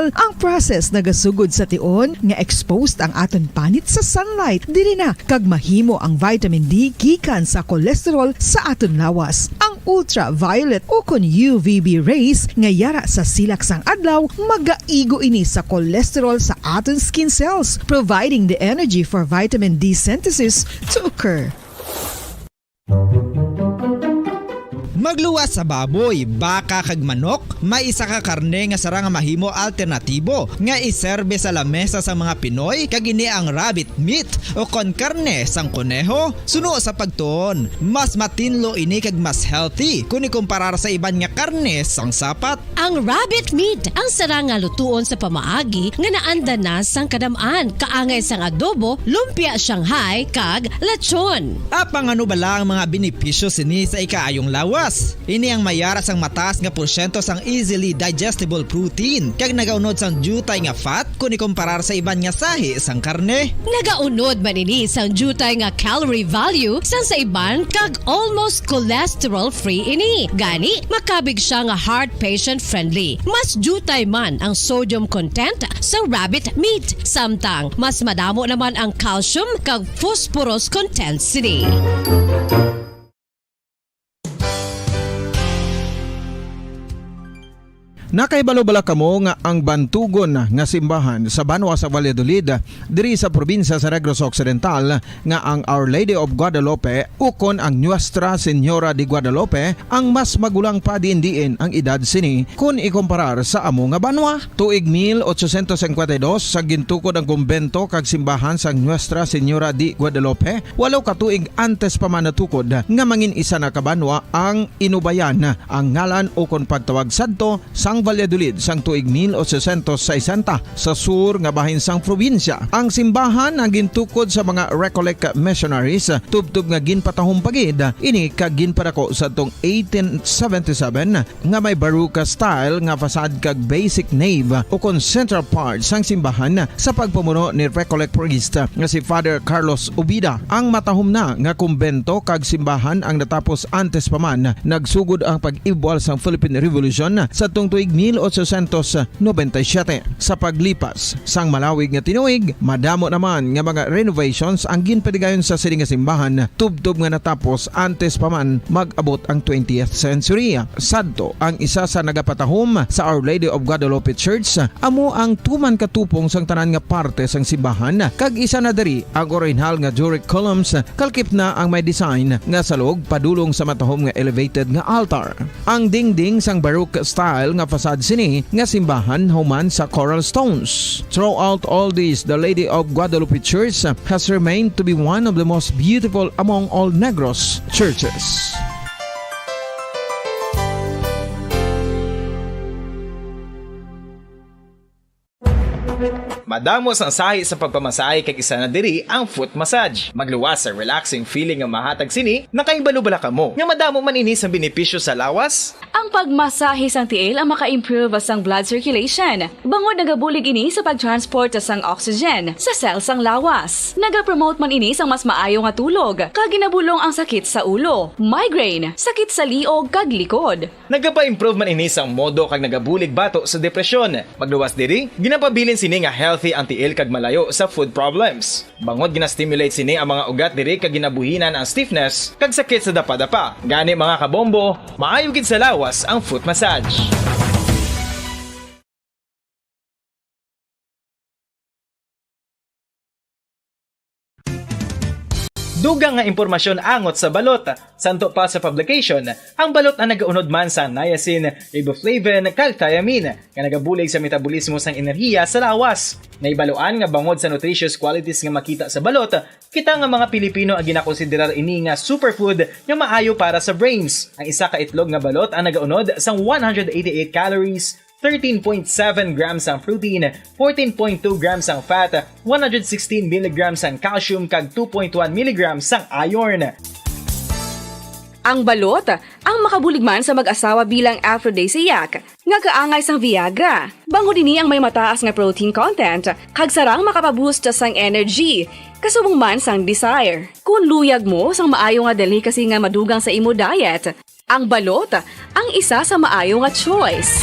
Normal ang process nagasugod sa tion nga exposed ang aton panit sa sunlight dili na kag mahimo ang vitamin D gikan sa cholesterol sa aton lawas. Ang ultraviolet o kon UVB rays nga yara sa silak sang adlaw magaigo ini sa cholesterol sa aton skin cells, providing the energy for vitamin D synthesis to occur. Magluwas sa baboy, baka kag manok, may isa ka karne nga sara nga mahimo alternatibo nga iserbe sa lamesa sa mga Pinoy kag ini ang rabbit meat o kon karne sang kuneho. Suno sa pagtuon, mas matinlo ini kag mas healthy kung ikumparar sa iban nga karne sang sapat. Ang rabbit meat ang sara nga lutuon sa pamaagi nga naanda na sang kadamaan, kaangay sang adobo, lumpia Shanghai kag lechon. Apang ano bala ang mga benepisyo sini sa ikaayong lawas? Ini ang mayara sang mataas nga porsyento sang easily digestible protein kag nagaunod sang jutay nga fat kung ikumparar sa iban nga sahi sang karne. Nagaunod man ini sang jutay nga calorie value sang sa iban kag almost cholesterol free ini. Gani makabig siya nga heart patient friendly. Mas jutay man ang sodium content sa rabbit meat, samtang mas madamo naman ang calcium kag phosphorus content sini. Nakaibalo-bala kamo nga ang bantugon nga simbahan sa Banwa sa Valladolid diri sa probinsya sa Negros Occidental nga ang Our Lady of Guadalupe ukon ang Nuestra Señora de Guadalupe ang mas magulang pa diin ang edad sini kung ikomparar sa amo nga banwa. Tuig 1852 sa gintukod ang kumbento kag simbahan sa Nuestra Señora de Guadalupe, walo ka tuig antes pa man natukod nga mangin isa na kabanwa ang inubayan ang ngalan ukon pagtawag sadto sang Valladolid sang tuig 1860 sa sur nga bahin sang probinsya. Ang simbahan ang gintukod sa mga Recollect missionaries tubtub nga ginpatahong pagid ini kag ginpadako sa tong 1877 nga may baruka style nga fasad kag basic nave o kon central part sang simbahan sa pagpamuno ni Recollect priest nga si Father Carlos Ubida. Ang matahom na nga kumbento kag simbahan ang natapos antes pa man nagsugod ang pag-ibwal sang Philippine Revolution sa tong tuig 1897. Sa paglipas sang malawig nga tinuig, madamo naman nga mga renovations ang ginpadigayon sa sining nga simbahan tubtob nga natapos antes pa man mag-abot ang 20th century. Sadto ang isa sa nagapatahom sa Our Lady of Guadalupe Church, amo ang tuman katupong sang tanan nga parte sang simbahan kag isa na diri ang original nga Doric columns kalkip na ang may design nga salog padulong sa matahom nga elevated nga altar. Ang dingding sang Baroque style nga fasad sini nga simbahan human sa coral stones. Throughout all this, the Lady of Guadalupe Church has remained to be one of the most beautiful among all Negros churches. Madamos ang sahi sa pagpamasahe kag isa na diri ang foot massage. Magluwas sa relaxing feeling nga mahatag sini, nakaibalo-bala kamo. Nga madamo man ini sa benepisyo sa lawas. Ang pagmasahe sang tiil ang maka-improve sang blood circulation. Bangod nagabulig ini sa pagtransport sang oxygen sa cells sang lawas. Nagapromote man ini sang mas maayo nga tulog, kag ginabulong ang sakit sa ulo, migraine, sakit sa liog kag likod. Nagapa-improve man ini sang modo kag nagabulig bato sa depresyon. Magluwas diri, ginapabilin sini nga healthy ang tiil kag malayo sa food problems. Bangod gina-stimulate sini ang mga ugat diri kag ginabuhinan ang stiffness kag sakit sa dapa-dapa. Gani mga kabombo, maayo gid sa lawas ang foot massage. Dugang nga impormasyon angot sa balot. Santo pa sa publication, ang balot ang nagaunod man sa niacin, riboflavin, kag thiamine, nga nagabulig sa metabolismo sang enerhiya sa lawas. Naibaluan nga bangod sa nutritious qualities nga makita sa balot, kita nga mga Pilipino ang ginakonsiderar ini nga superfood nga maayo para sa brains. Ang isa ka itlog nga balot ang nagaunod sang 188 calories, 13.7 grams ang protein, 14.2 grams ang fat, 116 mg ang calcium kag 2.1 mg ang iron. Ang balot ang makabuligman sa mag-asawa bilang aphrodisiac nga kaangay sang Viagra. Bangod ini ang may mataas nga protein content kag sarang makapaboost sang energy kasubong man sang desire. Kung luyag mo sang maayo nga delicacy nga madugang sa imo diet, ang balot ang isa sa maayo nga choice.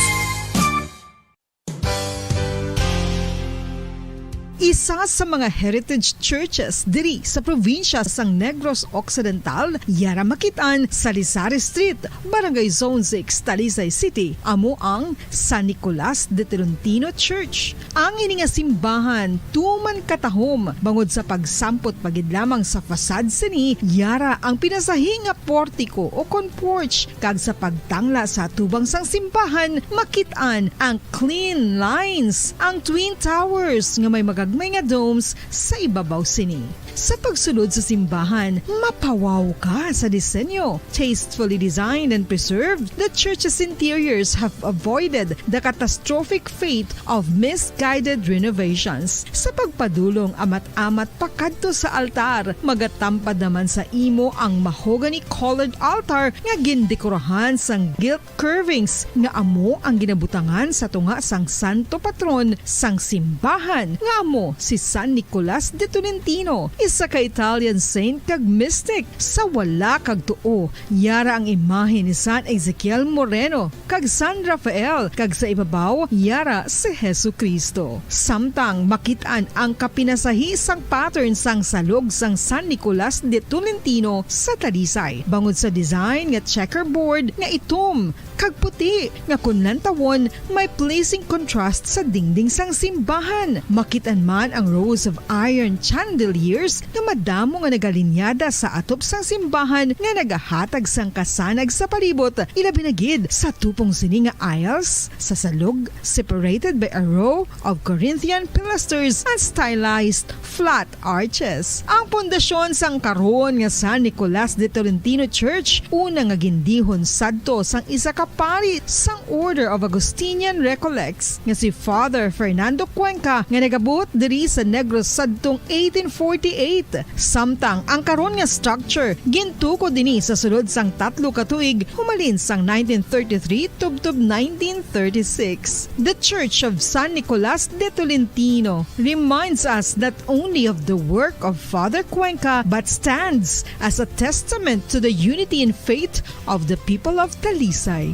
isa sa mga heritage churches diri sa probinsya sang Negros Occidental, yara makitaan sa Lisari Street, Barangay Zone 6, Talisay City, amo ang San Nicolas de Tolentino Church. Ang ini nga simbahan tuman katahom bangod sa pagsampot pagid lamang sa fasad sini, yara ang pinasahi nga portiko o porch, kag sa pagtangla sa tubang sang simbahan makitaan ang clean lines, ang twin towers nga may magagmay nga domes sa ibabaw sini. Sa pagsulod sa simbahan, mapawaw ka sa disenyo. Tastefully designed and preserved, the church's interiors have avoided the catastrophic fate of misguided renovations. Sa pagpadulong amat-amat pakadto sa altar, magatampad naman sa imo ang mahogany colored altar nga gindekorahan sang gilt curvings nga amo ang ginabutangan sa tunga sang santo patron sang simbahan nga amo si San Nicolas de Tolentino, isa ka Italian saint kag mystic. Sa wala kag tuo, yara ang imahe ni San Ezekiel Moreno kag San Rafael, kag sa ibabaw yara si Hesu Kristo. Samtang makitaan ang kapinasahi sang pattern sang salog sang San Nicolas de Tolentino sa Talisay, bangod sa design nga checkerboard nga itom kag puti nga kunlan tawon may pleasing contrast sa dingding sang simbahan. Makitaan man ang rows of iron chandeliers nga madamo nga nagalinyada sa atop sang simbahan nga nagahatag sang kasanag sa palibot, ilabi na gid sa tupong sini nga aisles sa salog, separated by a row of Corinthian pilasters and stylized flat arches. Ang pundasyon sang karon nga San Nicolas de Tolentino Church una nga gindihon sadto sang isa ka pari sang Order of Augustinian Recollects nga si Father Fernando Cuenca nga nagabot diri sa Negros sadtong 1848. Samtang ang karon nga structure gintuko dinhi sa sulod sang 3 ka tuig humalin sang 1933 tubtob 1936. The Church of San Nicolas de Tolentino reminds us not only of the work of Father Cuenca but stands as a testament to the unity and faith of the people of Talisay.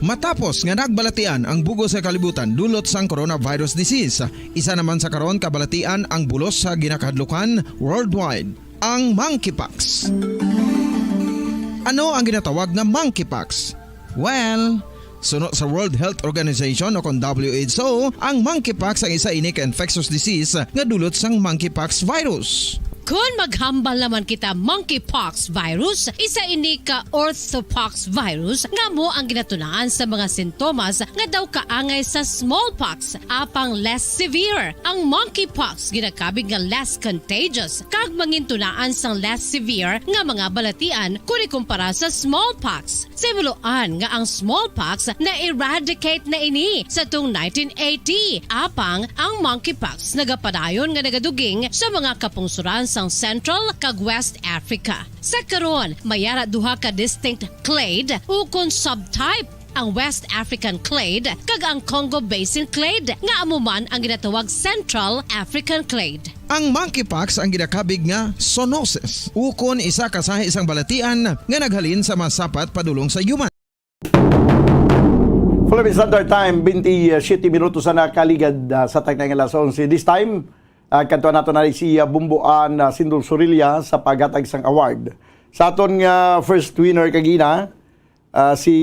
Matapos nga nagbalatian ang bugos sa kalibutan dulot sang coronavirus disease, isa naman sa karon kabalatian ang bulos sa ginakadlukan worldwide, ang monkeypox. Ano ang ginatawag na monkeypox? Well, sunod sa World Health Organization o kung WHO, ang monkeypox ang isa ini ka infectious disease nga dulot sang monkeypox virus. Kung maghambal naman kita monkeypox virus, isa ini ka orthopox virus nga mo ang ginatunaan sa mga sintomas nga daw kaangay sa smallpox, apang less severe. Ang monkeypox ginakabig nga less contagious kag mangintunaan sang less severe nga mga balatian kung ikumpara sa smallpox. Simuloan nga ang smallpox na eradicate na ini sa tung 1980, apang ang monkeypox nagapadayon nga nagaduging sa mga kapungsuran sang Central kag West Africa. Sa karon, mayara duha ka distinct clade ukon subtype, ang West African clade kag ang Congo Basin clade nga amuman ang ginatawag Central African clade. Ang monkeypox ang ginakabig nga zoonosis, ukon isa ka sa isang balatian nga naghalin sa masapat padulong sa human. Philippine Standard Time, 27 minutos na kaligad sa tagnay nga alas 11. This time, kantuan nato na si Bumbuan Sindol Sorilla sa paghatag sang award. Sa aton nga first winner kagina, si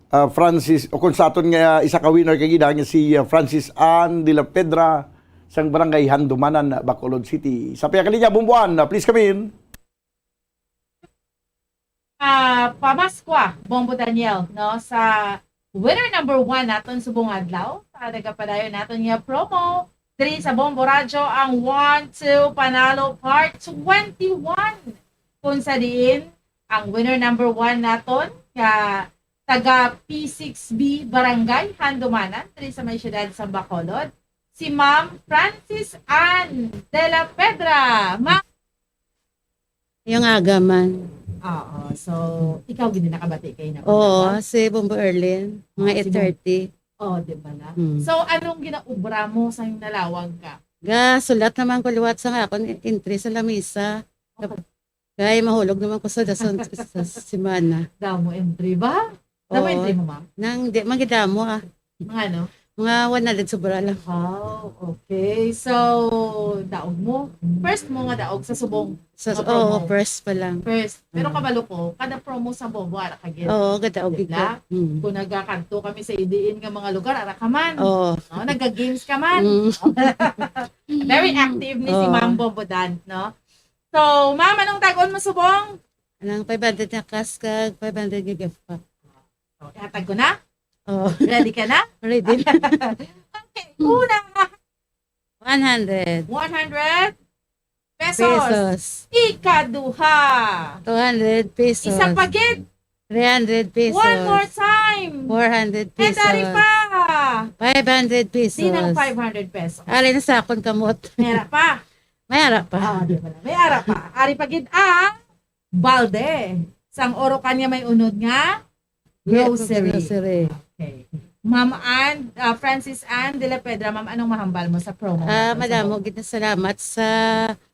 Francis, o kung sa aton nga isa ka winner kagina, si Francis Ann de la Pedra sang Barangay Handumanan, Bacolod City. Sa piyakalinya, Bumbuan, please come in. Pamaskwa, Bombo Daniel, no, sa winner number 1 naton subong adlaw, sa nagapadayon naton nga promo diri sa Bombo Radyo ang 1-2 Panalo Part 21. Kung sa diin, ang winner number 1 naton nga taga P6B Barangay Handumanan diri sa may syudad sa Bacolod, si Ma'am Francis Ann de la Pedra. Yung aga man. Oo, so ikaw gini nakabati kay na. Oo, si Bombo Erlin, mga 8:30. Oh, di ba na? So, anong ginaubra mo sa yung nalawag ka? Sulat naman ko liwat sa akong entry sa lamisa. Kaya mahulog naman ko sa dason sa simana. Damo entry ba? Damo Oo. entry mo, ma'am? Nang di magidamo Mga ano? Mga 100 sobra lang. Oh, okay. So, daog mo. First mo nga daog sa subong. So, Mga promo. first pa lang. First. Pero kabalo ko, kada promo sa Bombo, ara kagin. Oo, ganda og Diba? bigla. Kung nagkakanto kami sa idiin nga mga lugar, ara ka man. Oo. No? Nagga-games ka man. Mm. Very active ni si Oo. Ma'am Bombo Dan, no? So, ma'am, anong tagon mo subong? Anong 500 na kaskag, 500 gift pa. So, ihatag ko na? Oo. Ready ka na? Ready? Okay. Una, 100 100 pesos. pesos. Ikaduha. 200 pesos. Isang pagid. 300 pesos. One more time. 400 And pesos. dari pa. 500 pesos. Di ng 500 pesos. Alin na sa akong kamot. May ara pa. May harap pa. Ah, di ba na? May ara pa. Ari pagid ang balde. Sang oro kanya may unod nga grocery. Grocery. Okay. Ma'am Ann, Francis Ann de la Pedra, ma'am, anong mahambal mo sa promo? Madamo, gid salamat sa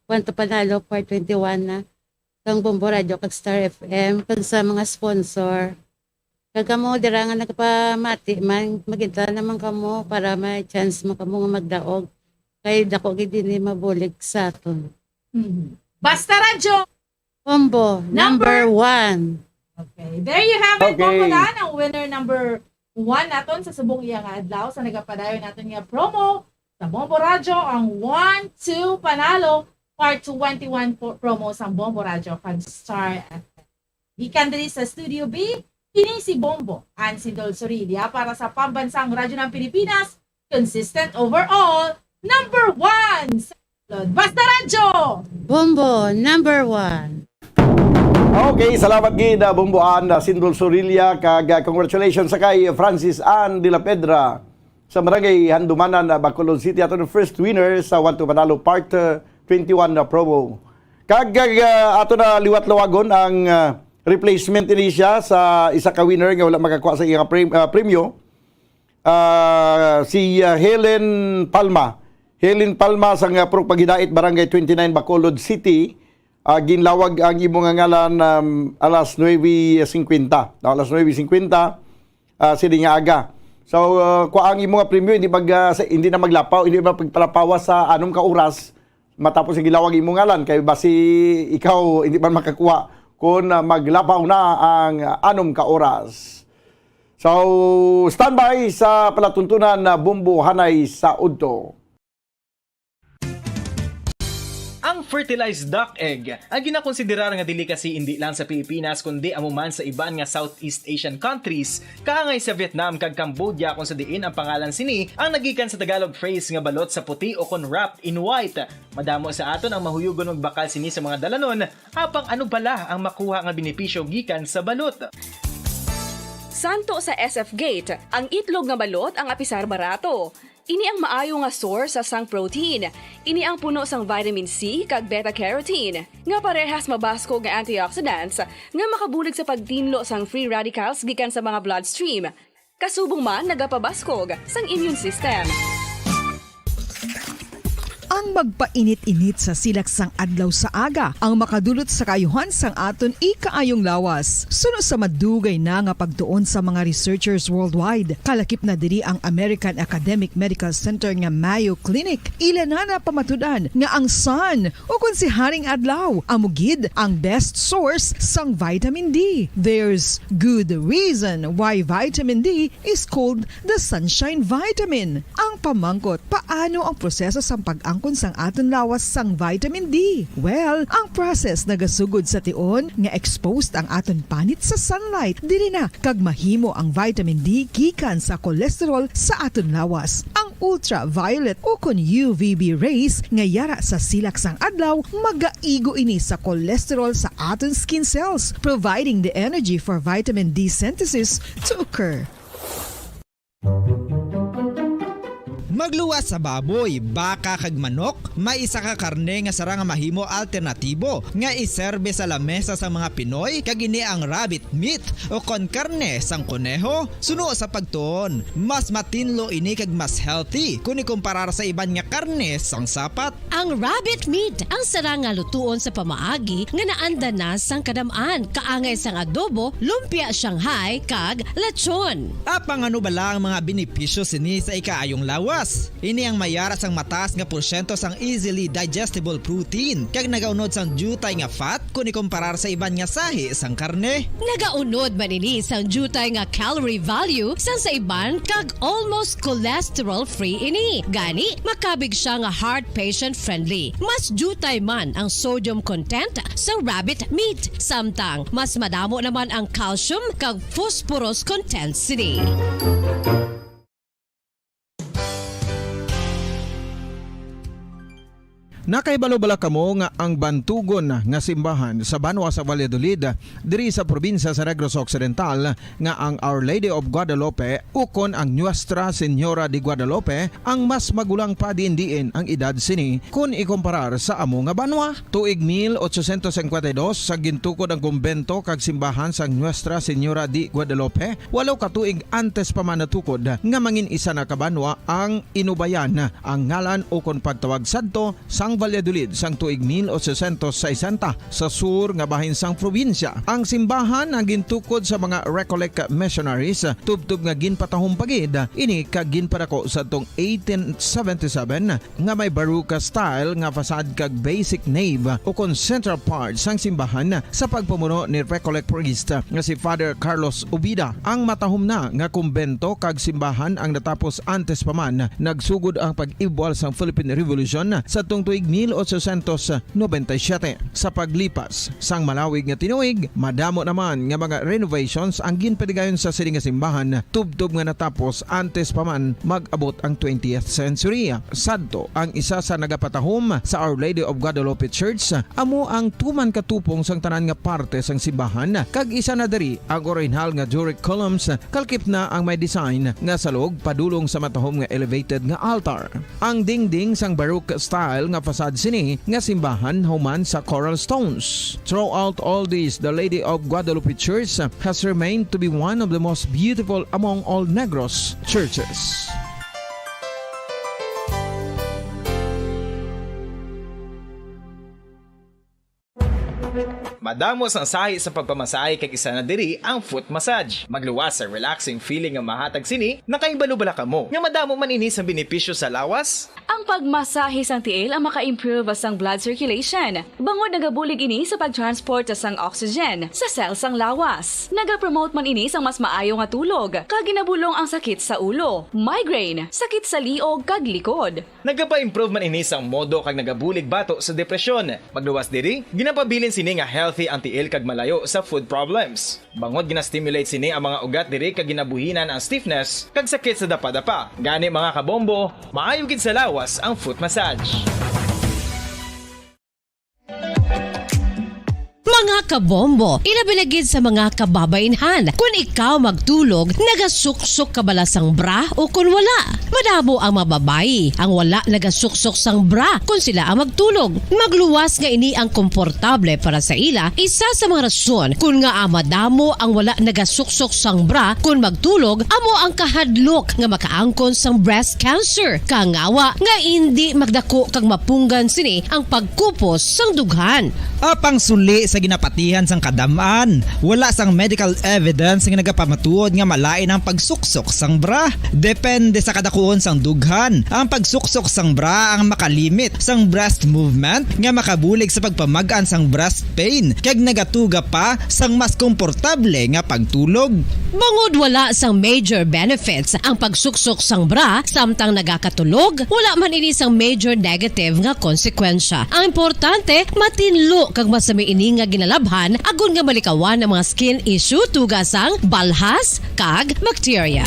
Kwanto Panalo Part 21 na kang Bombo Radio kag Star FM kag sa mga sponsor. Kag kamo dira nga nagpamati man maginta naman kamo para may chance mo kamo nga magdaog. Kay dako gid dinhi mabulig sa aton. Mhm. Basta radyo! Bombo number 1. Okay. There you have it, Okay. Bombo Dan, ang winner number 1 naton sa subong iyang adlaw sa nagapadayon naton nga promo sa Bombo Radyo ang 1-2 Panalo Part 21 promo sa Bombo Radyo kag Star FM. Gikan diri sa Studio B, kini si Bombo and si Dol Sorilia para sa pambansang radyo ng Pilipinas, consistent overall, number 1 sa Basta Radyo! Bombo number 1. Okay, salamat gid Bumbuan Sindol Sorilia kag congratulations sa kay Francis Ann de la Pedra sa Barangay Handumanan, Bacolod City ato ng first winner sa 1-2 Panalo Part 21 na promo. Kag ato na liwat-lawagon ang replacement ni siya sa isa ka winner nga wala makakuha sa iyang premyo. Si Helen Palma. Helen Palma sa Pagidait Barangay 29 Bacolod City. Ginlawag ang imong ngalan alas 9:50. Alas 9:50 sini nga aga. So kung ang imong premyo hindi na maglapaw, hindi magpalapawa sa anong ka oras matapos ang gilawag imong ngalan kay basi ikaw hindi man makakuha kung maglapaw na ang anom ka oras. So standby sa palatuntunan na Bombo Hanay sa Udto. Ang fertilized duck egg ang ginakonsiderar nga delicacy hindi lang sa Pilipinas kundi amuman sa iban nga Southeast Asian countries kaangay sa Vietnam kag Cambodia kung sa diin ang pangalan sini ang nagikan sa Tagalog phrase nga balot sa puti o kon wrapped in white. Madamo sa aton ang mahuyugon og bakal sini sa mga dalanon apang ano bala ang makuha nga benepisyo gikan sa balot. Santo sa SF Gate, ang itlog nga balot ang apisar barato. Ini ang maayo nga source sa sang protein. Ini ang puno sang vitamin C kag beta-carotene. Nga parehas mabasko nga antioxidants nga makabulig sa pagtinlo sang free radicals gikan sa mga bloodstream. Kasubong man nagapabaskog sang immune system. Ang magpainit-init sa silaksang adlaw sa aga ang makadulot sa kayuhan sang aton ikaayong lawas. Suno sa madugay na nga pagtuon sa mga researchers worldwide, kalakip na diri ang American Academic Medical Center nga Mayo Clinic. Ila na pamatudan nga ang sun o kung si Haring Adlaw amugid ang best source sang vitamin D. There's good reason why vitamin D is called the sunshine vitamin. Ang pamangkot, paano ang proseso sa pag-angkon sang aton lawas sang vitamin D? Well, ang process nagasugod sa tion nga exposed ang aton panit sa sunlight dili na kag mahimo ang vitamin D gikan sa cholesterol sa aton lawas. Ang ultraviolet o kon UVB rays nga yara sa silak sang adlaw magaigo ini sa cholesterol sa aton skin cells, providing the energy for vitamin D synthesis to occur. Magluwas sa baboy, baka kag manok, may isa ka karne nga sarang mahimo alternatibo nga iserbe sa lamesa sa mga Pinoy kag ini ang rabbit meat o kon karne sang kuneho. Suno sa pagtuon, mas matinlo ini kag mas healthy kung ikumparar sa iban nga karne sang sapat. Ang rabbit meat ang sarang nga lutuon sa pamaagi nga naanda na sang kadamaan, kaangay sang adobo, lumpia Shanghai kag lechon. Apang ano bala ang mga benepisyo sini sa ikaayong lawas? Ini ang mayara sang mataas nga porsyento sang easily digestible protein kag nagaunod sang jutay nga fat kung ikumparar sa iban nga sahi sang karne. Nagaunod man ini sang jutay nga calorie value sang sa iban kag almost cholesterol free ini. Gani makabig siya nga heart patient friendly. Mas jutay man ang sodium content sa rabbit meat, samtang mas madamo naman ang calcium kag phosphorus content sini. Nakaibalo-bala kamo nga ang bantugon nga simbahan sa Banwa sa Valladolid diri sa probinsya sa Negros Occidental nga ang Our Lady of Guadalupe ukon ang Nuestra Señora de Guadalupe ang mas magulang pa diin ang edad sini kung ikumparar sa amo nga banwa. Tuig 1852 sa gintukod ang kumbento kag simbahan sa Nuestra Señora de Guadalupe, walaw ka tuig antes pa man natukod nga mangin isa na kabanwa ang inubayan ang ngalan ukon pagtawag sadto sang Valladolid sang tuig 1860 sa sur nga bahin sang probinsya. Ang simbahan ang gintukod sa mga Recollect missionaries tubtub nga ginpatahong pagid ini kag ginpadako sa tong 1877 nga may baroque style nga fasad kag basic nave o kon central part sang simbahan sa pagpamuno ni Recollect priest nga si Father Carlos Ubida. Ang matahom na nga kumbento kag simbahan ang natapos antes pa man nagsugod ang pag-ibwal sang Philippine Revolution sa tong tuig 1897. Sa paglipas sang malawig nga tinuig, madamo naman nga mga renovations ang ginpadigayon sa sining nga simbahan tubtob nga natapos antes pa man mag-abot ang 20th century. Sadto ang isa sa nagapatahom sa Our Lady of Guadalupe Church, amo ang tuman katupong sang tanan nga parte sang simbahan kag isa na diri ang original nga Doric columns kalkip na ang may design nga salog padulong sa matahom nga elevated nga altar. Ang dingding sang baroque style nga fasad sini nga simbahan human sa coral stones. Throughout all this, the Lady of Guadalupe Church has remained to be one of the most beautiful among all Negros churches. Madamos ang sahi sa pagpamasahe kag isa na diri ang foot massage. Magluwas sa relaxing feeling nga mahatag sini, nakaibalo-bala ka mo. Nga madamo man ini sa benepisyo sa lawas. Ang pagmasahe sang tiil ang maka-improve sang blood circulation. Bangod nagabulig ini sa pag-transport sang oxygen sa cells sang lawas. Nagapromote man ini sang mas maayo nga tulog, kag ginabulong ang sakit sa ulo, migraine, sakit sa liog kag likod. Nagapa-improve man ini sang modo kag nagabulig bato sa depresyon. Magluwas diri, ginapabilin sini nga healthy ang tiil kag malayo sa food problems. Bangod gina-stimulate sini ang mga ugat diri kag ginabuhinan ang stiffness kag sakit sa dapa-dapa. Gani mga kabombo, maayo gid sa lawas ang foot massage. Mga kabombo, ilabilagid sa mga kababainhan. Kung ikaw magtulog, nagasuksok ka bala sang bra o kung wala. Madamo ang mababayi ang wala nagasuksok sang bra kung sila ang magtulog. Magluwas nga ini ang komportable para sa ila. Isa sa mga rason kung nga madamo ang wala nagasuksok sang bra kung magtulog, amo ang kahadlok nga makaangkon sang breast cancer. Kangawa nga hindi magdako kag mapunggan sini ang pagkupos sang dughan. Apang suli sa ginapatihan sang kadamaan, wala sang medical evidence nga nagapamatuod nga malain ang pagsuksok sang bra. Depende sa kadakuon sang dughan. Ang pagsuksok sang bra ang makalimit sang breast movement nga makabulig sa pagpamagan sang breast pain kag nagatuga pa sang mas komportable nga pagtulog. Bangod wala sang major benefits ang pagsuksok sang bra samtang nagakatulog, wala man ini sang major negative nga konsekwensya. Ang importante, matinlo kag masami ini nga ginalabhan agon nga malikawan ang mga skin issue tugasang balhas kag bacteria.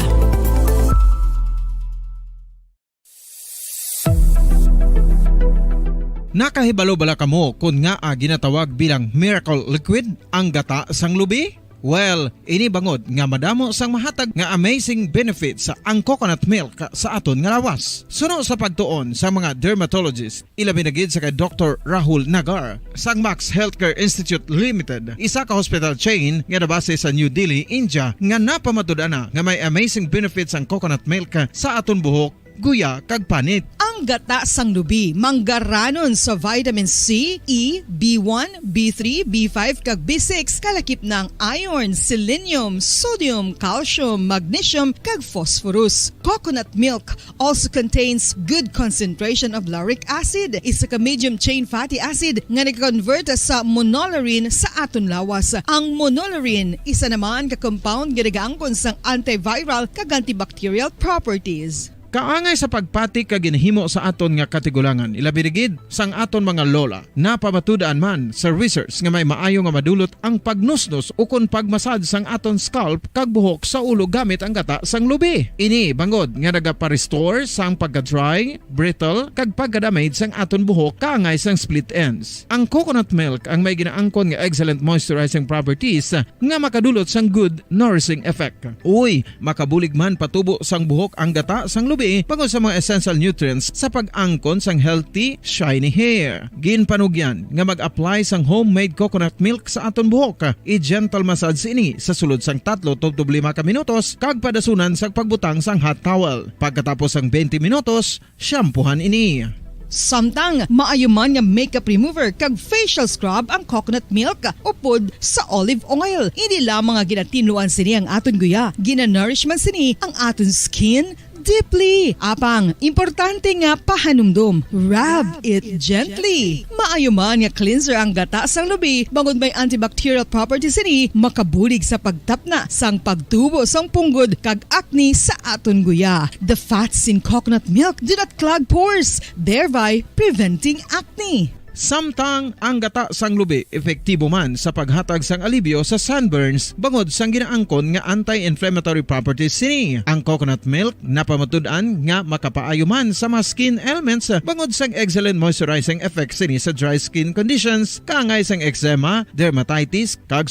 Nakahibalo bala kamo kung nga ginatawag bilang miracle liquid ang gata sang lubi? Well, ini bangod nga madamo sang mahatag nga amazing benefits sa ang coconut milk sa aton nga lawas. Suno sa pagtuon sa mga dermatologist, ilabi na gid sa kay Dr. Rahul Nagar sang Max Healthcare Institute Limited, isa ka hospital chain nga nabase sa New Delhi, India, nga napamatud-an na nga may amazing benefits ang coconut milk sa aton buhok, guya kag panit. Ang gata sang lubi manggaranon sa vitamin C, E, B1, B3, B5 kag B6 kalakip ng iron, selenium, sodium, calcium, magnesium kag phosphorus. Coconut milk also contains good concentration of lauric acid, isa ka medium chain fatty acid nga nag-convert sa monolarin sa aton lawas. Ang monolarin isa naman ka compound nga nagaangkon sang antiviral kag antibacterial properties. Kaangay sa pagpati kag ginhimo sa aton nga katigulangan, ilabirigid sang aton mga lola. Napamatud-an man sa research nga may maayo nga madulot ang pagnusnos ukon pagmasad sang aton scalp kag buhok sa ulo gamit ang gata sang lubi. Ini bangod nga nagapa-restore sang pagka-dry, brittle kag pagka-damage sang aton buhok kaangay sang split ends. Ang coconut milk ang may ginaangkon nga excellent moisturizing properties nga makadulot sang good nourishing effect. Uy, makabulig man patubo sang buhok ang gata sang lubi bangod sa mga essential nutrients sa pag-angkon sang healthy, shiny hair. Ginpanugyan nga mag-apply sang homemade coconut milk sa aton buhok. I-gentle massage ini sa sulod sang 3 to 5 ka minutos kag padasunan sang pagbutang sang hot towel. Pagkatapos sang 20 minutos, shampoohan ini. Samtang maayuman nga makeup remover kag facial scrub ang coconut milk upod sa olive oil. Hindi lamang nga ginatinuan sini ang aton guya, ginanourish man sini ang aton skin deeply. Apang, importante nga pahanumdum. Rub it gently. Maayuman nga cleanser ang gata sang lubi bangod may antibacterial properties ini makabulig sa pagtapna sang pagtubo sang punggod kag acne sa aton guya. The fats in coconut milk do not clog pores, thereby preventing acne. Samtang ang gata sang lubi epektibo man sa paghatag sang alibyo sa sunburns bangod sang ginaangkon nga anti-inflammatory properties sini. Ang coconut milk napamatud-an nga makapaayo man sa mga skin ailments bangod sang excellent moisturizing effect sini sa dry skin conditions kaangay sang eczema, dermatitis kag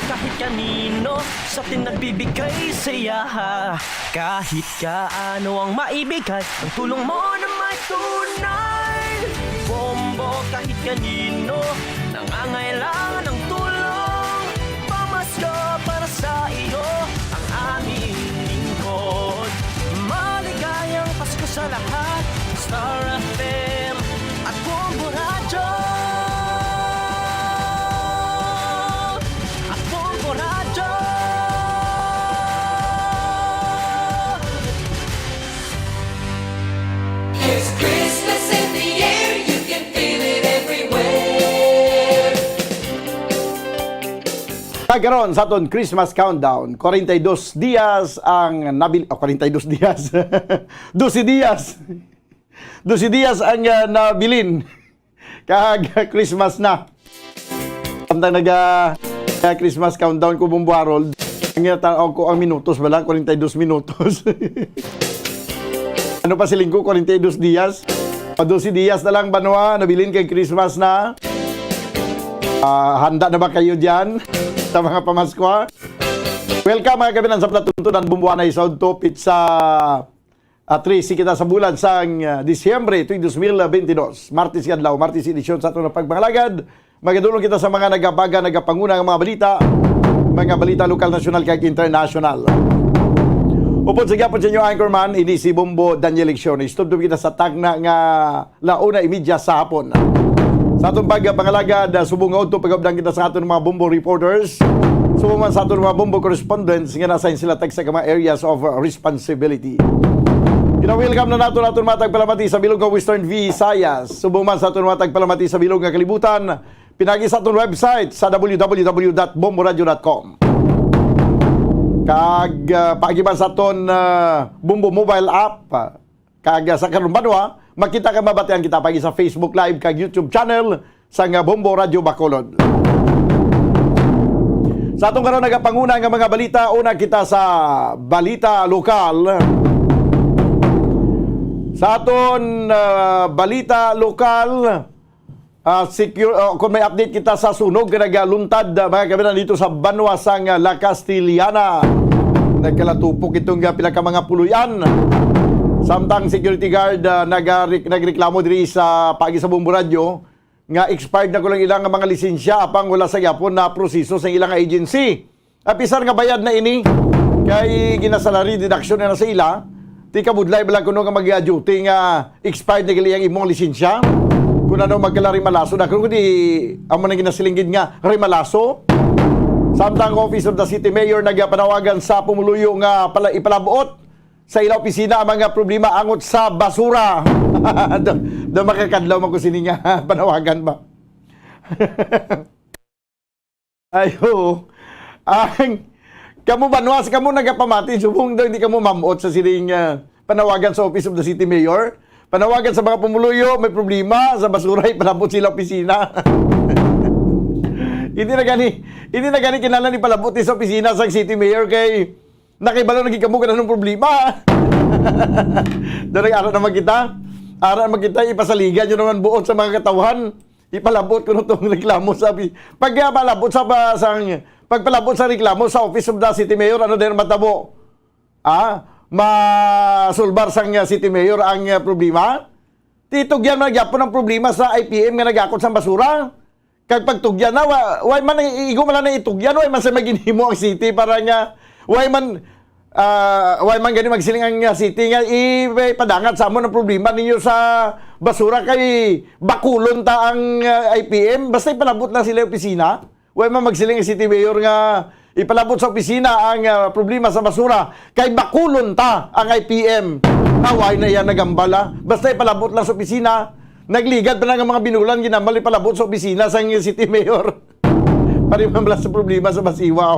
kahit kanino sa atin nagbibigay saya. Kahit kaano ang maibigay, ang tulong mo na may tunay. Bombo kahit kanino nangangailangan ng tulong. Pamasko para sa iyo ang aming lingkod. Maligayang Pasko sa lahat, Star FM at Bombo Radio. Kagaron sa aton Christmas countdown, 42 dias ang nabil 42 dias. 12 dias. 12 dias ang nabilin. Kag Christmas na. Samtang Christmas countdown ko Bombo Harold, ang tanaw ko ang minutos ba lang 42 minutos. Ano pa siling ko 42 dias? 12 dias na lang banwa nabilin kay Christmas na. Handa na ba kayo diyan? Sa mga pamaskwa. Welcome mga kabinan sa platuntunan Bumbuanay sa Udtopit sa 13 kita sa bulan sang Disyembre 2022. Martes kadlaw, Martes edisyon sa atong pagbangalagad. Magadulong kita sa mga nagapanguna ng mga balita lokal, nasyonal kag international. Upod sa gyapon sa inyo anchorman, ini si Bombo Daniel Leksyon. Istubdo kita sa tagna nga launa imidya sa hapon. Sa atong pagpangalagad, subong nga pagabdang kita sa aton mga Bombo reporters. Subong man sa aton mga Bombo correspondents nga nasayin sila tag sa mga areas of responsibility. Welcome na nato mga tagpalamati sa bilog nga Western Visayas. Subong man sa aton mga tagpalamati sa bilog nga kalibutan, pinagi sa aton website sa www.bomboradio.com. Kag pagiban sa aton Bombo mobile app, kag sa karon banwa makita ka mabatian kita pagi sa Facebook Live kag YouTube channel sa Bombo Radio Bacolod. Sa atong karon nagapanguna nga mga balita, una kita sa balita lokal. Sa aton balita lokal, kung may update kita sa sunog nga nagaluntad mga kabinan dito sa Banwa sang La Castillana. Nagkalatupok itong pila ka mga puluyan. Samtang security guard nagreklamo diri sa pagi sa Bombo Radio nga expired na ko lang ilang mga lisensya apang wala sa yapon na proseso sa ilang agency. Apisar nga bayad na ini kay ginasalary deduction na sa ila. Ti kabudlay bala kuno nga mag-duty nga expired na gali ang imong lisensya. Kung ano magkala rimalaso na kung di amo nang ginasilingid nga rimalaso. Samtang Office of the City Mayor nagpanawagan sa pumuluyo nga ipalabuot sa ilang opisina ang mga problema angot sa basura. Do makakadlaw man ko sini nga panawagan ba. Ayo. Ang kamo banwas kamo nagapamati subong daw hindi kamo mamuot sa sining panawagan sa Office of the City Mayor. Panawagan sa mga pumuluyo may problema sa basura ipalabot sila opisina. Hindi na gani kinahanglan ipalabot sa opisina sa City Mayor kay nakibalo naging kamo kanang problema. Doon ara naman kita. Ara naman kita ipasaligan yun naman buot sa mga katawhan. Ipalabot ko itong reklamo sa pagpalabot sa reklamo sa Office of the City Mayor, ano din matabo? Masulbar sang City Mayor ang problema? Titugyan man nagyapon ang problema sa IPM nga nagakot sa basura. Kag pagtugyan na, way man igo man na itugyan, way man sa maginhimo ang city para nga, way man gani magsiling ang city nga ipadangat sa amon ang problema ninyo sa basura kay bakulon ta ang IPM basta ipalabot lang sila opisina. Way man magsiling ang City Mayor nga ipalabot sa opisina ang problema sa basura kay bakulon ta ang IPM. Away na yan nagambala. Basta ipalabot lang sa opisina. Nagligad pa lang ang mga binulan ginambal ipalabot sa opisina sa City Mayor. Parimambala sa problema sa basiwa.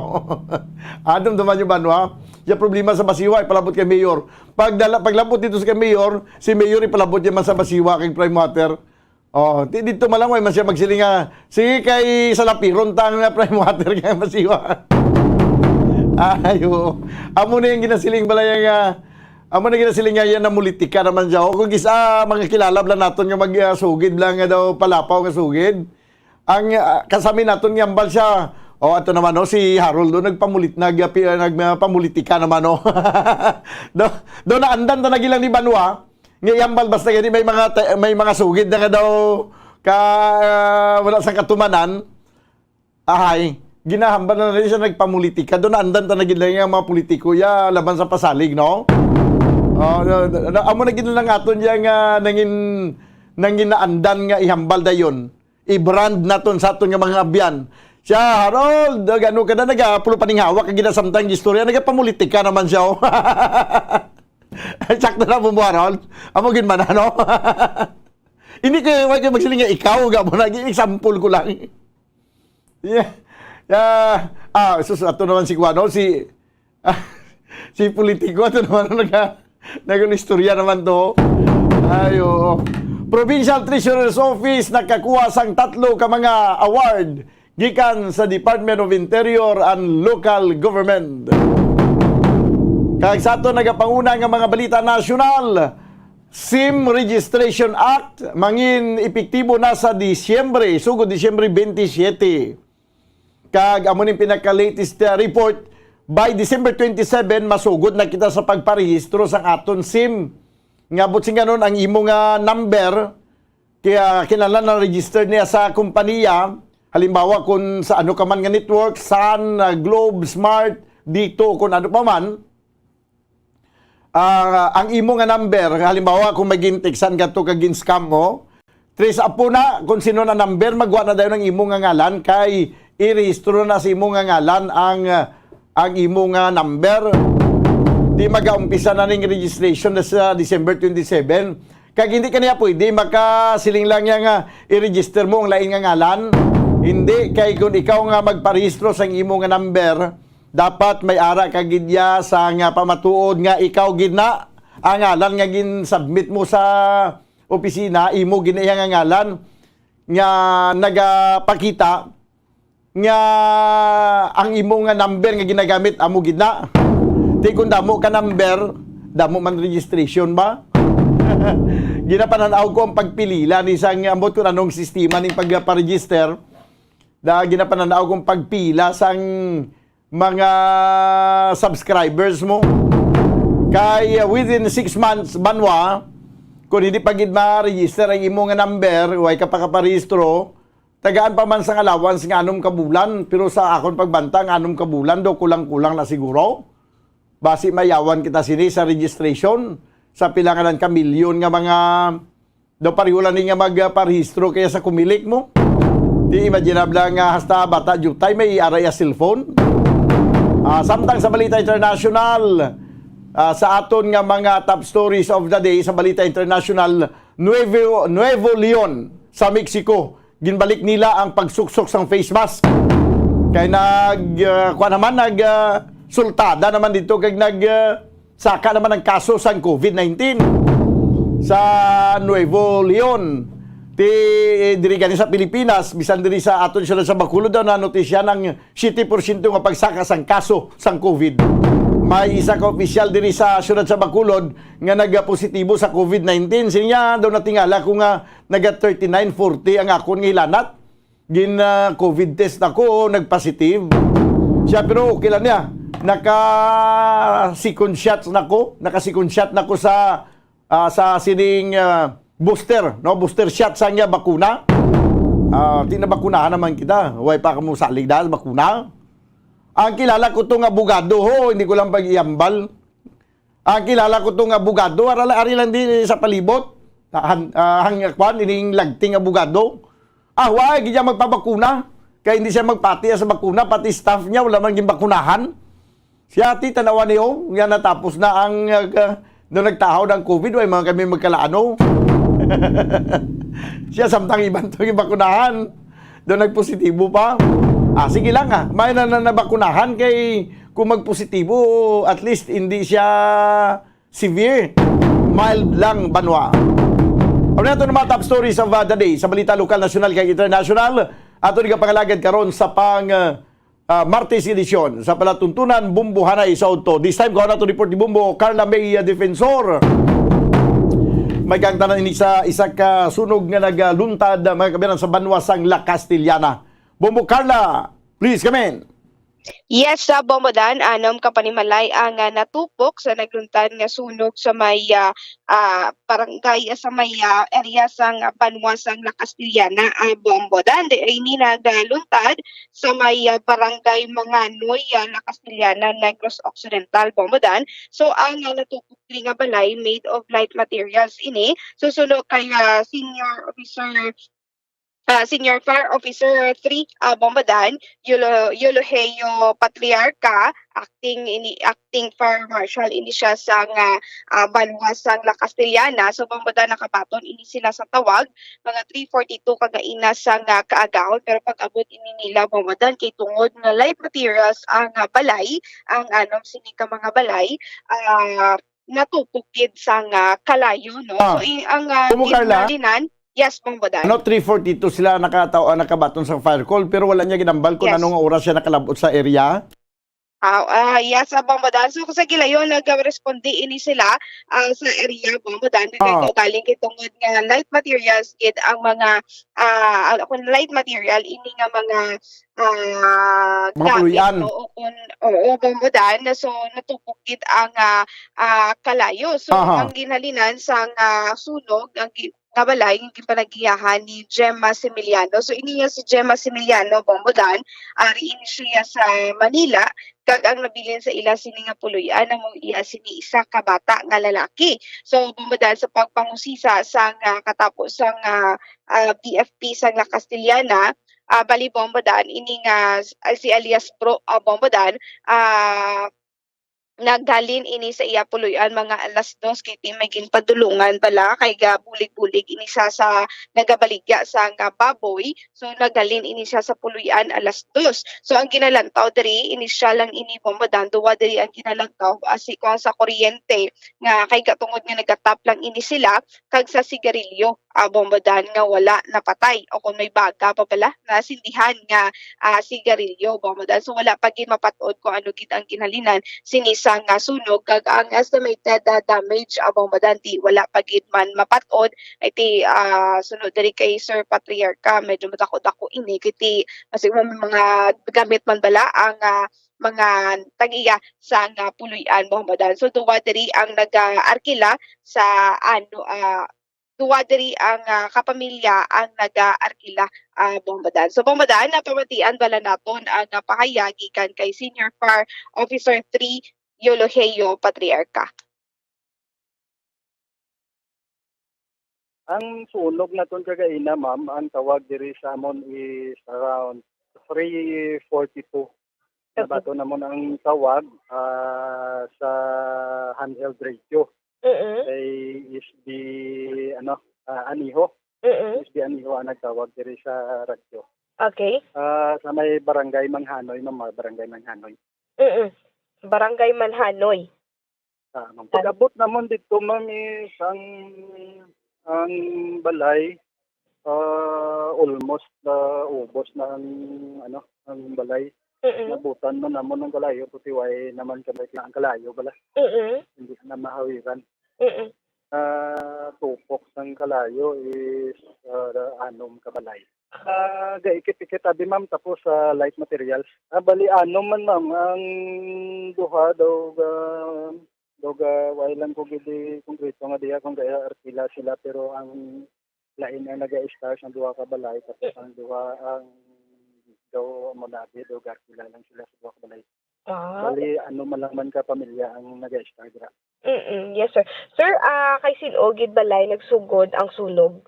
Adom naman yung banwa. Yung problema sa basiwa, ipalabot kay Mayor. Paglabot dito sa kay Mayor, si Mayor ipalabot niya man sa basiwa kay Prime Water. Dito malang man siya magsiling nga, sige kay Salapiron tang Prime Water kay basiwa. Ayo. Amo na yung ginasiling balay nga, amo na ginasiling nga yan na politika naman siya. Kung gisa, mga kilala lang natin nga mag-sugid lang nga daw palapaw nga sugid. Ang kasami natin nga ambal siya. Ito naman si Harold nagpamulitika naman do naandan ta nagilang ni Banwa ngayambal basta gani may mga sugid na nga daw wala sa katumanan ginahambal na rin siya nagpamulitika do naandan ta nagilang nga mga politiko ya laban sa pasalig no. Amo na ginalang aton ya nga nangin naandan nga ihambal dayon i-brand naton sa aton nga mga abyan. Siya, Harold, gano'n ka na nag-apulo paning hawak kag ginasamtang istorya, nagpamulitika naman siya. Sakto na mo, Harold. Amogin man, ano? Hindi kayo magsiling nga ikaw, gamo na, example ko lang. Ato naman si Kuano, si politiko, ato naman nag-istorya naman to. Ayo. Provincial Treasurer's Office nakakuha sang 3 ka mga award gikan sa Department of Interior and Local Government. Kag sa ato nagapanguna nga mga balita nasyonal, SIM Registration Act mangin epektibo na sa Disyembre, sugod Disyembre 27. Kag amo ning pinaka-latest report by December 27 masugod na kita sa pagparehistro sa aton SIM. Nga butsing ganon ang imo nga number kaya kinahanglan na registered niya sa kompanya. Halimbawa kung sa ano ka man nga network, Sun, Globe, Smart, dito kung ano pa man, ang imo nga number, halimbawa kung magintiksan ka to kagin-scam mo, trace up po na kung sino na number, magwa na daw ng imo nga ngalan, kay i-rehistro na sa imo nga ngalan ang imo nga number. Di mag-aumpisa na ning registration sa December 27. Kag hindi ka niya pwede, makasiling lang niya nga i-register mo ang lain nga ngalan. Hindi, kay kung ikaw nga magparehistro sa imo nga number, dapat may ara ka gidya sa nga pamatuod nga ikaw gina ang ngalan nga gin-submit mo sa opisina, imo ginaya nga ngalan nga nagapakita nga ang imo nga number nga ginagamit amo gina. Di kung damo ka number, damo man registration ba? Ginapananaw ko ang pagpilila ni isang ambot kung anong sistema ng pagpa-register. Ginapananaw kong pagpila sang mga subscribers mo. Kay within 6 months, banwa, kung hindi pagid ma-register ang imo nga number, way ka pa kaparehistro, tagaan pa man sang allowance nga 6 kabulan, pero sa akon pagbanta nga 6 kabulan do kulang-kulang na siguro. Basi mayawan kita sini sa registration sa pilanganan ka milyon nga mga do parihulan ni nga magparehistro kaya sa kumilik mo. Di imaginable nga hasta bata jutay may araya cellphone. Samtang sa Balita International, sa aton nga mga top stories of the day sa Balita International, Nuevo Leon sa Mexico, ginbalik nila ang pagsuksok sang face mask. Kaya sultada naman dito kag saka naman ang kaso sang COVID-19 sa Nuevo Leon. Diri gani sa Pilipinas, bisan diri sa aton syudad sa Bacolod daw na notisya ng 7% nga pagsaka sang kaso sang COVID. May isa ka opisyal diri sa syudad sa Bacolod nga nagpositibo sa COVID-19. Sinya daw natingala ko nga naga 3940 ang akon nga ilanat. Gin COVID test ako, nagpositive. Siya pero okay lang niya. Naka-second shot nako sa sining booster, no? Booster shot sa nga bakuna. Tinabakunahan naman kita. Way pa kamo salig dahil bakuna. Ang kilala ko itong abogado, hindi ko lang pag-iambal. Ang kilala ko itong abogado, ari lang din sa palibot. Hangakwan, ining lagting abogado. Wag, hindi siya magpabakuna. Kaya hindi siya magpati sa bakuna, pati staff niya, wala man bakunahan. Siya, tanawan niyo, yan natapos na ang doon nagtahaw ng COVID, way mga kami magkalaano. Siya, samtang ibang itong bakunahan. Doon nagpositibo pa. Sige lang may nabakunahan kay kung magpositibo, at least hindi siya severe. Mild lang, banwa. Ano na ito ng mga top stories of the day sa balita lokal, nasyonal, kay international. Ato nga pangalagad karon sa pang Martes edisyon sa palatuntunan Bumbo Hanay sa Auto. This time, ko na ito report ni Bumbo, Carla May Defensor. May kagtanan ini sa isa ka sunog nga nagaluntad mga kabiran sa banwasang La Castellana. Bombo Carla, please come in. Yes, sa Bombodan, kapanimalay ang natupok sa nagluntad nga sunog sa may barangay sa may area sang Banwasang La Castellana, Bombodan. Ini nagluntad sa may barangay Manganoy, La Castellana, Negros Occidental, Bombodan. So ang natupok nga balay made of light materials ini. Susunod kay Senior Fire Officer 3 Bombodan, Eulogio Patriarca, acting Fire Marshal ini siya sa Banwasang La Castellana. So Bombodan nakabaton ini sila sa tawag mga 3:42 kagaina sa kaagahon, pero pag-abot ini nila Bombodan kay tungod nga light materials ang balay, ang sinika mga balay natupukid sa kalayo, no? So ang ginalinan. Yes, Bombodan. 3:42 sila nakabaton sa fire call, pero wala niya ginambal kung anong oras siya nakalabot sa area. Yes, Bombodan. So sa gilayon nag-responde ini sila sa area Bombodan. Kay galing kitungod nga light materials gid ang mga light material ini nga mga gamit Bombodan. So natupok gid ang kalayo. So ang ginhalinan sa sunog ang kabalay yung panagiyahan ni Gemma Similiano. So ini si Gemma Similiano Bombodan, riin siya sa Manila, kag ang nabilin sa ila sini nga puluyan ang iya sini isa ka bata nga lalaki. So Bombodan sa pagpangusisa sa katapos sang BFP sa La Castellana, bali Bombodan ini nga si alias Bro Bombodan nagdalin ini sa iya puluyan mga alas 2 kay may ginpadulungan bala kay bulig-bulig ini siya sa nagabaligya sa baboy. So nagdalin ini siya sa puluyan alas 2. So ang ginalantaw diri ini siya lang ini Bombodan, duwa diri ang ginalantaw asi ko sa kuryente nga kay katungod nga nagatap lang ini sila kag sa sigarilyo Bombodan nga wala napatay o kung may baga pa pala na sindihan nga sigarilyo Bombodan. So wala pa gid mapatuod kung ano gid ang ginhalinan sini sa nga sunog kag ang estimated damage abang madanti wala pagid man mapat-od iti sunod diri kay Sir Patriarca medyo madako-dako ini kiti kasi may mga gamit man bala ang mga tag-iya sa nga puloy-an Mohammedan. So duwa diri ang nag-arkila sa duwa diri ang kapamilya ang nag-arkila Mohammedan. So Mohammedan napamatian bala naton ang pahayag gikan kay Senior Fire Officer 3 Yoloheo Patriarca. Ang sunog na ton kagaina, ma'am, ang tawag diri sa amon is around 3:42. Nabato namon ang tawag sa handheld radio. Kay SB Aniho. SB Aniho ang nagtawag diri sa radyo. Okay. Sa may barangay Manghanoy, ma'am, barangay Manghanoy. Barangay Manhanoy. Pag-abot namon dito, ma'am, is ang balay almost ubos na ang balay. Nabutan mo namon ng kalayo, putiway naman kami ang kalayo bala. Hindi na mahawiran. Tupok ng kalayo is anom kabalay. Gaikit-ikit abi, ma'am, tapos light materials. Bali anom man, ma'am, ang duha daw wailan ko gidi konkreto nga diya kung gaya arkila sila, pero ang lain ay naga-start ang duha ka balay tapos ang duha ang daw monabi daw arkila lang sila sa duha ka balay. Bali man ka pamilya ang naga-start dira. Yes, sir. Sir, kay sinogid balay nagsugod ang sunog.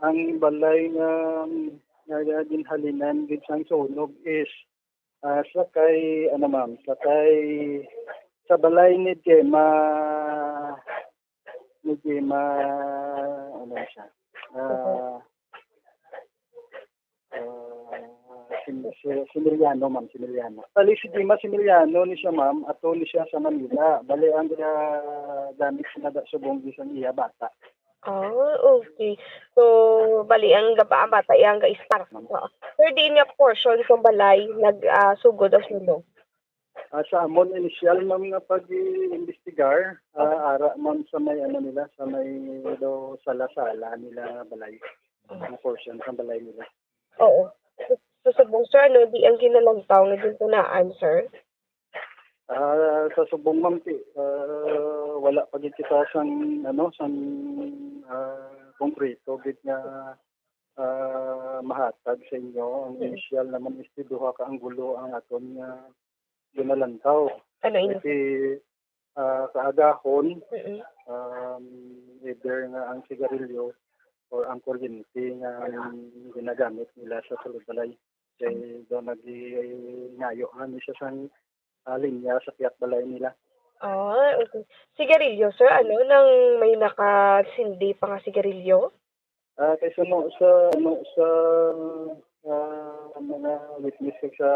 Ang balay nga ginhalinan gid sang sunog is sakay sa balay ni Gemma siya. Similiano, ma'am, Similiano. Bali si Gemma Similiano ni siya, ma'am, ato ni siya sa Manila. Bali ang gamit na subong isang iya bata. Okay. So, bali ang bata yang ga-start. Sir, di niya portion sa balay nagsugod ang sunog. Sa amon initial, ma'am, nga pag-iimbestigar, ara, ma'am, sa may nila, sa may do sala-sala nila balay. Ang portion sa balay nila. Oo. So, subong, sir, di ang ginalagtaw na din tunaan, sir? Sa subong, ma'am, wala pa gid kita sang konkreto gid nga mahatag sa inyo. Ang initial naman is duha ka ang gulo ang aton nga ginalantaw. Ano yun? Kasi kaagahon, either nga ang sigarilyo or ang kuryente nga ginagamit nila sa sulod balay. Kaya doon nag-ngayo siya sang linya sa piyak balay nila. Okay. Sigarilyo, sir, nang may nakasindi pa nga sigarilyo? Kaysa sa mga witness sa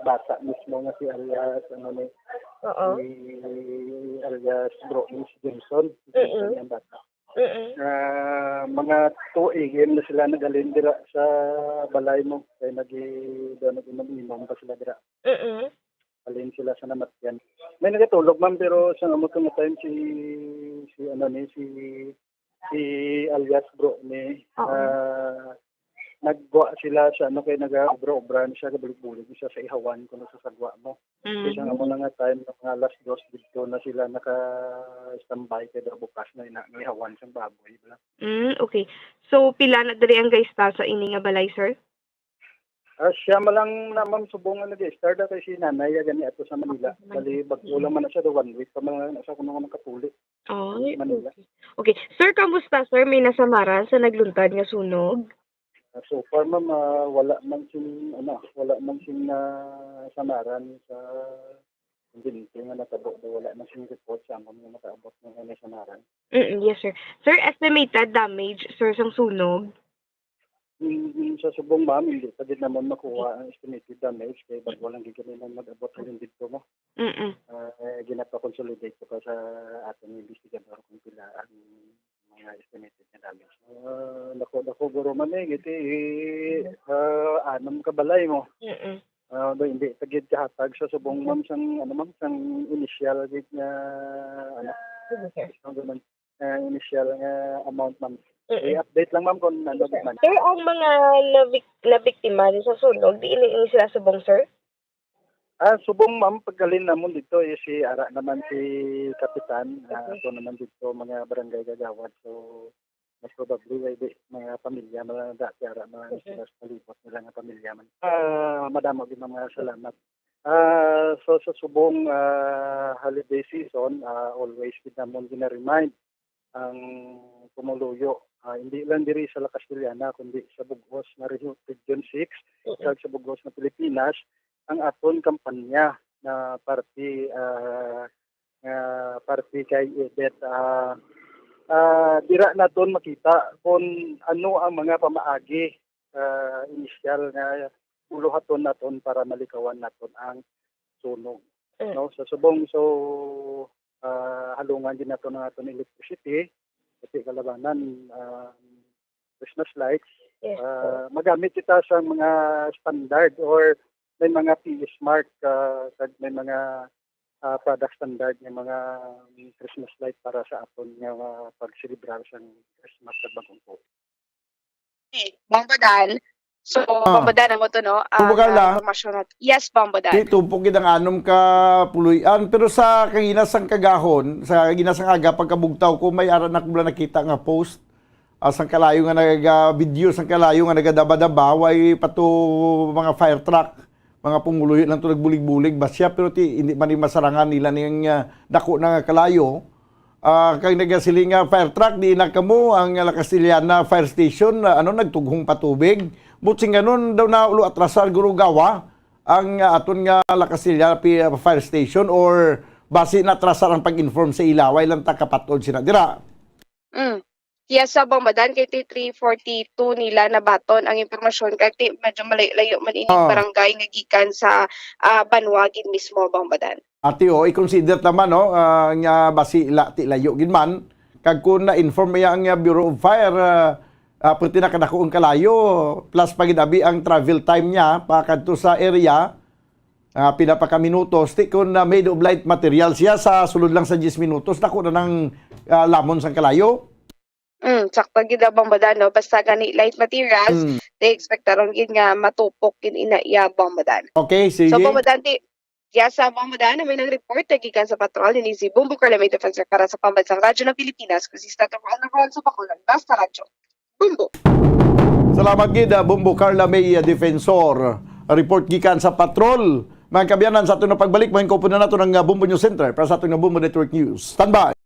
bata mismo nga si alias alias Brooklyn Johnson, ang bata. Mga tuigin na sila nagalin dira sa balay mo kaya nag-inom pa sila dira. Alin sila sa namatyan. May nagatulog, ma'am, pero sa amotong time si alias bro ni nagwa sila sa kay nag-obra siya gabulig-bulig siya sa ihawan kuno sa sagwa mo. Kasi nga mo nga time mga alas 2 dito na sila naka-standby kay bukas na ihawan sa baboy bala. Okay. So pila na diri ang gaista sa ini nga balay, sir? Siya malang naman subong nga nag-start kay si nanay gani ato sa Manila. Bali bagyo lang man na siya 1 week pa man sa kuno nga makatuli. Manila. Okay. Sir, kamusta, sir? May nasamaran sa nagluntad nga sunog? So far, ma'am, wala man sin samaran sa binti nga natabo, wala man sin report sa amon nga nakaabot ng nasamaran. Yes, sir. Sir, estimated damage, sir, sang sunog? Sa subong, ma'am, hindi pa din naman makuha ang estimated damage kaya bago lang gigawin ng mag-abot ng dito mo. Ginapa-consolidate ko pa sa ating investigador kung pila ang mga estimated na damage. Dako guro man iti anam ka balay mo. Do hindi tagid kahatag sa subong ma'am sang sang initial gid nga initial nga amount ma'am. I-update lang ma'am kung ano man. Sir, ang mga nabiktima din sa sunog, di ini sila subong, sir? Subong ma'am, paggalin namon dito si Ara naman si Kapitan, ako naman dito mga barangay gagawad. So most probably mga pamilya mga dati Ara mga sila sa palibot nila nga pamilya man. Madamo din mga salamat. So sa subong holiday season, always namon gina-remind ang pumuluyo. Hindi lang diri sa La Castellana kundi sa Bugos na Region 6 kag sa Bugos na Pilipinas ang aton kampanya na party kay Edet. Dira naton makita kung ano ang mga pamaagi initial nga uluhaton naton para malikawan naton ang sunog. No, sa subong halungan din naton ang aton electricity kasi kalabanan Christmas lights. Magamit kita sa mga standard or may mga PE Smart may mga product standard ng mga Christmas light para sa aton nga pag-celebrar sa Christmas sa bagong po. Bangbadan. So, Bangbadan mo to, no? Informasyon natin. Yes, Bangbadan. Tumpok ang anom ka puluyan. Pero sa kaginasang kagahon, sa kaginasang aga, pagkabugtaw ko, may aran na kung nakita nga post. Sang kalayo nga nag-video, sang kalayo nga nagadaba-daba, way pato mga fire truck. Mga pumuluyo lang ito nagbulig-bulig. Basya, pero hindi man masarangan nila niyang dako na kalayo. Kag nagasiling nga fire truck, di na kamo ang La Castellana Fire Station, nagtughong patubig. Butsing ganun daw na ulo atrasar guro gawa ang aton nga La Castellana Fire Station or base na atrasar ang pag-inform sa ilaway lang takapatod sina dira. Yes, sa Bangbadan kay T342 nila nabaton ang impormasyon kay medyo malayo man ining barangay nga gikan sa Banwagin mismo Bangbadan. Ati i-consider naman nga basi ti layo gid man kag kun na-inform ya ang Bureau of Fire pwede na kadakuong kalayo plus pagidabi ang travel time niya pakadto sa area pinapaka minutos ti kun made of light material siya sa sulod lang sa 10 minutos dako na ng lamon sang kalayo. Sakto gid Bangbadan, no? Basta gani light materials, they expect aron gid nga matupok gid ina iya Bangbadan. Okay, sige. So Bangbadan sa Bangbadan may nag-report gikan sa patrol ni si Bumbo Carla Defense para sa pambansang radyo ng Pilipinas kasi sa Roll sa Bacolod, basta radyo. Bumbo. Salamat gid Bumbo Carla May Defensor. Report gikan sa patrol. Mga kabyanan sa ato na pagbalik, mahin ko po na nato ng Bumbo News Center para sa ato ng Bumbo Network News. Standby.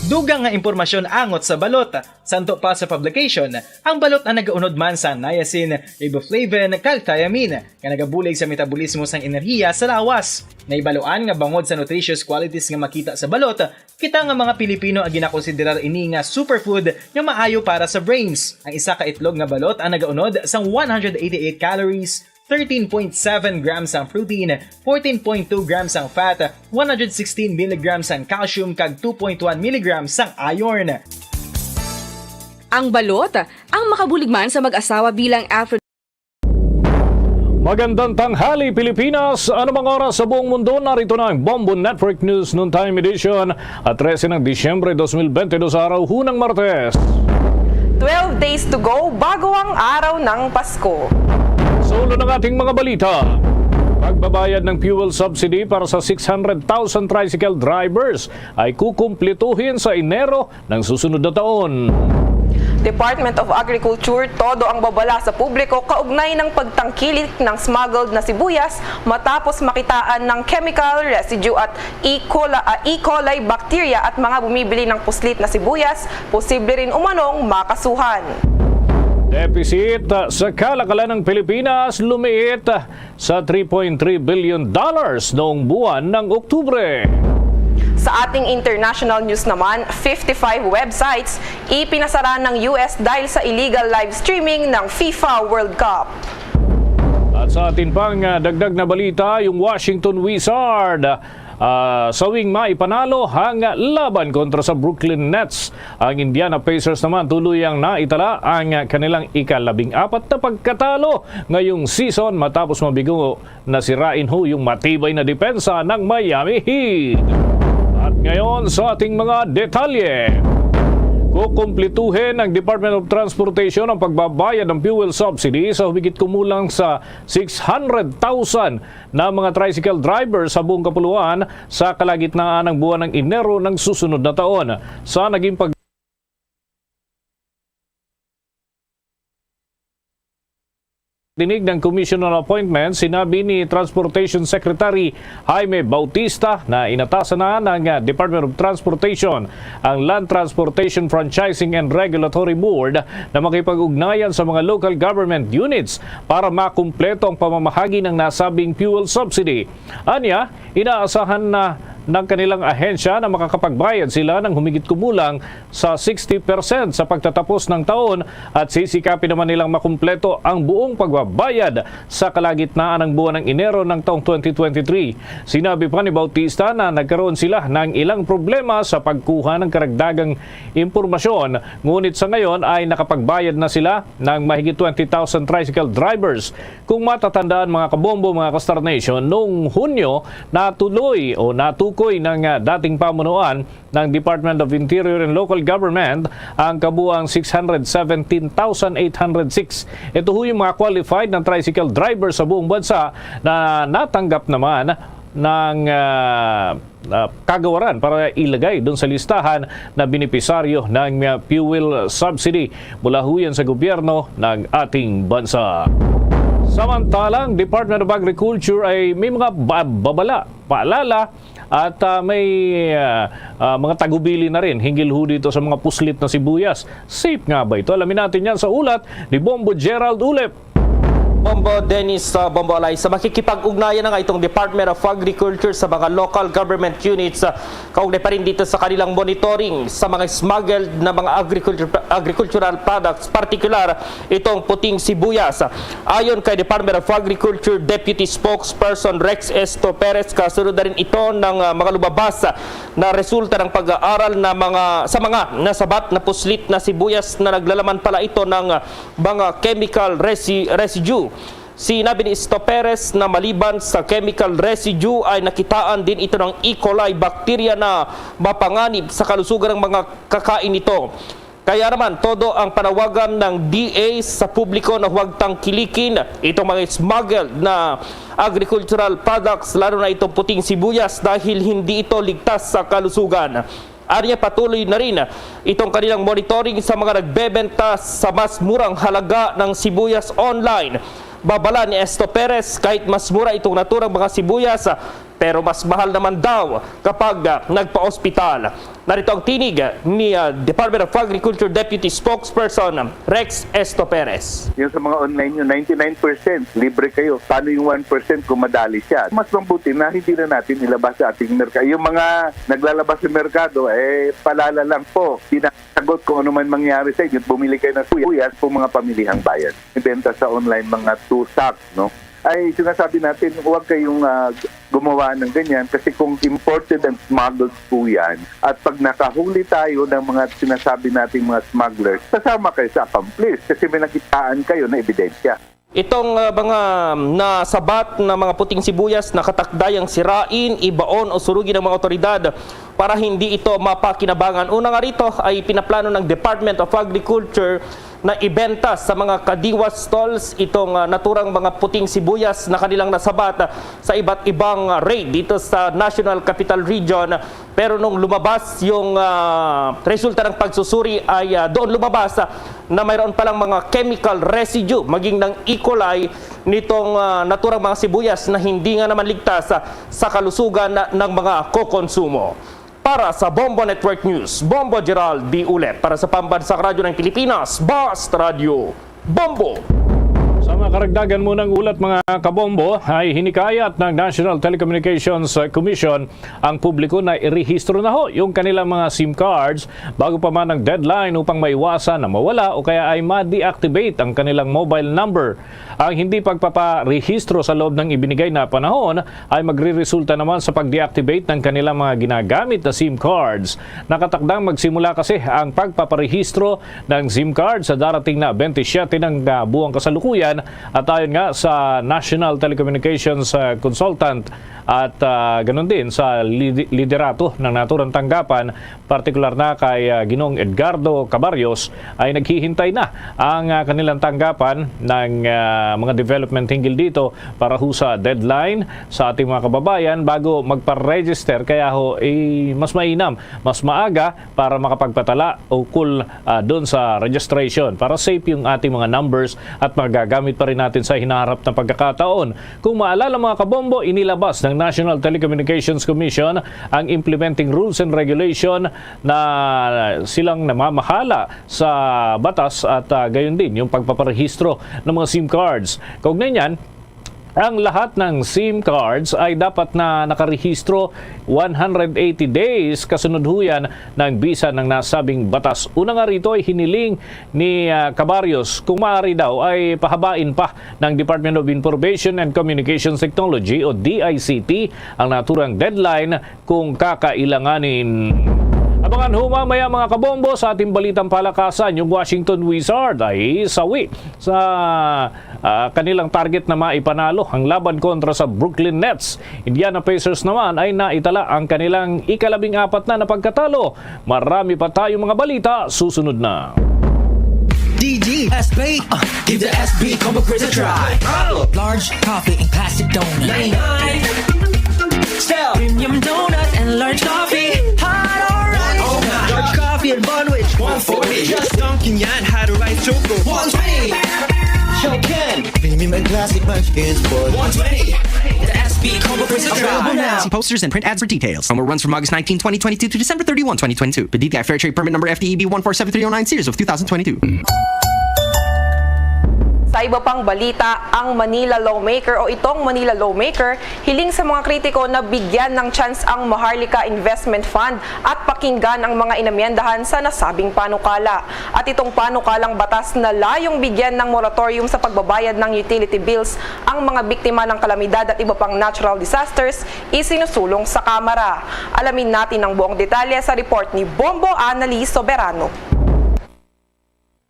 Dugang nga impormasyon angot sa balot. Santo pa sa publication, ang balot na nagaunod man sa niacin, riboflavin, kag thiamine, nga nagabulig sa metabolismo sang enerhiya sa lawas. Naibaluan nga bangod sa nutritious qualities nga makita sa balot, kita nga mga Pilipino ang ginakonsiderar ini nga superfood nga maayo para sa brains. Ang isa ka itlog nga balot ang nagaunod sang 188 calories, 13.7 grams ang protein, 14.2 grams ang fat, 116 mg ang calcium kag 2.1 mg ang iron. Ang balot, ang makabuligman sa mag-asawa bilang Magandang tanghali Pilipinas! Anumang oras sa buong mundo, narito na ang Bombo Network News Noontime Edition at 13 ng Disyembre 2022 araw hunang Martes. 12 days to go bago ang araw ng Pasko. Sulo ng ating mga balita. Pagbabayad ng fuel subsidy para sa 600,000 tricycle drivers ay kukumplituhin sa Enero ng susunod na taon. Department of Agriculture, todo ang babala sa publiko kaugnay ng pagtangkilik ng smuggled na sibuyas matapos makitaan ng chemical residue at E. coli bacteria at mga bumibili ng puslit na sibuyas, posible rin umanong makasuhan. Deficit sa kalakalan ng Pilipinas lumiit sa $3.3 billion noong buwan ng Oktubre. Sa ating international news naman, 55 websites ipinasara ng US dahil sa illegal live streaming ng FIFA World Cup. At sa atin pang dagdag na balita, yung Washington Wizard sawing maipanalo ang laban kontra sa Brooklyn Nets. Ang Indiana Pacers naman tuluyang naitala ang kanilang ika-14 na pagkatalo ngayong season matapos mabigo na sirain yung matibay na depensa ng Miami Heat. At ngayon sa ating mga detalye. Kukumpletuhin ng Department of Transportation ang pagbabayad ng fuel subsidy sa humigit kumulang sa 600,000 na mga tricycle drivers sa buong kapuluan sa kalagitnaan ng buwan ng Enero ng susunod na taon. Sa naging dinig ng Commission on Appointments, sinabi ni Transportation Secretary Jaime Bautista na inatasan na ng Department of Transportation ang Land Transportation Franchising and Regulatory Board na makipag-ugnayan sa mga local government units para makumpleto ang pamamahagi ng nasabing fuel subsidy. Anya, inaasahan na ng kanilang ahensya na makakapagbayad sila ng humigit kumulang sa 60% sa pagtatapos ng taon at sisikapin naman nilang makumpleto ang buong pagbabayad sa kalagitnaan ng buwan ng Enero ng taong 2023. Sinabi pa ni Bautista na nagkaroon sila ng ilang problema sa pagkuha ng karagdagang impormasyon, ngunit sa ngayon ay nakapagbayad na sila ng mahigit 20,000 tricycle drivers. Kung matatandaan mga kabombo, mga Kastar Nation, noong Hunyo natuloy o natukoy ng dating pamunuan ng Department of Interior and Local Government ang kabuang 617,806. Ito yung mga qualified na tricycle driver sa buong bansa na natanggap naman ng kagawaran para ilagay doon sa listahan na benepisaryo ng fuel subsidy mula huyan sa gobyerno ng ating bansa. Samantalang, Department of Agriculture ay may mga babala, paalala at may mga tagubili na rin hinggil ho dito sa mga puslit na sibuyas. Safe nga ba ito? Alamin natin yan sa ulat ni Bombo Gerald Ulep. Bombo Dennis Bombo Alay, sa makikipag-ugnayan na nga itong Department of Agriculture sa mga local government units, kaugnay pa rin dito sa kanilang monitoring sa mga smuggled na mga agricultural products, particular itong puting sibuyas. Ayon kay Department of Agriculture Deputy Spokesperson Rex Esto Perez, kasunod na rin ito ng mga lumabas na resulta ng pag-aaral na sa mga nasabat na puslit na sibuyas na naglalaman pala ito ng mga chemical residue. Sinabi ni Esto Perez na maliban sa chemical residue ay nakitaan din ito ng E. coli bacteria na mapanganib sa kalusugan ng mga kakain nito. Kaya naman, todo ang panawagan ng DA sa publiko na huwag tangkilikin itong mga smuggled na agricultural products, lalo na itong puting sibuyas dahil hindi ito ligtas sa kalusugan. Arya patuloy na rin itong kanilang monitoring sa mga nagbebenta sa mas murang halaga ng sibuyas online. Babala ni Esto Perez, kahit mas mura itong naturang mga sibuyas, pero mas mahal naman daw kapag nagpa-ospital. Narito ang tinig ni Department of Agriculture Deputy Spokesperson Rex Esto Perez. Yung sa mga online nyo, 99% libre kayo. Paano yung 1% kung madali siya? Mas mabuti na hindi na natin ilabas sa ating merkado. Yung mga naglalabas sa merkado, palala lang po. Sinasagot kung ano man mangyari sa inyo. Bumili kayo ng sibuyas po mga pamilihang bayan. Ibenta sa online mga 2 sacks, no? Ay sinasabi natin, huwag kayong gumawa ng ganyan kasi kung imported and smuggled po yan at pag nakahuli tayo ng mga sinasabi nating mga smugglers, kasama kayo sa accomplice kasi may nakitaan kayo na ebidensya. Itong mga nasabat na mga puting sibuyas na katakdayang sirain, ibaon o surugin ng mga otoridad para hindi ito mapakinabangan. Una nga rito ay pinaplano ng Department of Agriculture na ibenta sa mga kadiwa stalls itong naturang mga puting sibuyas na kanilang nasabat sa iba't ibang raid dito sa National Capital Region. Pero nung lumabas yung resulta ng pagsusuri ay doon lumabas na mayroon palang mga chemical residue maging ng E. coli nitong naturang mga sibuyas na hindi nga naman ligtas sa kalusugan ng mga kokonsumo. Para sa Bombo Network News, Bombo Gerald D. Ulep. Para sa Pambansang Radyo ng Pilipinas, Basta Radio, Bombo! Sa mga karagdagan munang ulat mga kabombo ay hinikayat ng National Telecommunications Commission ang publiko na irehistro na ho yung kanilang mga SIM cards bago pa man ang deadline upang maiwasan na mawala o kaya ay ma-deactivate ang kanilang mobile number. Ang hindi pagpaparehistro sa loob ng ibinigay na panahon ay magre-resulta naman sa pag-deactivate ng kanilang mga ginagamit na SIM cards. Nakatakdang magsimula kasi ang pagpaparehistro ng SIM card sa darating na 27 ng buwang kasalukuyan. At ayon nga sa National Telecommunications Consultant at ganun din sa liderato ng naturang tanggapan, partikular na kay Ginoong Edgardo Cabarrios, ay naghihintay na ang kanilang tanggapan ng mga development hinggil dito para ho sa deadline sa ating mga kababayan bago magpa-register. Kaya ho mas mainam, mas maaga para makapagpatala ukol doon sa registration para safe yung ating mga numbers at magagamit pa rin natin sa hinaharap na pagkakataon. Kung maalala mga kabombo, inilabas ng National Telecommunications Commission ang implementing rules and regulation na silang namamahala sa batas at gayon din yung pagpaparehistro ng mga SIM cards. Kaugnay niyan, ang lahat ng SIM cards ay dapat na nakarehistro 180 days kasunod huyan ng bisa ng nasabing batas. Una nga rito ay hiniling ni Cabarrios kung maaari daw ay pahabain pa ng Department of Information and Communications Technology o DICT ang naturang deadline kung kakailanganin. Abangan ho mamaya mga kabombo sa ating balitang palakasan, yung Washington Wizards ay sawi sa kanilang target na maipanalo ang laban kontra sa Brooklyn Nets. Indiana Pacers naman ay naitala ang kanilang ika-14 na pagkatalo. Marami pa tayong mga balita, susunod na. DG SB, give the SB combo quiz a try. Large coffee and plastic donut. 99. Still premium donut and large coffee. Hot or large coffee and bun which 140. Just dunking yan, had a rice choco 120. Shokin premium and classic munchkins for 120. The SB combo quiz a try. Available now. See posters and print ads for details. Promo runs from August 19, 2022 to December 31, 2022. PDTI Fair Trade Permit number FTEB 147309 series of 2022. Sa iba pang balita, ang Manila Lawmaker o itong Manila Lawmaker hiling sa mga kritiko na bigyan ng chance ang Maharlika Investment Fund at pakinggan ang mga inamyendahan sa nasabing panukala. At itong panukalang batas na layong bigyan ng moratorium sa pagbabayad ng utility bills ang mga biktima ng kalamidad at iba pang natural disasters isinusulong sa Kamara. Alamin natin ang buong detalye sa report ni Bombo Annalise Soberano.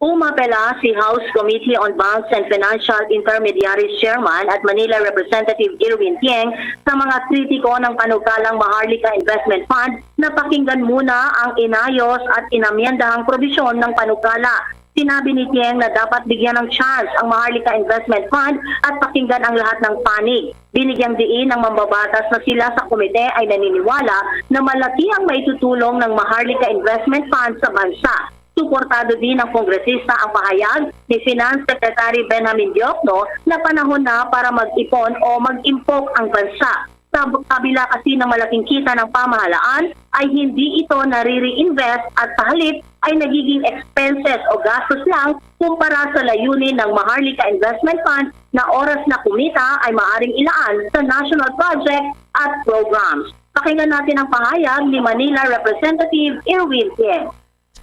Umapela si House Committee on Banks and Financial Intermediaries Chairman at Manila Representative Irwin Tieng sa mga kritiko ng panukalang Maharlika Investment Fund na pakinggan muna ang inayos at inamyendahang probisyon ng panukala. Sinabi ni Tieng na dapat bigyan ng chance ang Maharlika Investment Fund at pakinggan ang lahat ng panig. Binigyang diin ng mambabatas na sila sa komite ay naniniwala na malaki ang maitutulong ng Maharlika Investment Fund sa bansa. Suportado din ng kongresista ang pahayag ni Finance Secretary Benjamin Diokno na panahon na para mag-ipon o mag-impok ang bansa. Sa kabila kasi ng malaking kita ng pamahalaan ay hindi ito nare-reinvest at sa halip ay nagiging expenses o gastos lang kumpara sa layunin ng Maharlika Investment Fund na oras na kumita ay maaring ilaan sa national project at programs. Pakinggan natin ang pahayag ni Manila Representative Irwin Tieng.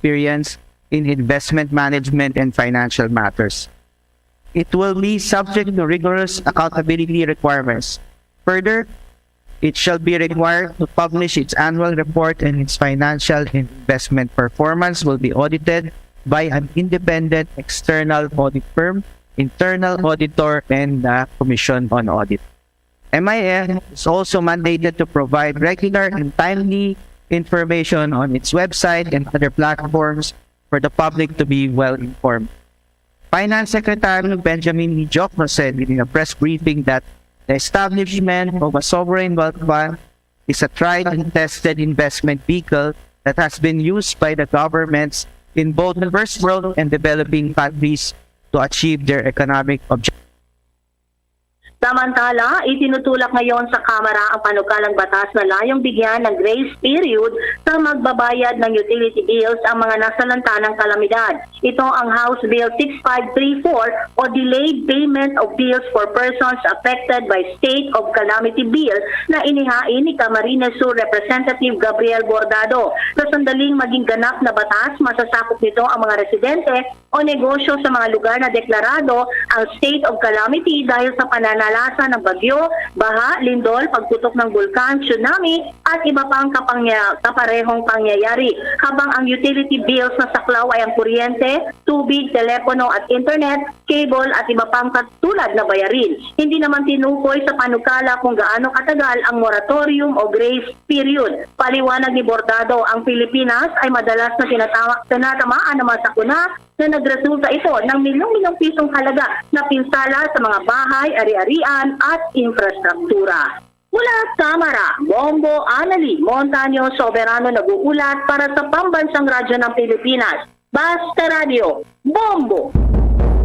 Experience in investment management and financial matters. It will be subject to rigorous accountability requirements. Further, it shall be required to publish its annual report and its financial and investment performance will be audited by an independent external audit firm, internal auditor, and the Commission on Audit. MIF is also mandated to provide regular and timely information on its website and other platforms for the public to be well informed. Finance Secretary Benjamin Diokno said in a press briefing that the establishment of a sovereign wealth fund is a tried and tested investment vehicle that has been used by the governments in both the first world and developing countries to achieve their economic objectives. Samantala, itinutulak ngayon sa Kamara ang panukalang batas na layong bigyan ng grace period sa magbabayad ng utility bills ang mga nasalanta ng kalamidad. Ito ang House Bill 6534 o Delayed Payment of Bills for Persons Affected by State of Calamity Bill na inihain ni Camarines Sur Representative Gabriel Bordado. Sa sandaling maging ganap na batas, masasakop nito ang mga residente o negosyo sa mga lugar na deklarado ang state of calamity dahil sa pananalasa ng bagyo, baha, lindol, pagputok ng bulkan, tsunami at iba pang kaparehong pangyayari. Habang ang utility bills na saklaw ay ang kuryente, tubig, telepono at internet, cable at iba pang katulad na bayarin. Hindi naman tinukoy sa panukala kung gaano katagal ang moratorium o grace period. Paliwanag ni Bordado, ang Pilipinas ay madalas na tinatamaan ng mga sakuna na nagresulta ito ng milyong-milyong pisong halaga na pinsala sa mga bahay, ari-arian at infrastruktura. Mula Kamara, Bombo Anali Montaño Soberano nag-uulat para sa Pambansang Radyo ng Pilipinas. Basta Radio, Bombo!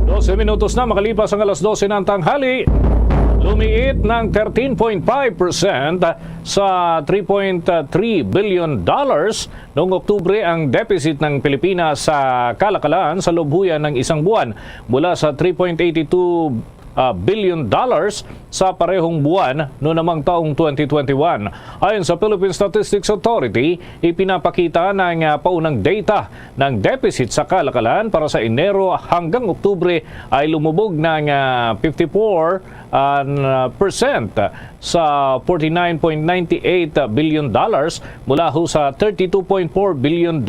12 minutos na makalipas ang alas 12 ng tanghali. Lumiit ng 13.5% sa $3.3 billion noong Oktubre ang deficit ng Pilipinas sa kalakalan sa lubhuyan ng isang buwan mula sa $3.82 billion sa parehong buwan noong namang taong 2021. Ayon sa Philippine Statistics Authority, ipinapakita ng paunang data ng deficit sa kalakalan para sa Enero hanggang Oktubre ay lumubog ng 54% sa $49.98 billion mula ho sa $32.4 billion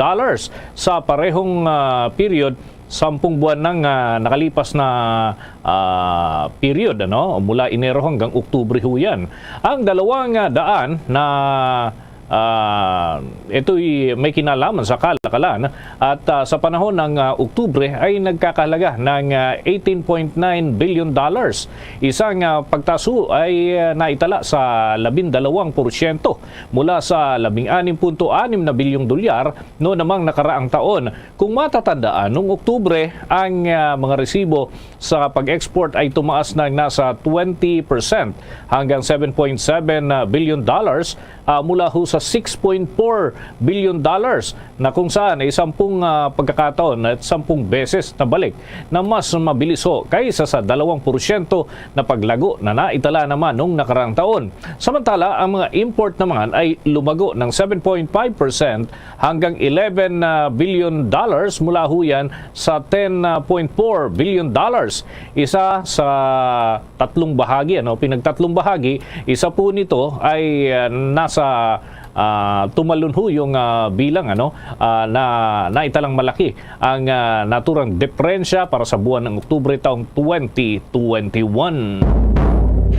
sa parehong period 10 buwan ng nakalipas na period mula Enero hanggang Oktubre ho yan. Ang dalawang daan na ito'y may kinalaman sa kalakalan at sa panahon ng Oktubre ay nagkakahalaga ng $18.9 billion. Isang pagtaso ay naitala sa 12% mula sa $16.6 na bilyong dolyar noong namang nakaraang taon. Kung matatandaan, noong Oktubre ang mga resibo sa pag-export ay tumaas ng nasa 20% hanggang $7.7 billion mula ho sa $6.4 billion na kung saan ay 10 pagkakataon at 10 beses na balik na mas mabilis ho kaysa sa 2% na paglago na naitala naman noong nakaraang taon. Samantala, ang mga import naman ay lumago ng 7.5% hanggang $11 billion mula ho yan sa $10.4 billion. Isa sa tatlong bahagi, pinagtatlong bahagi, isa po nito ay nasa tumalon ho yung bilang na naitalang malaki ang naturang diferensya para sa buwan ng Oktubre taong 2021.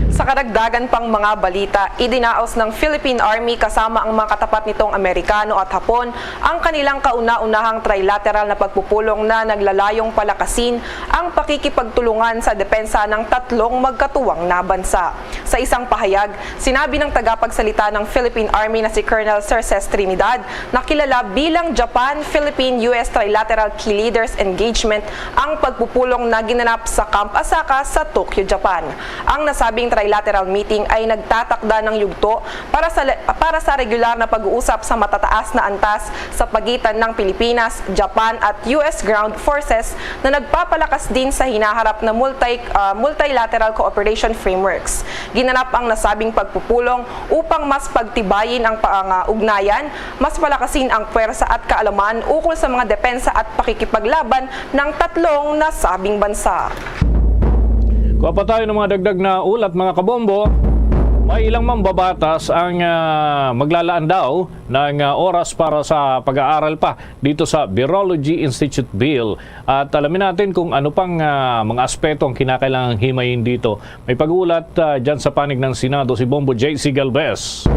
Sa karagdagan pang mga balita, idinaos ng Philippine Army kasama ang mga katapat nitong Amerikano at Hapon ang kanilang kauna-unahang trilateral na pagpupulong na naglalayong palakasin ang pakikipagtulungan sa depensa ng tatlong magkatuwang na bansa. Sa isang pahayag, sinabi ng tagapagsalita ng Philippine Army na si Colonel Cerces Trinidad na kilala bilang Japan-Philippine-US Trilateral Key Leaders Engagement ang pagpupulong na ginanap sa Camp Asaka sa Tokyo, Japan. Ang nasabing trilateral meeting ay nagtatakda ng yugto para sa regular na pag-uusap sa matataas na antas sa pagitan ng Pilipinas, Japan at US Ground Forces na nagpapalakas din sa hinaharap na multilateral cooperation frameworks. Ginanap ang nasabing pagpupulong upang mas pagtibayin ang ugnayan, mas palakasin ang puwersa at kaalaman ukol sa mga depensa at pakikipaglaban ng tatlong nasabing bansa. Kuha pa tayo ng mga dagdag na ulat mga kabombo. May ilang mambabatas ang maglalaan daw ng oras para sa pag-aaral pa dito sa Virology Institute Bill. At alamin natin kung ano pang mga aspeto ang kinakailangang himayin dito. May pag-ulat dyan sa panig ng Senado si Bombo J.C. Galvez.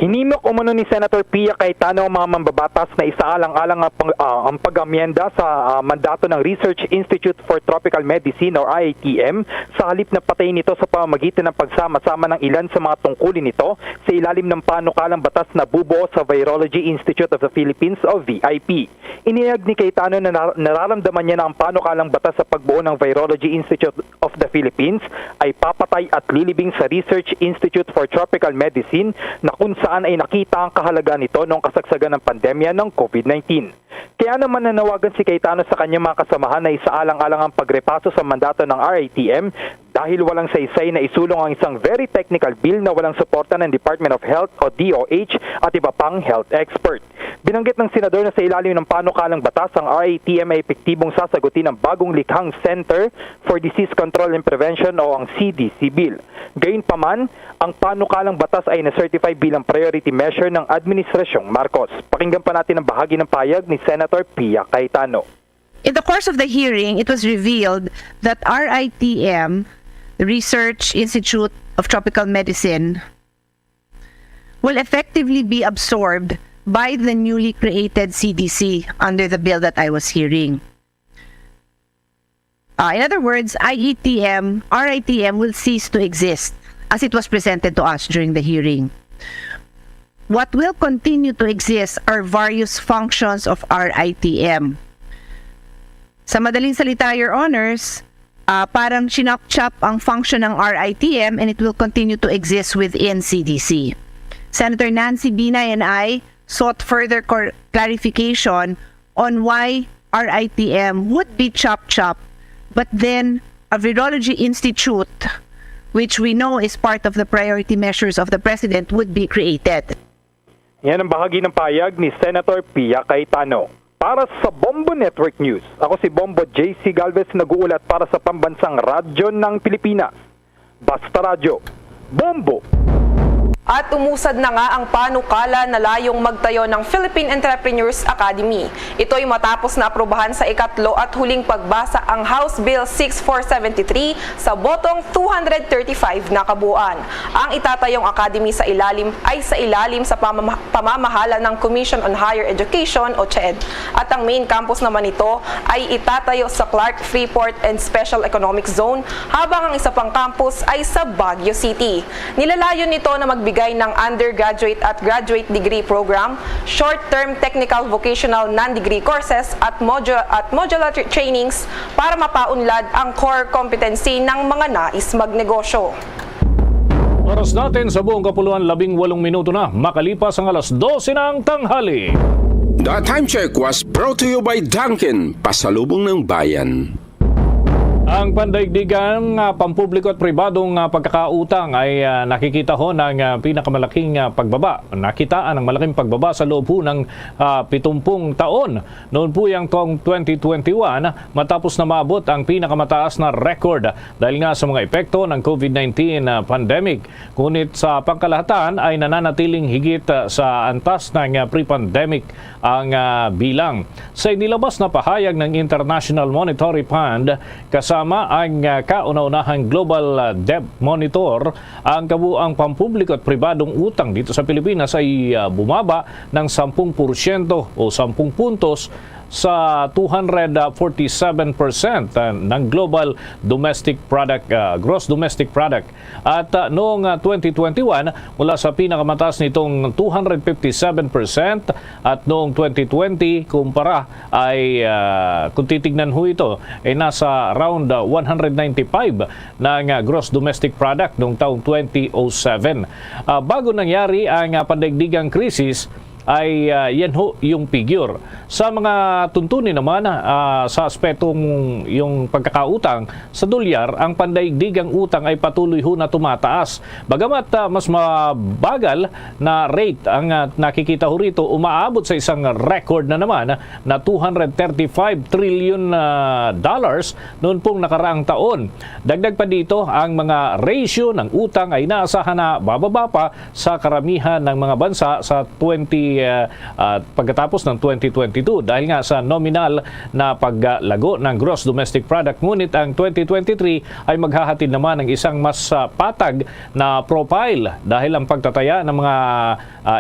Hinimok umano ni Senator Pia Cayetano ang mga mambabatas na isaalang-alang ang pag-amyenda sa mandato ng Research Institute for Tropical Medicine or IITM sa halip na patayin ito sa pamamagitan ng pagsama-sama ng ilan sa mga tungkulin nito sa ilalim ng panukalang batas na bubuo sa Virology Institute of the Philippines o VIP. Inihayag ni Cayetano na nararamdaman niya na ang panukalang batas sa pagbuo ng Virology Institute of the Philippines ay papatay at lilibing sa Research Institute for Tropical Medicine na kung saan ay nakita ang kahalaga nito noong kasagsagan ng pandemya ng COVID-19. Kaya naman nanawagan si Cayetano sa kanyang mga kasamahan na isaalang-alang ang pagrepaso sa mandato ng RITM dahil walang saysay na isulong ang isang very technical bill na walang suporta ng Department of Health o DOH at iba pang health expert. Binanggit ng senador na sa ilalim ng panukalang batas, ang RITM ay epektibong sasagutin ang bagong likhang Center for Disease Control and Prevention o ang CDC bill. Gayunpaman, ang panukalang batas ay na-certify bilang priority measure ng Administrasyong Marcos. Pakinggan pa natin ang bahagi ng payag ni Senator Pia Cayetano. In the course of the hearing, it was revealed that RITM, the Research Institute of Tropical Medicine, will effectively be absorbed by the newly created CDC under the bill that I was hearing. In other words, RITM will cease to exist as it was presented to us during the hearing. What will continue to exist are various functions of RITM. Sa madaling salita, Your Honors, parang chinap-chop ang function ng RITM and it will continue to exist within CDC. Senator Nancy Binay and I sought further clarification on why RITM would be chop-chop, but then a Virology Institute, which we know is part of the priority measures of the President, would be created. Yan ang bahagi ng payag ni Senator Pia Cayetano. Para sa Bombo Network News, ako si Bombo JC Galvez, nag-uulat para sa Pambansang Radyo ng Pilipinas. Basta Radyo, Bombo! At umusad na nga ang panukala na layong magtayo ng Philippine Entrepreneurs Academy. Ito ay matapos na aprubahan sa ikatlo at huling pagbasa ang House Bill 6473 sa botong 235 na kabuuan. Ang itatayong academy sa ilalim sa pamamahala ng Commission on Higher Education o CHED. At ang main campus naman ito ay itatayo sa Clark, Freeport and Special Economic Zone, habang ang isa pang campus ay sa Baguio City. Nilalayon nito na magbigay ng undergraduate at graduate degree program, short-term technical vocational non-degree courses at modular trainings para mapaunlad ang core competency ng mga nais magnegosyo. Oras natin sa buong kapuluan, 18 minuto na makalipas ang alas 12 ng tanghali. The Time Check was brought to you by Dunkin', pasalubong ng bayan. Ang pandaigdigang pampubliko at pribadong pagkakautang ay nakikita ho ng pinakamalaking pagbaba. Nakitaan ang malaking pagbaba sa loob po ng 70 taon. Noon po yung taong 2021 matapos na maabot ang pinakamataas na record dahil nga sa mga epekto ng COVID-19 pandemic. Ngunit sa pangkalahatan ay nananatiling higit sa antas ng pre-pandemic ang bilang. Sa inilabas na pahayag ng International Monetary Fund kasama ang kauna-unahang Global Debt Monitor, ang kabuuang pampubliko at pribadong utang dito sa Pilipinas ay bumaba ng 10% o 10 puntos sa 247% ng global domestic product, gross domestic product. At noong 2021, mula sa pinakamataas nitong 257% at noong 2020 kumpara ay kung titignan ho ito ay nasa around 195 ng gross domestic product noong taong 2007. Bago nangyari ang pandaigdigang krisis ay yan ho yung figure. Sa mga tuntunin naman sa aspetong yung pagkakautang sa dolyar, ang pandaigdigang utang ay patuloy ho na tumataas. Bagamat mas mabagal na rate ang nakikita ho rito, umaabot sa isang record na naman na $235 trillion noon pong nakaraang taon. Dagdag pa dito, ang mga ratio ng utang ay naasahan na bababa pa sa karamihan ng mga bansa sa pagkatapos ng 2022 2022 dahil nga sa nominal na paglago ng gross domestic product. Ngunit ang 2023 ay maghahatid naman ng isang mas patag na profile dahil ang pagtataya ng mga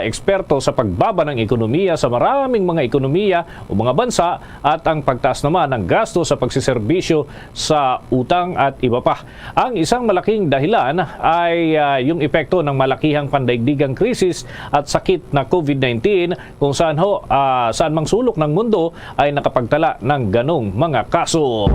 eksperto sa pagbaba ng ekonomiya sa maraming mga ekonomiya o mga bansa at ang pagtaas naman ng gasto sa pagsiserbisyo sa utang at iba pa. Ang isang malaking dahilan ay yung epekto ng malakihang pandaigdigang krisis at sakit na COVID-19 kung saan mang sulok ng mundo ay nakapagtala ng ganong mga kaso.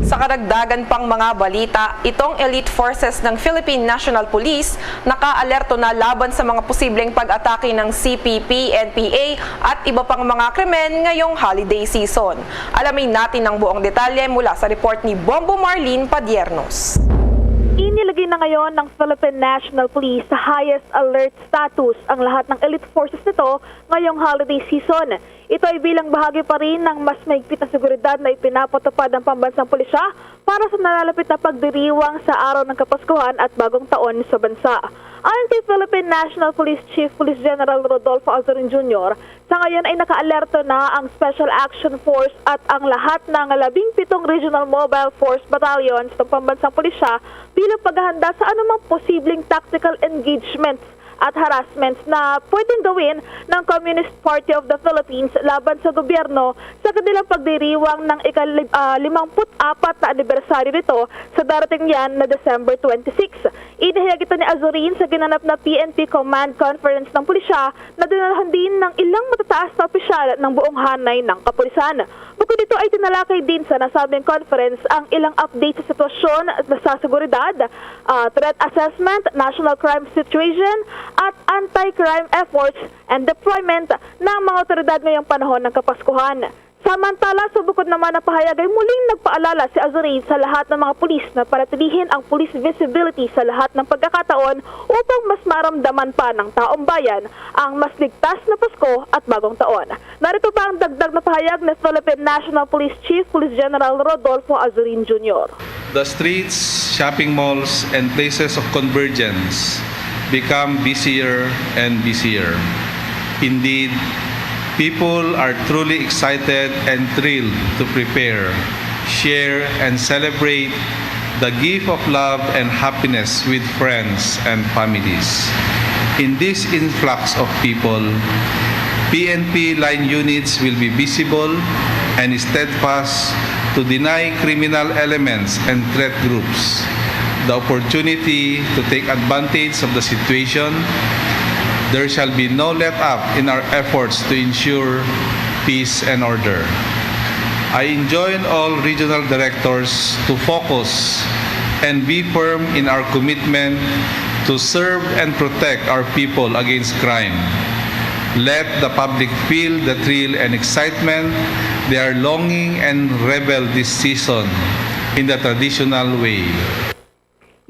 Sa karagdagan pang mga balita, itong elite forces ng Philippine National Police naka-alerto na laban sa mga posibleng pag-atake ng CPP, NPA at iba pang mga krimen ngayong holiday season. Alamin natin ang buong detalye mula sa report ni Bombo Marlene Padiernos. Inilagay na ngayon ng Philippine National Police sa highest alert status ang lahat ng elite forces nito ngayong holiday season. Ito ay bilang bahagi pa rin ng mas mahigpit na seguridad na ipinapatupad ng pambansang pulisya para sa nalalapit na pagdiriwang sa araw ng Kapaskuhan at Bagong Taon sa bansa. Ayon kay Philippine National Police Chief Police General Rodolfo Azorin Jr., sa ngayon ay naka-alerto na ang Special Action Force at ang lahat ng 17 Regional Mobile Force Battalions ng pambansang pulisya bilang paghahanda sa anumang posibleng tactical engagements at harassments na pwedeng gawin ng Communist Party of the Philippines laban sa gobyerno sa kanilang pagdiriwang ng ika-54 na anibersaryo nito sa darating yan na December 26. Inihayag ito ni Azorin sa ginanap na PNP Command Conference ng pulisya na dinalahan din ng ilang matataas na opisyal ng buong hanay ng kapulisan. Bukod dito ay tinalakay din sa nasabing conference ang ilang update sa sitwasyon sa seguridad, threat assessment, national crime situation, at anti-crime efforts and deployment ng mga otoridad ngayong panahon ng Kapaskuhan. Samantala, sa bukod naman na pahayag ay muling nagpaalala si Azorin sa lahat ng mga pulis na panatilihin ang police visibility sa lahat ng pagkakataon upang mas maramdaman pa ng taong bayan ang mas ligtas na Pasko at Bagong Taon. Narito pa ang dagdag na pahayag ni Philippine National Police Chief Police General Rodolfo Azorin Jr. The streets, shopping malls, and places of convergence become busier and busier. Indeed, people are truly excited and thrilled to prepare, share, and celebrate the gift of love and happiness with friends and families. In this influx of people, PNP line units will be visible and steadfast to deny criminal elements and threat groups the opportunity to take advantage of the situation. There shall be no let-up in our efforts to ensure peace and order. I enjoin all regional directors to focus and be firm in our commitment to serve and protect our people against crime. Let the public feel the thrill and excitement they are longing and revel this season in the traditional way.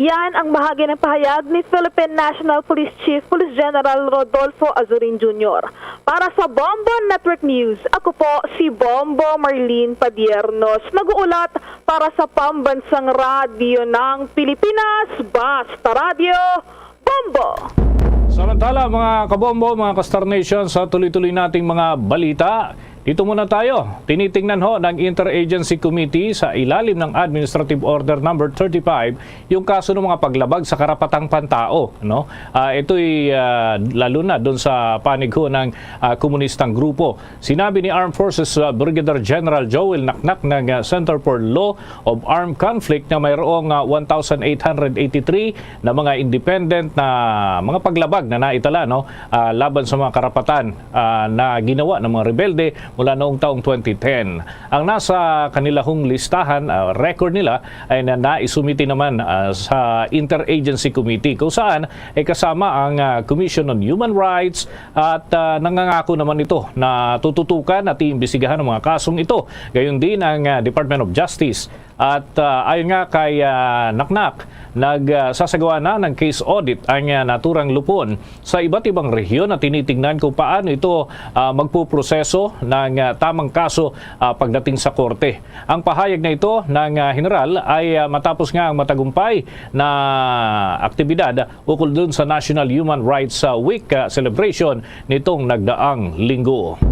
Yan ang bahagi ng pahayag ni Philippine National Police Chief Police General Rodolfo Azorin Jr. Para sa Bombo Network News, ako po si Bombo Marlene Padiernos, nag-uulat para sa Pambansang Radyo ng Pilipinas, Basta Radio, Bombo! Samantala mga kabombo, mga Kastar Nation, sa tuloy-tuloy nating mga balita, dito muna tayo. Tinitingnan ho ng Interagency Committee sa ilalim ng Administrative Order number 35 yung kaso ng mga paglabag sa karapatang pantao. No? Ito'y lalo na doon sa panig ho ng komunistang grupo. Sinabi ni Armed Forces Brigadier General Joel Naknak ng Center for Law of Armed Conflict na mayroong 1,883 na mga independent na mga paglabag na naitala laban sa mga karapatan na ginawa ng mga rebelde mula noong taong 2010. Ang nasa kanilahong listahan, record nila ay naisumiti naman sa Interagency Committee kung saan ay kasama ang Commission on Human Rights at nangangako naman ito na tututukan at iimbestigahan ang mga kasong ito. Gayon din ang Department of Justice. At ayon nga kay Naknak, nagsasagawa na ng case audit ang naturang lupon sa iba't ibang rehiyon na tinitingnan kung paano ito magpuproseso ng tamang kaso pagdating sa korte. Ang pahayag na ito ng General ay matapos nga ang matagumpay na aktibidad ukol dun sa National Human Rights Week celebration nitong nagdaang linggo.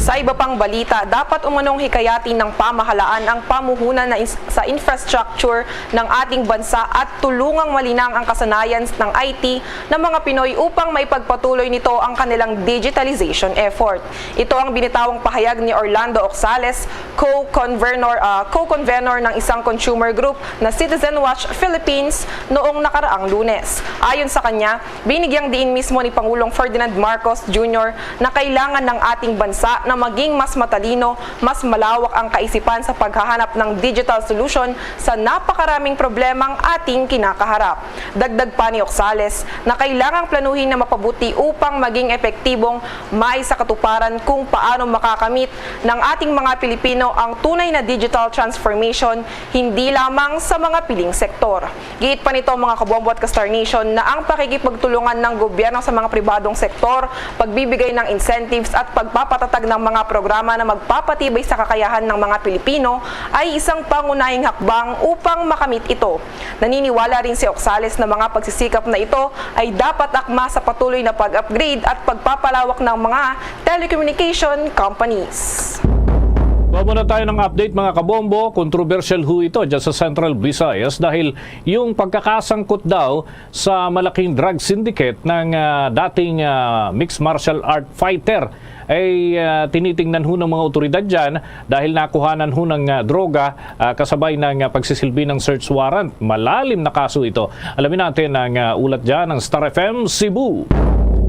Sa iba pang balita, dapat umanong hikayatin ng pamahalaan ang pamuhunan sa infrastructure ng ating bansa at tulungang malinang ang kasanayan ng IT ng mga Pinoy upang maipagpatuloy nito ang kanilang digitalization effort. Ito ang binitawang pahayag ni Orlando Oxales, co-convenor ng isang consumer group na Citizen Watch Philippines noong nakaraang Lunes. Ayon sa kanya, binigyang diin mismo ni Pangulong Ferdinand Marcos Jr. na kailangan ng ating bansa na maging mas matalino, mas malawak ang kaisipan sa paghahanap ng digital solution sa napakaraming problemang ating kinakaharap. Dagdag pa ni Oxales na kailangang planuhin na mapabuti upang maging epektibong maisakatuparan kung paano makakamit ng ating mga Pilipino ang tunay na digital transformation hindi lamang sa mga piling sektor. Giit pa nito mga kabombo at ka-Star Nation na ang pakikipagtulungan ng gobyerno sa mga pribadong sektor, pagbibigay ng incentives at pagpapatatag ng mga programa na magpapatibay sa kakayahan ng mga Pilipino ay isang pangunahing hakbang upang makamit ito. Naniniwala rin si Oxales na mga pagsisikap na ito ay dapat akma sa patuloy na pag-upgrade at pagpapalawak ng mga telecommunication companies. Bago na tayo ng update mga kabombo, controversial ho ito dyan sa Central Visayas dahil yung pagkakasangkot daw sa malaking drug syndicate ng dating mixed martial art fighter ay tinitingnan ho ng mga otoridad dyan dahil nakuhanan ho ng droga kasabay ng pagsisilbi ng search warrant. Malalim na kaso ito. Alamin natin ang ulat dyan ng Star FM Cebu.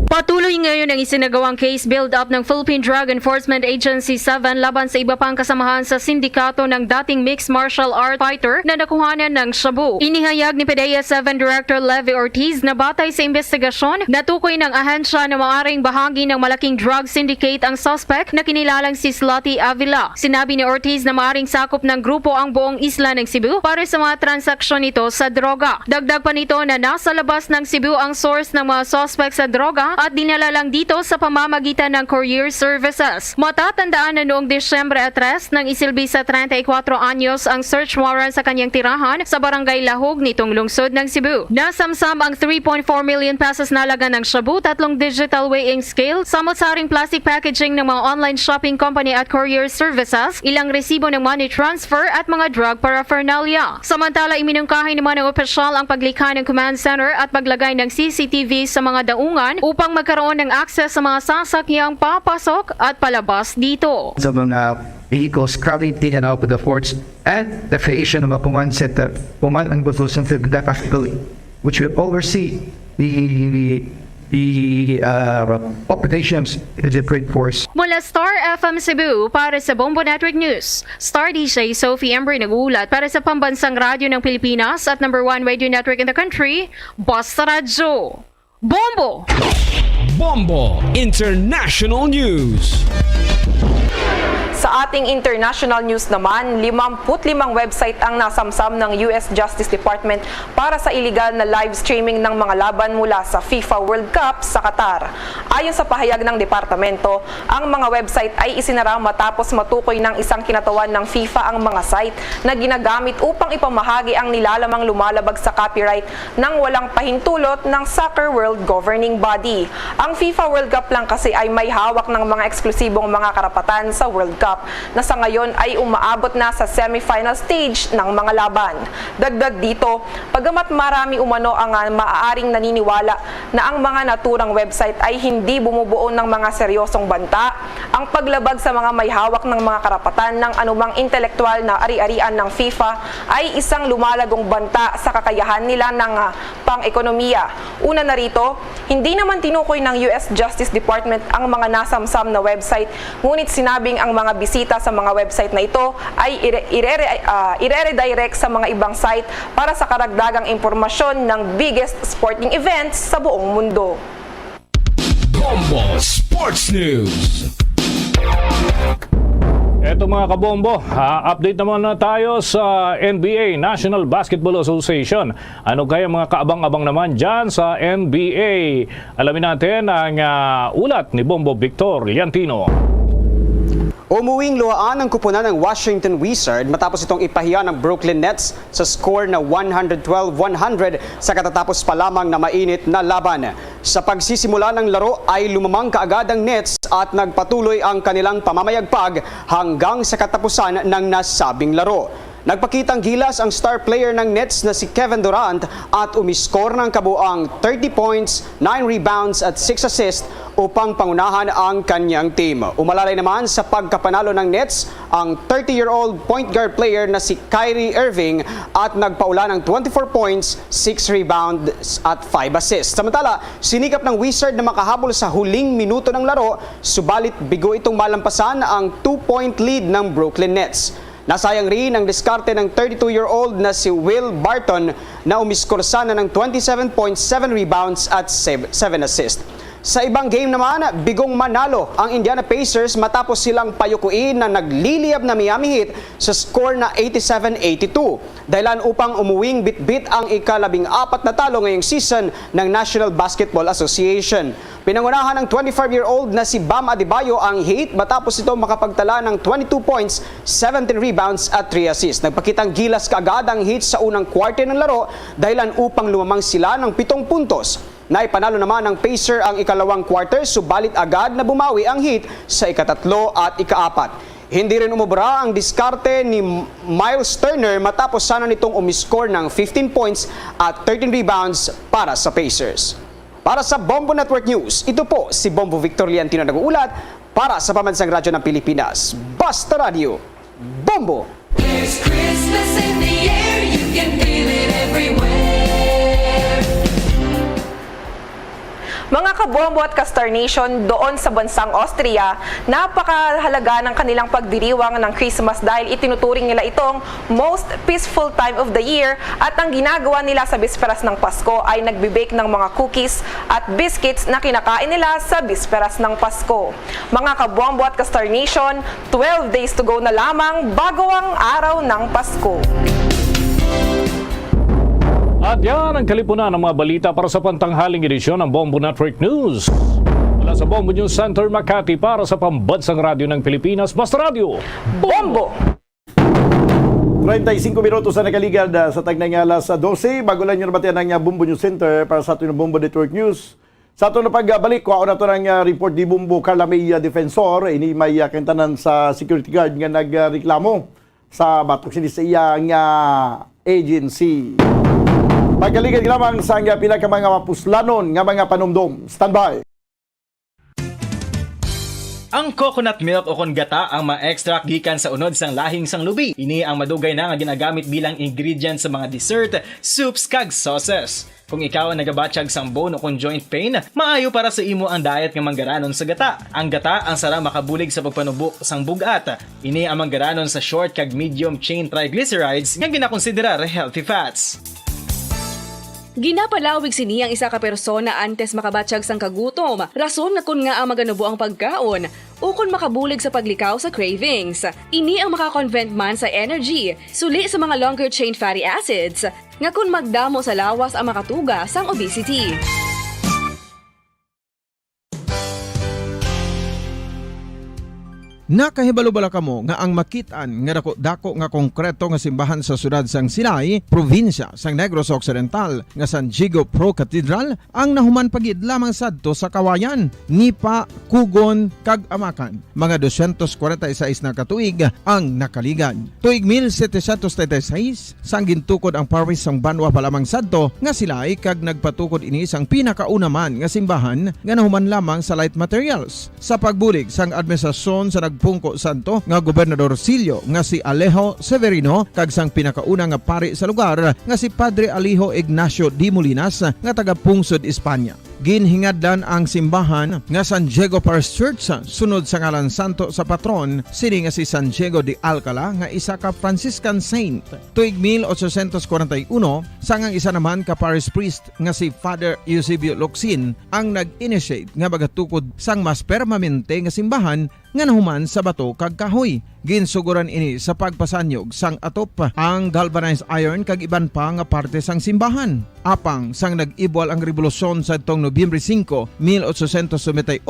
Patuloy ngayon ang isinagawang case build-up ng Philippine Drug Enforcement Agency 7 laban sa iba pang kasamahan sa sindikato ng dating mixed martial art fighter na nakuhanan ng shabu. Inihayag ni PDEA 7 Director Levy Ortiz na batay sa investigasyon, natukoy ng ahensya na maaring bahagi ng malaking drug syndicate ang suspect na kinilalang si Slotty Avila. Sinabi ni Ortiz na maaring sakop ng grupo ang buong isla ng Cebu para sa mga transaksyon nito sa droga. Dagdag pa nito na nasa labas ng Cebu ang source ng mga suspect sa droga at dinala lang dito sa pamamagitan ng courier services. Matatandaan na noong Disyembre 3 nang isilbi sa 34 anyos ang search warrant sa kanyang tirahan sa Barangay Lahog nitong lungsod ng Cebu. Nasamsam ang 3.4 million pesos na halaga ng shabu, 3 digital weighing scale, samot-saring plastic packaging ng mga online shopping company at courier services, ilang resibo ng money transfer at mga drug paraphernalia. Samantala, iminungkahi naman ng opisyal ang paglikha ng command center at paglagay ng CCTV sa mga daungan upang magkaroon ng access sa mga sasakyang papasok at palabas dito. Sa mga vehicles currently and out of the forts and the creation of a command center, command and control center which will oversee the operations in the different force. Mula Star FM Cebu para sa Bombo Network News, Star DJ Sophie Embry nag-uulat para sa pambansang radyo ng Pilipinas at #1 radio network in the country, Basta Radyo. Bombo! Bombo International News. Sa ating international news naman, 55 website ang nasamsam ng US Justice Department para sa iligal na live streaming ng mga laban mula sa FIFA World Cup sa Qatar. Ayon sa pahayag ng departamento, ang mga website ay isinara matapos matukoy ng isang kinatawan ng FIFA ang mga site na ginagamit upang ipamahagi ang nilalamang lumalabag sa copyright ng walang pahintulot ng Soccer World Governing Body. Ang FIFA World Cup lang kasi ay may hawak ng mga eksklusibong mga karapatan sa World Cup na sa ngayon ay umaabot na sa semifinal stage ng mga laban. Dagdag dito, pagamat marami umano ang maaaring naniniwala na ang mga naturang website ay hindi bumubuo ng mga seryosong banta, ang paglabag sa mga may hawak ng mga karapatan ng anumang intelektual na ari-arian ng FIFA ay isang lumalagong banta sa kakayahan nila ng pang-ekonomiya. Una na rito, hindi naman tinukoy ng US Justice Department ang mga nasamsam na website, ngunit sinabing ang mga bisita sa mga website na ito ay ire-redirect sa mga ibang site para sa karagdagang impormasyon ng biggest sporting events sa buong mundo. Bombo Sports News. Eto mga kabombo, update naman na tayo sa NBA, National Basketball Association. Ano kaya mga kaabang-abang naman dyan sa NBA? Alamin natin ang ulat ni Bombo Victor Liantino. Umuwing luhaan ang kupunan ng Washington Wizards matapos itong ipahiya ng Brooklyn Nets sa score na 112-100 sa katatapos pa lamang na mainit na laban. Sa pagsisimula ng laro ay lumamang kaagad ang Nets at nagpatuloy ang kanilang pamamayagpag hanggang sa katapusan ng nasabing laro. Nagpakitang gilas ang star player ng Nets na si Kevin Durant at umiskor ng kabuang 30 points, 9 rebounds at 6 assists upang pangunahan ang kanyang team. Umalalay naman sa pagkapanalo ng Nets ang 30-year-old point guard player na si Kyrie Irving at nagpaula ng 24 points, 6 rebounds at 5 assists. Samantala, sinikap ng Wizard na makahabol sa huling minuto ng laro, subalit bigo itong malampasan ang 2-point lead ng Brooklyn Nets. Nasayang rin ang diskarte ng 32-year-old na si Will Barton na umiskor sana ng 27.7 rebounds at 7 assists. Sa ibang game naman, bigong manalo ang Indiana Pacers matapos silang payukuin na nagliliyab na Miami Heat sa score na 87-82. Dahilan upang umuwing bit-bit ang ika-14 na talo ngayong season ng National Basketball Association. Pinangunahan ng 25-year-old na si Bam Adebayo ang Heat matapos ito makapagtala ng 22 points, 17 rebounds at 3 assists. Nagpakitang gilas kaagad ang Heat sa unang quarter ng laro dahilan upang lumamang sila ng 7 puntos. Naipanalo naman ng Pacer ang ikalawang quarter, subalit agad na bumawi ang Heat sa ikatatlo at ikaapat. Hindi rin umubra ang diskarte ni Miles Turner matapos sana nitong umiskor ng 15 points at 13 rebounds para sa Pacers. Para sa Bombo Network News, ito po si Bombo Victor Liantino nag-uulat para sa Pambansang Radyo ng Pilipinas. Basta Radio, Bombo! There's Christmas in the air, you can feel it everywhere. Mga kabombo at ka-Star Nation doon sa bansang Austria, napakahalaga ng kanilang pagdiriwang ng Christmas dahil itinuturing nila itong most peaceful time of the year at ang ginagawa nila sa bisperas ng Pasko ay nagbe-bake ng mga cookies at biscuits na kinakain nila sa bisperas ng Pasko. Mga kabombo at ka-Star Nation, 12 days to go na lamang bago ang araw ng Pasko. At yan ang kalipunan ng mga balita para sa pantanghaling edisyon ng Bombo Network News. Mula sa Bombo News Center, Makati para sa Pambansang Radyo ng Pilipinas, Basta Radio, Bombo! 35 minutos na nakaligad sa tagnay nga alas 12. Bago lang nyo nabatian ng Bombo News Center para sa ating Bombo Network News. Sa ito na pagbalik, kuha na ito ng report ni Bombo Carla May Defensor. Ini may kintanan sa security guard nga nagreklamo sa batok sini sa iyang agency. Pagkaligid lamang sa pinaka mga mapuslanon nga mga panumdum. Standby. Ang coconut milk o kongata ang ma-extract gikan sa unod sang lahing sang lubi. Ini ang madugay na nga ginagamit bilang ingredient sa mga dessert, soups kag sauces. Kung ikaw ang nagabatsyag sang bone o kung joint pain, maayo para sa imo ang diet nga manggaranon sa gata. Ang gata ang sara makabulig sa pagpanubok sang bugat. Ini ang manggaranon sa short kag medium chain triglycerides nga ginakonsiderar healthy fats. Ginapalawig sini ang isa ka persona antes makabatsyag sang kagutom. Rason na kun nga ang maganubo ang pagkaon o kun makabulig sa paglikaw sa cravings. Ini ang makakonvent man sa energy, suli sa mga longer chain fatty acids, nga kun magdamo sa lawas ang makatuga sang obesity. Nakahibalo-bala kamo nga ang makitaan nga dako nga konkreto nga simbahan sa sudad sang Sinay, probinsya sang Negros Occidental nga San Diego Pro Cathedral ang nahuman pagid lamang sadto sa Kawayan, Nipa, Kugon, kag Amakan. Mga 246 na katuig ang nakaligad. Tuig 1736 sang gintukod ang parish sang Banwa pa lamang sadto nga sila ay kag nagpatukod ini sang pinakaunaman nga simbahan nga nahuman lamang sa light materials. Sa pagbulig sang administrasyon sa Pungko Santo nga Gobernador Silio nga si Alejo Severino kag sang pinakauna nga pari sa lugar nga si Padre Alijo Ignacio D. Molinas nga taga Pungsod, Espanya. Ginhingadlan ang simbahan nga San Diego Parish Church sunod sa ngalan santo sa patron sini nga si San Diego de Alcala nga isa ka Franciscan saint. Tuig 1841 sangang isa naman ka parish priest nga si Father Eusebio Locsin ang nag-initiate nga bagatukod sang mas permanente nga simbahan nga nahuman sa bato kag kahoy. Ginsuguran ini sa pagpasanyog sang atop ang galvanized iron kag iban pa nga parte sang simbahan. Apang sang nag-ibwal ang revolusyon sa itong Nobyembre 5, 1898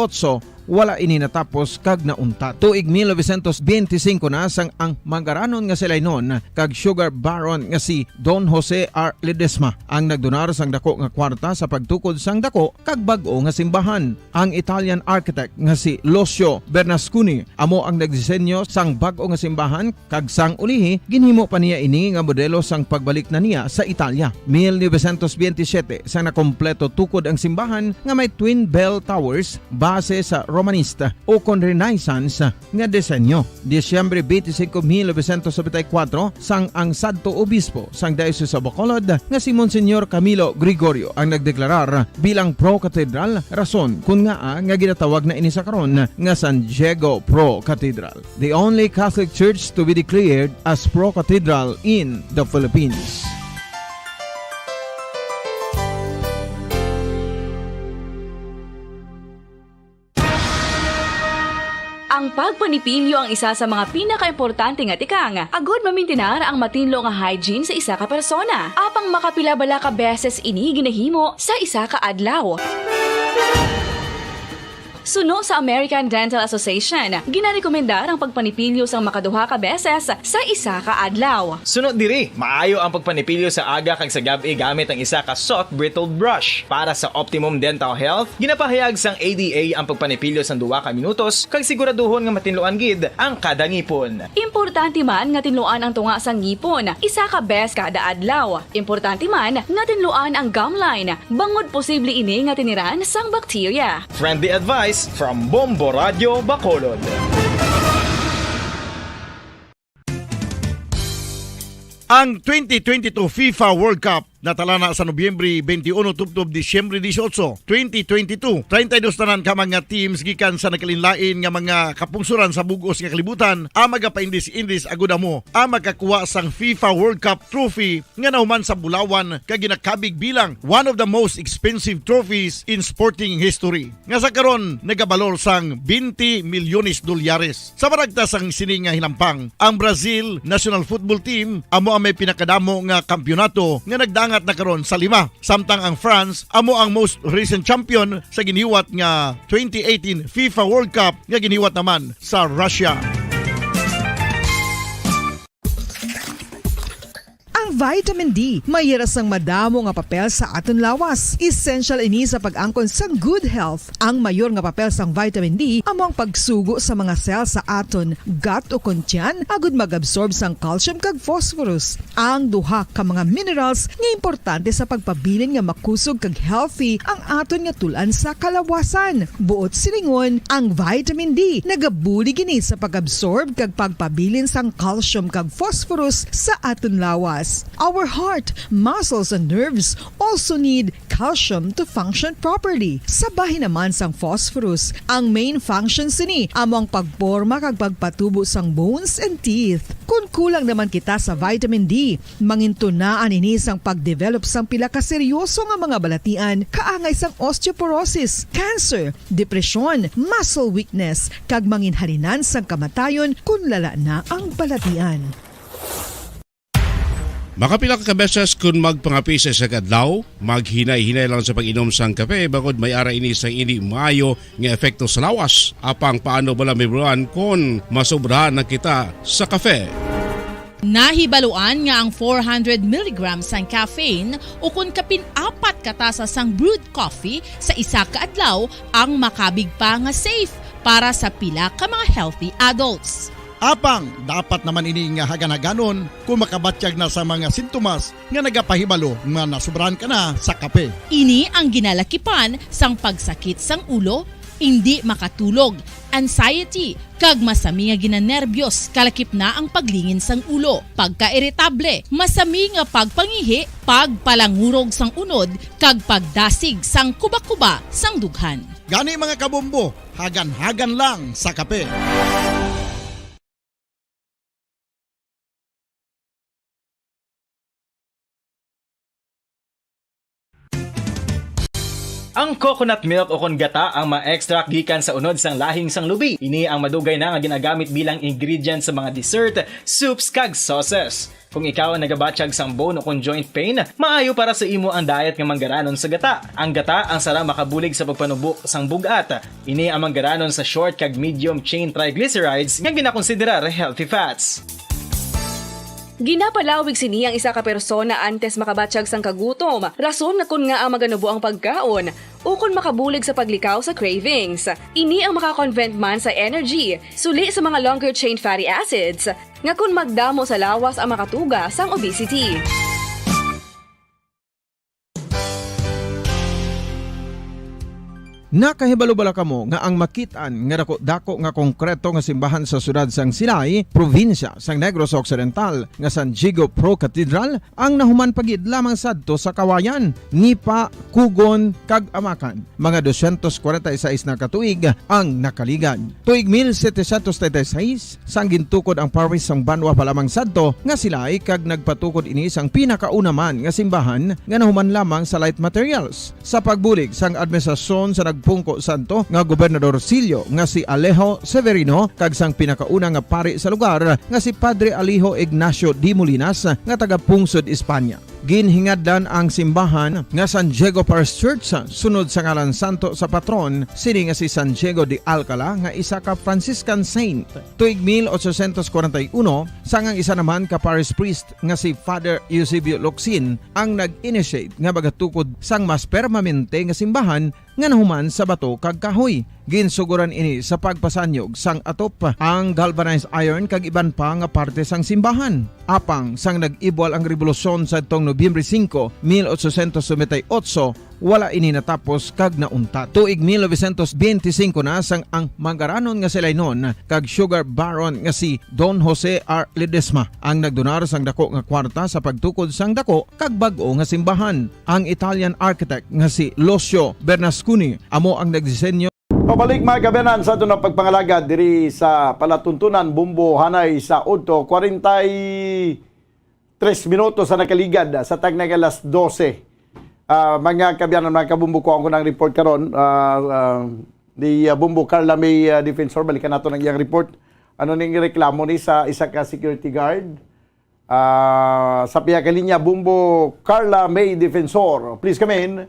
wala ini natapos kag nauntat. Tuig 1925 na sang ang mangaranon nga sila noon kag sugar baron nga si Don Jose R. Ledesma ang nagdonar sang dako nga kwarta sa pagtukod sang dako kag bag-o nga simbahan. Ang Italian architect nga si Lucio Bernasconi amo ang nagdisenyo sang bag-o nga simbahan kag sang ulihi ginhimo pa niya ini nga modelo sang pagbalik na niya sa Italia. 1927 sang nakompleto tukod ang simbahan nga may twin bell towers base sa Romanista o kon Renaissance nga disenyo. Disyembre 25, 1974 sang ang sadto obispo sang Diocese sa Bacolod nga si Monsignor Camilo Gregorio ang nagdeklarar bilang pro-cathedral, rason kung nga ginatawag na ini sa karon nga San Diego Pro-Cathedral, the only Catholic church to be declared as pro-cathedral in the Philippines. Ang pagpanipilyo ang isa sa mga pinaka-importante nga tikang. Agod mamintinar ang matinlo nga hygiene sa isa ka persona. Apang makapilabala ka beses ini ginahimo sa isa ka adlaw. Suno sa American Dental Association, ginarekomendar ang pagpanipilyo sang makaduha ka beses sa isa ka adlaw. Sunod diri, maayo ang pagpanipilyo sa aga kag sa gabi gamit ang isa ka soft brittle brush. Para sa optimum dental health, ginapahayag sang ADA ang pagpanipilyo sang 2 ka minutos kag siguraduhon nga matinloan gid ang kada ngipon. Importante man nga tinluan ang tunga sang ngipon, isa ka bes kada adlaw. Importante man nga tinluan ang gum line, bangod posible ini nga tiniran sang bakterya. Friendly advice from Bombo Radio Bacolod. Ang 2022 FIFA World Cup natala na sa Nobyembre 21 tubtob Disyembre 18, 2022. 32 tanan ka mga teams gikan sa nakalinlain nga mga kapungsuran sa bugos nga kalibutan ang magapaindis-indis agud mo ang makakuha sang FIFA World Cup trophy nga nahuman sa Bulawan kag ginakabig bilang one of the most expensive trophies in sporting history. Nga sa karon nagabalor sang 20 milyones dolyares. Sa baragta sang sini nga hinampang, ang Brazil National Football Team amo ang may pinakadamo nga kampyonato nga nagdangat na karon sa 5. Samtang ang France amo ang most recent champion sa giniwat nga 2018 FIFA World Cup nga giniwat naman sa Russia. Ang vitamin D mayira sang madamo nga papel sa aton lawas. Essential ini sa pag-angkon sang good health. Ang mayor nga papel sang vitamin D amo ang pagsugo sa mga cell sa aton gut o kuntyan agud mag-absorb sang calcium kag phosphorus. Ang duha ka mga minerals nga importante sa pagpabilin nga makusog kag healthy ang aton nga tulan sa kalawasan. Buot silingon, ang vitamin D nagabuli gini sa pag-absorb kag pagpabilin sang calcium kag phosphorus sa aton lawas. Our heart, muscles, and nerves also need calcium to function properly. Sabahin naman sang phosphorus, ang main functions ni amo ang pagporma kag pagpatubo sang bones and teeth. Kung kulang naman kita sa vitamin D, mangintunaan ini sang pagdevelop sang pila ka seryoso nga mga balatian kaangay sang osteoporosis, cancer, depresyon, muscle weakness, kag manginhalinan sang kamatayon kung lala na ang balatian. Makapila ka beses kung magpangapi sa adlaw, maghinay-hinay lang sa pag-inom sang kape bagod may ara ini sang ini maayo nga epekto sa lawas. Apang paano bala mibruan kung masobrahan na kita sa kape? Nahibaluan nga ang 400 mg sang caffeine o kung kapin-4 katasa sang brewed coffee sa isa ka adlaw ang makabig pa nga safe para sa pila ka mga healthy adults. Apang, dapat naman ini nga hagan-haganon kung makabatyag na sa mga sintomas nga nagapahibalo nga nasubrahan ka na sa kape. Ini ang ginalakipan sang pagsakit sang ulo, hindi makatulog, anxiety, kag masami nga ginanerbiyos, kalakip na ang paglingin sang ulo, pagka-iritable, masami nga pagpangihi, pagpalangurog sang unod, kag pagdasig sang kuba-kuba sang dughan. Gani mga kabombo, hagan-hagan lang sa kape. Ang coconut milk o kon gata ang ma-extract gikan sa unod sang lahing sang lubi. Ini ang madugay na nga ginagamit bilang ingredient sa mga dessert, soups kag sauces. Kung ikaw ang nagabatsyag sang bone o kon joint pain, maayo para sa imo ang diet nga manggaranon sa gata. Ang gata ang sara makabulig sa pagpanubok sang bugat. Ini ang manggaranon sa short kag medium chain triglycerides nga ginakonsiderar healthy fats. Ginapalawig sini ang isa ka persona antes makabatsyag sang kagutom. Rason na kun nga ang maganubo ang pagkaon o kun makabulig sa paglikaw sa cravings. Ini ang makakonvent man sa energy, suli sa mga longer chain fatty acids, nga kun magdamo sa lawas ang makatuga sang obesity. Nakahibalo-bala kamo nga ang makitaan nga dako nga konkreto nga simbahan sa sudad sang Sinai, probinsya sang Negros Occidental nga San Diego Pro Cathedral ang nahuman pagid lamang sadto sa kawayan, Nipa, Kugon, kag Amakan. Mga 246 na katuig ang nakaligad. Tuig 1736 sang gintukod ang parish sang Banwa pa lamang sadto nga sila kag nagpatukod ini sang pinakauna man nga simbahan nga nahuman lamang sa light materials. Sa pagbulig sang administrasyon sa pungko santo nga Gobernador Silio nga si Alejo Severino kag sang pinakauna nga pari sa lugar nga si Padre Alijo Ignacio de Molinas nga taga Pungsod, Espanya. Ginhingadlan ang simbahan nga San Diego Parish Church sunod sa ngalan santo sa patron sini nga si San Diego de Alcala nga isa ka Franciscan saint. Tuig 1841 sangang isa naman ka parish priest nga si Father Eusebio Locsin ang nag-initiate nga bagatukod sang mas permanente nga simbahan nga nahuman sa bato kag kahoy. Ginsuguran ini sa pagpasanyog sang atop ang galvanized iron kag iban pa nga parte sang simbahan. Apang sang nag-ibwal ang revolusyon sa tong Nobyembre 5, 1898, wala ini natapos kag nauntat. Tuig 1925 na sang ang manggaranon nga sila noon kag sugar baron nga si Don Jose R. Ledesma ang nagdonar sang dako nga kwarta sa pagtukod sang dako kag bag-o nga simbahan. Ang Italian architect nga si Lucio Bernasconi amo ang nagdisenyo. Pabalik mga kabenan sa ito na pagpangalagad diri sa palatuntunan Bumbo Hanay sa Udto 43 minutos sa nakaligad sa tagnag alas 12. Mga kabiyanan, mga kabumbo ko ako ng report karon di Bumbo Carla May Defensor, balikan nato ng iyang report. Ano ning reklamo ni sa isa ka security guard sa piya ka linya Bumbo Carla May Defensor. Please come in.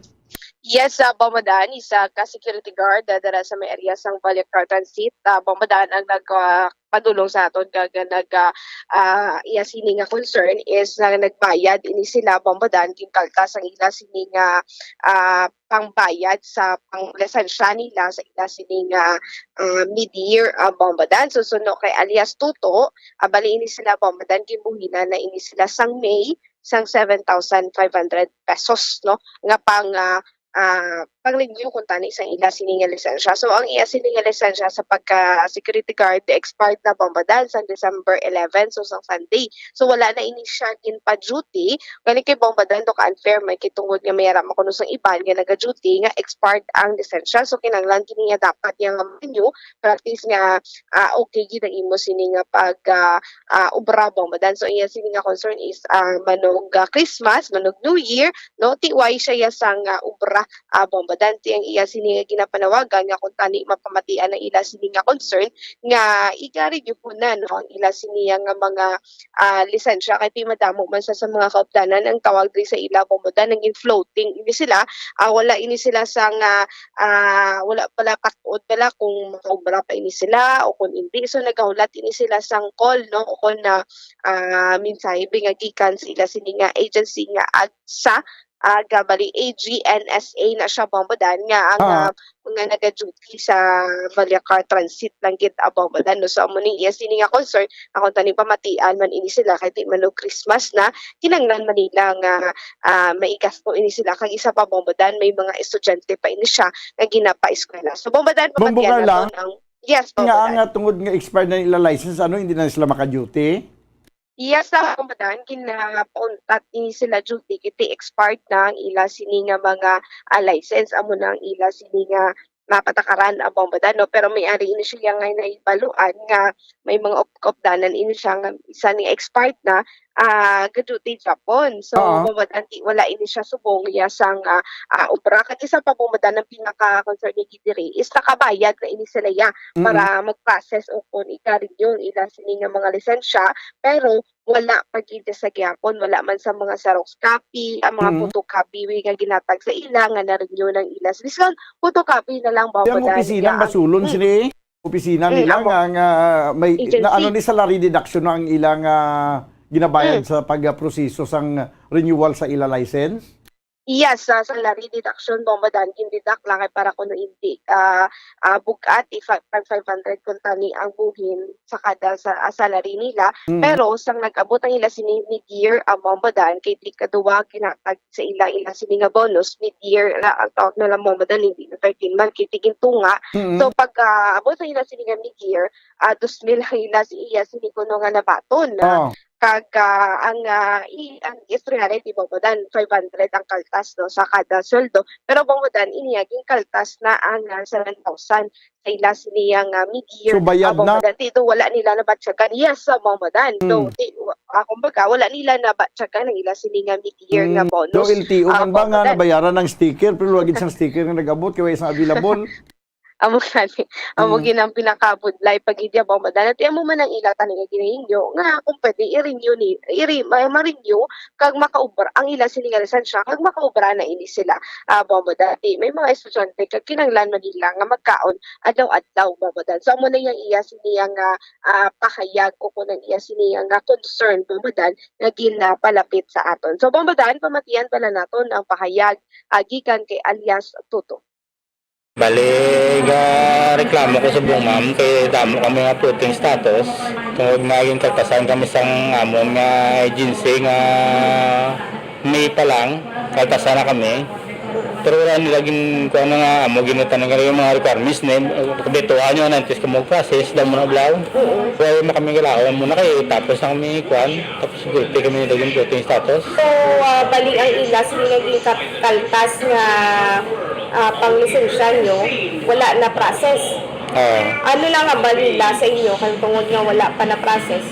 Yes, Bomadan, isa ka security guard dara sa may area sang Baliakar Transit. Bomadan ang nagpadulong sa aton kag iya sini nga concern is na nagbayad ini sila Bomadan ginkalkas ang ila sini nga pangbayad sa panglesensya nila sa ila sini nga mid-year Bomadan. Susuno kay alias Tuto, bali ini sila Bomadan gibuhina na ini sila sang May sang 7,500 pesos no nga pang pang-review kung tani isang ila sininga lisensya. So, ang iya sininga lisensya sa pagka-security guard, expired na Bomadan sa December 11, so sa Sunday. So, wala na ini siya pa-duty. Galing kay Bomadan, do ka-unfair, may kitungod nga mayarap ako sa iban, nga naga-duty, nga expired ang lisensya. So, kinanglan kini nga dapat yung menu, practice nga, okay, ginang-imo sininga pag-ubra Bomadan. So, iya sininga concern is manog Christmas, manog New Year, no? Tiway siya sang ubra Bomadan ang iya sini nga ginapanawagan nga kung tani mapamatian ang ila sini nga concern nga i-review po na no ang ila sini nga mga lisensya kay pimadamo man sa mga kaupdanan ang tawag diri sa ila Bomadan naging floating ini sila wala ini sila sang wala pala katuod pala kung makaubra pa ini sila o kung hindi so nagahulat ini sila sang call no o kung na minsay bingagikan sa ila sini nga agency nga AGSA gabali AGNSA na siya Bomadan nga ang mga nag-duty sa Baliakar Transit lang gid Bomadan no so amo ni iya sini nga concern ako tani pamatian man ini sila kay di man Christmas na kinanglan Manila nga maigasto ini sila kag isa pa Bomadan may mga estudyante pa ini siya nga ginapa-eskwela so Bomadan pamatian na ang yes Bomadan nga tungod nga expired na ila license hindi na sila maka-duty. Yes, sa Bomadan, kinapuntat ini sila duty, kiti expired na ang ila sini nga mga license, amo na ang ila sini nga mapatakaran ang Bomadan, no? Pero may ari ini siya nga naibaluan nga may mga opdanan ini siya nga isa ni expired na gaduti Japon. So mamadaan wala ini siya subong ya sang obra kat isa pa mamadaan ng pinaka-concern ni Gidiri is nakabayad na ini sila ya para mag-process o kung ikarin yung ilang sini nga mga lisensya pero wala pagida sa gyapon, wala man sa mga xerox copy, ang mga photocopy nga ginatag sa ila nga na-renew ng ilas. Bisan photocopy na lang ba Yung opisina basulon sini opisina nila nga may na, ano ni salary deduction ang ilang ginabayad sa pagproseso sang renewal sa ila license. Yes, sa salary deduction mamadaan gindeduct lang ay para kuno hindi bugat 500 kung tani ang buhin sa kada sa salary nila pero sang nag-abot ang ila sini mid-year mamadaan kay di kaduwa kinatag sa ila sini nga bonus mid-year ang tawag na lang mamadaan hindi na 13 month kay tiging tunga. So pag abot ang ila sini nga mid-year 2,000 ang ila sini kuno nga nabaton kag ang reality mamadaan 500 ang kaltas no sa kada sweldo pero mamadaan iniyaging kaltas na ang 7,000 sa ila siniyang mid-year. So bayad na dito wala nila na batyagan yes sa mamadaan. So kumbaga wala nila na batyagan ang ila sininga mid-year nga bonus. So LTO man ba nga nabayaran ng sticker pero wag isang sticker nga nag-abot kay isang available. Amo ginang pinakabudlay pag idya ba madan at amo man ang ila tanig ginahinyo nga kung pwede i-renew ni ma-renew kag makaubra ang ila sininga lisensya kag makaubra na ini sila madan may mga estudyante kag kinanglan man nila nga magkaon adlaw madan so amo na yang iya siniyang pahayag o kunan iya siniyang concern madan nga ginapalapit sa aton so madan pamatian pala naton ang pahayag gikan kay alias Tuto. Bali, reklamo ko sa buong ma'am kay damo kami nga floating status tungod nga yung kagtasan kami sang amon nga agency nga May pa lang kagtasan na kami pero wala nilaging kung ano nga amo ginutan nga yung mga requirements name kabituhan nyo nantis ka mo process daw mo na blaw wala mo kami galawan muna kayo tapos na kami kuan tapos sigurity kami nilaging floating status. So bali ang ila sinilaging kaltas nga pang-lisensya nyo, wala na process. Ano lang ang balila sa inyo kung tungod nga wala pa na process?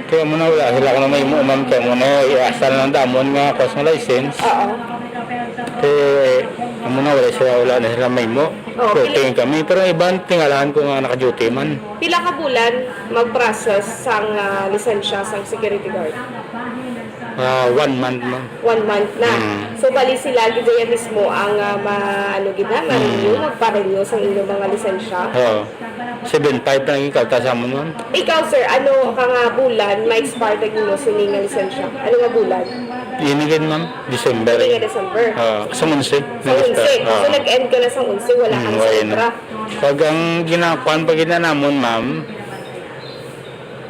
Kaya muna wala sila kung may muumam kaya muna iasal ng damon nga kwas ng license. Kaya muna wala na sila may mo. So tingin kami pero ibang tingalahan ko nga naka-duty man. Pila ka bulan mag-process sang lisensya sang security guard? 1 month man. 1 month na. So bali sila gidaya mismo ang ma-renew, magpa-renew sa inyong mga lisensya. 7.5 na yung kalta sa amon man. Ikaw sir, ano ka nga bulan ma-expire nyo sini nga lisensya? Ano nga bulan? Inigin ma'am, December. Hindi nga December. Sa 11. Sa 11. So nag-end ka na sa 11, wala kang sobra. Pag ang ginakuan pag ginanamon ma'am,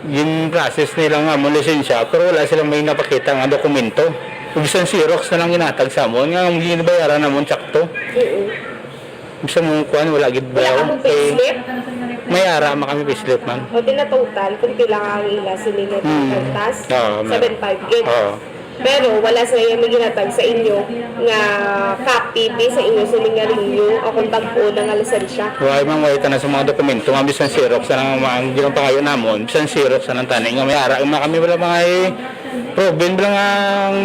yung process nila nga mo lisensya pero wala silang may napakita nga dokumento. Bisan Xerox na lang ginatag sa mo nga ang ginabayaran namon sakto. Bisan mo kuan wala gid ba? May ara kami payslip man. O din na total kung pila ang ila sila kaltas 7.5 gig. Pero wala sa iya may ginatag sa inyo nga copy sa inyo sa nga renew o kung tagpo na nga lisensya. Wala man wala na sa mga dokumento nga bisan Xerox na lang ang ginang pangayo namon bisan Xerox na lang tani nga may ara kami wala mga proven lang ang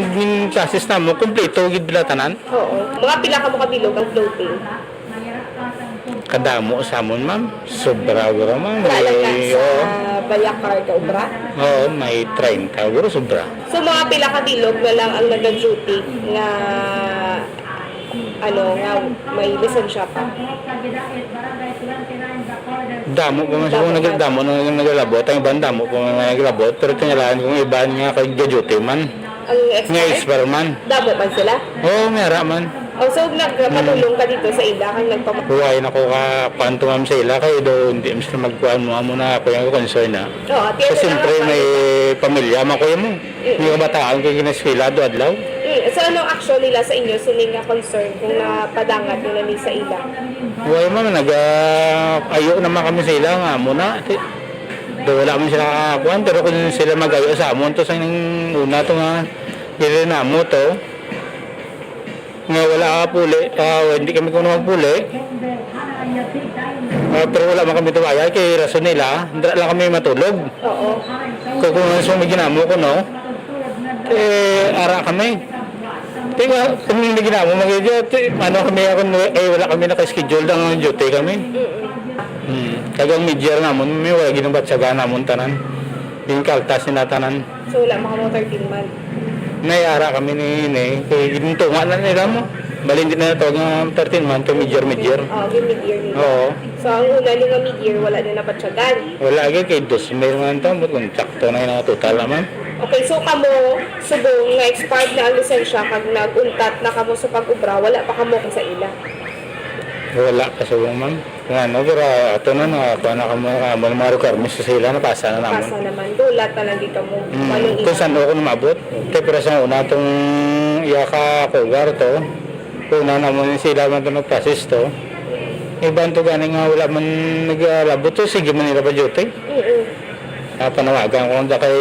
classes namo kompleto gid bila tanan. Oo. Mga pila ka mo kabilog ang floating. Kadamo sa amon ma'am. Sobra guro ma'am. Bayakar ka ubra? Oo, may 30 guro sobra. So mga pila ka bilog na lang ang nag-duty nga nga may lisensya pa. Damo pa man sa mga nagdamo nang naglabot, ang ibang damo pa man naglabot, pero tingalahan kung iba nga kay duty man. Ang expert man. Damo man sila? Oo, mera man. So nagpatulong ka dito sa ila kang nagpapatulong? Huwag na ko kapanto ma'am sa ila kayo do hindi mas magkuhan mo muna ako yung concern na. Kasi siyempre may pamilya makuya mo. Hindi ka bataan kayo ginaskwila do adlaw. So anong action nila sa inyo sining nga concern kung napadangat nila ni sa ila? Huwag ma'am ayo naman kami sa ila nga muna. Do wala man sila kakakuhan pero kung sila mag-ayo sa amon to sa una to nga na mo to nga wala ka puli, hindi kami kuno magpuli. Pero wala man kami tumayag kay rason nila, hindi lang kami matulog. kukunan sa mga ginamo ko, no? Ara kami. Tingnan, kung hindi ginamo, ano kami, wala kami nakaschedule ng duty kami. Kagang mid-year namon, may wala ginabatsaga namon tanan. Yung kaltas na tanan. So wala mga 13 month. Nayara kami ni kaya gintunga na nila mo. Bali hindi na ito ng 13 month to mid-year. Mid-year nila. Oo. So ang una nila mid-year, wala din nabatsagan. Wala agad kay 2 meron nga ito, kung sakto na yung total naman. Okay, so kamo subong nga expired na ang lisensya kag naguntat na kamo sa pag-ubra, wala pa kamo sa ila. Wala kasi ma'am. Pero ito na kamo mga requirements sa sila, napasa na naman. Pasa naman, dula talaga kamo. Kung saan ako namabot, pero sa una itong iyaka kugar to, una naman sila man ito nag-process to, ibang to gani nga wala man nag-alabot to, sige man nila pa duty. Panawagan ko na kay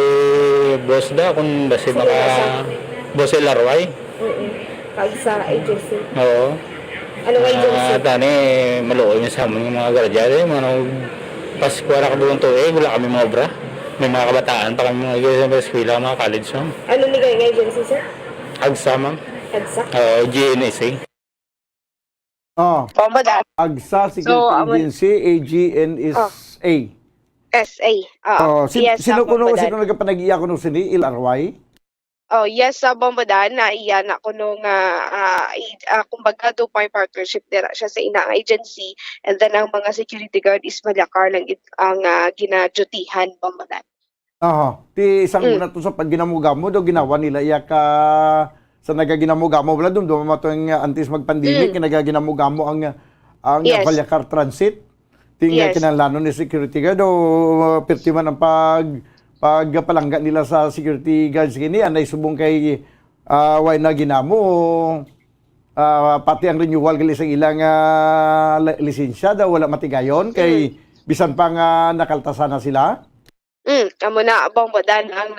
boss da, kung basi maka boss Larway. Kag sa agency. Oo. Anong agency? Tani, maluoy sa amin yung mga graduate, mga Pasko na kabuong tuig, wala kami mga obra. May mga kabataan pa kami mga eskwela, mga college. Ano ni kayong agency, sir? AGSA, ma'am. AGSA? GNSA. AGSA, Security Agency, AGNSA. SA. Sino nagkapanag-iya ko nung sini, Larway? Oh, yes, sa Bombadan na iyan ako nung kumbaga do may partnership dira siya sa inang agency, and then ang mga security guard is Malakar lang ang ginadutihan Bombadan. Ti isang una to sa pagginamugamo do ginawa nila iya ka sa nagaginamugamo wala dum mato ang antes magpandemic nagaginamugamo ang Malakar Transit. Tingnan kinalano ni security guard do pertiman ang pagpalangga nila sa security guards kini anay subong kay way na ginamo pati ang renewal gali sa ilang lisensya daw wala matigayon kay bisan pa nga nakaltasan na sila. Amo na Bombadan ang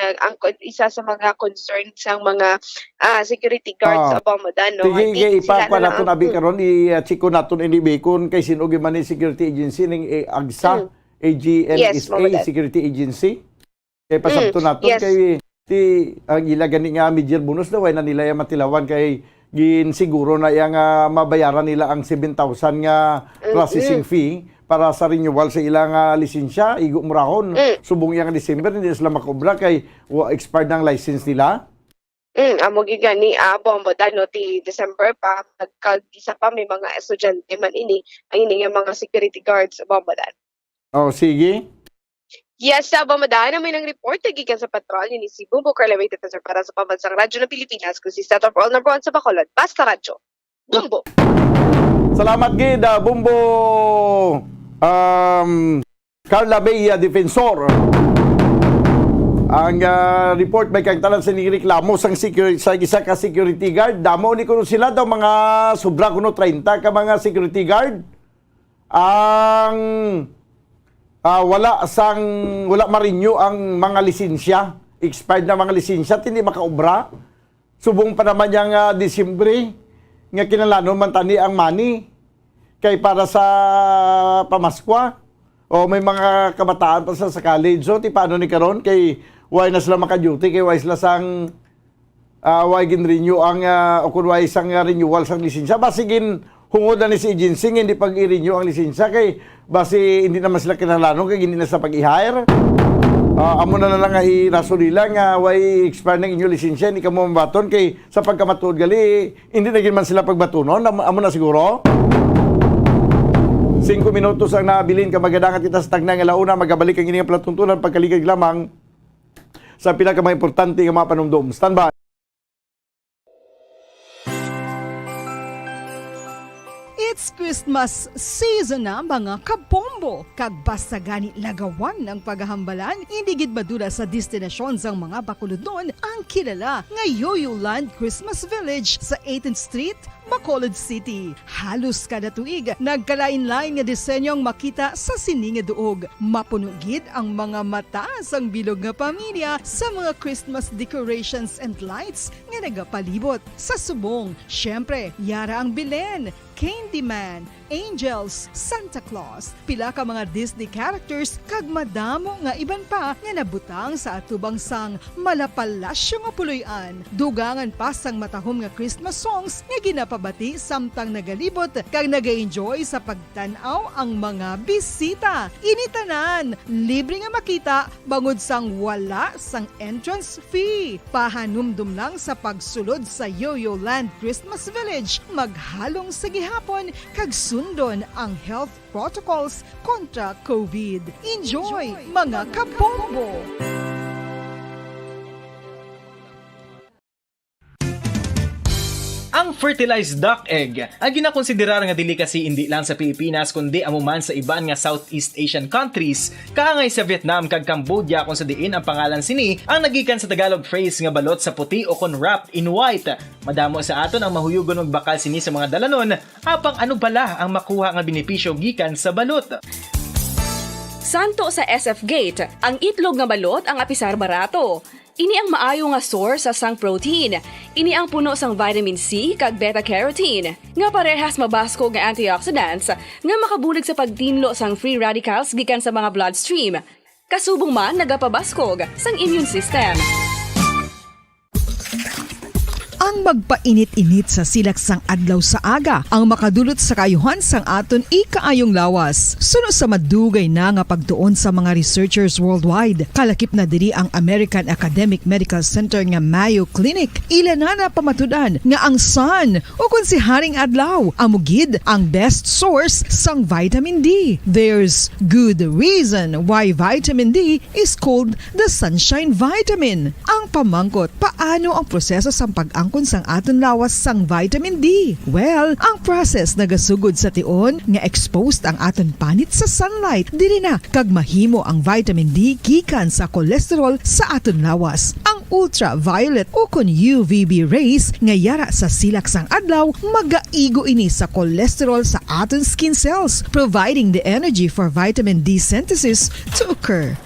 isa sa mga concern sa mga security guards sa Bombadan, no. Tige ipapa naton abi karon i-chiko naton ini bekon kay sino gi man security agency ning AGSA, AGNSA Security Agency. Kay pasabto naton kay ang ila gani nga mid-year bonus daw na nila yung matilawan kay gin siguro na yang mabayaran nila ang 7,000 nga processing fee para sa renewal sa ilang lisensya, igo murahon. Subong yang December, hindi sila makobra kay expired ng license nila. Amo gigani Bombadan no ti December pa nagkagisa pa may mga estudyante man ini ang ini nga mga security guards sa Bombadan. Sige. Yes, sa Bombadan may nang report gikan sa patrol ni Cebu Bukar Elevated para sa pambansang radyo ng Pilipinas kung si Set of All number 1 sa Bacolod. Basta radyo. Bumbo. Salamat gid Bumbo. Carla Bea Defensor. Ang report may kagtalan sa nireklamo sa isa ka security guard. Damo ni kuno sila daw mga sobra kuno 30 ka mga security guard. Ang wala ma-renew ang mga lisensya. Expired na mga lisensya hindi makaobra. Subong pa naman yang Disyembre nga kinalano man tani ang money kay para sa pamaskwa o may mga kabataan pa sa college so ti paano ni karon kay why na sila maka-duty kay why sila sang why gin renew ang o kun why sang renewal sang lisensya basigin hungod na ni si agency hindi pag i-renew ang lisensya kay basi hindi naman sila kinahanglan kay hindi na sa pag-i-hire. Amo na lang nga iraso nila nga why expire ng inyong lisensya hindi ka mo mabaton kay sa pagkamatuod gali hindi na gin man sila pagbatunon amo na siguro. 5 minutos ang nabilin ka magadangat kita sa tagnang alauna magabalik ang inyong platuntunan pagkaligag lamang sa pinaka-importante nga mga panumdum. Stand by. It's Christmas season na mga kabombo. Kag basta gani lagawan ng paghahambalan, hindi gid madura sa destinasyon sang mga bakuludnon ang kilala nga Yoyoland Christmas Village sa 18th Street, Bacolod City. Halos kada tuig, nagkalain-lain nga disenyong makita sa sining nga duog. Mapuno gid ang mga mata sang bilog nga pamilya sa mga Christmas decorations and lights nga nagapalibot. Sa subong, syempre, yara ang Belen, Candyman, angels, Santa Claus, pila ka mga Disney characters kag madamo nga iban pa nga nabutang sa atubang sang malapalasyo nga puloy-an. Dugangan pa sang matahom nga Christmas songs nga ginapabati samtang nagalibot kag naga-enjoy sa pagtan-aw ang mga bisita. Initanan, libre nga makita bangod sang wala sang entrance fee. Pahanumdum lang sa pagsulod sa Yo-Yo Land Christmas Village, maghalong sa gihapon kag sundon ang health protocols kontra COVID. Enjoy mga kabombo! Ang fertilized duck egg ang ginakonsiderar nga delicacy hindi lang sa Pilipinas kundi amuman sa iban nga Southeast Asian countries kaangay sa Vietnam kag Cambodia kung sa diin ang pangalan sini ang nagikan sa Tagalog phrase nga balot sa puti o kon wrapped in white. Madamo sa aton ang mahuyugon og bakal sini sa mga dalanon apang ano bala ang makuha nga benepisyo gikan sa balot. Santo sa SF Gate, ang itlog nga balot ang apisar barato. Ini ang maayo nga source sa sang protein. Ini ang puno sang vitamin C kag beta-carotene. Nga parehas mabasko nga antioxidants nga makabulig sa pagtinlo sang free radicals gikan sa mga bloodstream. Kasubong man nagapabaskog sang immune system. Ang magpainit-init sa silaksang adlaw sa aga ang makadulot sa kayuhan sang aton ikaayong lawas. Suno sa madugay na nga pagtuon sa mga researchers worldwide, kalakip na diri ang American Academic Medical Center nga Mayo Clinic. Ila na pamatudan nga ang sun o kung si Haring Adlaw amugid ang best source sang vitamin D. There's good reason why vitamin D is called the sunshine vitamin. Ang pamangkot, paano ang proseso sa pag-angkon sang aton lawas sang vitamin D? Well, ang process nagasugod sa tion nga exposed ang aton panit sa sunlight dili na kag mahimo ang vitamin D gikan sa cholesterol sa aton lawas. Ang ultraviolet o kon UVB rays nga yara sa silak sang adlaw magaigo ini sa cholesterol sa aton skin cells, providing the energy for vitamin D synthesis to occur.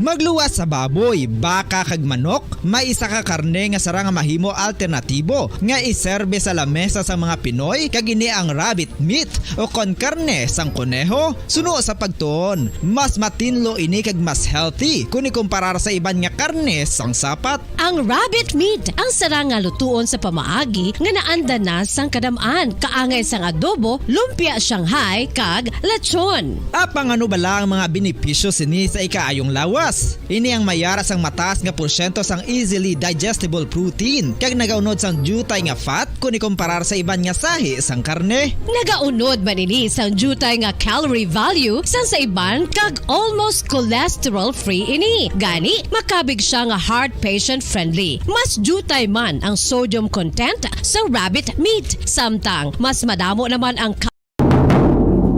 Magluwas sa baboy, baka kag manok, may isa ka karne nga sarang mahimo alternatibo nga iserbe sa lamesa sa mga Pinoy kag ini ang rabbit meat o kon karne sang kuneho. Suno sa pagtuon, mas matinlo ini kag mas healthy kung ikumparar sa iban nga karne sang sapat. Ang rabbit meat ang sarang nga lutuon sa pamaagi nga naanda na sang kadamaan, kaangay sang adobo, lumpia Shanghai kag lechon. Apang ano bala ang mga benepisyo sini sa ikaayong lawas? Ini ang mayara sang mataas nga porsyento sang easily digestible protein kag nagaunod sang jutay nga fat kung ikumparar sa iban nga sahi sang karne. Nagaunod man ini sang jutay nga calorie value sang sa iban kag almost cholesterol free ini. Gani makabig siya nga heart patient friendly. Mas jutay man ang sodium content sa rabbit meat, samtang mas madamo naman ang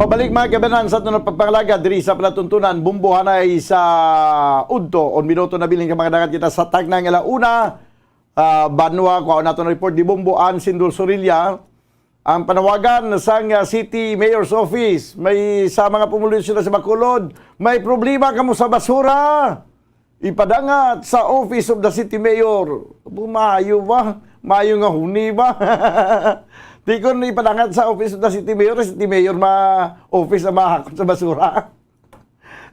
Pabalik mga kabanan sa aton pagpangalaga diri sa palatuntunan bumbuhan ay sa udto on minuto na biling ka mga dagat kita sa tagnang alauna banwa ko naton report di bumbuan Sindul Sorilla ang panawagan sang City Mayor's Office may sa mga pumulisyon sa Bacolod may problema kamo sa basura ipadangat sa Office of the City Mayor bumayo ba mayo nga huni ba di ko na ipadangat sa Office of the City Mayor office na mahakot sa basura.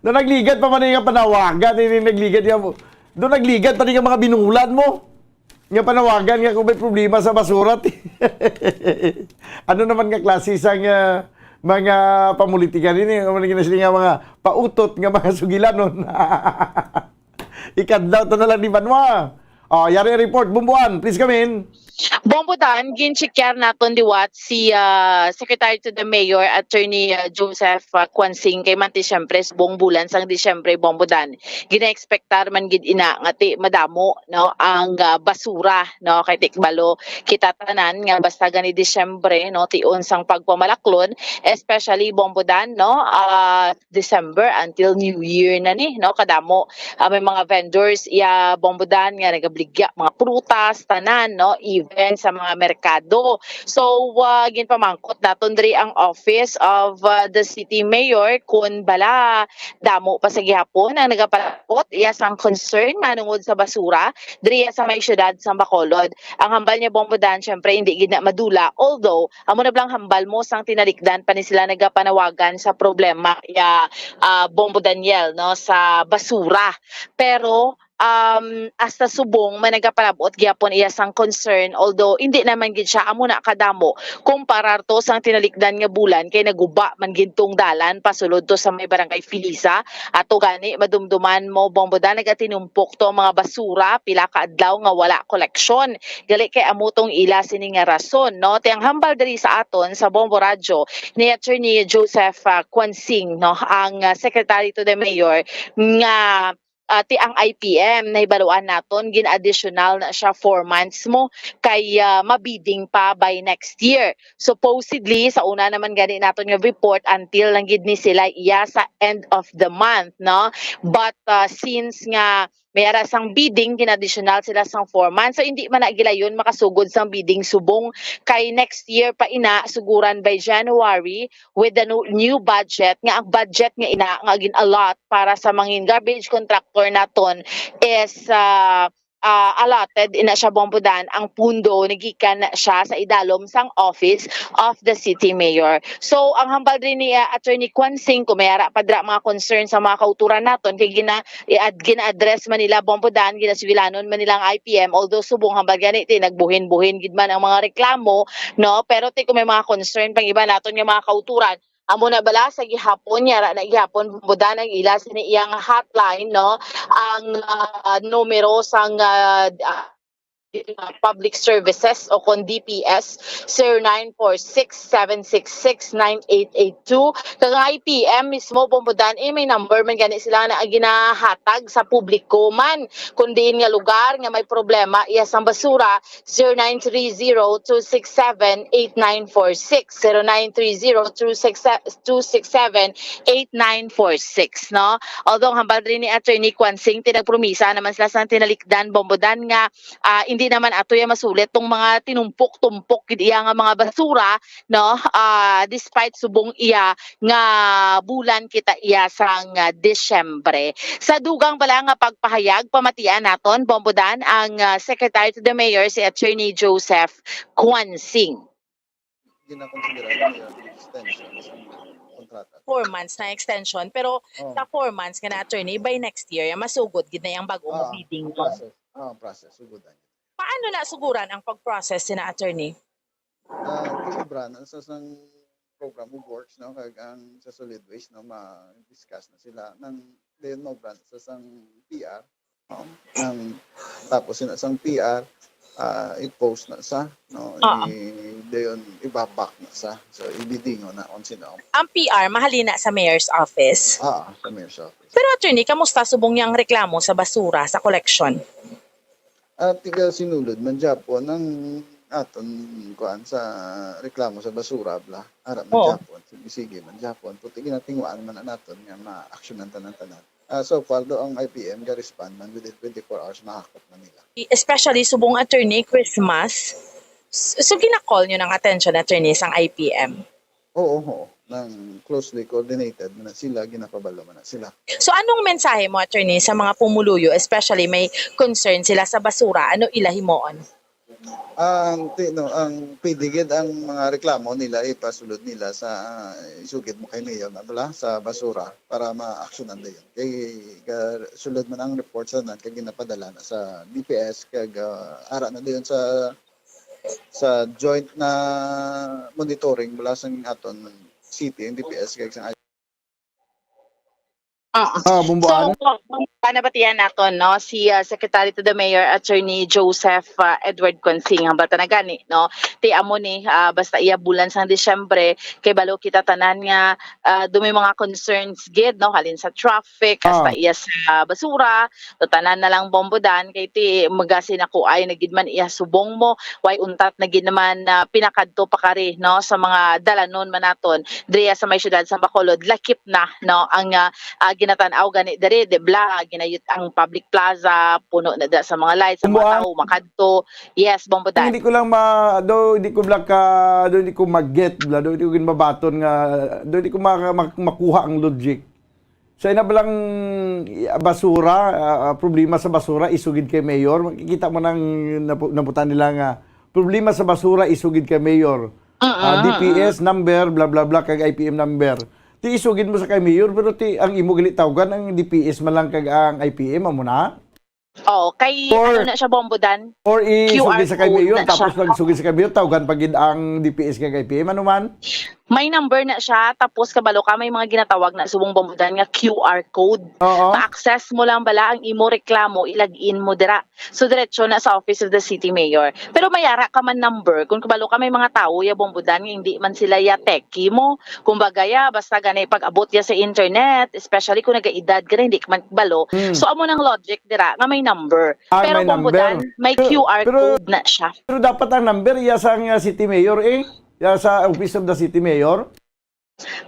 Doon nagligad pa man yung panawagan, nagligad yung, doon nagligad pa rin yung mga binulan mo. Yung panawagan nga kung may problema sa basura. Ano naman nga klase sang mga pamulitika rin, mga mga pautot nga mga sugilan nun. Ikadlaw to na lang di Banwa. Yari report, Bumbuan, please come in. Bombodan, ginchikyan naton diwat si Secretary to the Mayor, Attorney Joseph Kwansing kay manti siyempre sa buong bulan sang Disyembre Bombodan. Gina-expectar man gid ina nga ti madamo no ang basura no kay tikbalo kita tanan nga basta gani Disyembre no tion sang pagpamalaklon especially Bombodan no December until New Year na ni no kadamo may mga vendors Bombodan nga nagabligya mga prutas tanan no 7 sa mga merkado. So ginpamangkot naton diri ang office of the city mayor kun bala damo pa sa gihapon ang nagapalapot iya sang concern manungod sa basura diri sa may syudad sa Bacolod. Ang hambal niya Bombodan syempre hindi gid na madula, although amo na blang hambal mo sang tinalikdan pa ni sila nagapanawagan sa problema ya Bombo Daniel no sa basura. Pero hasta subong man nagapalabot gyapon iya sang concern, although hindi naman gid siya amo na kadamo kumparar to sang tinalikdan nga bulan kay naguba man gintong dalan pasulod to sa may barangay Filisa. Ato gani madumduman mo Bombodan nagatinumpok to ang mga basura pila ka adlaw nga wala koleksyon. Gali kay amo tong ila sini nga rason no. Tiyang hambal diri sa aton sa Bombo Radio ni Attorney Joseph Quansing no ang Secretary to the Mayor nga ti ang IPM na ibaluan naton gin-additional na siya 4 months mo kay mabiding pa by next year. Supposedly sa una naman gani naton nga report until lang gid ni sila iya sa end of the month no. But since nga mayara sang bidding gin-additional sila sang 4 months so hindi man na gilayon makasugod sang bidding subong kay next year pa ina suguran by January with the new budget nga ang budget nga ina nga gin-allot para sa mga garbage contractor naton is allotted ina siya Bombodan ang pundo nagikan siya sa idalom sang office of the city mayor. So ang hambal rin ni Attorney Quansing kung mayara pa dra mga concern sa mga kauturan naton kay gina-address man nila Bombodan ginasiwilanon man nilang IPM, although subong hambal gani ti nagbuhin-buhin gid man ang mga reklamo no, pero ti kung may mga concern pang iba naton nga mga kauturan amo na bala sa gihapon yara na gihapon Bombodan ang ila sini iyang hotline no ang numero sang public services o kon DPS 0946-766-9882 kag IPM mismo Bombodan may number man gani sila na ginahatag sa publiko man kundi nga lugar nga may problema iya sang basura 0930-267-8946 0930-267-8946 no. Although hambal rin ni Attorney Quansing tinagpromisa naman sila sa tinalikdan Bombodan nga hindi naman ato ya masulit tong mga tinumpok-tumpok gid iya nga mga basura no despite subong iya nga bulan kita iya sang Disyembre. Sa dugang bala nga pagpahayag pamatian naton Bombodan ang Secretary to the Mayor si Attorney Joseph Quansing. Extension kontrata. 4 months na extension pero sa 4 months nga na attorney by next year masugod gid na yang bag-o bidding Process sugudan. Paano na suguran ang pag-process sina attorney? Kinubran sa sang program of works no kag ang sa solid waste no ma-discuss na sila nang then no brand sa sang PR tapos sang PR i-post na sa no dayon ibabak na sa so ibidingo na on sino. Ang PR mahalina sa mayor's office. Sa mayor's office. Pero attorney kamusta subong yang reklamo sa basura sa collection? Tiga sinulod man Japon ang aton kuan sa reklamo sa basura bla ara man Japon sige man Japon puti ginatingwaan man naton nga ma-aksyonan tanan-tanan. So far do ang IPM ga respond man within 24 hours mahakot na nila. Especially subong attorney Christmas. So gina-call nyo ng attention attorney sang IPM? Oo. Nang closely coordinated man sila ginapabalo man sila. So anong mensahe mo attorney sa mga pumuluyo especially may concern sila sa basura, ano ilahimoon? Ang pidigid ang mga reklamo nila ipasulod nila sa isugid mo kay Mayor na bala sa basura para ma-aksyonan dayon. Kay sulod man ang report sa nan kay ginapadala na sa DPS kag ara na dayon sa joint na monitoring mula sa aton city ang DPS kag sa Bumbuan. So, nabatian naton no si Secretary to the Mayor Attorney Joseph Edward Quansing hambal tanagani no ti amo ni basta iya bulan sang Disyembre kay balo kita tanan nga dumi mga concerns gid no halin sa traffic hasta iya sa basura to tanan na lang Bombodan kay ti magasin ako ay nagid man iya subong mo way untat na gid naman pinakadto pa kari no sa mga dalanon man naton diya sa may syudad sa Bacolod lakip na no ang ginatan-aw gani diri de bla ginayut ang public plaza puno na da sa mga lights sa mga tao makadto. Yes, Bombodan. Hindi ko lang hindi ko hindi ko mag-get, hindi ko mabaton nga, hindi ko makuha ang logic. Sa ina balang basura, problema sa basura, isugid kay Mayor. Makikita mo nang naputan nila nga, problema sa basura, isugid kay Mayor. DPS number, bla bla bla, kag IPM number. Ti isugid mo sa kay Mayor, pero ang imo gali tawgan ang DPS man lang kag ang IPM, amo na? Oo, kay ano na siya Bombodan? Or isugid sa kay Mayor, code na tapos siya. pag isugid sa kay Mayor, tawgan pagid ang DPS kag IPM, ano man? May number na siya, tapos kabalo ka, may mga ginatawag na subong Bombodan nga QR code. Ma-access mo lang bala ang imo reklamo, ilag-in mo dira. So diretso na sa Office of the City Mayor. Pero mayara ka man number, kung kabalo ka may mga tao ya Bombodan nga hindi man sila ya techie mo. Kumbaga ya, basta ganay pag-abot ya sa internet, especially kung nag-edad ka hindi ka man balo. So amo nang logic dira nga may number. Pero may Bombodan, number. may QR code na siya. Pero dapat ang number, sa City Mayor sa Office of the City Mayor.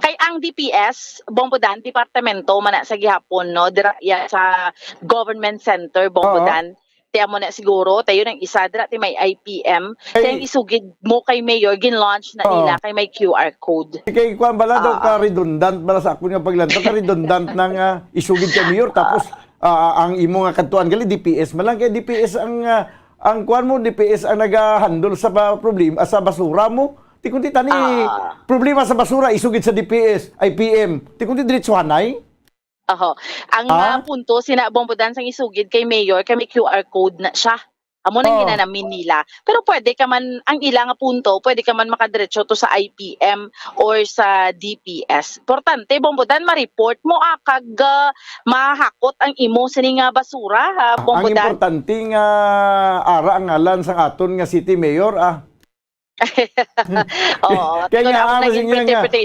Kay ang DPS, Bombodan, departamento man na sa gihapon, no? Dira ya sa government center, Bombodan. Tiyan mo na siguro, tayo ng isa, dira ti may IPM. Kaya isugid mo kay Mayor, gin-launch na nila kay may QR code. Kay Kwan bala daw ka-redundant bala sa ako nga paglanto, ka-redundant ng isugid kay Mayor, tapos ang imo nga kantuan gali DPS man lang, kay DPS ang Kwan mo, DPS ang nag-handle sa problema, sa basura mo. Ti kundi tani problema sa basura isugid sa DPS, IPM. Ti kundi diretsuhanay. Ang punto sina Bombodan sang isugid kay Mayor kay may QR code na siya. Amo nang ginanamin nila. Pero pwede ka man ang ilang punto, pwede ka man makadiretso to sa IPM or sa DPS. Importante Bombodan ma-report mo kag mahakot ang imo sini nga basura, Bombodan. Ang importante nga ara ang ngalan sang aton nga City Mayor Kaya nga,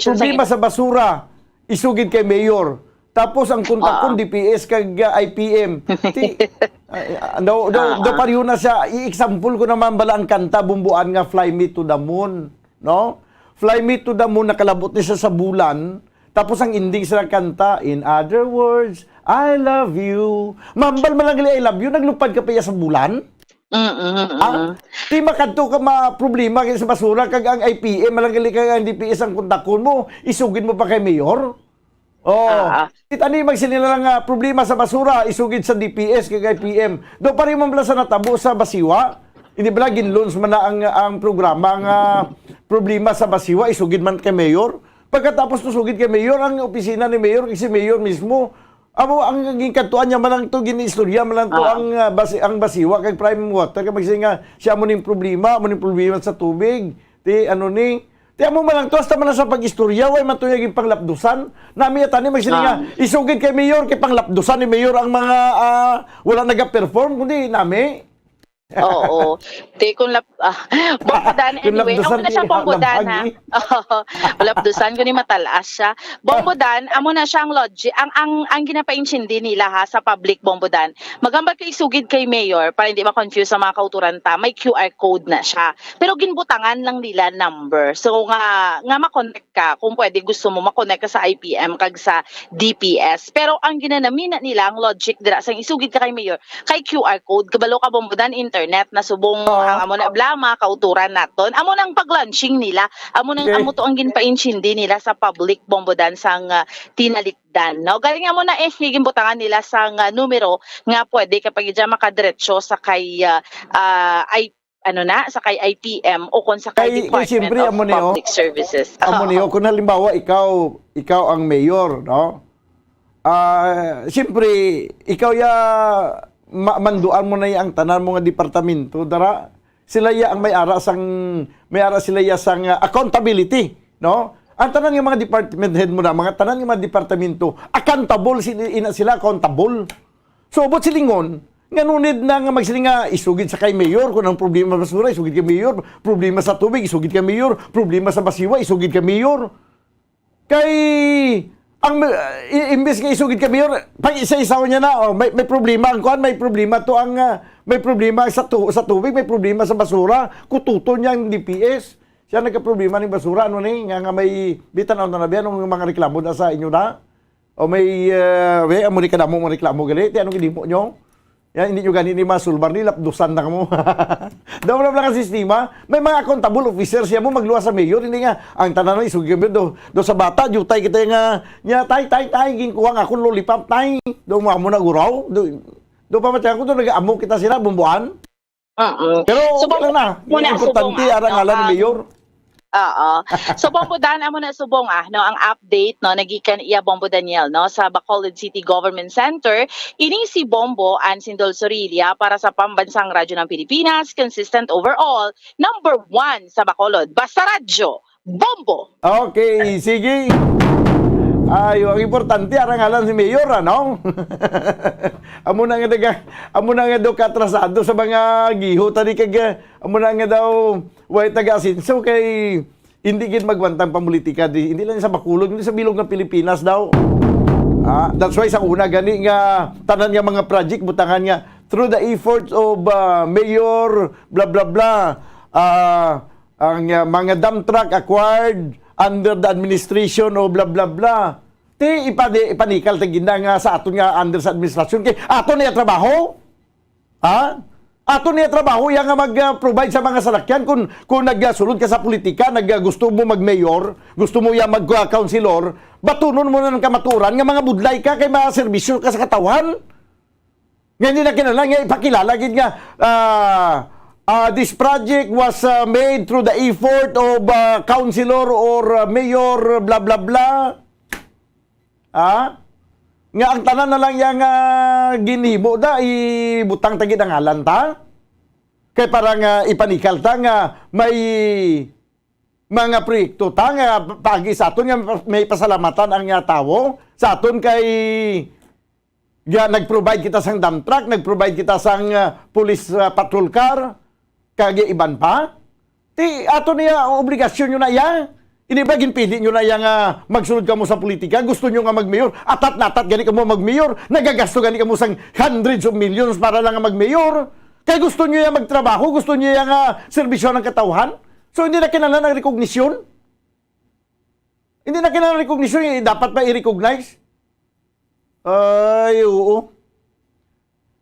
problema sa basura, isugid kay Mayor. Tapos ang kontak ko, DPS kag IPM. Daw pariyo na siya. I-example ko naman bala ang kanta, bumbuan nga, Fly Me to the Moon. No? Fly Me to the Moon, nakalabot niya siya sa bulan. Tapos ang ending sa kanta, in other words, I love you. Mambal malang I love you, naglupad ka pa sa bulan? Di makadto ka problema kay sa basura kag ang IPM malang kag ang DPS ang kontakon mo isugid mo pa kay Mayor. Itani magsinila lang problema sa basura isugid sa DPS kag IPM. Do pa rin man sa natabo sa basiwa. Hindi bala ginlons man na ang programa nga problema sa basiwa isugid man kay Mayor. Pagkatapos tusugid kay Mayor ang opisina ni Mayor kasi Mayor mismo ang ginkantuan niya malang to ginistorya malang to ang basiwa kay prime water kay magsi nga siya mo ning problema sa tubig ti amo malang to hasta man sa pagistorya way matuyag yung panglapdusan nami atani magsi nga isugid kay Mayor kay panglapdusan ni Mayor ang mga wala naga-perform kundi nami. Oo. Te kung Bombodan anyway, amo na siya Bombodan ha. Lapdusan ko ni matalas siya. Bombodan, amo na siyang logic. Ang ginapaintindi nila ha sa public Bombodan. Magambal kay isugid kay Mayor para hindi ma-confuse sa mga kauturan ta, may QR code na siya. Pero ginbutangan lang nila number. So nga ma-connect ka kung pwede gusto mo ma-connect ka sa IPM kag sa DPS. Pero ang ginanamina nila ang logic dira sang isugid ka kay Mayor kay QR code kabalo ka Bombodan internet na subong amo na blama kauturan naton amo nang paglaunching nila amo to ang ginpaintindi nila sa public Bombodan sang tinalikdan no galing amo na higimbutangan nila sang numero nga pwede kapag diyan makadiretso sa kay sa kay IPM o kung sa kay Department of Public Services. Amo niyo kung halimbawa ikaw ang mayor no siyempre ikaw manduan mo na ang tanan mo nga departamento dara sila ang may-ara sila sang accountability no ang tanan nga mga department head mo na mga tanan nga mga departamento accountable sila accountable so bot silingon nga nunid na nga magsilinga isugid sa kay Mayor kung ang problema sa basura isugid kay Mayor problema sa tubig isugid kay Mayor problema sa basiwa isugid kay Mayor kay ang imbes kay isugid ka Mayor pag isa-isaw niya na may problema ang kuan may problema to ang may problema sa tubig may problema sa basura kututo niya ang DPS siya nagka-problema ning basura nga may bitan na biyan ng mga reklamo sa inyo na O may amo ni kadamo mo reklamo gali, ti anong gidimo nyo? Yan, hindi nyo gani ni masulbar nila, dusan na mo. Daw lang ang sistema. May mga accountable officers siya mo magluwas sa mayor. Hindi nga, ang tanan ng isugib do sa bata, jutay kita nga, tay, ginkuha nga akong lollipop, tay. Do mo na guraw. Do pa matya ko, do nag-amo kita sila, bumbuan. Pero okay lang na. Importante, arangalan ni mayor. Oo. So Bombodan amo na subong no ang update no nagikan iya Bombo Daniel no sa Bacolod City Government Center ini si Bombo and Sindol Sorilia para sa pambansang radyo ng Pilipinas consistent overall number 1 sa Bacolod basta radyo Bombo. Okay, sige. Ay, ang importante arangalan si mayor ano. amo na nga daw katrasado sa mga giho tadi kag amo na nga daw way taga-asin. So kay hindi gid magwantang pamulitika hindi lang sa Bacolod, hindi sa bilog ng Pilipinas daw. That's why sa una gani nga tanan nga mga project butangan nga through the efforts of mayor blah blah blah ang mga dump truck acquired under the administration o blah blah blah. Ti ipanikal tag ginda nga sa aton nga under sa administrasyon kay aton niya trabaho. Aton niya trabaho yang nga mag-provide sa mga salakyan kung nagsulod ka sa politika, gusto mo mag-mayor, gusto mo yang mag-councilor, batunon mo na ng kamaturan nga mga budlay ka kay mga serbisyo ka sa katawan. Nga hindi na kinala nga ipakilala gid nga this project was made through the effort of councilor or mayor, blah, blah, blah. Nga ang tanan na lang yung ginhimo da, ibutang tagid ang ngalan ta. Kaya parang ipanikal ta nga may mga proyekto ta nga pagi sa aton nga may pasalamatan ang tao. Sa aton kay nag-provide kita sang dump truck, nag-provide kita sang police patrol car, kage iban pa. Ti ato niya obligasyon nyo na iya. Hindi ba ginpili nyo na iya nga magsunod ka mo sa politika? Gusto nyo nga mag-mayor? Atat gani ka mo mag-mayor? Nagagasto gani ka mo sang hundreds of millions para lang nga mag-mayor? Kaya gusto nyo iya magtrabaho? Gusto nyo iya nga serbisyon ng katawhan? So hindi na kinala ng recognition? Hindi na kinala ng recognition? Dapat pa i-recognize? Ay, oo.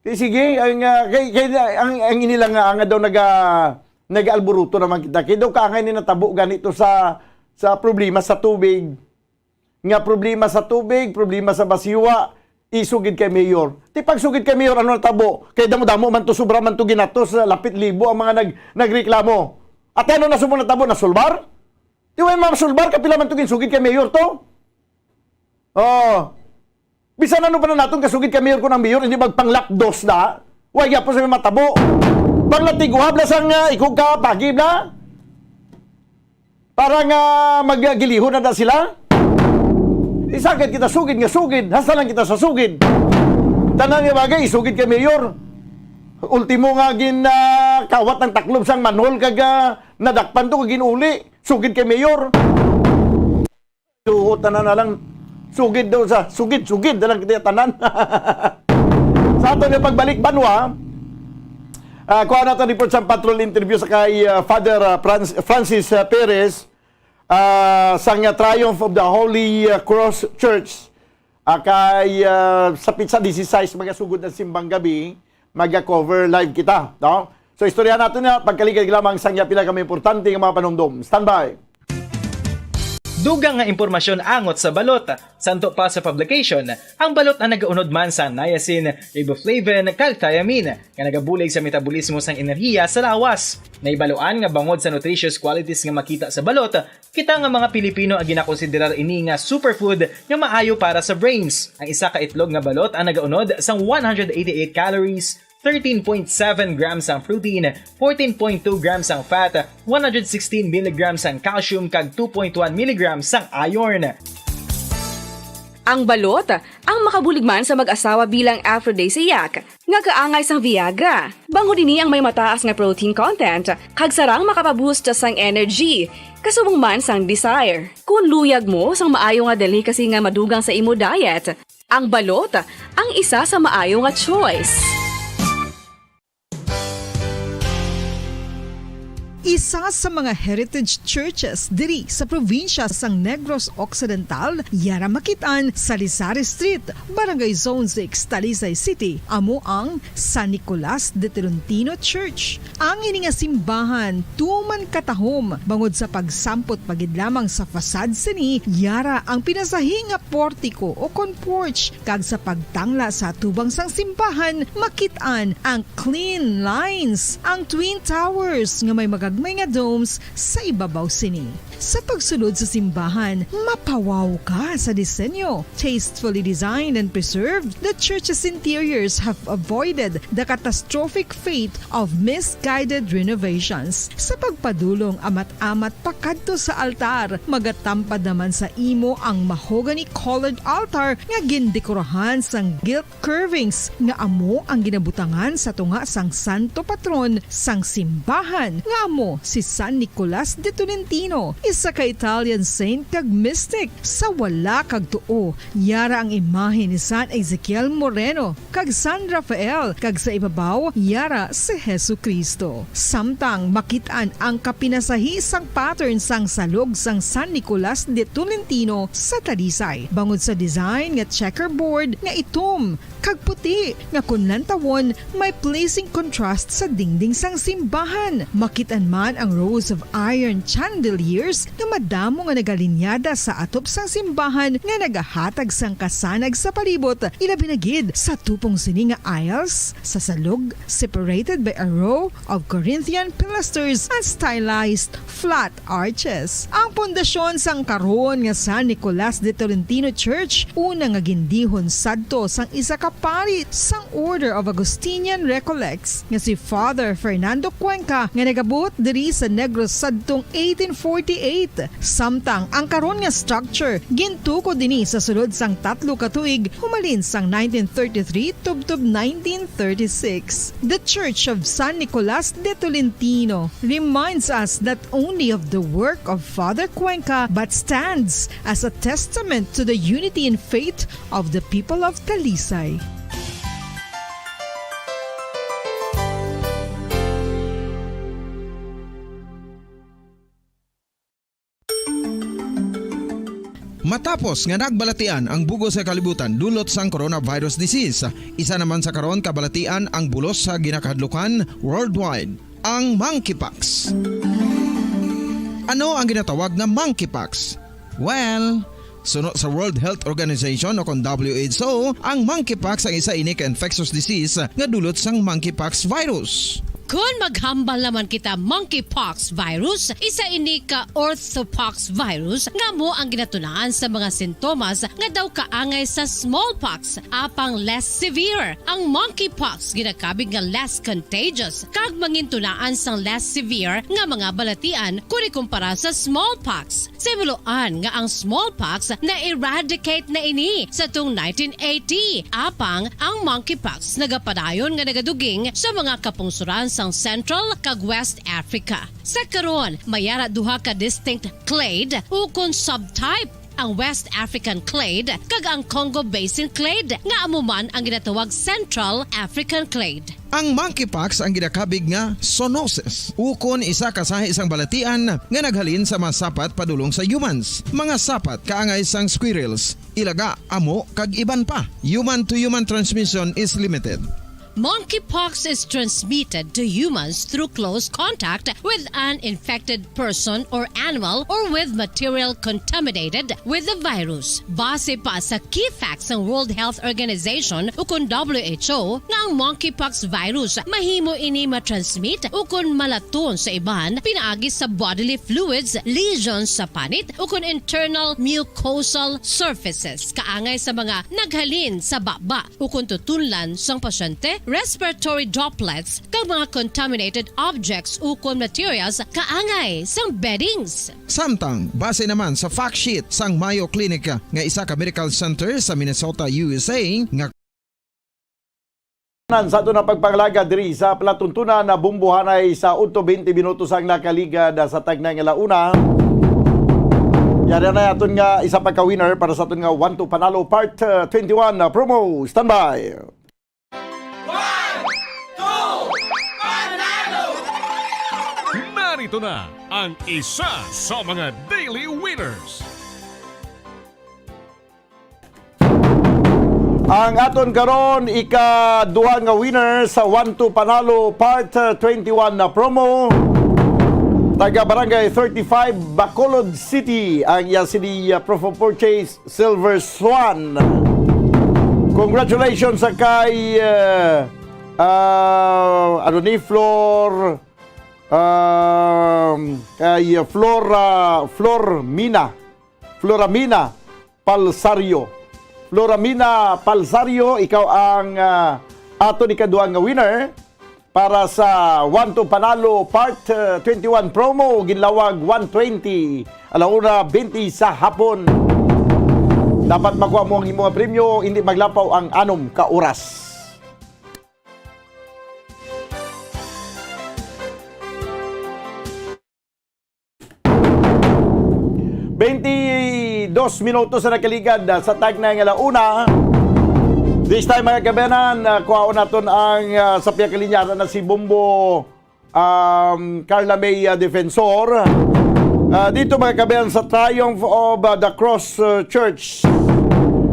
Sige, ang inilang nga daw nag-alburuto naman kita. Kaya daw kaangay ni natabo ganito sa problema sa tubig. Nga problema sa tubig, problema sa basiwa, isugid kay mayor. Ti pagsugid kay mayor, ano natabo? Kaya damo-damo man to, sobra man to ginatos, lapit libo ang mga nagreklamo. At ano na sumong natabo? Nasulbar? Di way masulbar, kapila man to ginsugid kay mayor to? Bisan ano pa na natin kasugid kay mayor ko ng mayor, hindi magpanglapdos na. Huwag po sa matabo. Panglatiguhab na sang ikog ka, pagib na. Para nga magagilihon na sila. Isagad kita sugid nga sugid. Hasta lang kita sa sugid. Tanan nga bagay, isugid kay mayor. Ultimo nga kawat ng taklob sang manhol kaga nadakpan to ginuli. Sugid kay mayor. Duhot na lang. Sugid daw sa sugid na lang kita tanan. Sa ato nga pagbalik banwa, kuha natin report sa patrol interview sa kay Father Francis Perez sa Triumph of the Holy Cross Church kay sa Pizza 16 magasugod ng simbang gabi maga-cover live kita, no? So istorya natin na pagkaligid lamang sang pila kami importante nga mga panumdum. Standby. Dugang nga impormasyon angot sa balot. Santo pa sa publication, ang balot na nagaunod man sa niacin, riboflavin, calthiamine, nga nagabulig sa metabolismo sang enerhiya sa lawas. Naibaluan nga bangod sa nutritious qualities nga makita sa balot, kita nga mga Pilipino ang ginakonsiderar ini nga superfood nga maayo para sa brains. Ang isa ka itlog nga balot ang nagaunod sang 188 calories, 13.7 grams ang protein, 14.2 grams ang fat, 116 mg ang calcium kag 2.1 mg ang iron. Ang balot, ang makabuligman sa mag-asawa bilang aphrodisiac, nga kaangay sang Viagra. Bango dinhi ang may mataas nga protein content, kag sarang makapaboost sang energy, kasubong man sang desire. Kung luyag mo sang maayo nga delicacy nga madugang sa imo diet, ang balot, ang isa sa maayo nga choice. isa sa mga heritage churches diri sa probinsya sang Negros Occidental, yara makitaan sa Lisari Street, Barangay Zone 6, Talisay City, amo ang San Nicolas de Tolentino Church. Ang ini nga simbahan tuman katahom bangod sa pagsampot pagid lamang sa fasad sini, yara ang pinasahi nga portiko o porch, kag sa pagtangla sa tubang sang simbahan makitaan ang clean lines, ang twin towers nga may magagmay nga domes sa ibabaw sini. Sa pagsulod sa simbahan, mapawaw ka sa disenyo. Tastefully designed and preserved, the church's interiors have avoided the catastrophic fate of misguided renovations. Sa pagpadulong amat-amat pakadto sa altar, magatampad naman sa imo ang mahogany colored altar nga gindekorahan sang gilt curvings nga amo ang ginabutangan sa tunga sang santo patron sang simbahan nga amo si San Nicolas de Tolentino, isa ka Italian saint kag mystic. Sa wala kag tuo, yara ang imahe ni San Ezekiel Moreno kag San Rafael, kag sa ibabaw yara si Hesu Kristo. Samtang makitaan ang kapinasahi sang pattern sang salog sang San Nicolas de Tolentino sa Talisay, bangod sa design nga checkerboard nga itom kag puti nga kunlantawon may pleasing contrast sa dingding sang simbahan. Makitaan man ang rows of iron chandeliers nga madamo nga nagalinyada sa atop sang simbahan nga nagahatag sang kasanag sa palibot, ilabi na gid sa tupong sini nga aisles sa salog, separated by a row of Corinthian pilasters and stylized flat arches. Ang pundasyon sang karon nga San Nicolas de Tolentino Church una nga gindihon sadto sang isa ka pari sang Order of Augustinian Recollects nga si Father Fernando Cuenca nga nagabot diri sa Negros sadtong 1848. Samtang ang karon nga structure gintuko dinhi sa sulod sang 3 ka tuig humalin sang 1933 tubtob 1936. The Church of San Nicolas de Tolentino reminds us not only of the work of Father Cuenca but stands as a testament to the unity and faith of the people of Talisay. Matapos nga nagbalatian ang bugos sa kalibutan dulot sang coronavirus disease, isa naman sa karon kabalatian ang bulos sa ginakahadlukan worldwide, ang monkeypox. Ano ang ginatawag na monkeypox? Well, sunod sa World Health Organization o kung WHO, ang monkeypox ang isa ini ka infectious disease nga dulot sang monkeypox virus. Kung maghambal naman kita monkeypox virus, isa ini ka orthopox virus nga mo ang ginatulaan sa mga sintomas nga daw kaangay sa smallpox, apang less severe. Ang monkeypox ginakabig nga less contagious kag mangintunaan sang less severe nga mga balatian kung ikumpara sa smallpox. Simuloan nga ang smallpox na eradicate na ini sa tung 1980, apang ang monkeypox nagapadayon nga nagaduging sa mga kapungsuran sang Central kag West Africa. Sa karon, mayara duha ka distinct clade ukon subtype, ang West African clade kag ang Congo Basin clade nga amuman ang ginatawag Central African clade. Ang monkeypox ang ginakabig nga zoonosis, ukon isa kasahi isang balatian nga naghalin sa mga sapat padulong sa humans. Mga sapat kaangay sang squirrels, ilaga, amo kag iban pa. Human to human transmission is limited. Monkeypox is transmitted to humans through close contact with an infected person or animal or with material contaminated with the virus. Base pa sa key facts ng World Health Organization ukon WHO nga ang monkeypox virus mahimo ini matransmit ukon malaton sa iban pinaagi sa bodily fluids, lesions sa panit ukon internal mucosal surfaces kaangay sa mga naghalin sa baba ukon tutunlan sang pasyente, respiratory droplets kag mga contaminated objects ukon materials kaangay sang beddings. Samtang base naman sa fact sheet sang Mayo Clinic nga isa ka medical center sa Minnesota, USA nga sa ito na pagpangalaga diri sa palatuntunan na bumbuhanay sa 20 minutos ang nakaligad sa tagnay nga launa. Yara na aton nga isa pa ka winner para sa aton nga 1-2 panalo part 21 promo. Standby. Narito Ito na ang isa sa mga daily winners. Ang aton karon ika-duha nga winner sa 1-2 Panalo Part 21 na promo. Taga Barangay 35 Bacolod City ang iya sini proof of purchase Silver Swan. Congratulations sa kay Flor kay Floramina Palsario. Floramina Palsario, ikaw ang ato ni kaduang nga winner para sa 1-2 Panalo Part 21 promo, ginlawag 1:20 alauna 20 sa hapon. Dapat makuha mo ang imong premyo, hindi maglapaw ang 6 ka oras. Dos minutos na nakaligad sa tag na ng alauna. This time mga kabanan, kuhaon natin ang sa piyakalinyara na si Bumbo Carla May Defensor. Dito mga kabanan sa Triumph of the Cross Church.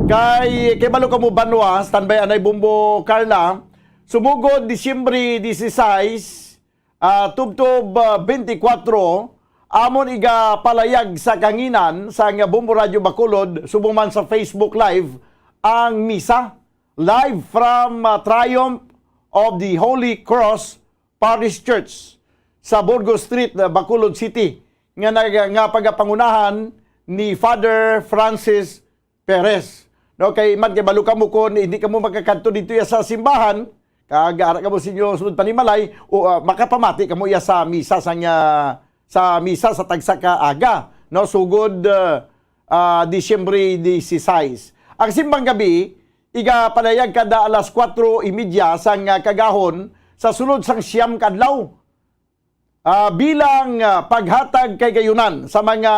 Kay balo ka mo banwa, standby anay Bumbo Carla. Sumugod Disyembre 16, tubtob 24, amon iga palayag sa kanginan sa nga Bumbo Radio Bacolod, subong man sa Facebook Live, ang misa live from Triumph of the Holy Cross Parish Church sa Burgos Street, Bacolod City, nga pagapangunahan ni Father Francis Perez. No, kay man kay balo ka mo kon hindi ka mo magkakanto dito ya sa simbahan, kagaara ka mo sinyo sunod panimalay o makapamati ka mo ya sa misa sa misa sa tagsa ka aga, no, sugod Disyembre 16. Ang simbang gabi iga palayag kada alas 4:30 sang kagahon sa sunod sang siyam kadlaw. Bilang paghatag kay gayunan sa mga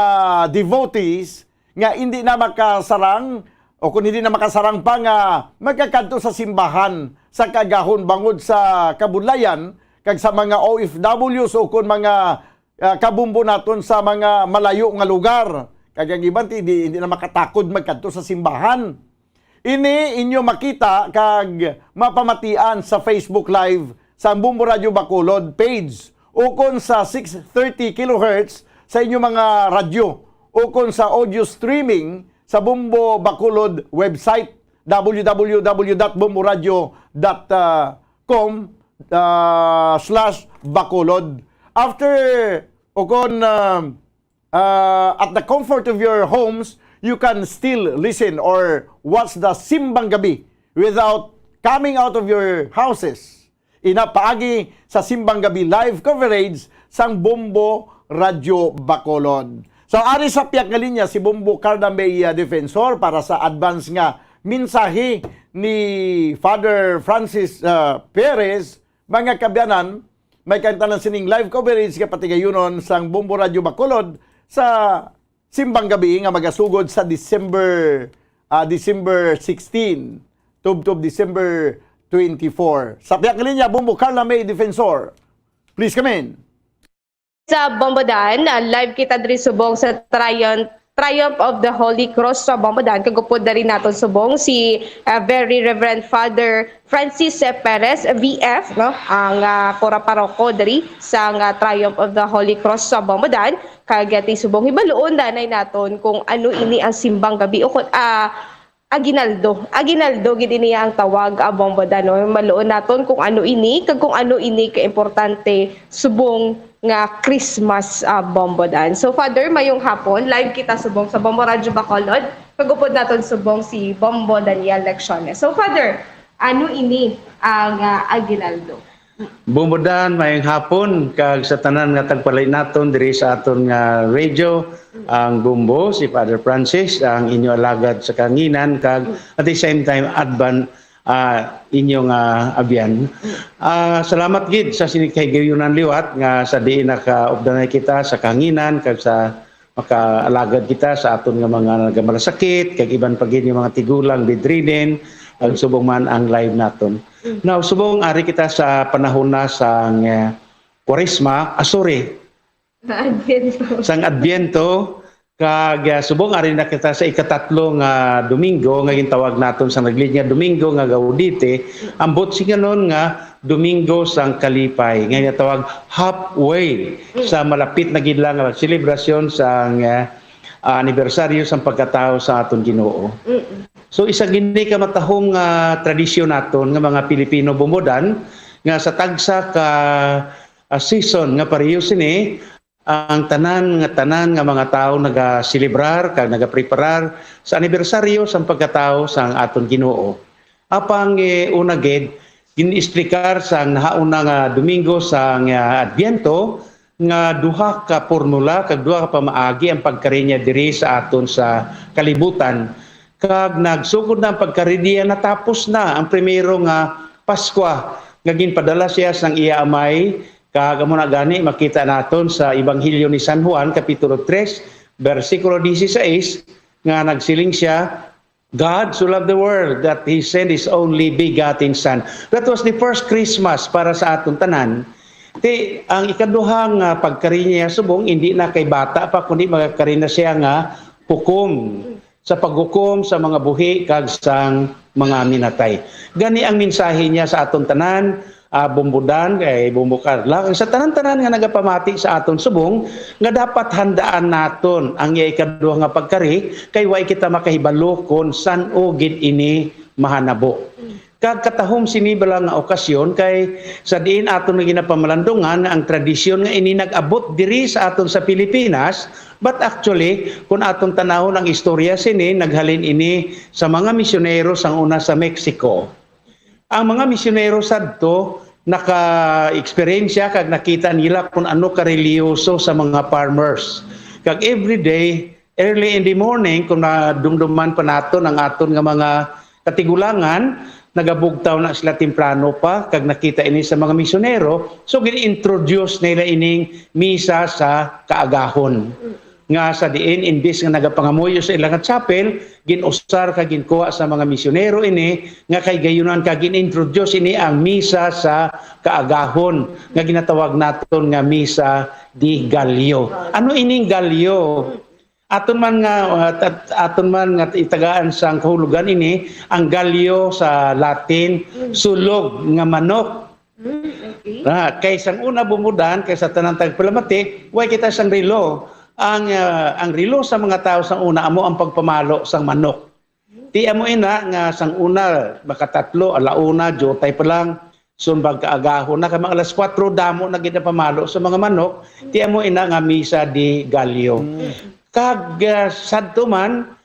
devotees nga hindi na makasarang o kung hindi na makasarang pa nga magkakadto sa simbahan sa kagahon bangod sa kabudlayan kag sa mga OFWs o kung mga kabumbo naton sa mga malayo nga lugar. Kag ang iban hindi na makatakod magkadto sa simbahan. Ini inyo makita kag mapamatian sa Facebook Live sa Bumbo Radio Bacolod page o kon sa 630 kHz sa inyo mga radyo o kon sa audio streaming sa Bumbo Bacolod website www.bumboradio.com/Bacolod. After o kon at the comfort of your homes, you can still listen or watch the simbang gabi without coming out of your houses. Inapaagi sa simbang gabi live coverage sang Bumbo Radio Bacolod. So ari sa piyak nga linya si Bumbo Carla May Defensor para sa advance nga mensahe ni Father Francis Perez. Mga kabyanan, may kantanan sining live coverage ka patigayunon sang Bumbo Radio Bacolod sa simbang gabi nga magasugod sa December 16 tub December 24. Sa piyak linya Bumbo Carla May Defensor. Please come in. Sa Bombodan, live kita diri subong sa Triumph of the Holy Cross sa Bombodan. Kagupod na rin natin subong si Very Reverend Father Francis Perez, VF, no? Ang Kora Paroko diri sa Triumph of the Holy Cross sa Bombodan. Kagati subong hibaluon danay naton kung ano ini ang simbang gabi o kung Aguinaldo gid niya ang tawag a Bombodan, no? Maluon naton kung ano ini ka importante subong nga Christmas Bombodan. So Father, mayong hapon live kita subong sa Bumbo Radio Bacolod. Pagupod naton subong si Bombo Daniel Lecciones. So Father, ano ini ang Aguinaldo? Bombodan, mayong hapon kag sa tanan nga tagpalay naton diri sa aton nga radio, ang Bumbo si Father Francis, ang inyo alagad sa kanginan kag at the same time advan inyong abyan. Salamat gid sa sinikayunan liwat nga sa diin naka-obdanay kita sa kanginan kag sa makaalagad kita sa aton nga mga nagamalasakit kag iban pa gid yung mga tigulang bedridden ang subong man ang live naton. Now subong ari kita sa panahon na sa Kwaresma, sang Adbyento kag subong ari na kita sa ikatatlo nga Domingo nga gintawag naton sa naglit nga Domingo nga Gaudete ambot singanon nga Domingo sang Kalipay nga gitawag halfway sa malapit na gid lang nga selebrasyon sang anibersaryo sang pagkatao sa aton Ginoo. So isa gini ka matahong tradisyon naton nga mga Pilipino bumudan nga sa tagsa ka season nga pareho sini ang tanan nga mga tao nagaselebrar kag nagapreparar sa anibersaryo sa pagkatao sa aton Ginoo. Apang una gid giniesplikar sa nahauna nga Domingo sa Adbyento nga duha ka formula kag duha ka pamaagi ang pagkarinya diri sa aton sa kalibutan. Kag nagsugod na ang pagkaridiya natapos na ang primero nga Pasko nga ginpadala siya sang iya amay. Kag amo na gani makita naton sa Ebanghelyo ni San Juan kapitulo 3 bersikulo 16 nga nagsiling siya, God so loved the world that He sent His only begotten Son. That was the first Christmas para sa aton tanan. Ang ikaduhang pagkarinya subong hindi na kay bata pa kundi magkari na siya nga hukom sa paghukom sa mga buhi kag sang mga minatay. Gani ang mensahe niya sa aton tanan. Bumbudan kay bumbukarla sa tanan-tanan nga nagapamati sa aton subong nga dapat handaan naton ang ikaduha nga pagkari kay way kita makahibalo kon san-o gid ini mahanabo. Kag katahom sini bala nga okasyon kay sa diin aton nga ginapamalandungan ang tradisyon nga ini nag-abot diri sa aton sa Pilipinas, but actually kung aton tanawon ang istorya sini naghalin ini sa mga misyonero sang una sa Mexico. Ang mga misyonero sadto naka-eksperyensya kag nakita nila kung ano kareliyoso sa mga farmers. Kag every day, early in the morning, kung nadumduman pa naton ang aton nga mga katigulangan, nagabugtaw na sila temprano pa, kag nakita ini sa mga misyonero, so gini-introduce nila ining misa sa kaagahon. Nga sa diin, imbis nga nagapangamuyo sa ilang chapel, ginusar ka ginkuha sa mga misyonero ini, nga kay gayunan ka gin-introduce ini ang misa sa kaagahon, nga ginatawag naton nga misa di Gallio. Ano ining Gallio? Aton man nga itagaan sa kahulugan ini, ang Gallio sa Latin, sulog nga manok. Kay sang una bumudan, kay sa tanang tagpalamati, way kita sang relo. Ang relo sa mga tao sang una amo ang pagpamalo sang manok. Ti amo ina nga sang una makatatlo alauna jotay pa lang sunbag kaagahon na kamang alas 4 damo na gid pamalo sa mga manok. Ti amo ina nga misa di Gallio. Kag sadto man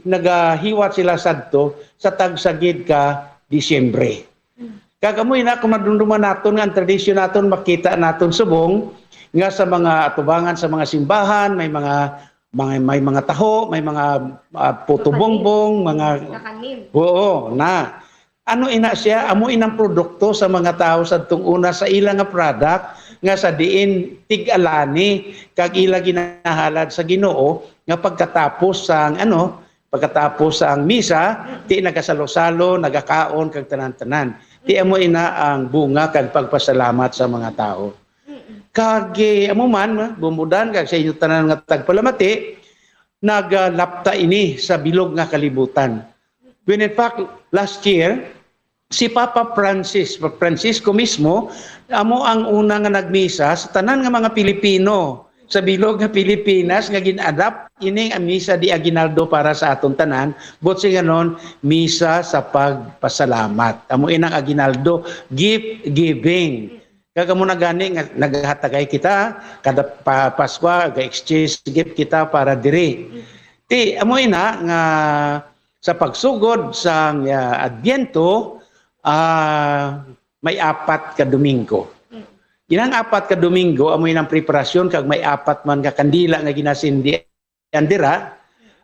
nagahiwat sila sadto sa tagsagid ka Disyembre. Kag amo ina kung madumduman naton nga ang tradisyon naton makita naton subong nga sa mga atubangan sa mga simbahan may mga taho, may mga puto bongbong, mga oo na ano ina siya amo inang produkto sa mga tao sadtong una sa ilang nga product nga sa diin tig-alani kag ila ginahalad sa Ginoo nga pagkatapos sang misa ti nagasalo-salo nagakaon kag tanan-tanan ti amo ina ang bunga kag pagpasalamat sa mga tao. Kag amo man bumudan kag sa inyo tanan nga tagpalamati naglapta ini sa bilog nga kalibutan. When in fact last year si Papa Francisco mismo amo ang una nga nagmisa sa tanan nga mga Pilipino sa bilog nga Pilipinas nga gin-adapt ining ang misa di Aguinaldo para sa aton tanan but sa ganon misa sa pagpasalamat. Amo inang Aguinaldo gift giving. Kaya mo na gani naghatagay kita kada Pasko ga-exchange gift kita para diri. Ti amo ina nga sa pagsugod sa Adbyento may 4 ka Domingo. Inang 4 ka Domingo amo inang preparasyon kag may 4 man ka kandila nga ginasindi andira.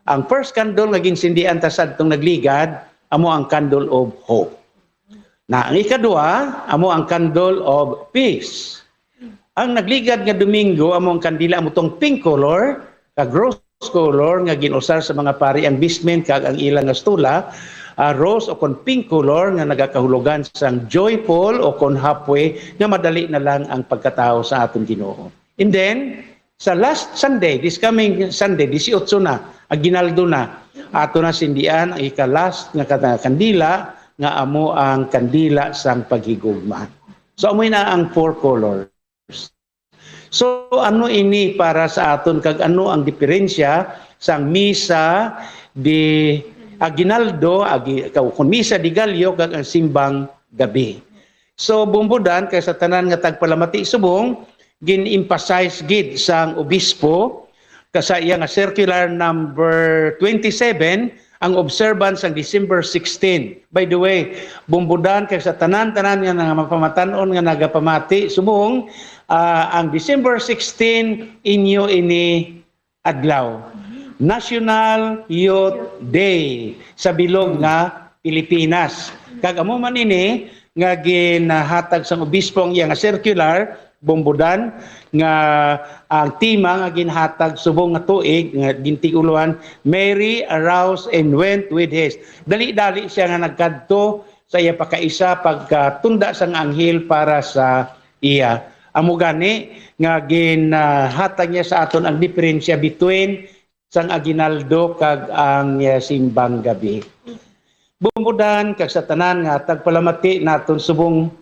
Ang first candle nga ginsindian ta sadtong nagligad amo ang candle of hope. Na ang ikaduha, amo ang candle of peace. Ang nagligad nga Domingo, amo ang kandila, amo tong pink color, kag rose color, nga ginusar sa mga pari ang bismen, kag ang ilang nga stula, rose o kon pink color, nga nagakahulugan sang joyful o kon halfway, nga madali na lang ang pagkatao sa aton Ginoo. And then, sa last Sunday, this coming Sunday, 18 na, aginaldo na, ato na sindian ang ika-last nga kandila, nga amo ang kandila sang paghigugma. So, amoy na ang 4 colors. So, ano ini para sa aton, kag ano ang diferensya sang misa di aginaldo, kung misa di galyo, kag ang simbang gabi. So, bumbudan, kay sa tanan nga tagpalamati subong, gin-emphasize gid sang obispo kasa iya nga circular number 27 ang observance ang December 16. By the way, bumbudan kay sa tanan-tanan nga mapamatanon nga nagapamati subong ang December 16 inyo ini adlaw. National Youth Day sa bilog nga Pilipinas. Kag amo man ini nga ginahatag sang obispo ang iya nga circular bumbudan nga ang tema nga ginhatag subong nga tuig nga gintiguluhan, Mary arose and went with haste. Dali-dali siya nga nagkadto sa iya pakaisa pagtunda sang anghel para sa iya. Amo gani nga ginhatag niya sa aton ang diferensya between sang aginaldo kag ang simbang gabi. Bumbudan kag sa tanan nga tagpalamati naton subong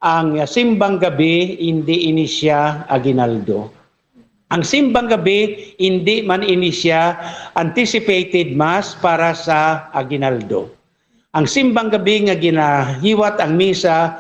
ang simbang gabi hindi ini siya aginaldo. Ang simbang gabi hindi man ini siya anticipated mass para sa aginaldo. Ang simbang gabi nga ginahiwat ang misa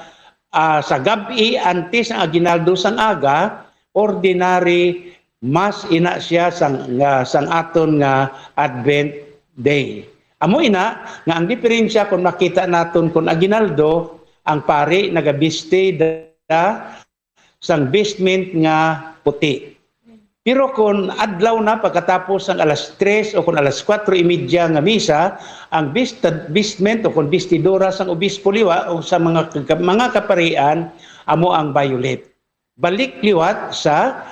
sa gabi antes ang aginaldo sang aga, ordinary mass ina siya sang aton nga Advent Day. Amo ina nga ang diferensya kung makita naton kung aginaldo ang pari nagabiste da sang vestment nga puti. Pero kung adlaw na pagkatapos ng alas 3 o kung alas 4:30 nga misa, ang vestment o kung vestidura sang obispo liwa o sa mga kaparian amo ang violet. Balik liwat sa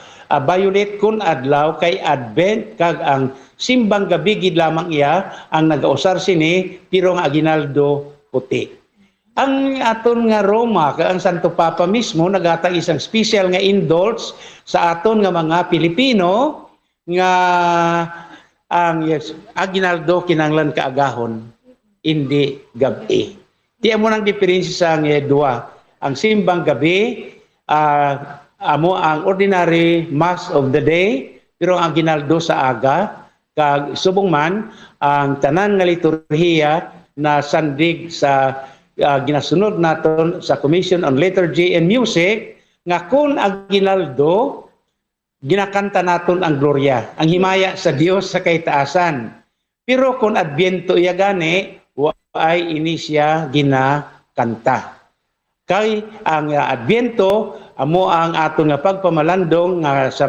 violet kun adlaw kay Advent kag ang simbang gabi gid lamang iya ang nagausar sini pero nga aginaldo puti. Ang aton nga Roma, ang Santo Papa mismo, naghatag isang special nga indulge sa aton nga mga Pilipino nga ang aginaldo kinanglan kaagahon, hindi gabi. Di mo nang diferensya sa dua. Ang simbang gabi, amo ang ordinary mass of the day, pero ang aginaldo sa aga, kag subong man, ang tanan nga liturhiya na sandig sa ginasunod naton sa Commission on Liturgy and Music nga kung aginaldo ginakanta naton ang gloria, ang himaya sa Dios sa kaitaasan. Pero kung Adbyento iya gani ay ini siya ginakanta. Kay ang Adbyento amo ang aton nga pagpamalandong nga sa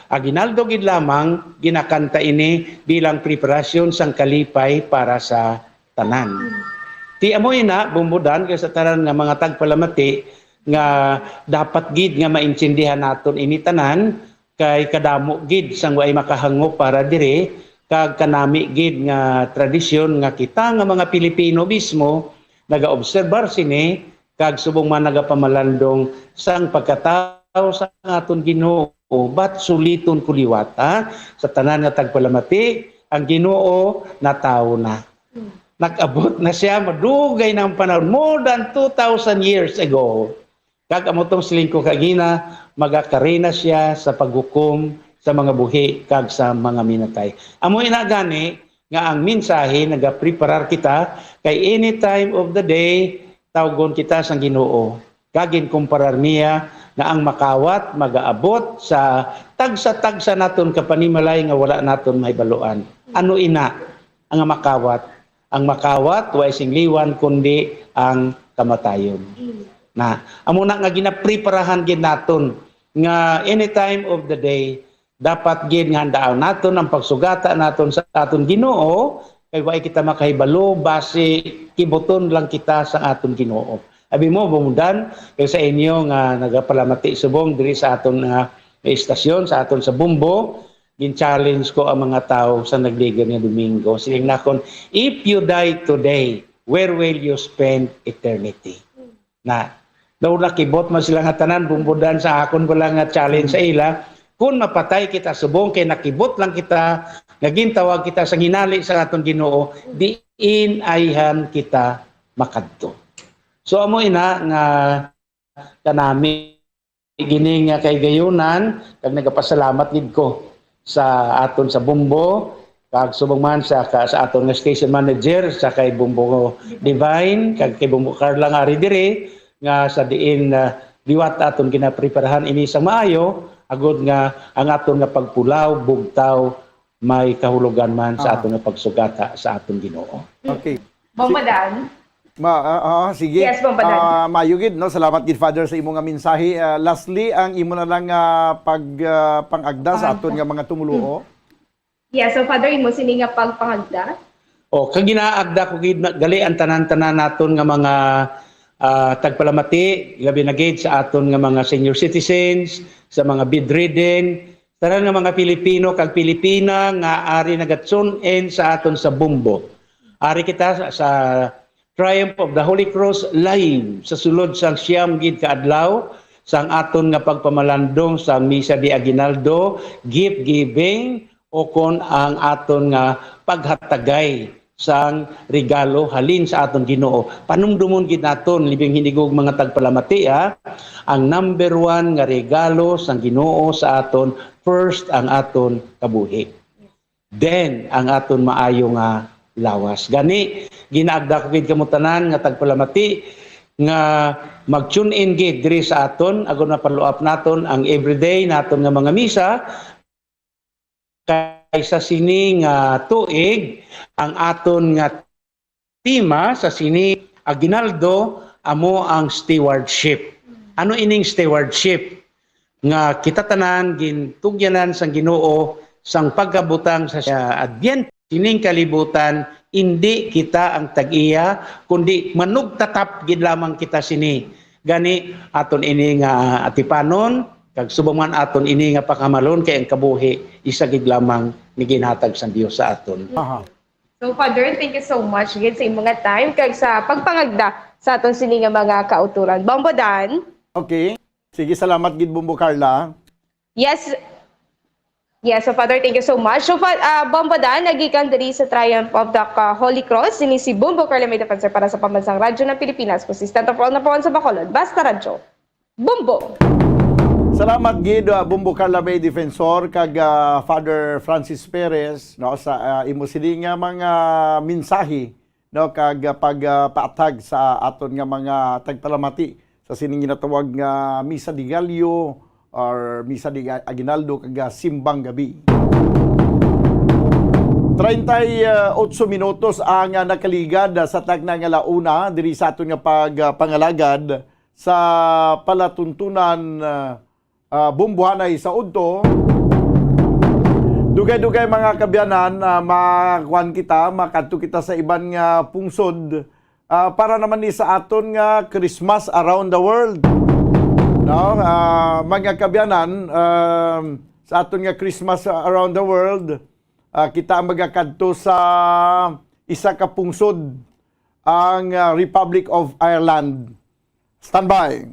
aginaldo gid lamang ginakanta ini bilang preparasyon sang kalipay para sa tanan. Ti amoy na bumbudan kay sa tanan nga mga tagpalamati nga dapat gid nga maintindihan naton ini tanan kay kadamo gid sang way makahangop para dire kag kanami gid nga tradisyon nga kita nga mga Pilipino mismo nagaobserbar sini kag subong man nagapamalandong sang pagkatao sa aton Ginoo bat suliton kuliwata sa tanan nga tagpalamati ang Ginoo natawo na. Nag-abot na siya, madugay ng panahon, more than 2,000 years ago. Kag amotong silingko kagina, magakarena siya sa paghukom sa mga buhi kag sa mga minatay. Amo ina gani nga ang mensahe nagapreparar kita kay any time of the day tawgon kita sang Ginoo. Kagin kumparar niya nga ang makawat magaabot sa tagsa-tagsa naton kapanimalay nga wala naton mahibaluan. Ano ina ang makawat? Ang makawat, wa sing liwan kundi ang kamatayon. Na, amo na nga ginapreparahan gid naton nga any time of the day dapat gid nga handaan naton ang pagsugata naton sa aton Ginoo kay wa kita makahibalo base kibuton lang kita sa aton Ginoo. Abi mo bumudan kay sa inyo nga nagapalamati subong diri sa aton estasyon sa aton sa Bumbo. Gin-challenge ko ang mga tao sa nagligan nga Domingo. Siling nakon, if you die today, where will you spend eternity? Na, Daw nakibot man sila nga tanan, bumbudan sa akon ko lang nga challenge sa ila. Kung mapatay kita subong, kay nakibot lang kita, nagintawag kita sa hinali sa aton Ginoo, diin ayhan kita makadto. So amo ina nga kanami gini nga kay gayunan, kag nagapasalamat gid ko sa aton sa Bumbo, kag subong man sa aton nga station manager sa kay Bumbo Divine, kag kay Bumbo Carla nga ari dire nga sa diin liwat aton ginapreparahan ini sa maayo, agod nga ang aton nga pagpulaw, bugtaw, may kahulugan man sa aton nga pagsugata sa aton Ginoo. Okay. Bombadan. Sige. Yes, Bombadan. Mayugid, no? Salamat gid Father sa imong nga mensahe. Lastly, ang imo na lang pangagda sa aton nga mga tumuluo. Yes, so Father, imo sini nga pagpangagda. O kag ginaagda ko gid gali ang tanan-tanan naton nga mga tagpalamati, labi na gid sa aton nga mga senior citizens, sa mga bedridden, tanan nga mga Pilipino kag Pilipina nga ari nagatsun-en sa aton sa Bumbo. Ari kita sa Triumph of the Holy Cross live sa sulod sang siyam gid ka adlaw sang aton nga pagpamalandong sa Misa de Aguinaldo, gift giving o kon ang aton nga paghatagay sang regalo halin sa aton Ginoo. Panumdumon gid naton libing hinigog mga tagpalamati ang number 1 nga regalo sang Ginoo sa aton, first ang aton kabuhi. Then ang aton maayo nga lawas. Gani ginaagda ko gid kamo tanan nga tagpalamati nga mag-tune in gid diri sa aton agon mapaluap naton ang everyday naton nga mga misa kaysa sini nga tuig ang aton nga tema sa sini Aguinaldo amo ang stewardship. Ano ining stewardship? Nga kita tanan gintugyanan sang Ginoo sang pagkabutang sa Adbyento sining kalibutan, hindi kita ang tag-iya kundi manugtatap gid lamang kita sini. Gani aton ini nga atipanon kag subong man aton ini nga pakamalon kay ang kabuhi isa gid lamang ni ginhatag sa Dios sa aton. So Father, thank you so much gid sa imong nga time kag sa pagpangagda sa aton sini nga mga kauturan. Bombodan. Okay. Sige, salamat gid Bumbo Carla. Yes. Yes, so Father, thank you so much. So Bombodan, nagikan diri sa Triumph of the Holy Cross sini si Bumbo Carla may defensor para sa Pambansang Radyo ng Pilipinas, consistent of all na sa Bacolod. Basta radyo. Bumbo. Salamat gid Bumbo Carla May Defensor kag Father Francis Perez no sa imo sini nga mga mensahe no kag pagpaatag sa aton nga mga tagpalamati sa sining ginatawag nga Misa de Gallo or Misa de Aguinaldo kag simbang gabi. 38 minutos ang nakaligad sa tagna nga launa diri sa aton nga pagpangalagad sa palatuntunan bumbuhanay sa udto. Dugay-dugay mga kabyanan, makakuan kita, makadto kita sa iban nga pungsod para naman ni sa aton nga Christmas around the world. No, mga kabyanan, sa aton nga Christmas around the world, kita magakadto sa isa ka pungsod, ang Republic of Ireland. Standby.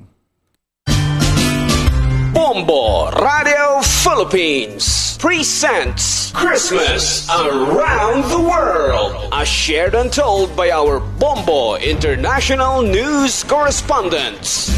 Bombo Radio Philippines presents Christmas Around the World, as shared and told by our Bombo International News correspondents.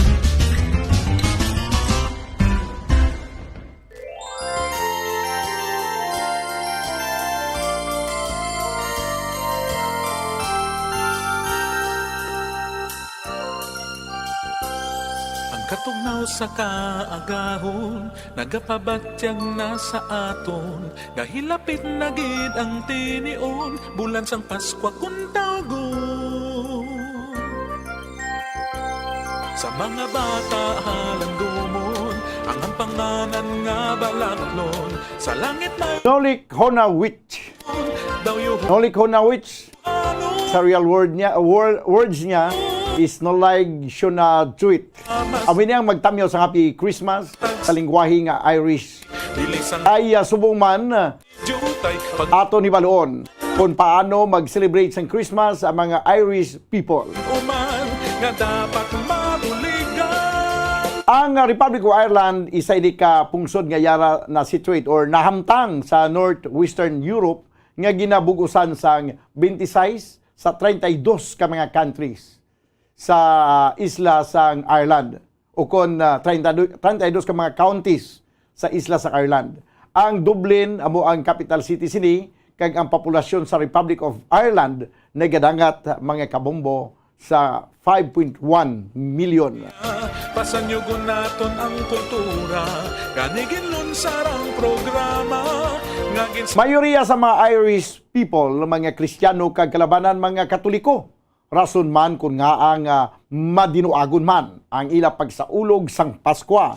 Katugnaw sa kaagahon, nagapabatyag na sa aton, gahilapit na gid ang tinion, bulan sang Paskwa kun tawgon. Sa mga bata halandumon, ang ampanganan nga balaklon, sa langit na Nolik Honawich. Nolik Honawich. Sa real word niya, words niya is no like Shona Tweet. Amin niyang magtamyaw sa Happy Christmas sa lingwahe nga Irish. Ay subong man ato ni Baloon kung paano mag-celebrate sa Christmas ang mga Irish people. Uman nga dapat mabuligan Ang Republic of Ireland isa ini ka pungsod nga yara na situate or nahamtang sa northwestern Europe nga ginabugusan sang 26 sa 32 ka mga countries sa isla sang Ireland o kon 32 ka mga counties sa isla sa Ireland. Ang Dublin amo ang capital city sini kag ang populasyon sa Republic of Ireland nagadangat mga kabombo sa 5.1 million. Pasanyugon naton ang kultura, ganigin lunsar ang programa. Mayoriya sa mga Irish people, mga Kristiyano kag kalabanan mga Katoliko. Rason man kung nga ang madinuagon man ang ila pagsaulog sang Paskwa.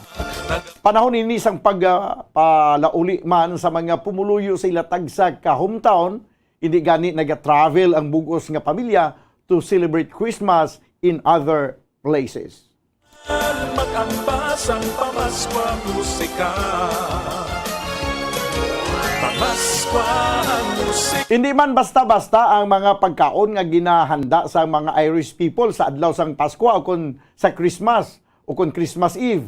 Panahon ini sang palauli man sa mga pumuluyo sa ila tagsa ka hometown, hindi gani naga-travel ang bugos nga pamilya to celebrate Christmas in other places. Mag-ambas ang pamaskwa musika. Pamaskwa ang musika. Hindi man basta-basta ang mga pagkaon nga ginahanda sa mga Irish people sa adlaw sang Pasko o kun sa Christmas o kun Christmas Eve.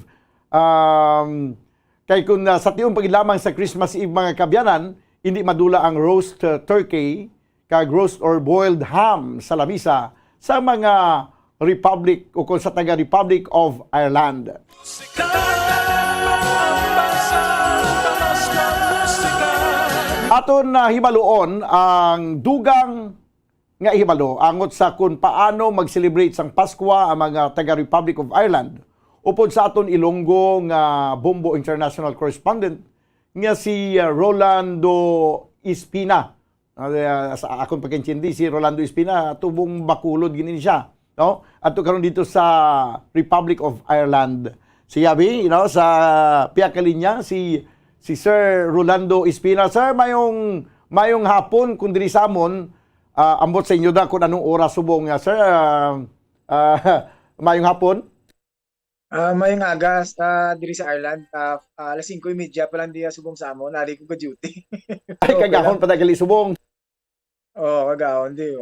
Kay kung sa tiong paglamang sa Christmas Eve mga kabyanan, hindi madula ang roast turkey kag roast or boiled ham sa lamisa sa mga Republic o kung sa taga-Republic of Ireland. Aton na hibaluon ang dugang nga hibalo angot sa kung paano mag-celebrate sang Paskwa ang mga taga-Republic of Ireland. Upod sa aton Ilonggo nga Bombo International Correspondent nga si Rolando Espina. Sa akong pagkintindi si Rolando Espina tubong bakulod ginin siya, no? Ato karon dito sa Republic of Ireland. Si Yabi, sa piyakalinya si Sir Rolando Espina. Sir, mayong hapon kun diri samon, ambot sa inyo da kung anong oras subong sir. Mayong hapon. Mayong aga diri sa Ireland, alas 5:30 pa lang diya subong sa amon, nari ko ka duty. Ay kagahon pa gali subong. Kagahon di.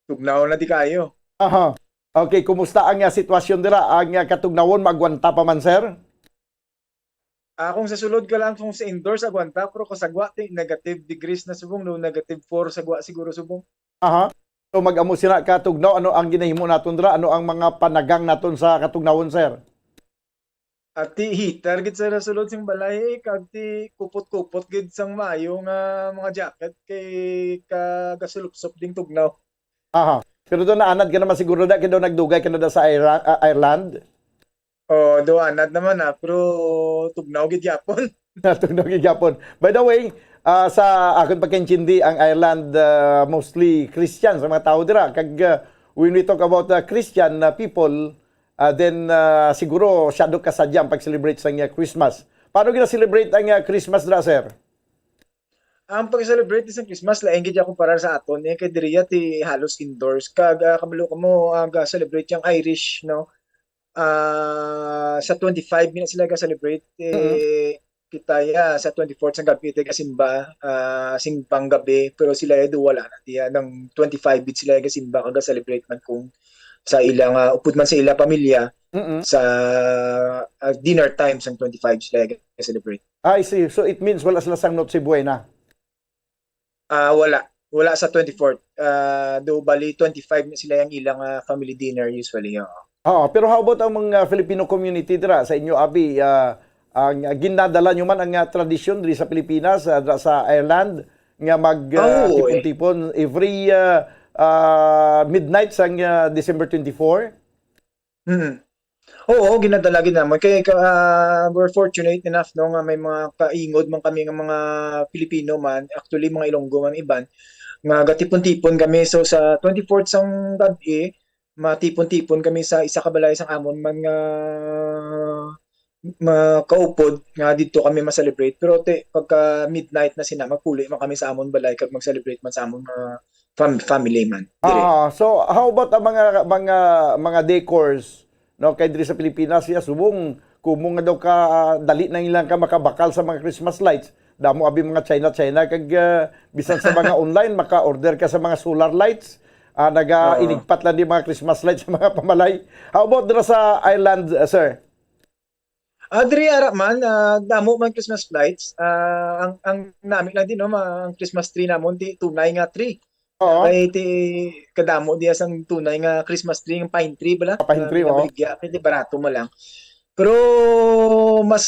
Tugnaw na di kayo. Aha. Okay, kumusta ang sitwasyon dira? Ang katugnawon magwanta pa man, sir? Kung sa sulod ka lang kung sa indoors agwanta, pero kung sa gwa negative degrees na subong, no negative 4 sa gwa siguro subong. Aha. So mag-amo sila katugnaw, ano ang ginahimo naton dira? Ano ang mga panagang naton sa katugnawon, sir? At heater gid sa sulod sing balay kag ti kupot-kupot gid sang maayo nga mga jacket kay kagasuluksop ding tugnaw. Aha. Pero doon naanad ka naman siguro na kaya nagdugay ka na sa Ireland? Do anad naman pero tugnaw gid yapon. Tugnaw gid yapon. By the way, sa akong pagkintindi ang Ireland mostly Christian sa mga tao dira kag when we talk about Christian people then siguro syado kasadyang pag-celebrate sa Christmas. Paano gina-celebrate ang Christmas dra, sir? Ang pag-celebrate sa Christmas laing gid ako para sa aton kay diriya ti halos indoors kag kabalo ko mo celebrate yung Irish, no? Sa 25 minutes sila ga-celebrate kitaya sa 24th sa gabi simba simbang gabi pero sila wala na tiya ng 25 bit sila ga-simba kag celebrate man kung sa ilang upod man sa ilang pamilya sa dinner time sang 25 sila ga-celebrate. I see. So it means wala sila sang Noche Buena. Wala sa 24th. Do bali 25 na sila yung ilang family dinner usually. Pero how about ang mga Filipino community dira sa inyo, Abi? Ang ginadala nyo man ang tradisyon diri sa Pilipinas, sa Ireland, nga mag-tipon-tipon every midnight sang December 24? Oo, ginadalagin naman. Kaya we're fortunate enough no nga may mga kaingod man kami ng mga Pilipino man, actually mga Ilonggo man iban, nga gatipon-tipon kami. So sa 24th sang gabi, matipon-tipon kami sa isa ka balay sang amon man nga makaupod nga dito kami ma-celebrate. Pero pagka midnight na sina, magpuli man kami sa amon balay kag mag-celebrate man sa amon family man. So how about ang mga decors, no, kay diri sa Pilipinas siya subong kumong nga daw ka dali na ilang ka makabakal sa mga Christmas lights. Damo abi mga China kag bisan sa mga online maka-order ka sa mga solar lights. Inigpat lang di mga Christmas lights sa mga pamalay. How about dira sa Ireland, sir? Diri ara man damo man Christmas lights. Ang namin lang din no, ang Christmas tree namon di tunay nga tree. Oo. Kay ti kadamo diya sang tunay nga Christmas tree, ng pine tree bala. Pine tree, oo. Pwede barato mo lang. Pero mas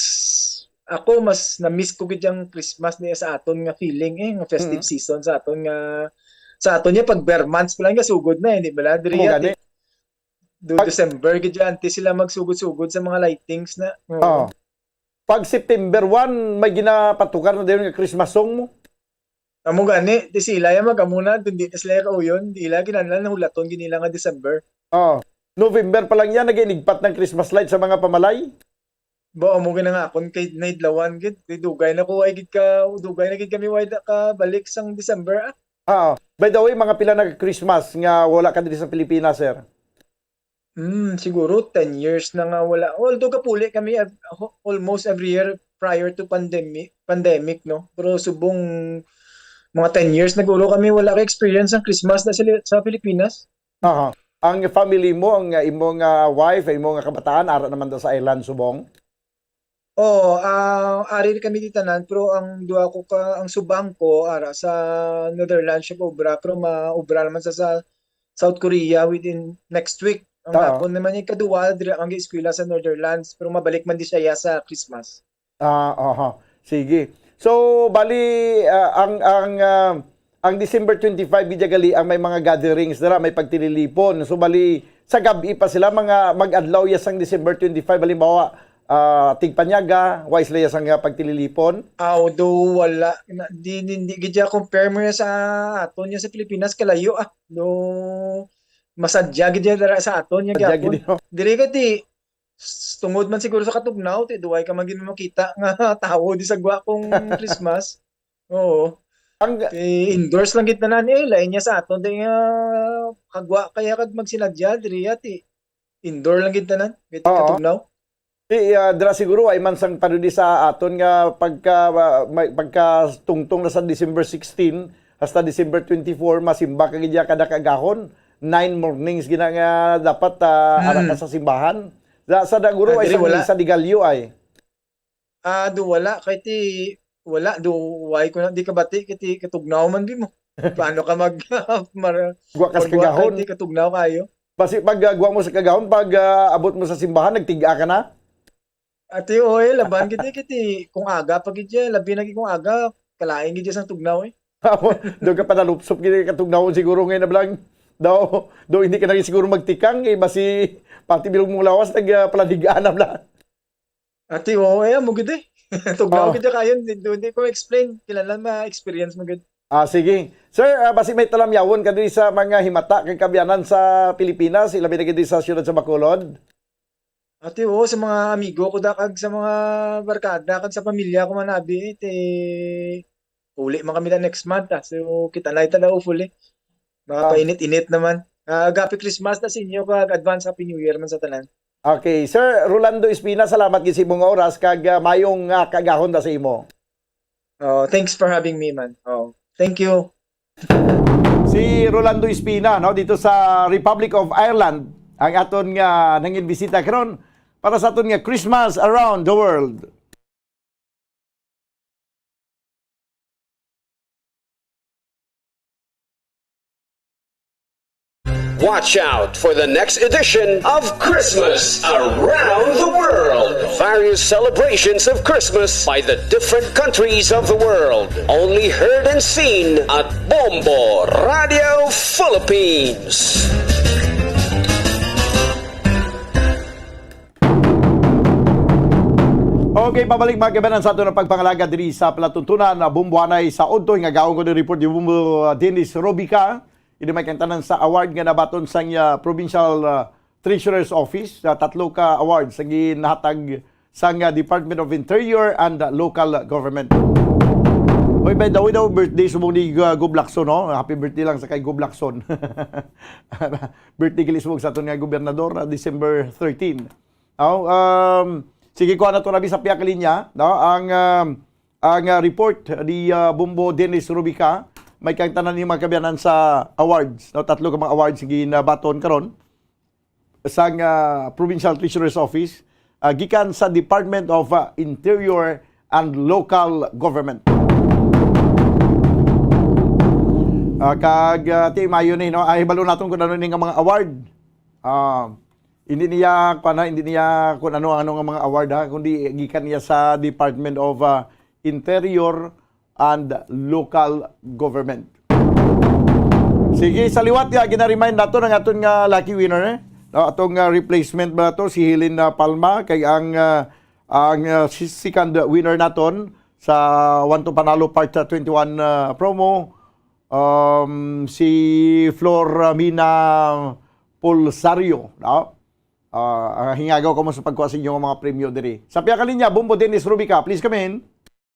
na-miss ko gid yung Christmas niya sa aton nga feeling nga festive season sa aton niya pag bare months pa lang nga sugod na di bala diri gani. December gid anti sila magsugod-sugod sa mga lightings na. Oo. Pag September 1 may ginapatukan na din nga Christmas song mo. Amo gani di sila ya magamuna dundi na sila kauyon di ila kinahanglan hulaton ginila nga December. Oo. November pa lang yan naginigpat ng Christmas light sa mga pamalay. Ba amo gina nga akon kay naidlawan gid dugay na ko ay gid kami wide ka balik sang December. By the way, mga pila na Christmas nga wala ka diri sa Pilipinas, sir? Siguro 10 years na nga wala. Although kapuli kami almost every year prior to pandemic no. Pero subong mga 10 years naguro kami wala ka experience ng Christmas na sa Pilipinas. Ang family mo, ang imong wife, imong kabataan ara naman daw sa island subong. Ari kami ditanan pero ang duha ko ang subang ko ara sa Netherlands siya obra pero maobra naman sa South Korea within next week. Ang hapon naman yung kaduwa dira ang eskwela sa Netherlands pero mabalik man di siya sa Christmas. Sige. So bali ang December 25 bijagali ang may mga gatherings dara, may pagtililipon. So bali sa gabi pa sila mga mag-adlaw ya sang December 25 halimbawa tigpanyaga, wise la sang pagtililipon. Do wala di gidya compare mo sa aton niya sa Pilipinas kalayo do masadya gidya dara sa aton niya gyapon. Diri kati tungod man siguro sa katugnaw ti duway ka magin makita nga tawo di sa gwa kong Christmas. Oo. Indoors lang gid tanan lain niya sa aton di kagwa kaya kag magsinadya diri ati. Indoor lang gid tanan gid katugnaw. Dira siguro ay man sang panudi sa aton nga pagka tungtong na sa December 16 hasta December 24 masimba ka gidya kada kagahon 9 mornings gina nga dapat ara ka sa simbahan. Sa daguro ay sa digalyo ay. Do wala kay ti wala do why ko na di ka bati kiti katugnaw man di mo. Paano ka gwa ka sa kagahon di katugnaw kayo? Basi pag gwa mo sa kagahon pag abot mo sa simbahan nagtiga ka na. Ati laban kiti kung aga pag gidya labi na kung aga kalain gidya sang tugnaw do ka pa nalupsop gid katugnaw siguro ngay na blang daw hindi ka na siguro magtikang basi pati bilog mong lawas nagpaladigaan na bla. Ati mo gid tugnaw gid kayo hindi ko explain kinahanglan ma-experience mo gid. Sige. Sir, basi may talamyawon ka diri sa mga himata kay kabyanan sa Pilipinas, ilabi na gid sa siyudad sa Bacolod. Ati sa mga amigo ko kag sa mga barkada kag sa pamilya ko manabi uli man kami na next month so kita na ita daw fully. Makapainit-init naman. Happy Christmas na sa inyo kag advance Happy New Year man sa tanan. Okay, Sir Rolando Espina, salamat gid sa imong oras kag mayong kagahon ta sa imo. Thanks for having me man. Thank you. Si Rolando Espina dito sa Republic of Ireland ang aton nga nangin bisita karon para sa aton nga Christmas around the world. Watch out for the next edition of Christmas Around the World. Various celebrations of Christmas by the different countries of the world. Only heard and seen at Bombo Radio Philippines. Okay, pabalik mga kabanan sa ato na pagpangalaga diri sa palatuntunan na bumbuanay sa udto nga gaong ko report di Bumbo Dennis Robica. Ini may kantanan sa award nga nabaton sa Provincial Treasurer's Office. Tatlo ka awards sa ginahatag sa Department of Interior and Local Government. Oy, by the way daw, birthday subong ni Gublakson, no? Happy birthday lang sa kay Gublakson. Birthday gilisbog sa aton nga gobernador, December 13. Sige ko na to nabi sa piya ka linya, no? Ang report ni Bumbo Dennis Rubica, may kang tanan ni mga kabyanan sa awards, no? Tatlo ka mga awards ginabaton karon sa Provincial Treasurer's Office. gikan sa Department of Interior and Local Government. Ti Mayo ni no ay balo naton kun ano ning mga award. Hindi niya kung ano nga mga award ha, kundi gikan niya sa Department of Interior and Local Government. Sige, sa liwat ya gina-remind nato ng aton nga lucky winner no, atong replacement ba to si Helen Palma kay ang second winner naton sa Want to Panalo Part 21 promo si Flor Mina Pulsario no? Hingagaw ko mo sa pagkuha sa inyong mga premyo diri. Sa piya kalinya, Bumbo Dennis Rubica, please come in.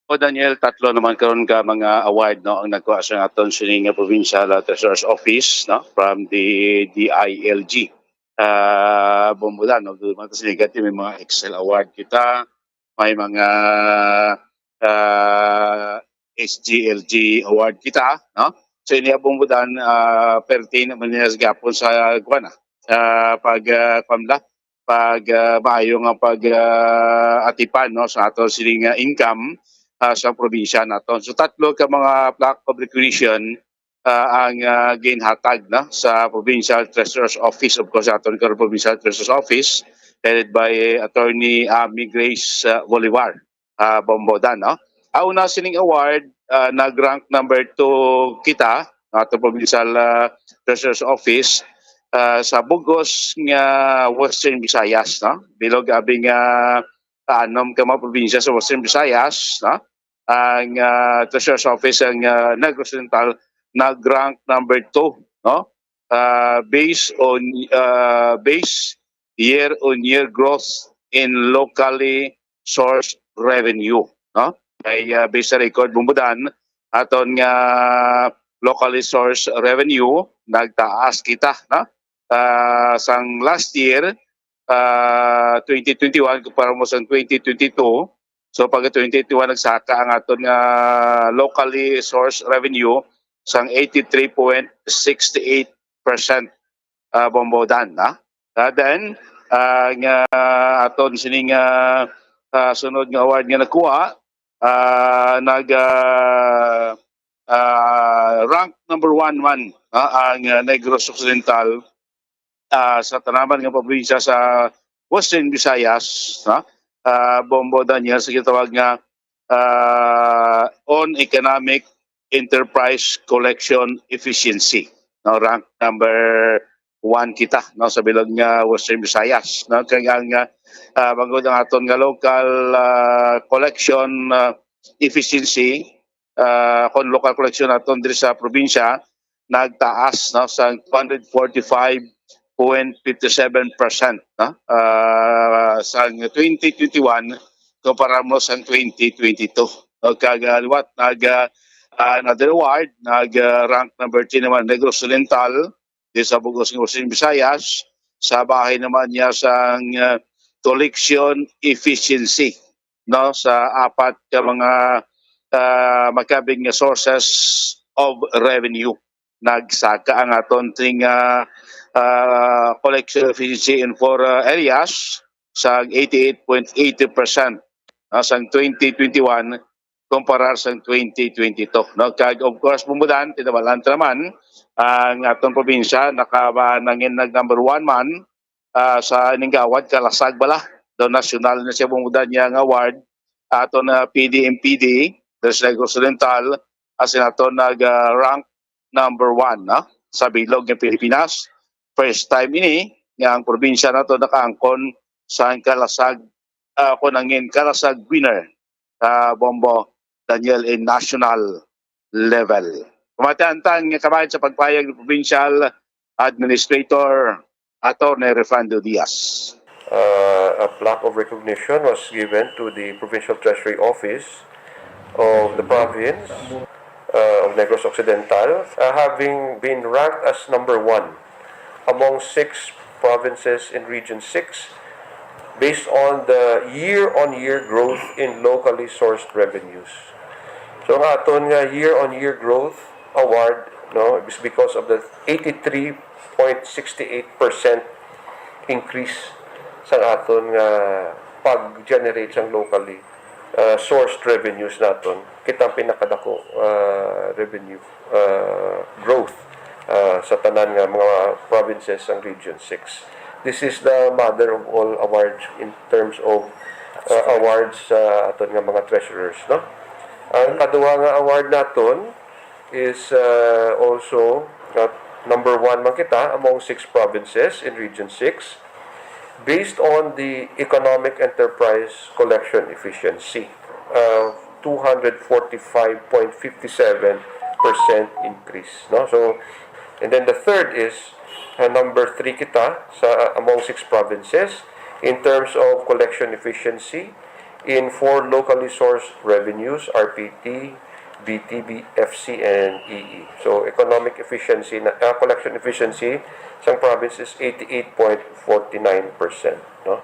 O Daniel, tatlo naman karon ka mga award no ang nagkuha sa aton sining Provincial Treasurer's Office no from the DILG. Bumbulan no duman sa ligati may mga Excel award kita, may mga SGLG award kita no. So ini bumbudan pertin man niya gapon sa kuana pag maayo nga pag atipan no sa aton sining income sa probinsya naton. So tatlo ka mga plaque of recognition ang ginhatag na sa Provincial Treasurer's Office, of course aton ka Provincial Treasurer's Office headed by Attorney Amy Grace Bolivar Bombodan no. Una sining award nag-rank number 2 kita ato Provincial Treasurer's Office sa bugos nga Western Visayas no. Bilog abing anom ka mga probinsya sa Western Visayas no. Ang Treasurer's Office ang Negros Oriental nag-rank number 2 no. Based year-on-year growth in locally sourced revenue no. Ay based sa record bumbudan aton nga locally sourced revenue nagtaas kita no. Sang last year 2021 kumpara mo sa 2022, so pag 2021 nagsaka ang aton nga locally sourced revenue sang 83.68% bombodan na. Then nga aton sining sunod nga award nga nakuha rank number 1 man ang Negros Occidental sa tanaman nga probinsya sa Western Visayas Bombo Daniel sa gitawag nga on economic enterprise collection efficiency no, rank number 1 kita no sa bilog nga Western Visayas no kaya nga bangod ang aton nga local collection efficiency kon local collection aton diri sa probinsya nagtaas no sa 245.57% no sa 2021 kumpara mo sa 2022 no kagaliwat another award rank number 10 naman Negros Oriental di sa bugos ng Western Visayas sa bahay naman niya sa collection efficiency no sa apat ka mga magkabing sources of revenue nagsaka ang aton ting collection efficiency in 4 areas sa 88.80% sa 2021 kumpara sa 2022 no kag of course bumudan tinabalan naman ang aton probinsya nakabanangin nag number 1 man sa Ningawad Kalasag bala do national na siya bumudan niya ang award aton PDMPD sa Negros Oriental as aton nag rank number 1 sa bilog ng Pilipinas. First time ini nga ang probinsya nato nakaangkon sa Kalasag kunangin Kalasag winner Bombo Daniel in national level. Pamatiantang nga kabayan sa pagpayag ng Provincial Administrator Attorney Refrando Diaz. A plaque of recognition was given to the Provincial Treasury Office of the province of Negros Occidental, having been ranked as number 1 among 6 provinces in Region 6 based on the year-on-year growth in locally sourced revenues. So ang aton nga year-on-year growth award no is because of the 83.68% increase sa aton nga makapag-generate siyang locally sourced revenues naton, kitang pinakadako revenue growth sa tanan nga mga provinces ng Region 6. This is the mother of all awards in terms of awards sa aton nga mga treasurers, no? Ang kaduwa nga award naton is also number 1 man kita among 6 provinces in Region 6 based on the economic enterprise collection efficiency, 245.57% increase, no? So, and then the third is number 3 kita sa among 6 provinces in terms of collection efficiency in 4 locally sourced revenues, RPT, BTB, FC, and EE. So, economic efficiency, collection efficiency sa province is 88.49%. No?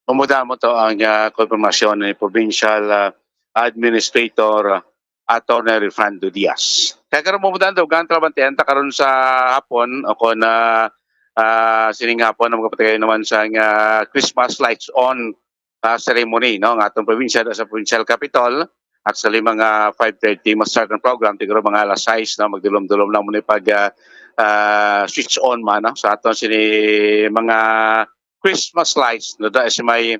Pumuda mo to ang konfirmasyon ni Provincial Administrator Atty. Refrando Diaz. Kaya karon pumuda daw gan trabantian ta karon sa hapon ako na sining hapon ang magpatay naman sa Christmas lights on ceremony, no, ng atong probinsya sa provincial capital. Actually, mga 5:30 ma-start ang program. Tiguro mga alas 6 na magdulom-dulom na muna pag switch on man, no? Sa aton sini mga Christmas lights no da sa may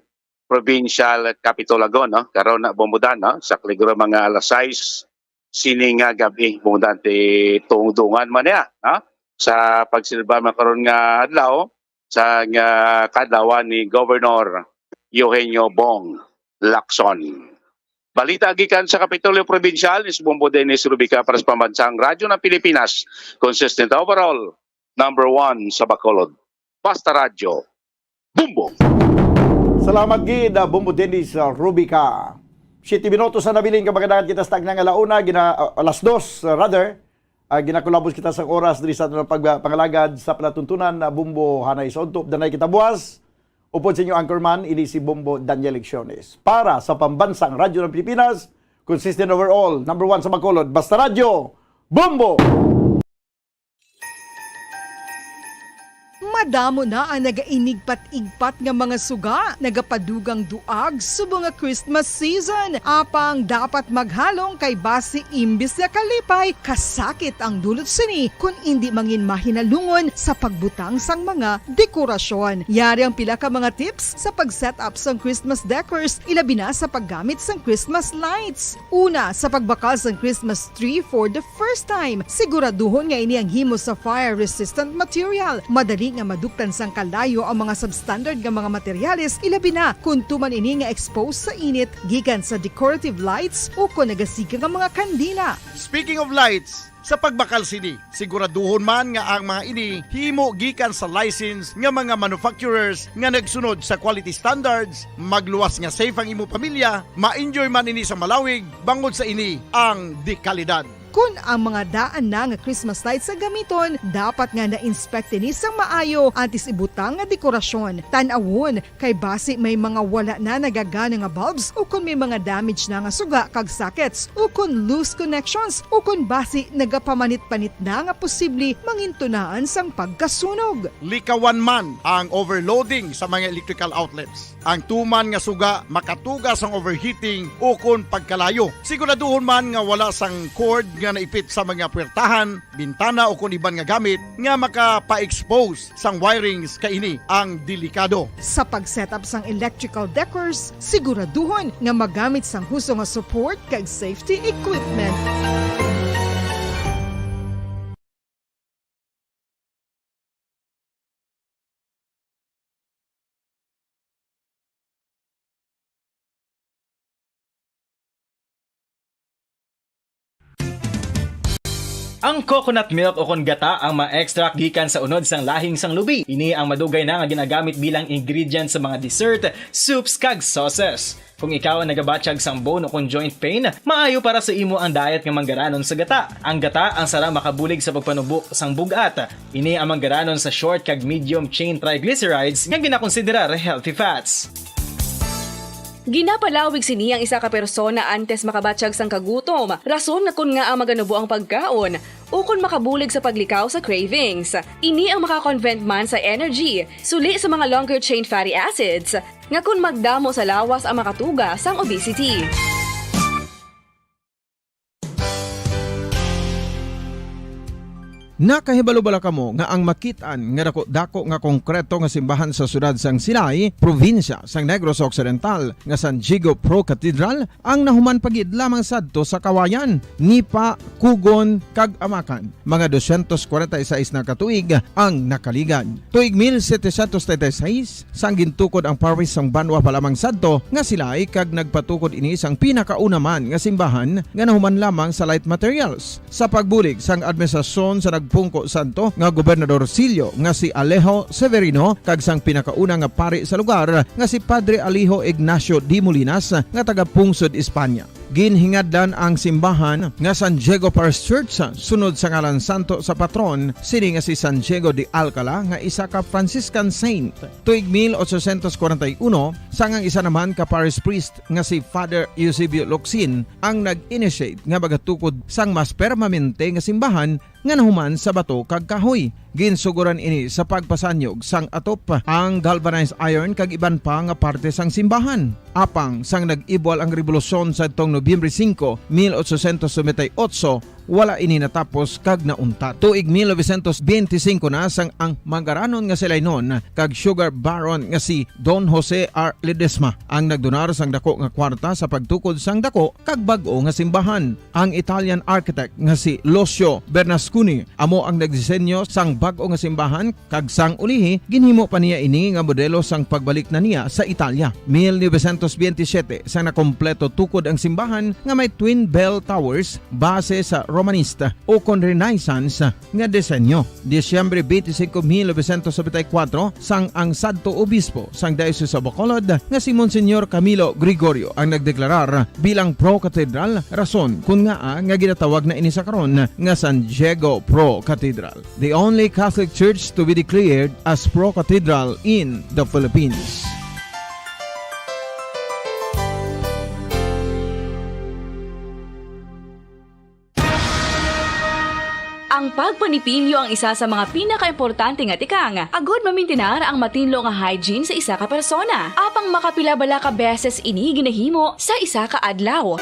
provincial capital agon, no? Karon na bumudan, no? Sa tiguro mga alas 6 sini nga gabi bumudan ti tungdungan man ya, no? Sa pagsilba makaron nga adlaw sa kadlawan ni Governor Eugenio Bong Lacson. Balita gikan sa Kapitolyo Provincial ni Bumbo Dennis Rubica para sa Pambansang Radyo ng Pilipinas. Consistent overall, number 1 sa Bacolod. Basta Radyo, Bumbo! Salamat gid Bumbo Dennis Rubica. 7 minutos na nabiling kabagadagan kita sa tagnang alauna, alas 2 rather. Ginakulabos kita sa oras diri sa atong pagpangalagad sa palatuntunan na Bumbo Hanay sa untop danay kita buwas. Upod sa inyo anchorman, ini si Bombo Daniel Lecciones. Para sa Pambansang Radyo ng Pilipinas, consistent overall, number 1 sa Bacolod, Basta Radyo, Bombo! Madamo na ang nagainigpat-igpat nga mga suga, nagapadugang duag subong nga Christmas season. Apang dapat maghalong kay basi imbis na kalipay, kasakit ang dulot sini kung hindi mangin mahinalungon sa pagbutang sang mga dekorasyon. Yari ang pila ka mga tips sa pag-set up sang Christmas decors, ilabi na sa paggamit sang Christmas lights. Una, sa pagbakal sang Christmas tree for the first time, siguraduhon nga ini ang himo sa fire-resistant material. Madali nga maduktan sang kalayo ang mga substandard nga mga materyales, ilabi na kung tuman ini nga exposed sa init gikan sa decorative lights o kung nagasika nga mga kandila. Speaking of lights, sa pagbakal sini, siguraduhon man nga ang mga ini himo gikan sa license nga mga manufacturers nga nagsunod sa quality standards, magluwas nga safe ang imo pamilya, ma-enjoy man ini sa malawig, bangod sa ini ang dekalidad. Kung ang mga daan na nga Christmas lights sa gamiton, dapat nga na-inspect ni sang maayo antes ibutang nga dekorasyon. Tan-awon kay basi may mga wala na nagagana nga bulbs o kung may mga damage na nga suga kag sockets o kung loose connections o kung basi nagapamanit-panit na nga posible mangintunaan sang pagkasunog. Likawan man ang overloading sa mga electrical outlets. Ang tuman nga suga makatugas ang overheating o kung pagkalayo. Siguraduhon man nga wala sang cord nga naipit sa mga puwertahan, bintana o kung iban nga gamit nga makapa-expose sang wirings kaini ang delikado. Sa pag-setup sang electrical decors, siguraduhon nga magamit sang husto nga support kag safety equipment. Ang coconut milk o kon gata ang ma-extract gikan sa unod sang lahing sang lubi. Ini ang madugay na nga ginagamit bilang ingredient sa mga dessert, soups kag sauces. Kung ikaw ang nagabatsyag sang bone o kung joint pain, maayo para sa imo ang diet nga manggaranon sa gata. Ang gata ang sarang makabulig sa pagpanubo sang bugat. Ini ang manggaranon sa short kag medium chain triglycerides nga ginakonsiderar healthy fats. Ginapalawig sini ang isa ka persona antes makabatsyag sang kagutom. Rason na kun nga ang maganubo ang pagkaon. ukon makabulig sa paglikaw sa cravings. Ini ang makakonvent man sa energy, suli sa mga longer chain fatty acids, nga kun magdamo sa lawas ang makatuga sang obesity. Nakahibalo-bala kamo nga ang makitaan nga dako nga konkreto nga simbahan sa sudad sang Sinai, probinsya sang Negros Occidental nga San Diego Pro Cathedral ang nahuman pagid lamang sadto sa kawayan, Nipa, Kugon, kag Amakan. Mga 246 na katuig ang nakaligan. Tuig 1736 sang gintukod ang parish sang Banwa pa lamang sadto nga silay kag nagpatukod ini sang pinakauna man nga simbahan nga nahuman lamang sa light materials. Sa pagbulig sang administrasyon sa Pungko Santo nga Gobernador Silio nga si Alejo Severino kag sang pinakauna nga pari sa lugar nga si Padre Alijo Ignacio de Molinas nga taga Pungsod, Espanya. Ginhingadlan ang simbahan nga San Diego Parish Church sunod sa ngalan santo sa patron sini nga si San Diego de Alcala nga isa ka Franciscan saint. Tuig 1841 sangang isa naman ka parish priest nga si Father Eusebio Locsin ang nag-initiate nga bagatukod sang mas permanente nga simbahan nga nahuman sa bato kag kahoy. Ginsuguran ini sa pagpasanyog sang atop ang galvanized iron kag iban pa nga parte sang simbahan. Apang sang nag-ibwal ang revolusyon sa tong Nobyembre 5, 1898, wala ini natapos kag nauntat. Tuig 1925 na sang ang mangaranon nga silay nun kag sugar baron nga si Don Jose R. Ledesma ang nagdonar sang dako nga kwarta sa pagtukod sang dako kag bag-o nga simbahan. Ang Italian architect nga si Lucio Bernasconi amo ang nagdisenyo sang bag-o nga simbahan kag sang ulihi ginhimo pa niya ini nga modelo sang pagbalik na niya sa Italia. 1927 sang nakompleto tukod ang simbahan nga may twin bell towers base sa Romanista o kon Renaissance nga disenyo. Disyembre 25, 1974 sang ang sadto obispo sang Diocese sa Bacolod nga si Monsignor Camilo Gregorio ang nagdeklarar bilang Pro Cathedral, rason kun nga ginatawag na ini sa karon nga San Diego Pro Cathedral, the only Catholic church to be declared as Pro Cathedral in the Philippines. Ang pagpanipilyo ang isa sa mga pinaka-importante nga tikang. Agod mamintinar ang matinlo nga hygiene sa isa ka persona. Apang makapilabala ka beses ini ginahimo sa isa ka adlaw.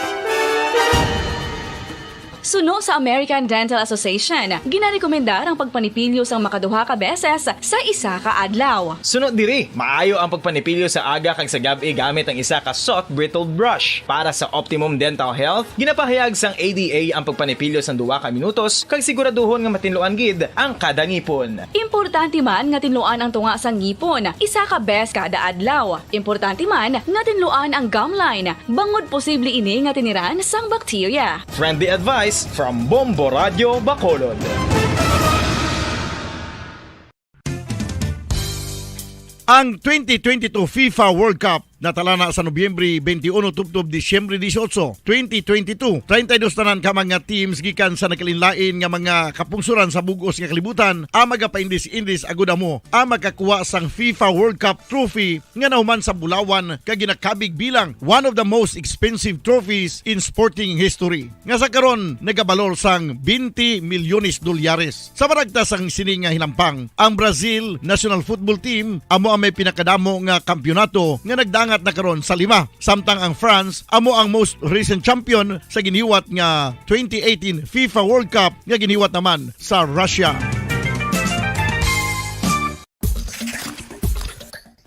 Suno sa American Dental Association, ginarekomendar ang pagpanipilyo sang makaduha ka beses sa isa ka adlaw. Sunod diri, maayo ang pagpanipilyo sa aga kag sa gabi gamit ang isa ka soft brittled brush. Para sa optimum dental health, ginapahayag sang ADA ang pagpanipilyo sang 2 ka minutos kag siguraduhon nga matinluan gid ang kada ngipon. Importante man nga tinluan ang tunga sang ngipon, isa ka bes kada adlaw. Importante man nga tinluan ang gum line, bangod posible ini nga tiniran sang bakterya. Friendly advice from Bombo Radio Bacolod. Ang 2022 FIFA World Cup natala na sa Nobyembre 21 tubtob Disyembre 18, 2022. 32 tanan ka mga teams gikan sa nakalinlain nga mga kapungsuran sa bugos nga kalibutan ang magapaindis-indis agud mo ang makakuha sang FIFA World Cup trophy nga nahuman sa Bulawan kag ginakabig bilang one of the most expensive trophies in sporting history. Nga sa karon nagabalor sang 20 milyones dolyares. Sa baragta sang sini nga hinampang, ang Brazil National Football Team amo ang may pinakadamo nga kampyonato nga nagdang at nakaroon sa 5. Samtang ang France amo ang most recent champion sa giniwat nga 2018 FIFA World Cup nga giniwat naman sa Russia.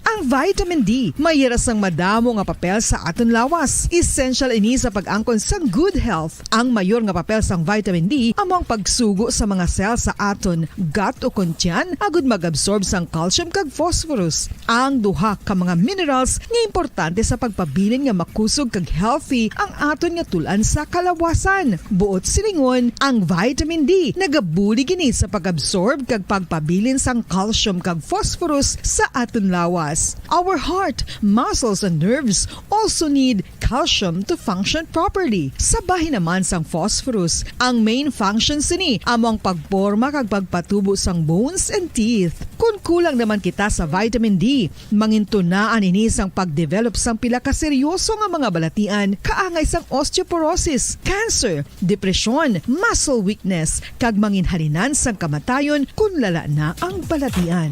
Ang vitamin D mayira sang madamo nga papel sa aton lawas. Essential ini sa pag-angkon sang good health. Ang mayor nga papel sang vitamin D among pagsugo sa mga cell sa aton gut o kuntyan agud mag-absorb sang calcium kag phosphorus. Ang duha ka mga minerals nga importante sa pagpabilin nga makusog kag healthy ang aton nga tulan sa kalawasan. Buot silingon, ang vitamin D nagabuli gini sa pag-absorb kag pagpabilin sang calcium kag phosphorus sa aton lawas. Our heart, muscles, and nerves also need calcium to function properly. Sabay naman sang phosphorus, ang main function sini among pagporma kag pagpatubo sang bones and teeth. Kung kulang naman kita sa vitamin D, Mangintunaan ini sang pagdevelop sang pila ka seryoso nga mga balatian kaangay sang osteoporosis, cancer, depresyon, muscle weakness kag manginhalinan sang kamatayon kung lala na ang balatian.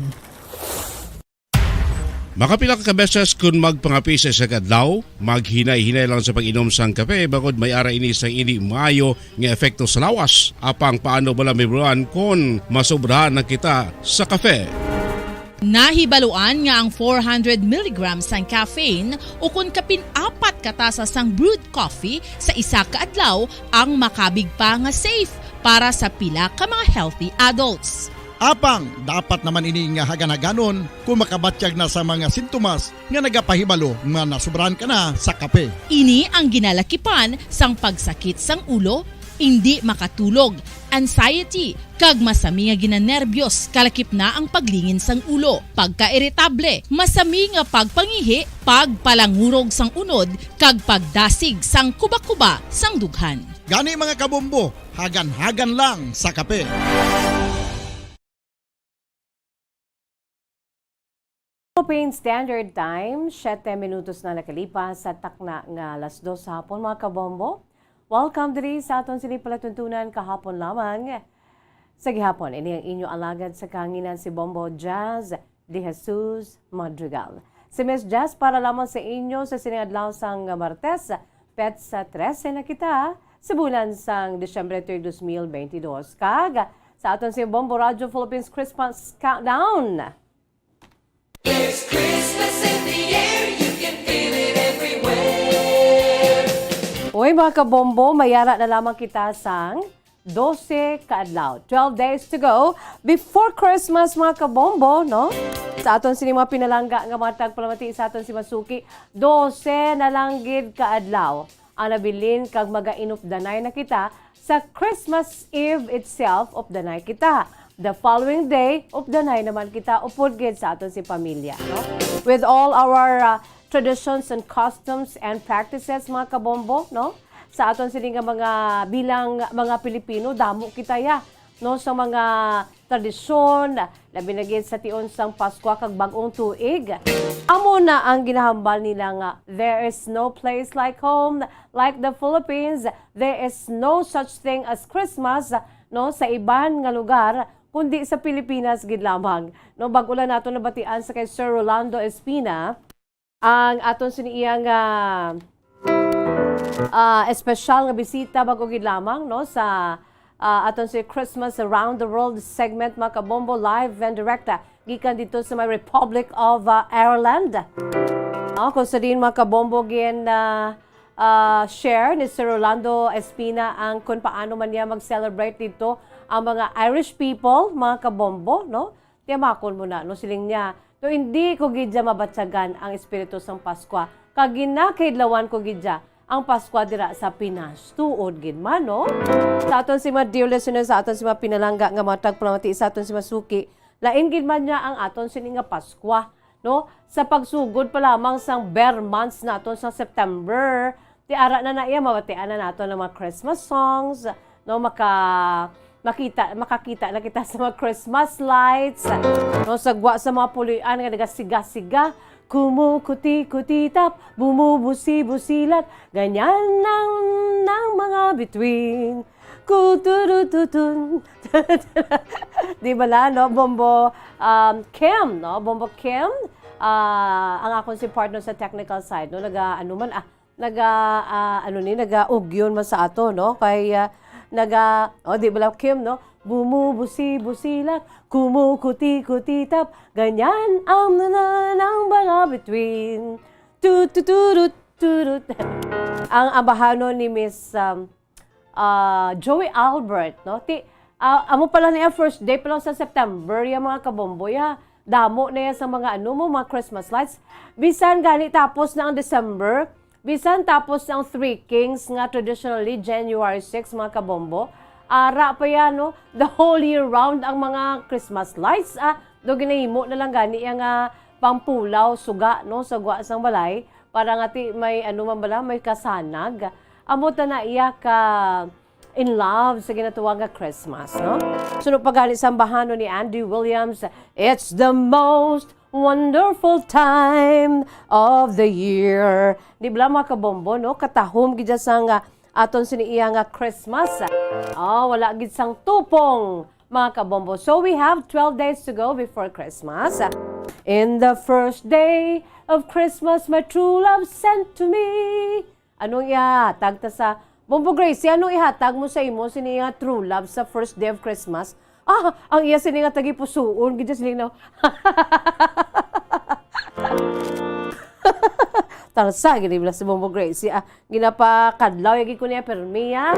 Makapila ka beses kung magpangapi sa isang adlaw, maghinay-hinay lang sa pag-inom sang kape bagod may ara ini sang hindi maayo nga epekto sa lawas. Apang paano bala may buruan kung masobrahan na kita sa kape. Nahibaluan nga ang 400 mg sang caffeine o kung kapin-apat katasa sang brewed coffee sa isa ka adlaw ang makabig pa nga safe para sa pila ka mga healthy adults. Apang, dapat naman ini nga haganaganon kung makabatyag na sa mga sintomas nga nagapahibalo nga nasubrahan ka na sa kape. Ini ang ginalakipan sang pagsakit sang ulo, hindi makatulog, anxiety, kag masami nga ginanerbiyos, kalakip na ang paglingin sang ulo, pagka-iritable, masami nga pagpangihi, pagpalangurog sang unod, kag pagdasig sang kuba-kuba sang dughan. Gani mga kabombo, hagan-hagan lang sa kape. Philippine Standard Time, 7 minutos na nakalipas sa takna nga alas 2 sa hapon mga kabombo. Welcome diri sa aton sini palatuntunan kahapon lamang. Sa gihapon, ini ang inyo alagad sa kanginan si Bombo Jazz de Jesus Madrigal. Si Miss Jazz para lamang sa inyo sa siniadlaw sang Martes, Petsa 13 na kita sa bulan sang Disyembre 3, 2022. Kag sa aton si Bombo Radio Philippines Christmas Countdown. It's Christmas in the air, you can feel it everywhere. Uy mga kabombo, mayara na lamang kita sang 12 kaadlaw. 12 days to go before Christmas mga kabombo, no? Sa aton sini mga pinalangga nga mga tagpalamati sa aton si Masuki, 12 na lang gid kaadlaw ang nabilin kag maga-inupdanay na kita sa Christmas Eve itself of the night kita. The following day, updanay naman kita upod gid sa aton si pamilya. No? With all our traditions and customs and practices, mga kabombo, no? Sa aton sini nga mga bilang mga Pilipino, damo kita ya, no? Sa mga tradisyon, labi na gid sa tion sang Pasko kag bag-ong tuig. Amo na ang ginahambal nila nga, there is no place like home, like the Philippines. There is no such thing as Christmas, no? Sa iban nga lugar, kundi sa Pilipinas gid lamang. No, bago lang nato nabatian sa kay Sir Rolando Espina ang aton siniyang espesyal nga bisita bago gid lamang no sa aton si Christmas Around the World segment mga kabombo live and direct gikan dito sa may Republic of Ireland. Kung sa din mga kabombo gin share ni Sir Rolando Espina ang kung paano man niya mag-celebrate dito ang mga Irish people, mga kabombo, no? Tiyamakon mo na, no? Siling niya, no, hindi ko gidya mabatsagan ang espiritu sang Paskwa. Kaginakaidlawan ko gidya ang Paskwa dira sa Pinas. Tuod gid man, no? Sa aton si mga dear listeners, sa aton si mga pinalangga nga mga tagpalamati, sa aton si Masuki, lain gid man niya ang aton sini nga Paskwa, no? Sa pagsugod pa lamang sang bare months naton sa September, tiara na na iya, mabatian na nato ng mga Christmas songs, no? Makakita na kita sa mga Christmas lights, no, sagwa sa mga pulian nga nagasiga-siga, kumukuti-kutitap, bumubusi-busilat, ganyan ng mga between, kuturututun. Di ba na, no, Bombo Kim, no, Bombo Kim, ang akong si partner sa technical side, no, nag-ugyon man sa ato, no, kay di ba lang Kim, no? Bumubusi-busilat, kumukuti-kutitap, ganyan ang ng mga between. Tututututut. Ang abahano ni Miss Joey Albert, no? Amo pala niya first day pa lang sa September, yung mga kabombo, damo na yan sa mga mga Christmas lights. Bisan gani tapos na ang December, bisan tapos ng Three Kings nga traditionally January 6 mga kabombo, ara pa yan, no? The whole year round ang mga Christmas lights. Do ginahimo na lang gani ang pampulaw, suga, no? Sagwa sang balay, para nga may may kasanag. Amo ta na iya ka in love sa ginatuwang nga Christmas, no? Sunod pa gani sa bahano ni Andy Williams, it's the most wonderful time of the year. Di ba mga kabombo, no? Katahom gid sa nga aton siniiya nga Christmas. Wala gid sang tupong mga kabombo. So we have 12 days to go before Christmas. In the first day of Christmas, my true love sent to me. Anong ihatag ta sa Bombo Gracie? Anong ihatag mo sa imo siniya true love sa first day of Christmas? Ang iya siniya tagi pusuon gid sining no. Tarsa gini bila si Bombo Gracie. Ginapa kadlaw yagi ko niya permiya.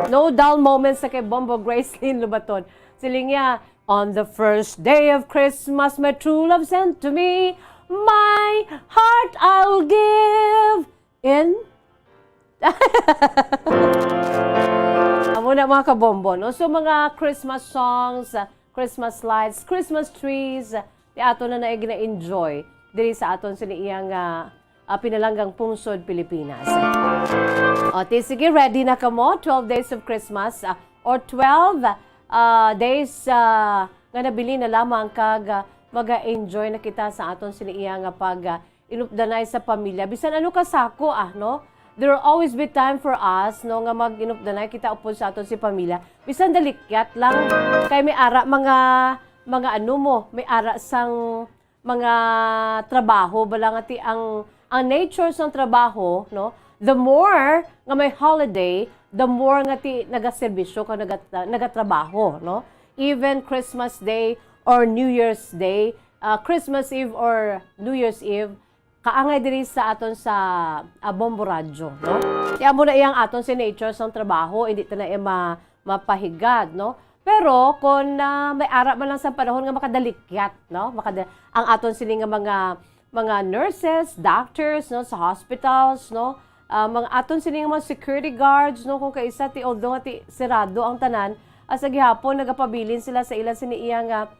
No dull moments sa kay Bombo Gracie lubaton. Siling niya, on the first day of Christmas, my true love sent to me. My heart I'll give in. Amo na mga kabombo, no? So mga Christmas songs, Christmas lights, Christmas trees, di ato na gina-enjoy diri sa aton siniyang pinalanggang pungsod Pilipinas. Sige, ready na kamo? 12 days of Christmas or 12 days nga nabili na lamang kag maga-enjoy na kita sa aton siniyang pag inupdanay sa pamilya. Bisan ano kasako no? There will always be time for us no nga mag-inupdanay kita upod sa aton si pamilya. Bisan dalikyat lang kay may ara mga ano mo, may ara sang mga trabaho bala nga ti ang nature ng trabaho, no? The more nga may holiday, the more nga ti nagaserbisyo ka nagatrabaho, no? Even Christmas Day or New Year's Day, Christmas Eve or New Year's Eve, kaangay diri sa aton sa Bombo Radyo, no? Kaya mo na iyang aton si nature ng trabaho, hindi ta na mapahigad, no? Pero kung may ara man lang sa panahon nga makadalikyat, no? Ang aton sini nga mga nurses, doctors, no, sa hospitals, no? Mga aton sini nga mga security guards, no, kung kaisa ti although ti sirado ang tanan, sa gihapon nagapabilin sila sa ilan siniiya nga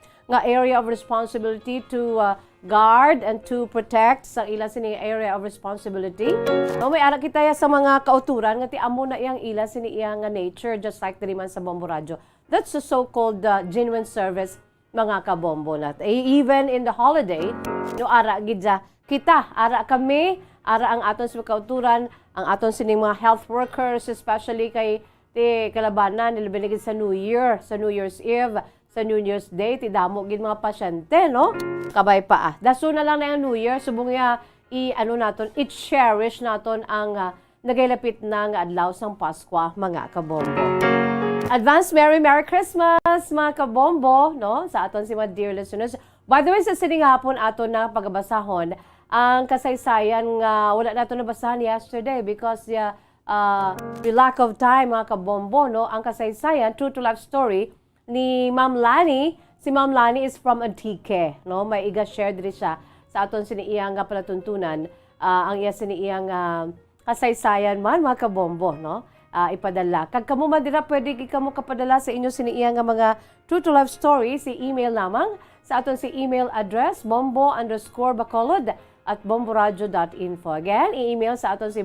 area of responsibility to guard and to protect sa ilan sini area of responsibility. No, may ara kita sa mga kauturan nga ti amo na iyang ilan siniiya nga nature just like diri man sa Bombo Radyo. That's the so-called genuine service mga kabombo nat. Even in the holiday, no ara gidja kita, ara kami, ara ang aton sa kauturan, ang aton sining mga health workers, especially kay ti kalabanan nila binigid sa New Year, sa New Year's Eve, sa New Year's Day, ti damo gid mga pasyente, no? Kabay pa Daso na lang na yung New Year, subong ya i-cherish naton ang nagaylapit na nga adlaw sang Pasko, mga kabombo. Advance Merry Christmas, mga kabombo, no? Sa aton si mga dear listeners. By the way, sa sining hapon aton na pagbasahon ang kasaysayan nga wala nato nabasahan yesterday because the lack of time, mga kabombo, no? Ang kasaysayan, true to life story ni Ma'am Lani. Si Ma'am Lani is from Antique, no? May iga-share diri siya sa aton siniiyang palatuntunan. Ang iya siniiyang kasaysayan man, mga kabombo, no? Ipadala. Kag kamo madira pwede kamo kapadala sa inyo siniiya nga mga true to life story, si email lamang sa aton si email address bombo_bacolod@bomboradio.info. Again, i-email sa aton si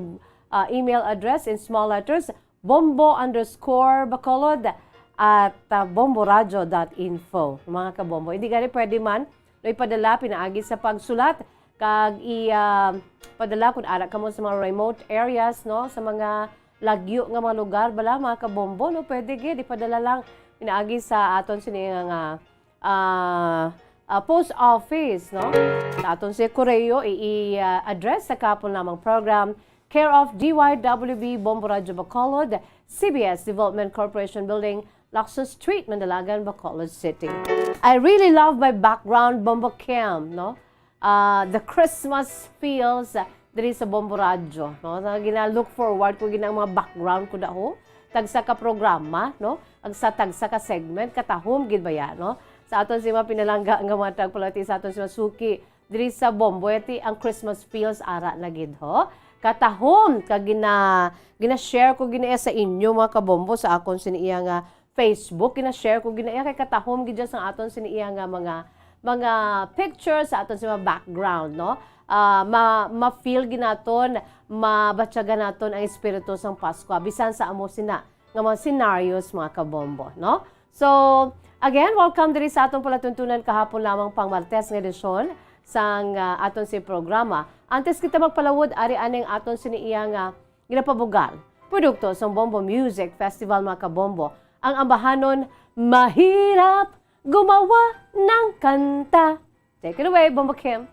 email address in small letters bombo_bacolod@bomboradio.info. Mga kabombo, hindi gani pwede man no ipadala pinaagi sa pagsulat kag padala kun ara kamo sa mga remote areas, no, sa mga lagyo nga mga lugar bala mga kabombo, no, pwede gid ipadala lang pinaagi sa aton sini nga post office, no, sa aton si Correo i-address sa kapon lamang program, care of DYWB Bombo Radyo Bacolod, CBS Development Corporation Building, Lacson Street, Mandalagan, Bacolod City. I really love my background Bombo Cam, no, the Christmas feels diri sa Bombo Radyo, no? Gina-look forward ko ginang mga background ko daho, tagsa ka programa, no? Tagsa ka segment, katahom gid ba ya, no? Sa aton si mga pinalangga nga mga tagpalati sa aton si Masuki, diri sa Bombo, iti ang Christmas feels ara na gid ho. Katahom kag gina-share ko gina sa inyo mga kabombo sa akon siniiya nga Facebook, gina-share ko gina kay katahom gid sa aton siniiya nga mga pictures sa aton si mga background, no? Ma-feel ginaton, mabatyagan naton ang espiritu sang Pasko bisan sa amo sina nga mga scenarios, mga kabombo, no? So, again, welcome diri sa atong palatuntunan kahapon lamang pang Martes nga edisyon sang aton si programa. Antes kita magpalawod, ari aning aton siniiyang ginapabugal. Produkto sa Bombo Music Festival mga kabombo. Ang ambahanon, mahirap gumawa ng kanta. Take it away, Bombo Kim.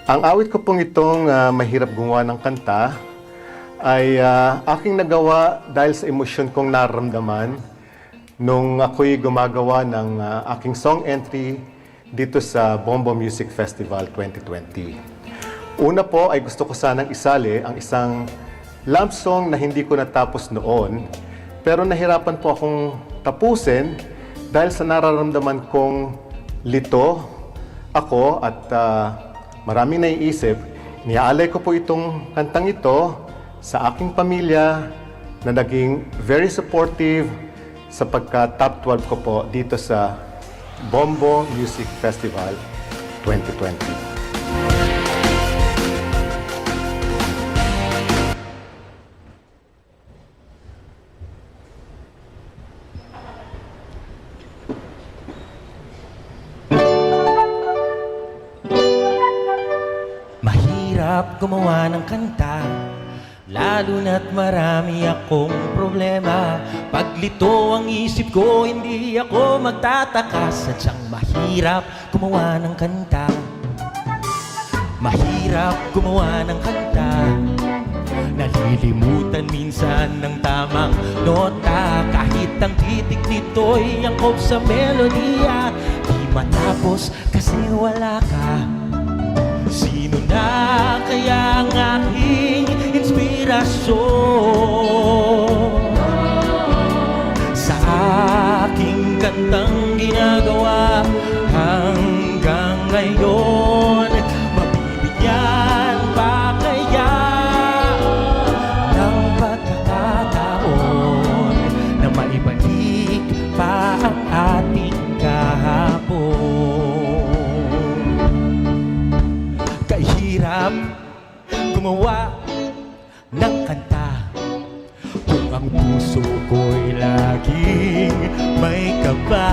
Ang awit ko pong itong mahirap gumawa ng kanta ay aking nagawa dahil sa emosyon kong nararamdaman nung ako'y gumagawa ng aking song entry dito sa Bombo Music Festival 2020. Una po ay gusto ko sanang isali ang isang love song na hindi ko natapos noon, pero nahirapan po akong tapusin dahil sa nararamdaman kong lito ako at maraming naiisip. Niaalay ko po itong kantang ito sa aking pamilya na naging very supportive sa pagka-top 12 ko po dito sa Bombo Music Festival 2020. Mahirap gumawa ng kanta, lalo na't marami akong problema. Paglito ang isip ko, hindi ako magtataka. Sadyang mahirap gumawa ng kanta. Mahirap gumawa ng kanta. Nalilimutan minsan ng tamang nota. Kahit ang titik nito'y angkop sa melodiya, di matapos kasi wala ka. Sino na kaya ang aking inspirasyon sa aking kantang ginagawa hanggang ngayon? Mabibigyan pa kaya ng pagkakataon na maibalik pa ang ating kahapon? Kahirap gumawa ng kanta kung ang puso ko'y laging may kaba.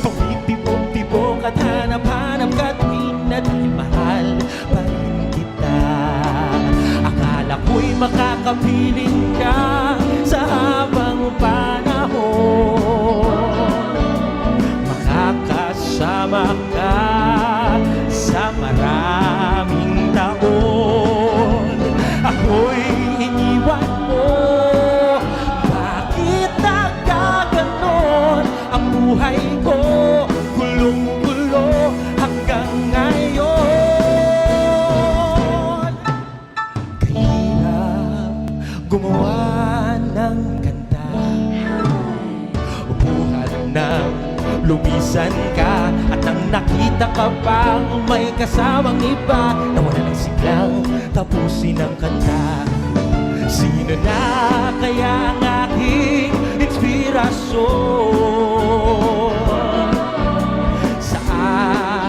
Pumipibok-tibok at hanap-hanap ka tuwing na dahil mahal pa rin kita. Akala ko'y makakapiling ka sa habang panahon. Makakasama ka sa maraming taon. Ako'y iniwan mo. Bakit nagkaganon ang buhay ko? Gulong-gulo hanggang ngayon. Kahirap gumawa ng kanta. Upuhan ng lumisan ka at nang nakita ka pang may kasamang iba, nawala ng siglang tapusin ang kanta. Sino na kaya ang aking inspirasyon sa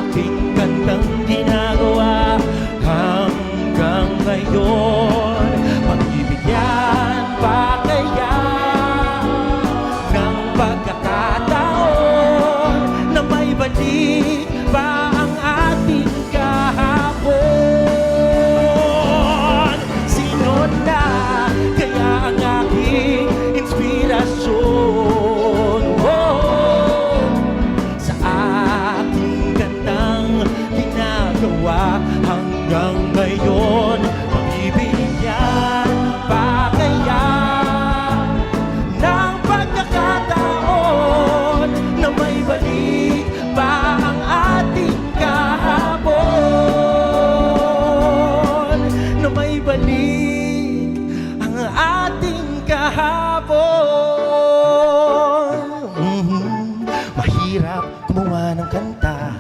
aking kantang ginagawa hanggang ngayon? Magbibigyan pa kaya ng pagkakataon na may balik pa ang ating kahapon? Sino na kaya ang aking inspirasyon sa aking kantang ginagawa hanggang ngayon? Magbibigyan pa kaya ng pagkakataon na may balik pa ang ating kahapon? Na may balik ang ating kahapon. Mahirap gumawa ng kanta.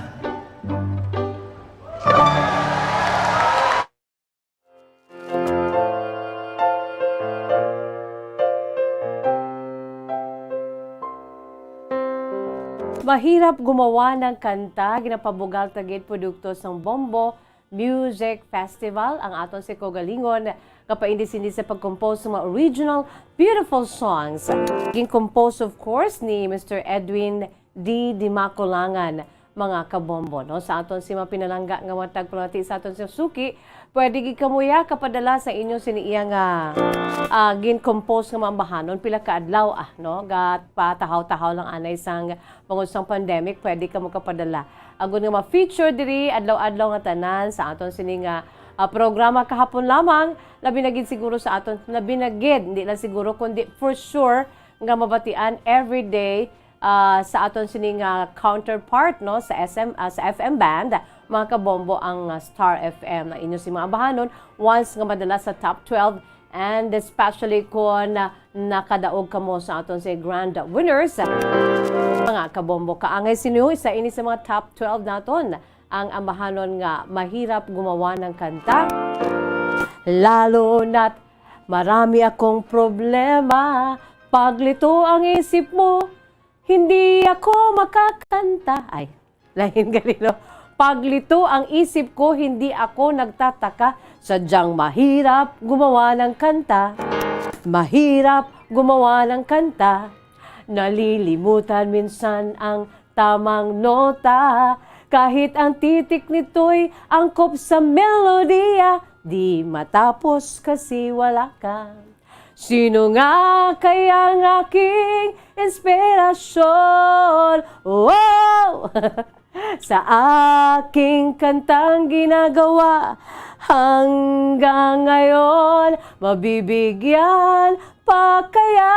Mahirap gumawa ng kanta, ginapabugal tagit produkto ng Bombo Music Festival. Ang aton si Kogalingon, kapaindis-indis sa pag-compose ng mga original beautiful songs. Naging compose of course ni Mr. Edwin di makulangan mga kabombo. No? Sa aton si mapinalangga nga matag pulati sa aton si Suki, pwede gikamuya kapadala sa inyo siniya nga gin-compose nga mambahanon pila ka adlaw no? Gat patahaw-tahaw lang anay sang pangusang pandemic, pwede ka mo kapadala. Agon nga ma-feature diri adlaw-adlaw nga tanan sa aton sini nga programa kahapon lamang, labi na gid siguro sa aton, labi na gid, hindi lang siguro kundi for sure nga mabatian everyday sa aton sining counterpart no sa FM band mga kabombo ang Star FM na inyo si mga bahanon once nga madala sa top 12 and especially kung nakadaog kamo sa aton si grand winners mga kabombo kaangay sinyo isa ini sa mga top 12 naton ang ambahanon nga mahirap gumawa ng kanta lalo na't marami akong problema paglito ang isip mo hindi ako makakanta. Ay, lahin ganito. Paglito ang isip ko, hindi ako nagtataka. Sadyang mahirap gumawa ng kanta. Mahirap gumawa ng kanta. Nalilimutan minsan ang tamang nota. Kahit ang titik nito'y angkop sa melodiya. Di matapos kasi wala ka. Sino nga kaya ang aking inspirasyon? Wow! Sa aking kantang ginagawa hanggang ngayon, mabibigyan pa kaya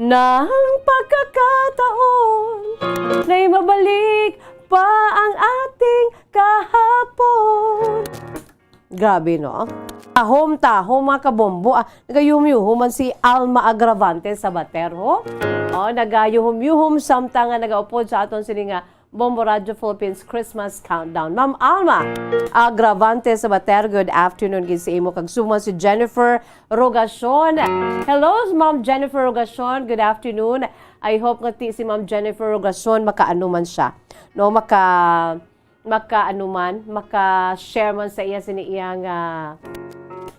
ng pagkakataon na'y mabalik pa ang ating kahapon. Grabe, no? Tahom mga kabombo. Nagayuhum-yuhum si Alma Agravante sa Baterho. Nagayuhum-yuhum samtang nga nagaupod sa aton sini nga Bombo Radio Philippines Christmas Countdown. Ma'am Alma Agravante sa Baterho, good afternoon. Gisi imo kag suma si Jennifer Rogacion. Hello, Ma'am Jennifer Rogacion. Good afternoon. I hope nga si Ma'am Jennifer Rogacion makaanuman siya. No, maka-share man sa iya siniyang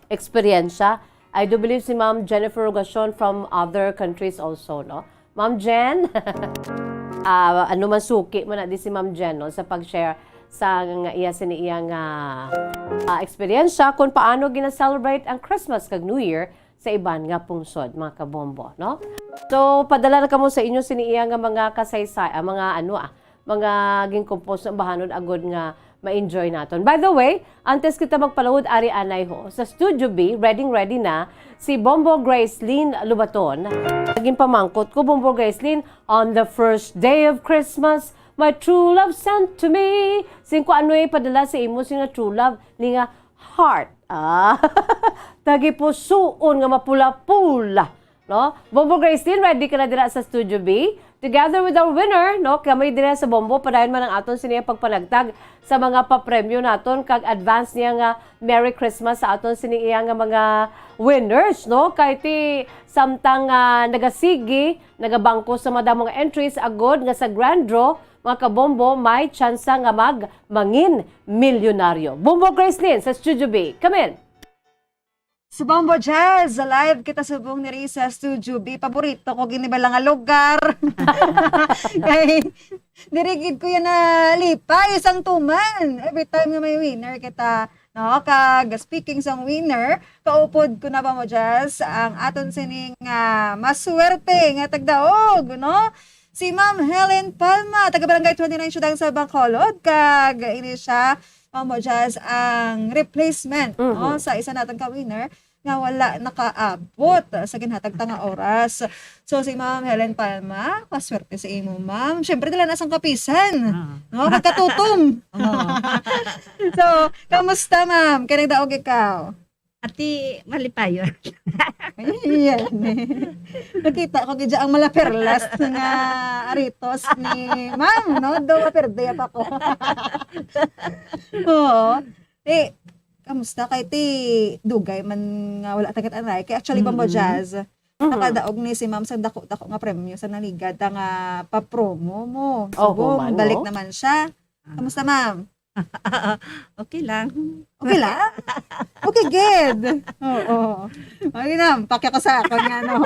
experiensya. I do believe si Ma'am Jennifer Rogacion from other countries also, no? Ma'am Jen, ano man suki mo na di si Ma'am Jen, no? Sa pag-share sa iya siniyang experiensya kung paano gina-celebrate ang Christmas kag New Year sa iban nga pungsod, mga kabombo, no? So, padala na kamo sa inyo siniyang mga kasaysay, mga gin-compose ng bahanon agod nga ma-enjoy naton. By the way, antes kita magpalawod ari anay ho, sa Studio B, ready na si Bombo Gracelyn Lubaton. Naging pamangkot ko, Bombo Gracelyn, on the first day of Christmas, my true love sent to me. Singko ano padala sa imo sing true love ni nga heart. Tagi po suon nga mapula-pula. No? Bombo Gracelyn, ready ka na dira sa Studio B? Together with our winner, no, kamay dire sa Bombo, padayon man ang aton siniya pagpanagtag sa mga papremyo naton kag advance niya nga Merry Christmas sa aton siniya nga mga winners, no? Kay ti samtang nagasigi, nagabangko sa madamong entries agod nga sa grand draw, mga kabombo, may tsansa nga mangin milyonaryo. Bombo Gracelyn sa Studio B. Come in. Sa Bombo Jazz, live kita subong ni Risa Studio B. Paborito ko ginibala nga lugar. Kay dirigid ko yan na lipa, isang tuman. Every time nga may winner kita, no, kag speaking sang winner, kaupod ko na Bombo Jazz ang aton sining maswerte nga tagdaog, no? Si Ma'am Helen Palma, taga Barangay 29 Sudang sa Bacolod, kag ini siya Bombo Jazz ang replacement no, sa isa natang ka-winner nga wala nakaabot sa ginhatag nga oras. So si Ma'am Helen Palma, paswerte sa imo, Ma'am. Syempre dila nasang kapisan. No, katutom. So, kamusta, Ma'am? Kanang daog ikaw? Ati malipayon. Ayan. Nakita ko gidya ang malaperlas nga aritos ni Ma'am, no? Do perde pa ko. Oo. Kamusta kay ti dugay man nga wala tagat anay. Kay actually Bombo Jazz, nakadaog ni si Ma'am sa dako-dako nga premyo sa naligad nga pa-promo mo. So, balik naman siya. Kamusta, Ma'am? Okay lang. Okay lang? Okay, good. Oo. Okay na, pakya ko sa ako nga, no?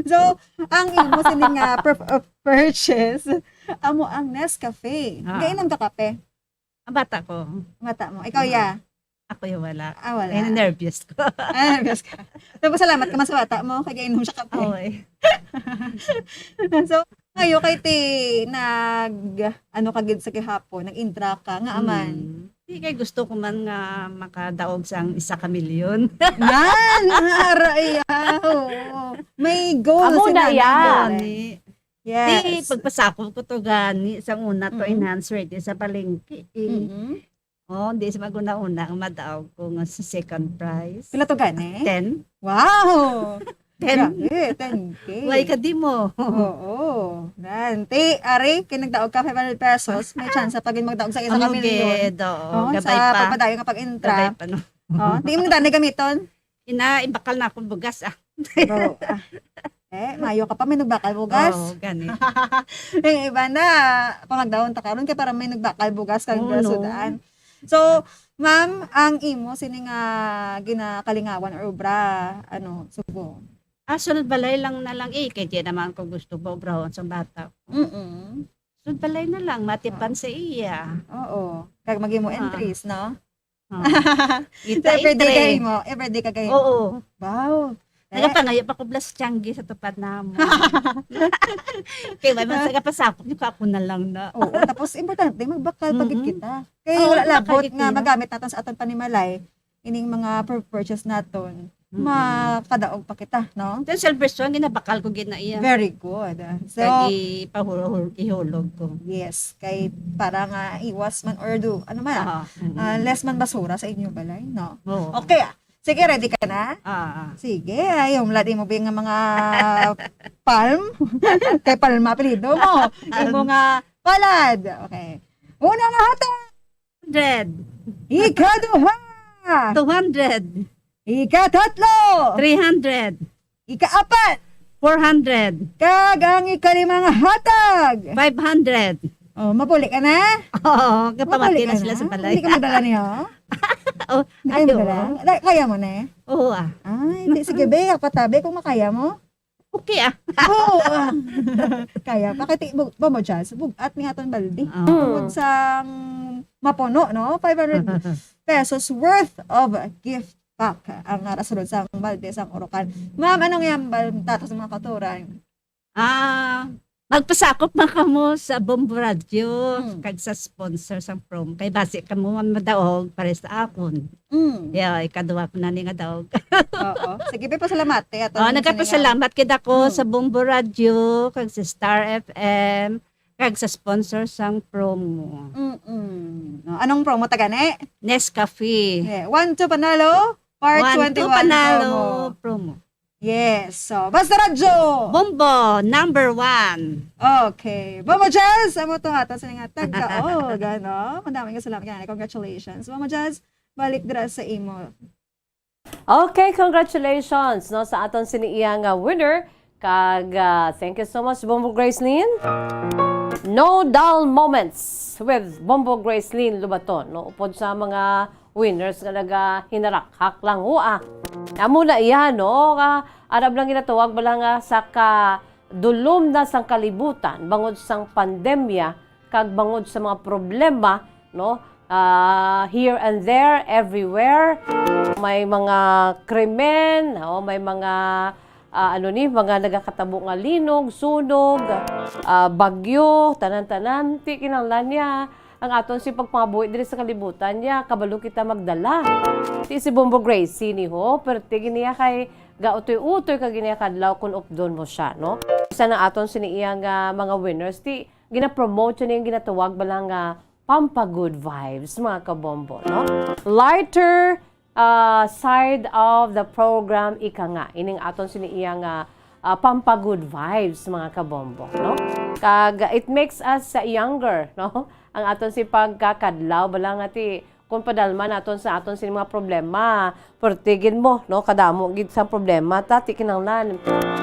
So, ang imo sining nga purchase, amo ang Nescafe. Gainom ka kape? Ang bata ko. Bata mo. Ikaw, ya? Ako yung wala. Wala. Nervous ko. Nervous ka. So, salamat ka man sa bata mo, kaya gainom siya kape. Okay. So, ngayon kay ti kagid sa gihapon, nag-intra ka nga aman. Di kay gusto ko man nga makadaog sa 1 ka milyon. Nan, aray. May goal Amo na nanay. yan. Yes. Di pagpasakop ko to gani sa una to enhance rate sa palengke. Oh, di sa maguna-una ang madaog ko nga sa second prize. Pila to gani? 10. Wow. 10. Grabe, 10K. Way ka di mo. Oo. Nanti, ari, kinagdaog ka 500 pesos, may chance pag magdaog sa 1 milyon. Gabay sa pa. pagpadayon kapag intra. Gabay pa, no? Di mo dani gamiton? Ibakal na akong bugas, Mayo ka pa, may nagbakal bugas. Oo, gani. Yung iba na, pangagdaon ta karon kay para may nagbakal bugas kag Oo, grasudaan. So, ma'am, ang imo sining ginakalingawan or obra, sugo? Sunod balay lang na lang kay di naman ko gusto ba obrahon sa bata. Sunod balay na lang, matipan sa iya. Oo. Kag magimo entries, no? Ita Everyday mo, everyday ka kayo. Oo. Wow. Nagapangayo pa ko blas tiyanggi sa tupad na mo. Kaya may mga sagapasakop, yung ako na lang na. Oo, tapos importante, magbakal pagit kita. Kaya Oo, wala labot bakal nga kita. magamit natin sa aton panimalay, ining mga purchase naton, makadaog pa kita, no? Then celebration, ginabakal ko ginaiya. Very good. So, Kaya ihulog ko. yes, kay para nga iwas man or do, less man basura sa inyo balay, no? Oo. Okay, sige, ready ka na? Sige, yung ladi mo bing mga palm. Kay palma, apelido mo. Yung mga palad. Okay. Una nga hata. 100. Ikaduha. 200. Ikatatlo. 300. Ikaapat. 400. Kag ang ikalimang hatag. 500. Oh, mapuli ka na? Oo, Mapuli kapamati na ka sila sa balay. Hindi ka madala niya? Oh, Hindi ka madala? Kaya mo na? Oo Ay, di, sige be, kapatabi kung makaya mo. Okay Oo. Kaya, bakit ba mo dyan? Bugat ni Haton Baldi. Bukod sa mapuno, no? 500 pesos worth of gift pack ang narasunod sa Baldi sa Orocan. Ma'am, anong yan ba tato sa mga katuran? Magpasakop man kamo sa Bombo Radio kag sa sponsor sa prom kay base kamo man madaog para sa akon. Yeah, ikaduwa ko na ni nga daog. Oo. Sige, pasalamat. Nagkapasalamat kid ako sa Bombo Radio kag sa Star FM kag sa sponsor sang promo. No, anong promo tagani? Nescafe. 1-2 panalo, part 21 panalo promo. Yes. So, basta radyo. Bombo, number 1. Okay. Bombo Jazz, amo to ato sa nga tagka. Oh, gano. Madaming salamat gani. Congratulations. Bombo Jazz, balik dira sa imo. Okay, congratulations no sa aton siniiyang winner kag thank you so much Bombo Gracelyn. No dull moments with Bombo Gracelyn Lubaton no upod sa mga winners nga nagahinarak-hak lang amo na iya no arab lang ginatawag bala nga sa kadulom na sang kalibutan bangod sang pandemya kag bangod sa mga problema no here and there everywhere may mga krimen may mga mga nagakatabo nga linog, sunog, bagyo, tanan-tanan, ti kinahanglan niya ang aton si pagpangabuhi diri sa kalibutan niya, kabalo kita magdala. Ti si Bombo Gracie ni ho, pero ti giniya kay gautoy-utoy kag giniya kadlaw kun updon mo siya, no? Isa na aton siniyang mga winners, ti gina-promote niya yung ginatawag balang Pampa Good Vibes, mga kabombo, no? Lighter side of the program ika nga ining aton siniyang Pampa Good Vibes, mga kabombo, no? Kag it makes us younger, no? Ang aton si pagkakadlaw bala nga ti kung padalman aton sa aton sin mga problema pertigin mo no kadamo gid sa problema ti kinahanglan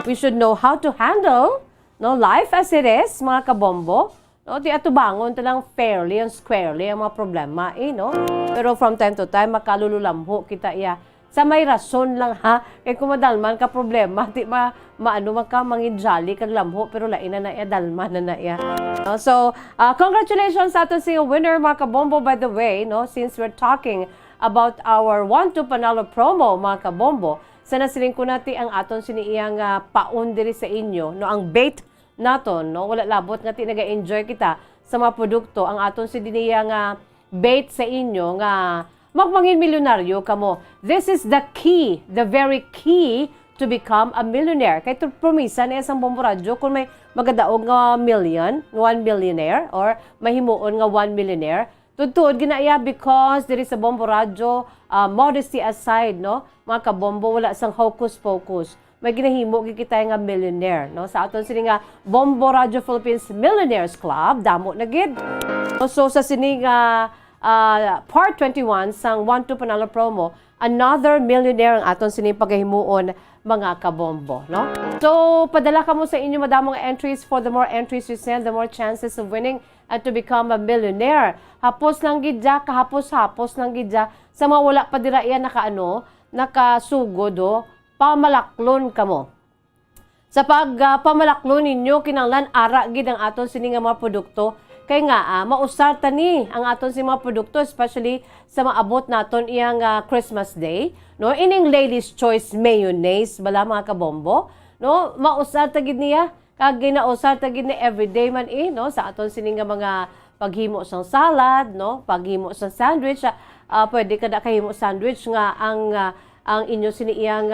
we should know how to handle no life as it is, mga kabombo, No, di atubangon talang fairly and squarely ang mga problema, no? Pero from time to time, makalululamho kita iya. Sa may rason lang ha, kay kumadalman ka problema, di maano man ka mangin jolly kag lamho, pero lain na iya, dalman na iya. No? So, congratulations sa aton si winner, mga kabombo, by the way, no? Since we're talking about our 1-2 panalo promo, mga kabombo, sana siling ko natin ang aton siniyang paon diri sa inyo, no? Ang bait naton, no? Wala labot nga naga-enjoy kita sa mga produkto. Ang aton si diniya nga bait sa inyo nga magmangin milyonaryo kamo. This is the key, the very key to become a millionaire. Kay promisa ni isang Bombo Radyo kung may magadaog nga million, 1 millionaire, or mahimuon nga 1 millionaire. Tudtod ginaya because there is a Bombo Radyo, modesty aside, no? Mga kabombo, wala sang hocus-pocus. May ginahimo kita nga millionaire, no? Sa aton sini nga Bombo Radyo Philippines Millionaires Club, damo na gid. So sa sini nga part 21 sang 1-2 panalo promo, another millionaire ang aton sini pagahimuon, mga kabombo, no? So padala kamo sa inyo madamong entries. For the more entries you send, the more chances of winning and to become a millionaire. Hapos lang gidya, kahapos-hapos lang gidya, sa mga wala pa dira iya nakasugod, pamalaklon kamo. Sa pamalaklon ninyo, kinanglan ara gid ang aton sini nga mga produkto. Kay nga, mausar tani ang aton si mga produkto, especially sa maabot naton iyang Christmas Day. No? Ining Ladies' Choice Mayonnaise, bala mga kabombo. No? Mausar tagid niya, kag ginausar tagid ni everyday man no? Sa aton sini nga mga paghimo sang salad, no? Paghimo sang sandwich, pwede kada kahimo sandwich nga ang inyo siniyang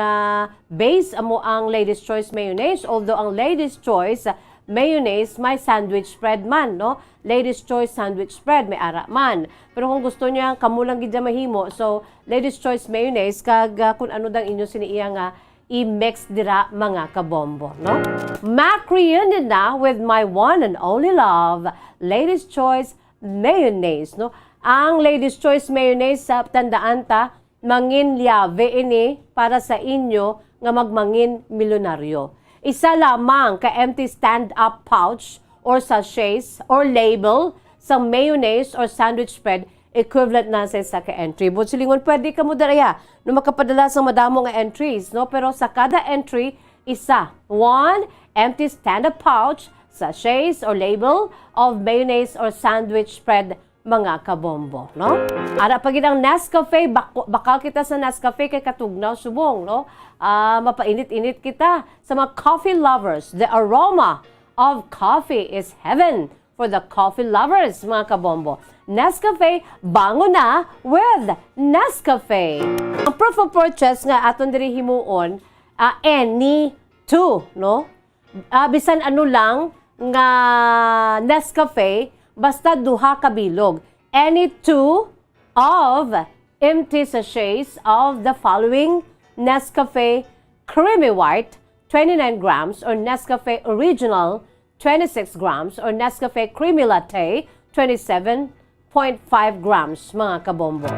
base amo ang Ladies' Choice Mayonnaise. Although ang Ladies' Choice Mayonnaise may sandwich spread man, no? Ladies' Choice sandwich spread may ara man. Pero kung gusto niya kamulang gid mahimo, so Ladies' Choice Mayonnaise kag kung ano dang inyo siniyang i-mix dira, mga kabombo, no? Mac reunion na with my one and only love, Ladies' Choice Mayonnaise, no? Ang Ladies' Choice Mayonnaise, sa tandaan ta, mangin liave ini para sa inyo nga magmangin milyonaryo. Isa lamang ka empty stand-up pouch or sachets or label sa mayonnaise or sandwich spread, equivalent na sa isa ka entry. But silingon, pwede ka mo daraya no makapadala sa madamo nga entries, no? Pero sa kada entry, isa. 1 empty stand-up pouch, sachets or label of mayonnaise or sandwich spread, mga kabombo, no? Ara pag ang Nescafe, bakal kita sa Nescafe kay katugnaw subong, no? Mapainit-init kita sa mga coffee lovers. The aroma of coffee is heaven for the coffee lovers, mga kabombo. Nescafe, bango na with Nescafe. Ang proof of purchase nga aton diri himuon, any two, no? Bisan ano lang nga Nescafe, basta duha ka bilog. Any two of empty sachets of the following: Nescafe Creamy White, 29 grams, or Nescafe Original, 26 grams, or Nescafe Creamy Latte, 27.5 grams, mga kabombo.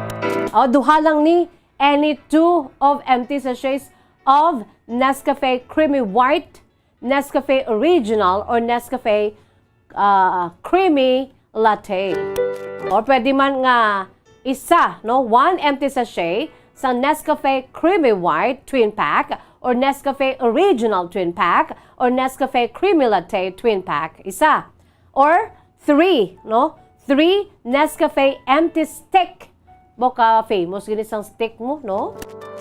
O, duha lang ni any two of empty sachets of Nescafe Creamy White, Nescafe Original, or Nescafe Creamy Latte. O pwede man nga isa, no? 1 empty sachet sa Nescafe Creamy White Twin Pack, or Nescafe Original Twin Pack, or Nescafe Creamy Latte Twin Pack. Isa. Or 3, no? 3 Nescafe Empty Stick. Boka famous ginisang stick mo, no?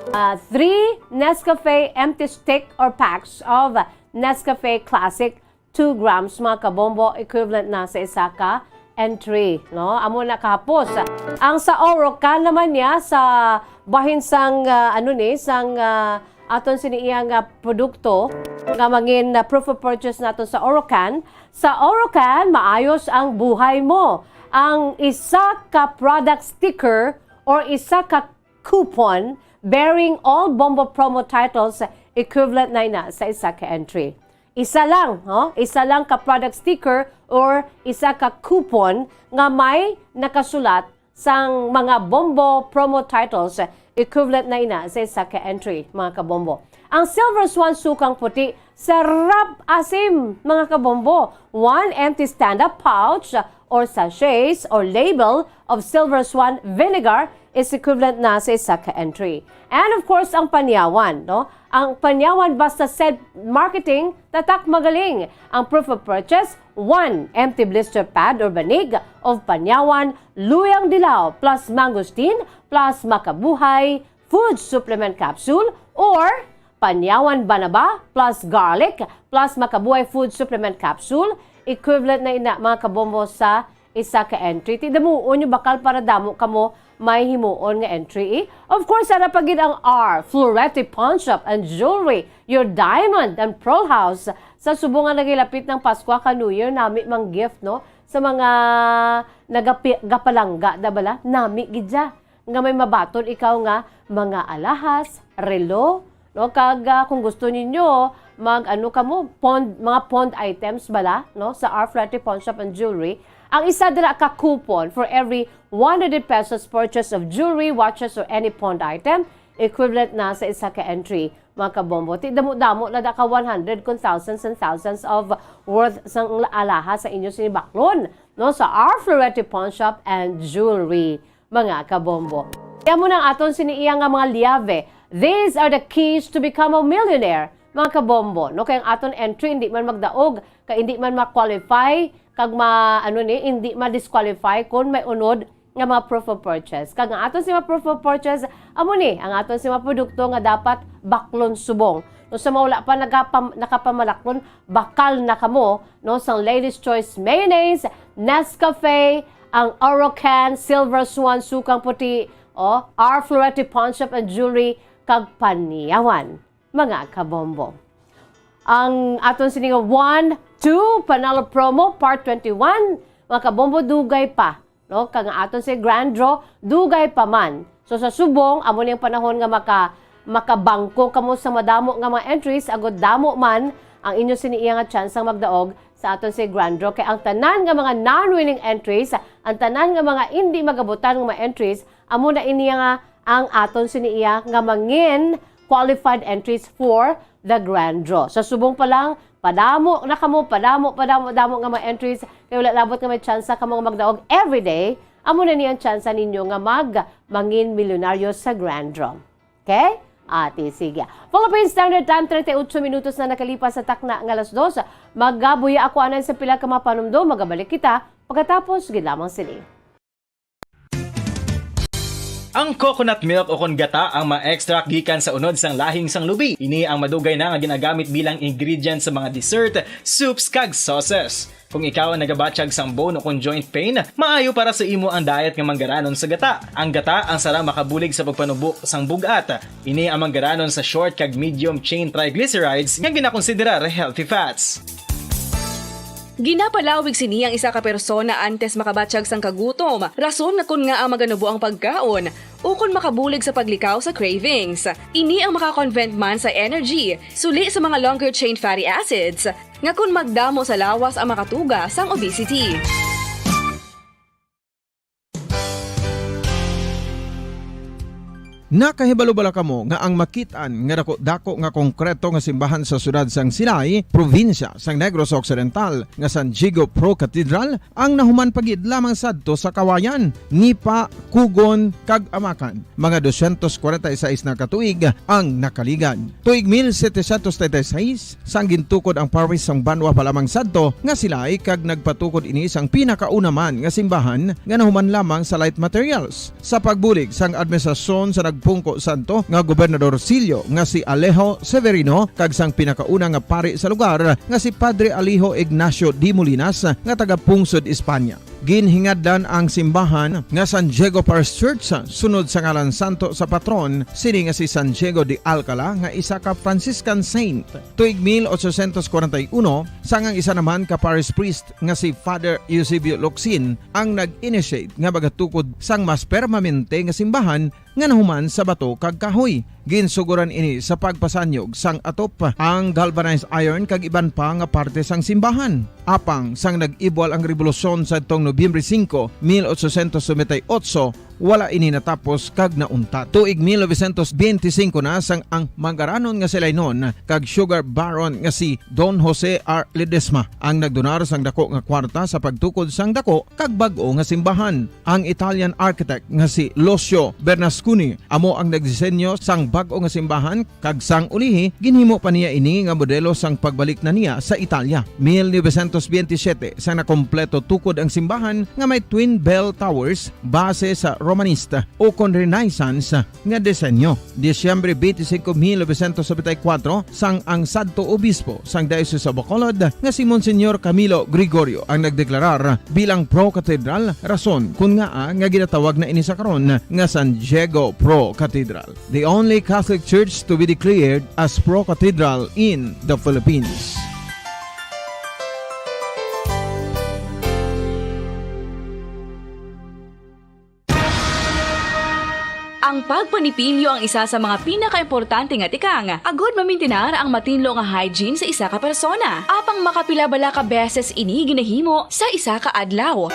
3 Nescafe Empty Stick or packs of Nescafe Classic, 2 grams, mga kabombo, equivalent na sa isa ka entry, no? Amo na kahapos. Ang sa Orocan naman niya sa bahin sang sang aton siniyang produkto nga mangin proof of purchase naton sa Orocan. Sa Orocan, maayos ang buhay mo. Ang isa ka product sticker or isa ka coupon bearing all Bombo promo titles, equivalent na sa isa ka entry. Isa lang, isa lang ka product sticker or isa ka coupon nga may nakasulat sang mga Bombo promo titles, equivalent na sa isa ka entry, mga kabombo. Ang Silver Swan Sukang Puti Sarap asim, mga kabombo. 1 empty stand-up pouch or sachets or label of Silver Swan vinegar is equivalent na sa isa ka entry. And of course, ang panyawan, no? Ang panyawan basta said marketing, tatak magaling. Ang proof of purchase, 1 empty blister pad or banig of panyawan, luyang dilaw plus mangosteen plus makabuhay food supplement capsule or panyawan banaba plus garlic plus makabuhay food supplement capsule, equivalent na ina mga kabombo sa isa ka entry. Tidamuon yung bakal para damo kamo may himuon nga entry. Of course, ara pagid ang R, Florete Pawn Shop and Jewelry, your diamond and pearl house. Sa subong nga nagilapit ng Pasko ka New Year, nami mang gift, no? Sa mga nagapalangga, dabala, nami gidya. Nga may mabaton ikaw nga, mga alahas, relo, no? Kag kung gusto ninyo, mag-ano ka mo, mga pond items bala, no? Sa R, Florete Pawn Shop and Jewelry, ang isa dira ka coupon for every 100 pesos purchase of jewelry, watches, or any pawned item, equivalent na sa isa ka entry, mga kabombo. Damo-damo na da ka 100 kung thousands and thousands of worth sang alaha sa inyo sinibaklon, no? Sa R Florete Pawn Shop and Jewelry, mga kabombo. Kaya mo nang aton siniiya nga mga liyave. These are the keys to become a millionaire, mga kabombo. No? Kaya ang aton entry, hindi man magdaog, kaya hindi man ma-qualify, kag hindi ma-disqualify kung may unod nga mga proof of purchase. Kag ang aton si mga proof of purchase, amo ni, ang aton si mga produkto nga dapat baklon subong. No, sa mawala pa nakapamalaklon, bakal na kamo, no, sa Ladies Choice Mayonnaise, Nescafe, ang Orocan, Silver Swan, Sukang Puti, R Florete Pawn Shop and Jewelry, kag Panyawan, mga kabombo. Ang aton sininga 1, 2, Panalo Promo, Part 21, mga kabombo, dugay pa. No? Kag aton si Grand Draw, dugay pa man. So sa subong, amo niyang panahon nga makabangko kamo sa madamo nga mga entries, agod damo man ang inyo siniiya nga chance ang magdaog sa aton si Grand Draw. Kaya ang tanan nga mga non-winning entries, ang tanan nga mga hindi magabutan nga mga entries, amo na iniya nga ang aton siniiya nga mangin qualified entries for the Grand Draw. Sa subong pa lang, padamo nga mga entries, kaya wala labot nga may chance ka mga magdaog everyday, amo na niyang chance ninyo nga mangin milyonaryo sa Grand Draw. Okay? Ati, sige. Philippine Standard Time, 38 minutos na nakalipas sa takna ng alas 2. Magabuya ako anan sa pila ka mapanumdo, magabalik kita, pagkatapos, gilamang sili. Ang coconut milk o kon gata ang ma-extract gikan sa unod sang lahing sang lubi. Ini ang madugay na nga ginagamit bilang ingredient sa mga dessert, soups kag sauces. Kung ikaw ang nagabatsyag sang bone o kon joint pain, maayo para sa imo ang diet nga manggaranon sa gata. Ang gata ang sara makabulig sa pagpanubok sang bugat. Ini ang manggaranon sa short kag medium chain triglycerides nga ginakonsiderar healthy fats. Ginapalawig sini ang isa ka persona antes makabatsyag sang kagutom. Rason na kun nga ang maganubo ang pagkaon o kun makabulig sa paglikaw sa cravings. Ini ang makakonvent man sa energy, suli sa mga longer chain fatty acids, nga kun magdamo sa lawas ang makatuga sang obesity. Nakahibalo-bala kamo nga ang makitaan nga dako nga konkreto nga simbahan sa syudad sang Sinay, probinsya sang Negros Occidental nga San Diego Pro Cathedral ang nahuman pagid lamang sadto sa Kawayan, Nipa, Kugon kag Amakan. Mga 246 na katuig ang nakaligan. Tuig 1736 sang gintukod ang parish sang Banwa pa lamang sadto nga sila kag nagpatukod ini sang pinakauna man nga simbahan nga nahuman lamang sa light materials. Sa pagbulig sang administrasyon sa pungko santo nga Gobernador Silio nga si Alejo Severino kag sang pinakauna nga pari sa lugar nga si Padre Alijo Ignacio D. Molinas nga taga Pungsod, Espanya. Ginhingaddan ang simbahan nga San Diego Parish Church sunod sa ngalan santo sa patron sini nga si San Diego de Alcala nga isa ka Franciscan saint. Tuig 1841 sangang isa naman ka parish priest nga si Father Eusebio Locsin ang nag-initiate nga bagatukod sang mas permanente nga simbahan nga nahuman sa bato kag kahoy. Ginsuguran ini sa pagpasanyog sang atop ang galvanized iron kag iban pa nga parte sang simbahan. Apang sang nag-ibwal ang revolusyon sa itong Nobyembre 5, 1898 wala ini natapos kag nauntat. Tuig 1925 na sang ang mangaranon nga sila noon kag sugar baron nga si Don Jose R. Ledesma ang nagdonar sang dako nga kwarta sa pagtukod sang dako kag bag-o nga simbahan. Ang Italian architect nga si Lucio Bernasconi amo ang nagdisenyo sang bag-o nga simbahan kag sang ulihi ginhimo pa niya ini nga modelo sang pagbalik na niya sa Italia. 1927 sang nakompleto tukod ang simbahan nga may twin bell towers base sa Romanista o kon Renaissance nga disenyo. Disyembre 25, 1974 sang ang sadto obispo sang Diocese sa Bacolod nga si Monsignor Camilo Gregorio ang nagdeklarar bilang pro-cathedral, rason kung nga ginatawag na ini sa karon nga San Diego Pro-Cathedral, the only Catholic church to be declared as pro-cathedral in the Philippines. Ang pagpanipilyo ang isa sa mga pinaka-importante nga tikang. Agod mamintinar ang matinlo nga hygiene sa isa ka persona. Apang makapila bala ka beses ini ginahimo sa isa ka adlaw.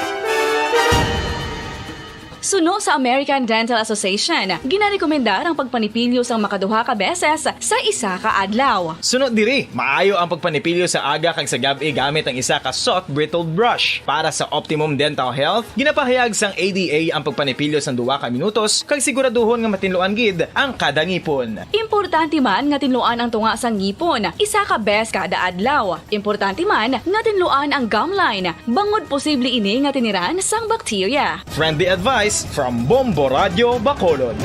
Suno sa American Dental Association, ginarekomendar ang pagpanipilyo sang makaduha ka beses sa isa ka adlaw. Sunod diri, maayo ang pagpanipilyo sa aga kag sa gabi gamit ang isa ka soft brittle brush. Para sa optimum dental health, ginapahayag sang ADA ang pagpanipilyo sang 2 ka minutos kag siguraduhon nga matinluan gid ang kada ngipon. Importante man nga tinluan ang tunga sang ngipon, isa ka bes kada adlaw. Importante man nga tinluan ang gum line, bangod posible ini nga tiniran sang bakterya. Friendly advice from Bombo Radio Bacolod.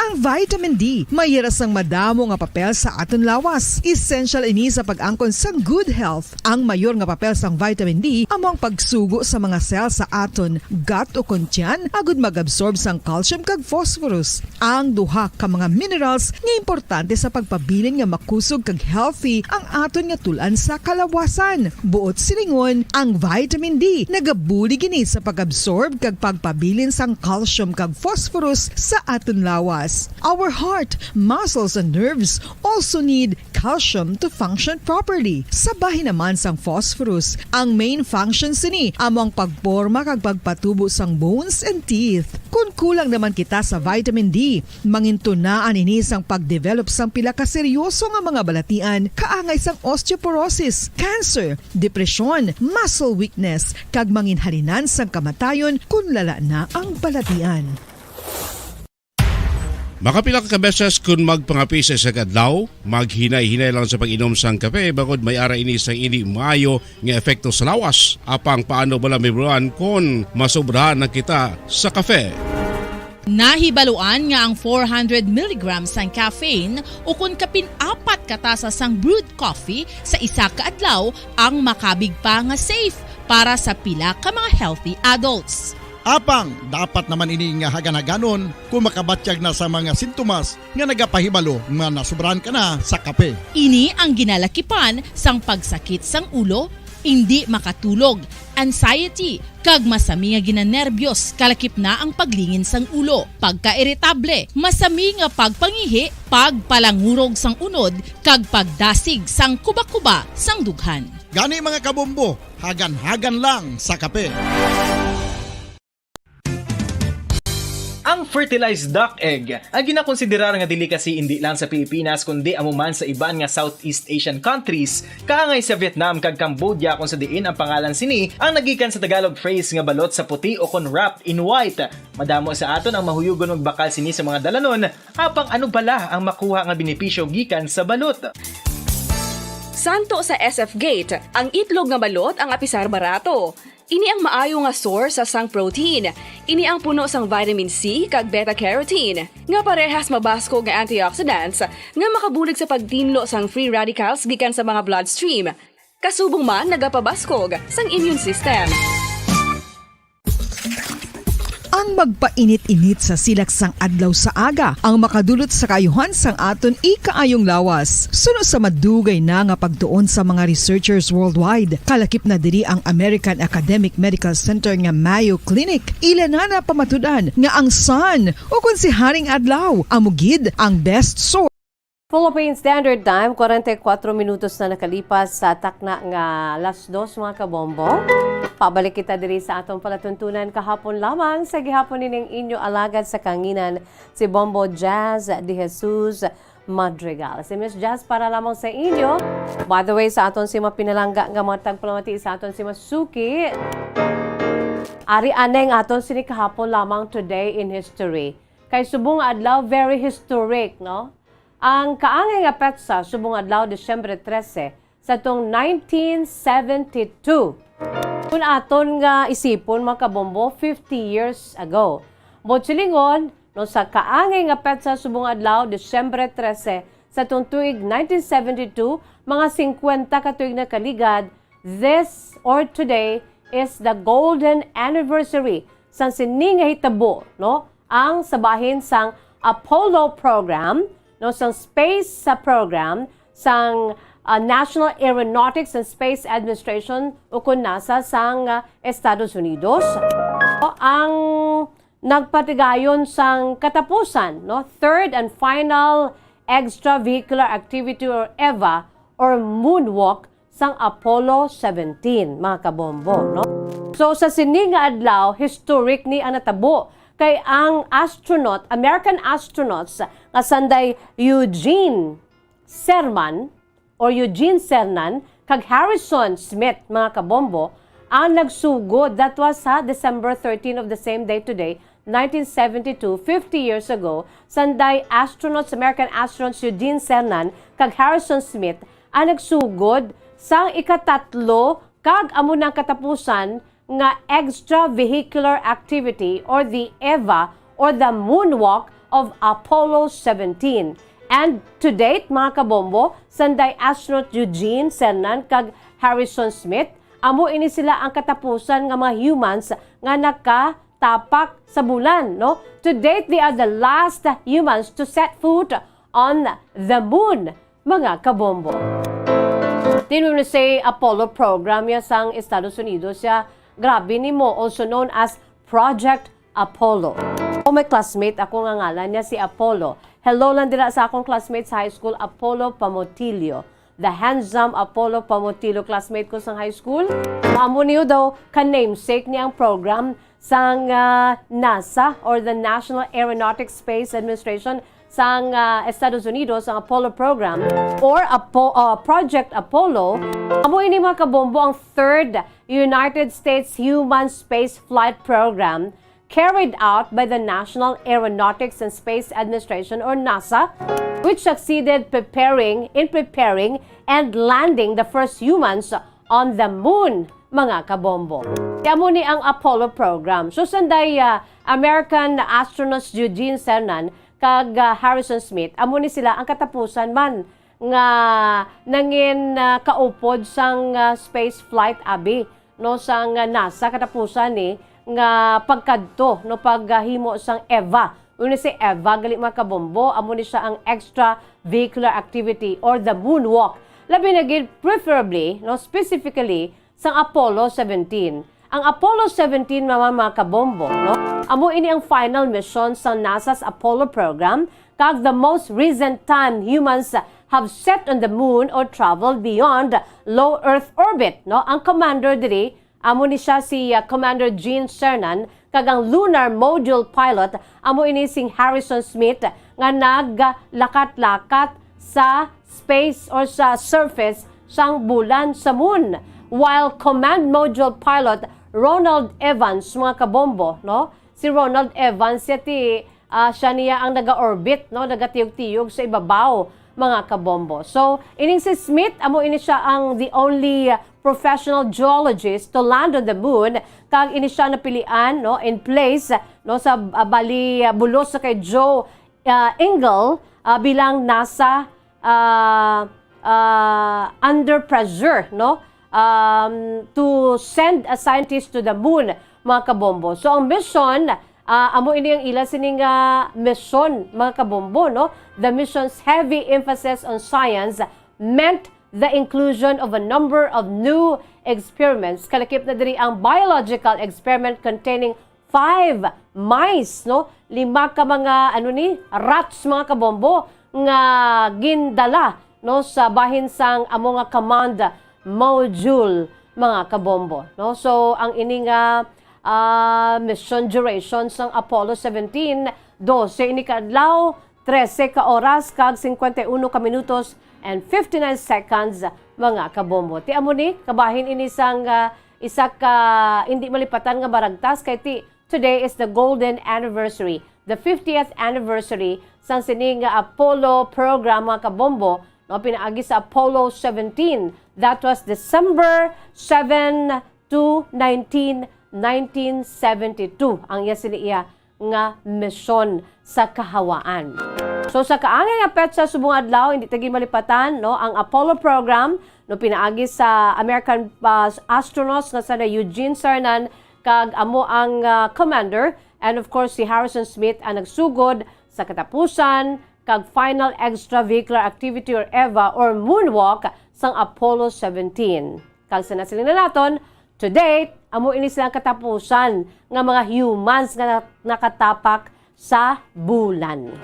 Ang vitamin D, mayra sang madamo nga papel sa aton lawas. Essential ini sa pag-angkon sang good health. Ang mayor nga papel sang vitamin D amo ang pagsugo sa mga cell sa aton gut o kuntyan agud mag-absorb sang calcium kag phosphorus. Ang duha ka mga minerals nga importante sa pagpabilin nga makusog kag healthy ang aton nga tulan sa kalawasan. Buot silingon, ang vitamin D nagabuli gini sa pag-absorb kag pagpabilin sang calcium kag phosphorus sa aton lawas. Our heart, muscles, and nerves also need calcium to function properly. Sabahin naman sang phosphorus, ang main function sini amo ang pagporma kag pagpatubo sang bones and teeth. Kung kulang naman kita sa vitamin D, mangintunaan ini sang pagdevelop sang pila ka seryoso nga mga balatian, kaangay sang osteoporosis, cancer, depresyon, muscle weakness, kag manginhalinan sang kamatayon kung lala na ang balatian. Makapila ka beses kung magpangapi sa isang adlaw, maghinay-hinay lang sa pag-inom sang kape bagod may ara ini sang ini maayo nga epekto sa lawas. Apang paano bala mibruan kung masobrahan na kita sa kape. Nahibaluan nga ang 400 mg sang caffeine o kung kapin-4 katasa sang brewed coffee sa isa ka adlaw ang makabig pa nga safe para sa pila ka mga healthy adults. Apang, dapat naman ini nga hagan-haganon kung makabatyag na sa mga sintomas nga nagapahibalo nga nasubrahan ka na sa kape. Ini ang ginalakipan sang pagsakit sang ulo, hindi makatulog, anxiety, kag masami nga ginanerbiyos kalakip na ang paglingin sang ulo, pagka-iritable, masami nga pagpangihi, pagpalangurog sang unod, kag pagdasig sang kuba-kuba sang dughan. Gani mga kabombo, hagan-hagan lang sa kape. Ang fertilized duck egg ang ginakonsiderar nga delicacy hindi lang sa Pilipinas kundi amuman sa iban nga Southeast Asian countries, kaangay sa Vietnam kag Cambodia kung sa diin ang pangalan sini ang nagikan sa Tagalog phrase nga balot sa puti o kon wrapped in white. Madamo sa aton ang mahuyugon og bakal sini sa mga dalanon, apang ano bala ang makuha nga benepisyo gikan sa balot. Santo sa SF Gate, ang itlog nga balot ang apisar barato. Ini ang maayo nga source sa sang protein. Ini ang puno sang vitamin C kag beta-carotene, nga parehas mabasko nga antioxidants nga makabulig sa pagtinlo sang free radicals gikan sa mga bloodstream. Kasubong man nagapabaskog sang immune system. Ang magpainit-init sa silaksang adlaw sa aga ang makadulot sa kayuhan sang aton ikaayong lawas. Suno sa madugay na nga pagtuon sa mga researchers worldwide, kalakip na diri ang American Academic Medical Center nga Mayo Clinic. Ila na pamatudan nga ang sun o kung si Haring Adlaw amugid ang best source. Philippine Standard Time, 44 minutos na nakalipas sa takna nga alas 2 mga kabombo. Pabalik kita diri sa atong palatuntunan kahapon lamang sa gihapon nining inyo alagad sa kanginan si Bombo Jazz de Jesus Madrigal. Si Miss Jazz para lamang sa inyo. By the way, sa aton si mapinalangga nga mga tagpalamati sa aton si Masuki. Ari aneng aton sini kahapon lamang today in history. Kay subong adlaw very historic, no? Ang kaangay nga petsa subong adlaw Disyembre 13 sa tong 1972. Kung aton nga isipon mga kabombo 50 years ago. Botsilingon no sa kaangay nga petsa subong adlaw Disyembre 13 sa tong tuig 1972, mga 50 ka tuig na kaligad, this or today is the golden anniversary sang sini nga hitabo, no? Ang sabahin sang Apollo program, no, sang space sa program sang National Aeronautics and Space Administration o kung NASA sang Estados Unidos. Ang nagpatigayon sang katapusan, no, third and final extravehicular activity or EVA or moonwalk sang Apollo 17, mga kabombo, no? So sa sini nga adlaw, historic ni ang natabo kay ang astronaut, American astronauts nga sanday Eugene Cernan kag Harrison Smith, mga kabombo, ang nagsugod. That was sa December 13 of the same day today, 1972, 50 years ago, sanday astronauts, American astronauts Eugene Cernan kag Harrison Smith ang nagsugod sang ikatatlo kag amo ng katapusan nga extravehicular activity or the EVA or the moonwalk of Apollo 17. And to date, mga kabombo, sanday astronaut Eugene Cernan kag Harrison Smith, amo ini sila ang katapusan nga mga humans nga nakatapak sa bulan, no? To date, they are the last humans to set foot on the moon, mga kabombo. Then we say Apollo program ya sang Estados Unidos ya. Grabe ni mo, also known as Project Apollo. O may classmate ako nga ngalan niya si Apollo. Hello lang dila sa akong classmate sa high school, Apollo Pamotilio. The handsome Apollo Pamotilio, classmate ko sa high school. Amo niyo daw ka-namesake niya ang program sang NASA or the National Aeronautics Space Administration sang Estados Unidos, ang Apollo program or Project Apollo. Amo ini mga kabombo ang third United States Human Space Flight Program carried out by the National Aeronautics and Space Administration or NASA, which succeeded preparing and landing the first humans on the moon, mga kabombo. Amo ni ang Apollo program. So sanday American astronauts Eugene Cernan kag Harrison Smith, amo ni sila ang katapusan man nga nangin kaupod sang space flight abi, no, sang NASA katapusan ni nga pagkadto, no, paghimo sang EVA. Una si EVA gali mga kabombo, amo ni siya ang extravehicular activity or the moonwalk. Labi na gid preferably, no, specifically sang Apollo 17. Ang Apollo 17 mga kabombo, no, amo ini ang final mission sa NASA's Apollo program kag the most recent time humans have set on the moon or traveled beyond low Earth orbit, no. Ang commander diri amo ni siya si Commander Eugene Cernan kag ang lunar module pilot amo ini sing Harrison Smith nga naglakat-lakat sa space or sa surface sang bulan sa moon, while command module pilot Ronald Evans, mga kabombo, no? Si Ronald Evans siya niya ang naga-orbit, no, nagatiyog-tiyog sa ibabaw, mga kabombo. So, ining si Smith, amo ini siya ang the only professional geologist to land on the moon, kag ini siya napilian, no, in place, no, sa bali bulos sa kay Joe Engle bilang NASA under pressure, no, to send a scientist to the moon, mga kabombo. So, ang mission, amo ini ang ila sining mission, mga kabombo, no? The mission's heavy emphasis on science meant the inclusion of a number of new experiments. Kalakip na diri ang biological experiment containing 5 mice, no? 5 ka mga rats, mga kabombo, nga gindala, no, sa bahin sang amo nga command module mga kabombo. No? So, ang ini nga mission duration sang Apollo 17, 12 ini kaadlaw, 13 ka oras, kag 51 ka minutos and 59 seconds, mga kabombo. Ti amo ni, kabahin ini sang isa ka hindi malipatan nga baragtas, kay ti, today is the golden anniversary, the 50th anniversary sang sining Apollo program, mga kabombo, no, pinaagi sa Apollo 17. That was December 7 to 1972 ang iya nga misyon sa kahawaan. So sa kaangay nga petsa subong adlaw hindi tagi malipatan no ang Apollo program no pinaagi sa American astronauts nga sa Eugene Cernan kag amo ang commander, and of course si Harrison Smith ang nagsugod sa katapusan kag final extravehicular activity or EVA or moonwalk sang Apollo 17. Kag sa nasilin na naton, to date, amo ini silang katapusan nga mga humans nga nakatapak sa bulan.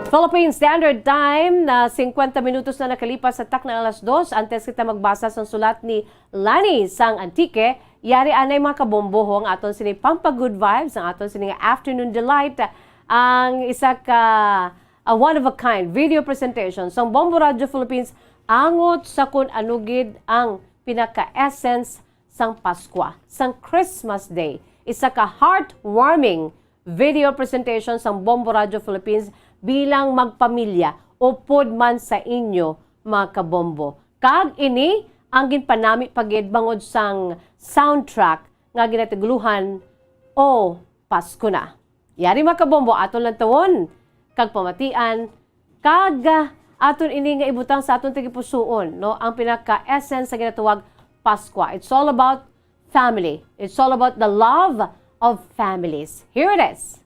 Philippine Standard Time na 50 minutos na nakalipas sa tak na alas 2. Antes kita magbasa sa sulat ni Lani sang Antique, yari anay mga kabomboho ang aton sini Pampa-Good Vibes, ang aton sini Afternoon Delight, ang isa ka one-of-a-kind video presentation sa Bombo Radio Philippines angot sa kun anugid ang pinaka-essence sang Pasko, sang Christmas Day. Isa ka heartwarming video presentation sa Bombo Radio Philippines bilang magpamilya o pod man sa inyo, mga kabombo. Kag ini ang ginpanami pagid bangod sang soundtrack nga ginatiguluhan o Pasko na. Yari mga kabombo, aton lang tawon kag pamatian kag aton ini nga ibutang sa aton tigipusoon no ang pinaka-essence sa ginatawag Pasko. It's all about family. It's all about the love of families. Here it is.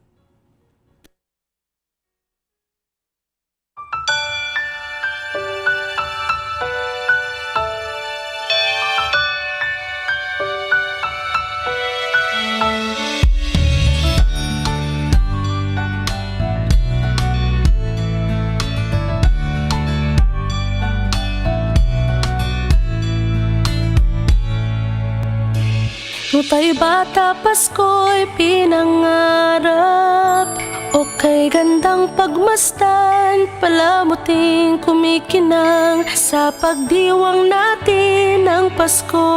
Nung tayo bata, Pasko'y pinangarap. O kay gandang pagmasdan, palamuting kumikinang sa pagdiwang natin ng Pasko.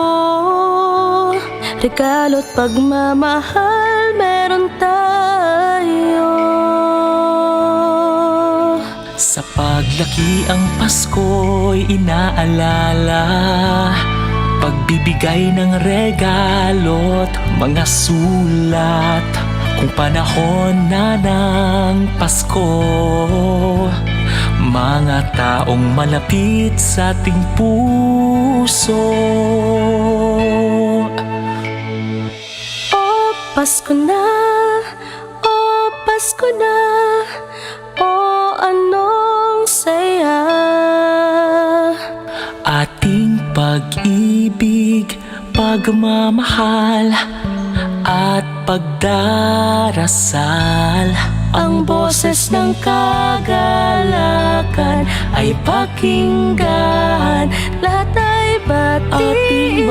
Regalo't pagmamahal meron tayo. Sa paglaki ang Pasko'y inaalala, pagbibigay ng regalo't mga sulat. Kung panahon na ng Pasko, mga taong malapit sa ating puso. O Pasko na, o Pasko na, o anong saya. Ating pag-ibig, pagmamahal at pagdarasal. Ang boses ng kagalakan ay pakinggan. Lahat ay batiin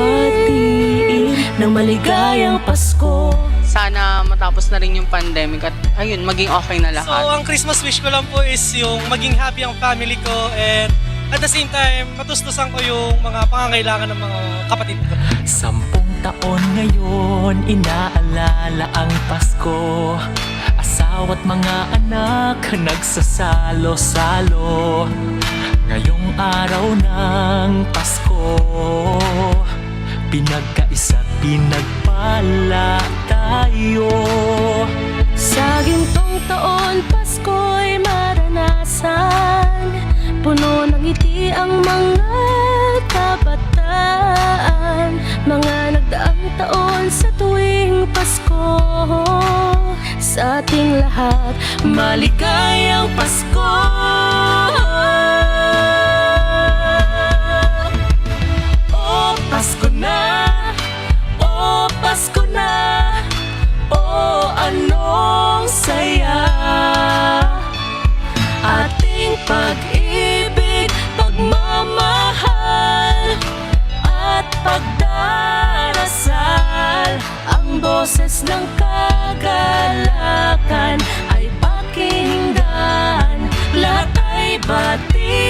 ng maligayang Pasko. Sana matapos na rin yung pandemic at ayun, maging okay na lahat. So, ang Christmas wish ko lang po is yung maging happy ang family ko, and at the same time, matustusan ko yung mga pangangailangan ng mga kapatid ko. 10 taon ngayon, inaalala ang Pasko. Asawa't mga anak, nagsasalo-salo. Ngayong araw ng Pasko, pinagkaisa't pinagpala tayo. Sa gintong taon, Pasko'y maranasan. Puno ng ngiti ang mga kabataan. Mga nagdaang taon sa tuwing Pasko. Sa ating lahat, maligayang Pasko. O Pasko na, o Pasko na, o anong saya. Ating pag-ibig, pagmamahal boses ng kagalakan ay pakinggan, lahat ay batiin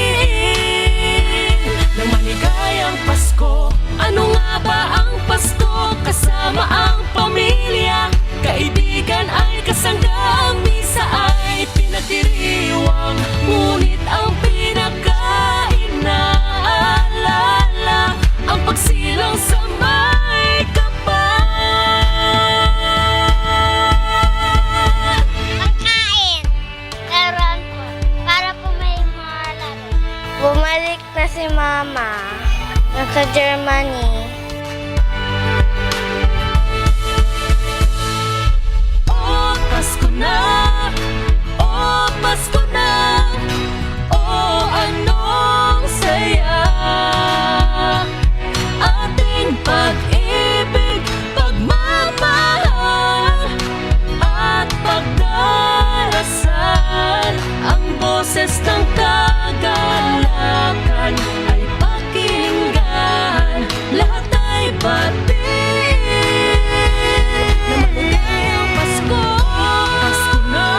ng maligayang Pasko. Ano nga ba ang Pasko? Kasama ang pamilya, kaibigan ay kasanggang, misa ay pinagdiriwang, ngunit ang pinaka-inaalala ang pagsilang sa may kapal. Pagkain, laruan po, para po may mga laro. Bumalik na si Mama, nasa Germany. Oh, Pasko na! Oh, Pasko na! Oh, anong saya! Ating pag-ibig, pagmamahal at pagdarasal. Ang boses ng kagalakan ay pakinggan, lahat ay batiin na maligayang Pasko. Pasko na!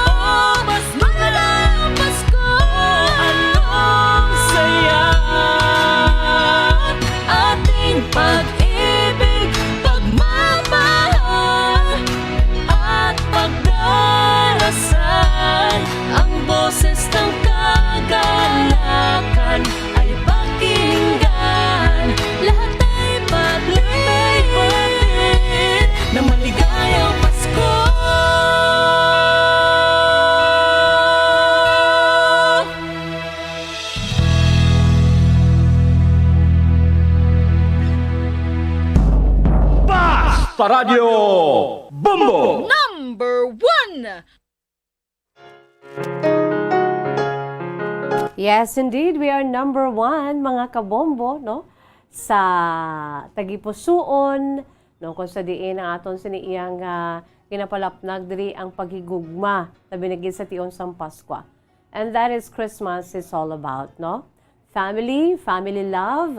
Oh, mas maligayang Pasko! Anong saya! Ating pag-ibig, pagmamahal at pagdarasal. Ang boses ng kagalakan ay pakinggan, lahat ay batiin na maligayang Pasko. Paradyo Bombo! Number 1! Yes, indeed, we are number 1, mga kabombo, no? Sa tagipusuon, no? Kung sa diin ang aton siniiyang kinapalapnag diri ang paghigugma na binigay sa tion sang Pasko. And that is Christmas is all about, no? Family, family love.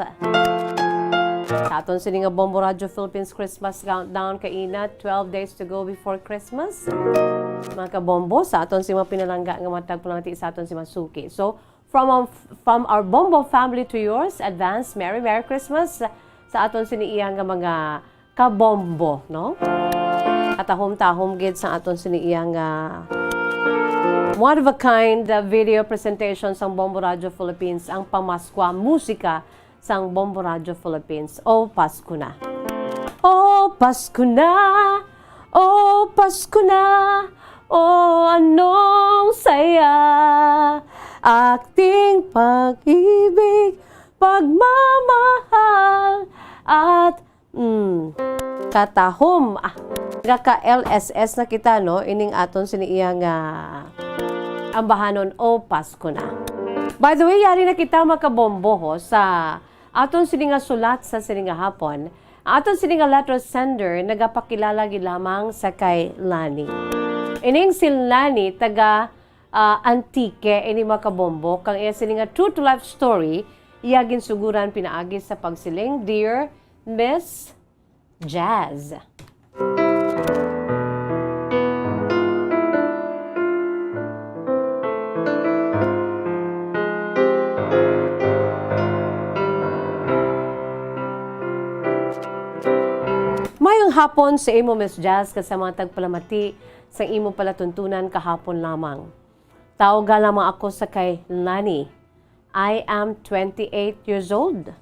Sa aton sini nga Bombo Radio Philippines Christmas Countdown kaina, 12 days to go before Christmas. Mga kabombo, sa aton si mga pinalangga nga matag pulanti sa aton si Masuki. So, from our Bombo family to yours, advance Merry Christmas sa aton siniiyang nga mga kabombo, no? Katahom-tahom gid sa aton siniiyang one of a kind video presentation sang Bombo Radio Philippines, ang pamaskwa musika sang Bombo Radio Philippines. Oh, Pasko na. Oh, Pasko na. Oh, Pasko na. Oh, anong saya. Ating pag-ibig, pagmamahal at katahom. Kaka-LSS na kita, no? Ining aton siniiyang ambahanon. Oh, Pasko na. By the way, yari na kita makabombo ho, sa aton sininga sulat sa sininga hapon. Aton sininga letter sender nagapakilala gid lamang sa kay Lani. Ining si Lani taga Antique ini makabombo kang iya sininga true to life story iya ginsuguran pinaagi sa pagsiling Dear Miss Jazz. Mayong hapon sa imo Miss Jazz kasama tagpalamati sa imo palatuntunan kahapon lamang. Tawag lamang ako sa kay Lani. I am 28 years old.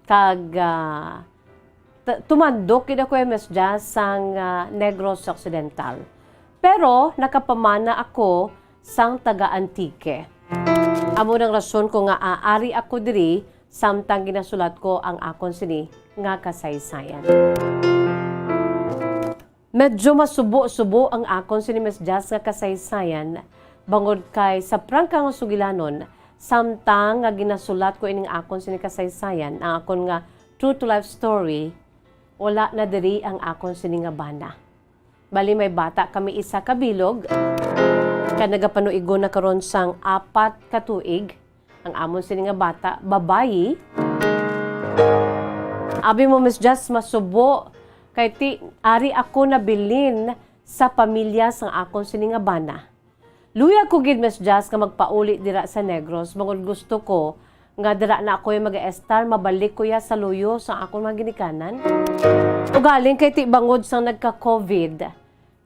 Kag tumandok kid ako Miss Jazz sang Negros Occidental. Pero nakapamana ako sang taga Antique. Amo nang rason ko nga aari ako diri samtang ginasulat ko ang akon sini nga kasaysayan. Medyo masubo-subo ang akon si Miss Jazz nga kasaysayan bangod kay sa prangka nga sugilanon samtang nga ginasulat ko ining akon si kasaysayan ang akon nga true to life story wala na diri ang akon sini nga bana. Bali may bata kami isa ka bilog ka nagapanuigon na karon sang 4 ka tuig ang amon sini nga bata babayi. Abi mo Miss Jazz masubo Kay ti ari ako nabilin sa pamilya sang akon sini nga bana. Luya ko gid Miss Jazz nga magpauli dira sa Negros, bangod gusto ko nga dira na ako yung mag-estar, mabalik ko ya sa luyo sa akong mga ginikanan. O galing kay ti bangod sang nagka-COVID,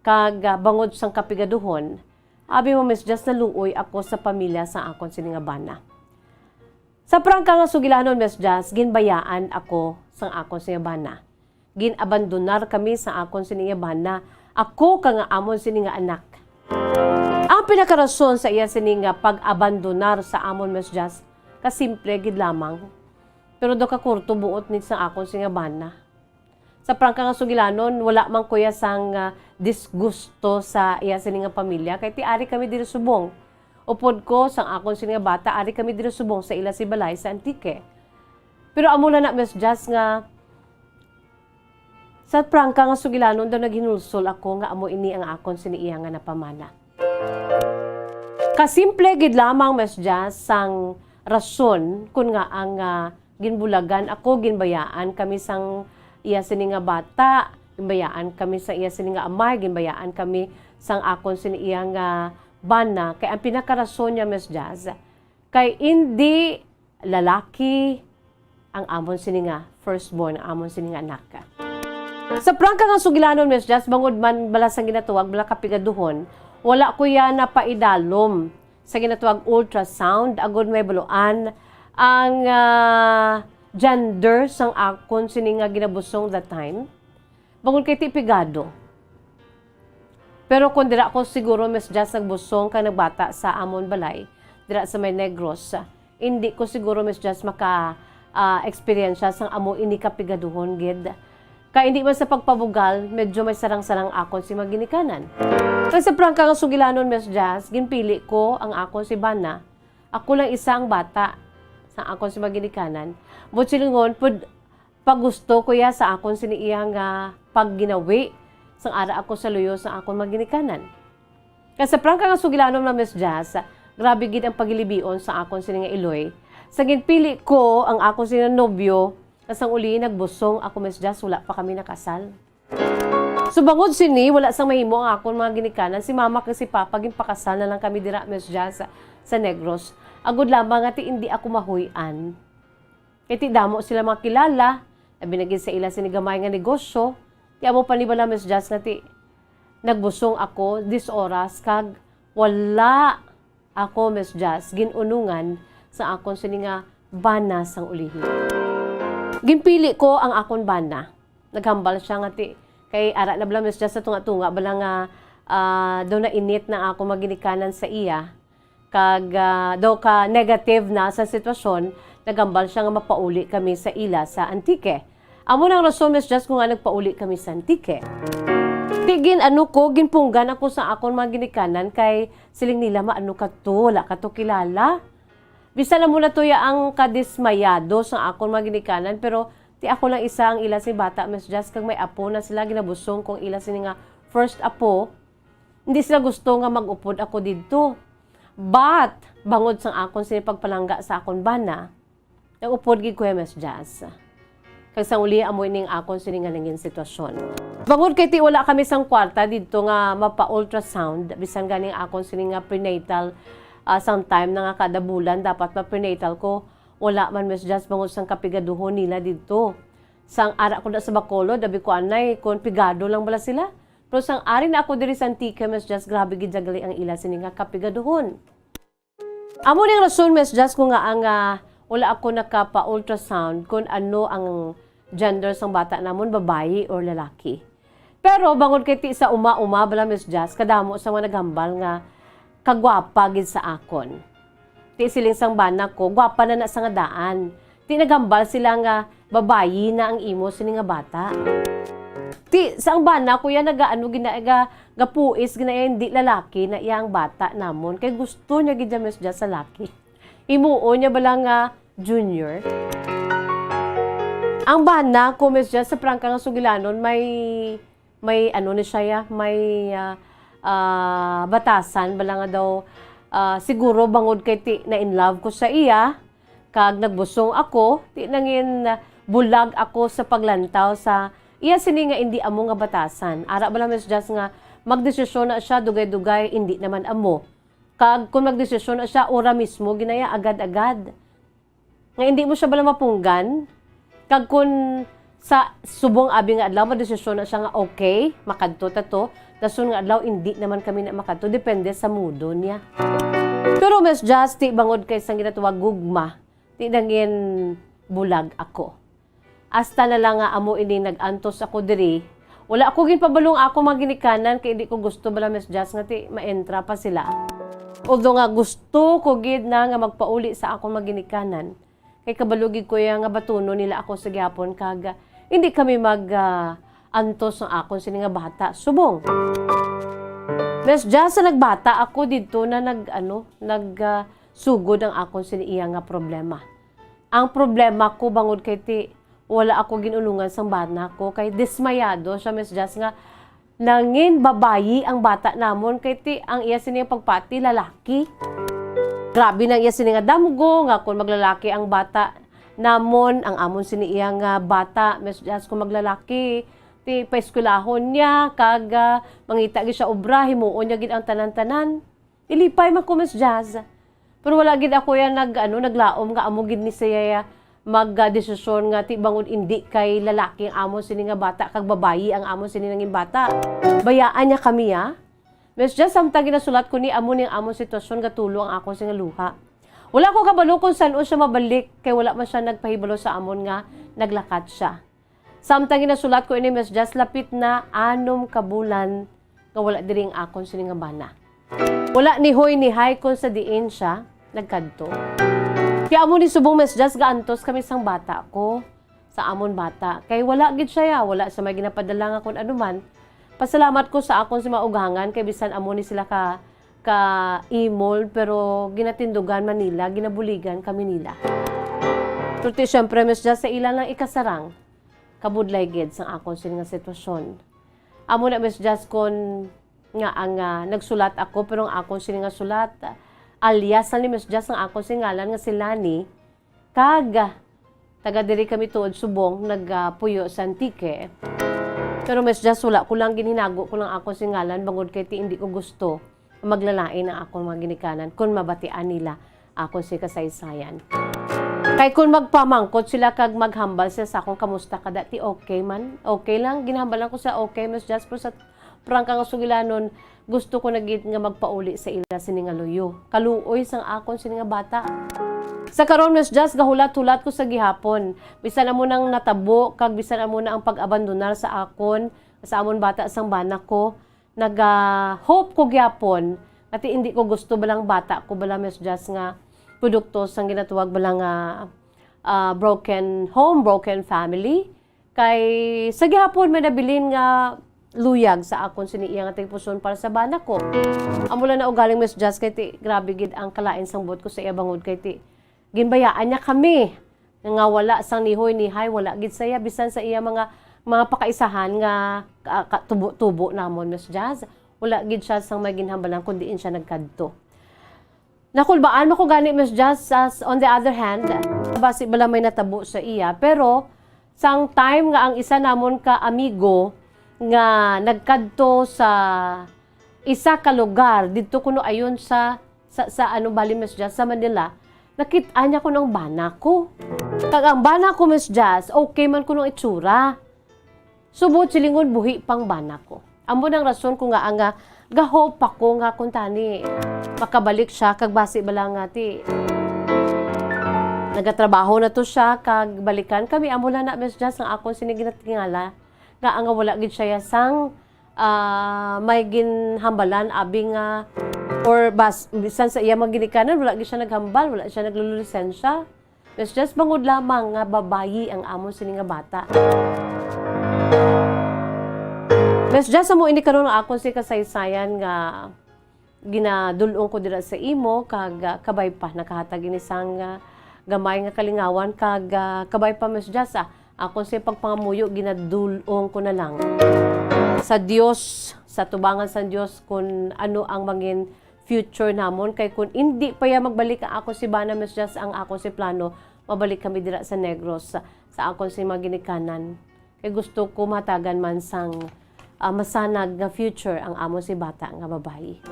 kag bangod sang kapigaduhon, abi mo Miss Jazz, naluoy ako sa pamilya sa akong sini nga bana. Sa prangka nga sugilanon Miss Jazz, ginbayaan ako sang akong sini nga bana. Ginabandonar kami sa akong sini nga bana. Ako ka nga amon sini nga anak. Ang pinakarason sa iya sini nga pag-abandonar sa amon Miss Jazz, kasimple gid lamang. Pero do ka kurto buot ni sa akon sini nga bana. Sa prangka nga sugilanon, wala man kuya sang disgusto sa iya sini nga pamilya. Kay ti ari kami diri subong. Upod ko sang akon sini nga bata, ari kami diri subong sa ila si balay sa Antique. Pero amo na Miss Jazz nga sa prangka nga sugilanon daw naghinulsol ako nga amo ini ang akon sini iya nga napamana. Kasimple gid lamang Miss Jazz sang rason kun nga ang ginbulagan ako, ginbayaan kami sang iya sini nga bata, ginbayaan kami sa iya sini nga amay, ginbayaan kami sang akon sini iya nga bana. Kay ang pinakarason niya Miss Jazz, kay hindi lalaki ang amon sini nga firstborn, ang amon sini nga anak. Sa prangka nga sugilanon Miss Jazz, bangod man bala sang ginatuwag, bala kapigaduhon, wala ko ya napaidalom sa ginatuwag ultrasound, agod may baluan ang gender sang akon sini nga ginabusong that time. Bangod kay tipigado. Pero kung dira ko siguro Miss Jazz nagbusong ka nagbata sa amon balay, dira sa may Negros, hindi ko siguro Miss Jazz experience sang amo ini kapigaduhon gid. Kaya hindi man sa pagpabugal, medyo may sarang-sarang akon si maginikanan. Kasi sa prangka nga sugilanon Miss Jazz, ginpili ko ang akon si Bana. Ako lang isang bata sa akon si maginikanan. But silingon, pag gusto ko ya sa akon siniiyang pagginawi sang ara ako sa luyo sa akon maginikanan. Kasi sa prangka nga sugilanon na Miss Jazz, grabe gid ang pagilibion sa akon sini nga iloy. Sa ginpili ko ang akon sini nobyo, kasang uli nagbusong ako Miss Jazz, wala pa kami nakasal. So bangod sini, wala sang mahimo ang akon mga ginikanan. Si mama kasi papa, ginpakasal na lang kami dira Miss Jazz sa Negros. Agod lamang nga ti hindi ako mahuyan. Kaya ti damo sila makilala, binagin sa ila sinigamay nga negosyo. Ti amo panibala Miss Jazz nga ti nagbusong ako this oras, kag wala ako Miss Jazz ginunungan sa akon sini nga bana sang ulihi. Ginpili ko ang akon bana. Naghambal siya nga ti kay ara na bala Miss Jazz sa tunga-tunga bala nga daw na init na ako maginikanan sa iya. Kag daw ka negative na sa sitwasyon, naghambal siya nga mapauli kami sa ila sa Antique. Amo nang rason Miss Jazz kung nga nagpauli kami sa Antique. Tigin ginpunggan ako sa akon maginikanan kay siling nila maano ka to, wala ka to kilala. Bisa na muna to ya ang kadismayado sa akon maginikanan, pero ti ako lang isa ang ila si bata Miss Jazz, kag may apo na sila ginabusong kung ila sini nga first apo. Hindi sila gusto nga magupod ako didto. But bangod sang akon sini pagpalangga sa akon bana, nagupod gid ko ya Miss Jazz. Kag sang uli amo ining akon sini nga nangin sitwasyon. Bangod kay ti wala kami sang kwarta didto nga mapa-ultrasound, bisan ganing akon sini nga prenatal sometime na nga kada bulan dapat ma-prenatal ko. Wala man Miss Jazz bangod sang kapigaduhon nila dito. Sang ara ko na sa Bacolod, dabi ko anay kon pigado lang bala sila. Pero sang ari na ako diri sa Antique Miss Jazz, grabe gid jagali ang ila sini nga kapigaduhon. Amo ning rason Miss Jazz ko nga ang wala ako nakapa-ultrasound kung ano ang gender sang bata namon, babae or lalaki. Pero bangod kay ti sa uma-uma bala Miss Jazz, kadamo sa mga naghambal nga kagwapa gid sa akon. Ti siling sang bana ko, gwapa na sa nga daan. Ti nagambal sila nga babayi na ang imo sini nga bata. Ti sang bana ko ya nagaano gapuis hindi lalaki na iyang bata namon, kay gusto niya gid Miss Jazz sa laki. Imuo niya bala nga junior. Ang bana ko Miss Jazz sa prangka nga sugilanon may ano ni siya ya, may batasan bala nga daw siguro bangod kay ti na in love ko sa iya, kag nagbusong ako, ti nangin bulag ako sa paglantaw sa iya sini nga hindi amo nga batasan. Ara bala Miss Jazz nga magdesisyon na siya dugay-dugay hindi naman amo. Kag kung magdesisyon na siya ora mismo ginaya agad-agad. Nga hindi mo siya bala mapunggan. Kag kun sa subong abi nga adlaw magdesisyon na siya nga okay, makadto ta to. Dason nga adlaw hindi naman kami na makadto depende sa mudo niya. Pero Miss Jazz, ti bangod kay sang ginatuwag gugma, ti dangin bulag ako. Hasta na lang nga amo ini nag-antos ako diri. Wala ako ginpabalong ako maginikanan kay hindi ko gusto bala Miss Jazz nga ti maentra pa sila. Although nga gusto ko gid na nga magpauli sa akong maginikanan. Kay kabalugig ko ya nga batuno nila ako sa gyapon kag hindi kami antos ng akon sini nga bata. Subong. Miss Jazz, sa nagbata ako dito na sugod ang akon sini iya nga problema. Ang problema ko bangod kay ti wala ako ginulungan sang bana ko kay dismayado siya Miss Jazz nga nangin babayi ang bata namon kay ti ang iya sini pagpati lalaki. Grabe nang iya sini nga damgo nga kung maglalaki ang bata namon ang amon sini iya nga bata Miss Jazz kung maglalaki ti paeskwelahon niya kag mangita gid siya obra himuon niya gid ang tanan-tanan. Ilipay man ko Miss Jazz. Pero wala gid ako yan naglaom nga amo gid ni siya magdesisyon nga ti bangod indi kay lalaki ang amon sini nga bata kag babayi ang amon sini nanging bata. Bayaan niya kami ya. Miss Jazz, samtang ginasulat ko ni amon ning amon sitwasyon gatulong ang ako sing luha. Wala ko kabalo kung saan siya mabalik kay wala man siya nagpahibalo sa amon nga naglakat siya. Samtang ginasulat ko ini Miss Jazz, lapit na 6 ka bulan nga wala diri ang akon sini nga bana. Wala ni hoy ni hay kon sa diin siya nagkadto. Kaya amo ni subong Miss Jazz gaantos kami sang bata ko sa amon bata. Kay wala gid siya wala sa may ginapadala nga kun anuman. Pasalamat ko sa akon si maugangan kay bisan amo ni sila ka imol pero ginatindugan Manila, ginabuligan kami nila. Tuti syempre Miss Jazz sa ilan lang ikasarang kabudlay gid sang akon sini nga sitwasyon. Amo na Miss Jazz kon nga ang nagsulat ako pero ang akon sini nga sulat alias ni Miss Jazz ang akon singalan nga si Lani kag taga diri kami tuod subong nagpuyo sa Antique. Pero Miss Jazz wala ko lang ginhinago ko lang akon singalan bangod kay ti hindi ko gusto maglalain ang akon mga ginikanan kun mabatian nila akon si kasaysayan. Kay kung magpamangkot sila kag maghambal sila sa akong kamusta ka dati okay man. Okay lang, ginhambalan ko sa okay Miss Jazz pero sa prangka nga sugilanon gusto ko nagit nga magpauli sa ila sini nga luyo. Kaluoy sang akon sini nga bata. Sa karon Miss Jazz gahulat-hulat ko sa gihapon. Bisan amo nang natabo kag bisan amo na ang pag-abandonar sa akon sa amon bata sang bana ko. Hope ko gihapon at hindi ko gusto balang bata ko bala Miss Jazz nga produkto sang ginatuwag balang broken home, broken family. Kay sa gihapon may nabilin nga luyag sa akon sini iya nga tigpuson para sa bana ko. Amo lang na ugaling Miss Jazz kay ti grabe gid ang kalain sang buot ko sa iya bangod kay ti ginbayaan niya kami nga wala sang nihoy ni hay wala gid saya bisan sa iya mga pakaisahan nga tubo namon Miss Jazz wala gid siya sang may ginhambalan kundi siya nagkadto. Nakulbaan mo ko gani Miss Jazz on the other hand basi bala may natabo sa iya pero sang time nga ang isa namon ka amigo nga nagkadto sa isa ka lugar didto kuno ayon sa bali Miss Jazz sa Manila nakita niya ko ng bana ko. Kag ang bana ko Miss Jazz okay man kuno itsura. Subot silingon buhi pang bana ko. Amo nang rason ko nga ang gahope ako nga kuntani makabalik siya kag basi bala nga ti nagatrabaho na to siya kag balikan kami amo na Miss Jazz ang akon sini ginatingala nga ang wala gid siya sang may ginhambalan abi nga or bisan sa iya maginikanan wala gid siya naghambal wala siya naglululisensya. Miss Jazz bangod lamang nga babayi ang amon sini nga bata. Miss Jazz amo ini karon nga akon si kasaysayan nga ginadulong ko dira sa imo kag kabay pa nakahatag ini sang gamay nga kalingawan kag kabay pa Miss Jazz ako si pagpangamuyo ginadulong ko na lang sa Dios sa tubangan sa Dios kung ano ang mangin future namon kay kun hindi pa ya magbalik ako si bana Miss Jazz ang ako si plano mabalik kami dira sa Negros sa ako si maginikanan Kay gusto ko matagan man sang masanag nga future ang amo si bata nga babayi.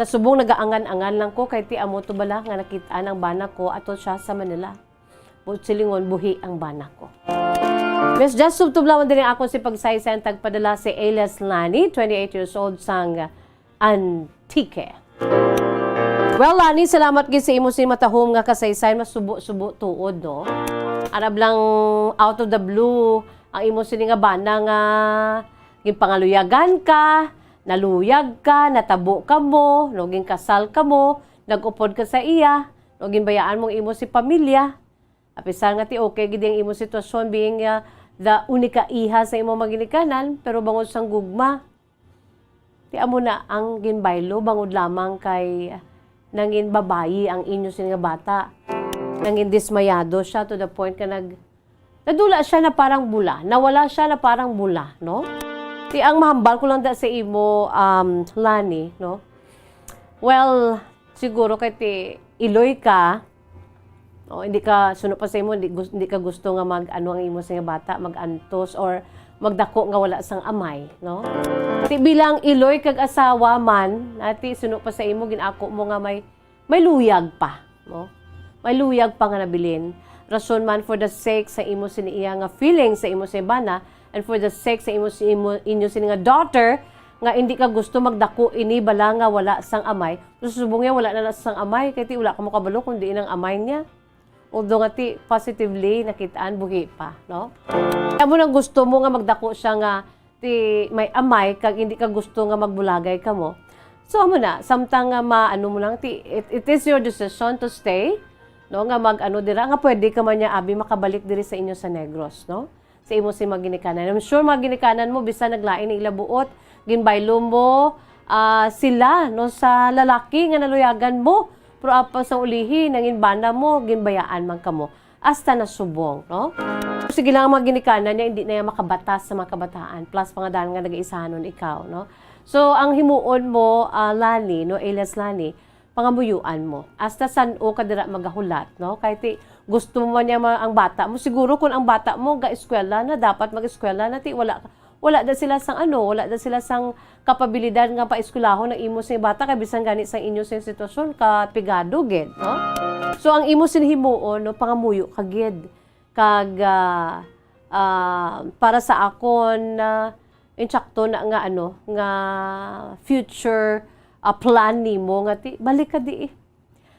Sa subong nagaangan-angan lang ko kay ti amo to bala nga nakitaan ang bana ko ato siya sa Manila. But silingon buhi ang bana ko. Miss just subtublawan din ako si pagsaysayan tagpadala si Elias Lani, 28 years old sang Antique. Well, Lani, salamat gid sa imo si matahom nga kasaysayan masubo-subo tuod, no? Arab lang out of the blue ang imo sini nga bana nga ginpangaluyagan ka, naluyag ka, natabo ka mo, no, ginkasal ka mo, nag-upod ka sa iya, no, ginbayaan mong imo si pamilya. Apisar nga ti okay gid ang imo sitwasyon being the unika iha sa imo maginikanan, pero bangod sang gugma. Ti amo na ang ginbaylo bangod lamang kay nangin babayi ang inyo sini nga bata. Nangin dismayado siya to the point ka nadula siya na parang bula, nawala siya na parang bula, no? Ti ang mahambal ko lang da sa imo, Lani, no? Well, siguro kay ti iloy ka, o hindi ka suno pa sa imo, hindi ka gusto nga mag-ano ang imo sa nga bata, mag-antos or magdako nga wala sang amay, no? Ti bilang iloy kag asawa man, ati suno pa sa imo ginako mo nga may luyag pa, no? May luyag pa nga nabilin. Rason man for the sake sa imo siniya nga feeling sa imo sa bana, and for the sake sa inyo sini nga daughter, nga hindi ka gusto magdako ini bala nga wala sang amay. Susubong niya wala na sang amay, kaya ti wala ka mo kabalo kung diin ang amay niya. Although nga ti positively nakitaan buhi pa, no? Kaya mo nang gusto mo nga magdako siya nga ti may amay, kag hindi ka gusto nga magbulagay ka mo. So amo na, samtang nga maano mo lang, it is your decision to stay, no? Nga mag-ano dira, nga pwede ka man niya abi makabalik diri sa inyo sa Negros, no? Sa imo si maginikanan. I'm sure maginikanan mo bisan naglain ni ilabuot, ginbaylo mo sila no sa lalaki nga naluyagan mo. Pero apa sa ulihi nangin bana mo ginbayaan man kamo hasta nasubong, no? Sige lang ang maginikanan niya hindi na makabatas sa mga kabataan. Plus pangadaan nga nag-iisahanon ikaw, no? So ang himuon mo Lani, no, Elias Lani, pangamuyuan mo. Hasta san o kadira magahulat, no? Kahit gusto mo niya ang bata mo, siguro kung ang bata mo ga-eskwela na, dapat mag-eskwela na, wala da sila sang wala da sila sang kapabilidad nga pa-eskwelahon ng imo sa bata, kay bisan ganit sang inyo sa sitwasyon, kapigado, gid, no? So, ang imo sinhimuon, no, pangamuyo, kagid, kag, para sa akon, insakto na nga, nga future plan ni mo, nga balik ka di,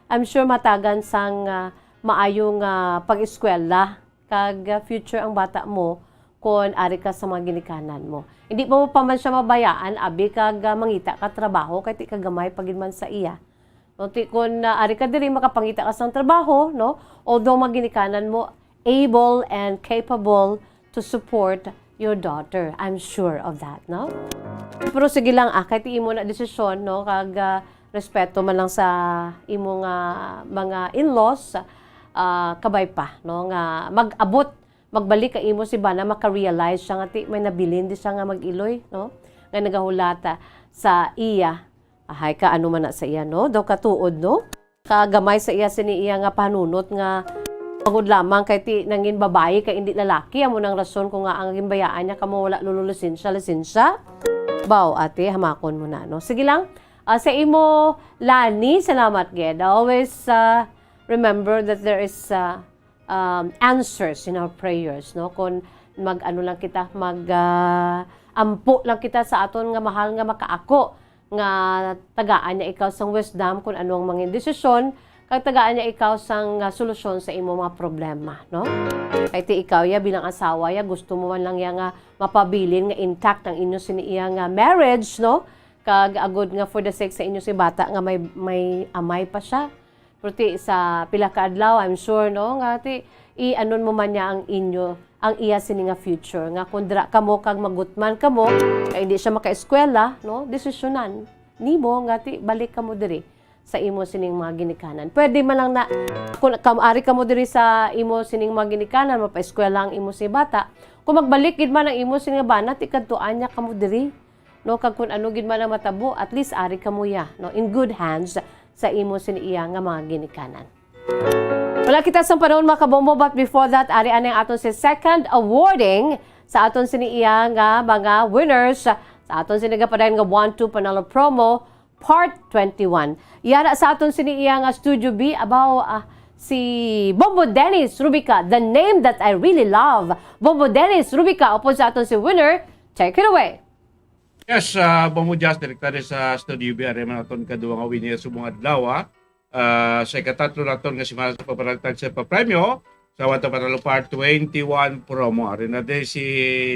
I'm sure matagan sang, maayong pag-eskwela kag future ang bata mo kung ari ka sa mga ginikanan mo. Hindi mo pa man siya mabayaan abi kag mangita ka trabaho kay ti kagamay pagin man sa iya. No, kung ari ka diri makapangita ka sa trabaho, no? Although maginikanan mo able and capable to support your daughter. I'm sure of that, no? Pero sige lang kay ti imo na desisyon, no, kag respeto man lang sa imong mga in-laws. Kabay pa, no, nga magbalik ka imo si bana maka-realize siya nga may nabilin di siya nga mag-iloy, no, nga nagahulata sa iya ahay ka ano man na sa iya, no, daw katuod, no, kagamay sa iya sini iya nga panunot nga pagod lamang kay ti nangin babae kay hindi lalaki amo nang rason kung nga ang gimbayaan niya kamo wala lisensya baw ate hamakon mo na, no. Sige lang sa imo Lani, salamat gid. Always remember that there is answers in our prayers, no? Kung mag-ano lang kita, ampo lang kita sa aton nga mahal nga makaako, nga tagaan niya ikaw sang wisdom kung anong mga desisyon, kag tagaan niya ikaw sang solusyon sa imo mga problema, no? Kay ti ikaw ya bilang asawa ya gusto mo man lang ya nga mapabilin nga intact ang inyo siniya nga marriage, no? Kag agud nga for the sake sa inyo si bata nga may amay pa siya. Pero sa pila ka adlaw, I'm sure, no, nga i-anon mo man niya ang iya sini nga future. Nga kundra ka mo, kag magutman ka mo, kaya hindi siya maka-eskwela, no, desisyonan. Nimo, nga balik ka mo diri sa imo sining mga ginikanan. Pwede man lang na, kung ari ka mo diri sa imo sining mga ginikanan, mapa-eskwela ang imo si bata, kung magbalik gid man ang imo sining bana, kadtuan niya ka mo diri. No, kag kung ano gid man ang matabo, at least ari ka mo ya, no, in good hands, sa imo siniya nga mga ginikanan. Wala kita sa panahon mga kabombo, but before that, ari anang aton si second awarding sa aton siniiya nga mga winners sa aton sinigapadayon nga 1-2 panalo promo part 21. Yara sa aton siniiya nga Studio B about si Bombo Dennis Rubica, the name that I really love. Bombo Dennis Rubica, upon sa aton si winner. Take it away. Yes, Bombo Jazz, direkta sa Studio B, ari man aton kaduwa nga winner subong adlaw. Sa ikatatlo naton nga simana sa paparagtag sa papremyo sa Wanta Panalo Part 21 promo. Ari na din si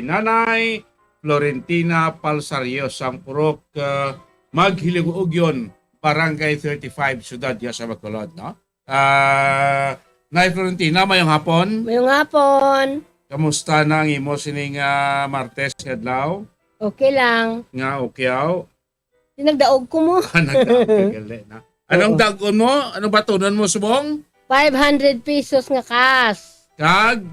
Nanay Florentina Palsario, sang purok Maghilig-Ugyon, Barangay 35, Ciudad ya sa Bacolod, no? Nay Florentina, mayong hapon. Mayong hapon. Kamusta na ang imo sining Martes nga adlaw? Okay lang. Nga okyaw. Nagdaog ko mo. Nagdaog na. Anong dagon mo? Anong batunan mo subong? 500 pesos nga cash. Kag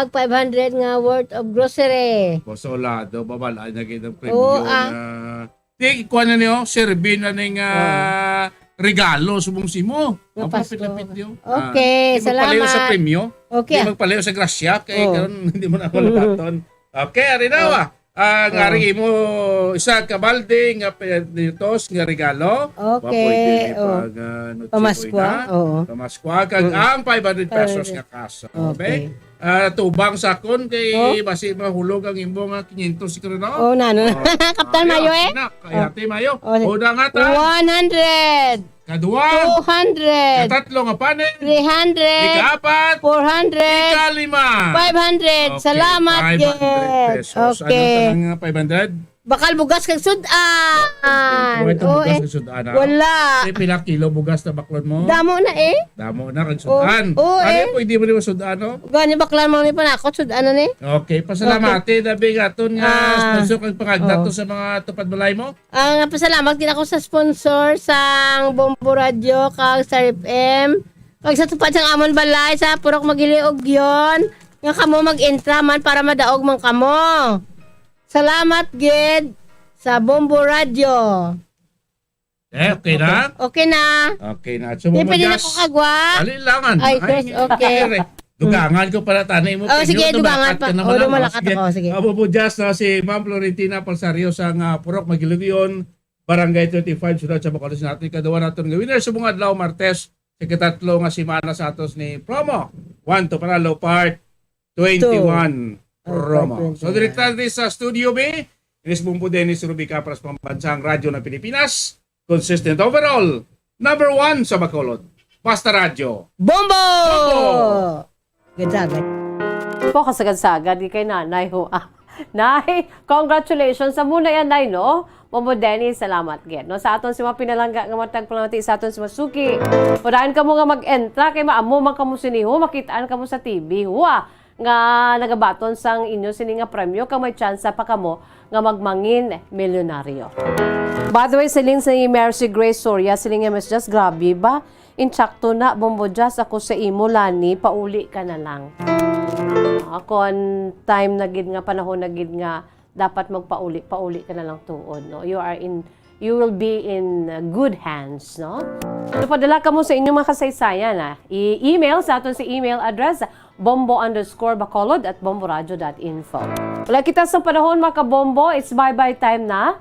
500 nga worth of grocery. Bosolado, babala na gid ang Oo, premium na. Di kuha na niyo, serbi na ning regalo subong simo. Ang lapit-lapit niyo. Okay, salamat. Magpalayo sa premyo. Okay. Di magpalayo sa grasya kay karon hindi mo na ako labaton. Okay, ari na ngari mo isa ka balde nga peditos nga regalo. Okay. Pamaskwa. Oo. Pamaskwa kag ang 500 pesos nga cash. Okay. Tubang sakon kay basi mahulog ang imong 500 siguro na. Oh, nano. Kapitan Mayo Kaya ate Mayo. Una nga ta. 100. Kaduwa. 200. Katatlo nga panin. 300. Ika-4. 400. Ika-5. 500. Salamat, 500 pesos. Okay. Ano ang 500? Bakal bugas kag sudan. Bugas kag sudan. Wala. Pila kilo bugas na baklon mo? Damo na Damo na kag sudan. Ano pwede mo ni sudan no? Gani baklan mo ni panakot sudan ni. Okay, pasalamati dabi gaton nga sponsor kag pangagdato sa mga tupad balay mo. Ang pasalamat din ako sa sponsor sang Bombo Radio kag Star FM. Kag sa tupad sang amon balay sa Purok Maghilig-Ugyon nga kamo mag-intra man para madaog man kamo. Salamat, Gid, sa Bombo Radio. Okay na? Okay na. Okay na. Di pwede na ko kagwa? Alilangan. Ay, yes, okay. Dugangan ko para tanay mo. Sige, dugangan pa. Lumalakat ako. Sige. Bombo Jazz na si Ma'am Florentina Palsario sa Purok Maghilig-Ugyon, Barangay 35, Ciudad sa Bacolod natin. Kadawa natin nga winner subong adlaw Martes, sa katatlo nga simana sa atos ni promo. 1 to Panalo Part 21. Promo. So, direkta din sa Studio B, Inis Bombo Dennis Rubica para sa pambansang radyo ng Pilipinas. Consistent overall. Number 1 sa Bacolod. Basta Radyo. Bombo! Gadsagad. Po kasagad-sagad, di kay nanay ho. Nay, congratulations sa muna yan, nay, no? Bombo Dennis, salamat, Ged. No, sa aton si mga pinalangga nga matagpalamati sa aton si Masuki. Pudaan ka mo nga mag-entra, kay maamo man ka mo siniho, makitaan ka mo sa TV. Huwa! Nga nagabaton sang inyo sini nga premyo kang may tsansa pa kamo nga magmangin milyonaryo. By the way, siling sa Mercy Grace Soria, siling nga mas just grabe ba? Inchakto na, Bombo Jazz, ako sa imo, Lani, pauli ka na lang. Ako ang time na gid nga, panahon na gid nga, dapat magpauli ka na lang tuod, no? You will be in good hands, no? Padala ka mo sa inyong mga kasaysayan, I-email sa aton si email address, bombo_bacolod@bomboradio.info. Wala kita sa panahon, mga kabombo, it's bye-bye time na.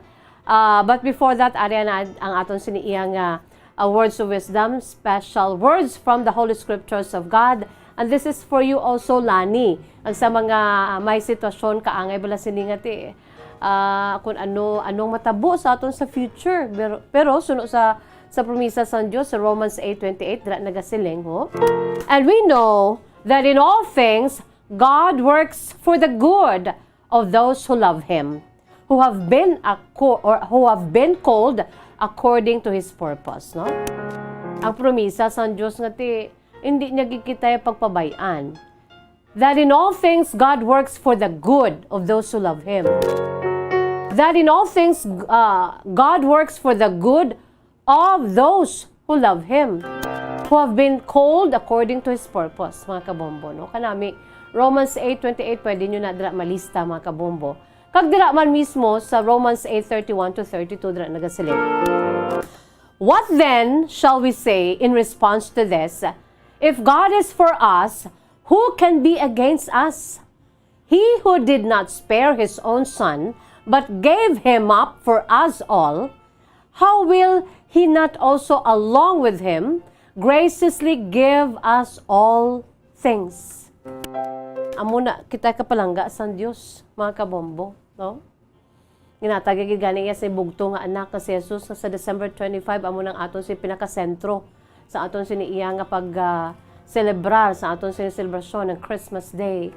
But before that, ariyan na ang aton siniiyang words of wisdom, special words from the Holy Scriptures of God. And this is for you also, Lani. Ang sa mga may sitwasyon, kaangay bala siningati, kung anong matabo sa aton sa future. Pero sunod sa promisa sa Diyos, sa Romans 8:28, dira nagasiling, ho? And we know that in all things, God works for the good of those who love Him, who have been called according to His purpose. No? Ang promisa sa Diyos nga hindi niya gikita pagpabayaan. That in all things, God works for the good of those who love Him. That in all things, God works for the good of those who love Him, who have been called according to His purpose, mga kabombo. No? Kanami, Romans 8:28, pwede nyo na dira malista, mga kabombo. Kag dira man mismo sa Romans 8:31-32, dira nagasiling. What then shall we say in response to this? If God is for us, who can be against us? He who did not spare his own son, but gave him up for us all, how will he not also along with him graciously give us all things? Amo na kita kapalangga sa Dios, mga kabombo, no? Ginatagig gani sa bugto nga anak si Jesus sa December 25 amo nang aton si pinakasentro sa aton siniiya nga pag celebrar sa aton celebration ng Christmas Day.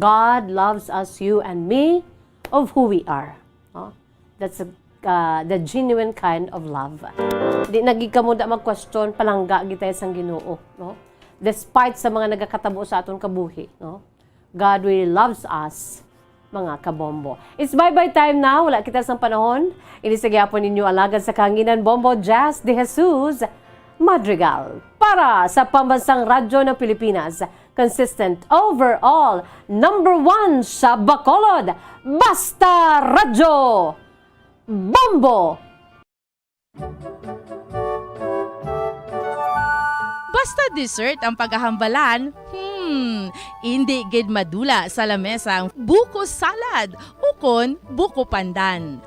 God loves us, you and me, of who we are. No? That's the genuine kind of love. Di nagikamuda mag-question, palangga kita sang Ginoo. No? Despite sa mga nagakatabo sa aton kabuhi. No? God really loves us, mga kabombo. It's bye-bye time now. Wala kita sang panahon. Inisigyapo ninyo alagad sa Kahanginan Bombo Jazz de Jesus Madrigal para sa Pambansang Radyo ng Pilipinas. Consistent overall, #1 sa Bacolod, Basta Radyo Bombo! Basta dessert ang paghahambalan, hindi gid madula sa lamesa ang buko salad ukon buko pandan.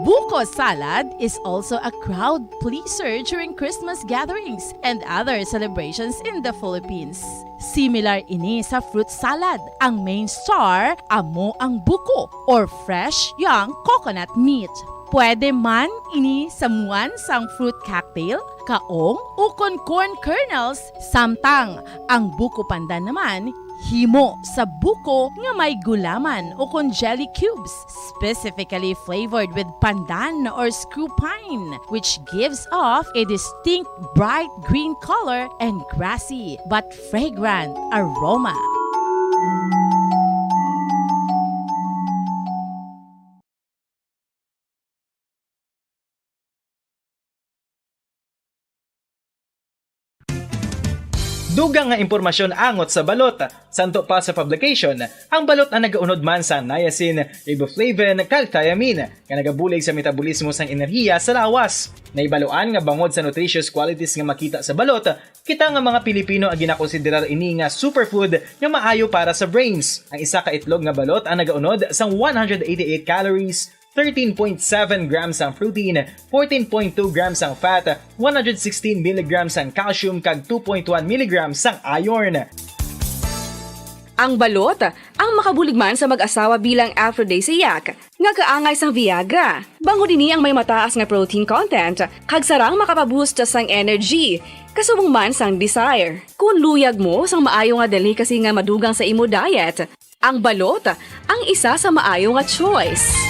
Buko salad is also a crowd pleaser during Christmas gatherings and other celebrations in the Philippines. Similar ini sa fruit salad. Ang main star, amo ang buko or fresh young coconut meat. Pwede man ini samuan sang fruit cocktail, kaong, ukon corn kernels, samtang. Ang buko pandan naman, himo sa buko nga may gulaman o kon jelly cubes, specifically flavored with pandan or screw pine, which gives off a distinct bright green color and grassy but fragrant aroma. Dugang nga impormasyon angot sa balot. Santo pa sa publication, ang balot na nagaunod man sa niacin, riboflavin, calthiamine, nga nagabulig sa metabolismo sang enerhiya sa lawas. Naibaloan nga bangod sa nutritious qualities nga makita sa balot, kita nga mga Pilipino ang ginakonsiderar ini nga superfood nga maayo para sa brains. Ang isa ka itlog nga balot ang nagaunod sang 188 calories, 13.7 grams ang protein, 14.2 grams ang fat, 116 mg ang calcium kag 2.1 mg ang iron. Ang balot, ang makabuligman sa mag-asawa bilang aphrodisiac, nga kaangay sang Viagra. Bango dini ang may mataas nga protein content, kag sarang makapaboost sang energy, kasubong man sang desire. Kung luyag mo sang maayo nga delicacy nga madugang sa imo diet, ang balot, ang isa sa maayo nga choice.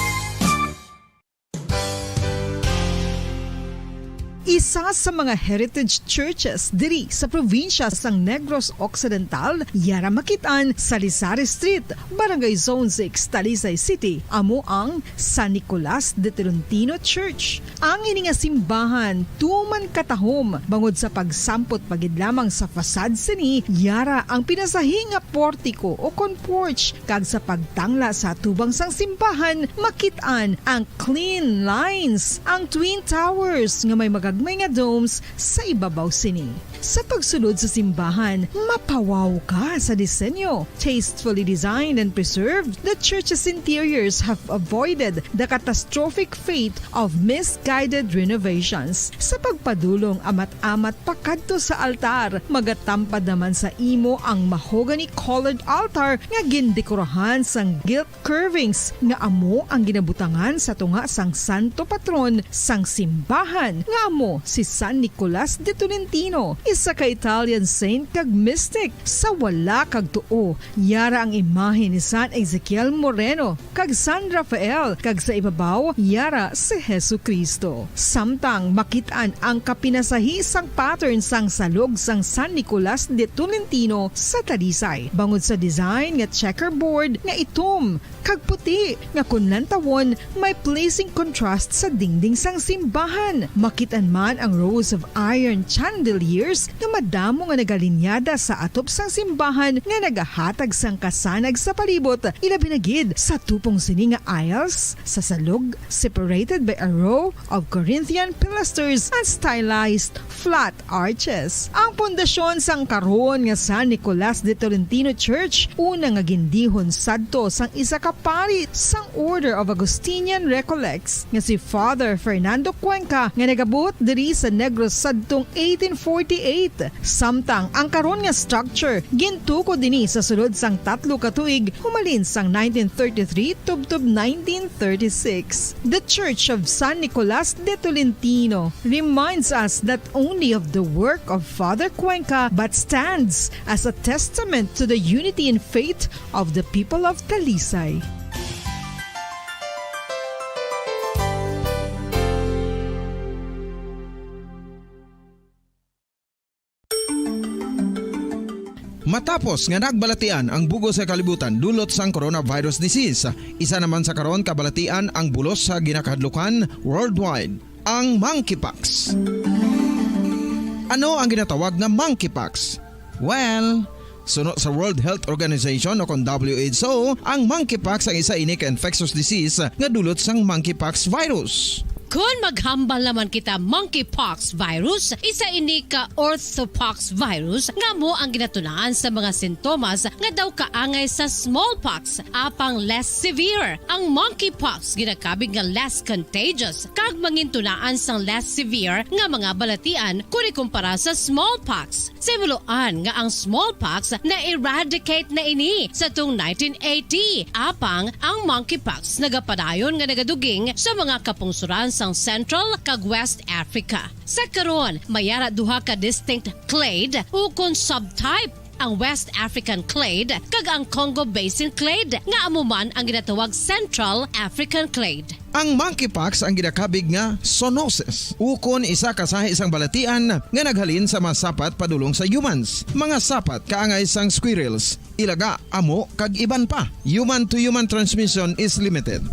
Isa sa mga heritage churches diri sa probinsya sang Negros Occidental, yara makitaan sa Lizares Street, Barangay Zone 6, Talisay City, amo ang San Nicolas de Tolentino Church. Ang ini nga simbahan tuman katahom bangod sa pagsampot pagid lamang sa fasad sini, yara ang pinasahi nga portiko o kon porch, kag sa pagtangla sa tubang sang simbahan makitaan ang clean lines, ang twin towers nga may magagmay nga domes sa ibabaw sini. Sa pagsulod sa simbahan, mapawaw ka sa disenyo. Tastefully designed and preserved, the church's interiors have avoided the catastrophic fate of misguided renovations. Sa pagpadulong amat-amat pakadto sa altar, magatampad naman sa imo ang mahogany colored altar nga gindekorahan sang gilt curvings nga amo ang ginabutangan sa tunga sang santo patron sang simbahan nga amo si San Nicolas de Tolentino, isa ka Italian saint kag mystic. Sa wala kag tuo, yara ang imahe ni San Ezekiel Moreno kag San Rafael, kag sa ibabaw yara si Jesucristo. Samtang makitaan ang kapinasahi sang pattern sang salog sang San Nicolas de Tolentino sa Talisay, bangod sa design nga checkerboard nga itom kag puti nga kunlantawon may pleasing contrast sa dingding sang simbahan. Makitaan man ang rows of iron chandeliers Virus nga madamo nga nagalinyada sa atop sang simbahan nga nagahatag sang kasanag sa palibot ilabi na gid sa tupong sini nga aisles sa salog separated by a row of Corinthian pilasters and stylized flat arches. Ang pundasyon sang karon nga San Nicolas de Tolentino Church una nga gindihon sadto sang isa ka pari sang Order of Augustinian Recollects nga si Father Fernando Cuenca nga nagabot diri sa Negros sadtong 1848. Samtang ang karon nga structure gintuko dinhi sa sulod sang 3 ka tuig humalin sang 1933 tubtob 1936. The Church of San Nicolas de Tolentino reminds us not only of the work of Father Cuenca but stands as a testament to the unity and faith of the people of Talisay. Matapos nga nagbalatian ang bugos sa kalibutan dulot sang coronavirus disease, isa naman sa karon kabalatian ang bulos sa ginakahadlukan worldwide, ang monkeypox. Ano ang ginatawag na monkeypox? Well, suno sa World Health Organization o kon WHO, ang monkeypox ang isa ini ka infectious disease nga dulot sang monkeypox virus. Kung maghambal naman kita monkeypox virus, isa ini ka orthopox virus nga mo ang ginatunaan sa mga sintomas nga daw kaangay sa smallpox apang less severe. Ang monkeypox ginakabig nga less contagious kag mangintunaan sang less severe nga mga balatian kung ikumpara sa smallpox. Simuloan nga ang smallpox na eradicate na ini sa tung 1980 apang ang monkeypox nagapadayon nga nagaduging sa mga kapungsuran sa Central kag West Africa. Sa karon, mayara duha ka distinct clade ukon subtype, ang West African clade kag ang Congo Basin clade nga amuman ang ginatawag Central African clade. Ang monkeypox ang ginakabig nga zoonosis. Ukon isa kasahi isang balatian nga naghalin sa mga sapat padulong sa humans. Mga sapat kaangay sang squirrels, ilaga, amo kag iban pa. Human to human transmission is limited.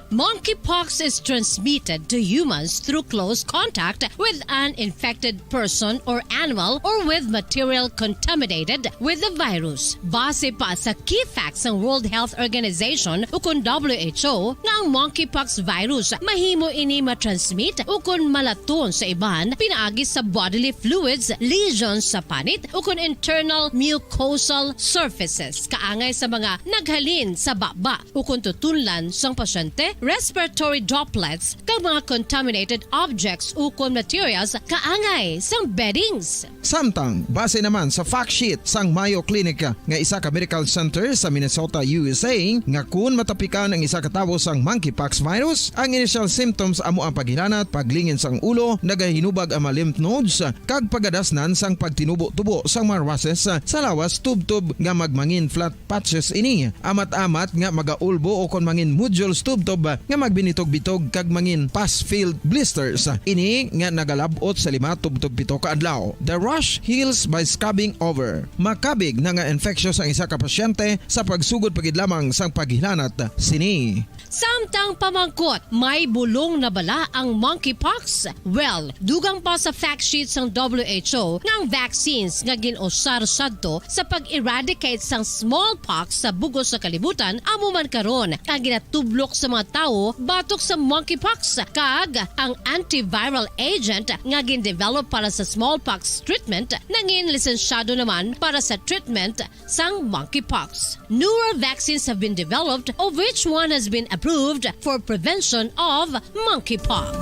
Monkeypox is transmitted to humans through close contact with an infected person or animal or with material contaminated with the virus. Base pa sa key facts ng World Health Organization ukon WHO nga ang monkeypox virus mahimo ini matransmit ukon malaton sa iban pinaagi sa bodily fluids, lesions sa panit ukon internal mucosal surfaces kaangay sa mga naghalin sa baba ukon tutunlan sang pasyente, respiratory droplets kag mga contaminated objects ukon materials kaangay sang beddings. Samtang base naman sa fact sheet sang Mayo Clinic nga isa ka medical center sa Minnesota, USA, nga kun matapikan ang isa ka tawo sang monkeypox virus, ang initial symptoms amo ang paghilanat, paglingin sang ulo, nagahinubag ang mga lymph nodes kag pagadasnan sang pagtinubo-tubo sang mga rashes sa lawas tubtob nga magmangin flat patches ini. Amat-amat nga magaulbo o kon mangin nodules tubtob nga magbinitog-bitog kag mangin pus-filled blisters. Ini nga nagalabot sa 5 tubtob 7 ka adlaw. The rash heals by scabbing over. Makabig na nga infectious ang isa ka pasyente sa pagsugod pagid lamang sang paghilanat sini. Samtang pamangkot, may bulong na bala ang monkeypox? Well, dugang pa sa fact sheets ng WHO ng vaccines nga ginusar sadto sa pag-eradicate sang smallpox sa bugos sa kalibutan amuman karon ang ginatublok sa mga tao batok sa monkeypox kag ang antiviral agent nga gin-develop para sa smallpox treatment nangin lisensyado naman para sa treatment sang monkeypox. Newer vaccines have been developed of which one has been approved for prevention of monkeypox.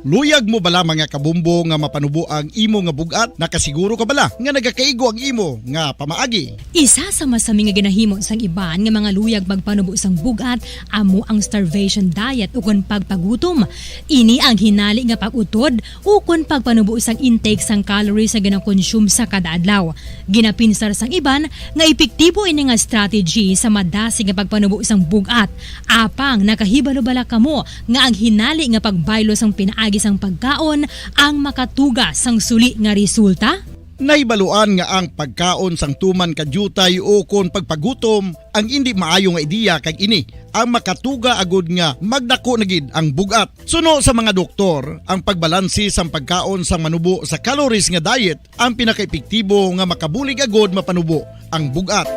Luyag mo bala mga kabumbo nga mapanubo ang imo nga bugat? Nakasiguro ka bala nga nagakaigo ang imo nga pamaagi? Isa sa masami nga ginahimo sang iban nga mga luyag magpanubo sang bugat amo ang starvation diet ukon pagpagutom. Ini ang hinali nga pag-utod ukon pagpanubo sang intake sang calories sa ginakonsume sa kada adlaw. Ginapinsar sang iban nga epektibo ini nga strategy sa madasi nga pagpanubo sang bugat. Apang nakahibalo bala kamo nga ang hinali nga pagbaylo sang pinaagi sang pagkaon ang makatuga sang suli nga resulta? Naibaluan nga ang pagkaon sang tuman kadyutay o kon pagpagutom ang hindi maayo nga ideya kag ini ang makatuga agud nga magdako na gid ang bugat. Suno sa mga doktor, ang pagbalansi sang pagkaon sang manubo sa calories nga diet ang pinakaepektibo nga makabulig agud mapanubo ang bugat.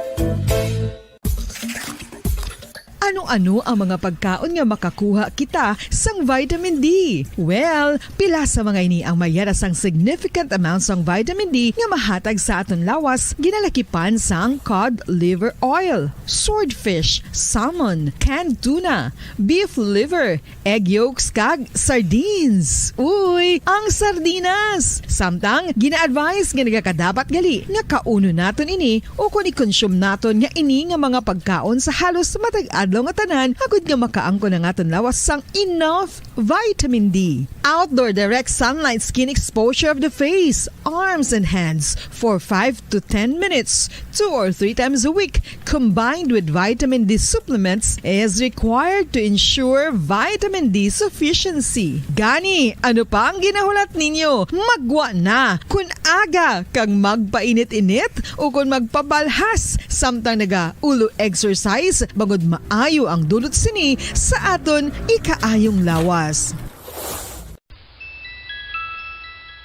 Ano-ano ang mga pagkaon nga makakuha kita sang vitamin D? Well, pila sa mga ini ang mayara sang significant amount sang vitamin D nga mahatag sa aton lawas ginalakipan sang cod liver oil, swordfish, salmon, canned tuna, beef liver, egg yolks kag sardines. Uy, ang sardinas! Samtang gina-advise nga nagakadapat gali nga kauno naton ini o kung i-consume naton nga ini nga mga pagkaon sa halos matag adlaw nga tanan agud nga makaangko na naton lawas sang enough vitamin D. Outdoor direct sunlight skin exposure of the face, arms and hands for 5 to 10 minutes 2 or 3 times a week combined with vitamin D supplements is required to ensure vitamin D sufficiency. Gani, ano pa ang ginahulat ninyo? Magwa na kun aga kang magpainit-init o kun magpabalhas samtang naga-ulo exercise bangod maayo ang dulot sini sa aton ikaayong lawas.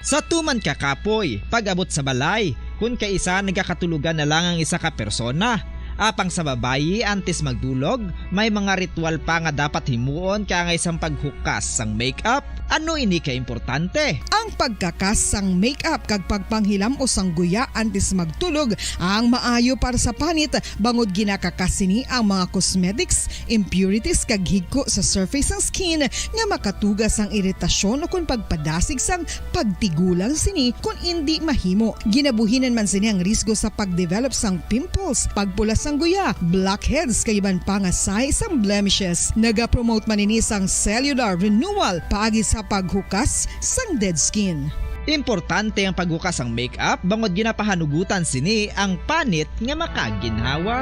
Sa tuman ka kapoy, pag-abot sa balay, kung kaisa nagkakatulugan na lang ang isa ka persona, apang sa babayi antes magdulog, may mga ritual pa nga dapat himuon kaya nga isang paghukas sang makeup. Ano ini ka importante? Ang pagkakas sang makeup kag pagpanghilam o sang guya antes magtulog ang maayo para sa panit bangod ginakakas sini ang mga cosmetics, impurities kag higko sa surface sang skin nga makatugas sang iritasyon o kung pagpadasig sang pagtigulang sini kung hindi mahimo. Ginabuhinan man sini ang risgo sa pagdevelop sang pimples, pagpula sang guya, blackheads kay iban pa nga size sang blemishes. Naga-promote man ini sang cellular renewal paagi sa paghukas sang dead skin. Importante ang paghukas sang makeup bangod ginapahanugutan sini ang panit nga makaginhawa.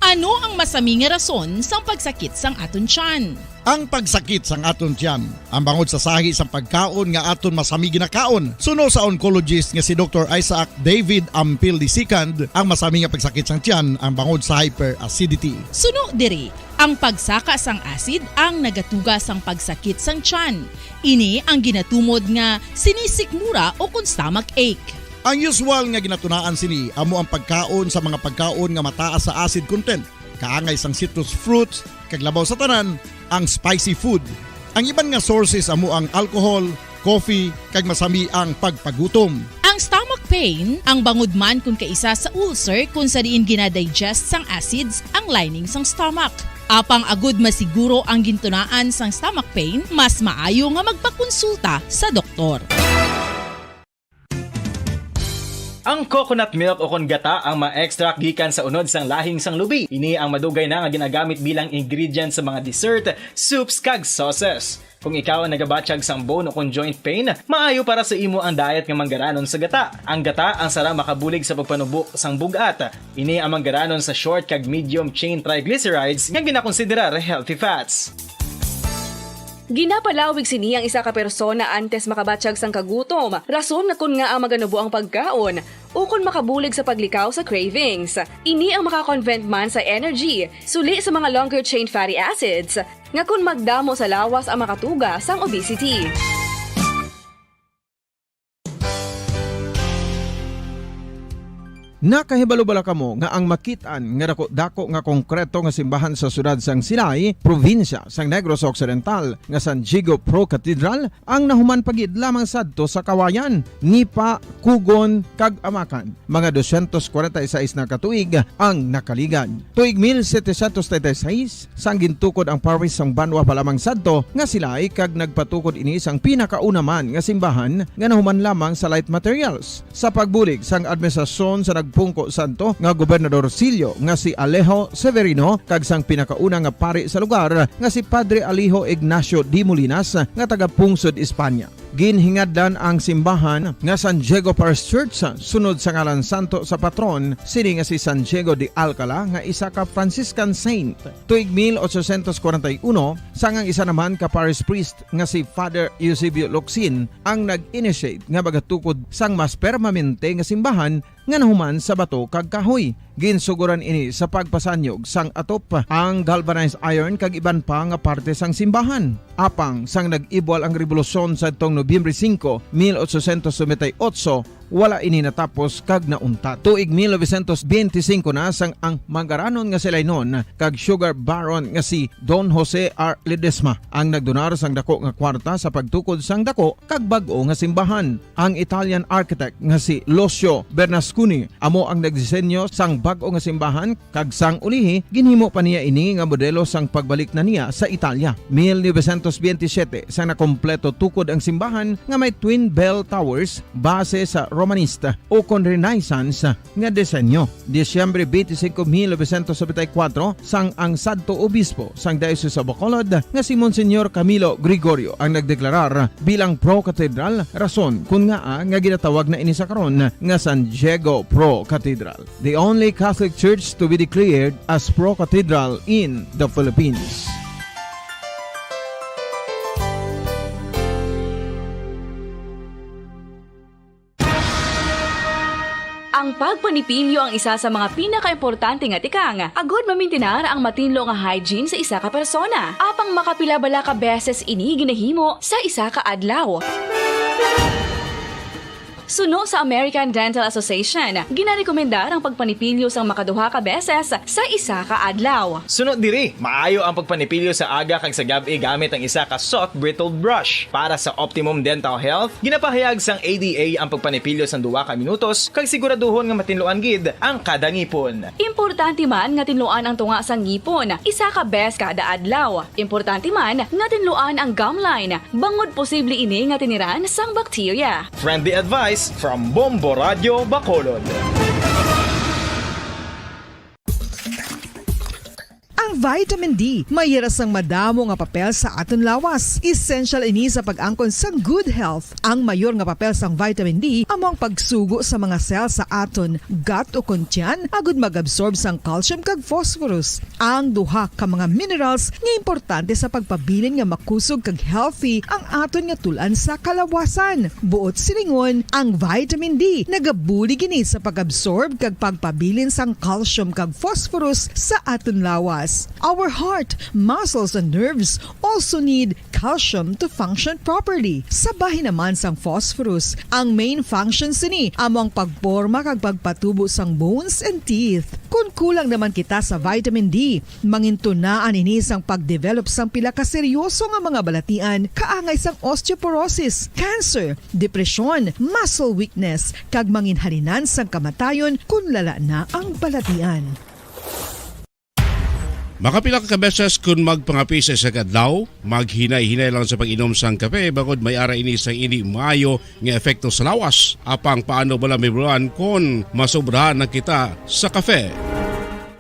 Ano ang masami nga rason sang pagsakit sang aton tiyan? Ang pagsakit sang aton tiyan, ang bangod sa sahi sang pagkaon nga aton masami ginakaon. Suno sa oncologist nga si Dr. Isaac David Ampil II, ang masami nga pagsakit sang tiyan ang bangod sa hyperacidity. Suno diri, ang pagsaka sang acid ang nagatuga sang pagsakit sang tiyan. Ini ang ginatumod nga sinisikmura o kung stomach ache. Ang usual nga ginatunaan sini amo ang pagkaon sa mga pagkaon nga mataas sa acid content, kaangay sang citrus fruits, kag labaw sa tanan ang spicy food. Ang iban nga sources amo ang alcohol, coffee, kag masami ang pagpagutom. Ang stomach pain ang bangod man kung kaisa sa ulcer kung sa diin ginadigest sang acids ang lining sang stomach. Apang agud masiguro ang gintunaan sang stomach pain, mas maayo nga magpakonsulta sa doktor. Ang coconut milk o kon gata ang ma-extract gikan sa unod sang lahing sang lubi. Ini ang madugay na nga ginagamit bilang ingredient sa mga dessert, soups kag sauces. Kung ikaw ang nagabatsyag sang bone o kon joint pain, maayo para sa imo ang diet nga manggaranon sa gata. Ang gata ang sara makabulig sa pagpanubo sang bugat. Ini ang manggaranon sa short kag medium chain triglycerides nga ginakonsiderar healthy fats. Ginapalawig sini ang isa ka persona antes makabatsyag sang kagutom. Rason na kun nga ang maganubo ang pagkaon o kun makabulig sa paglikaw sa cravings. Ini ang makakonvent man sa energy, suli sa mga longer chain fatty acids, nga kun magdamo sa lawas ang makatuga sang obesity. Nakahibalo-bala kamo nga ang makitaan nga dako nga konkreto nga simbahan sa sudad sang Sinai, probinsya sang Negros Occidental nga San Diego Pro Cathedral ang nahuman pagid lamang sadto sa kawayan, Nipa, Kugon, kag Amakan. Mga 246 na katuig ang nakaligan. Tuig 1736 sang gintukod ang parish sang Banwa pa lamang sadto nga sila ay kag nagpatukod ini sang pinakauna man nga simbahan nga nahuman lamang sa light materials. Sa pagbulig sang administrasyon sa Pungko Santo nga Gobernador Silio nga si Alejo Severino kag sang pinakauna nga pari sa lugar nga si Padre Alijo Ignacio Di Molinas nga taga Pungsod, Espanya. ginhingadlan ang simbahan nga San Diego Parish Church sunod sa ngalan santo sa patron sini nga si San Diego de Alcala nga isa ka Franciscan saint. Tuig 1841 sangang isa naman ka parish priest nga si Father Eusebio Locsin ang nag-initiate nga bagatukod sang mas permanente nga simbahan nga nahuman sa bato kag kahoy. Ginsuguran ini sa pagpasanyog sang atop ang galvanized iron kag iban pa nga parte sang simbahan. Apang sang nag-ibwal ang revolusyon sa itong Nobyembre 5, 1898, wala ini natapos kag nauntat. Tuig 1925 na sang ang mangaranon nga silay nun kag sugar baron nga si Don Jose R. Ledesma ang nagdonar sang dako nga kwarta sa pagtukod sang dako kag bag-o nga simbahan. Ang Italian architect nga si Lucio Bernasconi amo ang nagdisenyo sang bag-o nga simbahan kag sang ulihi ginhimo pa niya ini nga modelo sang pagbalik na niya sa Italia. 1927 sang nakompleto tukod ang simbahan nga may twin bell towers base sa Romanista o kon Renaissance nga disenyo. Disyembre 25, 1974 sang ang sadto obispo sang Diocese sa Bacolod nga si Monsignor Camilo Gregorio ang nagdeklarar bilang pro-cathedral, rason kung nga ginatawag na ini sa karon nga San Diego Pro-Cathedral, the only Catholic church to be declared as pro-cathedral in the Philippines. Ang pagpanipilyo ang isa sa mga pinaka-importante nga tikang. Agod mamintinar ang matinlo nga hygiene sa isa ka persona. Apang makapilabala ka beses ini ginahimo sa isa ka adlaw. Suno sa American Dental Association, ginarekomendar ang pagpanipilyo sang makaduha ka beses sa isa ka adlaw. Sunod diri, maayo ang pagpanipilyo sa aga kag sa gabi gamit ang isa ka soft brittled brush. Para sa optimum dental health, ginapahayag sang ADA ang pagpanipilyo sang 2 ka minutos kag siguraduhon nga matinluan gid ang kada ngipon. Importante man nga tinluan ang tunga sang ngipon, isa ka bes kada adlaw. Importante man nga tinluan ang gum line, bangod posible ini nga tiniran sang bakterya. Friendly advice from Bombo Radio Bacolod. Ang vitamin D, mayroon sang madamo nga papel sa aton lawas. Essential ini sa pag-angkon sang good health. Ang mayor nga papel sang vitamin D amo ang pagsugo sa mga cell sa aton gut o kuntyan agud mag-absorb sang calcium kag phosphorus. Ang duha ka mga minerals nga importante sa pagpabilin nga makusog kag healthy ang aton nga tulan sa kalawasan. Buot silingon, ang vitamin D nagabuli gini sa pag-absorb kag pagpabilin sang calcium kag phosphorus sa aton lawas. Our heart, muscles, and nerves also need calcium to function properly. Sabay naman sang phosphorus, ang main function sini amo ang pagporma kag pagpatubo sang bones and teeth. Kung kulang naman kita sa vitamin D, mangintunaan ini sang pagdevelop sang pila ka seryoso nga mga balatian, kaangay sang osteoporosis, cancer, depresyon, muscle weakness, kag manginhalinan sang kamatayon kung lala na ang balatian. Makapila ka beses kung magpangapi sa isa kadlaw, maghinay-hinay lang sa pag-inom sang kape bagod may ara ini sang hindi maayo nga epekto sa lawas. Apang paano bala may bulan kung masobrahan na kita sa kape.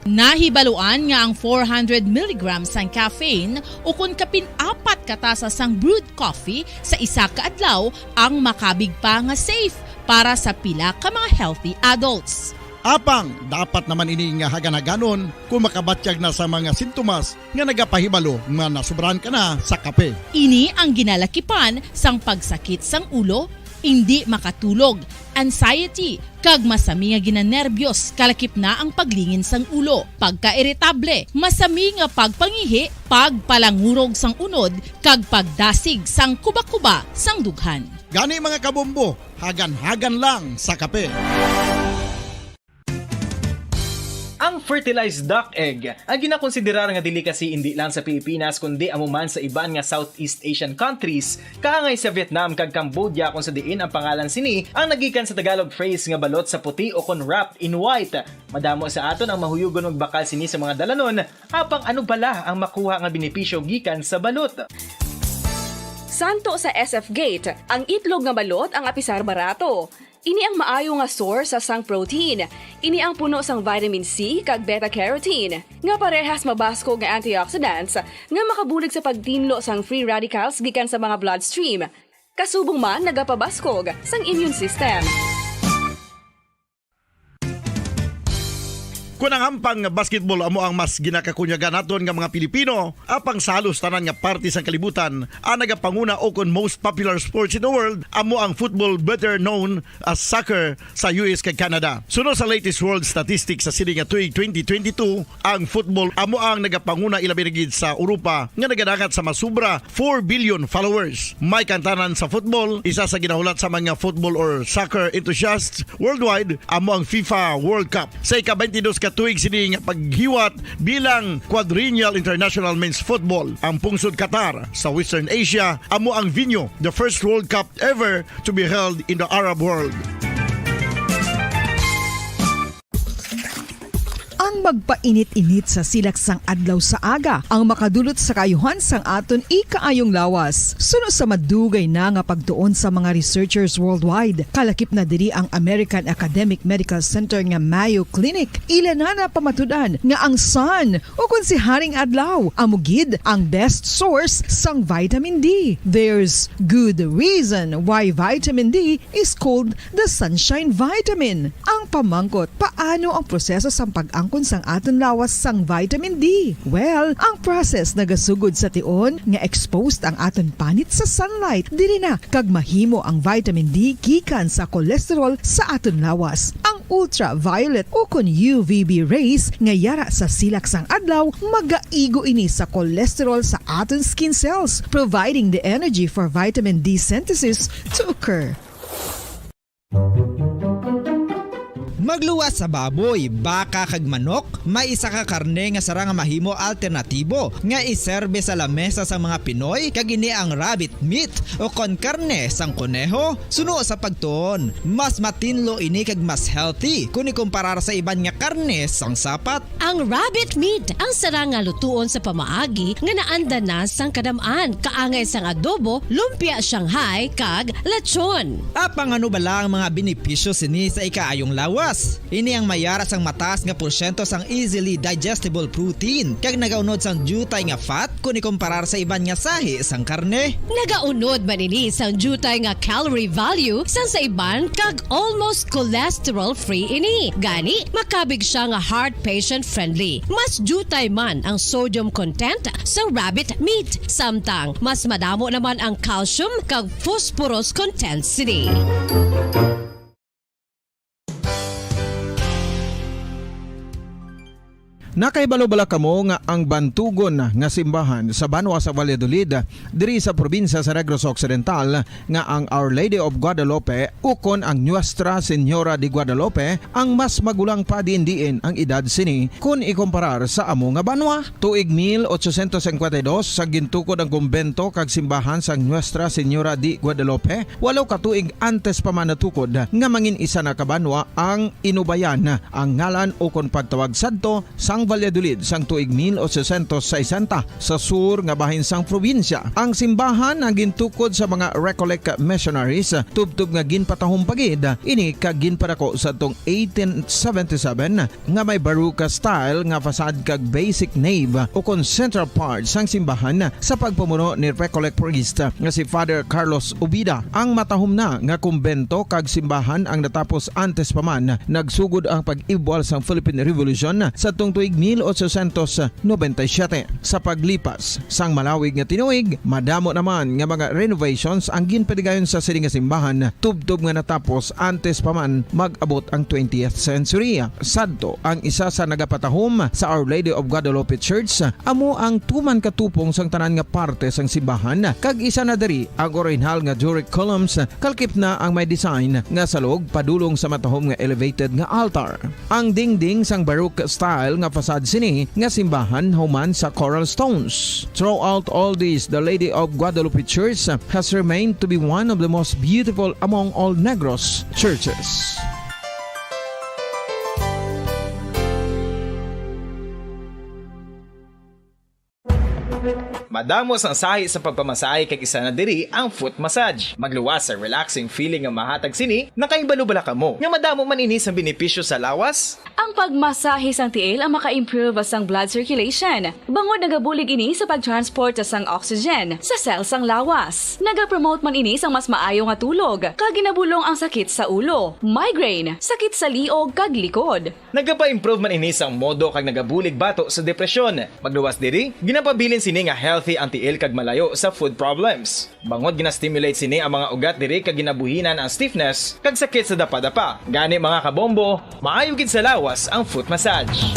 Nahibaluan nga ang 400 mg sang caffeine o kung kapin-4 katasa sang brewed coffee sa isa ka adlaw ang makabig pa nga safe para sa pila ka mga healthy adults. Apang, dapat naman ini nga haganaganon kung makabatyag na sa mga sintomas nga nagapahibalo nga nasubrahan ka na sa kape. Ini ang ginalakipan sang pagsakit sang ulo, hindi makatulog, anxiety, kag masami nga ginanerbiyos kalakip na ang paglingin sang ulo, pagka-iritable, masami nga pagpangihi, pagpalangurog sang unod, kag pagdasig sang kuba-kuba sang dughan. Gani mga kabombo, hagan-hagan lang sa kape. Ang fertilized duck egg ang ginakonsiderar nga delicacy hindi lang sa Pilipinas kundi amuman sa iban nga Southeast Asian countries, kaangay sa Vietnam kag Cambodia kung sa diin ang pangalan sini ang nagikan sa Tagalog phrase nga balot sa puti o kon wrapped in white. Madamo sa aton ang mahuyugon og bakal sini sa mga dalanon, apang ano bala ang makuha nga benepisyo gikan sa balot. Santo sa SF Gate, ang itlog nga balot ang apisar barato. Ini ang maayo nga source sa sang protein. Ini ang puno sang vitamin C kag beta-carotene. Nga parehas mabasko nga antioxidants nga makabulig sa pagtinlo sang free radicals gikan sa mga bloodstream. kasubong man nagapabaskog sang immune system. Kung ang ampang basketball amo ang mas ginakakunyagan naton nga mga Pilipino, apang salos tanan nga parte sang kalibutan, ang nagapanguna o kon most popular sports in the world, amo ang football, better known as soccer sa US kag Canada. Suno sa latest world statistics sa sini nga tuig 2022, ang football amo ang nagapanguna ilabi na gid sa Europa nga nagadangat sa masubra 4 billion followers. May kantanan sa football, isa sa ginahulat sa mga football or soccer enthusiasts worldwide, amo ang FIFA World Cup. Sa ika-22 katuig sini nga paghiwat bilang Quadrennial International Men's Football. Ang pungsod Qatar sa Western Asia amo ang venue, the first World Cup ever to be held in the Arab world. Ang magpainit-init sa silaksang adlaw sa aga ang makadulot sa kaayuhan sang aton ikaayong lawas. Suno sa madugay na nga pagtuon sa mga researchers worldwide, kalakip na diri ang American Academic Medical Center nga Mayo Clinic. Ilan na pamatudan nga ang sun o kung si Haring Adlaw amugid ang best source sang vitamin D. There's good reason why vitamin D is called the sunshine vitamin. Ang pamangkot, paano ang proseso sang pag-angkon sang aton lawas sang vitamin D? Well, ang process nagasugod sa tion nga exposed ang aton panit sa sunlight dili na kag mahimo ang vitamin D gikan sa cholesterol sa aton lawas. Ang ultraviolet o kon UVB rays nga yara sa silak sang adlaw magaigo ini sa cholesterol sa aton skin cells, providing the energy for vitamin D synthesis to occur. Magluwas sa baboy, baka kag manok, may isa ka karne nga sara nga mahimo alternatibo nga iserbe sa lamesa sa mga Pinoy kag ini ang rabbit meat o kon karne sang koneho. Suno sa pagtuon, mas matinlo ini kag mas healthy kung ikumparar sa iban nga karne sang sapat. Ang rabbit meat ang sara nga lutuon sa pamaagi nga naanda na sang kadamaan, kaangay sang adobo, lumpia Shanghai kag lechon. Apang ano bala ang mga benepisyo sini sa ikaayong lawas? Ini ang mayara sang mataas nga porsyento sang easily digestible protein kag nagaunod sang jutay nga fat kung ikumparar sa iban nga sahi sang karne. Nagaunod man ini sang jutay nga calorie value sang sa iban kag almost cholesterol free ini. Gani makabig siya nga heart patient friendly. Mas jutay man ang sodium content sa rabbit meat, samtang mas madamo naman ang calcium kag phosphorus content sini. Nakaibalo-bala kamo nga ang bantugon nga simbahan sa Banwa sa Valladolid diri sa probinsya sa Negros Occidental nga ang Our Lady of Guadalupe ukon ang Nuestra Señora de Guadalupe ang mas magulang pa diin ang edad sini kung ikumparar sa amo nga banwa. Tuig 1852 sa gintukod ang kumbento kag simbahan sa Nuestra Señora de Guadalupe, walo ka tuig antes pa man natukod nga mangin isa na kabanwa ang inubayan ang ngalan ukon pagtawag sadto sang Valladolid sang tuig 1860 sa sur nga bahin sang probinsya. Ang simbahan ang gintukod sa mga Recollect missionaries tubtub nga ginpatahong pagid ini kag ginpadako sa tong 1877 nga may baroque style nga fasad kag basic nave o kon central part sang simbahan sa pagpamuno ni Recollect priest nga si Father Carlos Ubida. Ang matahom na nga kumbento kag simbahan ang natapos antes pa man nagsugod ang pag-ibwal sang Philippine Revolution sa tong tuig 1897. Sa paglipas sang malawig nga tinuig, madamo naman nga mga renovations ang ginpadigayon sa sining nga simbahan tubtob nga natapos antes pa man mag-abot ang 20th century. Sadto ang isa sa nagapatahom sa Our Lady of Guadalupe Church amo ang tuman katupong sang tanan nga parte sang simbahan kag isa na diri ang original nga Doric columns kalkip na ang may design nga salog padulong sa matahom nga elevated nga altar. Ang dingding sang baroque style nga fasad sini nga simbahan human sa coral stones. Throughout all this, the Lady of Guadalupe Church has remained to be one of the most beautiful among all Negros churches. makadamos ang sahi sa pagpamasahe kag isa na diri ang foot massage. Magluwas sa relaxing feeling nga mahatag sini nakaibalo-bala kamo. Nga madamo man ini sa benepisyo sa lawas. Ang pagmasahe sang tiil ang maka-improve sang blood circulation. Bangod nagabulig ini sa pag-transport sang oxygen sa cells sang lawas. Nagapromote man ini sang mas maayo nga tulog, kag ginabulong ang sakit sa ulo, migraine, sakit sa liog kag likod. Nagapa-improve man ini sang modo kag nagabulig bato sa depresyon. Magluwas diri, ginapabilin sini nga healthy ang tiil kag malayo sa food problems. Bangod gina-stimulate sini ang mga ugat diri kag ginabuhinan ang stiffness kag sakit sa dapa-dapa. Gani mga kabombo, maayo gid sa lawas ang foot massage.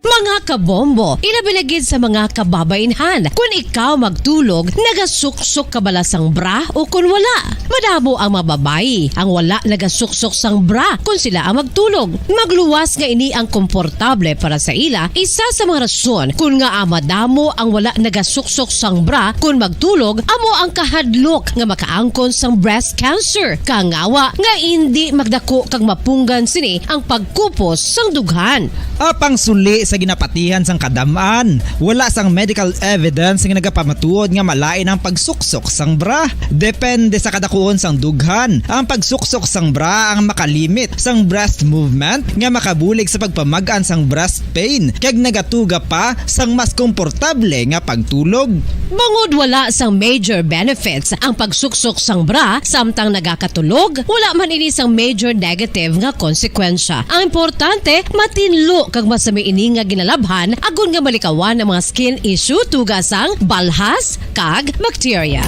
Mga kabombo, ilabinagid sa mga kababainhan. Kung ikaw magtulog, nagasuksok ka bala sang bra o kung wala. Madamo ang mababayi ang wala nagasuksok sang bra kung sila ang magtulog. Magluwas nga ini ang komportable para sa ila. Isa sa mga rason kung nga madamo ang wala nagasuksok sang bra kung magtulog, amo ang kahadlok nga makaangkon sang breast cancer. Kangawa nga hindi magdako kag mapunggan sini ang pagkupos sang dughan. Apang suli sa ginapatihan sang kadamaan, wala sang medical evidence nga nagapamatuod nga malain ang pagsuksok sang bra. Depende sa kadakuon sang dughan. Ang pagsuksok sang bra ang makalimit sang breast movement nga makabulig sa pagpamagaan sang breast pain kag nagatuga pa sang mas komportable nga pagtulog. Bangod wala sang major benefits ang pagsuksok sang bra samtang nagakatulog, wala man ini sang major negative nga konsekwensya. Ang importante, matinlo kag masami ini nga ginalabhan agon nga malikawan ang mga skin issue tugasang balhas kag bacteria.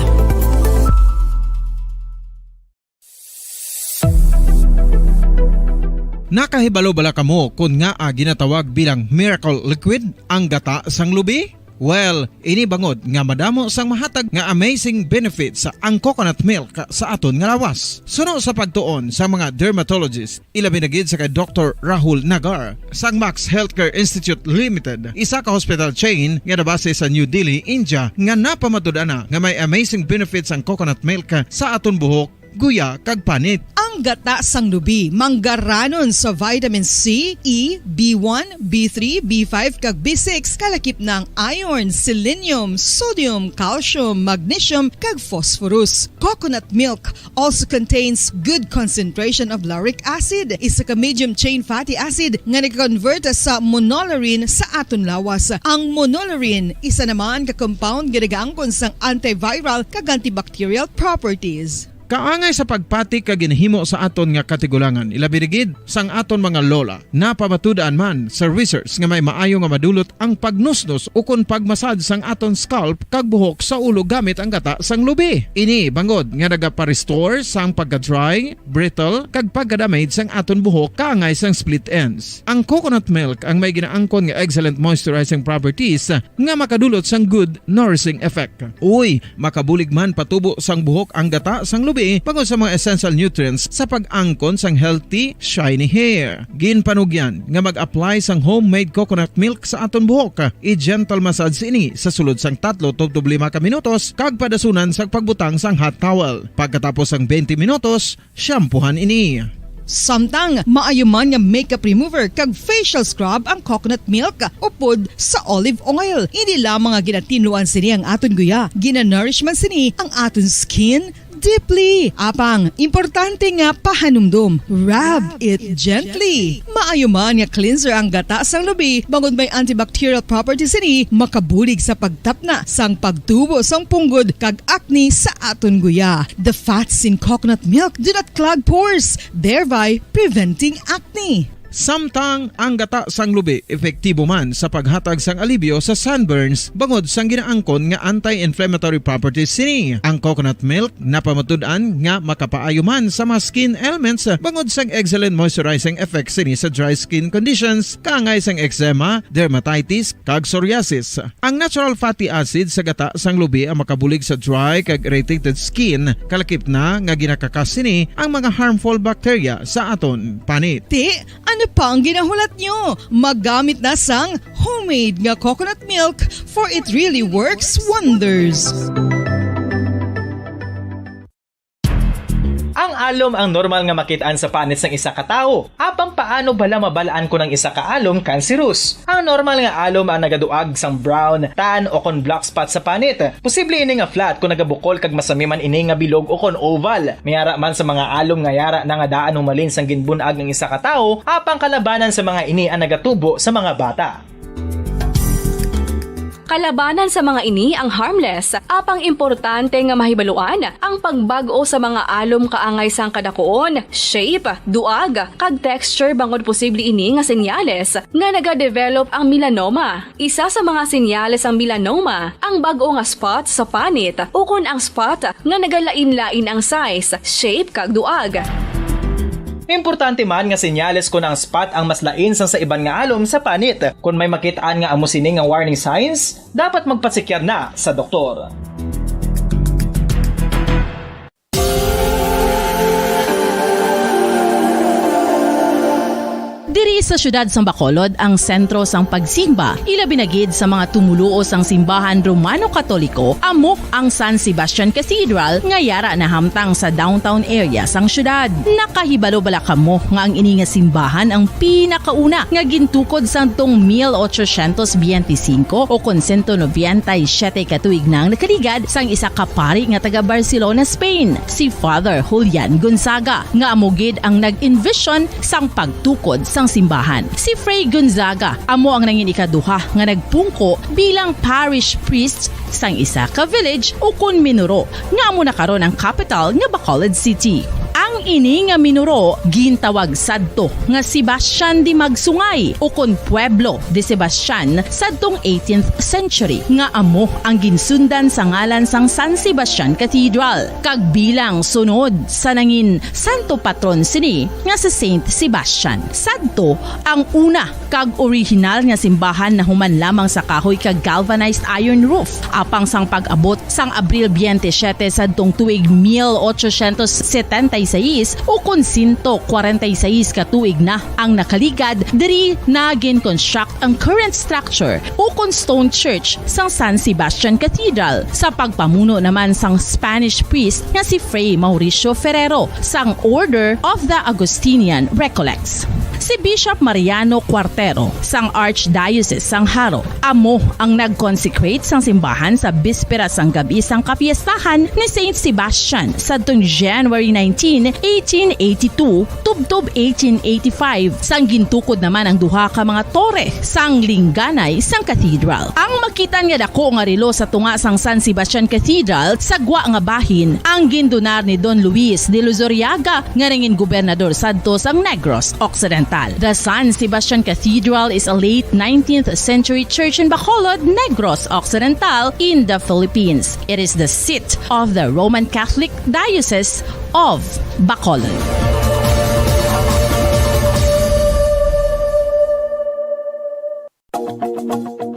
Nakahibalo bala kamo kung nga ginatawag bilang miracle liquid ang gata sang lubi? Well, ini bangod nga madamo sang mahatag nga amazing benefits sa ang coconut milk sa aton nga lawas. Suno sa pagtuon sa mga dermatologist, ilabinagid sa kay Dr. Rahul Nagar sang Max Healthcare Institute Limited, isa ka hospital chain nga nabase sa New Delhi, India, nga napamatud-ana nga may amazing benefits ang coconut milk sa aton buhok, guya kag panit. Ang gata sang lubi manggaranon sa vitamin C, E, B1, B3, B5 kag B6 kalakip ng iron, selenium, sodium, calcium, magnesium kag phosphorus. Coconut milk also contains good concentration of lauric acid, isa ka medium chain fatty acid nga nag-convert sa monolarin sa aton lawas. Ang monolarin isa naman ka compound nga nagaangkon sang antiviral kag antibacterial properties. Kaangay sa pagpati kag ginhimo sa aton nga katigulangan, ilabirigid sang aton mga lola, napamatudan man sa research nga may maayo nga madulot ang pagnusnos o kon pagmasad sang aton scalp kag buhok sa ulo gamit ang gata sang lubi. Ini bangod nga nagapa-restore sang pagka-dry, brittle kag pagka-damage sang aton buhok kaangay sang split ends. Ang coconut milk ang may ginaangkon nga excellent moisturizing properties nga makadulot sang good nourishing effect. Uy, makabulig man patubo sang buhok ang gata sang lubi bangod sa mga essential nutrients sa pag-angkon sang healthy, shiny hair. Ginpanugyan nga mag-apply sang homemade coconut milk sa aton buhok. I-gentle massage ini sa sulod sang 3 to 5 ka minutos kag padasunan sa pagbutang sang hot towel. Pagkatapos sang 20 minutos, shampoohan ini. Samtang maayuman nga makeup remover kag facial scrub ang coconut milk upod sa olive oil. Hindi lamang nga ginatinuan sini ang aton guya, ginanourish man sini ang aton skin deeply. Apang, importante nga pahanumdum. Rub it gently. Maayo man nga cleanser ang gata sang lubi, bangod may antibacterial properties ini, makabulig sa pagtapna sang pagtubo sang punggod kag acne sa aton guya. The fats in coconut milk do not clog pores, thereby preventing acne. Samtang ang gata sang lubi epektibo man sa paghatag sang alibyo sa sunburns bangod sang ginaangkon nga anti-inflammatory properties sini. Ang coconut milk napamatud-an nga makapaayo man sa mga skin ailments bangod sang excellent moisturizing effect sini sa dry skin conditions kaangay sang eczema, dermatitis kag psoriasis. Ang natural fatty acid sa gata sang lubi ang makabulig sa dry kag irritated skin, kalakip na nga ginakakas sini ang mga harmful bacteria sa aton panit. Ano pa ang ginahulat nyo? Magamit na sang homemade nga coconut milk for it really works wonders. Ang alom ang normal nga makitaan sa panit ng isa ka tawo. Apang paano bala mabalaan ko ng isa ka alom cancerous? Ang normal nga alom ang nagaduag sang brown, tan o kon black spot sa panit. Posible ini nga flat kung nagabukol kag masami man ini nga bilog o kon oval. Mayara man sa mga alom nga yara na nga daan humalin sang ginbunag ng isa ka tawo, apang kalabanan sa mga ini ang nagatubo sa mga bata. Kalabanan sa mga ini ang harmless, apang importante nga mahibaluan ang pagbag-o sa mga alom kaangay sang kadakuon, shape, duag, kag texture bangod posible ini nga senyales nga nagadevelop ang melanoma. Isa sa mga senyales ang melanoma, ang bag-o nga spot sa panit o kun ang spot nga nagalain-lain ang size, shape kag duag. Importante man nga senyales kung ang spot ang mas lain sang sa iban nga alom sa panit. Kung may makitaan nga amo sini nga warning signs, dapat magpasikyar na sa doktor. Diri sa syudad sang Bacolod ang sentro sang pagsimba, ilabi na gid sa mga tumuluo sang simbahan Romano-Katoliko, amok ang San Sebastian Cathedral nga yara na hamtang sa downtown area sang syudad. Nakahibalo bala kamo nga ang ini nga simbahan ang pinakauna nga gintukod sang tong 1825 o kon 197 katuig nang nakaligad sang isa ka pari nga taga Barcelona, Spain, si Father Julian Gonzaga, nga amo gid ang nag-envision sang pagtukod sang simbahan. Si Fray Gonzaga amo ang nangin ikaduha nga nagpungko bilang parish priest sang isa ka village o kun Minuro nga amo na karon ang capital nga Bacolod City. Ang ini nga Minuro gintawag sadto nga Sebastian de Magsungay o kon Pueblo de Sebastian sadtong 18th century nga amo ang ginsundan sa ngalan sang San Sebastian Cathedral kag bilang sunod sa nangin santo patron sini nga si Saint Sebastian. Sadto ang una kag original nga simbahan na human lamang sa kahoy kag galvanized iron roof apang sang pag-abot sang Abril 27 sadtong tuig 1876 o kon 146 katuig na ang nakaligad diri na gin-construct ang current structure o kon stone church sang San Sebastian Cathedral sa pagpamuno naman sang Spanish priest nga si Fray Mauricio Ferrero sang Order of the Augustinian Recollects. Si Bishop Mariano Cuartero sang Archdiocese sang Haro amo ang nag-consecrate sang simbahan sa bispera sang gabi sang kapiestahan ni Saint Sebastian sadtong January 19, 1882 tubtob 1885 sang gintukod naman ang duha ka mga tore sang lingganay sang cathedral. Ang makitan nga dako nga relo sa tunga sang San Sebastian Cathedral sa gwa nga bahin ang gindonar ni Don Luis de Luzuriaga nga nangin gobernador sadto sang Negros Occidental. The San Sebastian Cathedral is a late 19th century church in Bacolod, Negros Occidental in the Philippines. It is the seat of the Roman Catholic Diocese of Bacolod.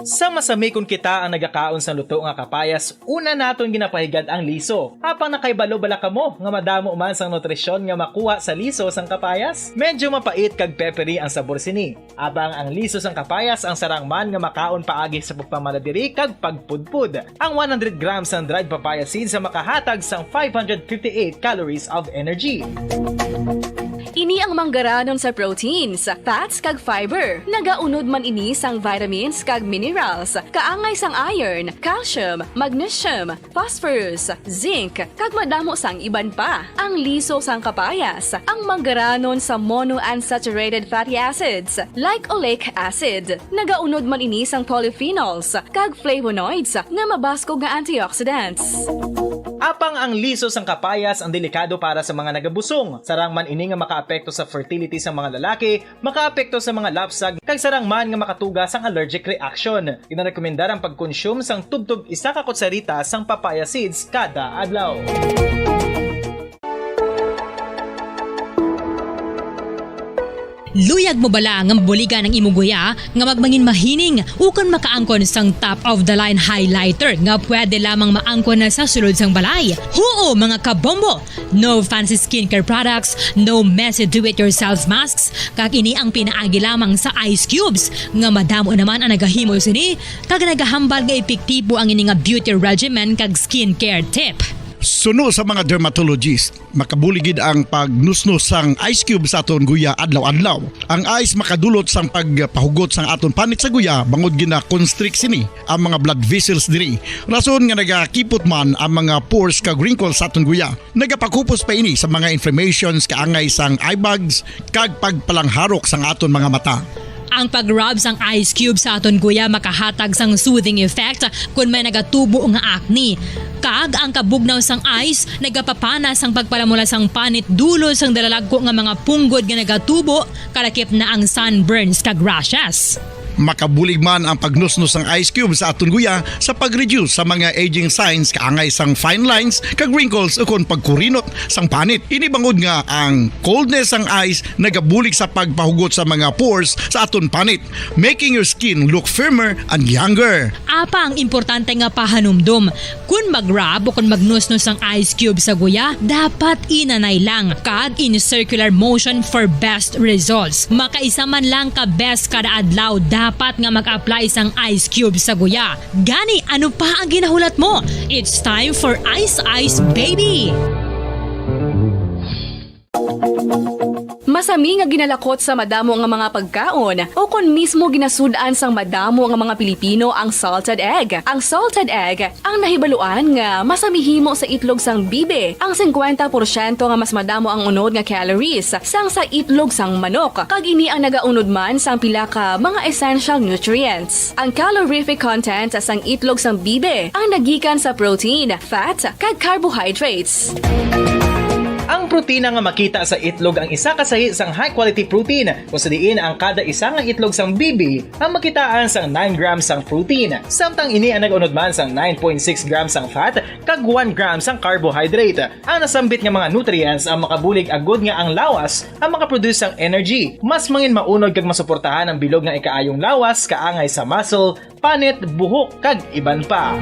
Sa masami kung kita ang nagakaon sa luto nga kapayas, una naton ginapahigad ang liso. Apang nakaibalo bala kamo nga madamo man sang nutrisyon nga makuha sa liso sang kapayas? Medyo mapait kag peppery ang sabor sini. Abang ang liso sang kapayas ang sarang man nga makaon paagi sa pagpamaladiri kag pagpudpud. Ang 100 grams ng dried papaya seeds sa makahatag sang 558 calories of energy. Ini ang manggaranon sa proteins, fats kag fiber. Nagaunod man ini sang vitamins kag minerals, kaangay sang iron, calcium, magnesium, phosphorus, zinc, kag madamo sang iban pa. Ang liso sang kapayas, ang manggaranon sa monounsaturated fatty acids like oleic acid. Nagaunod man ini sang polyphenols kag flavonoids nga mabaskog nga antioxidants. Apang ang liso sang kapayas ang delikado para sa mga nagabusong. Sarang man ini nga makaapekto sa fertility sa mga lalaki, makaapekto sa mga lapsag, kag sarang man nga makatuga sang allergic reaction. Ginarekomendar ang pagkonsume sang tubtub isa ka kutsarita sang papaya seeds kada adlaw. Luyag mo bala nga buligan ang imuguya nga magmangin mahining ukon makaangkon sang top of the line highlighter nga pwede lamang maangkon na sa sulod sang balay. Huo mga kabombo! No fancy skincare products, no messy do-it-yourself masks, kag ini ang pinaagi lamang sa ice cubes nga madamo naman ang nagahimo sini kag nagahambal nga epektibo ang ini nga beauty regimen kag skincare tip. Suno sa mga dermatologist, makabuligid ang pagnusnos sang ice cube sa aton guya adlaw-adlaw. Ang ice makadulot sang pagpahugot sang aton panit sa guya bangod gina-constrict sini ang mga blood vessels diri. Rason nga nagakipot man ang mga pores kag wrinkles sa aton guya. Nagapakupos pa ini sa mga inflammations kaangay sang eye bags kag pagpalangharok sang aton mga mata. Ang pag-rub sang ice cube sa aton guya makahatag sang soothing effect kung may nagatubo nga acne. Kag ang kabugnaw sang ice nagapapana sang pagpalamula sang panit dulo sang dalalagko nga mga punggod nga nagatubo kalakip na ang sunburns kag rashes. Makabulig man ang pagnusnos ng ice cube sa aton guya sa pag-reduce sa mga aging signs kaangay sang fine lines kag wrinkles ukon pagkurinot sang panit. Ini bangod nga ang coldness sang ice nagabulig sa pagpahugot sa mga pores sa aton panit, making your skin look firmer and younger. Apa ang importante nga pahanumdum, kung mag-rub o kung magnusnos ang ice cube sa guya, dapat inanay lang kag in circular motion for best results. Makaisa man lang ka best kada adlaw, dapat nga mag-apply sang ice cube sa guya. Gani, ano pa ang ginahulat mo? It's time for Ice Ice Baby! Masami nga ginalakot sa madamo nga mga pagkaon o kon mismo ginasudan sang madamo nga mga Pilipino ang salted egg. Ang salted egg ang nahibaluan nga masamihimo sa itlog sang bibe. Ang 50% nga mas madamo ang unod nga calories sang sa itlog sang manok. Kag ini ang nagaunod man sang pila ka mga essential nutrients. Ang calorific content sang itlog sang bibe ang nagikan sa protein, fat, kag carbohydrates. Ang protina nga makita sa itlog ang isa kasahi sang high quality protein kung sa diin ang kada isa nga itlog sang bibi ang makitaan sang 9 grams sang protein. Samtang ini ang nag-unod man sang 9.6 grams sang fat kag 1 grams sang carbohydrate. Ang nasambit nga mga nutrients ang makabulig agud nga ang lawas ang makaproduce sang energy. Mas mangin maunod kag masuportahan ang bilog nga ikaayong lawas kaangay sa muscle, panit, buhok kag iban pa.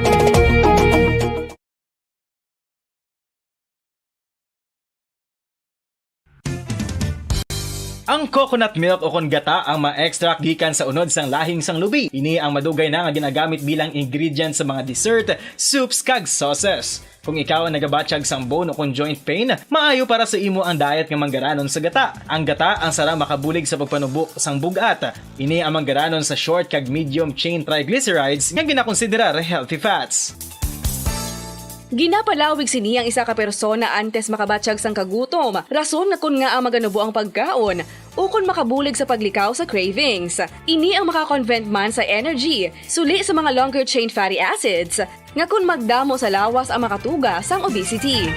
Ang coconut milk o kon gata ang ma-extract gikan sa unod sang lahing sang lubi. Ini ang madugay na nga ginagamit bilang ingredient sa mga dessert, soups kag sauces. Kung ikaw ang nagabatsyag sang bone o kon joint pain, maayo para sa imo ang diet nga manggaranon sa gata. Ang gata ang sarang makabulig sa pagpanubo sang bugat. Ini ang manggaranon sa short kag medium chain triglycerides nga ginakonsiderar healthy fats. Ginapalawig sini ang isa ka persona antes makabatsyag sang kagutom. Rason na kun nga ang maganubo ang pagkaon o kun makabulig sa paglikaw sa cravings. Ini ang makakonvent man sa energy, suli sa mga longer chain fatty acids, nga kun magdamo sa lawas ang makatuga sang obesity.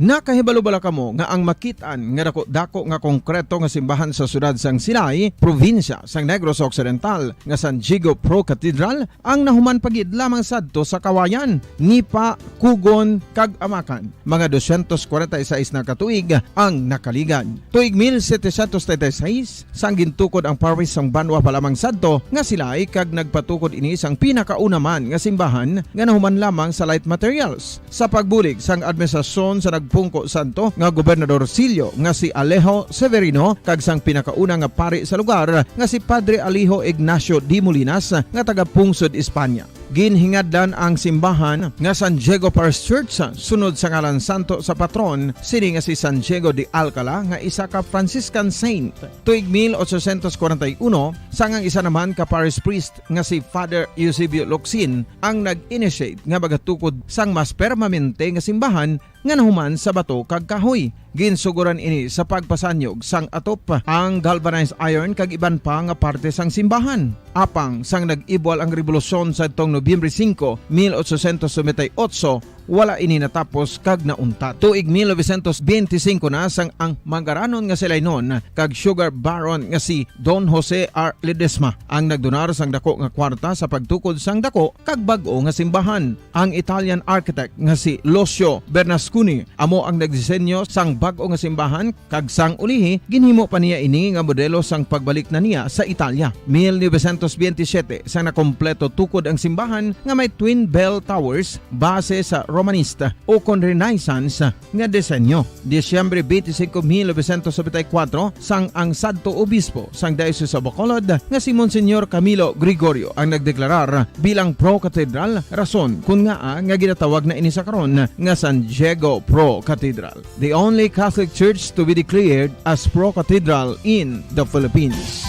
Nakahibalo-bala kamo nga ang makitaan nga dako nga konkreto nga simbahan sa sudad sang Sinai, probinsya sang Negros Occidental nga San Diego Pro Cathedral ang nahuman pagid lamang sadto sa kawayan, Nipa, Kugon kag Amakan. Mga 246 na katuig ang nakaligan. Tuig 1736 sang gintukod ang parish sang Banwa pa lamang sadto nga sila ay kag nagpatukod ini sang pinakauna man nga simbahan nga nahuman lamang sa light materials. Sa pagbulig sang administrasyon sa Pungko Santo nga Gobernador Silio nga si Alejo Severino kag sang pinakauna nga pari sa lugar nga si Padre Alejo Ignacio de Molinas nga taga Pungsod, Espanya. Ginhingadlan ang simbahan nga San Diego Parish Church sunod sa ngalan santo sa patron sini nga si San Diego de Alcala nga isa ka Franciscan saint. Tuig 1841 sangang isa naman ka parish priest nga si Father Eusebio Locsin ang nag-initiate nga bagatukod sang mas permanente nga simbahan nga nahuman sa bato kag kahoy. Ginsuguran ini sa pagpasanyog sang atop ang galvanized iron kag iban pa nga parte sang simbahan. Apang sang nag-ibwal ang revolusyon sa tong Nobyembre 5, 1898, wala ini natapos kag nauntat. Tuig 1925 na sang ang manggaranon nga sila nun kag sugar baron nga si Don Jose R. Ledesma ang nagdonar sang dako nga kwarta sa pagtukod sang dako kag bag-o nga simbahan. Ang Italian architect nga si Lucio Bernasconi amo ang nagdisenyo sang bag-o nga simbahan kag sang ulihi ginhimo pa niya ini nga modelo sang pagbalik na niya sa Italia. 1927 sang nakompleto tukod ang simbahan nga may twin bell towers base sa Romanista o kon Renaissance nga disenyo. Disyembre 25, 1974 sang ang sadto obispo sang Diocese sa Bacolod nga si Monsignor Camilo Gregorio ang nagdeklarar bilang pro-cathedral, rason kung nga ginatawag na ini sa karon nga San Diego Pro-Cathedral, the only Catholic church to be declared as pro-cathedral in the Philippines.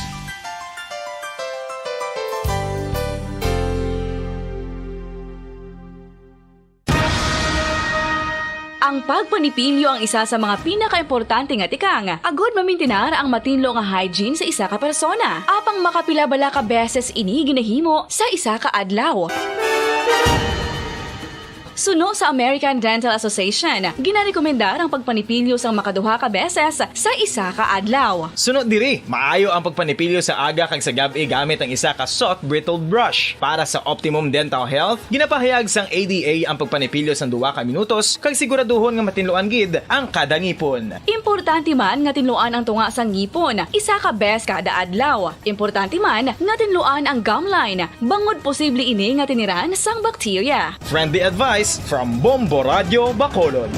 Ang pagpanipilyo ang isa sa mga pinaka-importante nga tikang. Agod mamintinar ang matinlo nga hygiene sa isa ka persona. Apang makapilabala ka beses ini ginahimo sa isa ka adlaw. Suno sa American Dental Association, ginarekomendar ang pagpanipilyo sang makaduha ka beses sa isa ka adlaw. Sunod diri, maayo ang pagpanipilyo sa aga kag sa gabi gamit ang isa ka soft brittled brush. Para sa optimum dental health, ginapahayag sang ADA ang pagpanipilyo sang 2 ka minutos kag siguraduhon nga matinluan gid ang kada ngipon. Importante man nga tinluan ang tunga sang ngipon, isa ka bes kada adlaw. Importante man nga tinluan ang gum line, bangod posible ini nga tiniran sang bakterya. Friendly advice from Bombo Radio Bacolod.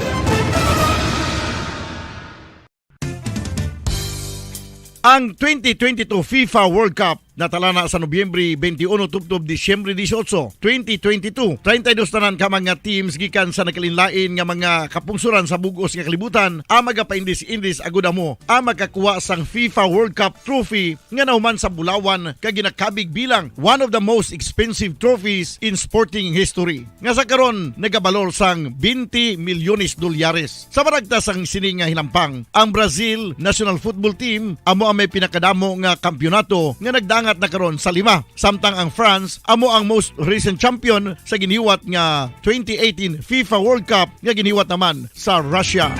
Ang 2022 FIFA World Cup natala na sa Nobyembre 21 tubtob Disyembre 18, 2022. 32 tanan ka mga teams gikan sa nakalinlain nga mga kapungsuran sa bugos nga kalibutan ang magapaindis-indis agud mo ang makakuha sang FIFA World Cup trophy nga nahuman sa Bulawan kag ginakabig bilang one of the most expensive trophies in sporting history. Nga sa karon nagabalor sang 20 milyones dolyares. Sa baragta sang sini nga hinampang, ang Brazil National Football Team amo ang may pinakadamo nga kampyonato nga nagdang at nakaroon sa 5. Samtang ang France amo ang most recent champion sa giniwat nga 2018 FIFA World Cup nga giniwat naman sa Russia.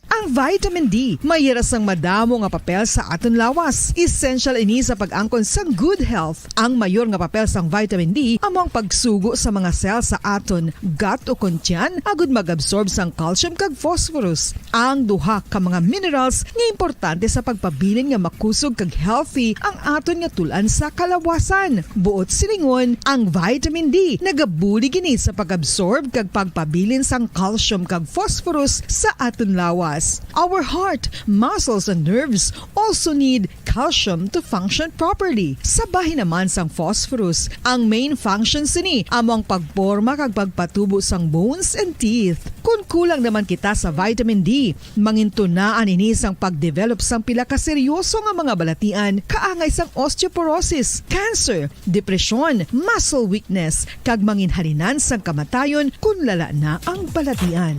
Ang vitamin D mayira sang madamo nga papel sa aton lawas. Essential ini sa pag-angkon sang good health. Ang mayor nga papel sang vitamin D among pagsugo sa mga cell sa aton gut o kuntyan agud mag-absorb sang calcium kag phosphorus. Ang duha ka mga minerals nga importante sa pagpabilin nga makusog kag healthy ang aton nga tulan sa kalawasan. Buot silingon, ang vitamin D nagabuli gini sa pag-absorb kag pagpabilin sang calcium kag phosphorus sa aton lawas. Our heart, muscles, and nerves also need calcium to function properly. Sabahin naman sang phosphorus, ang main function sini among pagporma kag pagpatubo sang bones and teeth. Kung kulang naman kita sa vitamin D, mangintunaan ini sang pagdevelop sang pila ka seryoso nga mga balatian, kaangay sang osteoporosis, cancer, depresyon, muscle weakness, kag manginhalinan sang kamatayon kung lala na ang balatian.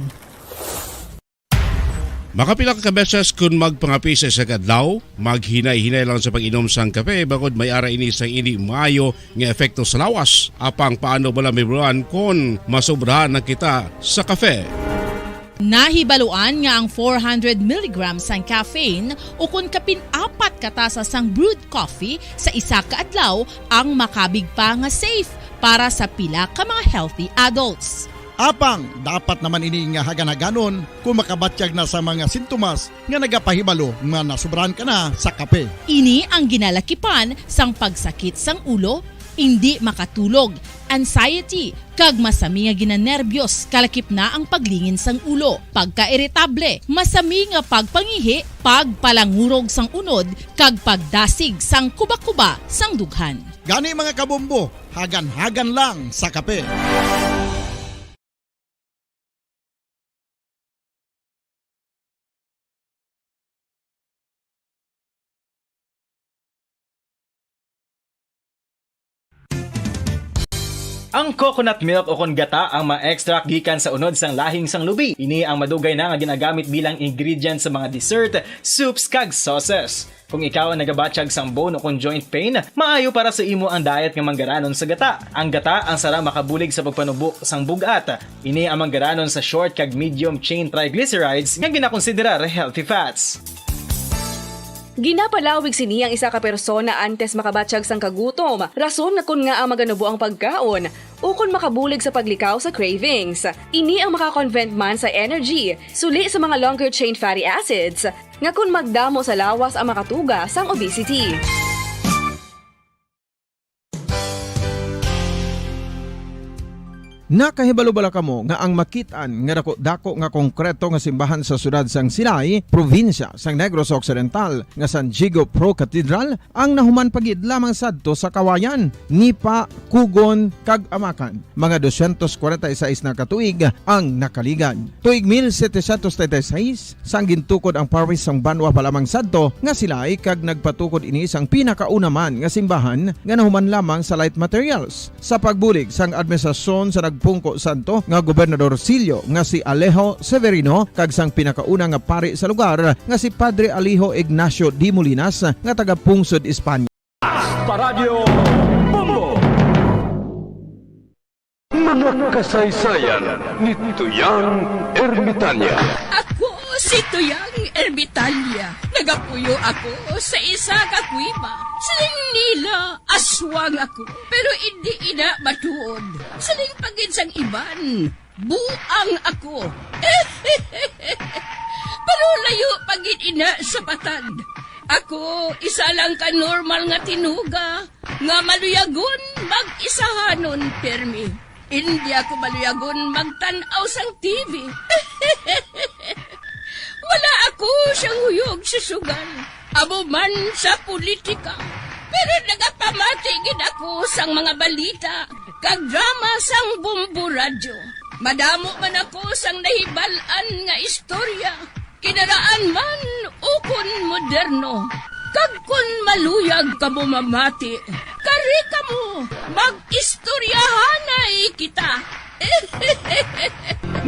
Makapila ka beses kung magpangapi sa isa kadlaw, maghinay-hinay lang sa pag-inom sang kape bagod may ara ini sang hindi maayo nga epekto sa lawas. Apang paano bala may buruan kung masobrahan na kita sa kape. Nahibaluan nga ang 400 mg sang caffeine o kung kapin-4 katasa sang brewed coffee sa isa ka adlaw ang makabig pa nga safe para sa pila ka mga healthy adults. Apang, dapat naman ini nga haganaganon kung makabatyag na sa mga sintomas nga nagapahibalo nga nasubrahan ka na sa kape. Ini ang ginalakipan sang pagsakit sang ulo, hindi makatulog, anxiety, kag masami nga ginanerbiyos, kalakip na ang paglingin sang ulo, pagka-iritable, masami nga pagpangihi, pagpalangurog sang unod, kag pagdasig sang kuba-kuba sang dughan. Gani mga kabombo, hagan-hagan lang sa kape. Ang coconut milk o kon gata ang ma-extract gikan sa unod sang lahing sang lubi. Ini ang madugay na nga ginagamit bilang ingredient sa mga dessert, soups kag sauces. Kung ikaw ang nagabatsyag sang bone o kon joint pain, maayo para sa imo ang diet nga manggaranon sa gata. Ang gata ang sara makabulig sa pagpanubo sang bugat. Ini ang manggaranon sa short kag medium chain triglycerides nga ginakonsiderar healthy fats. Ginapalawig sini ang isa ka persona antes makabatsyag sang kagutom. Rason na kun nga ang maganubo ang pagkaon o kun makabulig sa paglikaw sa cravings. Ini ang makakonvent man sa energy, suli sa mga longer chain fatty acids, nga kun magdamo sa lawas ang makatuga sang obesity. Nakahibalo-bala kamo nga ang makitaan nga dako nga konkreto nga simbahan sa sudad sang Sinai, probinsya sang Negros Occidental nga San Diego Pro Cathedral ang nahuman pagid lamang sadto sa kawayan ni pa Kugon kag Amakan. Mga 246 na katuig ang nakaligan. Tuig 1736 sang gintukod ang parish sang Banwa pa lamang sadto nga sila ay kag nagpatukod ini sang pinakauna man nga simbahan nga nahuman lamang sa light materials. Sa pagbulig sang administrasyon sa nagpungko santo nga Gobernador Silio nga si Alejo Severino kag sang pinakauna nga pari sa lugar nga si Padre Alijo Ignacio Di Molinas nga taga Pungsod, Espanya. Paradyo Bombo! Mga kasaysayan ni Tuyang Ermitanya. Ako si Tuyang Ermitanya. Nagapuyo ako sa isa ka kuiba. Siling nila, aswang ako. Pero hindi ina matuod. Siling pagin sang iban, buang ako. Pero layo pagin ina sa patad. Ako, isa lang ka normal nga tinuga. Nga maluyagon, mag-isahanon, permi. Hindi ako maluyagon magtanaw sang TV. Wala ako siyang huyog sa sugal. Amo man sa politika. Pero nagapamatigid ako sang mga balita kag drama sang Bombo Radyo. Madamo man ako sang nahibalan nga istorya. Kinaraan man ukon moderno. Kag kun maluyag ka mo mamati, kari ka mo, mag-istoryahanay kita.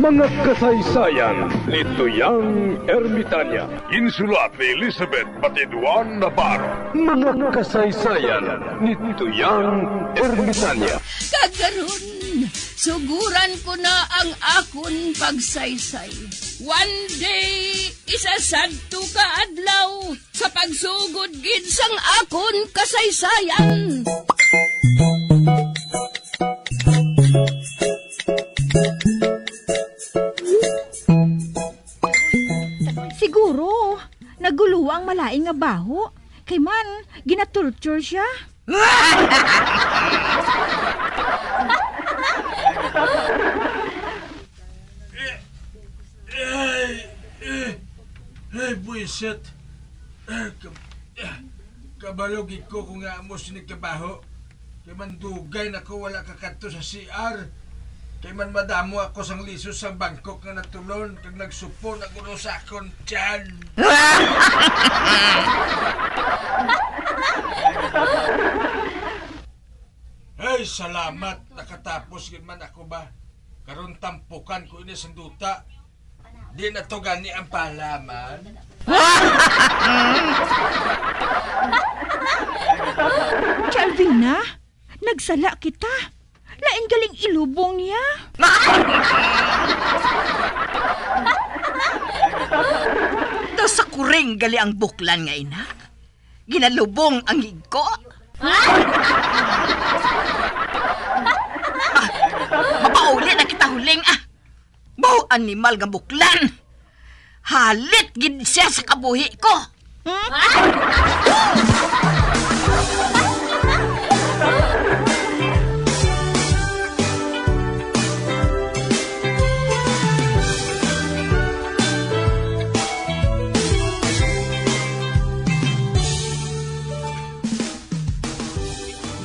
Mga kasaysayan ni Tuyang Ermitanya. Insulat ni Elizabeth Batiduan Navarro. Mga kasaysayan ni Tuyang Ermitanya. Kagaron, suguran ko na ang akon pagsaysay. One day, isasadto ka adlaw sa pagsugod gid sang akon kasaysayan. Siguro, naguluwa ang malaing nga baho. Kay man, ginatorture siya. Ay, buisit. Kabalog ko kung nga mo sinigkabaho. Kay man dugay na ko wala kakato sa CR. Kay man madamo ako sang liso sa Bangkok nga natulon. Kag nagsupo na kuno sa akon tiyan. Ay, salamat. Nakatapos gid man ako ba. Karon tampukan ko ini sang duta. Di na to gani ang palaman. Calvina, nagsala kita. Lain galing ilubong niya. Do sa kuring gali ang buklan nga ina. Ginalubong ang higko. Mapauli na kita huling Bao animal nga buklan. Halit gid siya sa kabuhi ko.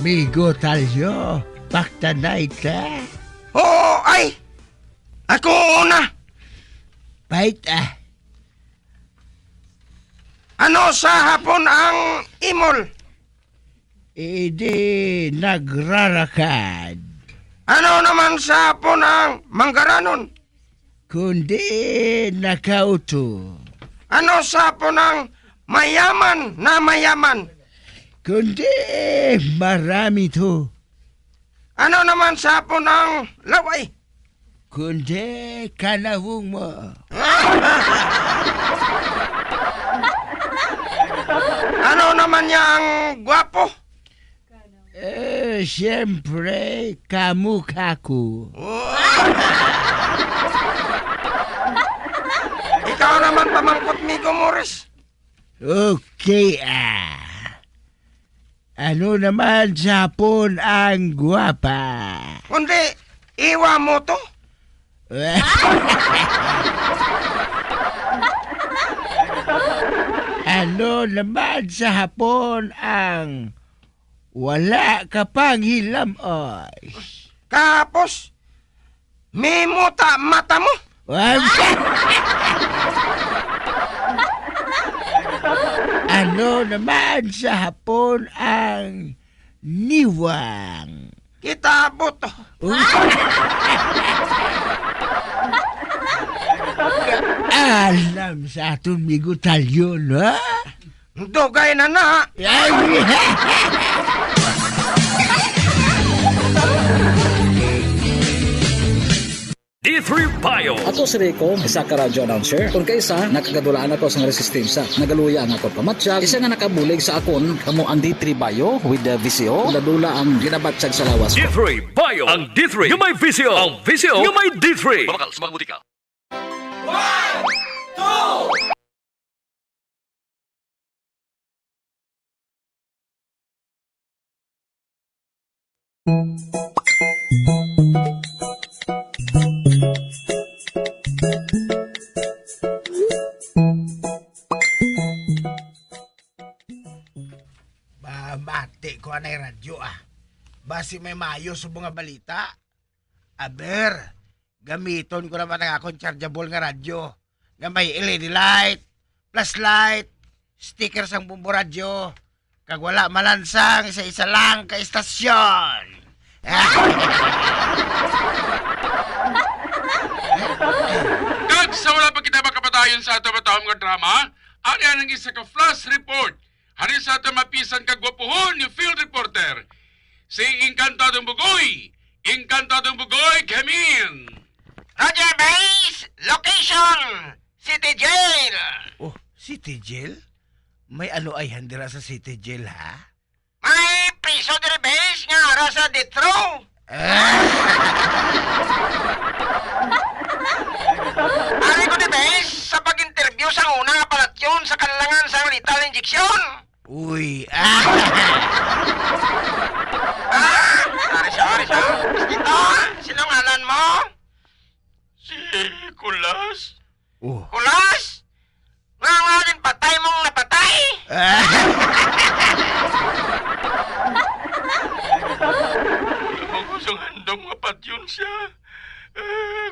Migo tayo, paktanay ka. Oo, ay! Ako una! Bait Ano sa hapon ang imol? Hindi nagrarakad. Ano naman sa hapon ang manggaranon? Kundi nakauto. Ano sa hapon ang mayaman na mayaman? Kundi marami to. Ano naman sa hapon ang laway? Kundi kalawong mo. Ano naman niya ang gwapo? Siyempre, kamukha ko. Ikaw naman pamangkot mi ko, Morris. Okay, Ano naman sa hapon ang gwapa? Kundi, Iwa mo to? Ano naman sa hapon ang wala ka pang hilamoy? Kapos, may muta mata mo? Ano naman sa hapon ang niwang? Kitabo to. Alam sa aton migutalyon, ha? Dugay na na. D3 Bio. Ako si Rico, isa ka radio announcer. Kung kaisa, nakagadulaan ako sa resistensya. Nagaluya ang ako pamatsyag. Isa nga nakabulig sa akon, kamo ang D3 Bio with the VCO. Nadula ang ginabatsag sa lawas ko. D3 Bio. Ang D3 yung may VCO. Ang VCO yung may D3. Bamakal, sumaguti ka. 1, 2, Mati ko anay radyo Basi may mayo sa mga balita. Aber, gamiton ko naman ang akong chargeable nga radyo. Nga may LED light, flashlight, sticker sang bumbo radyo. Kag wala malansang isa-isa lang ka istasyon. Kag sa wala pa kita makapatayon sa ato matawag nga drama, ari ang isa ka flash report. Hari sa ato mapisan kagwapuhon yung field reporter. Si Encantadong Bugoy. Encantadong Bugoy, come in. Roger Base, location, City Jail. Oh, City Jail? May ano ay handira sa City Jail, ha? May priso diri base nga ara sa Detro. Ari ko di base sa pag-interview sa una nga palatyon sa kanilangan sa lethal injection. Uy, Sorry. Dito, sinong ngalan mo? Si Kulas. Oh. Kulas? Nga din patay mong napatay. Alam ko sa handong nga patyon siya.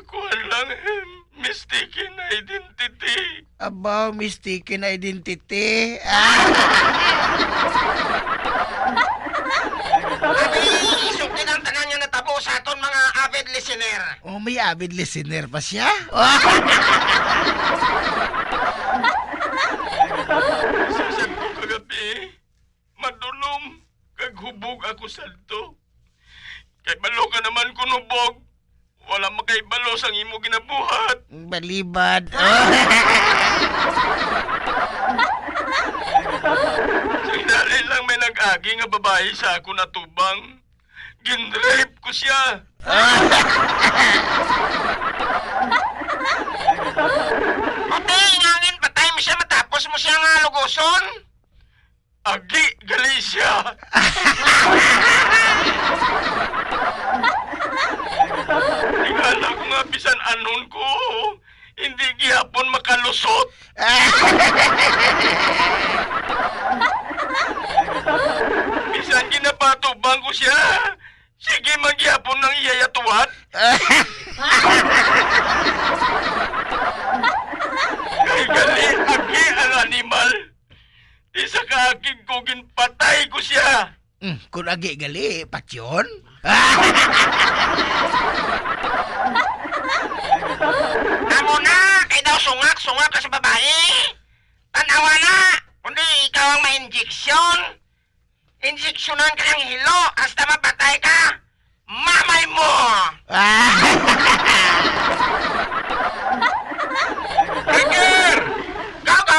Kuhan lang, mistaken identity. Aba, mistaken identity. Isugtin ang tanan niya natabo sa aton mga avid listener. Oh, may avid listener pa siya? Sasad ko kagabi, madulom, kaghubog ako salto. Kay balo ka naman kunubog. Wala makaibalo sang imo ginabuhat. Balibad. Sa inali lang may nag-agi nga babae sa ako na tubang. Ginrape ko siya. Buti, ingangin patay mo siya matapos mo siya nga luguson. Agi, gali siya. Tingala ko nga bisan anon ko. Hindi gihapon makalusot. Bisan ginapatubang ko siya. Sige, magyapon ng iyayatuwat. Kay gali, agi ang animal. Isa ka aking ko ginpatay ko siya. Kung agi gali, patyon? Amo na, kay daw sungak ka sa babae. Tanawa na, kundi ikaw ang ma-injection. Injeksyonan ka ng hilo, hasta mapatay ka. Mamay mo! Ricker! Go!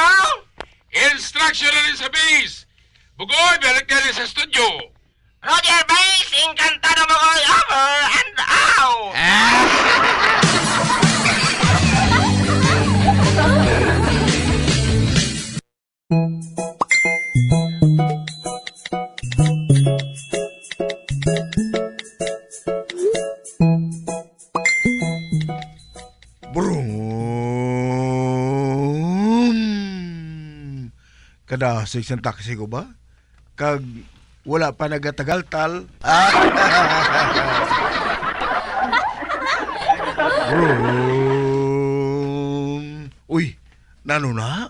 Instruction na rin sa base. Bugoy, balik ka rin sa studio. Roger Base, Encantado mo ko over and out! Kada sa taxi ko ba? Kag wala pa nagatagal-tal. Uy, nano na?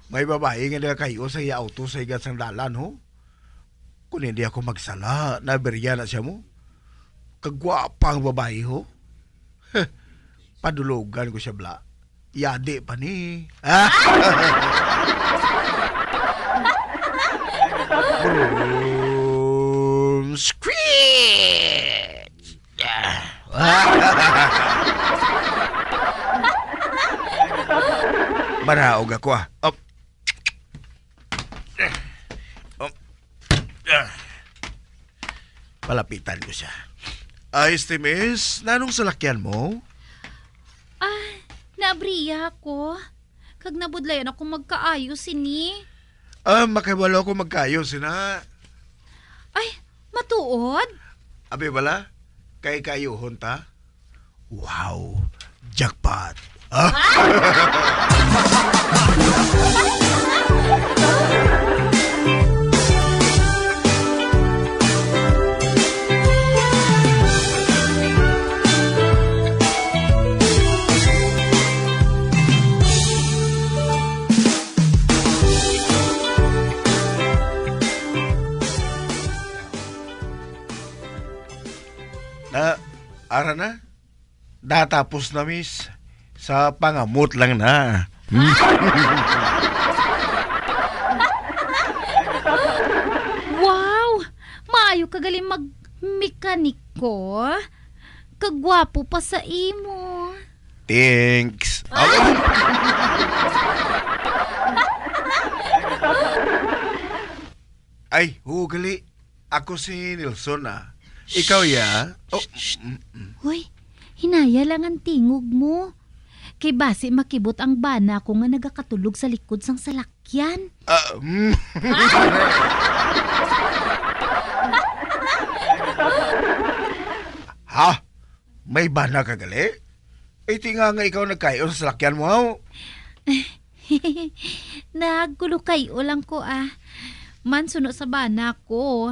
May babae nga na kayo sa iya auto sa igat sang dalan, ho? Kung hindi ako magsala, nabirya na siya mo. Kagwapang babae, ho? Padulugan ko siya, bla. Yadi pa ni. Screech! Maraog ako Up. Palapitan ko siya. Ayos, Timis. Nanong salakyan mo? Naabriya ako. Kag nabudlayan ako magkaayos ini. Makibalo ko magkayo, sina. Ay, matuod? Abi bala? Kay kayo, hunta? Wow! Jackpot! Ara na? Datapos na, miss. Sa pangamot lang na. Wow! Maayo ka galing mag-mekaniko. Kagwapo pa sa imo. Thanks. Ay, hugali. Ako si Nilson, Ikaw, ya? Hoy, hinaya lang ang tingog mo. Kay base makibot ang bana ko nga nagakatulog sa likod sang salakyan. Ha? May bana ka gali? Tinga nga ikaw nagkayo sa salakyan mo, Nagulo kayo lang ko Man suno sa bana ko.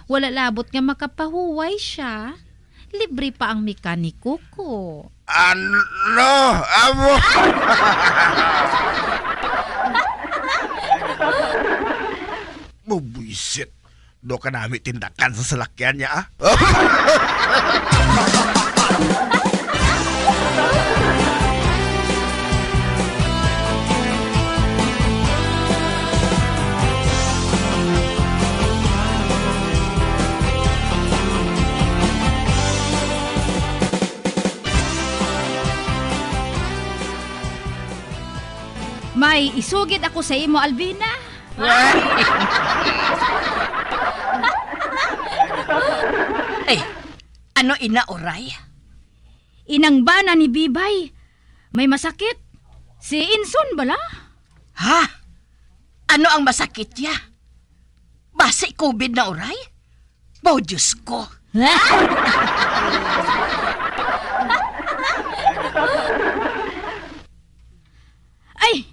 Wala labot nga makapahuway siya. Libre pa ang mekaniko ko. Ano? Amo? Mabwisit. Do ka namin tindakan sa salakyan niya, May isugid ako sa imo, Alvina. Ay, ano ina, Oray? Inang bana ni Bibay. May masakit. Si Inson bala? Ha? Ano ang masakit ya? Base COVID na, Oray? Bao, Diyos ko. Ay!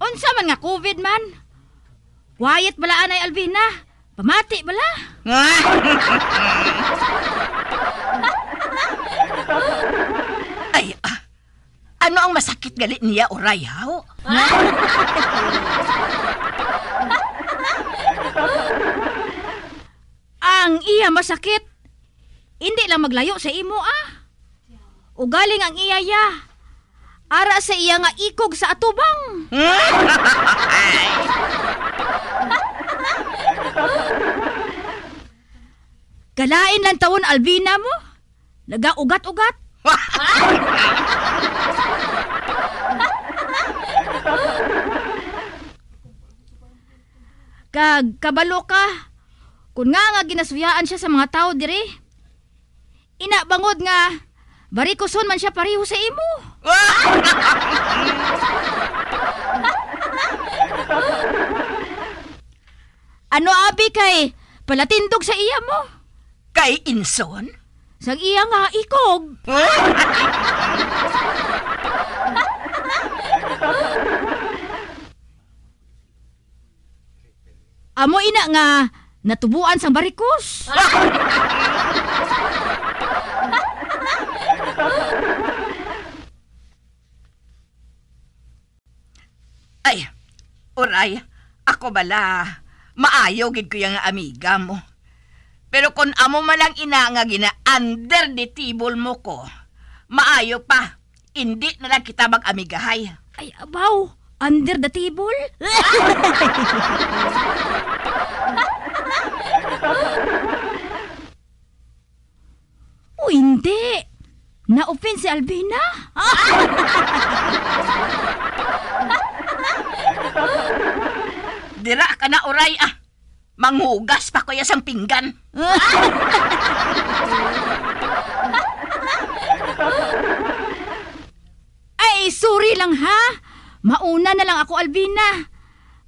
Unsa man nga COVID man? Wayat bala anay, Alvina. Pamati bala. Ay, ano ang masakit galit niya, Oray, haw? Ang iya masakit. Hindi lang maglayo sa imo, Ugaling ang iya ya. Ara sa iya nga ikog sa atubang. Kalain lang taon, Alvina mo. Nagaugat-ugat. Kag kabalo ka. Kung nga ginasuyaan siya sa mga tao dire. Ina bangod nga barikuson man siya pareho sa imo. Ano abi kay palatindog sa iya mo? Kay Inson? Sa iya nga ikog. amo ina nga natubuan sang barikos. Ay, oray, ako bala, maayo gid ko yung amiga mo. Pero kung amo malang ina nga gina-under the table mo ko, maayo pa, hindi na lang kita mag-amigahay. Ay, abaw, under the table? O hindi. Na-open si Alvina? Dira ka na, oray, ah. Manghugas pa ko sang pinggan. Ay, sorry lang ha. Mauna na lang ako, Alvina.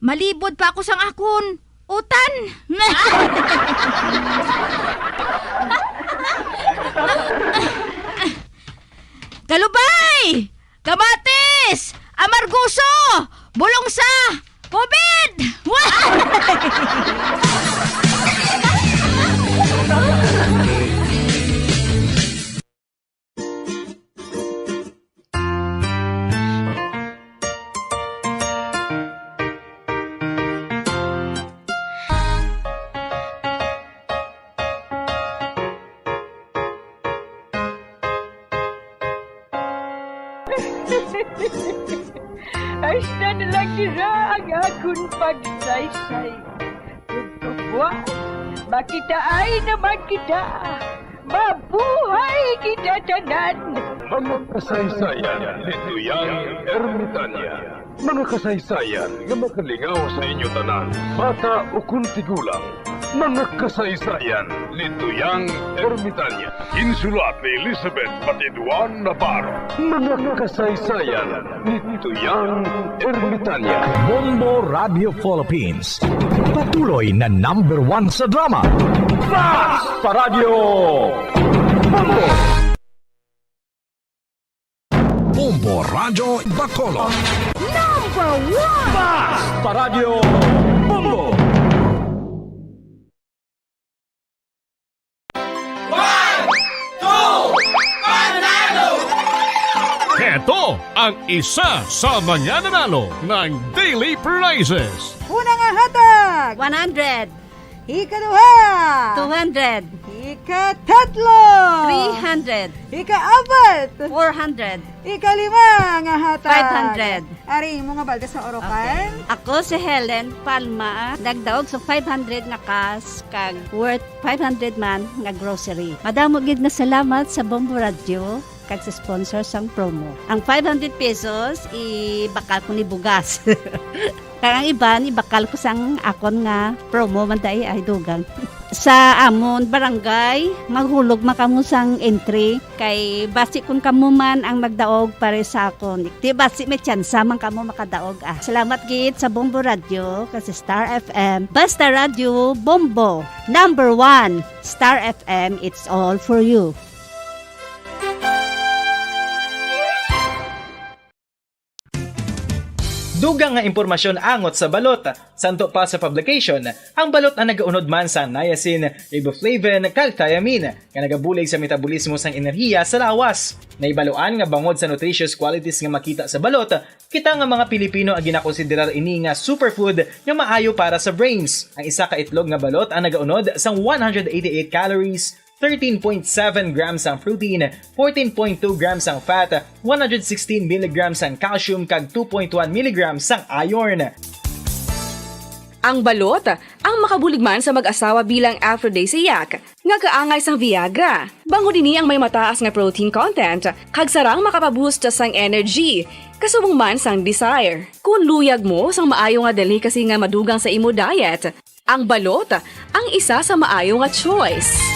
Malibod pa ako sang akon. Utan. Kalubay! Kamatis! Amarguso! Bulongsa! Pobed! Hasta na lang nila ang akong pagsaysay. Buwan, makitaan naman kita. Mabuhay kita tanan. Mga kasaysayan ni Tuyang Ermitanya. Mga kasaysayan nga makalingaw sa inyo tanan, bata o kuntigulang. Mga kasaysayan ni Tuyang Ermitanya. Insulat ni Elizabeth Batiduan Navarro. Mga kasaysayan ni Tuyang Ermitanya. Bombo Radio Philippines. Patuloy na #1 sa drama. Fast Paradio Bombo! Bombo Radio Bacolod. #1 Fast Paradio Bombo! Ito ang isa sa mananalo ng Daily Prizes. Unang hatag! 100. Ikaduha! 200. Ikatatlo! 300. Ikaapat! 400. Ikalima nga hatag! 500. Ari mo nga balde sa orokan? Ako si Helen Palma, nagdaog sa 500 na kas kag worth 500 man nga grocery. Madamo gid na salamat sa Bombo Radio kag sa sponsor sang promo. Ang 500 pesos ibakal ko ni bugas. Karang iban ibakal ko sang akon nga promo man dai ay dugang. Sa amon barangay maghulog makamo sang entry kay basi kun kamo man ang magdaog pare sa akon. Di basi may tsansa man kamo makadaog ah. Salamat gid sa Bombo Radio kasi Star FM. Basta Radio Bombo. #1 Star FM, it's all for you. Dugang nga impormasyon angot sa balot. Santo pa sa publication, ang balot na nagaunod man sa niacin, riboflavin, kag thiamine, nga nagabulig sa metabolismo sang enerhiya sa lawas. Naibaluan nga bangod sa nutritious qualities nga makita sa balot, kita nga mga Pilipino ang ginakonsiderar ini nga superfood nga maayo para sa brains. Ang isa ka itlog nga balot ang nagaunod sang 188 calories, 13.7 grams ang protein, 14.2 grams ang fat, 116 mg ang calcium kag 2.1 mg ang iron. Ang balot, ang makabuligman sa mag-asawa bilang aphrodisiac, nga kaangay sang Viagra. Bango dini ang may mataas nga protein content, kag sarang makapaboost sang energy, kasubong man sang desire. Kung luyag mo sang maayo nga dali kasi nga madugang sa imo diet, ang balot, ang isa sa maayo nga choice.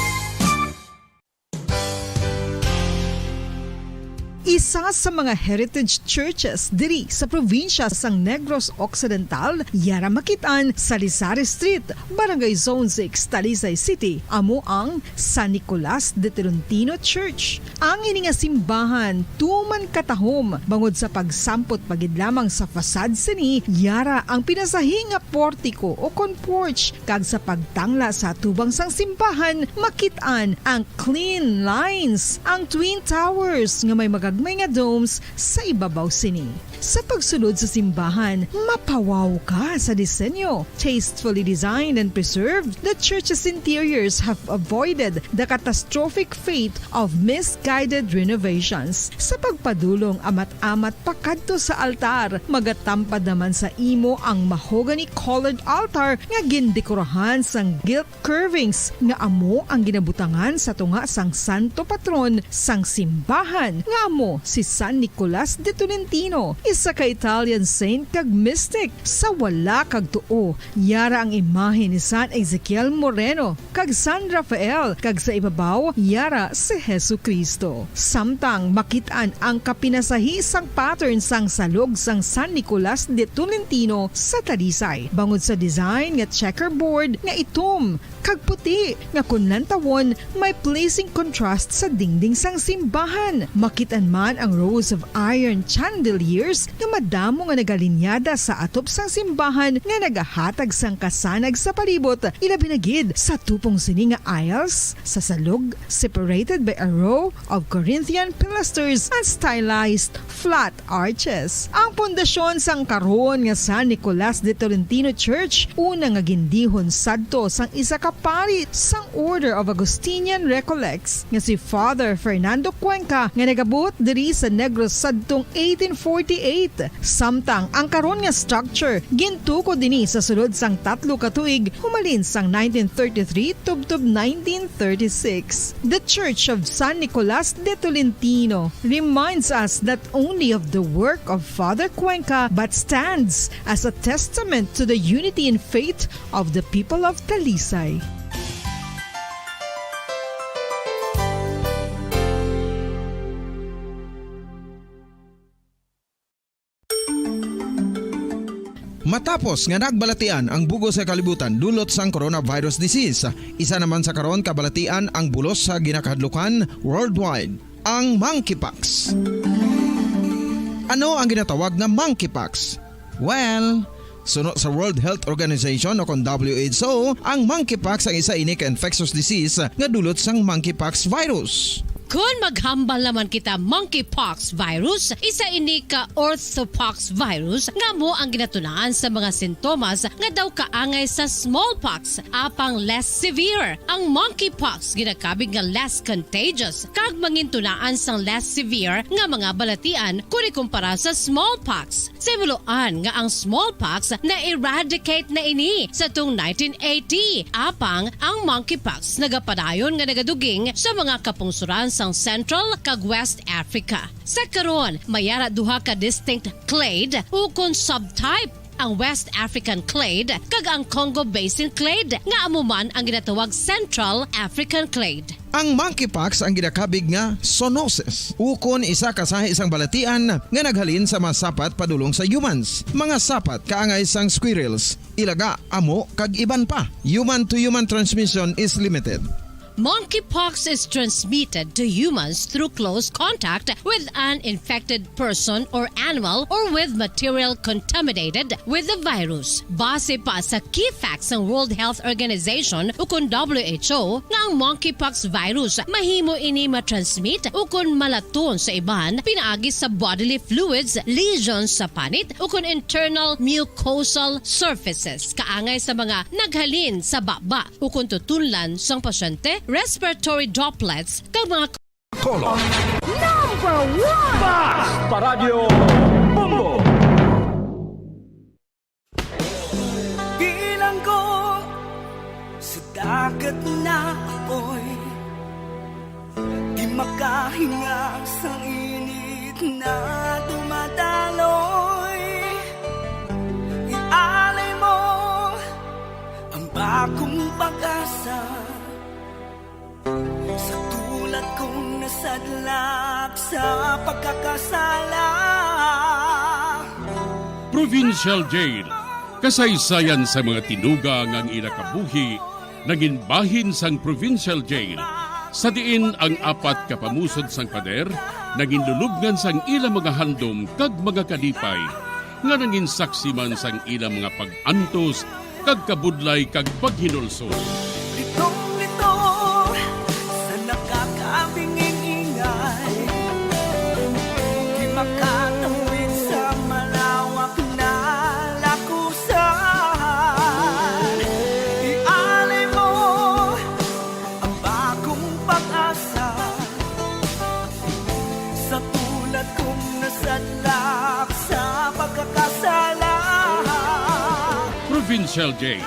isa sa mga heritage churches diri sa probinsya sang Negros Occidental, yara makitaan sa Lisari Street, Barangay Zone 6, Talisay City, amo ang San Nicolas de Tolentino Church. Ang ini nga simbahan tuman katahom bangod sa pagsampot pagid lamang sa fasad sini, yara ang pinasahi nga portiko o kon porch, kag sa pagtangla sa tubang sang simbahan makitaan ang clean lines, ang twin towers nga may magagmay nga domes sa ibabaw sini. Sa pagsulod sa simbahan, mapawaw ka sa disenyo. Tastefully designed and preserved, the church's interiors have avoided the catastrophic fate of misguided renovations. Sa pagpadulong amat-amat pakadto sa altar, magatampad naman sa imo ang mahogany colored altar nga gindekorahan sang gilt curvings nga amo ang ginabutangan sa tunga sang santo patron sang simbahan nga amo si San Nicolas de Tolentino, isa ka Italian saint kag mystic. Sa wala kag tuo, yara ang imahe ni San Ezekiel Moreno kag San Rafael, kag sa ibabaw yara si Hesu Kristo. Samtang makitaan ang kapinasahi sang pattern sang salog sang San Nicolas de Tolentino sa Talisay, bangod sa design nga checkerboard nga itom kag puti nga kunlantawon may pleasing contrast sa dingding sang simbahan. Makitaan man ang rows of iron chandeliers nga madamo nga nagalinyada sa atop sang simbahan nga nagahatag sang kasanag sa palibot, ilabi na gid sa tupong sini nga aisles sa salog, separated by a row of Corinthian pilasters and stylized flat arches. Ang pundasyon sang karon nga San Nicolas de Tolentino Church una nga gindihon sadto sang isa ka pari sang Order of Augustinian Recollects nga si Father Fernando Cuenca nga nagabot diri sa Negros sadtong 1848. Samtang ang karon nga structure gintuko dinhi sa sulod sang 3 ka tuig humalin sang 1933 tubtob 1936. The Church of San Nicolas de Tolentino reminds us not only of the work of Father Cuenca but stands as a testament to the unity and faith of the people of Talisay. Matapos nga nagbalatian ang bugos sa kalibutan dulot sang coronavirus disease, isa naman sa karon kabalatian ang bulos sa ginakahadlukan worldwide, ang monkeypox. Ano ang ginatawag na monkeypox? Well, suno sa World Health Organization o kon WHO, ang monkeypox ang isa ini ka infectious disease nga dulot sang monkeypox virus. Kung maghambal naman kita monkeypox virus, isa ini ka orthopox virus nga mo ang ginatunaan sa mga sintomas nga daw kaangay sa smallpox, apang less severe. Ang monkeypox ginakabig nga less contagious kag mangintunaan sang less severe nga mga balatian kung ikumpara sa smallpox. Simuloan nga ang smallpox na eradicate na ini sa tung 1980, apang ang monkeypox nagapadayon nga nagaduging sa mga kapungsuran sang Central kag West Africa. Sa karon, mayara duha ka distinct clade ukon subtype, ang West African clade kag ang Congo Basin clade nga amuman ang ginatawag Central African clade. Ang monkeypox ang ginakabig nga zoonosis, ukon isa kasahi isang balatian nga naghalin sa mga sapat padulong sa humans. Mga sapat kaangay sang squirrels, ilaga, amo kag iban pa. Human to human transmission is limited. Monkeypox is transmitted to humans through close contact with an infected person or animal or with material contaminated with the virus. Base pa sa key facts ng World Health Organization ukon WHO nga ang monkeypox virus mahimo ini matransmit ukon malaton sa iban pinaagi sa bodily fluids, lesions sa panit ukon internal mucosal surfaces kaangay sa mga naghalin sa baba ukon tutunlan sang pasyente, respiratory droplets kag mga Kolon. Number 1! Basta Radio Bongo! Bilang ko sa dagat na apoy, di makahinga sa init na dumadaloy. Ialay mo ang bagong pag-asa sa tulad kong nasadlak sa pagkakasala. Provincial Jail. Kasaysayan sa mga tinugang ang ilakabuhi naging bahin sang Provincial Jail. Sa diin ang apat kapamusod sang pader naging lulubngan sang ilang mga handom kag mga kalipay nga naging saksi man sang ilang mga pag-antos kag kabudlay kag paghinulsol. Litong-lito sa nakakabinging ingay, di makatawid sa malawak na lakusan. Ialay mo ang bagong pag-asa sa tulad kong nasadlak sa pagkakasala. Provincial Jail.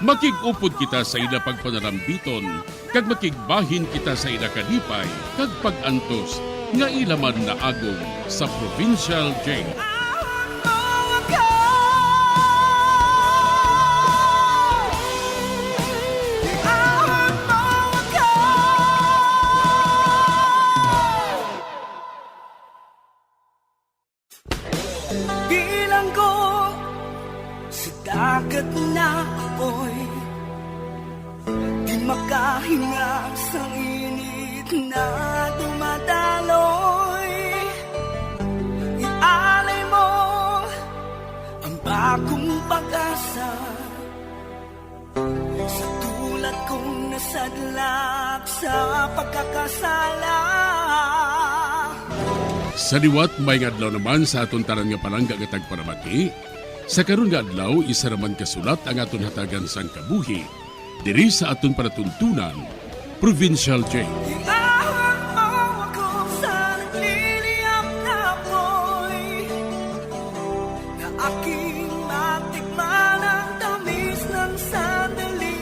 Makig-upod kita sa ila pagpanarambiton, kag makigbahin kita sa ila kalipay, kag pag-antos, nga ilaman na agong sa Provincial Jail. Bilang ko sa dagat na apoy, di makahinga sa init na dumadaloy. Ialay mo ang bagong pag-asa sa tulad kong nasadlak sa pagkakasala. Sa liwat may adlaw naman sa aton tanan nga palangga nga tagparamati. Sa karon nga adlaw isa raman kasulat ang aton hatagan sang kabuhi diri sa aton panatuntunan, Provincial Jail. Iahon mo ako sa nagliliyap na apoy, na aking matikman ang tamis ng sandali.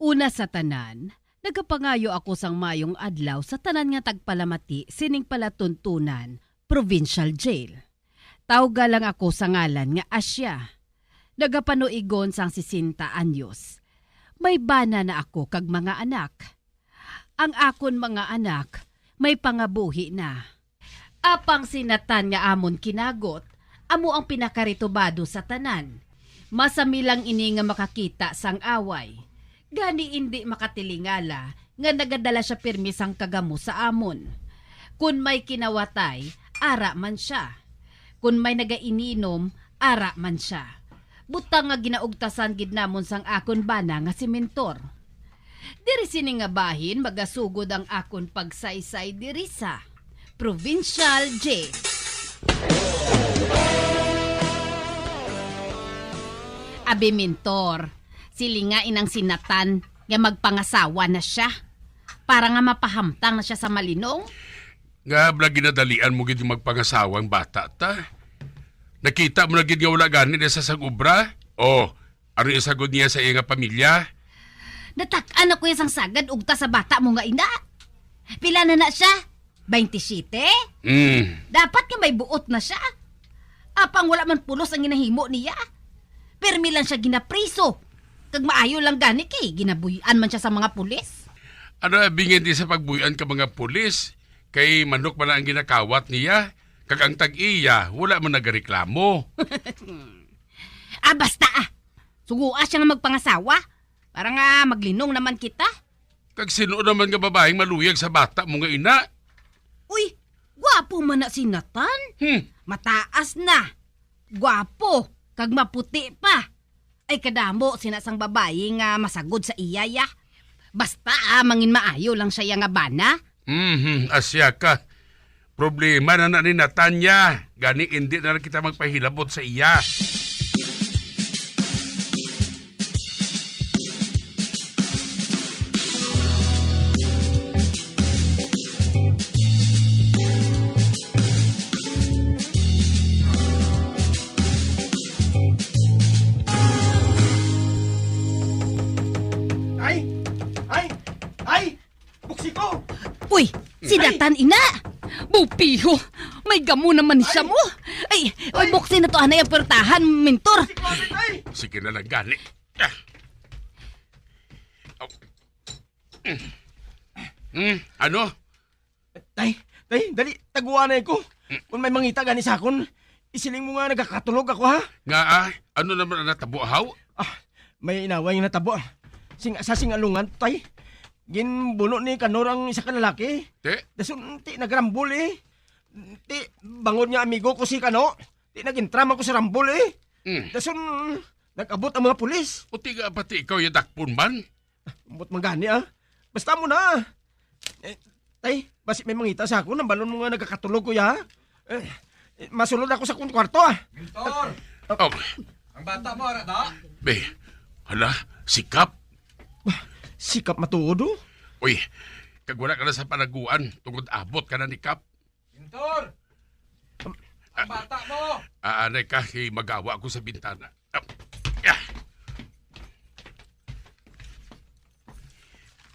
Una sa tanan, nagapangayo ako sang mayong adlaw sa tanan nga tagpalamati sining palatuntunan, Provincial Jail. Tawga lang ako sa ngalan nga Asya. Nagapanuigon sang 60 anyos. May bana na ako kag mga anak. Ang akon mga anak may pangabuhi na. Apang sinatan nga amon kinagot, amo ang pinakaritubado sa tanan. Masamilang ini nga makakita sang away. Gani hindi makatilingala nga nagadala siya pirmi sang kagamo sa amon. Kun may kinawatay, ara man siya. Kun may nagaininom, ara man siya. Butang nga ginaugtasan gid namon sang akon bana nga si mentor. Diri sini nga bahin magasugod ang akon pagsaysay diri sa Provincial Jail. Abi mentor, silinga inang sinatan nga magpangasawa na siya para nga mapahamtang na siya sa malinong. Nga bla ginadalian mo gid yung magpangasawang bata ta. Nakita mo na gid nga wala gani sa sagubra? O, ano yung sagod niya sa iyang pamilya? Natak-an ako yung sagad ugta sa bata mo nga ina. Pila na siya? 27? Dapat nga may buot na siya. Apang wala man pulos ang ginahimo niya. Permi lang siya ginapriso. Kag maayo lang gani kay ginabuyan man siya sa mga pulis. Ano bingin di sa pagbuyan ka mga pulis? Kay manok man ang ginakawat niya. Kag ang tag-iya, wala man nagareklamo. Basta Sugua siya nga magpangasawa. Para nga maglinong naman kita. Kag sino naman nga babaeng maluyag sa bata mo nga ina? Uy, gwapo man na si Nathan. Mataas na. Gwapo. Kag maputi pa. Ay kadamo sinasang babae nga masagod sa iyaya. Basta mangin maayo lang siya nga bana. Asya ka. Problema na ni Natanya. Gani hindi na kita magpahilabot sa iya. Buksi ko! Uy, si Nathan ina! Bupiho! May gamo naman siya mo! Ay, buksin na to anay ang pertahan, mentor! Sige na lang gani. Ano? Tay, dali, taguan na ko. Kung may mangita gani sa akon, isiling mo nga nagkakatulog ako ha. Nga ano naman ang natabo, haw? May inaway nga natabo. Sa singalungan, tay. Ginbuno ni Kanor ang isa ka lalaki. Dasun, nagrambol eh. Bangon niya amigo ko si Kano. Nagintrama ko sa rambol eh. Dasun, nag-abot ang mga pulis. O tiga pati ikaw yung dakpon man? Abot mangani Basta mo na. Tay, basi may mangita sa ako, nang balon mo nga nagkakatulog ko ya. Masulod ako sa kwarto Mintor! Ang bata mo, Arada? Be, hala, sikap. Sikap matuod Uy, kag wala ka na sa panaguan, tungkod abot ka na ni Kap. Mintor! Ang bata mo! Aanay ka, magawa ko sa bintana.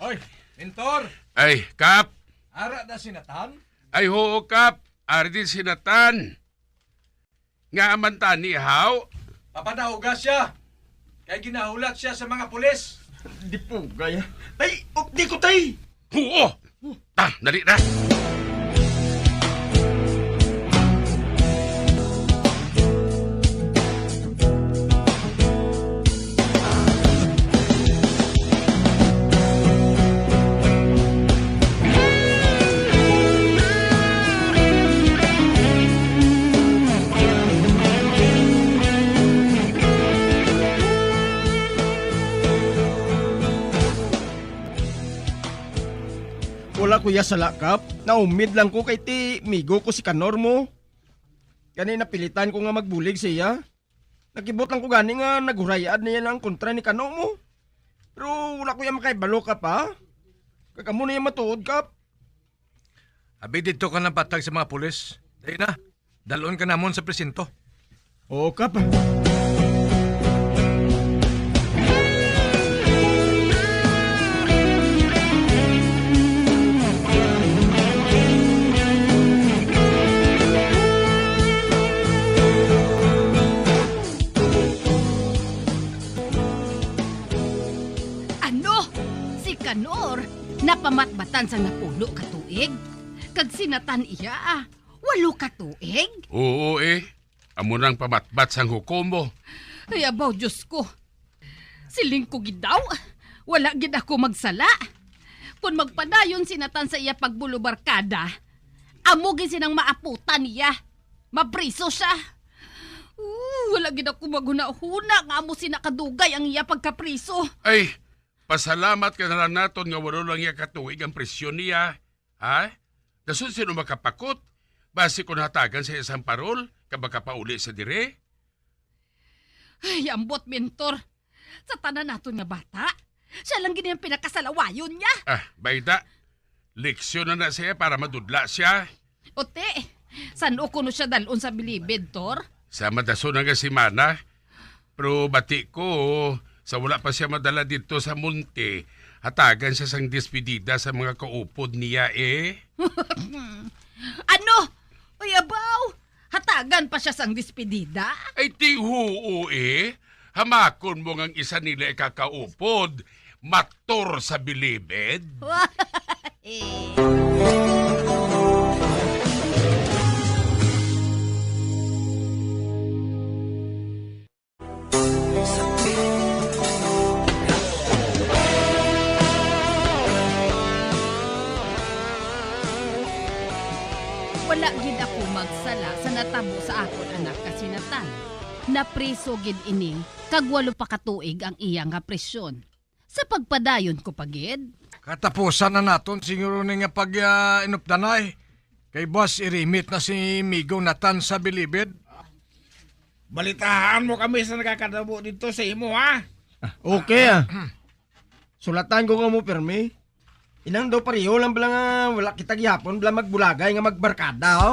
Oy, Mintor! Ay, Kap! Ara na sinatan? Ay, oo, Kap. Ari din sinatan. Nga amantan ni Haw. Papadahugas siya. Kaya ginahulat siya sa mga pulis. Di po, gaya. Tay, di ko tay! Oo! Dali na! Wala kuya sa lakap. Naumid lang ko kay ti migo ko si Kanor mo. Gani napilitan ko nga magbulig siya. Nakibot lang ko gani nga nagurayad niya ng kontra ni Kanor mo. Pero wala kuya makaibalo ka pa. Kagamo na yung matuod kap. Abi dito ka na patag sa mga pulis. Dahil na, dalon ka namon sa presinto. Oo kap. Kanor, napamatbatan sa napulo ka tuig. Kag sinatan iya, 8 ka tuig. Oo amo nang pamatbat sang hukom mo. Ay abaw, Diyos ko. Siling ko gidaw, wala gid ako magsala. Kung magpadayon sinatan sa iya pagbulubarkada, amo gid sinang maaputan niya. Mapriso siya. Wala gid ako maghuna-huna nga amo sinakadugay ang iya pagkapriso. Ay, pasalamat ka na lang naton nga wala lang iya katuig ang presyon niya. Ha? Dasun sino makapakot? Basi kung hatagan sa isang parol, kabaka pauli sa dire? Ay, ambot, mentor. Sa tanan naton nga bata, siya lang gini ang pinakasalawayon niya. Bayda, leksyon na siya para madudla siya. Ote, saan o kuno siya dalon sa bilibid, Tor? Sa madason nga si Mana. Pero bati ko, sa wala pa siya madala dito sa munti, hatagan siya sang despedida sa mga kaupod niya Ano? Uy, abaw! Hatagan pa siya sang despedida? Ay ti huo hamakon mo ngang isa nila kakaupod, mator sa bilibid. Wala gid ako magsala sa natabo sa akon anak kasinatan. Napriso gid ining kag 8 pa ka tuig ang iya nga presyon. Sa pagpadayon ko pagid. Katapusan na naton siguro nga pag-inupdanay. Kay boss irimit na si Migo Natan sa bilibid. Balitahan mo kami sa nakakadabo dito sa imo ha. Okay Sulatan ko nga mo permi. Inang daw pareho lang bala nga wala kita gihapon bala magbulagay nga magbarkada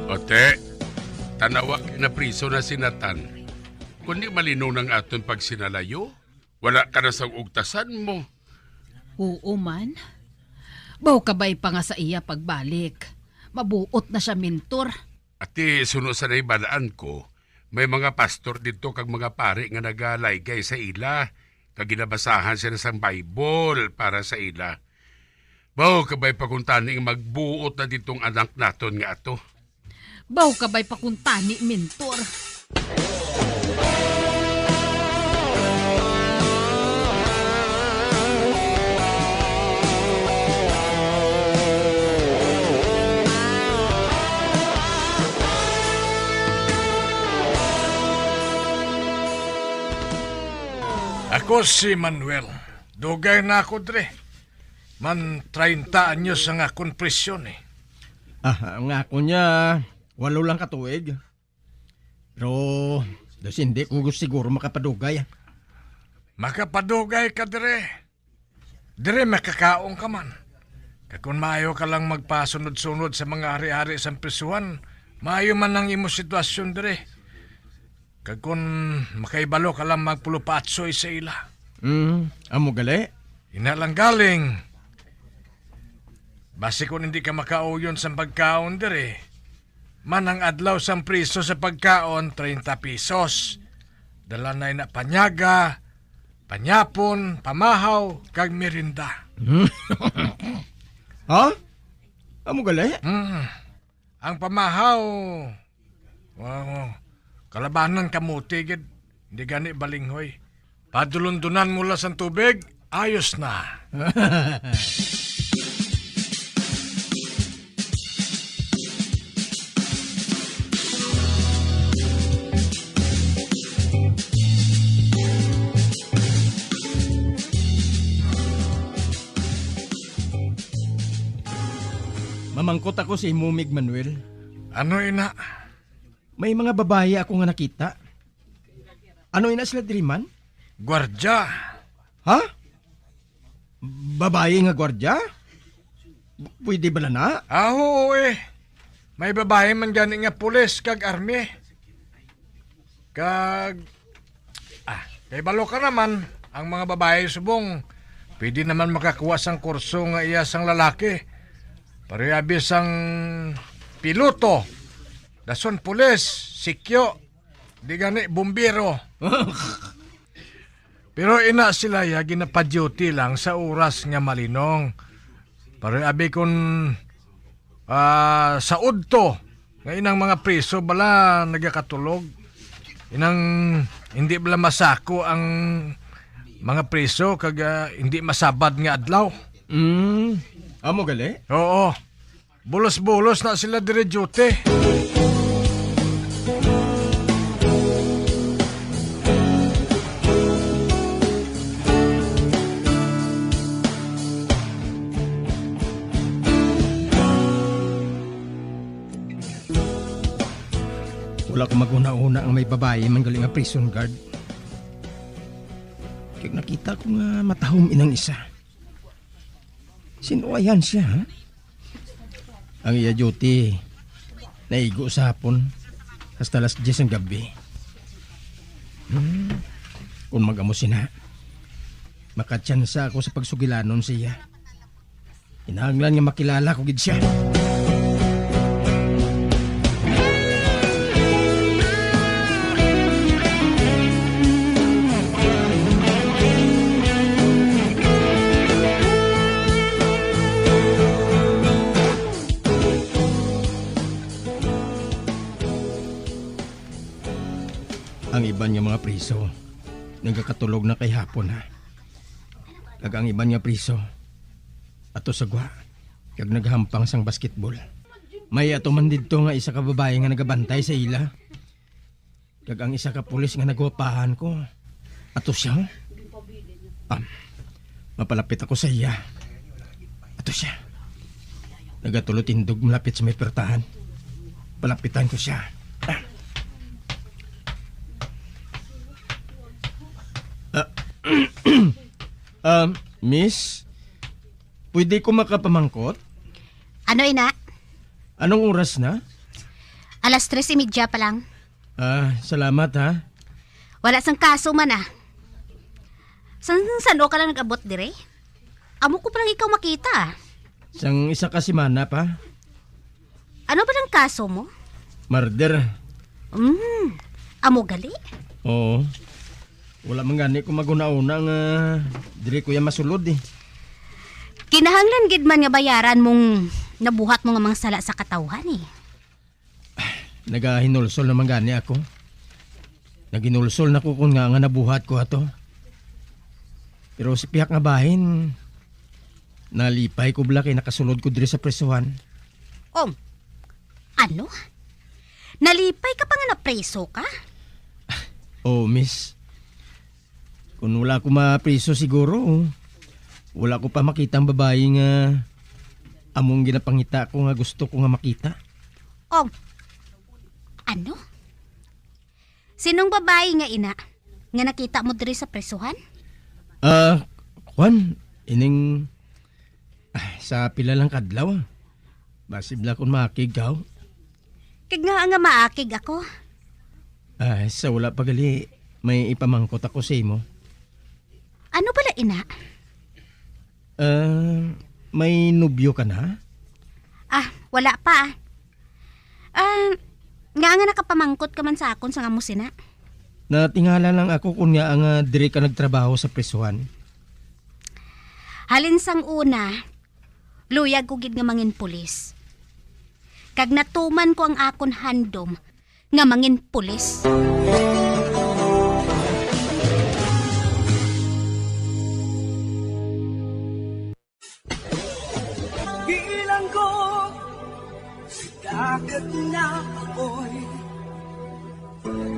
Ote, tanawag na priso na sinatan. Kundi malinaw ng aton pagsinalayo, Wala ka na sa ugtasan mo. Oo man. Baw kabay pa nga sa iya pagbalik. Mabuot na siya mentor. Ati, suno sa naibalaan ko, may mga pastor dito kag mga pare nga nagalaygay sa ila. Kag ginabasahan sila sa Bible para sa ila. Baw kabay pa kung taning magbuot na ditong anak naton nga ato. Baw kabay pa kung tani mentor. Ako si Manuel. Dugay na ako, dre. Man 30 anyos ang akong presyon eh. Ang ako niya, 8 lang katuig. Pero, das hindi ko siguro makapadugay. Makapadugay ka, dre. Dre, makakaong ka man. Kung maayo ka lang magpasunod-sunod sa mga hari-hari sa prisuhan, maayo man ang imo sitwasyon, dre. Kung makaibalo ka lang magpulupatsoy sa ila. Amo gali? Ina lang galing. Basi kung hindi ka makauyon sa pagkaon, dere, manang adlaw sa priso sa pagkaon, 30 pesos. Dala na ina panyaga, panyapon, pamahaw, kag merinda. Ha? Amo gali? Ang pamahaw, kalabanan kamuti, gid. Hindi gani balinghoy. Padulundunan mula sa tubig, ayos na. Mamangkot ako si Mumig Manuel. Ano ina? May mga babae ako nga nakita. Ano ina sila diriman? Gwardya. Ha? Babae nga gwardya? Pwede ba na? Oo eh. May babae man gani nga pulis kag army. Kag... kay balo ka naman. Ang mga babae subong, pwede naman makakuha sang kurso nga iya sang lalaki. Pariabi sang piloto. Dason pulis, sikyo, di gani bumbiro. Pero ina sila ya ginapa-duty lang sa oras nga malinong. Pero abi kun sa udto, nga inang mga preso bala nagakatulog. Inang hindi bala masako ang mga preso kag hindi masabad nga adlaw. Amo gali? Oo. Bulos-bulos na sila dire duty. Wala ko maguna-una ang may babae man galing nga prison guard. Kaya nakita ko nga matahom inang isa. Sino ayan siya, ha? Ang iya duty, naigo sa hapon, hasta alas 10 ng gabi. Kung mag-amo sina, makatsansa ako sa pagsugilanon siya. Inahanglan nga makilala ko gid siya. Ang iban nga mga priso, nagkakatulog na kay hapon, ha. Kag ang iban nga priso, ato sagwa, kag naghampang sang basketball. May ato man dito nga isa ka babae nga nagabantay sa ila. Kag ang isa ka pulis nga nagwapahan ko. Ato siya, mapalapit ako sa iya. Ato siya. Nagatulot indog malapit sa may pertahan. Palapitan ko siya. Miss, pwede ko makapamangkot? Ano ina? Anong oras na? 3:30 pa lang. Salamat ha. Wala sang kaso man ah. San o ka lang nag-abot dire? Amo ko palang ikaw makita. Sang isa ka semana pa. Ano ba ng kaso mo? Murder. Amo gali? Oo. Wala man gani ko maguna-una nga diri ko ya masulod eh. Kinahanglan gid man nga bayaran mong nabuhat mo nga mga sala sa katawhan eh. Nagahinulsol naman gani ako. Naginulsol na ko kung nga nabuhat ko ato. Pero si piyak nga bahin, nalipay ko bala kay nakasulod ko diri sa presuhan. Ano? Nalipay ka pa nga na preso ka? Oh, miss. Kung wala ko mapriso siguro, wala ko pa makita ang babae nga among ginapangita ko nga gusto ko nga makita. Ano? Sinong babae nga ina nga nakita mo diri sa presuhan? Juan, ining sa pila lang kadlaw. Masibla kung makigaw. Kag nga maakig ako. Sa wala pagali, may ipamangkot ako sa imo. Ano pala ina? May nubyo ka na? Wala pa. Nga nakapamangkot ka man sa akon sa nga mo sina. Natingala lang ako kung nga ang diri ka nagtrabaho sa presuhan. Halin sang una, luyag ko gid nga mangin pulis. Kag natuman ko ang akon handom nga mangin pulis. Bilang ko sa dagat na ako'y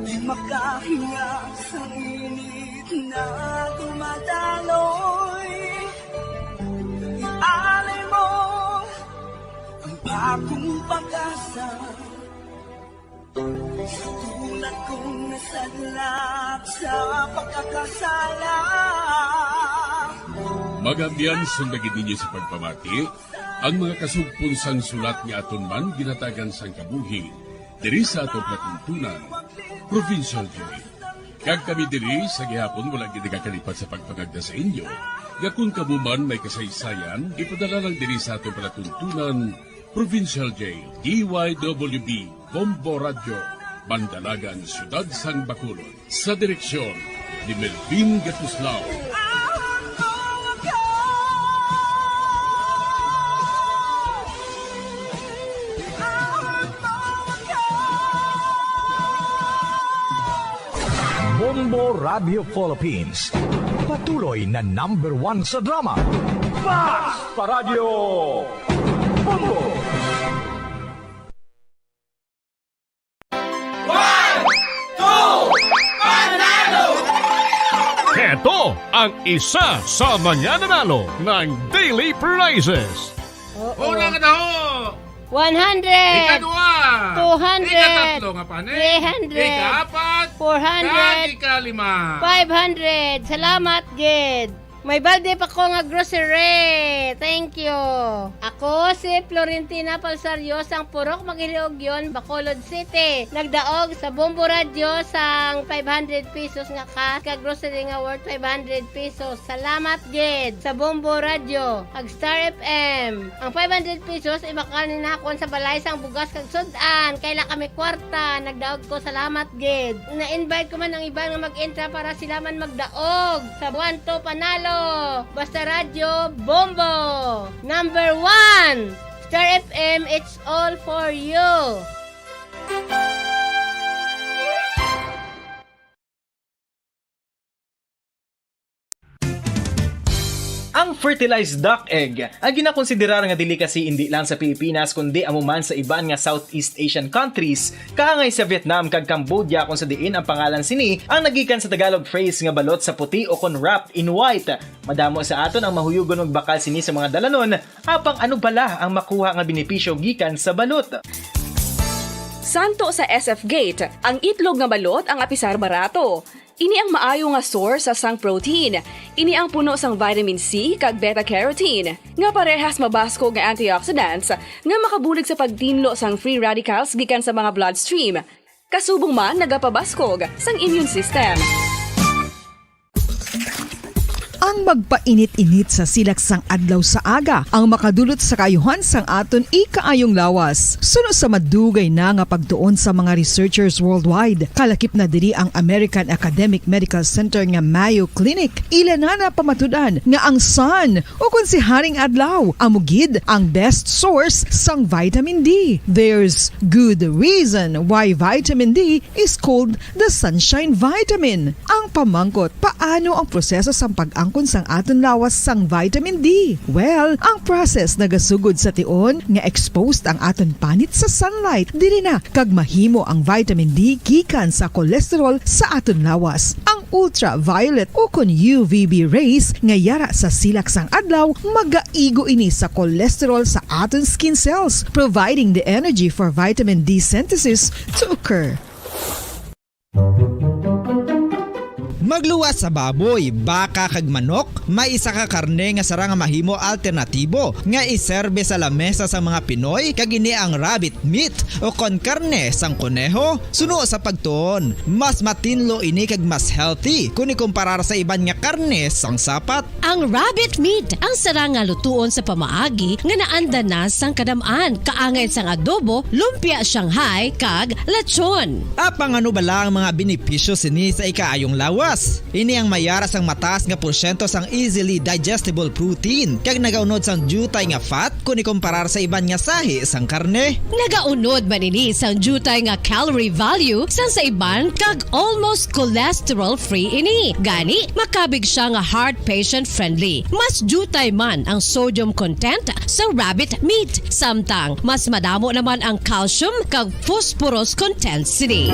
di makahinga sa init na dumadaloy. Ialay mo ang bagong pag-asa sa tulad kong nasadlak sa pagkakasala. Magabiyan sundagin ninyo sa pagpamati ang mga kasugpon sang sulat nga aton man ginatagan sang kabuhi diri sa atong natuntunan, Provincial Joy. Kag kami diri sa gihapon wala gid kakalipat sa pagpangagda sa inyo. Yakun kamo man may kasaysayan, ipadala lang diri sa atong palatuntunan, Provincial Jail, DYWB, Bombo Radio, Bandalagan, Siyudad Sang Bacolod. Sa direksyon ni Melvin Gatuslao. Bombo Radio Philippines. Patuloy na #1 sa drama. Basta Radio Bombo! Heto ang isa sa mananalo ng Daily Prizes. Una ka na ho! 100! Ikadua! 200! Ikatatlo nga pa, 300! Ikaapat! 400! Ikalima! 500! Salamat, Gid! May balde pa ko nga grocery. Thank you. Ako si Florentina Palsario sang Purok Magiliogyon, Bacolod City. Nagdaog sa Bombo Radio sang 500 pesos nga ka-grocery nga worth 500 pesos. Salamat gid sa Bombo Radio. Ag Star FM. Ang 500 pesos ibakanin na akon sa balay sang bugas kag sudan. Kaila kami kwarta. Nagdaog ko. Salamat gid. Na-invite ko man ang iba nga mag-entra para sila man magdaog sa buwan to panalo. Basta Radio Bombo number 1 Star FM, it's all for you. Ang fertilized duck egg ang ginakonsiderar nga dili kasi hindi lang sa Pilipinas kundi amuman sa iban nga Southeast Asian countries kaangay sa Vietnam kag Cambodia kung sa diin ang pangalan sini ang nagikan sa Tagalog phrase nga balot sa puti o kon wrapped in white. Madamo sa aton ang mahuyugon og bakal sini sa mga dalanon apang ano bala ang makuha nga benepisyo gikan sa balot. Santo sa SF Gate, ang itlog nga balot ang apisar barato. Ini ang maayo nga source sa sang protein. Ini ang puno sang vitamin C kag beta-carotene. Nga parehas mabasko nga antioxidants nga makabulig sa pagtinlo sang free radicals gikan sa mga bloodstream. Kasubong man nagapabaskog sang immune system. ang magpainit-init sa silaksang adlaw sa aga ang makadulot sa kayuhan sang aton ikaayong lawas. Suno sa madugay na nga pagtuon sa mga researchers worldwide, kalakip na diri ang American Academic Medical Center nga Mayo Clinic. Ilan na pamatudan nga ang sun o kung si Haring Adlaw amugid ang best source sang vitamin D. There's good reason why vitamin D is called the sunshine vitamin. Ang pamangkot, paano ang proseso sa pag-angkon sang aton lawas sang vitamin D? Well, ang process nagasugod sa tion nga exposed ang aton panit sa sunlight dili na kag mahimo ang vitamin D gikan sa cholesterol sa aton lawas. Ang ultraviolet o kun UVB rays nga yara sa silak sang adlaw magaigo ini sa cholesterol sa aton skin cells, providing the energy for vitamin D synthesis to occur. Magluwas sa baboy, baka kag manok, may isa ka karne nga sarang mahimo alternatibo nga iserbe sa lamesa sa mga Pinoy kag ini ang rabbit meat o kon karne sang kuneho. Suno sa pagtuon, mas matinlo ini kag mas healthy kung ikumparar sa iban nga karne sang sapat. Ang rabbit meat ang sarang nga lutuon sa pamaagi nga naanda na sang kadamaan, kaangay sang adobo, lumpia Shanghai kag lechon. Apang ano bala ang mga benepisyo sini sa ikaayong lawas? Ini ang mayara sang mataas nga porsyento sang easily digestible protein kag nagaunod sang jutay nga fat kung ikumparar sa iban nga sahi sang karne. Nagaunod man ini sang jutay nga calorie value sang sa iban kag almost cholesterol free ini. Gani makabig siya nga heart patient friendly. Mas jutay man ang sodium content sa rabbit meat, samtang mas madamo naman ang calcium kag phosphorus content sini.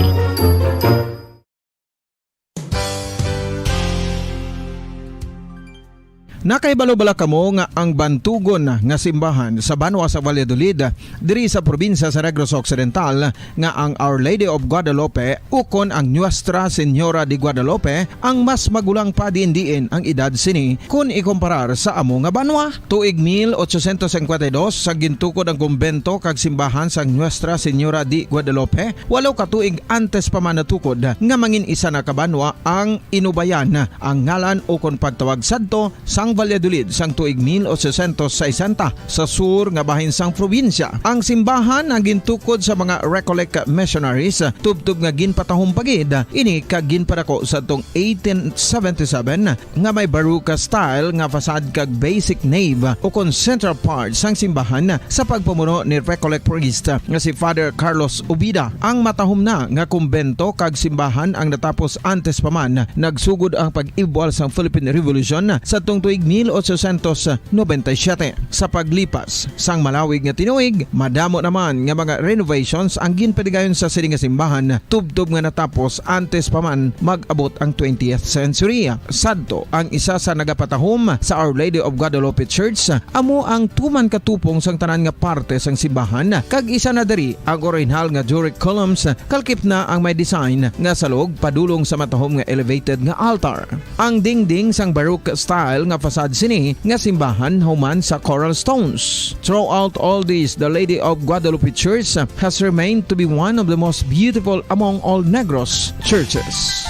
Nakaibalo-bala kamo nga ang bantugon nga simbahan sa Banwa sa Valladolid diri sa probinsya sa Negros Occidental nga ang Our Lady of Guadalupe ukon ang Nuestra Señora de Guadalupe ang mas magulang pa diin ang edad sini kung ikumparar sa amo nga banwa. Tuig 1852 sa gintukod ang kumbento kag simbahan sa Nuestra Señora de Guadalupe, walo ka tuig antes pa man natukod nga mangin isa na kabanwa ang inubayan ang ngalan ukon pagtawag sadto sang Valladolid sang tuig 1860 sa sur nga bahin sang probinsya. Ang simbahan ang gintukod sa mga Recollect missionaries tubtub nga ginpatahong pagid ini kag ginpadako sa tong 1877 nga may baroque style nga fasad kag basic nave o kon central part sang simbahan sa pagpamuno ni Recollect priest nga si Father Carlos Ubida. Ang matahom na nga kumbento kag simbahan ang natapos antes pa man nagsugod ang pag-ibwal sang Philippine Revolution sa tong tuig 1897. Sa paglipas sang malawig nga tinuig, madamo naman nga mga renovations ang ginpadigayon sa sining nga simbahan tubtob nga natapos antes pa man mag-abot ang 20th century. Sadto ang isa sa nagapatahom sa Our Lady of Guadalupe Church amo ang tuman katupong sang tanan nga parte sang simbahan kag isa na diri ang original nga Doric columns kalkip na ang may design nga salog padulong sa matahom nga elevated nga altar. Ang dingding sang baroque style nga fasad sini nga simbahan human sa coral stones. Throughout all this, the Lady of Guadalupe Church has remained to be one of the most beautiful among all Negros churches.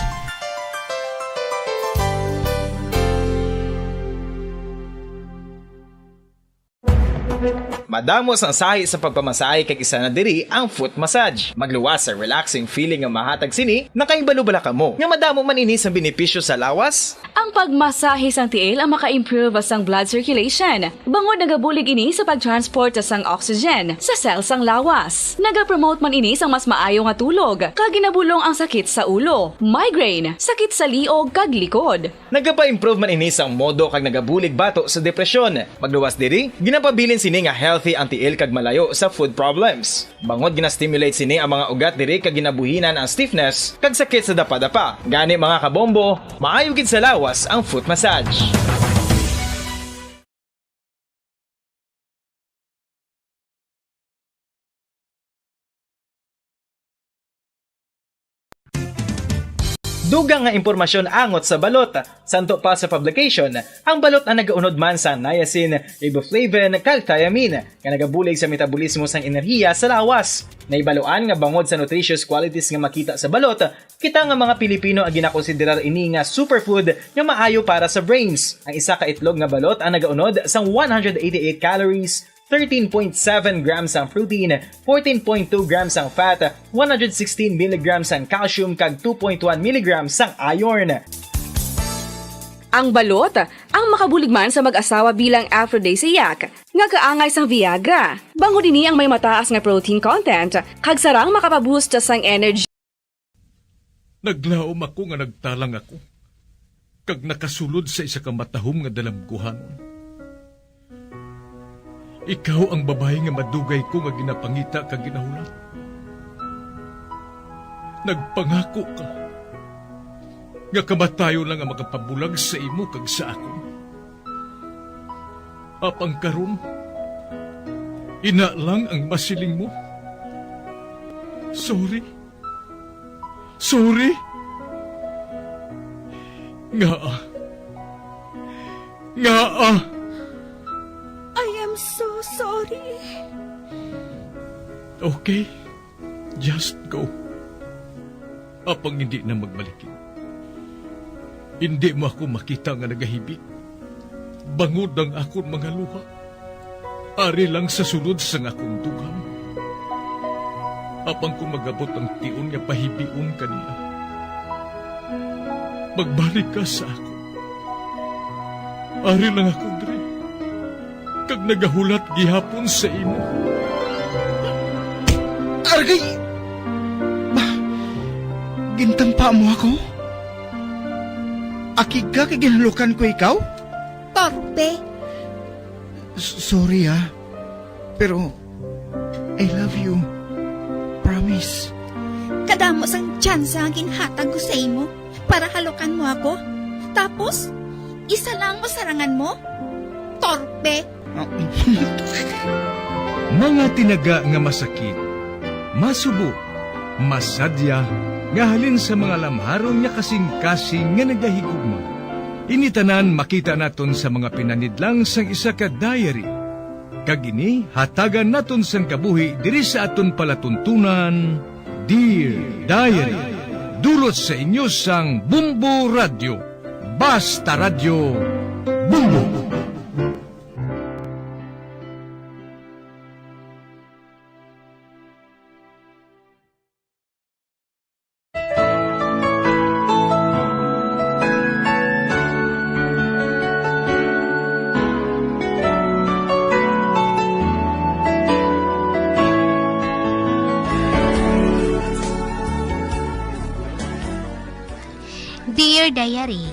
Madamo sang sahi sa pagpamasahe kag isa na diri ang foot massage. Magluwas sa relaxing feeling nga mahatag sini, nakaibalo-bala kamo. Nga madamo man ini sa benepisyo sa lawas. Ang pagmasahe sang tiil ang maka-improve sang blood circulation. Bangod nagabulig ini sa pagtransport sang oxygen sa cells sang lawas. Nagapromote man ini sang mas maayo nga tulog, kag ginabulong ang sakit sa ulo, migraine, sakit sa liog kag likod. Nagapa-improve man ini sang modo kag nagabulig bato sa depresyon. Magluwas diri, ginapabilin sini nga healthy ang tiil kag malayo sa food problems. Bangod gina-stimulate sini ang mga ugat diri kag ginabuhinan ang stiffness kag sakit sa dapa-dapa. Gani mga kabombo, maayo gid sa lawas ang foot massage. Dugang nga impormasyon angot sa balot. Santo pa sa publication, ang balot ang nagaunod man sa niacin, riboflavin, kag thiamine, nga nagabulig sa metabolismo sang enerhiya sa lawas. Naibaloan nga bangod sa nutritious qualities nga makita sa balot, kita nga mga Pilipino ang ginakonsiderar ini nga superfood nga maayo para sa brains. Ang isa ka itlog nga balot ang nagaunod sang 188 calories, 13.7 grams ang protein, 14.2 grams ang fat, 116 mg ang calcium kag 2.1 mg ang iron. Ang balot ang makabuligman sa mag-asawa bilang aphrodisiac nga kaangay sang Viagra. Bango dinhi ang may mataas nga protein content kag sarang makapaboost sang energy. Naglaom ako nga nagtalang ako. Kag nakasulod sa isa ka matahom nga dalamguhanon. Ikaw ang babae nga madugay ko nga ginapangita kag ginahulat. Nagpangako ka nga kamatayo lang ang makapabulag sa imo kag sa ako. Apang karon, ina lang ang masiling mo. Sorry. Sorry. Nga. I am so sorry. Okay, just go. Apang hindi na magbalikin. Hindi mo ako makita nga nagahibi. Bangod ang akong mga luha. Ari lang sa sulod sang akong dugang. Apang kung magabot ang tiun nga pahibiun kanila. Magbalik ka sa ako. Ari lang ako, Dre. Kag nagahulat gihapon sa imo. Argay! Gintampa mo ako? Akig ka kay ginalukan ko ikaw? Torpe. Sorry pero I love you. Promise. Kadamo sang tsansa ang ginhatag ko sa imo para halukan mo ako. Tapos, isa lang masarangan mo? Torpe. Mga tinaga nga masakit, masubo, masadya, nga halin sa mga lamharon nga kasing-kasing nga nagahigugma. Initanan makita naton sa mga pinanidlang sang isa ka diary. Kagini, hatagan naton sang kabuhi diri sa aton palatuntunan, Dear Diary. Dulot sa inyo sang Bumbo Radio. Basta Radio Bumbo. Dear Diary,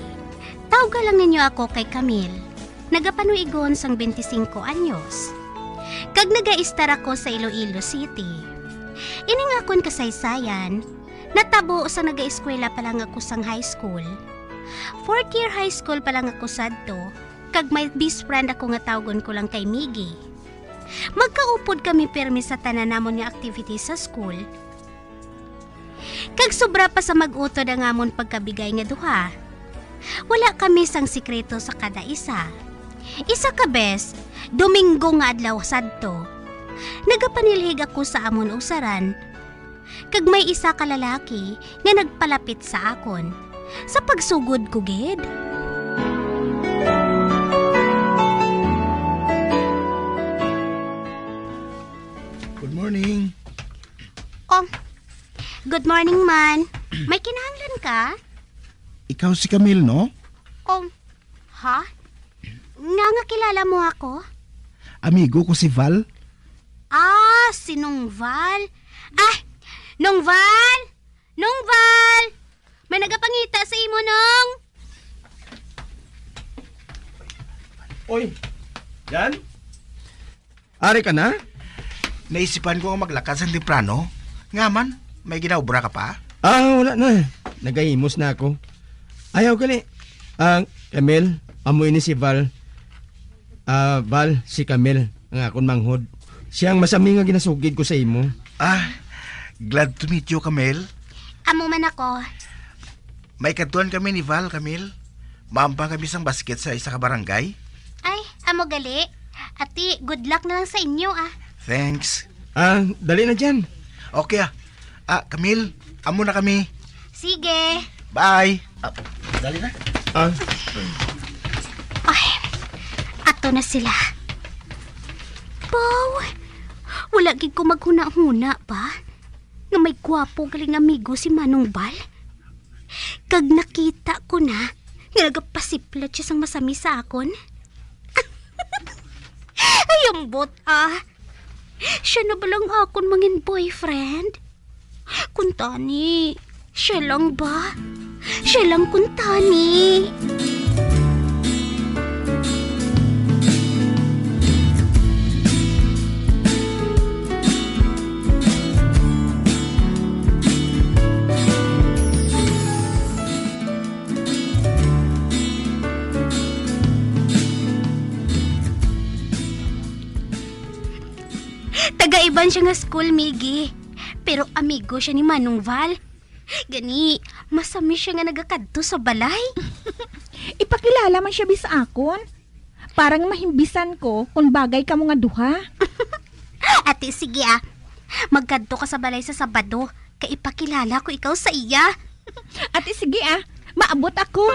tawga lang ninyo ako kay Camille. Nagapanuigon sang 25 anyos. Kag nagaistar ako sa Iloilo City. Ining akon kasaysayan, natabo sa nagaeskwela pa lang ako sang high school. 4th year high school pa lang ako sadto, kag may best friend ako nga tawgon ko lang kay Miggy. Magkaupod kami permi sa tanan namon nga activities sa school. Kag sobra pa sa mag-utod ang amon pagkabigay nga duha. Wala kami sang sikreto sa kada isa. Isa ka bes, Domingo nga adlaw sadto. Nagapanilhig ako sa amon usaran. Kag may isa ka lalaki nga nagpalapit sa akon. Sa pagsugod ko gid. Good morning. Oh, good morning man. May kinahanglan ka? Ikaw si Camille, no? Oh, ha? Nga kilala mo ako? Amigo ko si Val. Ah, si Nung Val. Ah, Nung Val! Nung Val! May nagapangita sa imo, Nung. Oy, yan? Ari ka na? Naisipan ko nga maglakad sa temprano. Nga man, may ginaubra ka pa? Wala na. Nagahimos na ako. Ayaw gali. Camille, amoy ni si Val. Val, si Camille, ang akong manghod. Siyang masami nga ginasugid ko sa imo. Glad to meet you, Camille. Amo man ako. May katuan kami ni Val, Camille. Maambang kami sang basket sa isa ka barangay. Ay, amo gali. Ati, good luck na lang sa inyo ah. Thanks. Dali na dyan. Okay Camille, amo na kami. Sige. Bye. Dali na. Ay, ato na sila. Bow, wala gid ko maghuna-huna pa. Nga may gwapo galing amigo si Manong Bal. Kag nakita ko na, nga nagapasiplat siya sang masami sa akon. Ayambot siya na balang akon mangin boyfriend? Kuntani, siya lang ba? Siya lang kuntani. Taga-iban siya nga school, Miggy. Pero amigo siya ni Manong Val. Gani, masami siya nga nagakadto sa balay. Ipakilala man siya bisa akon. Parang mahimbisan ko kung bagay ka mo nga duha. Ate, sige magkadto ka sa balay sa Sabado. Kay ipakilala ko ikaw sa iya. Ate, sige maabot ako.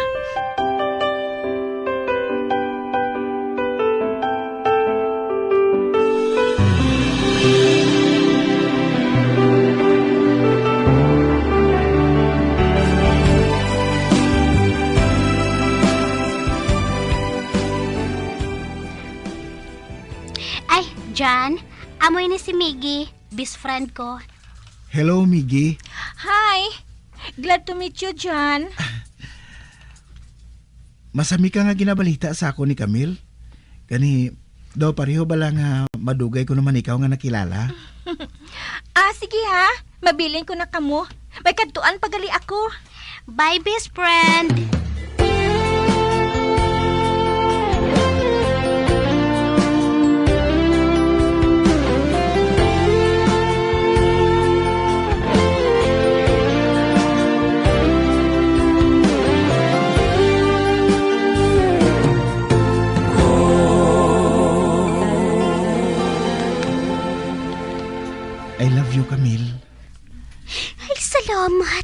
Jan, amoy ni si Miggy, best friend ko. Hello, Miggy. Hi. Glad to meet you, Jan. Masami ka nga ginabalita sa ako ni Camille. Kani, daw pareho ba lang madugay ko naman ikaw nga nakilala? Sige mabilin ko na kamo. May kadtuan pagali ako. Bye, best friend. I love you, Camille. Ay, salamat.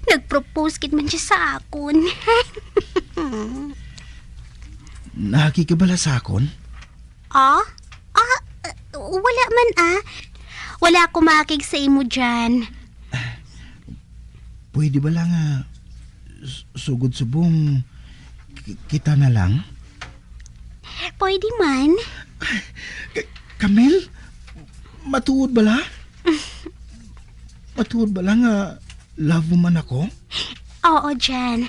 Nag-propose kit man siya sa akon. Nakikibala sa akon? Wala man Wala ako makig sa imo dyan. Pwede ba lang sugod subong kita na lang? Pwede man. Camille, matuod ba la? Matuod ba lang love mo man ako? Oo, Jan.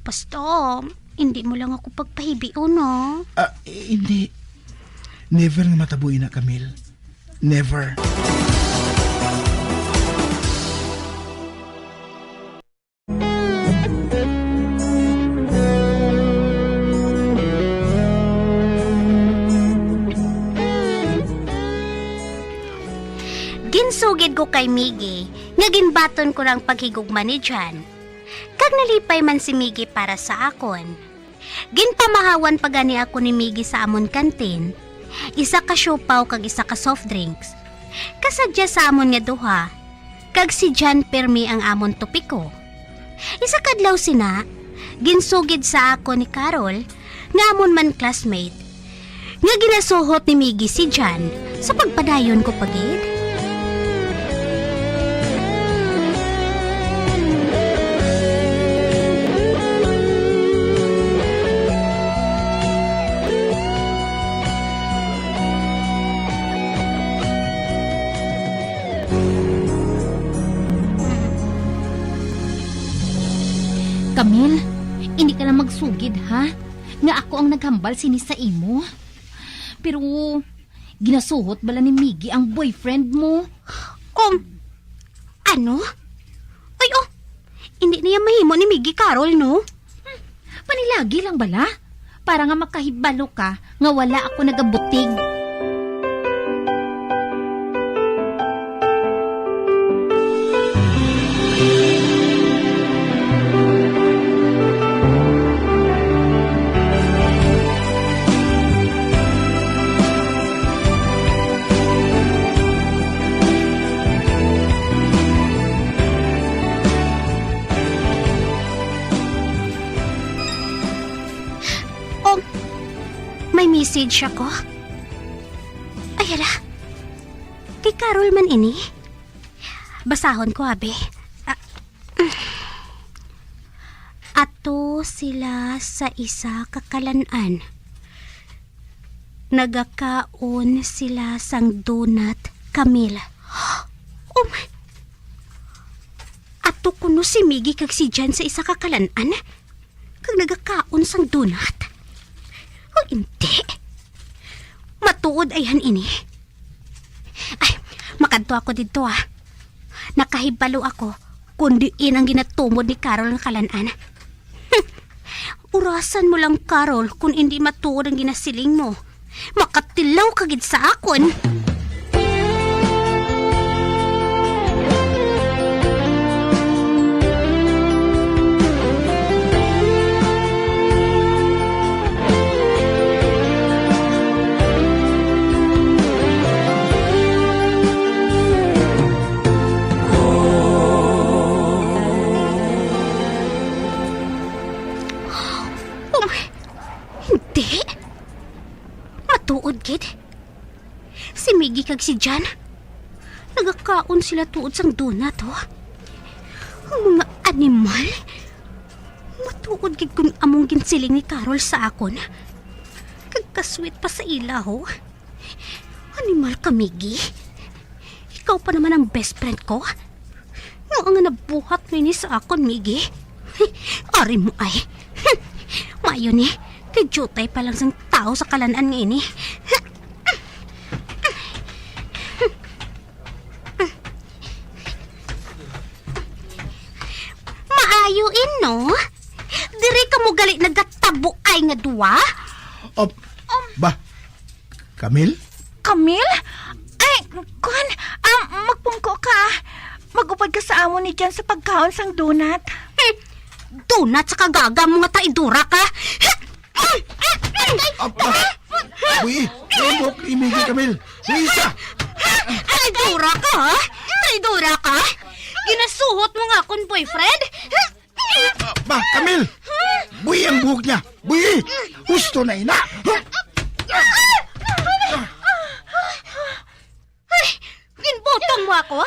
Basta, hindi mo lang ako pagpahibiyo, no? Hindi. Never nga matabuin na, Camille. Never. Ginsugid ko kay Miggy, nga ginbaton ko lang paghigugma ni Jan. Kag nalipay man si Miggy para sa akon. Ginpamahawan pa gani ako ni Miggy sa amon kantin. Isa ka siopaw kag isa ka soft drinks. Kasadya sa amon nga duha, kag si Jan permi ang amon topiko. Isa kadlaw sina, ginsugid sa ako ni Carol, nga amon man classmate, nga ginasuhot ni Miggy si Jan sa pagpadayon ko pagid. Camille, hindi ka na magsugid ha? Nga ako ang naghambal sini sa imo. Pero, ginasuhot bala ni Miggy ang boyfriend mo? Ano? Ay, hindi niya mahimo ni Miggy, Carol, no? Panilagi lang bala? Para nga makahibalo ka nga wala ako nagabutig. may message ako. Ay, hala. Kay Carol man ini. Basahon ko, abe. Ato sila sa isa kakalanan. Nagakaon sila sang donut, Camille. Oh my... Ato kuno si Miggy kag si Jan sa isa kakalanan. Kag nagakaon sang donut. O hindi. Matuod ayhan ini. Ay, makadto ako dito Nakahibalo ako kundi ang ginatumod ni Carol ng kalanan. Urasan mo lang, Carol, kung hindi matuod ang ginasiling mo. Makatilaw kagid sa akon. Tuod gid. Si Miggy kag si Jan nagakaon sila tuod sang donut Ang mga animal. Matuod gid kung among ginsiling ni Carol sa akon. Kag kasweet pa sa ila Animal ka, Miggy. Ikaw pa naman ang best friend ko. Nga nabuhat mo ini sa akon, Miggy. Ari mo ay. Mayo ni. Kay jutay pa lang sang tao sa kalanan nga ini. Maayuin, no? Diri ka mo gali nagatabo ay nga duwa? Ba? Camille? Camille? Ay, kuhan, magpungko ka. Magupad ka sa amo ni Jan sa pagkaon sang donut. Donut sa kagaga mo nga taidura ka? Uy, mo Miggy, Camille. Isa! Taidura ka, ha? Taidura ka? Ginasuhot mo nga akong boyfriend? Ba, Camille! Buhi ang buhok niya! Buhi! Husto na ina! Ay, ginbotong mo ako?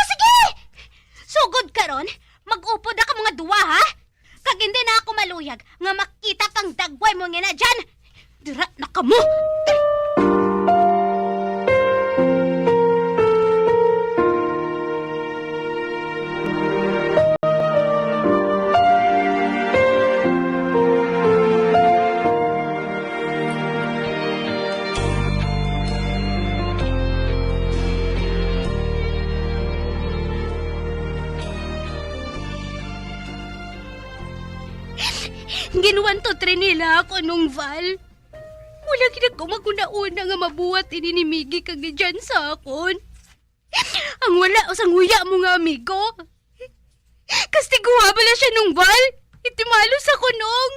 Sige! Sugod ka ron, mag-upod na ka mga duwa, ha? Kag hindi na ako maluyag nga makita kang dagway mo nga na dyan. Dira na ka mo! Ginuwan to tre nila ako nung Val. Wala ginagkumaguna-una nga mabuhat ini ni Miggy kag ni Jan sa akon. Ang wala o sang huya mo nga amigo. Kastiguha bala siya nung Val. Itimalos ako nung.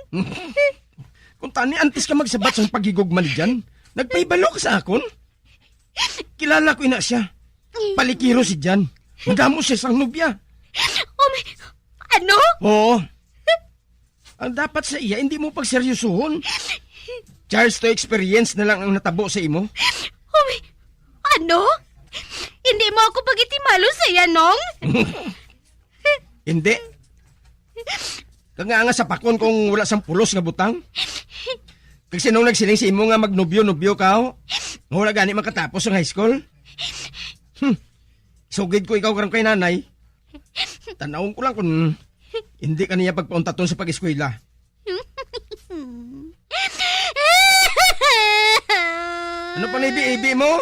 Kung tani antes ka magsabat sa pagigugma ni Jan, nagpaibalo ka sa akon. Kilala ko ina siya. Palikiro si Jan. Madamo siya sang nubya. Ano? Oo. Ang dapat sa iya, hindi mo pagseryosohon. Charles to experience na lang ang natabo sa imo. Ano? Hindi mo ako pagitimalo sa iya, Nong? Hindi. Kanga sa pakon kung wala sang pulos nga butang. Kasi nung nagsiling sa imo nga magnobyo-nobyo ka, wala gani makatapos ang high school. Sugid ko ikaw karang kay nanay. Tanawon ko lang kung hindi ka niya pagpauntaton sa pag-eskwela. Ano pa nibi-ibi mo?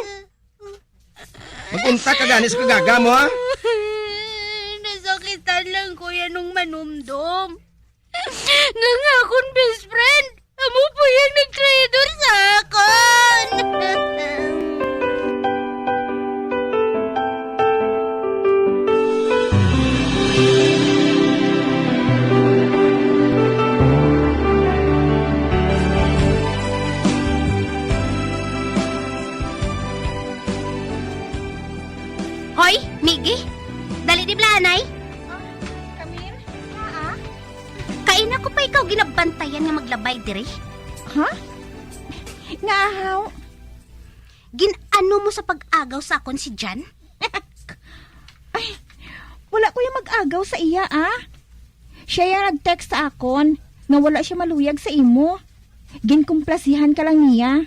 Mag-unta ka gani sa kagaga mo, ha? Nasakitan lang ko yan nung manumdom. Nga akong best friend. Amo po yung nag-traitor sa akin. Hoy, Miggy! Dali di blanay! Camille? Kain ako pa ikaw ginabantayan nga maglabay diri. Ha? Nga ahaw. Ginano mo sa pag-agaw sa akon si Jan? Wala ko yung mag-agaw sa iya, Siya yung nag-text sa akon nga wala siya maluyag sa imo. Ginkumplasihan ka lang niya.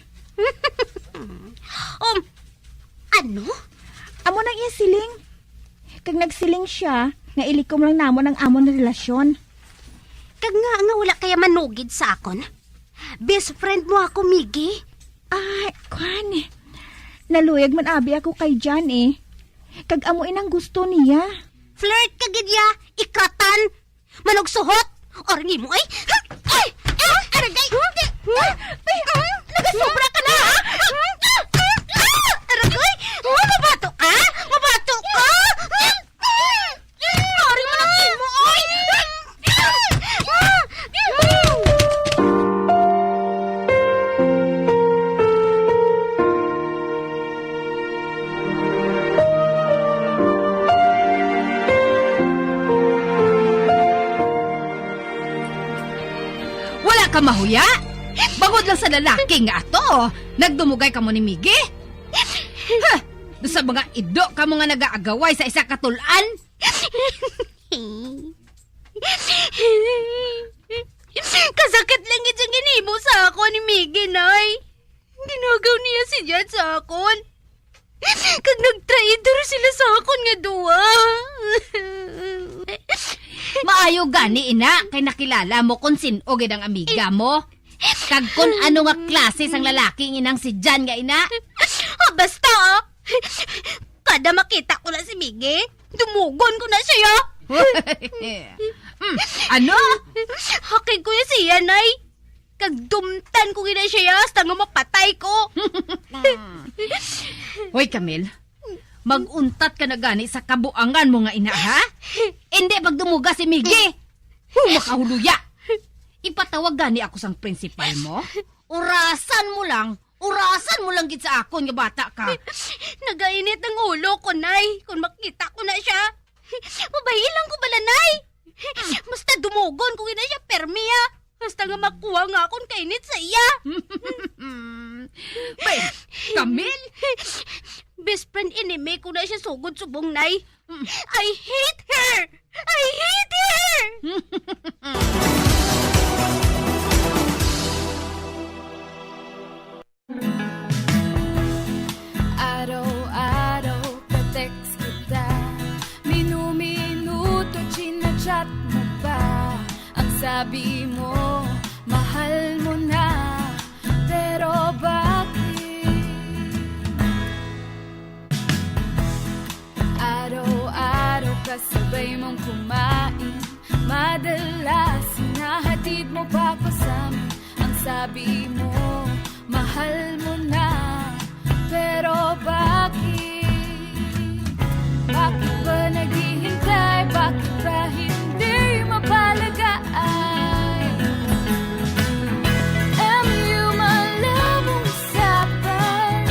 Ano? Amo nang iya siling. Kag nagsiling siya, nga ilikom lang namo ng amo na relasyon. Kag nga wala kaya manugid sa akon? Best friend mo ako, Miggy. Ay, kwan. Naluyag man abi ako kay Jan Kag amo inang gusto niya. Flirt ka gidya, ikatan, manugsuhot, orangi mo ay. Aragay! Nagasobra ka na, Aragay! Mabato ka? Mabato ka? Ori mo lang mo, oy! Wala ka mahuya? Bangod lang sa lalaki nga ato. Nagdumugay ka mo ni Miggy? Sa mga ido ka mo nga nag-aagaway sa isa katulan? Kasakit lang itong ginimo sa ako ni Miggy, Nay. Dinagaw niya si Jan sa akon. Kag nag-traitor sila sa akon nga duwa. Maayo gani, ina, kay nakilala mo kung sino gid ang amiga mo. Kag kung ano nga klase sang lalaki inang si Jan nga, ina. Basta, kada makita ko na si Miggy, dumugon ko na siya. Ano? Hakin ko yung siya, Nay. Kag dumtan ko gina siya, hasta nga mapatay ko. Hoy, Camille. Mag-untat ka na gani sa kabuangan mo nga, ina, ha? Hindi pagdumuga si Miggy. Makahuluya. Ipatawag gani ako sang principal mo. Urasan mo lang gid sa akon nga bata ka. Nagainit ang ulo ko, Nay. Kung makita ko na siya. Mabahilang ko bala, Nay. Basta dumugon ko gina siya, permiya. Basta nga makuha nga akong kainit sa iya. Wait, Camille? Best friend enemy ko na siya sugod subong, Nay. I hate her! I hate her! Araw-araw ka-text kita, minu-minuto chinachat mo pa. Ang sabi mo, mahal mo na, pero bakit? Araw-araw kasabay mong kumain, madalas hinahatid mo pa ko sa amin. Ang sabi mo, mahal mo na, pero bakit? Bakit ba naghihintay? Bakit ba hindi mapalagay? MU malabong usapan,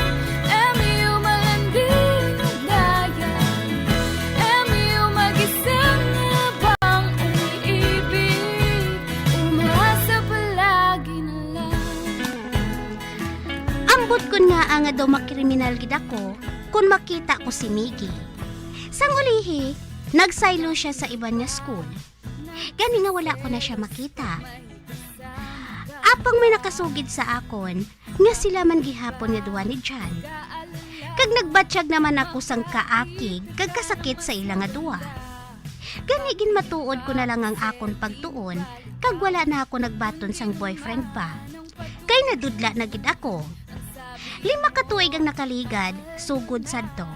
MU malanding ugnayan, MU mag-isang na bang umiibig, umasa palagi na lang. Ambot ko na ang daw makriminal gid ako kung makita ko si Miggy. Sang ulihi, nagsaylo siya sa iba niya school. Gani nga wala ko na siya makita. Apang may nakasugid sa akon, nga sila man gihapon nga duwa ni Jan. Kag nagbatsyag naman ako sang kaakig, kag kasakit sa ilang nga duwa. Gani gin matuod ko na lang ang akon pagtuon, kag wala na ako nagbaton sang boyfriend pa. Kay nadudla na gid ako. 5 katuig ang nakaligad, sugod sadto.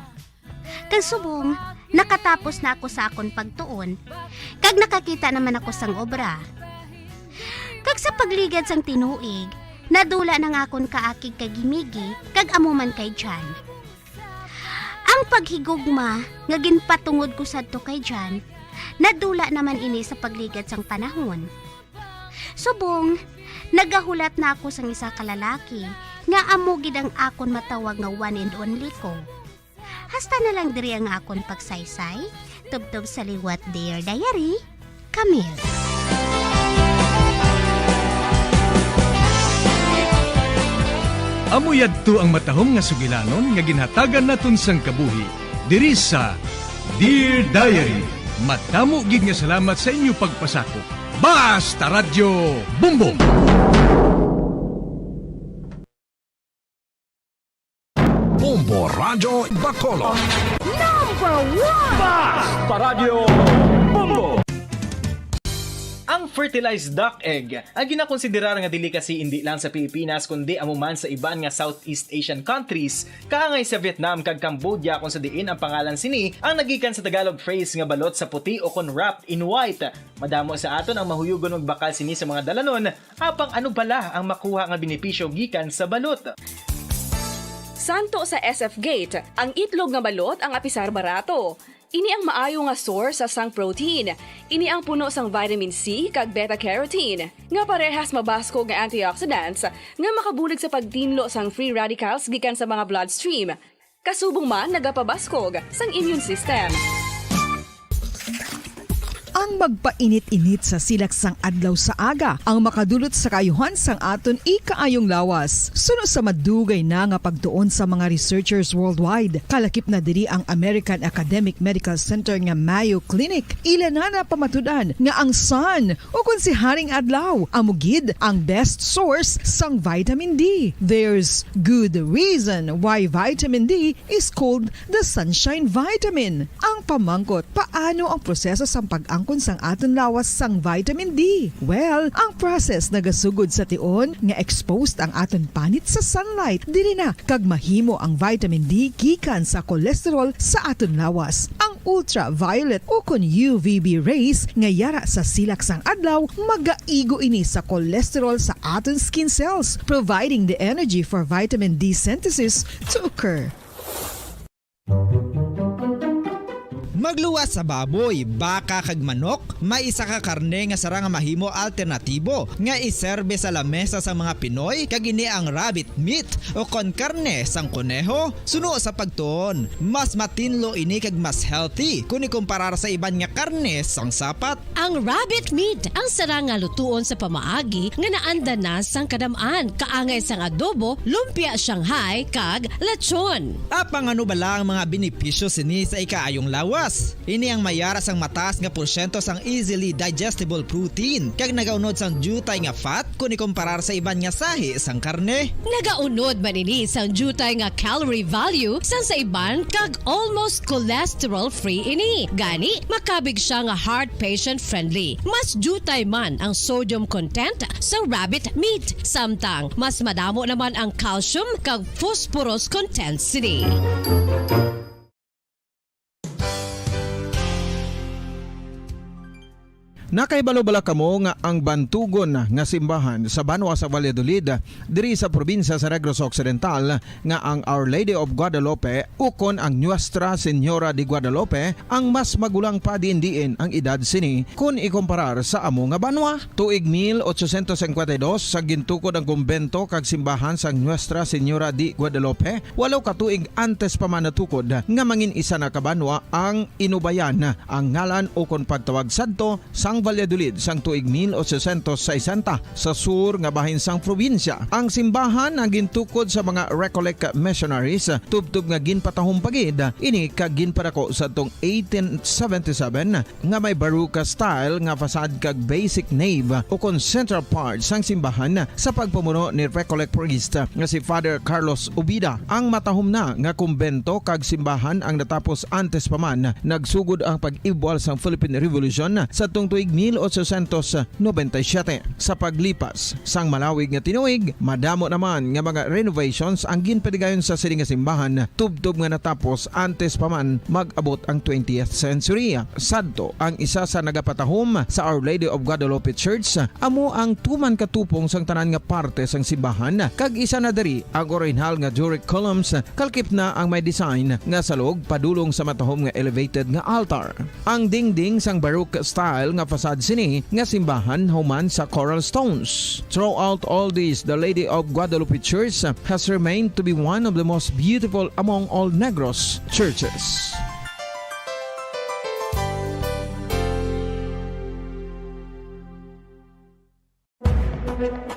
Kag subong, nakatapos na ako sa akon pagtuon, kag nakakita naman ako sang obra. Kag sa pagligad sang tinuig, nadula na nga akon kaakig kay Miggy, kag amuman kay Jan. Ang paghigugma, nga ginpatungod ko sadto kay Jan, nadula naman ini sa pagligad sang panahon. Subong, nagahulat na ako sang isa ka lalaki, nga amugid ang akon matawag nga one and only ko. Hasta na lang diri ang akon pagsaysay, tubtob sa liwat Dear Diary, Camille. Amoy adto ang matahom nga sugilanon nga ginhatagan naton sang kabuhi. Diri sa Dear Diary, madamo gid nga salamat sa inyo pagpasakop. Basta Radyo Bumbong! Bombo Radyo Bacolod. Number 1! Basta Radyo Bombo! Ang fertilized duck egg ang ginakonsiderar nga delicacy hindi lang sa Pilipinas kundi amuman sa iban nga Southeast Asian countries kaangay sa Vietnam kag Cambodia kung sa diin ang pangalan sini ang nagikan sa Tagalog phrase nga balot sa puti o kon wrapped in white. Madamo sa aton ang mahuyugon og bakal sini sa mga dalanon apang ano bala ang makuha nga benepisyo gikan sa balot. Santo sa SF Gate, ang itlog nga balot ang apisar barato. Ini ang maayo nga source sa sang protein. Ini ang puno sang vitamin C kag beta-carotene. Nga parehas mabasko nga antioxidants nga makabulig sa pagtinlo sang free radicals gikan sa mga bloodstream. Kasubong man nagapabaskog sang immune system. Ang magpainit-init sa silaksang adlaw sa aga ang makadulot sa kaayuhan sang aton ikaayong lawas. Suno sa madugay na nga pagtuon sa mga researchers worldwide, kalakip na diri ang American Academic Medical Center nga Mayo Clinic. Ila na pamatudan nga ang sun o kung si Haring Adlaw amugid ang best source sang vitamin D. There's good reason why vitamin D is called the sunshine vitamin. Ang pamangkot, paano ang proseso sang pag-angkon sang aton lawas sang vitamin D? Well, ang process nagasugod sa tion nga exposed ang aton panit sa sunlight. Dili na kag mahimo ang vitamin D gikan sa cholesterol sa aton lawas. Ang ultraviolet o kon UVB rays nga yara sa silak sang adlaw magaigo ini sa cholesterol sa aton skin cells, providing the energy for vitamin D synthesis to occur. Magluwas sa baboy, baka kag manok, may isa ka karne nga sara nga mahimo alternatibo nga iserbe sa lamesa sa mga Pinoy kag ini ang rabbit meat o kon karne sang kuneho. Suno sa pagtuon, mas matinlo ini kag mas healthy kung ikumparar sa iban nga karne sang sapat. Ang rabbit meat ang sara nga lutuon sa pamaagi nga naanda na sang kadamaan, kaangay sang adobo, lumpia Shanghai kag lechon. Apang ano bala ang mga benepisyo sini sa ikaayong lawas? Ini ang mayara sang mataas nga porsyento sang easily digestible protein kag nagaunod sang jutay nga fat kung ikumparar sa iban nga sahi sang karne. Nagaunod man ini sang jutay nga calorie value sang sa iban kag almost cholesterol free ini. Gani makabig siya nga heart patient friendly. Mas jutay man ang sodium content sa rabbit meat, samtang mas madamo naman ang calcium kag phosphorus content sini. Nakaibalo-bala kamo nga ang bantugon nga simbahan sa Banwa sa Valladolid diri sa probinsya sa Negros Occidental nga ang Our Lady of Guadalupe ukon ang Nuestra Señora de Guadalupe ang mas magulang pa diin ang edad sini kung ikumparar sa amo nga banwa. Tuig 1852 sa gintukod ang kumbento kag simbahan sa Nuestra Señora de Guadalupe, walo ka tuig antes pa man natukod nga mangin isa na kabanwa ang inubayan ang ngalan ukon pagtawag sadto sang Valladolid sang tuig 1860 sa sur nga bahin sang probinsya. Ang simbahan ang gintukod sa mga Recollect missionaries tubtub nga ginpatahong pagid ini kag ginpadako sa tong 1877 nga may baruka style nga fasad kag basic nave o kon central part sang simbahan sa pagpamuno ni Recollect priest nga si Father Carlos Ubida. Ang matahom na nga kumbento kag simbahan ang natapos antes pa man nagsugod ang pag-ibwal sang Philippine Revolution sa tong tuig 1897. Sa paglipas sang malawig nga tinuig, madamo naman nga mga renovations ang ginpadigayon sa sining nga simbahan tubtob nga natapos antes pa man mag-abot ang 20th century. Sadto ang isa sa nagapatahom sa Our Lady of Guadalupe Church amo ang tuman katupong sang tanan nga parte sang simbahan kag isa na diri ang original nga Doric columns kalkip na ang may design nga salog padulong sa matahom nga elevated nga altar. Ang dingding sang Baroque style nga fasad sini nga simbahan human sa coral stones. Throughout all this, the Lady of Guadalupe Church has remained to be one of the most beautiful among all Negros churches.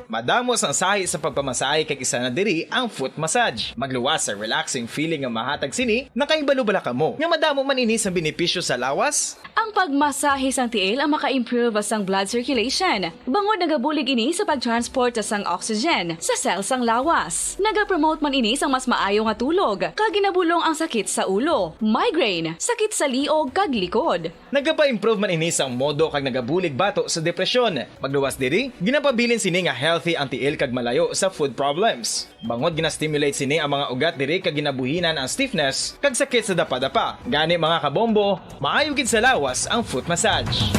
Madamos ang sahi sa pagpamasahe kay isa na diri ang foot massage. Magluwas sa relaxing feeling nga mahatag sini, nakaibalo-bala ka mo. Nga madamo man ini sa benepisyo sa lawas. Ang pagmasahe sang tiil ang maka-improve sang blood circulation. Bangod nagabulig ini sa pagtransport sang oxygen sa cells sang lawas. Nagapromote man ini sang mas maayo nga tulog, kag ginabulong ang sakit sa ulo, migraine, sakit sa liog kag likod. Nagapa-improve man ini sang modo kag nagabulig bato sa depresyon. Magluwas diri, ginapabilin sini nga healthy ang tiil kag malayo sa food problems. Bangod ginastimulate sini ang mga ugat diri kag ginabuhinan ang stiffness kag sakit sa dapa-dapa. Gani mga kabombo, maayo gid sa lawas ang foot massage.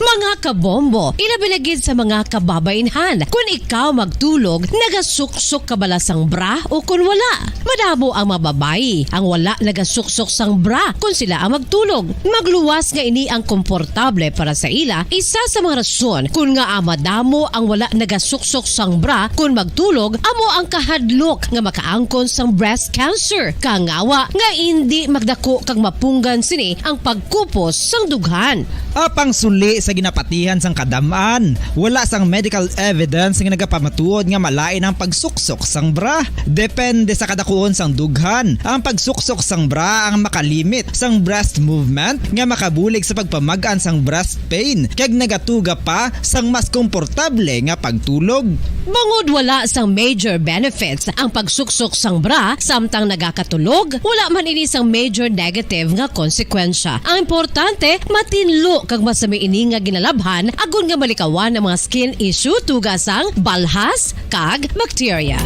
Mga kabombo, ilabilagid sa mga kababainhan. Kung ikaw magtulog, nagasuksok ka bala sang bra o kung wala. Madamo ang mababayi ang wala nagasuksok sang bra kung sila ang magtulog. Magluwas nga ini ang komportable para sa ila. Isa sa mga rason kung nga madamo ang wala nagasuksok sang bra kung magtulog, amo ang kahadlok nga makaangkon sang breast cancer. Kangawa nga hindi magdako kag mapunggan sini ang pagkupos sang dughan. Apang suli sa ginapatihan sang kadamaan, wala sang medical evidence nga nagapamatuod nga malain ang pagsuksok sang bra. Depende sa kadakuon sang dughan. Ang pagsuksok sang bra ang makalimit sang breast movement nga makabulig sa pagpamagaan sang breast pain kag nagatuga pa sang mas komportable nga pagtulog. Bangod wala sang major benefits ang pagsuksok sang bra samtang nagakatulog, wala man ini sang major negative nga konsekwensya. Ang importante, matinlo kag masami ini nga ginalabhan agon nga malikawan ang mga skin issue tugasang balhas kag bacteria.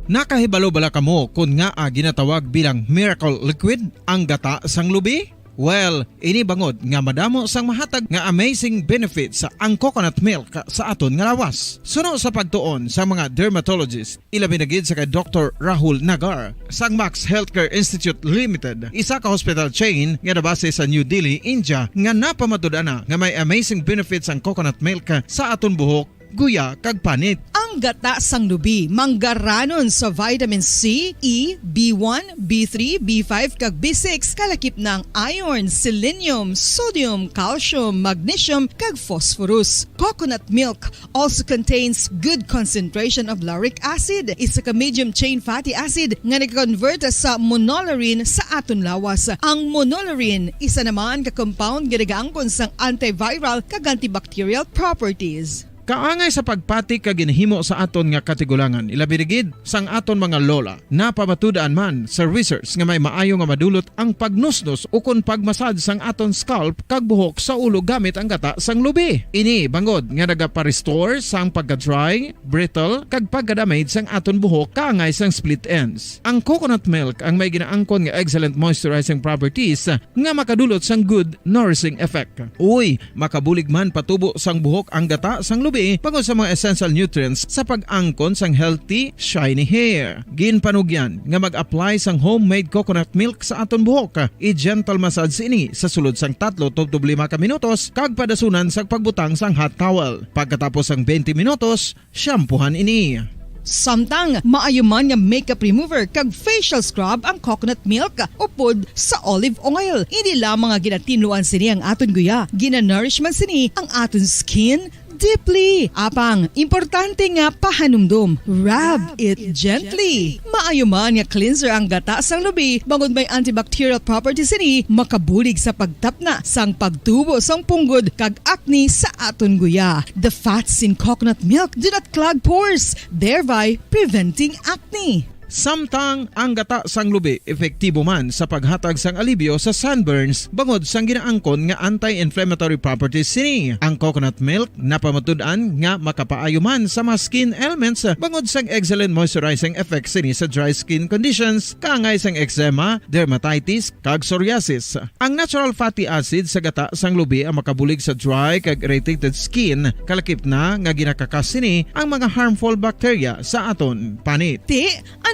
Nakahibalo bala kamo kung nga ginatawag bilang miracle liquid ang gata sang lubi? Well, ini bangod nga madamo sang mahatag nga amazing benefits sa ang coconut milk sa aton nga lawas. Suno sa pagtuon sa mga dermatologist, ilabi na gid sa kay Dr. Rahul Nagar sang Max Healthcare Institute Limited, isa ka hospital chain nga nabase sa New Delhi, India, nga napamatud-ana nga may amazing benefits ang coconut milk sa aton buhok, guya kag panit. Ang gata sang lubi manggaranon sa vitamin C, E, B1, B3, B5 kag B6 kalakip ng iron, selenium, sodium, calcium, magnesium kag phosphorus. Coconut milk also contains good concentration of lauric acid, isa ka medium chain fatty acid nga nag-convert sa monolarin sa aton lawas. Ang monolarin isa naman ka compound nga nagaangkon sang antiviral kag antibacterial properties. Kaangay sa pagpati kag ginhimo sa aton nga katigulangan, ilabirigid sang aton mga lola, napamatudan man sa research nga may maayo nga madulot ang pagnusnos o kon pagmasad sang aton scalp kag buhok sa ulo gamit ang gata sang lubi. Ini bangod nga nagapa-restore sang pagka-dry, brittle kag pagka-damage sang aton buhok kaangay sang split ends. Ang coconut milk ang may ginaangkon nga excellent moisturizing properties nga makadulot sang good nourishing effect. Uy, makabulig man patubo sang buhok ang gata sang lubi pagod sa mga essential nutrients sa pag-angkon sang healthy, shiny hair. Ginpanugyan nga mag-apply sang homemade coconut milk sa aton buhok. I-gentle massage ini sa sulod sang 3 to 5 ka minutos kag padasunan sa pagbutang sang hot towel. Pagkatapos sang 20 minutos, shampoohan ini. Samtang maayuman nga makeup remover kag facial scrub ang coconut milk upod sa olive oil. Hindi lamang nga ginatinluan sini ang aton guya, ginanourishman sini ang aton skin deeply. Apang, importante nga pahanumdum. Rub it gently. Maayuman nga cleanser ang gata sang lubi, bangod may antibacterial properties ini, makabulig sa pagtapna sang pagtubo sang punggod kag acne sa aton guya. The fats in coconut milk do not clog pores, thereby preventing acne. Samtang ang gata sang lubi epektibo man sa paghatag sang alibyo sa sunburns bangod sang ginaangkon nga anti-inflammatory properties sini. Ang coconut milk napamatud-an nga makapaayo man sa mga skin ailments bangod sang excellent moisturizing effect sini sa dry skin conditions kaangay sang eczema, dermatitis kag psoriasis. Ang natural fatty acid sa gata sang lubi ang makabulig sa dry kag irritated skin, kalakip na nga ginakakas sini ang mga harmful bacteria sa aton panit.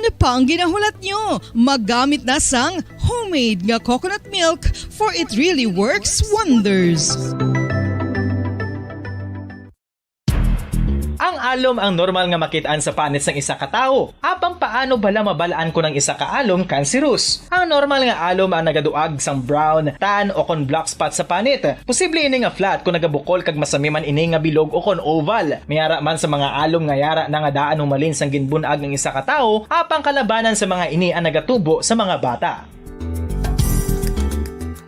Ano pa ang ginahulat nyo? Maggamit na sang homemade nga coconut milk for it really works wonders. Ang alom ang normal nga makitaan sa panit sang isa ka tawo. Apang paano bala mabalaan ko ng isa ka alom cancerous? Ang normal nga alom ang nagaduag sang brown, tan o kon black spot sa panit. Posible ini nga flat kung nagabukol kag masami man ini nga bilog o kon oval. Mayara man sa mga alom nga yara na nga daan humalin sang ginbunag ng isa ka tawo, apang kalabanan sa mga ini ang nagatubo sa mga bata.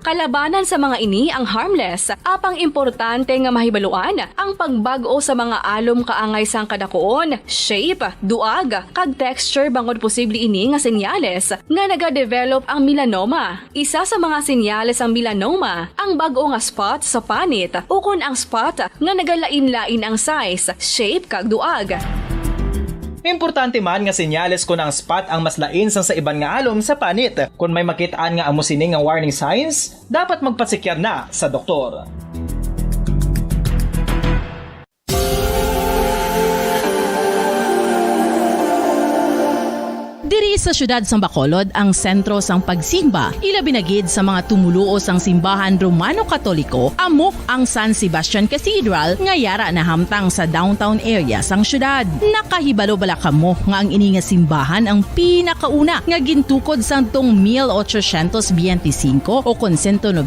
Kalabanan sa mga ini ang harmless, apang importante nga mahibaluan ang pagbago sa mga alom kaangay sang kadakoon, shape, duag, kag texture bangod posible ini nga senyales nga nagadevelop ang melanoma. Isa sa mga senyales ang melanoma, ang bag-o nga spot sa panit o kun ang spot nga nagalain-lain ang size, shape kag duag. Importante man nga senyales kung ang spot ang mas lain sang sa iban nga alom sa panit. Kung may makitaan nga amo sini nga warning signs, dapat magpasikyar na sa doktor. Diri sa syudad sang Bacolod ang sentro sang pagsimba, ilabi na gid sa mga tumuluo sang simbahan Romano-Katoliko, amok ang San Sebastian Cathedral nga yara na hamtang sa downtown area sang syudad. Nakahibalo bala kamo nga ang ini nga simbahan ang pinakauna nga gintukod sang tong 1825 o kon 197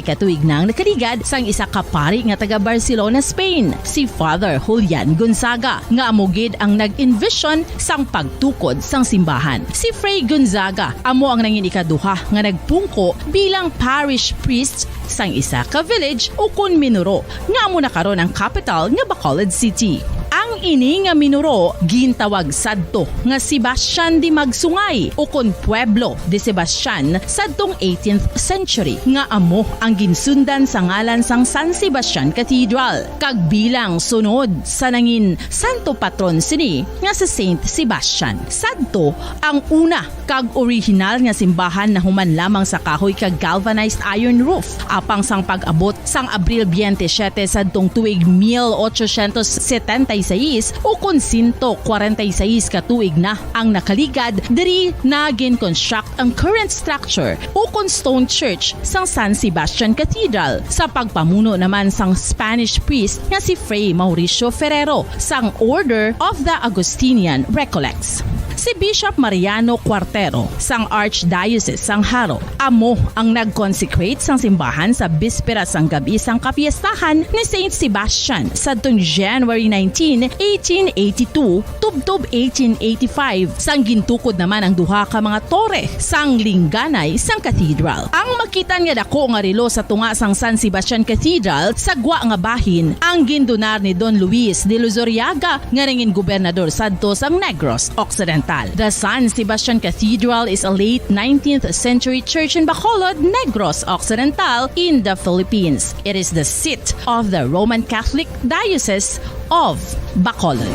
katuig nang nakaligad sang isa ka pari nga taga Barcelona, Spain, si Father Julian Gonzaga, nga amo gid ang nag-envision sang pagtukod sang simbahan. Si Fray Gonzaga amo ang nangin ikaduha nga nagpungko bilang parish priest sang isa ka village o kun minuro nga amo na karon ang capital nga Bacolod City. Ang ini nga minuro gintawag sadto nga Sebastian de Magsungay o kon Pueblo de Sebastian sadtong 18th century nga amo ang ginsundan sa ngalan sang San Sebastian Cathedral kag bilang sunod sa nangin santo patron sini nga si Saint Sebastian. Sadto ang una kag original nga simbahan na human lamang sa kahoy kag galvanized iron roof apang sang pag-abot sang Abril 27 sadtong tuig 1876 o kun 146 katuig na ang nakaligad diri na gin-construct ang current structure o kun stone church sang San Sebastian Cathedral sa pagpamuno naman sang Spanish priest nga si Fray Mauricio Ferrero sang Order of the Augustinian Recollects. Si Bishop Mariano Cuartero sang Archdiocese sang Haro amo ang nag-consecrate sang simbahan sa bispera sang gabi sang kapiestahan ni Saint Sebastian sadtong January 19, 1882 tubtob 1885 sang gintukod naman ang duha ka mga tore sang lingganay sang cathedral. Ang makitan nga dako nga relo sa tunga sang San Sebastian Cathedral sa gwa nga bahin ang gindonar ni Don Luis de Luzuriaga nga nangin gobernador sadto sang Negros Occidental. The San Sebastian Cathedral is a late 19th century church in Bacolod, Negros Occidental in the Philippines. It is the seat of the Roman Catholic Diocese of Bacolod.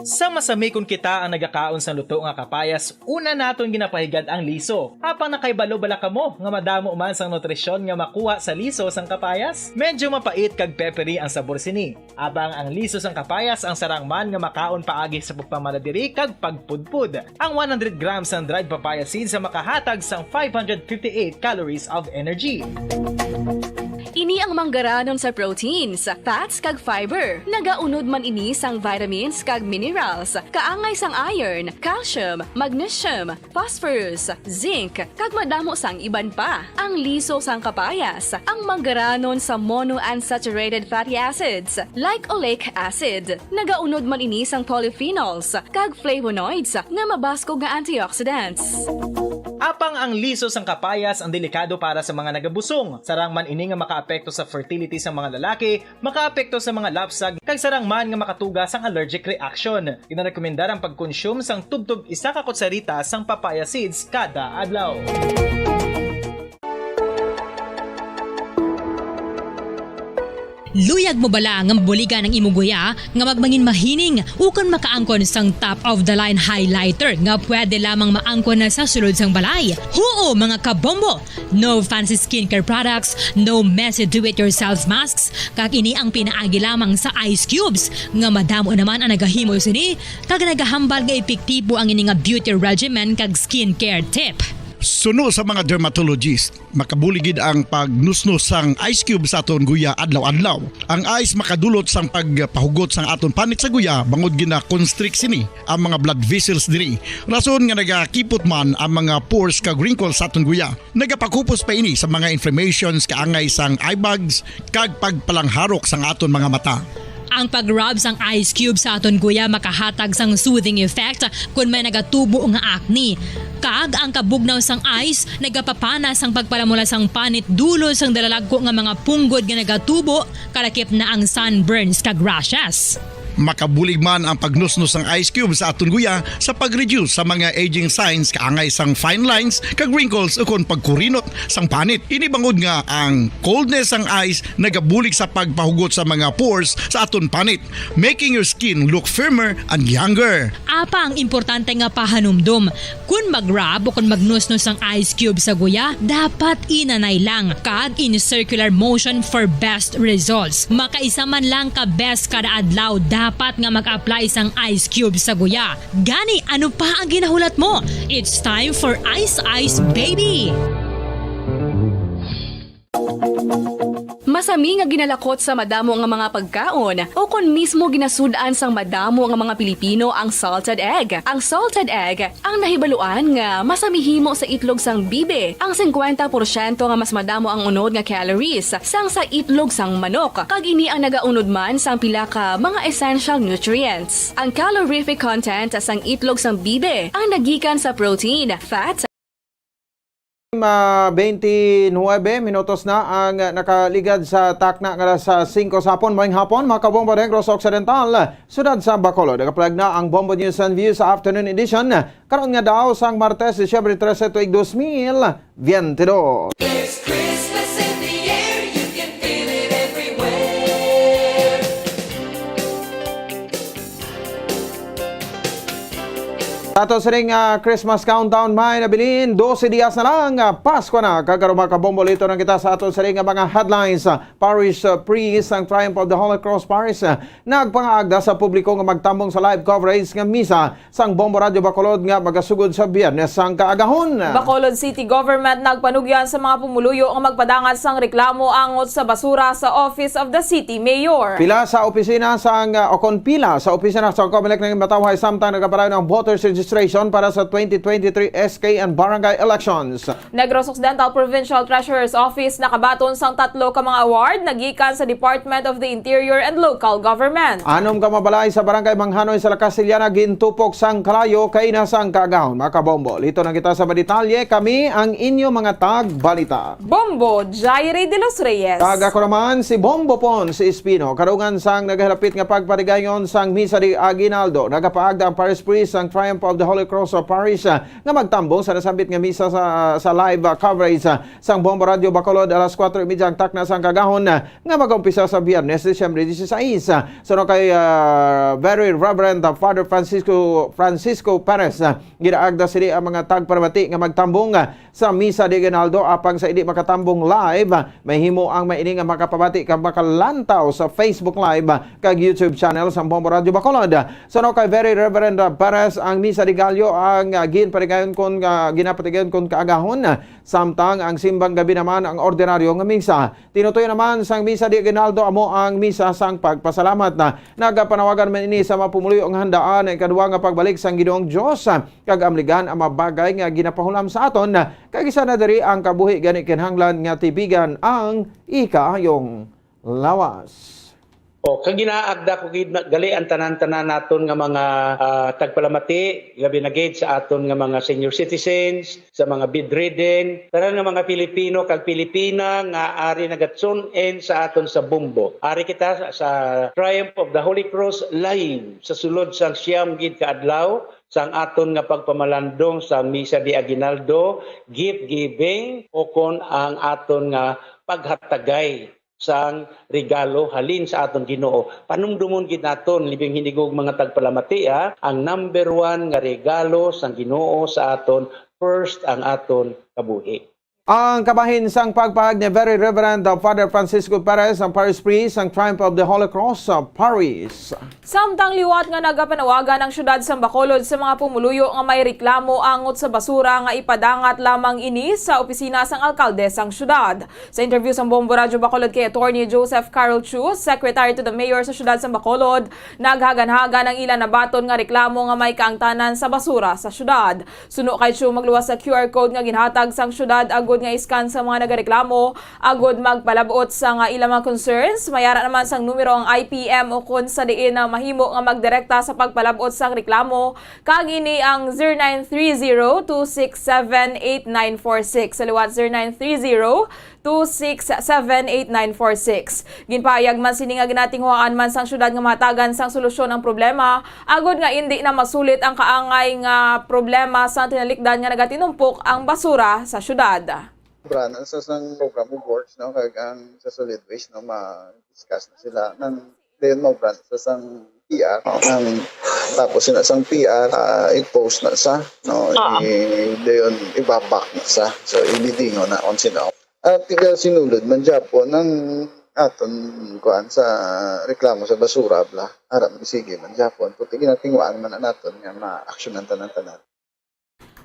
Sa masami kung kita ang nagakaon sa luto nga kapayas, una naton ginapahigad ang liso. Apang nakaibalo bala kamo nga madamo man sang nutrisyon nga makuha sa liso sang kapayas? Medyo mapait kag peppery ang sabor sini. Abang ang liso sang kapayas ang sarang man nga makaon paagi sa pagpamaladiri kag pagpudpud. Ang 100 grams ng dried papaya seeds sa makahatag sang 558 calories of energy. Ini ang manggaranon sa proteins, fats kag fiber. Nagaunod man ini sang vitamins kag minerals, kaangay sang iron, calcium, magnesium, phosphorus, zinc, kag madamo sang iban pa. Ang liso sang kapayas, ang manggaranon sa monounsaturated fatty acids like oleic acid. Nagaunod man ini sang polyphenols kag flavonoids nga mabaskog nga antioxidants. Apang ang liso sang kapayas ang delikado para sa mga nagabusong. Sarang man ini nga makaapekto sa fertility sa mga lalaki, makaapekto sa mga lapsag, kag sarang man nga makatuga sang allergic reaction. Ginarekomendar ang pagkonsume sang tubtub isa ka kutsarita sang papaya seeds kada adlaw. Luyag mo bala nga mabuligan ang imong guya nga magmangin mahining ukon makaangkon sang top of the line highlighter nga pwede lamang maangkon na sa sulod sang balay. Huo mga kabombo! No fancy skincare products, no messy do-it-yourself masks, kag ini ang pinaagi lamang sa ice cubes nga madamo naman ang nagahimo sini kag nagahambal nga epektibo ang ini nga beauty regimen kag skincare tip. Suno sa mga dermatologist, makabuligid ang pagnusnos sang ice cube sa aton guya adlaw-adlaw. Ang ice makadulot sang pagpahugot sang aton panit sa guya bangod gina-constrict sini ang mga blood vessels diri. Rason nga nagakipot man ang mga pores kag wrinkles sa aton guya. Nagapakupos pa ini sa mga inflammations kaangay sang eye bags kag pagpalangharok sang aton mga mata. Ang pag-rub sang ice cube sa aton guya makahatag sang soothing effect kung may nagatubo nga acne. Kag ang kabugnaw sang ice nagapapana sang pagpalamula sang panit dulo sang dalalagko nga mga punggod nga nagatubo kalakip na ang sunburns kag rashes. Makabulig man ang pagnusnos ng ice cube sa aton guya sa pag-reduce sa mga aging signs kaangay sang fine lines kag wrinkles ukon pagkurinot sang panit. Inibangod nga ang coldness sang ice nagabulig sa pagpahugot sa mga pores sa aton panit, making your skin look firmer and younger. Apa ang importante nga pahanumdum, kung mag-rub o kung magnusnos ang ice cube sa guya, dapat inanay lang kag in circular motion for best results. Makaisa man lang ka best kada adlaw dapat nga mag-apply sang ice cube sa guya. Gani, ano pa ang ginahulat mo? It's time for Ice Ice Baby! Masami nga ginalakot sa madamo nga mga pagkaon o kung mismo ginasudaan sang madamo nga mga Pilipino ang salted egg. Ang salted egg ang nahibaluan nga masamihimo sa itlog sang bibe. Ang 50% nga mas madamo ang unod nga calories sang sa itlog sang manok. Kag ini ang nagaunod man sang pila ka mga essential nutrients. Ang calorific content sang itlog sang bibe ang nagikan sa protein, fat, 29 minutos na ang nakaligad sa takna nga sa 5 sa hapon, maayong hapon, mga kabombo Negros Occidental, sudad sa Bacolod. Nagaplag na ang Bombo News and Views sa afternoon edition. Karon nga daw sang Martes, Disyembre 13, tuig 2022. Ato sa ring Christmas countdown may nabilin 12 dias na lang Pasko na kagaro mga kabombo lito na kita sa ato sa ring mga headlines. Parish priest ang Triumph of the Holy Cross Parish nagpangaagda sa publiko nga magtambong sa live coverage nga misa sang Bombo Radio Bacolod nga magasugod sa Biyernes sang kaagahon. Bacolod City Government nagpanugyan sa mga pumuluyo ang magpadangat sang reklamo angot sa basura sa Office of the City Mayor. Pila sa opisina sang pila sa opisina sa Comelec ng Matawhay samtang nagaparayon ang voters registration para sa 2023 SK and barangay elections. Negros Occidental Provincial Treasurer's Office nakabaton sang 3 ka mga award nagikan sa Department of the Interior and Local Government. Anom ka mabalay sa barangay Manghanoy sa Lacasiliana gintupok sang kalayo kay nasang kaagahon. Mga kabombo, lito na kita sa detalye, kami ang inyo mga tag-balita. Bombo, Jairi de los Reyes. Tag ako naman si Bombo Pon si Espino. Karungan sang nagahilapit nga pagparigayon sang Misa de Aguinaldo. Nagapaagda ang Parish Priest sang Triumph of the Holy Cross Parish nga magtambong sa nasambit nga misa sa live coverage sang Bombo Radio Bacolod alas 4:30 ang takna sang kagahon nga mag-umpisa sa Biyernes, Disyembre 16. So kay Very Reverend Father Francisco Perez ginaagda sila ang mga tagparamati nga magtambong sa Misa de Aguinaldo apang sa hindi makatambong live mahimo ang maining nga makapabati kag makalantaw sa Facebook Live kag YouTube channel sang Bombo Radio Bacolod. So kay Very Reverend Perez ang Misa de Gallo ang ginapatigayon kon kaagahon samtang ang simbang gabi naman ang ordinaryo nga misa. Tinutoy naman sang Misa de Aguinaldo amo ang misa sang pagpasalamat na nagapanawagan man ini sa mapumuliyo ang handaan ang kadua nga pagbalik sang Ginoong Dios kag amligan ang mabagay nga ginapahulam sa aton kag isa na diri ang kabuhi gani kinahanglan nga tibigan ang ikayong lawas. O kag ginaagda ko gid gali ang tanan-tanan naton nga mga tagpalamati gabi na gid sa aton nga mga senior citizens, sa mga bedridden, tanan nga mga Pilipino kag Pilipina nga ari nagatsun-en sa aton sa Bombo. Ari kita sa Triumph of the Holy Cross live sa sulod sang siyam gid ka adlaw sang aton nga pagpamalandong sa Misa de Aguinaldo, gift giving o kon ang aton nga paghatagay sang regalo halin sa aton Ginoo. Panumdumon gid naton libing hinigog mga tagpalamati ang number 1 nga regalo sang Ginoo sa aton, first ang aton kabuhi. Ang kabahin sang pagpahag ni Very Reverend Father Francisco Perez ang Paris Priest ang Triumph of the Holy Cross sa Paris. Samtang liwat nga nagapanawagan ang syudad sa Bacolod sa mga pumuluyo nga may reklamo angot sa basura nga ipadangat lamang ini sa opisina sang alkalde sang syudad. Sa interview sa Bombo Radio Bacolod kay Attorney Joseph Carol Chu, Secretary to the Mayor sa syudad sa Bacolod, naghagan-hagan ang ilan na baton nga reklamo nga may kaangtanan sa basura sa syudad. Suno kay Chu magluwas sa QR code nga ginhatag sang syudad agud nga iskan sa mga nagareklamo, agud magpalabot sa nga ilang mga concerns. Mayara naman sang numero ang IPM o kung sa diin na mahimo nga magdirekta sa pagpalabot sang reklamo, kag ini ang 0930-267-8946. Sa liwat 0930-267-8946. Ginpahayag man sini nga ginatinghuaan man sang syudad nga matagan sang solusyon ang problema, agud nga hindi na masulit ang kaangay nga problema sa tinalikdan nga nagatinumpok ang basura sa syudad. Brand, sa sang program of works, no, kag ang sa solid waste, no, ma-discuss na sila. Nang dayon mo, brand, sa sang PR, tapos sila sang PR, i-post na sa, no, dayon ibabak na sa. So, ibidingo na on sila. At tiga sinulod man Japo ng aton kuan sa reklamo sa basura, bla. Harap, sige man Japo. Puti ginatingwaan man naton nga ma-actionan tanan-tanan.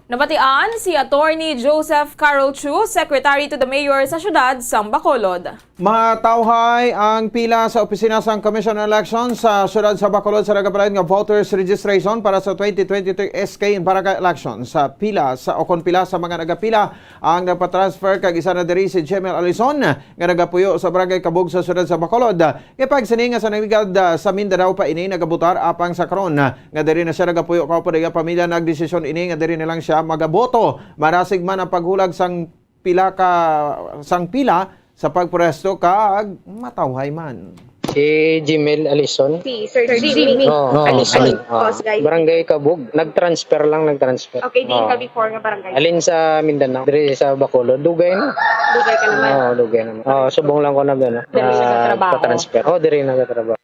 Nabatian si Attorney Joseph Carol Chu, Secretary to the Mayor sa syudad sang Bacolod. Matawhay ang pila sa opisina sang Commission on Elections sa syudad sa Bacolod sa nagabalay nga voters registration para sa 2023 SK in Barangay Election. Sa pila sa okon pila sa mga nagapila ang napatransfer kag isa na diri si Jemel Alison nga nagapuyo sa Barangay Kabug sa syudad sa Bacolod. Ipag sininga sa nagligad sa Mindanao pa ini nagabutar apang sa karon nga diri na siya nagapuyo kaupo nga pamilya nagdesisyon ini nga diri nilang siya magaboto. Marasig man ang paghulag sang pila sa pagpresto kag matawhay man. Si Jimel Alison. Si Sir Jimmy. Alison. Barangay Kabug. Nag-transfer. Okay, di ka before nga barangay. Alin sa Mindanao. Diri sa Bacolod. Dugay na. Dugay ka naman. Dugay naman. Subong lang ko na gano'n. Diri siya sa trabaho. Pa-transfer. Diri na sa trabaho.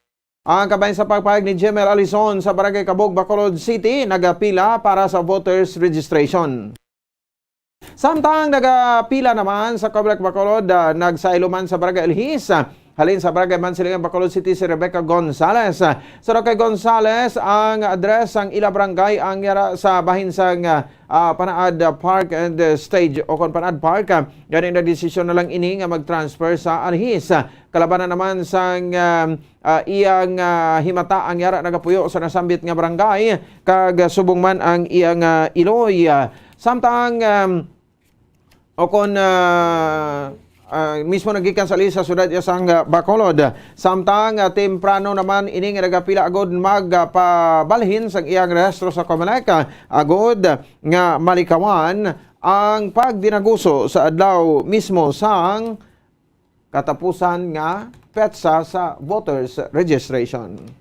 Ang kabayan sa pagpahayag ni Jemel Alison sa Barangay Kabug, Bacolod City, nagapila para sa voters registration. Samtang nagapila naman sa Comelec Bacolod, nagsailo man sa Barangay Elhis, halin sa Barangay Mansilingan, Bacolod City, si Rebecca Gonzales. Sa kay Gonzales, ang address ang ila barangay ang yara sa bahin sang Panaad Park and Stage o kon Panaad Park. Ganin na desisyon na lang ini nga mag-transfer sa Alhis. Kalabanan naman sang iyang himata ang yara nagapuyo sa nasambit nga barangay kag subong man ang iyang Iloy. Samtang mismo nagikan sa Alhis sa sudad sang Bacolod. Samtang temprano naman ini nga nagapila agod magpabalhin sang iyang rehistro sa Comelec agod nga malikawan ang pagdinaguso sa adlaw mismo sang katapusan nga petsa sa voters registration.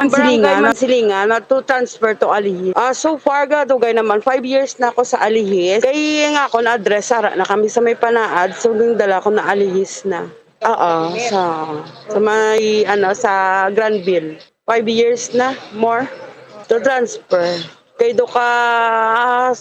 Barangay Mansilingan na to transfer to Alihis. So far dugay naman 5 years na ako sa Alihis. Kaya nga ako na address na kami sa may Panaad, so nung dala ko na Alihis na. Sa may sa Granville. 5 years na more to transfer. Kay do ka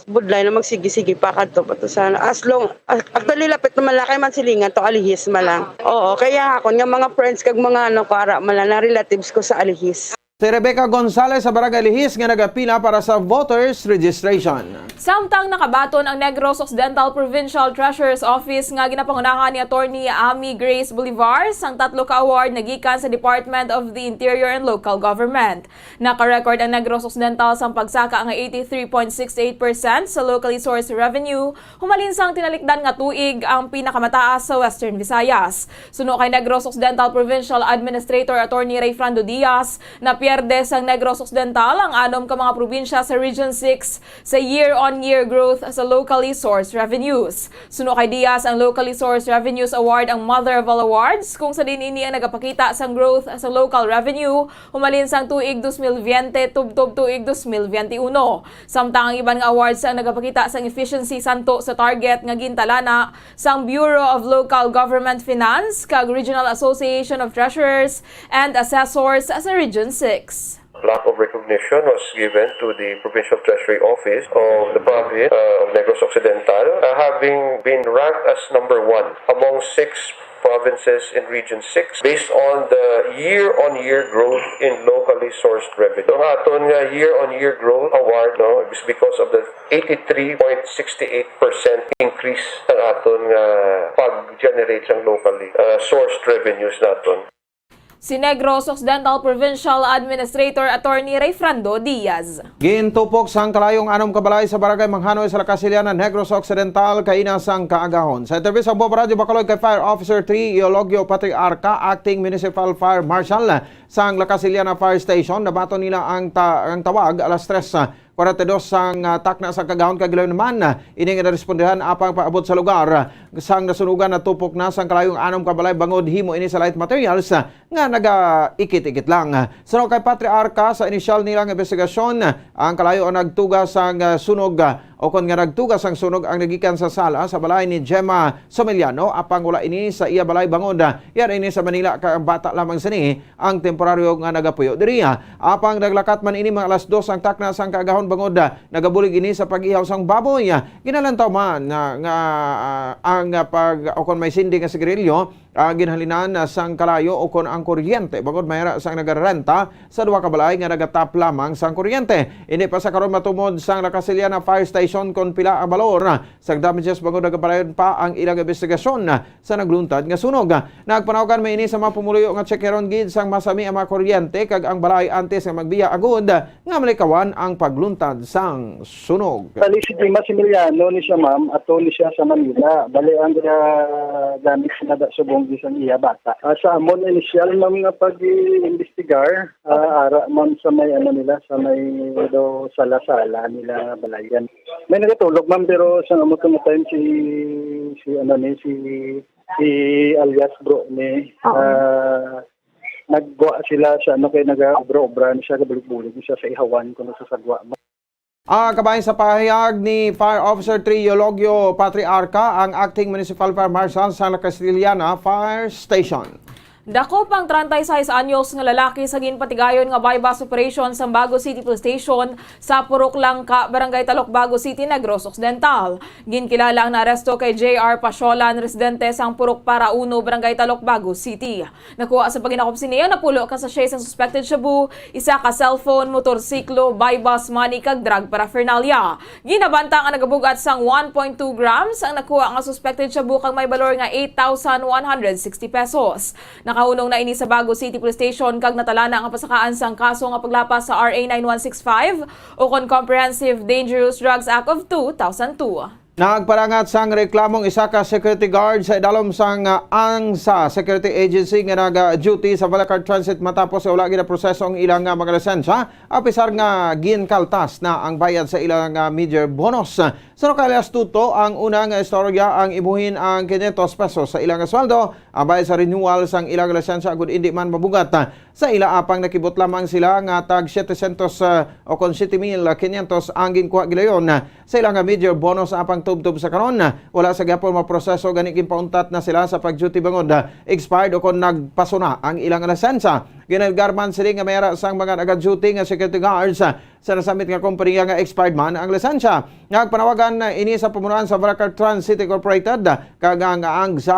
budlay na magsigi-sige pa kadto pa to sana. As long actually lapit naman lakay Mansilingan to Alihis malang. Oo, kaya ako nga mga friends kag mga para malang na relatives ko sa Alihis. Si Rebecca Gonzales sa Barangay Lihis nga nagapila para sa voters registration. Samtang nakabaton ang Negros Occidental Provincial Treasurer's Office nga ginapangunahan ni Attorney Amy Grace Bolivar sang 3 ka award nagikan sa Department of the Interior and Local Government. Naka-record ang Negros Occidental sang pagsaka nga 83.68% sa locally sourced revenue, humalin sang tinalikdan nga tuig ang pinakamataas sa Western Visayas. Suno kay Negros Occidental Provincial Administrator Attorney Ray Frando Diaz na pierde sang Negros Occidental ang 6 ka mga probinsya sa Region 6 sa year-on-year growth sa locally sourced revenues. Suno kay Diaz ang Locally Sourced Revenues Award ang Mother of all awards kung sa din ini ang nagapakita sang growth sa local revenue humalin sang tuig 2020 tubtob tuig 2021. Samtang ang iban nga awards ang nagapakita sang efficiency santo sa target nga gintalana sang Bureau of Local Government Finance kag Regional Association of Treasurers and Assessors sa Region 6. plaque of recognition was given to the Provincial Treasury Office of the province of Negros Occidental, having been ranked as number 1 among 6 provinces in Region 6 based on the year-on-year growth in locally sourced revenue. So aton nga year-on-year growth award is because of the 83.68% increase ng aton nga pag-generate ng locally sourced revenues naton. Si Negros Occidental Provincial Administrator Attorney Rayfrando Diaz. Gintupok sang kalayong anom kabalay sa barangay Manghanoy sa Lakasilianan, Negros Occidental, kainasang kaagahon. Sa interview sa Bombo Radio Bacolod kay Fire Officer 3 Eulogio Patriarca, Acting Municipal Fire Marshal sang Lakasiliana Fire Station, nabato nila ang tawag alas 3:42 sang takna sa kagahon kagilaw naman ini nga respondehan apang paabot sa lugar sang nasunugan na tupok na sang kalayong anom kabalay bangod himo ini sa light materials nga naga-ikit-ikit lang. Sa kay Patriarca sa inisyal nilang investigasyon, ang kalayo ang nagtuga sang sunog o kon nga nagtugas ang sunog ang nagikan sa sala sa balay ni Gemma Someliano apang wala ini sa iya balay bangod yan ini sa Manila ka ang bata lamang sini ang temporaryo nga nagapuyo diriya apang naglakat man ini mga alas 2 ang takna sang kaagahon bangod nagabulig ini sa pag-ihaw sang baboy ginalantaw man nga ang pag o kon may sindi nga sigarilyo ginhalinan sang kalayo o kon ang kuryente bangod mayra sang nagarenta sa duwa ka balay nga nagatap lamang sang kuryente. Ini pa sa karon matumod sang Lakasiliana Fire Station kon pila ang balor sa damages bangod nagapadayon pa ang ilang investigasyon sa nagluntad nga sunog. Nagpanawagan may ini sa mga pumuluyo nga checkeron gid sang masami ang mga kuryente kag ang balay antes nga magbiya agud nga malikawan ang pagluntad sang sunog. Bali si Gemma Someliano ni siya ma'am ato ni siya sa Manila. Bali ang gamit na subong sa iya bata. Sa amon initial ma'am nga pag-investigar ara ma'am sa may nila sa may do sala-sala nila balayan. May nagatulog ma'am pero sa amo time si alias bro ni nagwa sila sa kay naga-obra siya gabulig-bulig siya sa ihawan kuno sa sagwa. Kabayan sa pahayag ni Fire Officer 3 Eulogio Patriarca, ang Acting Municipal Fire Marshal sa Lakasiliana Fire Station. Dako pang 36 anyos nga lalaki sa ginpatigayon nga bypass operation sa Bago City Police Station sa Purok Langka, Barangay Talok, Bago City, Negros Occidental. Ginkilala ang naaresto kay J.R. Pasyolan, residente sang Purok Parauno, Barangay Talok, Bago City. Nakuha sa paginakop siniya napulo ka sa siyas ang suspected shabu, isa ka cellphone, motorsiklo, bypass money kag drug paraphernalia. Ginabanta nga nagabugat sang 1.2 grams ang nakuha nga suspected shabu kag may balor nga 8,160 pesos. Nakahunong na ini sa Bago City Police Station kag natalana ang pasakaan sang kaso nga paglapas sa RA 9165 o kon Comprehensive Dangerous Drugs Act of 2002. Nagparangat sang reklamong isa ka security guard sa idalom sang ANGSA Security Agency nga naga-duty sa Balacar Transit matapos wala gid proseso ang ilang mga lisensya apisar nga ginkaltas na ang bayad sa ilang major bonus. Sa Alias Tuto, ang unang istorya ang ibuhin ang 500 pesos sa ilang sweldo ang bayad sa renewal sang ilang lisensya agud hindi man mabugat sa ila apang nakibot lamang sila nga tag 700 o kon 7,500 ang ginkuha gilayon sa ilang major bonus apang tubtob sa karon wala sa gyapon maproseso gani gimpauntat na sila sa pag-duty bangod expired o kon nagpasuna ang ilang lisensya. Ginalgarman sila nga mayara sang mga nag-duty nga security guards sa nasamit nga kompanya nga expired man ang lisensya. Nagpanawagan ini sa pamunuan sa Balacar Transit Incorporated kag ang sa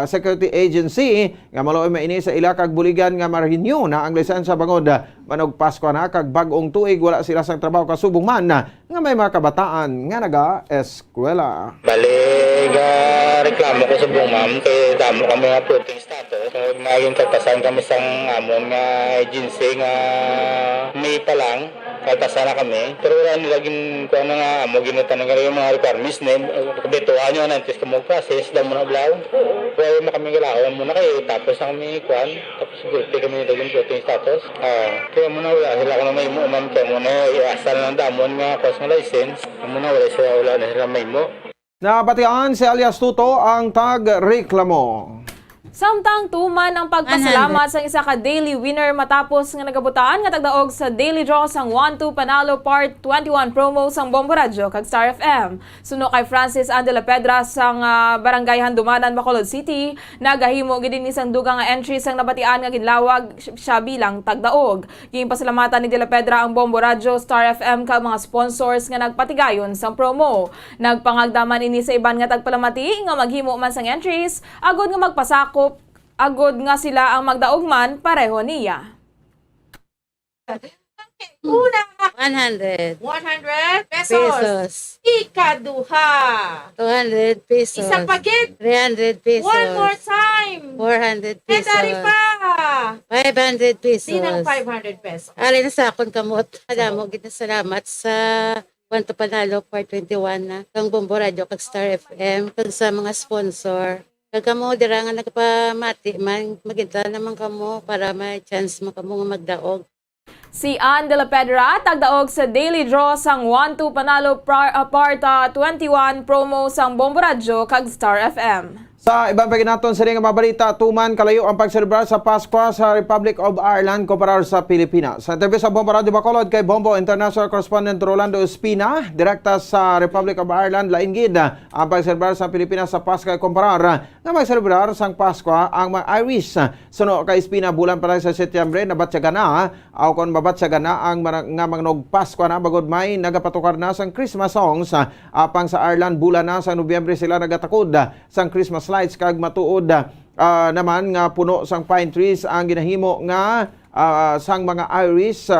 security agency nga maluoy ini sa ila kag buligan nga ma-renew na ang lisensya bangod manog Pasko na kag bag-ong tuig wala sila sang trabaho kasubong man nga may mga kabataan nga naga-eskwela. Bali nga reklamo ko sa buong ma'am kay damo kami nga floating status. Maging katasan kami sang amon nga agency nga may pa lang kaltasan na kami. Pero wala nilagin ko nga mo ginutan nga yung mga requirements na kabituhan nyo na antes ka mag-process lang muna blaw. Kaya kami galawan muna kayo tapos na kami kuhan tapos siguro kami nilagin floating status. Kaya muna wala sila ko na may mo ma'am kaya muna iasal ng damon nga kos nga license. Muna wala na sila may mo. Nabatian si Alias Tuto ang tag-reklamo. Samtang tuman ang pagpasalamat sa isa ka daily winner matapos nga nagabutaan nga tagdaog sa daily draw sang 1-2 Panalo Part 21 promo sang Bombo Radio kag Star FM. Suno kay Francis Andela Pedra sang Barangay Handumanan, Bacolod City, nagahimo gid ni sang dugang nga entry sang nabatian nga ginlawag siya bilang tagdaog. Gipasalamatan ni Dela Pedra ang Bombo Radio, Star FM kag mga sponsors nga nagpatigayon sang promo. Nagpangagdaman ini sa iban nga tagpalamati nga maghimo man sang entries agod nga magpasako agod nga sila ang magdaogman pareho niya. Una, 100 pesos. Ikaduha, 200 pesos. Isa pagit. 300 pesos. One more time. 400 pesos. Edari pa. 500 pesos. Di ng 500 pesos. Alin na sa akong kamot. Adamo, gina salamat sa 1-2 Panalo Part 21 na kang Bombo Radio kag Star FM kag sa mga sponsor. Kag kamo dira nga nagpamati man maginta naman kamo para may chance mo kamo nga magdaog. Si Ann de la Pedra tagdaog sa daily draw sang 1-2 Panalo Part 21 promo sang Bombo Radio kag Star FM. Sa ibang paginaton sa ring mabalita, tuman kalayo ang pagselebrar sa Pasko sa Republic of Ireland kumpara sa Pilipinas. Sa interview sa Bombo Radio Bacolod kay Bombo International Correspondent Rolando Espina, direkta sa Republic of Ireland, lain gid ang pagselebrar sa Pilipinas sa Pasko kumparar nga magselebrar sang Pasko ang mga Irish. Suno kay Espina, bulan pa lang sa Setyembre nabatyaga na aw kon mabatyaga na ang nga mangnog Pasko na bagod may nagapatukar na sang Christmas songs apang sa Ireland bulan na sa Nobyembre sila nagatakod sang Christmas lights kag matuod naman nga puno sang pine trees ang ginahimo nga sang mga Irish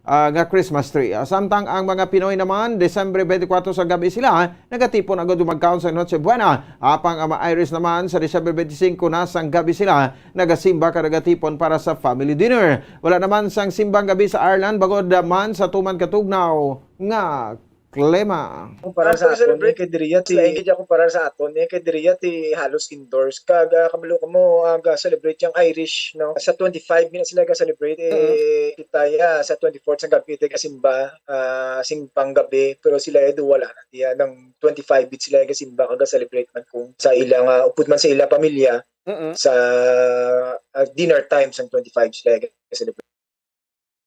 nga Christmas tree. Samtang ang mga Pinoy naman Desembre 24 sa gabi sila nagatipon agad dumagkaon sa Noche Buena. Apang ang mga Irish naman sa Desember 25 na sang gabi sila nagasimba ka nagatipon para sa family dinner. Wala naman sang simbang gabi sa Ireland bagod man sa tuman katugnaw nga klema. Para sa aton ni kay diriya ti ako para sa aton ni kay diriya ti halos indoors kag kabalo ko mo aga celebrate yung Irish no sa 25 minutes sila ga celebrate kitaya sa 24 sa gabi ti kasimba simpang gabi pero sila edo wala na tiya ng 25 bit sila ga simba kag celebrate man kung sa ilang upod man sa ila pamilya sa dinner time sa 25 sila ga celebrate.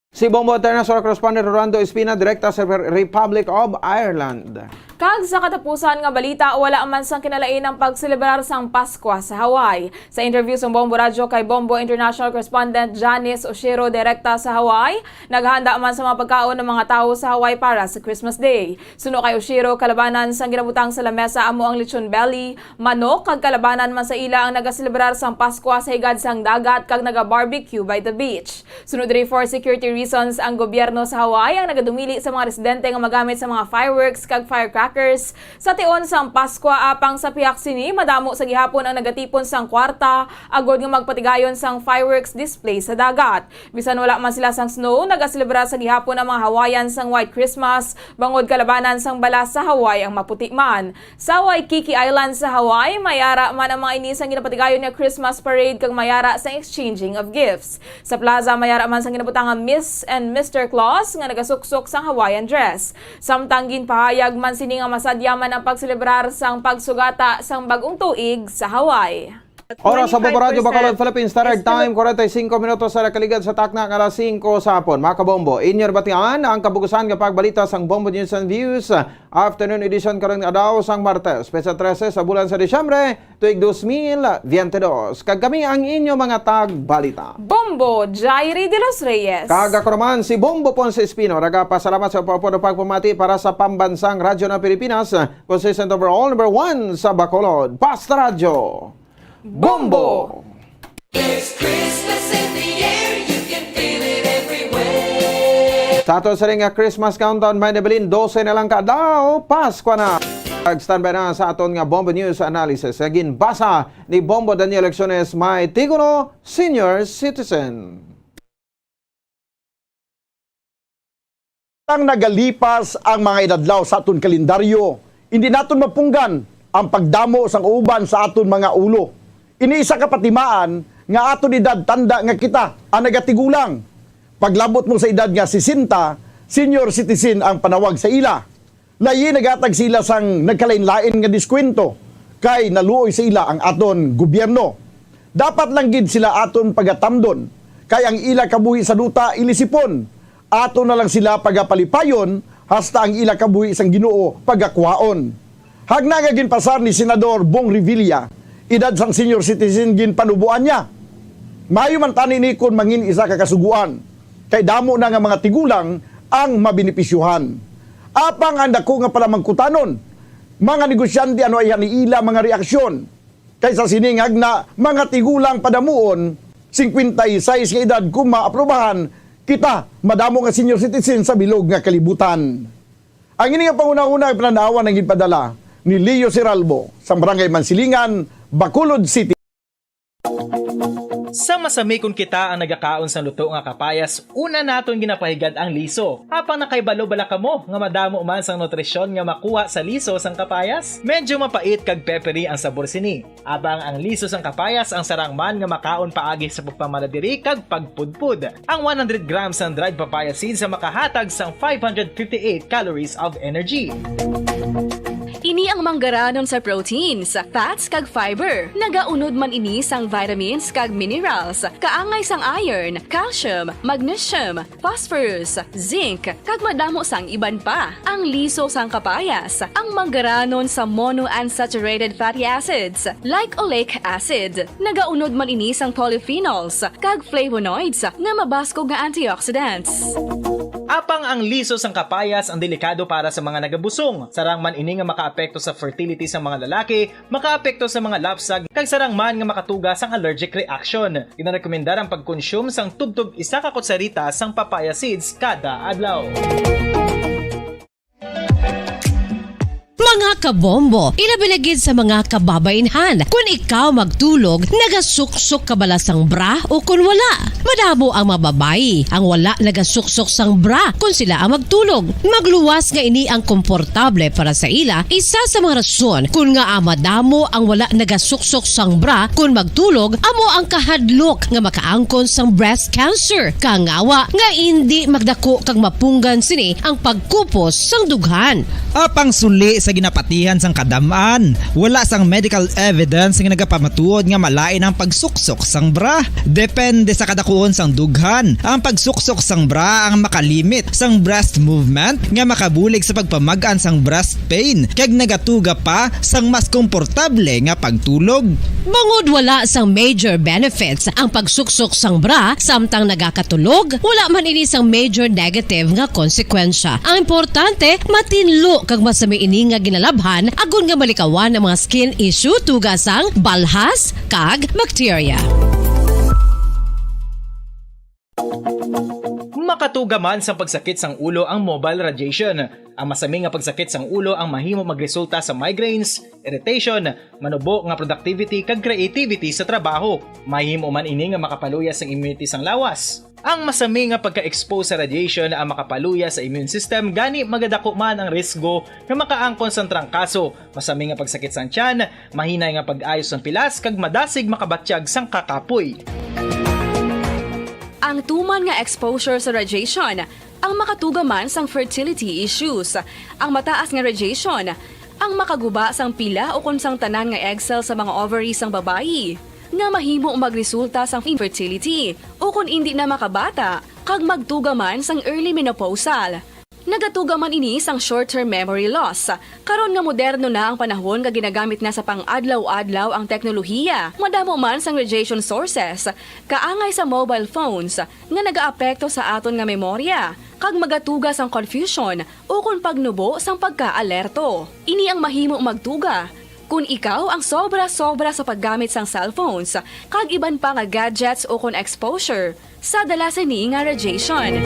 Si Bombo International Correspondent Rolando Espina, direkta sa Republic of Ireland. Kag sa katapusan nga balita, wala man sang kinalain ang pagselebrar sang Pasko sa Hawaii. Sa interview sa Bombo Radio kay Bombo International Correspondent Janice Oshiro, direkta sa Hawaii, naghanda man sa mga pagkaon ng mga tao sa Hawaii para sa Christmas Day. Suno kay Oshiro, kalabanan sang ginabutang sa lamesa amo ang lechon belly, manok, kag kalabanan man sa ila ang nagaselebrar sang Pasko sa higad sang dagat kag naga-barbecue by the beach. Sunod diri for security reasons ang gobyerno sa Hawaii ang nagadumili sa mga residente nga magamit sa mga fireworks kag firecrackers sa tion sang Pasko apang sa pihak sini madamo sa gihapon ang nagatipon sang kwarta agod nga magpatigayon sang fireworks display sa dagat. Bisan wala man sila sang snow, nagaselebra sa gihapon ang mga Hawaiian sang White Christmas bangod kalabanan sang balas sa Hawaii ang maputi man. Sa Waikiki Island sa Hawaii, mayara man ang mga ini sang ginapatigayon nga Christmas parade kag mayara sang exchanging of gifts. Sa plaza mayara man sang ginabutang nga Miss and Mr. Claus nga nagasuksok sang Hawaiian dress. Samtang ginpahayag man sini nga masadyaman ang pagselebrar sang pagsugata sang bagong tuig sa Hawaii. Oras sa Bombo Radio Bacolod Philippines Standard Time 45 minutos sa nakaligad sa takna alas 5 sa hapon. Mga kabombo, inyor batian ang kabugusan nga pagbalita sang Bombo News and Views afternoon edition karon nga daw sang Martes, Pesa 13 sa bulan sa Disyembre tuig 2022. Kag kami ang inyo mga tagbalita. Bombo Jairi de los Reyes. Kag ako naman si Bombo Ponce Espino. Nagapasalamat sa pagpamati para sa pambansang radyo ng Pilipinas, consistent overall number 1 sa Bacolod, Basta Radio. Bombo! There's Christmas in the air, you can feel it everywhere. Sa ato sa ring Christmas countdown, may nabilin 12 na lang ka daw, Pasko na. Standby na sa aton nga Bombo News Analysis. Agin basa ni Bombo Daniel Lecciones, may Tiguno Senior Citizen. Ang nagalipas ang mga inadlaw sa aton kalendaryo, hindi naton mapunggan ang pagdamo sang uban sa aton mga ulo. Iniisa kapatimaan nga aton edad tanda nga kita ang nagatigulang. Paglabot mo sa edad nga 60, senior citizen ang panawag sa ila. Layi nagatag sila sang nagkalain-lain nga diskwento kay naluoy sa ila ang aton gobyerno. Dapat lang gid sila aton pagatamdon. Kay ang ila kabuhi sa duta ilisipon. Ato na lang sila pagapalipayon hasta ang ila kabuhi sang Ginoo pagakwaon. Hagnanga gin pasar ni Senador Bong Revilla, edad sang senior citizen gin panubuan niya. Mayo man tani ni kon mangin isa ka kasuguan. Kay damo na nga mga tigulang ang mabinipisyuhan. Apang ang dako nga pala magkutanon. Mga negosyante ano ay ila mga reaksyon. Kaysa siningag na mga tigulang padamuon 56 nga edad kung maaprobahan kita madamo nga senior citizen sa bilog nga kalibutan. Ang ini nga panguna-una ay planaawan ang ginpadala ni Leo Seralbo sa Barangay Mansilingan, Bacolod City. Sa masami kung kita ang nagakaon sa luto nga kapayas, una naton ginapahigad ang liso. Apang nakaibalo bala kamo nga madamo man sang nutrisyon nga makuha sa liso sang kapayas? Medyo mapait kag peppery ang sabor sini. Abang ang liso sang kapayas ang sarang man nga makaon paagi sa pagpamaladiri kag pagpudpud. Ang 100 grams ng dried papaya seeds sa makahatag sang 558 calories of energy. Ini ang manggaranon sa proteins, fats kag fiber. Nagaunod man ini sang vitamins kag minerals, kaangay sang iron, calcium, magnesium, phosphorus, zinc, kag madamo sang iban pa. Ang liso sang kapayas, ang manggaranon sa monounsaturated fatty acids like oleic acid. Nagaunod man ini sang polyphenols kag flavonoids nga mabaskog nga antioxidants. Apang ang liso sang kapayas ang delikado para sa mga nagabusong. Sarang man ini nga makaapekto sa fertility sa mga lalaki, makaapekto sa mga lapsag, kag sarang man nga makatuga sang allergic reaction. Ginarekomendar ang pagkonsume sang tubtub isa ka kutsarita sang papaya seeds kada adlaw. Mga kabombo, ilabinagid sa mga kababainhan. Kung ikaw magtulog, nagasuksok ka bala sang bra o kung wala. Madamo ang mababayi ang wala nagasuksok sang bra kung sila ang magtulog. Magluwas nga ini ang komportable para sa ila. Isa sa mga rason kung nga madamo ang wala nagasuksok sang bra kung magtulog, amo ang kahadlok nga makaangkon sang breast cancer. Kangawa nga hindi magdako kag mapunggan sini ang pagkupos sang dughan. Apang suli sa ginapatihan sang kadamaan, wala sang medical evidence nga nagapamatuod nga malain ang pagsuksok sang bra. Depende sa kadakuon sang dughan. Ang pagsuksok sang bra ang makalimit sang breast movement nga makabulig sa pagpamagaan sang breast pain kag nagatuga pa sang mas komportable nga pagtulog. Bangod wala sang major benefits ang pagsuksok sang bra samtang nagakatulog, wala man ini sang major negative nga konsekwensya. Ang importante, matinlo kag masami ini nga ginalabhan agon nga malikawan ang mga skin issue tugasang balhas kag bacteria. Makatuga man sa pagsakit sang ulo ang mobile radiation. Ang masami nga pagsakit sang ulo ang mahimo magresulta sa migraines, irritation, manubo nga productivity kag creativity sa trabaho. Mahimo man ini nga makapaluya sang immunity sang lawas. Ang masami nga pagka-expose sa radiation ang makapaluya sa immune system gani magadako man ang risgo nga makaangkon sang trangkaso, masami nga pagsakit sang tiyan, mahinay nga pag-ayos sang pilas kag madasig makabatyag sang kakapoy. Ang tuman nga exposure sa radiation, ang makatuga man sang fertility issues. Ang mataas nga radiation, ang makaguba sang pila o kung sang tanan nga egg cell sa mga ovaries sang babayi, nga mahimo magresulta sang infertility o kung hindi na makabata, kag magtuga man sang early menopausal. Nagatuga man ini sang short-term memory loss. Karon nga moderno na ang panahon nga ginagamit na sa pang-adlaw-adlaw ang teknolohiya. Madamo man sang radiation sources, kaangay sa mobile phones nga nagaapekto sa aton nga memorya, kag magatuga sang confusion o kung pagnubo sang pagka-alerto. Ini ang mahimo magtuga kung ikaw ang sobra-sobra sa paggamit sang cellphones, kag iban pa nga gadgets o kung exposure sa dalasan ni nga radiation.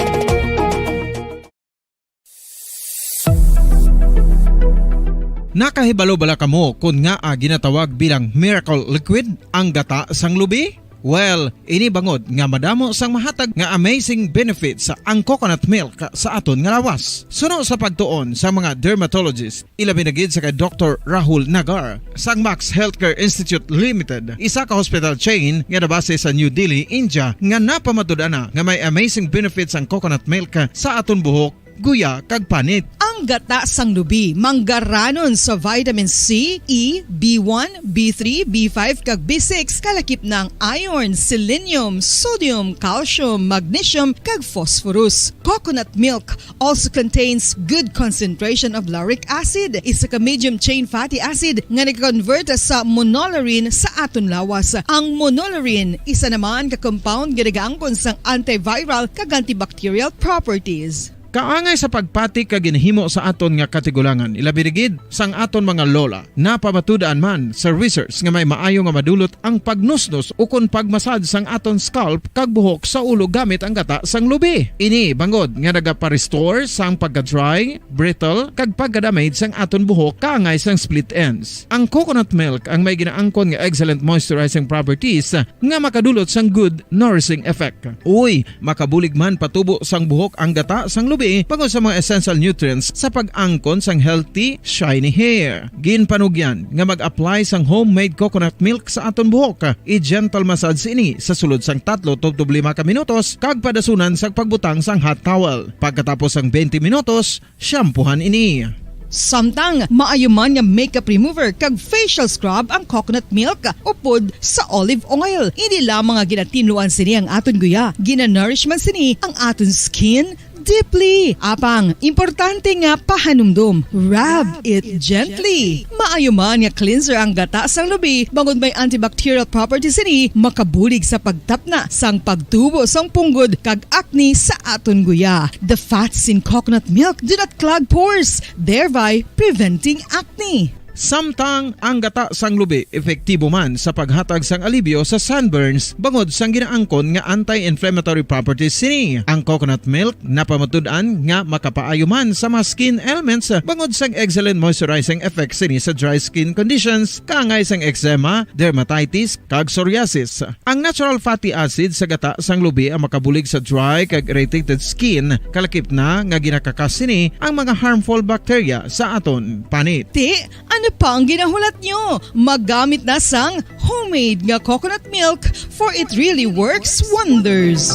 Nakahibalo bala kamo kung nga ginatawag bilang miracle liquid ang gata sang lubi? Well, ini bangod nga madamo sang mahatag nga amazing benefits sa ang coconut milk sa aton nga lawas. Suno sa pagtuon sa mga dermatologist, ilabi na gid sa kay Dr. Rahul Nagar sang Max Healthcare Institute Limited, isa ka hospital chain nga nabase sa New Delhi, India, nga napamatud-ana nga may amazing benefits ang coconut milk sa aton buhok guya kag panit. Ang gata sang lubi manggaranon sa vitamin C, E, B1, B3, B5 kag B6 kalakip ng iron, selenium, sodium, calcium, magnesium kag phosphorus. Coconut milk also contains good concentration of lauric acid, isa ka medium chain fatty acid nga nag-convert sa monolaurin sa aton lawas. Ang monolaurin isa naman ka compound nga nagaangkon sang antiviral kag antibacterial properties. Kaangay sa pagpati kag ginhimo sa aton nga katigulangan, ilabirigid sang aton mga lola na pamatudaan man sa research nga may maayo nga madulot ang pagnusnos o kon pagmasad sang aton scalp kag buhok sa ulo gamit ang gata sang lubi. Ini bangod nga nagapa-restore sang pagka-dry, brittle kag pagka-damage sang aton buhok kaangay sang split ends. Ang coconut milk ang may ginaangkon nga excellent moisturizing properties nga makadulot sang good nourishing effect. Uy, makabulig man patubo sang buhok ang gata sang lubi pagod sa mga essential nutrients sa pag-angkon sang healthy, shiny hair. Ginpanugyan nga mag-apply sang homemade coconut milk sa aton buhok. I-gentle massage ini sa sulod sang 3 to 5 ka minutos kag padasunan sa pagbutang sang hot towel. Pagkatapos sang 20 minutos, shampoohan ini. Samtang maayo man nga makeup remover kag facial scrub ang coconut milk upod sa olive oil. Hindi lamang nga ginatinluan sini ang aton guya, gina-nourishman sini ang aton skin deeply. Apang, importante nga pahanumdum. Rub it gently. Maayo man nga cleanser ang gata sang lubi, bangod may antibacterial properties ini, makabulig sa pagtapna sang pagtubo sang punggod kag acne sa aton guya. The fats in coconut milk do not clog pores, thereby preventing acne. Samtang ang gata sang lubi epektibo man sa paghatag sang alibyo sa sunburns bangod sang ginaangkon nga anti-inflammatory properties sini. Ang coconut milk napamatud-an nga makapaayo man sa mga skin ailments bangod sang excellent moisturizing effect sini sa dry skin conditions kaangay sang eczema, dermatitis kag psoriasis. Ang natural fatty acid sa gata sang lubi ang makabulig sa dry kag irritated skin kalakip na nga ginakakas sini ang mga harmful bacteria sa aton panit. Ano pa ang ginahulat nyo? Maggamit na sang homemade nga coconut milk for it really works wonders.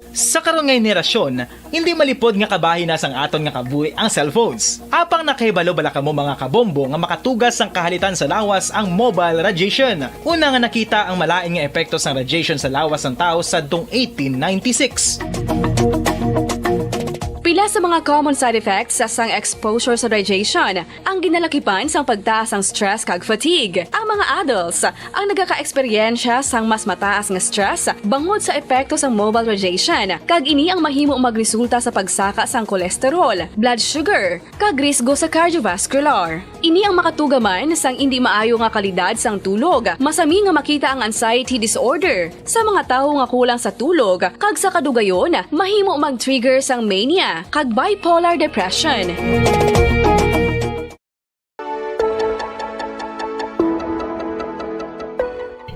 Sa karon nga henerasyon, hindi malipod nga kabahin na sang aton nga kabuhi ang cellphones. Apang nakahibalo bala kamo mga kabombo nga makatugas sang kahalitan sa lawas ang mobile radiation. Una nga nakita ang malain nga epekto sang radiation sa lawas ng tao sa 1896. Pila sa mga common side effects sa sang exposure sa radiation ang ginalakipan sang pagtaas ang stress kag fatigue. Ang mga adults ang nagaka-eksperyensya sang mas mataas nga stress bangod sa epekto sang mobile radiation kag ini ang mahimo magresulta sa pagsaka sang kolesterol, blood sugar kag risgo sa cardiovascular. Ini ang makatugaman sang hindi maayo nga kalidad sang tulog. Masami nga makita ang anxiety disorder sa mga tawo nga kulang sa tulog kag sa kadugayon mahimo mag-trigger sang mania kag bipolar depression.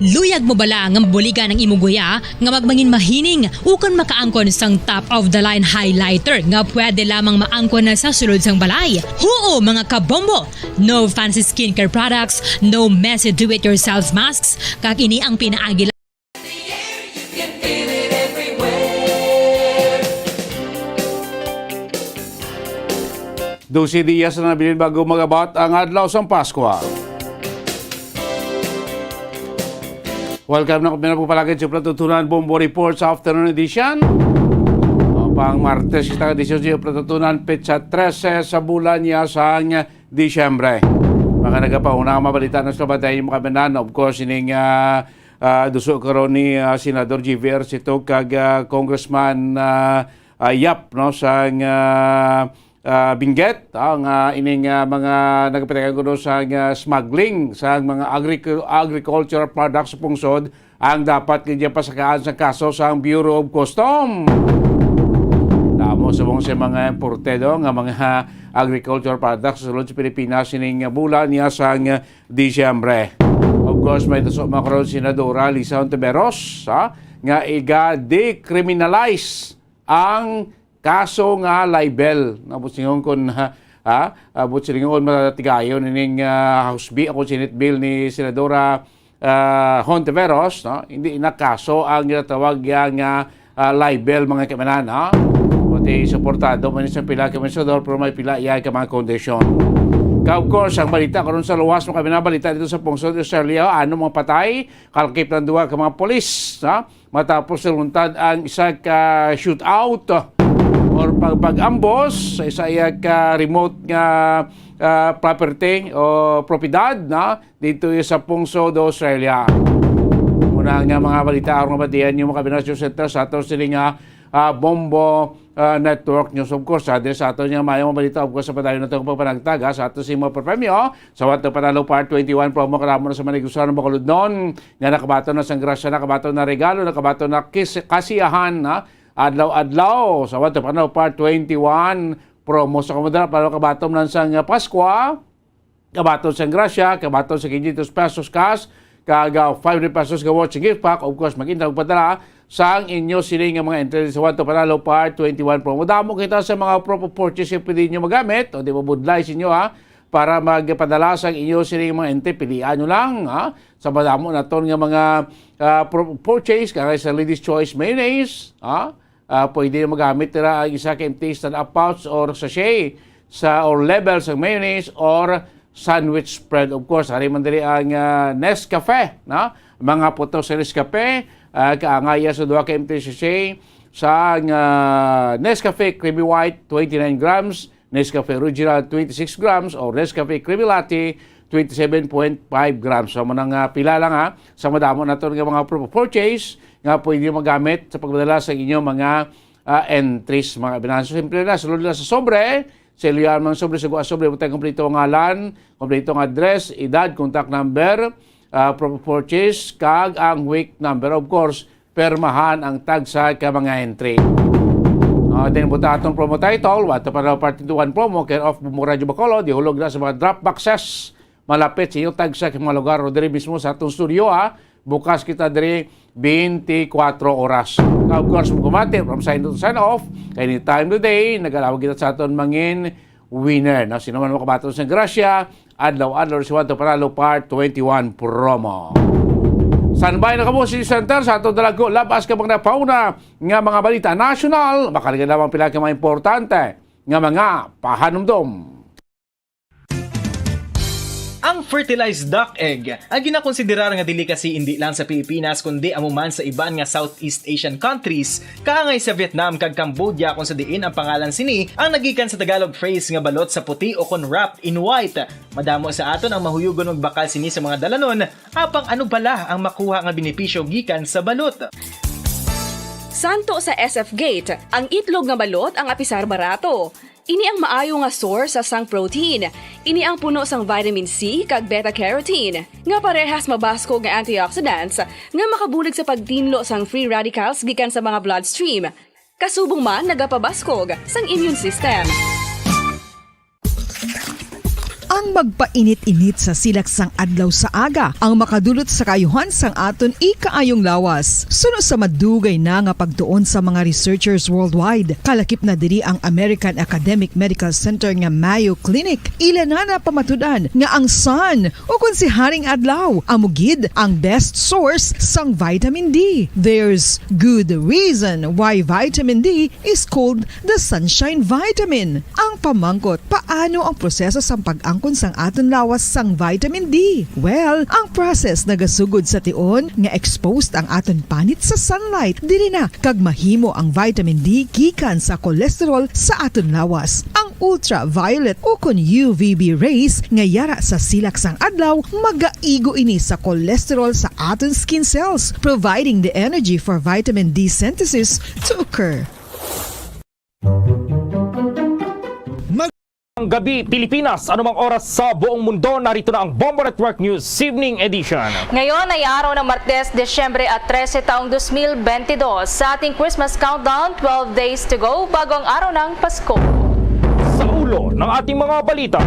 Luyag mo bala nga buligan ng imuguya nga magmangin mahining ukon makaangkon sang top of the line highlighter nga pwede lamang maangkon na sa sulod sang balay. Huo mga kabombo! No fancy skincare products, no messy do-it-yourself masks, kag ini ang pinaagi. Dusi diyas na nabilin bago magabat ang adlaw sang Pasko. Welcome na kami na po palagi sa Platutunan Bombo Report sa afternoon edition. Pang Martes, kita edisyon sa Platutunan, petsa 13 sa bulan niya sa Disyembre. Mga nagpauna ang mabalita ng Slobatayin mo kami na, of course, ining duso karon ni Senador Jiver Sito kag Congressman Yap no sang Benguet ang ining mga nagpatagan ko sa smuggling sa mga agricultural products sa pungsod ang dapat kanya pasakaan sa kaso sa Bureau of Customs. Damo sa mga importado nga mga agricultural products sa sulod sa Pilipinas ining bulan niya sa Disyembre. Of course, may daso makaroon Senadora Lisa Ontiveros nga iga-decriminalize ang kaso nga libel. Nabusingon kon butsilingon matatigayon ning House Bill ako Senate Bill ni Senadora Hontiveros, no? Hindi inakaso ang ginatawag nga libel mga kamanan, no? Pati suportado man sa pila ka senador pero may pila iya ka mga kondisyon. Of course, ang balita karon sa luwas mo kami nabalita dito sa Pungsod de Australia, ano mga patay, kalkip ng duwa ka mga polis, no? Matapos siluntad ang isa ka shootout or pag-ambos sa isa ka remote nga property o propiedad na dito sa Pungsod, Australia. Muna nga mga balita aron mabatian yung mga Binasyo Center sa ato sila nga Bombo Network News. Of course, sa ato niya mayong balita of course sa padayon na itong pagpanagtaga sa ato si mo premyo sa Wato Panalo Part 21 promo karamo na sa manigusan ng Bacolod noon nga nakabato na sang grasya, nakabato na regalo, nakabato na kasiyahan na adlaw-adlaw sa Wato Panalo Part 21 promo sa kamudra para kabatom lang sang Pasko, kabatom sang grasya, kabatom sa 500 pesos cash, kaga 500 pesos ka watching gift pack. Of course, mag-intag padala sa inyo siling nga mga entry sa Wato Panalo Part 21 promo. Damo kita sa mga purchase yung pwede nyo magamit o di ba budlay sa inyo para magpadala sa inyo siling mga entry. Pilihan nyo lang sa madamo na ton nga mga purchase kaya sa Ladies Choice Mayonnaise, pwede magamit nila ang isa ka empty stand-up pouch or sachet or labels ng mayonnaise or sandwich spread. Of course, hari man diri ang Nescafe, na mga puto sa Nescafe, kaangaya sa duha ka empty sachet sa Nescafe Creamy White 29 grams, Nescafe Original 26 grams or Nescafe Creamy Latte 27.5 grams. So manang pila lang sa madamo na to nga mga purchase nga pwede magamit sa pagpadala sa inyong mga entries, mga binanso. Simple na, sulod na sa sobre, sa ilihan mga sobre, sa guwa sobre, butay kompleto ang ngalan, kompleto ang address, edad, contact number, purchase, kag ang week number. Of course, permahan ang tag sa ka mga entry. Then buta atong promo title, Wato Panalo Part 21 promo, care of Bumbo Radio Bacolod, dihulog na sa mga drop boxes, malapit sa inyong tag sa mga lugar o diri mismo sa atong studio, bukas kita diri 24 oras. Of course, kumate from sign to sign off, anytime today, nagalawag kita sa aton mangin winner. Na sino man makabaton sa grasya, adlaw-adlaw si Wato Panalo Part 21 promo. Sanbay na kamo si Center sa atong dalago, labas ka mga pauna nga mga balita national, makaligan lamang pila ka mga importante nga mga pahanumdom. Ang fertilized duck egg ang ginakonsiderar nga delicacy hindi lang sa Pilipinas kundi amuman sa iban nga Southeast Asian countries, kaangay sa Vietnam kag Cambodia kung sa diin ang pangalan sini ang nagikan sa Tagalog phrase nga balot sa puti o kon wrapped in white. Madamo sa aton ang mahuyugon og bakal sini sa mga dalanon, apang ano bala ang makuha nga benepisyo gikan sa balot. Santo sa SF Gate, ang itlog nga balot ang apisar barato. Ini ang maayo nga source sa sang protein. Ini ang puno sang vitamin C kag beta-carotene, nga parehas mabasko nga antioxidants nga makabulig sa pagtinlo sang free radicals gikan sa mga bloodstream. Kasubong man nagapabaskog sang immune system. Ang magpainit-init sa silaksang adlaw sa aga ang makadulot sa kayuhan sang aton ikaayong lawas. Suno sa madugay na nga pagtuon sa mga researchers worldwide, kalakip na diri ang American Academic Medical Center nga Mayo Clinic. Ila na pamatudan nga ang sun o kung si haring adlaw amugid ang best source sang vitamin D. There's good reason why vitamin D is called the sunshine vitamin. Ang pamangkot, paano ang proseso sa pag-angkon sang aton lawas sang vitamin D? Well, ang process nagasugod sa tion nga exposed ang aton panit sa sunlight dili na kag mahimo ang vitamin D gikan sa cholesterol sa aton lawas. Ang ultraviolet o kon UVB rays nga yara sa silak sang adlaw magaigo ini sa cholesterol sa aton skin cells, providing the energy for vitamin D synthesis to occur. Ang gabi Pilipinas, anumang oras sa buong mundo, narito na ang Bombo Network News Evening Edition. Ngayon ay araw ng Martes, Desyembre at 13 taong 2022. Sa ating Christmas countdown, 12 days to go bago ang araw ng Pasko. Sa ulo ng ating mga balita,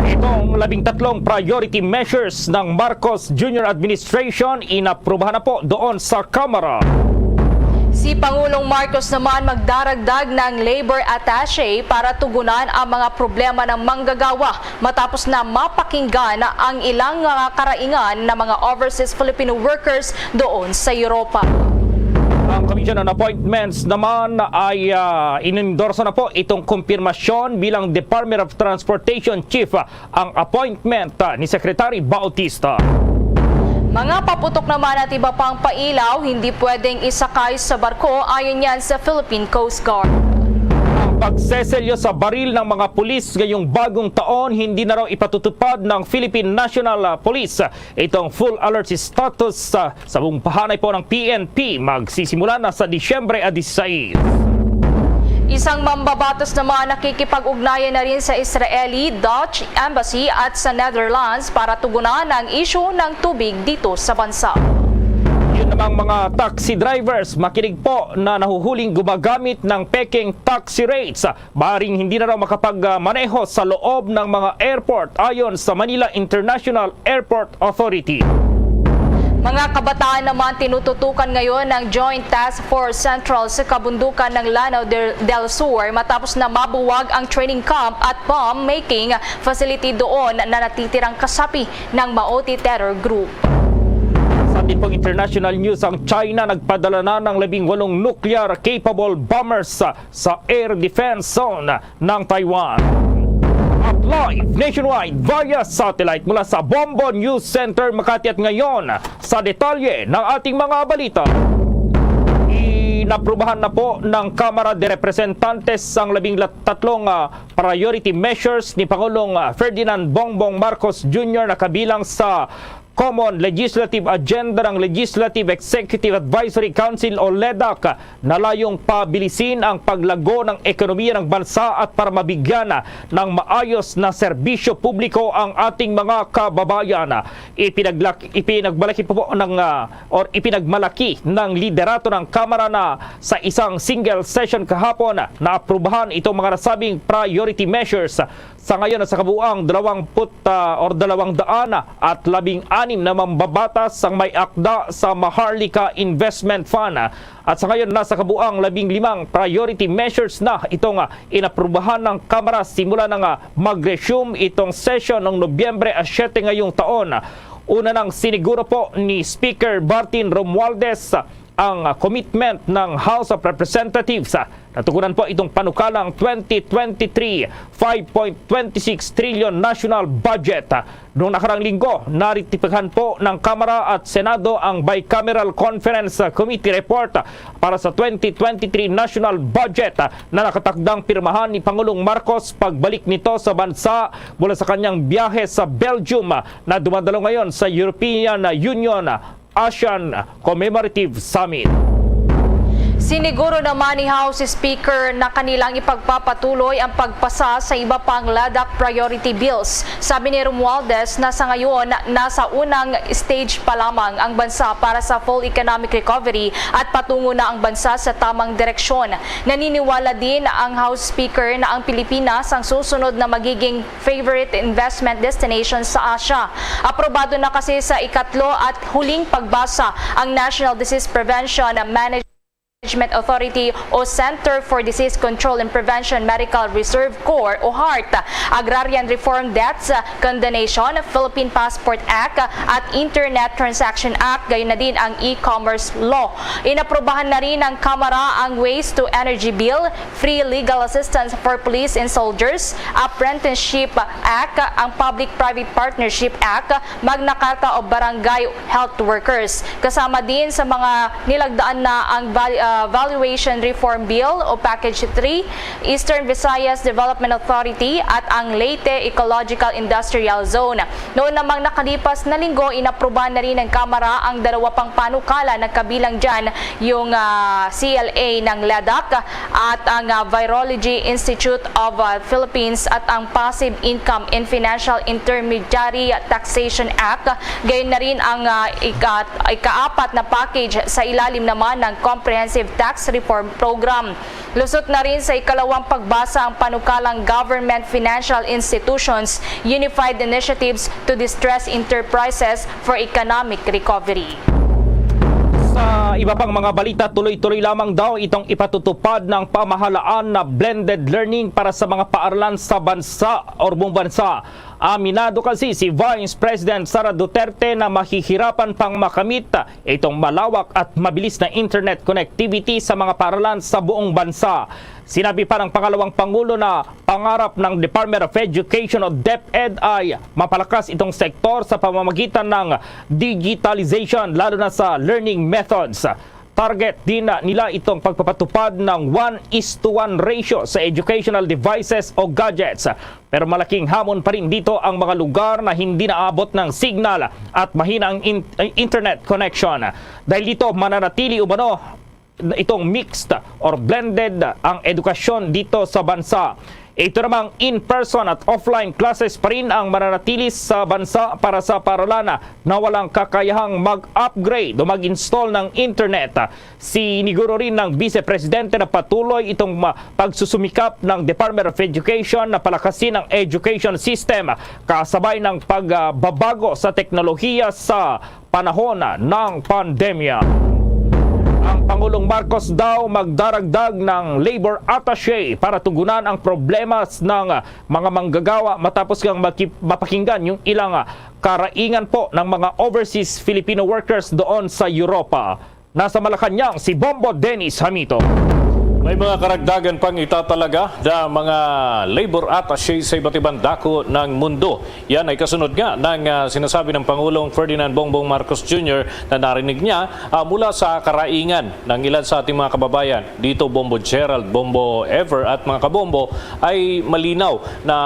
itong 13 priority measures ng Marcos Jr. Administration inaprubahan na po doon sa Kamara. Si Pangulong Marcos naman magdaragdag ng labor attaché para tugunan ang mga problema ng manggagawa matapos na mapakinggan ang ilang mga karaingan ng mga overseas Filipino workers doon sa Europa. Ang Commission on Appointments naman ay inendorso na po itong kumpirmasyon bilang Department of Transportation Chief ang appointment ni Secretary Bautista. Mga paputok naman at iba pang pailaw hindi pwedeng isakay sa barko ayon yan sa Philippine Coast Guard. Pagseselyo sa baril ng mga pulis ngayong bagong taon, hindi na raw ipatutupad ng Philippine National Police itong full alert status sa buong pahanay po ng PNP. Magsisimula na sa Disyembre 16. Isang mambabatas naman nakikipag-ugnayan na rin sa Israeli, Dutch Embassy at sa Netherlands para tugunan ang issue ng tubig dito sa bansa. Yun namang mga taxi drivers, makinig po na nahuhuling gumagamit ng peking taxi rates. Maring hindi na raw makapagmaneho sa loob ng mga airport ayon sa Manila International Airport Authority. Mga kabataan naman tinututukan ngayon ng Joint Task Force Central sa kabundukan ng Lanao del Sur matapos na mabuwag ang training camp at bomb-making facility doon na natitirang kasapi ng Maoti Terror Group. Sa ating pong international news, ang China nagpadala na ng 18 nuclear-capable bombers sa air defense zone ng Taiwan. At live nationwide via satellite mula sa Bombo News Center Makati at ngayon sa detalye ng ating mga balita. Inaprubahan na po ng Kamara de Representantes ang 13 priority measures ni Pangulong Ferdinand Bongbong Marcos Jr. na kabilang sa Common Legislative Agenda ng Legislative Executive Advisory Council o LEDAC na layong pabilisin ang paglago ng ekonomiya ng bansa at para mabigyan ng maayos na serbisyo publiko ang ating mga kababayan. Ipinagmalaki po ng ipinagmalaki ng liderato ng Kamara na sa isang single session kahapon na aprubahan itong mga nasabing priority measures. Sa ngayon sa kabuuang 216 na mambabatas ang may akda sa Maharlika Investment Fund. At sa ngayon nasa kabuuang 15 priority measures na itong inaprubahan ng Kamara simula nang mag-resume itong session ng Nobyembre 7 ngayong taon. Una nang siniguro po ni Speaker Martin Romualdez ang commitment ng House of Representatives. Natugunan po itong panukalang 2023 5.26 trillion national budget. Noong nakarang linggo, naritipikan po ng Kamara at Senado ang Bicameral Conference Committee Report para sa 2023 national budget na nakatakdang pirmahan ni Pangulong Marcos pagbalik nito sa bansa mula sa kanyang biyahe sa Belgium na dumadalo ngayon sa European Union ASEAN Commemorative Summit. Siniguro naman ni House Speaker na kanilang ipagpapatuloy ang pagpasa sa iba pang LADAC priority bills. Sabi ni Romualdez na sa ngayon nasa unang stage pa lamang ang bansa para sa full economic recovery at patungo na ang bansa sa tamang direksyon. Naniniwala din ang House Speaker na ang Pilipinas ang susunod na magiging favorite investment destination sa Asia. Aprobado na kasi sa ikatlo at huling pagbasa ang National Disease Prevention Management Authority o Center for Disease Control and Prevention Medical Reserve Corps o HART, Agrarian Reform Debts Condonation, Philippine Passport Act at Internet Transaction Act, gayon na din ang e-commerce law. Inaprobahan na rin ng Kamara ang Waste to Energy Bill, Free Legal Assistance for Police and Soldiers, Apprenticeship Act, ang Public-Private Partnership Act, Magna Carta o Barangay Health Workers. Kasama din sa mga nilagdaan na ang Valuation Reform Bill o Package 3, Eastern Visayas Development Authority at ang Leyte Ecological Industrial Zone. Noon namang nakalipas na linggo, inaprubahan na rin ng Kamara ang dalawa pang panukala na kabilang dyan yung CLA ng LADAC at ang Virology Institute of Philippines at ang Passive Income and Financial Intermediary Taxation Act. Gayon na rin ang ikaapat na package sa ilalim naman ng Comprehensive Tax Reform Program. Lusot na rin sa ikalawang pagbasa ang panukalang Government Financial Institutions Unified Initiatives to Distress Enterprises for Economic Recovery. Sa iba pang mga balita, tuloy-tuloy lamang daw itong ipatutupad ng pamahalaan na blended learning para sa mga paaralan sa bansa o buong bansa. Aminado kasi si Vice President Sara Duterte na mahihirapan pang makamit itong malawak at mabilis na internet connectivity sa mga paaralan sa buong bansa. Sinabi pa ng pangalawang Pangulo na pangarap ng Department of Education o DepEd ay mapalakas itong sektor sa pamamagitan ng digitalization lalo na sa learning methods. Target din nila itong pagpapatupad ng 1:1 ratio sa educational devices o gadgets. Pero malaking hamon pa rin dito ang mga lugar na hindi naabot ng signal at mahina ang internet connection. Dahil dito mananatili umano itong mixed or blended ang edukasyon dito sa bansa. Ito namang in-person at offline classes pa rin ang mananatili sa bansa para sa paaralan na walang kakayahang mag-upgrade o mag-install ng internet. Siniguro rin ng Vice Presidente na patuloy itong pagsusumikap ng Department of Education na palakasin ang education system kasabay ng pagbabago sa teknolohiya sa panahon ng pandemya. Ang Pangulong Marcos daw magdaragdag ng labor attaché para tugunan ang problema ng mga manggagawa matapos kang mapakinggan yung ilang karaingan po ng mga overseas Filipino workers doon sa Europa. Nasa Malacanang si Bombo Dennis Hamito. May mga karagdagan pang itatalaga na mga labor attaché sa iba't ibang dako ng mundo. Yan ay kasunod nga ng sinasabi ng Pangulong Ferdinand Bongbong Marcos Jr. na narinig niya mula sa karaingan ng ilan sa ating mga kababayan. Dito Bombo Gerald, Bombo Ever at mga kabombo ay malinaw na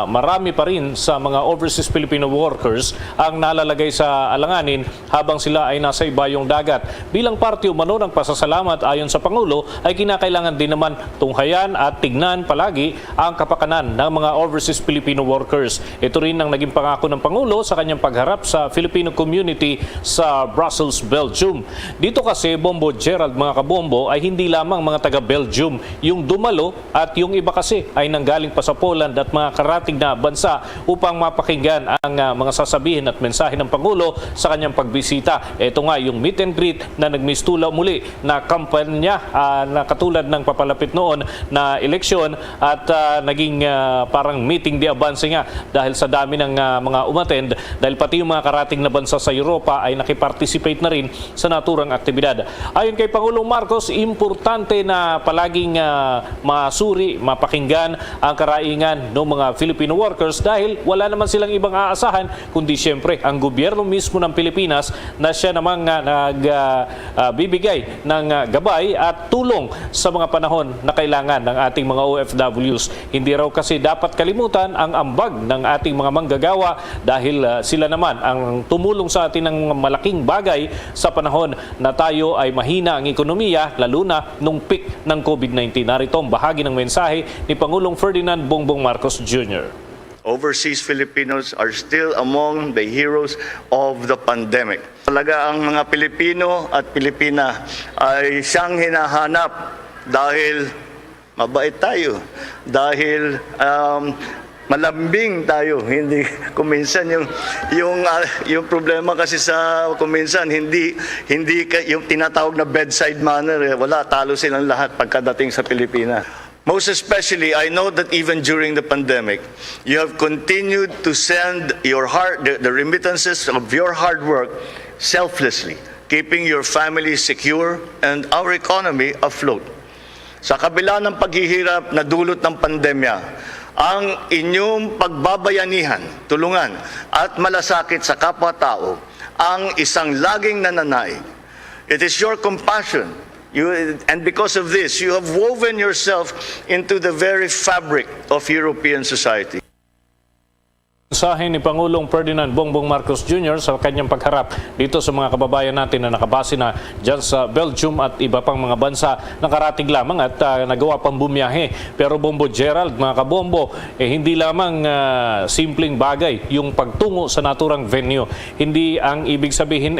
marami pa rin sa mga overseas Filipino workers ang nalalagay sa alanganin habang sila ay nasa ibayong dagat. Bilang parte umano ng pasasalamat ayon sa Pangulo ay kinakailangan din naman tunghayan at tignan palagi ang kapakanan ng mga overseas Filipino workers. Ito rin ang naging pangako ng Pangulo sa kanyang pagharap sa Filipino community sa Brussels, Belgium. Dito kasi, Bombo Gerald, mga kabombo, ay hindi lamang mga taga-Belgium yung dumalo at yung iba kasi ay nanggaling pa sa Poland at mga karating na bansa upang mapakinggan ang mga sasabihin at mensahe ng Pangulo sa kanyang pagbisita. Ito nga yung meet and greet na nagmistula muli na kampanya na katulad ng papalapit noon na eleksyon at naging parang meeting di avance nga dahil sa dami ng mga umattend dahil pati yung mga karating na bansa sa Europa ay nakiparticipate na rin sa naturang aktibidad. Ayon kay Pangulong Marcos, importante na palaging masuri, mapakinggan ang karaingan ng mga Filipino workers dahil wala naman silang ibang aasahan kundi siyempre ang gobyerno mismo ng Pilipinas na siya namang bibigay ng gabay at tulong sa mga panahon na kailangan ng ating mga OFWs. Hindi raw kasi dapat kalimutan ang ambag ng ating mga manggagawa dahil sila naman ang tumulong sa atin ng malaking bagay sa panahon na tayo ay mahina ang ekonomiya lalo na nung peak ng COVID-19. Narito ang bahagi ng mensahe ni Pangulong Ferdinand Bongbong Marcos Jr. Overseas Filipinos are still among the heroes of the pandemic. Talaga ang mga Pilipino at Pilipina ay siyang hinahanap dahil mabait tayo, dahil malambing tayo. Hindi kuminsan yung problema kasi sa kuminsan hindi yung tinatawag na bedside manner, wala, talo silang lahat pagkadating sa Pilipinas. Most especially, I know that even during the pandemic, you have continued to send your the remittances of your hard work selflessly, keeping your family secure and our economy afloat. Sa kabila ng paghihirap na dulot ng pandemya, ang inyong pagbabayanihan, tulungan at malasakit sa kapwa-tao ang isang laging nananaig. It is your compassion, and because of this, you have woven yourself into the very fabric of European society. Mensahe ni Pangulong Ferdinand Bongbong Marcos Jr. sa kanyang pagharap dito sa mga kababayan natin na nakabase na dyan sa Belgium at iba pang mga bansa nakarating lamang at nagawa pang bumiyahe. Pero Bombo Gerald, mga kabombo, hindi lamang simpleng bagay yung pagtungo sa naturang venue. Hindi ang ibig sabihin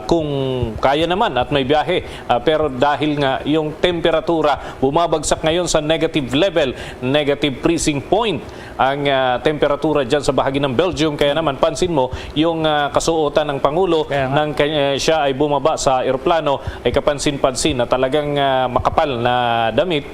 kung kaya naman at may biyahe. Pero dahil nga yung temperatura bumabagsak ngayon sa negative level, negative freezing point, ang temperatura dyan sa bahagi ng Belgium. Kaya naman pansin mo yung kasuotan ng Pangulo nang siya ay bumaba sa eroplano ay kapansin-pansin na talagang makapal na damit,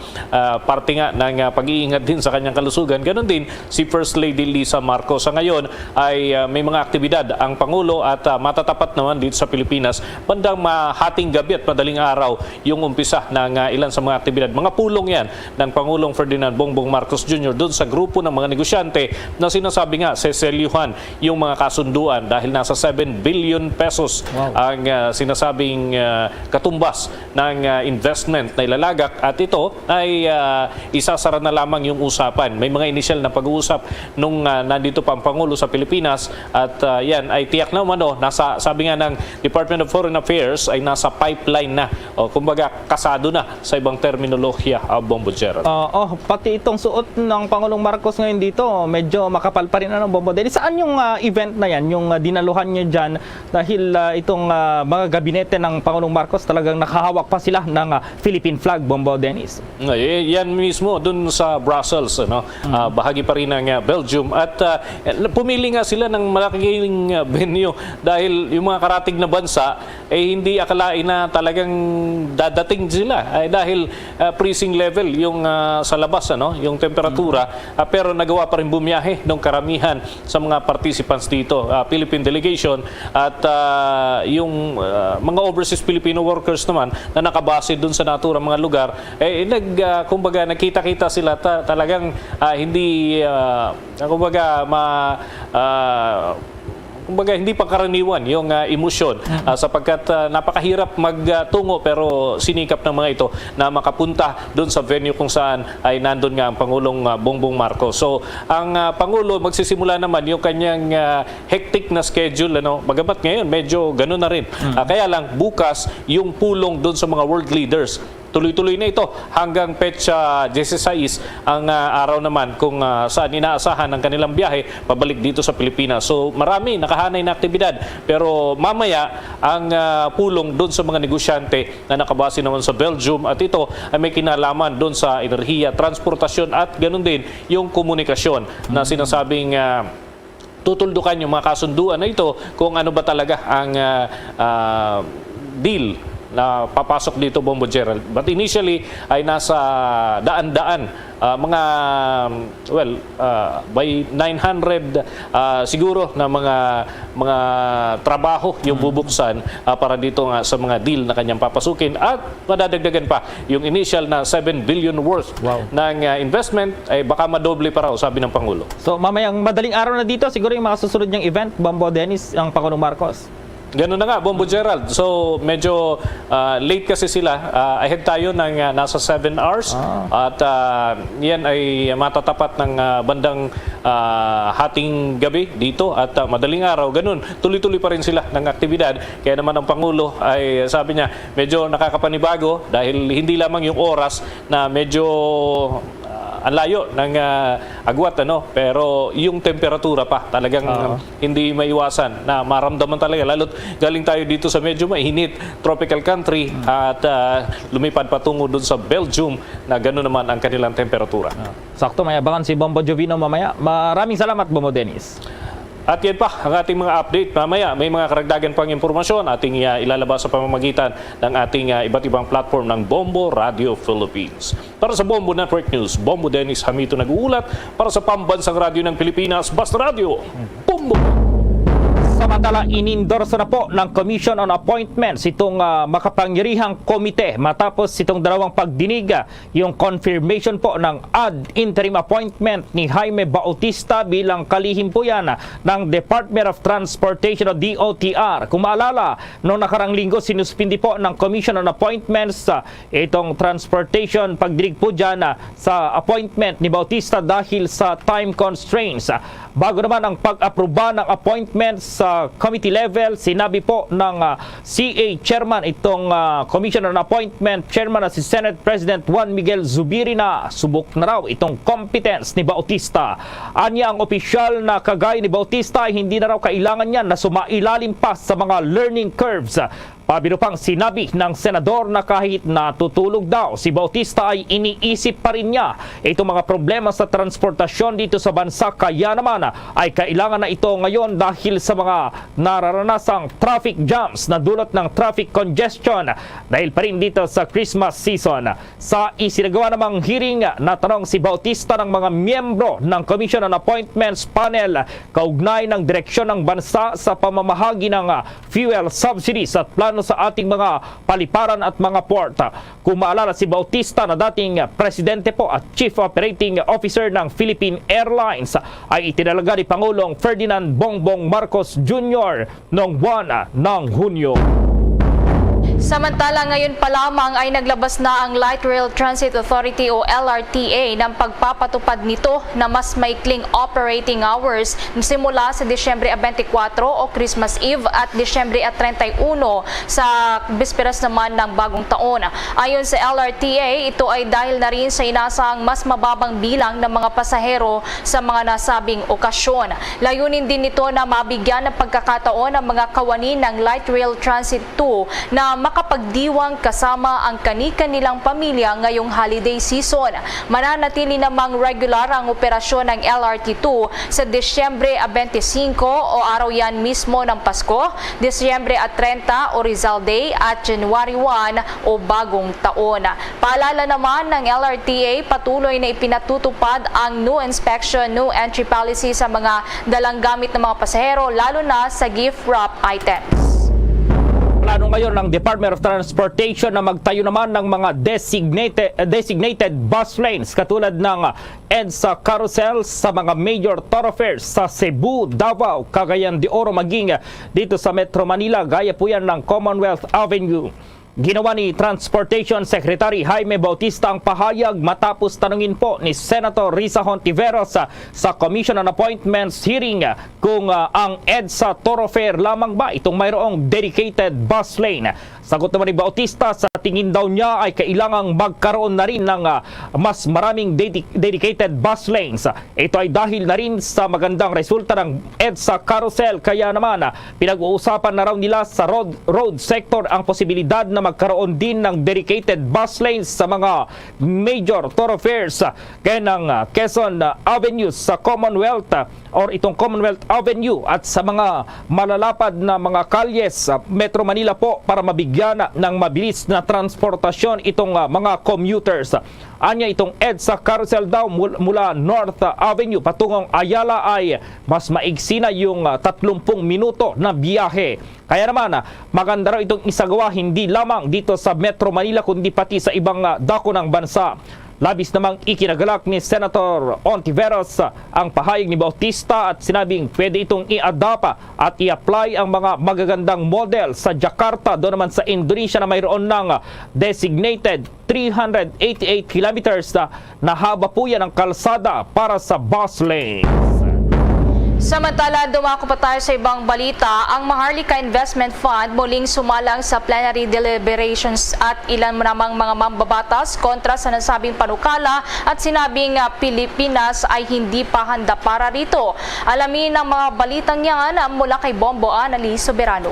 parte nga ng pag-iingat din sa kanyang kalusugan. Ganon din si First Lady Lisa Marcos. Sa ngayon ay may mga aktibidad ang Pangulo at matatapat naman dito sa Pilipinas bandang hating gabi at madaling araw yung umpisa ng ilan sa mga aktibidad. Mga pulong yan ng Pangulong Ferdinand Bongbong Marcos Jr. doon sa grupo ng mga negosyante na sinasabi nga seselyuhan yung mga kasunduan dahil nasa 7 billion pesos ang sinasabing katumbas ng investment na ilalagak at ito ay isasara na lamang yung usapan. May mga initial na pag-uusap nung nandito pa ang Pangulo sa Pilipinas at yan ay tiyak na umano, sabi nga ng Department of Foreign Affairs ay nasa pipeline na o kumbaga kasado na sa ibang terminolohiya, Bombo Gerald. Pati itong suot ng Pangulong Marcos ngayon dito, medyo makapal pa rin Bombo Dennis. Saan yung event na yan, yung dinaluhan nyo dyan dahil itong mga gabinete ng Pangulong Marcos talagang nakahawak pa sila ng Philippine flag, Bombo Dennis? Yan mismo dun sa Brussels, bahagi pa rin ng Belgium at pumili nga sila ng malaking venue dahil yung mga karatig na bansa ay hindi akalain na talagang dadating sila dahil freezing level yung sa labas yung temperatura pero nagawa pa rin bumiyahe ng karamihan sa mga participants dito, Philippine delegation at yung mga overseas Filipino workers naman na nakabase dun sa naturang mga lugar kumbaga nakita-kita sila talagang hindi kumbaga kumbaga hindi pangkaraniwan yung emosyon sapagkat napakahirap magtungo pero sinikap ng mga ito na makapunta doon sa venue kung saan ay nandun nga ang Pangulong Bongbong Marcos. So ang Pangulo magsisimula naman yung kanyang hectic na schedule bagamat ngayon medyo ganoon na rin. Kaya lang bukas yung pulong doon sa mga world leaders. Tuloy-tuloy na ito hanggang petsa 16 ang araw naman kung saan inaasahan ang kanilang biyahe pabalik dito sa Pilipinas. So marami nakahanay na aktibidad pero mamaya ang pulong doon sa mga negosyante na nakabase naman sa Belgium at ito ay may kinalaman doon sa enerhiya, transportasyon at ganun din yung komunikasyon na sinasabing tutuldukan yung mga kasunduan na ito kung ano ba talaga ang deal na papasok dito, Bombo Gerald. But initially ay nasa daan-daan mga by 900 siguro na mga trabaho yung bubuksan para dito nga sa mga deal na kanyang papasukin at madadagdagan pa yung initial na 7 billion worth ng investment ay baka madoble pa raw, sabi ng Pangulo. So mamayang madaling araw na dito siguro yung mga susunod niyang event, Bombo Dennis, ang Pangulong Marcos. Ganun na nga, Bombo Gerald. So, medyo late kasi sila. Ahead tayo ng nasa 7 hours. At yan ay matatapat ng bandang hating gabi dito at madaling araw. Ganun, tuloy-tuloy pa rin sila ng aktibidad. Kaya naman ang Pangulo ay sabi niya, medyo nakakapanibago dahil hindi lamang yung oras na medyo ang layo ng agwat pero yung temperatura pa talagang hindi maiwasan na maramdaman talaga lalo't galing tayo dito sa medyo mainit tropical country at lumipad patungo doon sa Belgium na gano'n naman ang kanilang temperatura. Sakto, may abangan si Bombo Jovino mamaya. Maraming salamat, Bombo Dennis. At yan pa ang ating mga update. Mamaya may mga karagdagan pang impormasyon ating ilalabas sa pamamagitan ng ating iba't ibang platform ng Bombo Radio Philippines. Para sa Bombo Network News, Bombo Dennis Hamito nag-uulat para sa Pambansang Radyo ng Pilipinas, Basta Radio, Bombo! Samantala, inendorso na po ng Commission on Appointments itong makapangyarihang komite matapos itong dalawang pagdinig yung confirmation po ng ad interim appointment ni Jaime Bautista bilang kalihim po yan ng Department of Transportation o DOTR. Kung maalala, noong nakarang linggo sinuspindi po ng Commission on Appointments itong transportation pagdinig po dyan sa appointment ni Bautista dahil sa time constraints. Bago naman ang pag-aproba ng appointment sa committee level, sinabi po ng CA Chairman itong Commission on Appointment Chairman na si Senate President Juan Miguel Zubiri na subok na raw itong competence ni Bautista. Anya ang opisyal na kagaya ni Bautista ay hindi na raw kailangan niyan na sumailalim pa sa mga learning curves Pabiro pang sinabi ng senador na kahit natutulog daw si Bautista ay iniisip pa rin niya itong mga problema sa transportasyon dito sa bansa, kaya naman ay kailangan na ito ngayon dahil sa mga nararanasang traffic jams na dulot ng traffic congestion dahil pa rin dito sa Christmas season. Sa isinagawa namang hearing, natanong si Bautista ng mga miyembro ng Commission on Appointments Panel kaugnay ng direksyon ng bansa sa pamamahagi ng fuel subsidies at plano sa ating mga paliparan at mga port. Kung maalala, si Bautista na dating presidente po at chief operating officer ng Philippine Airlines ay itinalaga ni Pangulong Ferdinand Bongbong Marcos Jr. noong buwan ng Hunyo. Samantala, ngayon pa lamang ay naglabas na ang Light Rail Transit Authority o LRTA ng pagpapatupad nito na mas maikling operating hours simula sa Disyembre 24 o Christmas Eve at Disyembre 31 sa bisperas naman ng bagong taon. Ayon sa LRTA, ito ay dahil na rin sa inasahang mas mababang bilang ng mga pasahero sa mga nasabing okasyon. Layunin din nito na mabigyan ng pagkakataon ng mga kawani ng Light Rail Transit 2 na makapagdiwang kasama ang kani-kanilang pamilya ngayong holiday season. Mananatili namang regular ang operasyon ng LRT2 sa Disyembre 25 o araw yan mismo ng Pasko, Disyembre 30 o Rizal Day at January 1 o Bagong Taon. Paalala naman ng LRTA, patuloy na ipinatutupad ang no inspection, no entry policy sa mga dalang gamit ng mga pasahero, lalo na sa gift wrap items. Plano ngayon ng Department of Transportation na magtayo naman ng mga designated bus lanes katulad ng EDSA carousel sa mga major thoroughfares sa Cebu, Davao, Cagayan de Oro maging dito sa Metro Manila, gaya po yan ng Commonwealth Avenue. Ginawa ni Transportation Secretary Jaime Bautista ang pahayag matapos tanungin po ni Senator Risa Hontiveros sa Commission on Appointments hearing kung ang EDSA thoroughfare lamang ba itong mayroong dedicated bus lane. Sagot naman ni Bautista, sa tingin daw niya ay kailangang magkaroon na rin ng mas maraming dedicated bus lanes. Ito ay dahil na rin sa magandang resulta ng EDSA carousel, kaya naman pinag-uusapan na raw nila sa road sector ang posibilidad na magkaroon din ng dedicated bus lanes sa mga major thoroughfares kaya ng Quezon Avenue sa Commonwealth or itong Commonwealth Avenue at sa mga malalapad na mga kalyes sa Metro Manila po para mabigyan ng mabilis na transportasyon itong mga commuters. Anya itong EDSA carousel daw mula North Avenue patungong Ayala ay mas maigsi na yung 30 minuto na biyahe. Kaya naman maganda raw itong isagawa hindi lamang dito sa Metro Manila kundi pati sa ibang dako ng bansa. Labis namang ikinagalak ni Senator Hontiveros ang pahayag ni Bautista at sinabing pwede itong i-adapt at i-apply ang mga magagandang model sa Jakarta, doon naman sa Indonesia na mayroon ng designated 388 kilometers na haba po yan ang kalsada para sa bus lanes. Samantala, dumako pa tayo sa ibang balita. Ang Maharlika Investment Fund muling sumalang sa plenary deliberations at ilan namang mga mambabatas kontra sa nasabing panukala at sinabing Pilipinas ay hindi pa handa para rito. Alamin ang mga balitang yan mula kay Bombo Annalise Soberano.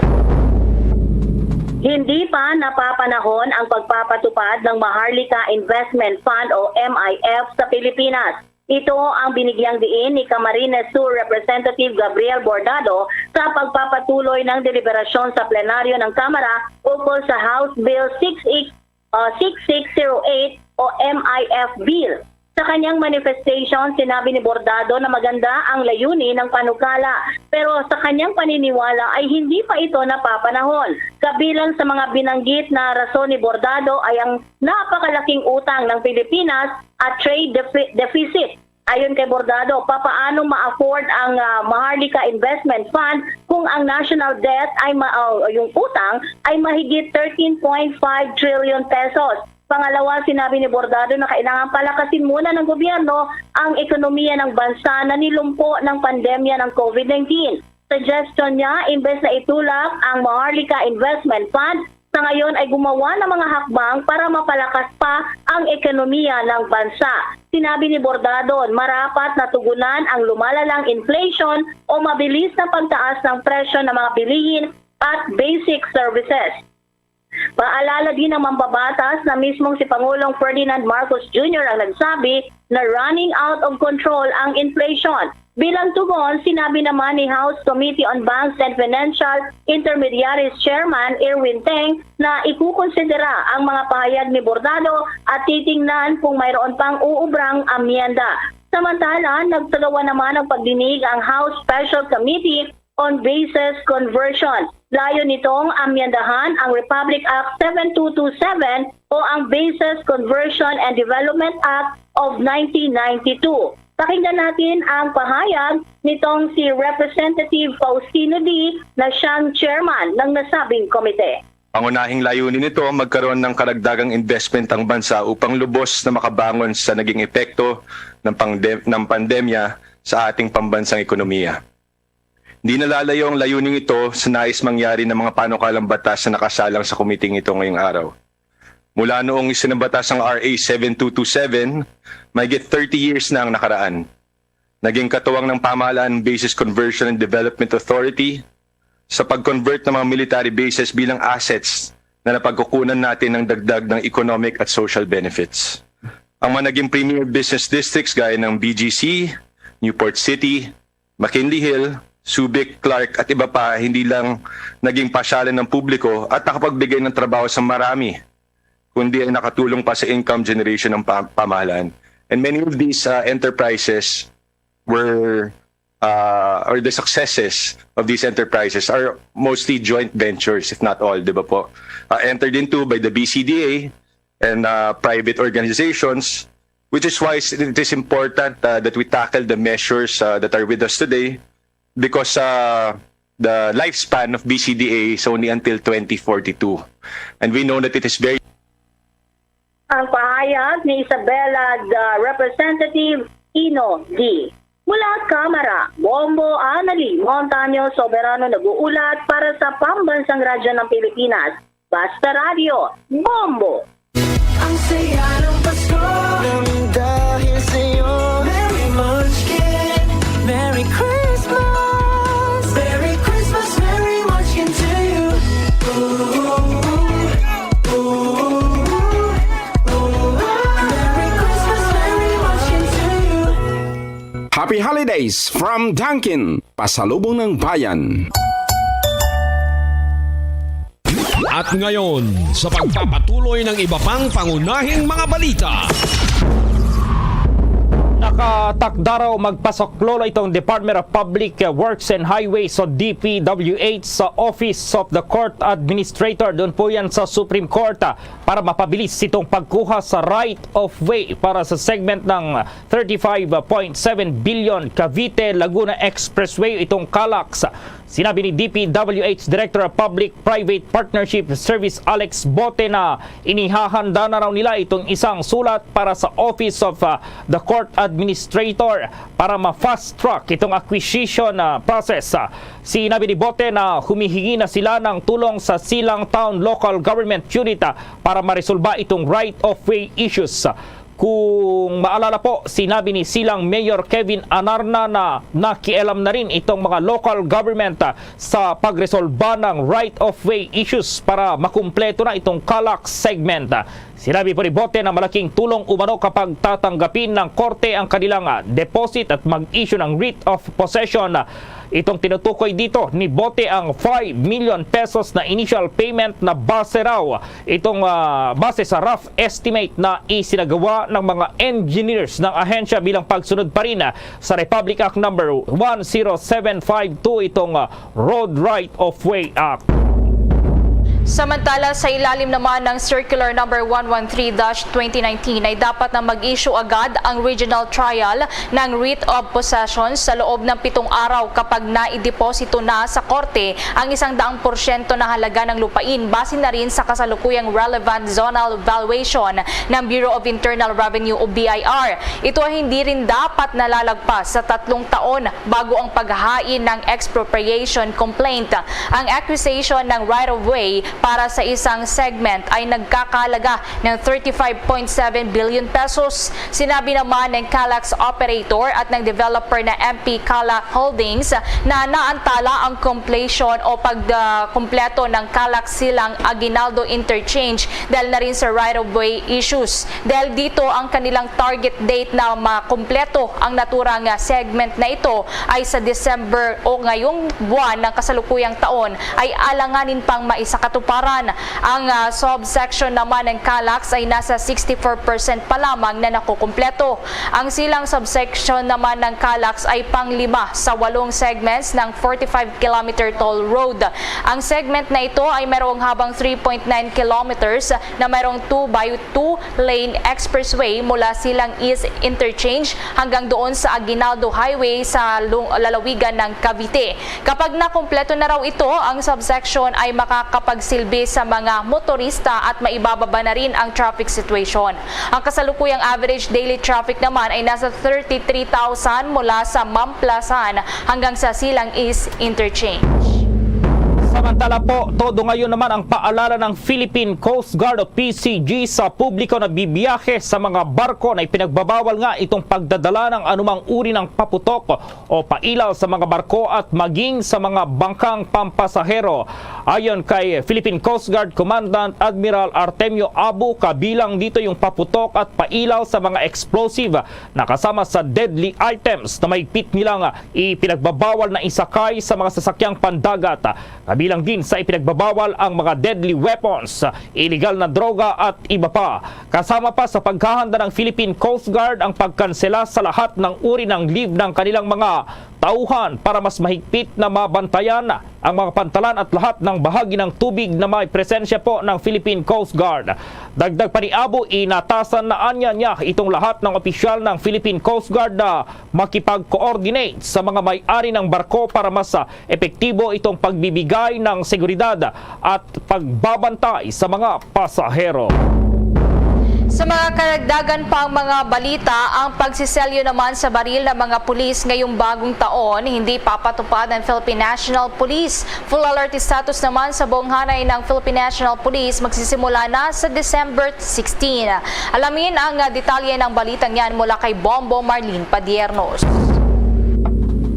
Hindi pa napapanahon ang pagpapatupad ng Maharlika Investment Fund o MIF sa Pilipinas. Ito ang binigyang diin ni Camarines Sur Representative Gabriel Bordado sa pagpapatuloy ng deliberasyon sa plenaryo ng Kamara ukol sa House Bill 6608 o MIF Bill. Sa kanyang manifestation, sinabi ni Bordado na maganda ang layunin ng panukala, pero sa kanyang paniniwala ay hindi pa ito napapanahon. Kabilang sa mga binanggit na rason ni Bordado ay ang napakalaking utang ng Pilipinas at trade deficit. Ayon kay Bordado, papaano ma-afford ang Maharlika Investment Fund kung ang national debt ay yung utang ay mahigit 13.5 trillion pesos. Pangalawa, sinabi ni Bordado na kailangan palakasin muna ng gobyerno ang ekonomiya ng bansa na nilumpo ng pandemya ng COVID-19. Suggestion niya, imbes na itulak ang Maharlika Investment Fund, sa ngayon ay gumawa ng mga hakbang para mapalakas pa ang ekonomiya ng bansa. Sinabi ni Bordado, marapat na tugunan ang lumalalang inflation o mabilis na pagtaas ng presyo ng mga bilihin at basic services. Paalala din ng mambabatas na mismong si Pangulong Ferdinand Marcos Jr. ang nagsabi na running out of control ang inflation. Bilang tugon, sinabi naman ni House Committee on Banks and Financial Intermediaries Chairman Erwin Teng na ikukonsidera ang mga pahayag ni Bordado at titingnan kung mayroon pang uubrang amyenda. Samantala, nagtagawa naman ng pagdinig ang House Special Committee on Basis Conversion. Layo nitong amyendahan ang Republic Act 7227 o ang Basis Conversion and Development Act of 1992. Pakinggan natin ang pahayag nitong si Representative Faustino D. na siyang chairman ng nasabing komite. Pangunahing layunin nito magkaroon ng karagdagang investment ang bansa upang lubos na makabangon sa naging epekto ng pandemya sa ating pambansang ekonomiya. Hindi nalalayo ang layunin ito sa nais mangyari ng mga panukalang batas na nakasalang sa komiting ito ngayong araw. Mula noong isinabatas ang RA 7227, mahigit 30 years na ang nakaraan. Naging katuwang ng pamahalaan Basis Conversion and Development Authority sa pag-convert ng mga military bases bilang assets na napagkukunan natin ng dagdag ng economic at social benefits. Ang mga naging premier business districts gaya ng BGC, Newport City, McKinley Hill, Subic, Clark at iba pa hindi lang naging pasyalan ng publiko at nakapagbigay ng trabaho sa marami, kundi ay nakatulong pa sa income generation ng pamahalaan. And many of these enterprises were, or the successes of these enterprises are mostly joint ventures, if not all, di ba po? Entered into by the BCDA and private organizations, which is why it is important that we tackle the measures that are with us today, because the lifespan of BCDA is only until 2042. And we know that it is very... Ang pahayag ni Isabela Representative Ino D. Mula Kamara, Bombo Anali Montaño Soberano nag-uulat para sa Pambansang Radyo ng Pilipinas. Basta Radio, Bombo! Ang saya ng Pasko nang dahil sa'yo. Merry Munchkin, Merry Christmas, Merry Christmas, Merry Munchkin to you. Merry Christmas, Merry Munchkin to you. Happy Holidays from Dunkin', pasalubong ng bayan. At ngayon, sa pagpapatuloy ng iba pang pangunahing mga balita. Nakatakda raw magpasaklolo itong Department of Public Works and Highways o DPWH sa Office of the Court Administrator. Doon po yan sa Supreme Court para mapabilis itong pagkuha sa right of way para sa segment ng 35.7 billion Cavite-Laguna Expressway, itong CALAX. Sinabi ni DPWH Director of Public-Private Partnership Service Alex Bote na inihahanda na raw nila itong isang sulat para sa Office of the Court Administrator para ma-fast track itong acquisition process. Sinabi ni Bote na humihingi na sila ng tulong sa Silang Town Local Government Unit para maresolba itong right of way issues. Kung maalala po, sinabi ni Silang Mayor Kevin Anarna na nakialam na rin itong mga local government sa pagresolba ng right-of-way issues para makumpleto na itong CALAX segment. Sinabi po ni Bote na malaking tulong umano kapag tatanggapin ng korte ang kanilang deposit at mag-issue ng writ of possession. Itong tinutukoy dito ni Bote ang 5 million pesos na initial payment na base raw. Itong base sa rough estimate na isinagawa ng mga engineers ng ahensya bilang pagsunod pa rin sa Republic Act number 10752, itong Road Right of Way Act. Samantala, sa ilalim naman ng Circular Number 113-2019 ay dapat na mag-issue agad ang regional trial ng writ of possession sa loob ng 7 araw kapag naideposito na sa korte ang 100% na halaga ng lupain base na rin sa kasalukuyang relevant zonal valuation ng Bureau of Internal Revenue o BIR. Ito ay hindi rin dapat nalalagpas sa 3 taon bago ang paghahain ng expropriation complaint. Ang acquisition ng right-of-way para sa isang segment ay nagkakahalaga ng 35.7 billion pesos. Sinabi naman ng Calax operator at ng developer na MP Calax Holdings na naantala ang completion o pagkumpleto ng Calax Silang Aguinaldo Interchange dahil na rin sa right-of-way issues. Dahil dito ang kanilang target date na makumpleto ang naturang segment na ito ay sa December o ngayong buwan ng kasalukuyang taon ay alanganin pang maisakatuparan. Ang subsection naman ng Calax ay nasa 64% pa lamang na nakukumpleto. Ang silang subsection naman ng Calax ay pang-5 sa 8 segments ng 45-kilometer toll road. Ang segment na ito ay mayroong habang 3.9 kilometers na mayroong 2x2 lane expressway mula silang East Interchange hanggang doon sa Aguinaldo Highway sa lalawigan ng Cavite. Kapag nakumpleto na raw ito, ang subsection ay makakapagsilbi sa mga motorista at maibababa na rin ang traffic situation. Ang kasalukuyang average daily traffic naman ay nasa 33,000 mula sa Mamplasan hanggang sa silang East Interchange. Samantala po, todo ngayon naman ang paalala ng Philippine Coast Guard o PCG sa publiko na bibiyahe sa mga barko na ipinagbabawal nga itong pagdadala ng anumang uri ng paputok o pailaw sa mga barko at maging sa mga bangkang pampasahero. Ayon kay Philippine Coast Guard Commandant Admiral Artemio Abu, kabilang dito yung paputok at pailaw sa mga explosive na kasama sa deadly items na mahigpit nilang ipinagbabawal na isakay sa mga sasakyang pandagat. Kabilang din sa ipinagbabawal ang mga deadly weapons, illegal na droga at iba pa. Kasama pa sa paghahanda ng Philippine Coast Guard ang pagkansela sa lahat ng uri ng leave ng kanilang mga tauhan para mas mahigpit na mabantayan ang mga pantalan at lahat ng bahagi ng tubig na may presensya po ng Philippine Coast Guard. Dagdag pa ni Abu, inatasan na anya niya itong lahat ng opisyal ng Philippine Coast Guard na makipag-coordinate sa mga may-ari ng barko para mas epektibo itong pagbibigay ng seguridad at pagbabantay sa mga pasahero. Sa mga karagdagan pang mga balita, ang pagsiselyo naman sa baril ng mga pulis ngayong bagong taon hindi papatupad ng Philippine National Police. Full alert status naman sa buong hanay ng Philippine National Police magsisimula na sa December 16. Alamin ang detalye ng balitang yan mula kay Bombo Marlene Padiernos.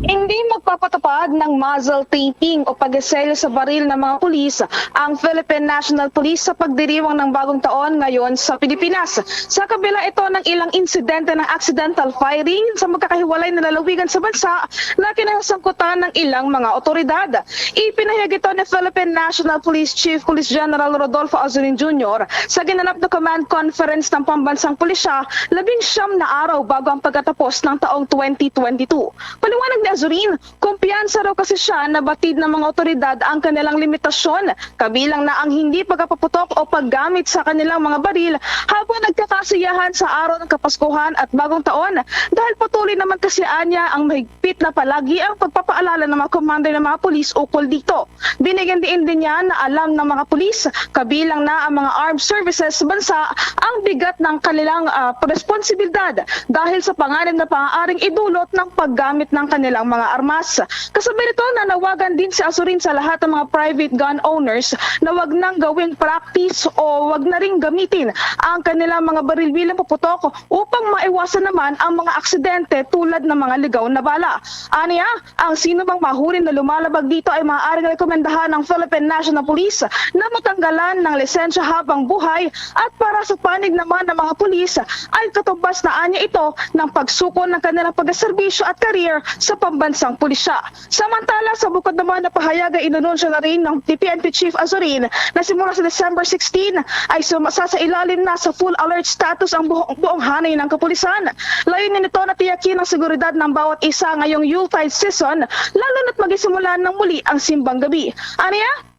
Hindi magpapatupad ng muzzle taping o pag-iselyo sa baril ng mga pulis ang Philippine National Police sa pagdiriwang ng bagong taon ngayon sa Pilipinas. Sa kabila ito ng ilang insidente ng accidental firing sa magkakahiwalay na lalawigan sa bansa na kinasangkutan ng ilang mga otoridad. Ipinahayag ito ni Philippine National Police Chief Police General Rodolfo Azurin Jr. sa ginanap na command conference ng pambansang pulisya 19 na araw bago ang pagkatapos ng taong 2022. Paliwanag ni Azurin, kumpiyansa raw kasi siya na batid ng mga otoridad ang kanilang limitasyon, kabilang na ang hindi pagkapaputok o paggamit sa kanilang mga baril habang nagkakasiyahan sa araw ng Kapaskuhan at Bagong Taon dahil patuloy naman kasi anya ang mahigpit na palagi ang pagpapaalala ng mga commander ng mga pulis ukol dito. Binigyan din niya na alam ng mga pulis, kabilang na ang mga armed services sa bansa, ang bigat ng kanilang responsibilidad dahil sa panganib na pangaaring idulot ng paggamit ng kanilang mga armas. Kasabay nito, nanawagan din si Azurin sa lahat ng mga private gun owners na wag nang gawing practice o wag na ring gamitin ang kanilang mga baril bilang paputok upang maiwasan naman ang mga aksidente tulad ng mga ligaw na bala. Aniya, ang sino bang mahuli na lumalabag dito ay maaaring rekomendahan ng Philippine National Police na matanggalan ng lisensya habang buhay at para sa panig naman ng mga pulis ay katumbas na anya ito ng pagsuko ng kanilang pagserbisyo at career sa pambansang pulisya. Samantala, sa bukod naman na pahayag ay inununsyo na rin ng PNP Chief Azurin na simula sa December 16 ay sumasa-ilalim na sa full alert status ang buong hanay ng kapulisan. Layunin nito na tiyakin ang seguridad ng bawat isa ngayong Yuletide season, lalo na't magisimula ng muli ang simbang gabi. Aniya?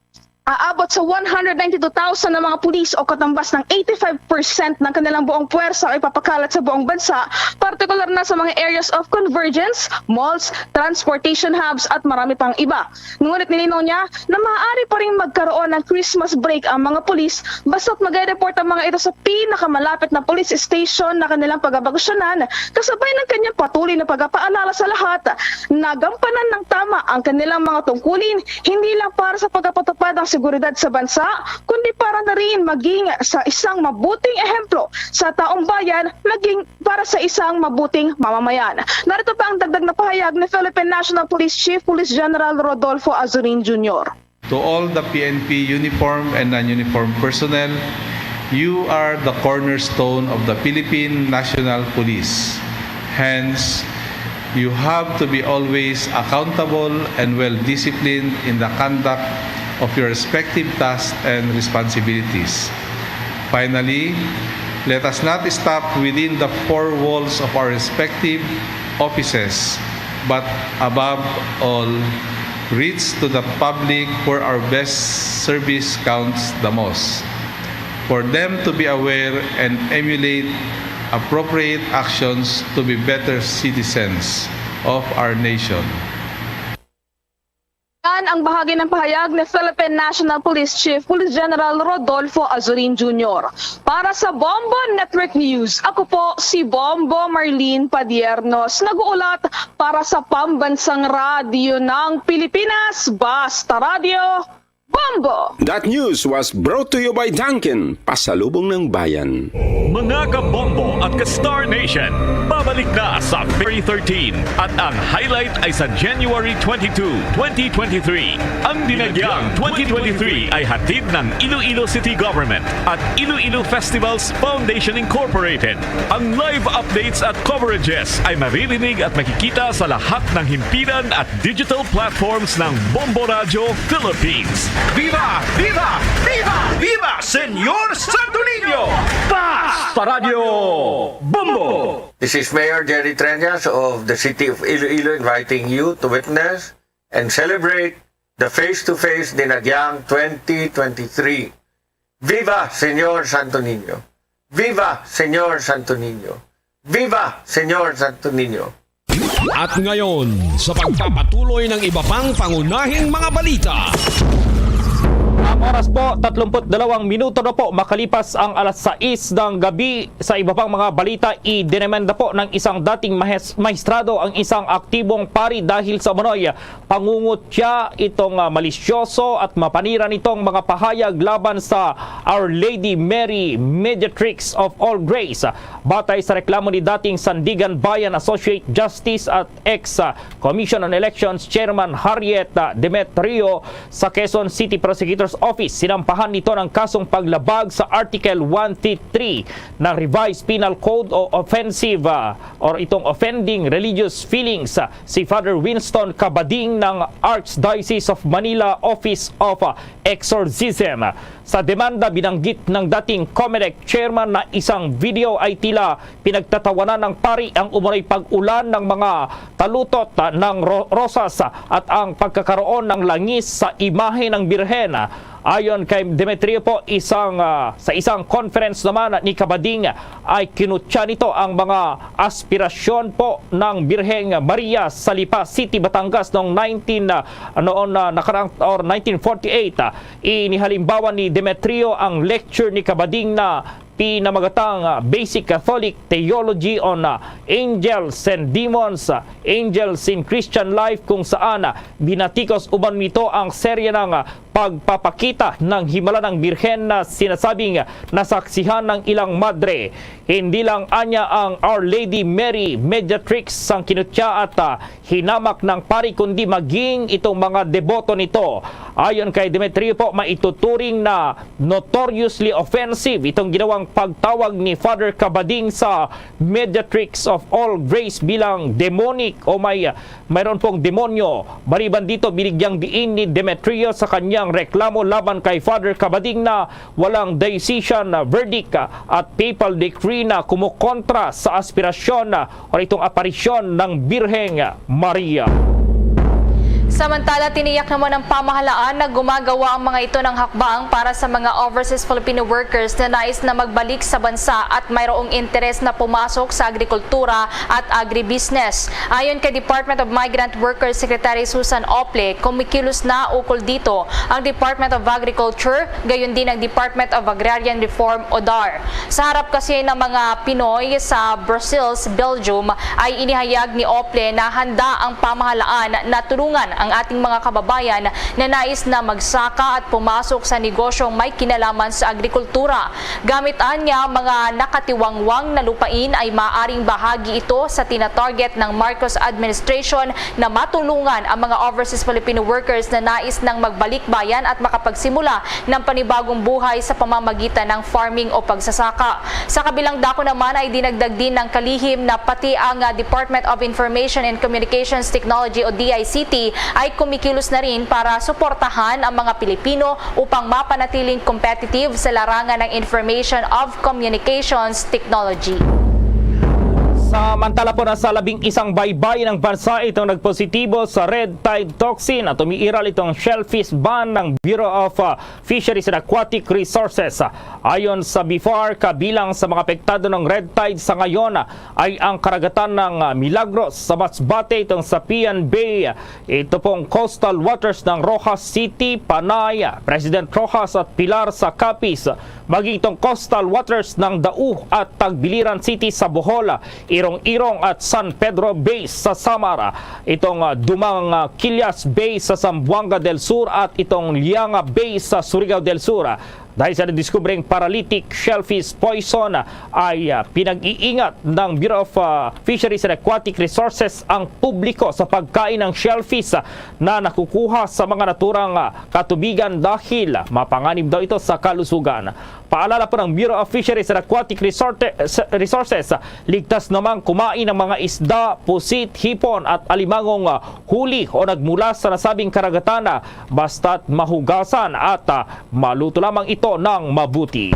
Aabot sa 192,000 na mga pulis o katambas ng 85% ng kanilang buong puwersa ay papakalat sa buong bansa, partikular na sa mga areas of convergence, malls, transportation hubs at marami pang iba. Ngunit nilinaw niya na maaari pa rin magkaroon ng Christmas break ang mga pulis basta't mag-report ang mga ito sa pinakamalapit na police station na kanilang pagabagusyonan, kasabay ng kanyang patuloy na pagpapaalala sa lahat na gampanan ng tama ang kanilang mga tungkulin, hindi lang para sa pagpapatupad ng seguridad sa bansa, kundi para na rin maging sa isang mabuting ehemplo sa taong bayan, maging para sa isang mabuting mamamayan. Narito pa ang dagdag na pahayag ni Philippine National Police Chief Police General Rodolfo Azurin Jr. To all the PNP uniform and non-uniform personnel, you are the cornerstone of the Philippine National Police. Hence, you have to be always accountable and well-disciplined in the conduct of your respective tasks and responsibilities. Finally, let us not stop within the four walls of our respective offices, but above all, reach to the public where our best service counts the most. For them to be aware and emulate appropriate actions to be better citizens of our nation. Yan ang bahagi ng pahayag ni Philippine National Police Chief Police General Rodolfo Azurin Jr. Para sa Bombo Network News, ako po si Bombo Marlene Padiernos, nag-uulat para sa Pambansang Radyo ng Pilipinas, Basta Radio, Bombo! That news was brought to you by Dunkin, pasalubong ng bayan. Mga kabombo at ka-Star Nation, babalik na sa February 13 at ang highlight ay sa January 22, 2023. Ang Dinagyang 2023 ay hatid ng Iloilo City Government at Iloilo Festivals Foundation Incorporated. Ang live updates at coverages ay maririnig at makikita sa lahat ng himpilan at digital platforms ng Bombo Radio Philippines. Viva! Viva! Viva! Viva! Senyor Santo Niño! Basta Radio Bombo! This is Mayor Jerry Treñas of the City of Iloilo inviting you to witness and celebrate the face-to-face Dinagyang 2023. Viva Senyor Santo Niño! Viva Senyor Santo Niño! Viva Senyor Santo Niño! At ngayon, sa pagpapatuloy ng iba pang pangunahing mga balita. Ang oras po, 32 minuto na po makalipas ang alas 6 ng gabi. Sa iba pang mga balita, idinemanda po ng isang dating maestrado ang isang aktibong pari dahil sa umano'y pangungutya itong malisyoso at mapanira nitong mga pahayag laban sa Our Lady Mary Mediatrix of All Grace. Batay sa reklamo ni dating Sandigan Bayan Associate Justice at ex-Commission on Elections Chairman Harriet Demetrio sa Quezon City Prosecutor's Office, sinampahan nito ng kasong paglabag sa Article 133 ng Revised Penal Code o offensive or itong offending religious feelings si Father Winston Cabading ng Archdiocese of Manila Office of Exorcism. Sa demanda, binanggit ng dating COMELEC chairman na isang video ay tila pinagtatawanan ng pari ang umunoy pag-ulan ng mga talutot ng rosas at ang pagkakaroon ng langis sa imahe ng Birhen. Ayon kay Demetrio po, sa isang conference naman ni Cabading ay kinutya nito ang mga aspirasyon po ng Birheng Maria sa Lipa City, Batangas noong 1948. Inihalimbawa ni Demetrio ang lecture ni Cabading na pinamagatang Basic Catholic Theology on Angels and Demons, Angels in Christian Life, kung saan binatikos uman nito ang serye ng pagpapakita ng himala ng Birhen na sinasabing nasaksihan ng ilang madre. Hindi lang anya ang Our Lady Mary Mediatrix ang kinutya at hinamak ng pari, kundi maging itong mga deboto nito. Ayon kay Demetrio po, maituturing na notoriously offensive itong ginawang pagtawag ni Father Cabading sa Mediatrix of All Grace bilang demonic o mayroon pong demonyo. Maliban dito, binigyang diin ni Demetrio sa kanyang reklamo laban kay Father Cabading na walang decision verdict at papal decree na kumukontra sa aspirasyon o itong aparisyon ng Birheng Maria. Samantala, tiniyak naman ng pamahalaan na gumagawa ang mga ito ng hakbang para sa mga overseas Filipino workers na nais na magbalik sa bansa at mayroong interes na pumasok sa agrikultura at agribusiness. Ayon kay Department of Migrant Workers Secretary Susan Ople, kumikilos na ukol dito ang Department of Agriculture, gayon din ang Department of Agrarian Reform o DAR. Sa harap kasi ng mga Pinoy sa Brussels, Belgium, ay inihayag ni Ople na handa ang pamahalaan na tulungan ang ating mga kababayan na nais na magsaka at pumasok sa negosyong may kinalaman sa agrikultura. Gamit anya mga nakatiwangwang na lupain ay maaring bahagi ito sa tinatarget ng Marcos administration na matulungan ang mga overseas Filipino workers na nais ng magbalik bayan at makapagsimula ng panibagong buhay sa pamamagitan ng farming o pagsasaka. Sa kabilang dako naman ay dinagdag din ng kalihim na pati ang Department of Information and Communications Technology o DICT ay kumikilos na rin para suportahan ang mga Pilipino upang mapanatiling competitive sa larangan ng Information of Communications Technology. Samantala po nasa 11 baybay ng bansa itong nagpositibo sa red tide toxin at umiiral itong shellfish ban ng Bureau of Fisheries and Aquatic Resources. Ayon sa BIFAR, kabilang sa mga apektado ng red tide sa ngayon ay ang karagatan ng Milagros sa Masbate, itong sa Pian Bay, ito pong coastal waters ng Rojas City, Panay, President Rojas at Pilar sa Capiz, maging itong coastal waters ng Dau at Tagbiliran City sa Bohol, Irong-Irong at San Pedro Bay sa Samara, itong Dumang Quilyas Bay sa Zamboanga del Sur at itong Lianga Bay sa Surigao del Sur. Dahil sa nadiskubreng paralytic shellfish poison ay pinag-iingat ng Bureau of Fisheries and Aquatic Resources ang publiko sa pagkain ng shellfish na nakukuha sa mga naturang katubigan dahil mapanganib daw ito sa kalusugan. Paalala po ng Bureau of Fisheries and Aquatic Resources, ligtas namang kumain ng mga isda, pusit, hipon at alimangong huli o nagmula sa nasabing karagatan basta't mahugasan at maluto lamang ito ng mabuti.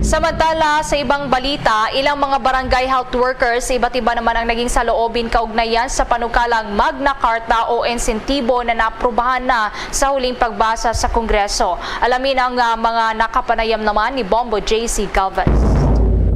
Samantala, sa ibang balita, ilang mga barangay health workers sa iba't iba naman ang naging saloobin kaugnayan sa panukalang Magna Carta o insentibo na naaprubahan na sa huling pagbasa sa Kongreso. Alamin ang mga nakapanayam naman ni Bombo JC Galvez.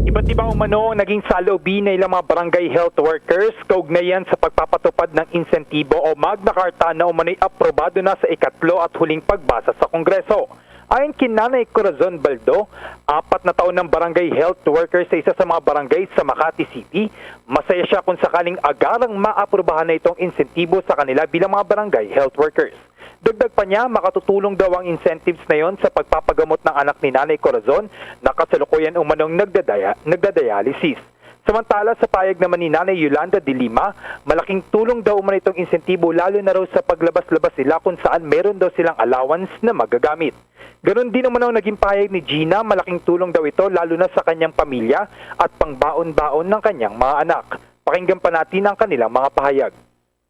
Iba't ibang umano naging saloobin na ilang mga barangay health workers kaugnayan sa pagpapatupad ng insentibo o Magna Carta na umano'y aprobado na sa ikatlo at huling pagbasa sa Kongreso. Ayon kay Nanay Corazon Baldo, 4 na taon ng barangay health worker sa isa sa mga barangay sa Makati City, masaya siya kung sakaling agarang maaprubahan na itong insentibo sa kanila bilang mga barangay health workers. Dagdag pa niya, makatutulong daw ang incentives na yon sa pagpapagamot ng anak ni Nanay Corazon na kasalukuyan umanong nagdadialysis. Samantala sa payag naman ni Nanay Yolanda de Lima, malaking tulong daw umano itong insentibo lalo na raw sa paglabas-labas nila kung saan meron daw silang allowance na magagamit. Ganon din naman ang naging payag ni Gina, malaking tulong daw ito lalo na sa kanyang pamilya at pangbaon-baon ng kanyang mga anak. Pakinggan pa natin ang kanilang mga pahayag.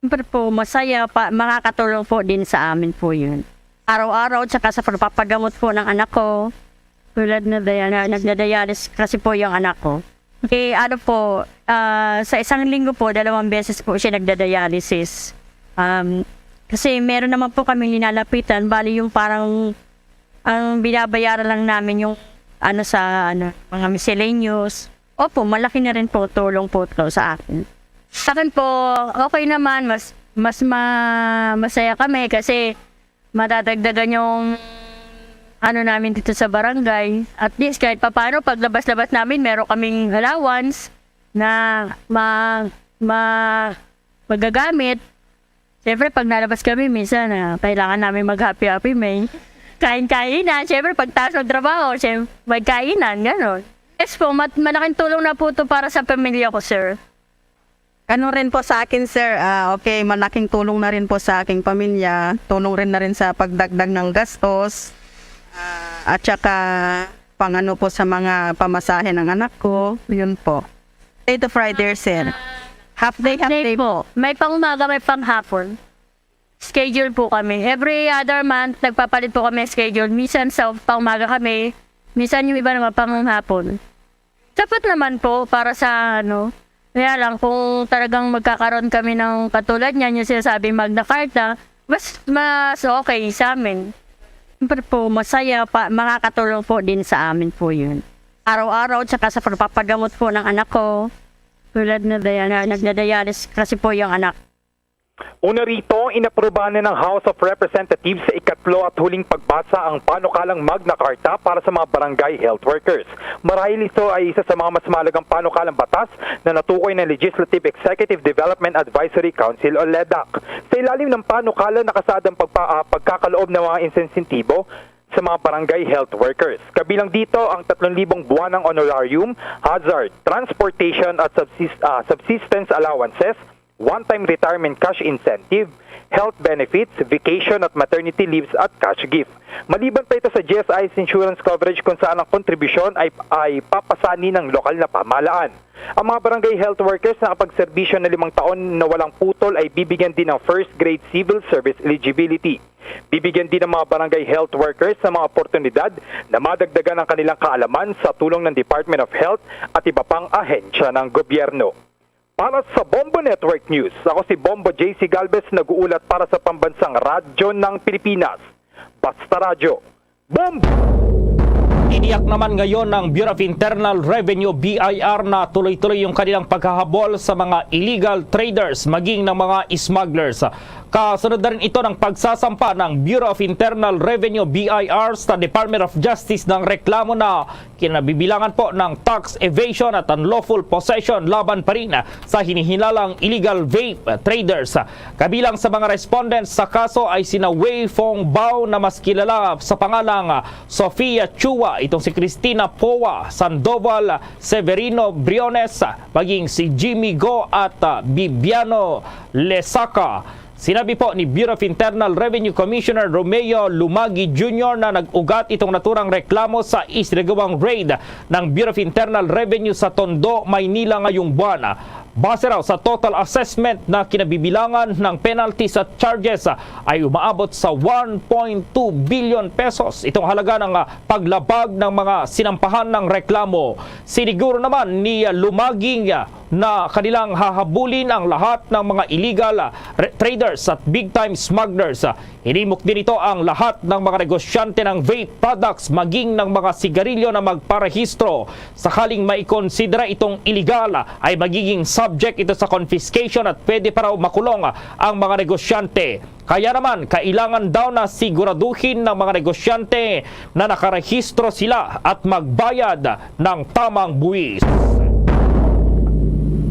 Siyempre po, masaya pa, makakatulong po din sa amin po yun. Araw-araw, tsaka sa pagpapagamot po ng anak ko, tulad na nagdadialysis kasi po yung anak ko. Okay, ano po, sa isang linggo po, 2 beses po siya nagdadialysis. Kasi meron naman po kami linalapitan, bali yung parang ang binabayaran lang namin yung mga miscellaneous. Opo, malaki na rin po tulong po ito sa akin. Sa akin po, okay naman, masaya kami kasi madadagdagan yung namin dito sa barangay. At least kahit paano, paglabas-labas namin, meron kaming allowance na magagamit. Siyempre, pag nalabas kami, minsan kailangan namin mag-happy may kain-kainan. Siyempre, pagtaas ng trabaho, magkainan, gano'n. Yes po, malaking tulong na po ito para sa pamilya ko, sir. Ganun rin po sa akin, sir. Okay, malaking tulong na rin po sa aking pamilya. Tulong rin na rin sa pagdagdag ng gastos. At saka, pangano po sa mga pamasahe ng anak ko. Yun po. Monday to Friday, sir. Half day po. May pang-umaga, may pang-hapon. Schedule po kami. Every other month, nagpapalit po kami schedule. Minsan sa pang-umaga kami, minsan yung iba naman pang-hapon. Dapat naman po para sa kaya lang kung talagang magkakaroon kami ng katulad niyan, yung sinasabing Magna Carta, mas okay sa amin. Siyempre po, masaya pa, makakatulong po din sa amin po yun. Araw-araw, tsaka sa pagpapagamot po ng anak ko, tulad na nagdadialysis kasi po yung anak. Una rito, inaprubahan na ng House of Representatives sa ikatlo at huling pagbasa ang panukalang Magna Carta para sa mga barangay health workers. Marahil ito ay isa sa mga mas mahalagang panukalang batas na natukoy ng Legislative Executive Development Advisory Council o LEDAC. Sa ilalim ng panukala, nakasadang pagkakaloob ng mga insensitibo sa mga barangay health workers. Kabilang dito ang 3,000 buwanang honorarium, hazard, transportation at subsistence allowances, one-time retirement cash incentive, health benefits, vacation at maternity leaves at cash gift. Maliban pa ito sa GSI's insurance coverage kung saan ang kontribusyon ay papasani ng lokal na pamahalaan. Ang mga barangay health workers na kapagserbisyo na 5 taon na walang putol ay bibigyan din ng first grade civil service eligibility. Bibigyan din ng mga barangay health workers ng mga oportunidad na madagdagan ang kanilang kaalaman sa tulong ng Department of Health at iba pang ahensya ng gobyerno. Para sa Bombo Network News, ako si Bombo JC Galvez, nag-uulat para sa pambansang radyo ng Pilipinas. Basta Radyo. Bombo! Iniyak naman ngayon ng Bureau of Internal Revenue BIR na tuloy-tuloy yung kanilang paghahabol sa mga illegal traders maging ng mga smugglers. Kasunod na rin ito ng pagsasampa ng Bureau of Internal Revenue BIR sa Department of Justice ng reklamo na kinabibilangan po ng tax evasion at unlawful possession laban pa rin sa hinihinalang illegal vape traders. Kabilang sa mga respondents sa kaso ay sina Wei Fong Bao na mas kilala sa pangalang Sofia Chua, itong si Cristina Poa, Sandoval Severino Briones, maging si Jimmy Go at Bibiano Lesaca. Sinabi po ni Bureau of Internal Revenue Commissioner Romeo Lumagi Jr. na nag-ugat itong naturang reklamo sa isinagawang raid ng Bureau of Internal Revenue sa Tondo, Maynila ngayong buwan. Base raw sa total assessment na kinabibilangan ng penalties at charges ay umaabot sa 1.2 billion pesos. Itong halaga ng paglabag ng mga sinampahan ng reklamo. Siniguro naman ni Lumaging na kanilang hahabulin ang lahat ng mga illegal traders at big-time smugglers. Hinimok din ito ang lahat ng mga negosyante ng vape products maging ng mga sigarilyo na magparehistro. Sakaling maikonsidera itong illegal ay magiging subject ito sa confiscation at pwede pa raw makulong ang mga negosyante. Kaya naman, kailangan daw na siguraduhin ng mga negosyante na nakarehistro sila at magbayad ng tamang buwis.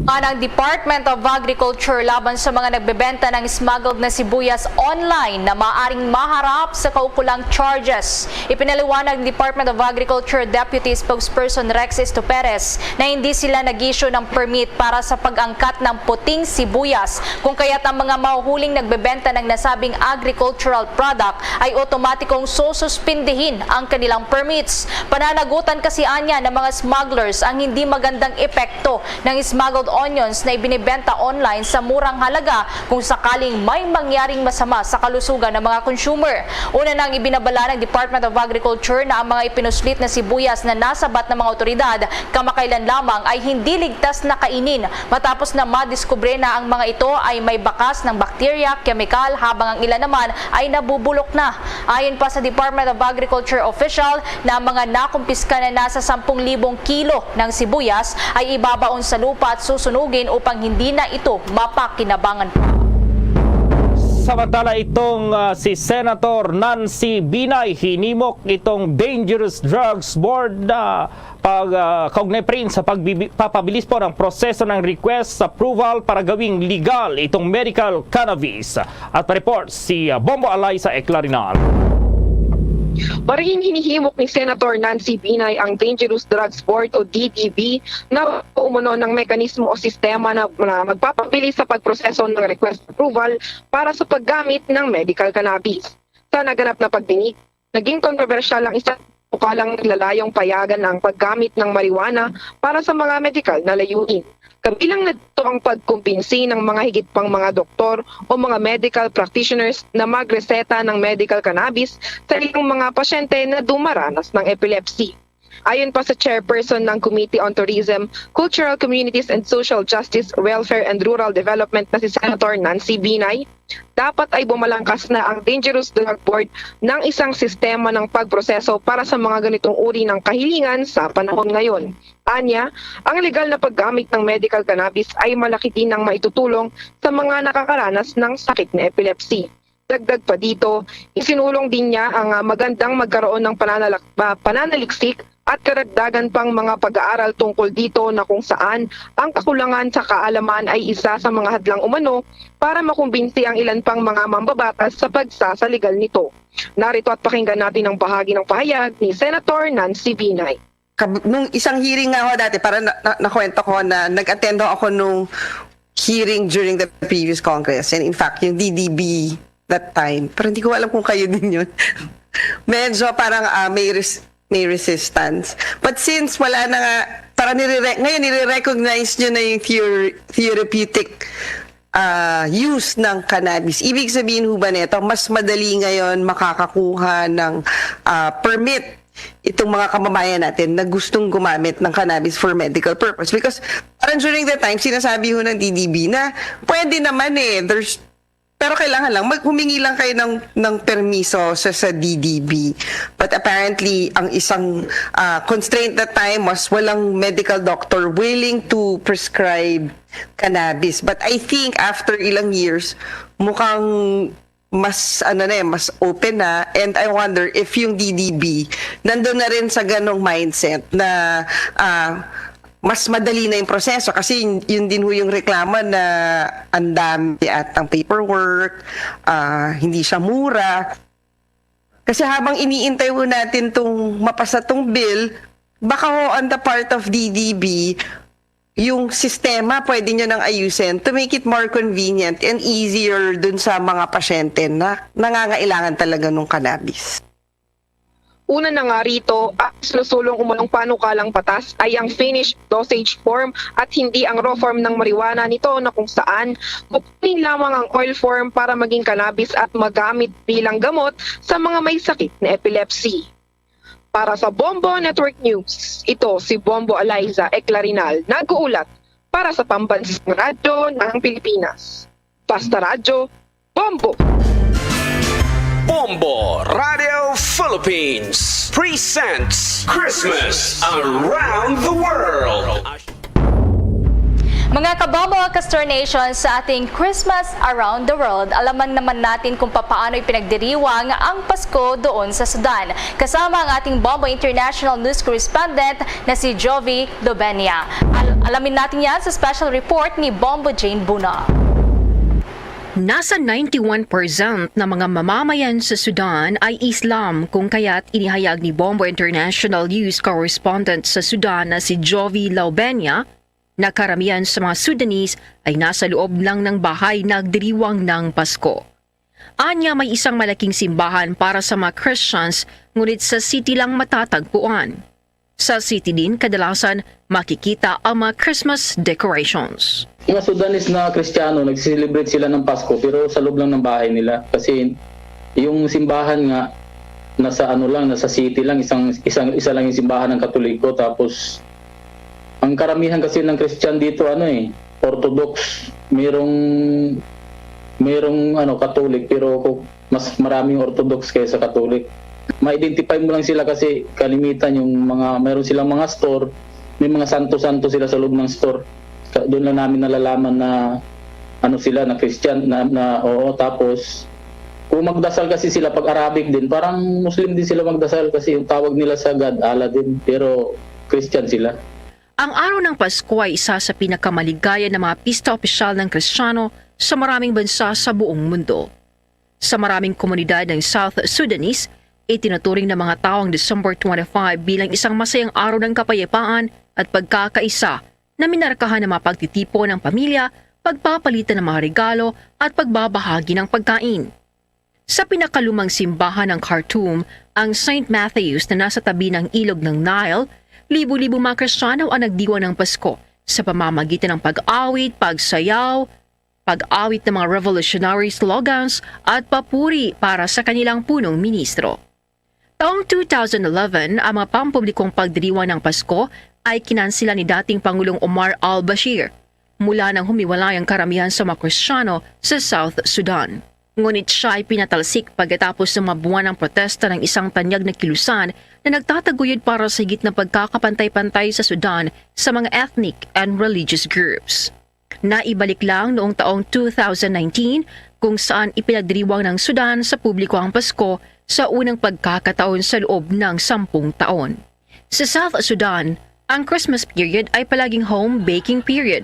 Ng Department of Agriculture laban sa mga nagbebenta ng smuggled na sibuyas online na maaring maharap sa kaukulang charges. Ipinaliwanag ng Department of Agriculture Deputy Spokesperson Rex Estoperes na hindi sila nag-issue ng permit para sa pag-angkat ng puting sibuyas, kung kaya't ang mga mahuhuling nagbebenta ng nasabing agricultural product ay otomatikong sususpindihin ang kanilang permits. Pananagutan kasi anya ng mga smugglers ang hindi magandang epekto ng smuggled onions na ibinibenta online sa murang halaga kung sakaling may mangyaring masama sa kalusugan ng mga consumer. Una nang ibinabala ng Department of Agriculture na ang mga ipinuslit na sibuyas na nasabat ng mga otoridad kamakailan lamang ay hindi ligtas na kainin matapos na madiskubre na ang mga ito ay may bakas ng bakterya, kemikal, habang ang ilan naman ay nabubulok na. Ayon pa sa Department of Agriculture official na ang mga nakumpiska na nasa 10,000 kilo ng sibuyas ay ibabaon sa lupa at susunugin upang hindi na ito mapakinabangan pa. Samantala itong si Senator Nancy Binay, hinimok itong Dangerous Drugs Board na kaugnay pa rin sa pagpapabilis po ng proseso ng request approval para gawing legal itong medical cannabis. At pa-report si Bombo Alay sa Eclarinal. Marihing hinihimok ni Senator Nancy Binay ang Dangerous Drugs Board o DDB na umuno ng mekanismo o sistema na magpapabilis sa pagproseso ng request approval para sa paggamit ng medical cannabis. Sa naganap na pagdinig, naging kontrobersyal ang isa ukalang nilalayong payagan ang paggamit ng marijuana para sa mga medical na layunin. Kabilang na ito ang pagkumbinsi ng mga higit pang mga doktor o mga medical practitioners na magreseta ng medical cannabis sa ilang mga pasyente na dumaranas ng epilepsy. Ayon pa sa chairperson ng Committee on Tourism, Cultural Communities and Social Justice, Welfare and Rural Development na si Senator Nancy Binay, dapat ay bumalangkas na ang Dangerous Drug Board ng isang sistema ng pagproseso para sa mga ganitong uri ng kahilingan sa panahon ngayon. Anya, ang legal na paggamit ng medical cannabis ay malaki din ang maitutulong sa mga nakakaranas ng sakit na epilepsy. Dagdag pa dito, isinulong din niya ang magandang magkaroon ng pananaliksik at karagdagan pang mga pag-aaral tungkol dito na kung saan ang kakulangan sa kaalaman ay isa sa mga hadlang umano para makumbinsi ang ilan pang mga mambabatas sa pagsasaligal nito. Narito at pakinggan natin ang bahagi ng pahayag ni Senator Nancy Binay. Nung isang hearing nga ako dati, para nakwento ko na nag-attend ako nung hearing during the previous Congress. And in fact, yung DDB that time, pero hindi ko alam kung kayo din yun. Medyo parang may resistance. But since wala na nga, parang ngayon nire-recognize nyo na yung therapeutic use ng cannabis. Ibig sabihin ho ba nito, mas madali ngayon makakakuha ng permit itong mga kababayan natin na gustong gumamit ng cannabis for medical purpose. Because parang during the time, sinasabi ho ng DDB na pwede naman pero kailangan lang, humingi lang kayo ng permiso sa DDB. But apparently, ang isang constraint that time was walang medical doctor willing to prescribe cannabis. But I think after ilang years, mukhang mas open na, and I wonder if yung DDB nandun na rin sa ganong mindset na mas madali na yung proseso kasi yun din ho yung reklamo na ang dami at ang paperwork, hindi siya mura. Kasi habang iniintay ho natin tong mapasa tong bill, baka ho on the part of DDB, yung sistema pwede nyo nang ayusin to make it more convenient and easier dun sa mga pasyente na nangangailangan talaga ng cannabis. Una na nga rito, ang sinusulong umunong panukalang batas ay ang finished dosage form at hindi ang raw form ng marijuana nito na kung saan kukunin lamang ang oil form para maging cannabis at magamit bilang gamot sa mga may sakit na epilepsy. Para sa Bombo Network News, ito si Bombo Eliza Eclarinal, nag-uulat para sa Pambansang Radyo ng Pilipinas. Basta Radyo, Bombo! Bombo Radio Philippines presents Christmas Around the World. Mga kabombo ka-Star Nation, sa ating Christmas Around the World, alaman naman natin kung paano ipinagdiriwang ang Pasko doon sa Sudan. Kasama ang ating Bombo International News Correspondent na si Jovi Lobenia. Alamin natin yan sa special report ni Bombo Jane Buna. Nasa 91% na mga mamamayan sa Sudan ay Islam, kung kaya't inihayag ni Bombo International News Correspondent sa Sudan na si Jovi Laubenia na karamihan sa mga Sudanese ay nasa loob lang ng bahay nagdiriwang ng Pasko. Anya, may isang malaking simbahan para sa mga Christians, ngunit sa city lang matatagpuan. Sa city din, kadalasan makikita ang mga Christmas decorations. Mga Sudanese na Kristiyano, nag-celebrate sila ng Pasko pero sa loob lang ng bahay nila. Kasi yung simbahan nga, nasa city lang, isa lang yung simbahan ng Katoliko. Tapos, ang karamihan kasi ng Christian dito, Orthodox. Merong Catholic pero mas maraming Orthodox kaysa Catholic. Ma-identify mo lang sila kasi kalimitan yung mayroon silang mga store, may mga santo-santo sila sa loob ng store. Doon lang namin nalalaman na sila na Christian oo. Tapos kung magdasal kasi sila pag Arabic din, parang Muslim din sila magdasal kasi yung tawag nila sa God, Allah din, pero Christian sila. Ang araw ng Pasko ay isa sa pinakamaligaya na mga pista opisyal ng Kristiyano sa maraming bansa sa buong mundo. Sa maraming komunidad ng South Sudanese, itinuturing ng mga tao ang December 25 bilang isang masayang araw ng kapayapaan at pagkakaisa na minarkahan ng mga pagtitipon ng pamilya, pagpapalitan ng mga regalo at pagbabahagi ng pagkain. Sa pinakalumang simbahan ng Khartoum, ang St. Matthew's na nasa tabi ng ilog ng Nile, libu-libu mga Kristiyano ang nagdiwang ng Pasko sa pamamagitan ng pag-awit, pagsayaw, pag-awit ng mga revolutionary slogans at papuri para sa kanilang punong ministro. Taong 2011, ang mga pampublikong pagdiriwang ng Pasko ay kinansila ni dating Pangulong Omar al-Bashir mula nang humiwalay ang karamihan sa mga Kristiyano sa South Sudan. Ngunit siya ay pinatalsik pagkatapos ng mga buwan ng protesta ng isang tanyag na kilusan na nagtataguyod para sa higit na pagkakapantay-pantay sa Sudan sa mga ethnic and religious groups. Naibalik lang noong taong 2019 kung saan ipinagdiriwang ng Sudan sa publiko ang Pasko sa unang pagkakataon sa loob ng 10 taon. Sa South Sudan, ang Christmas period ay palaging home baking period,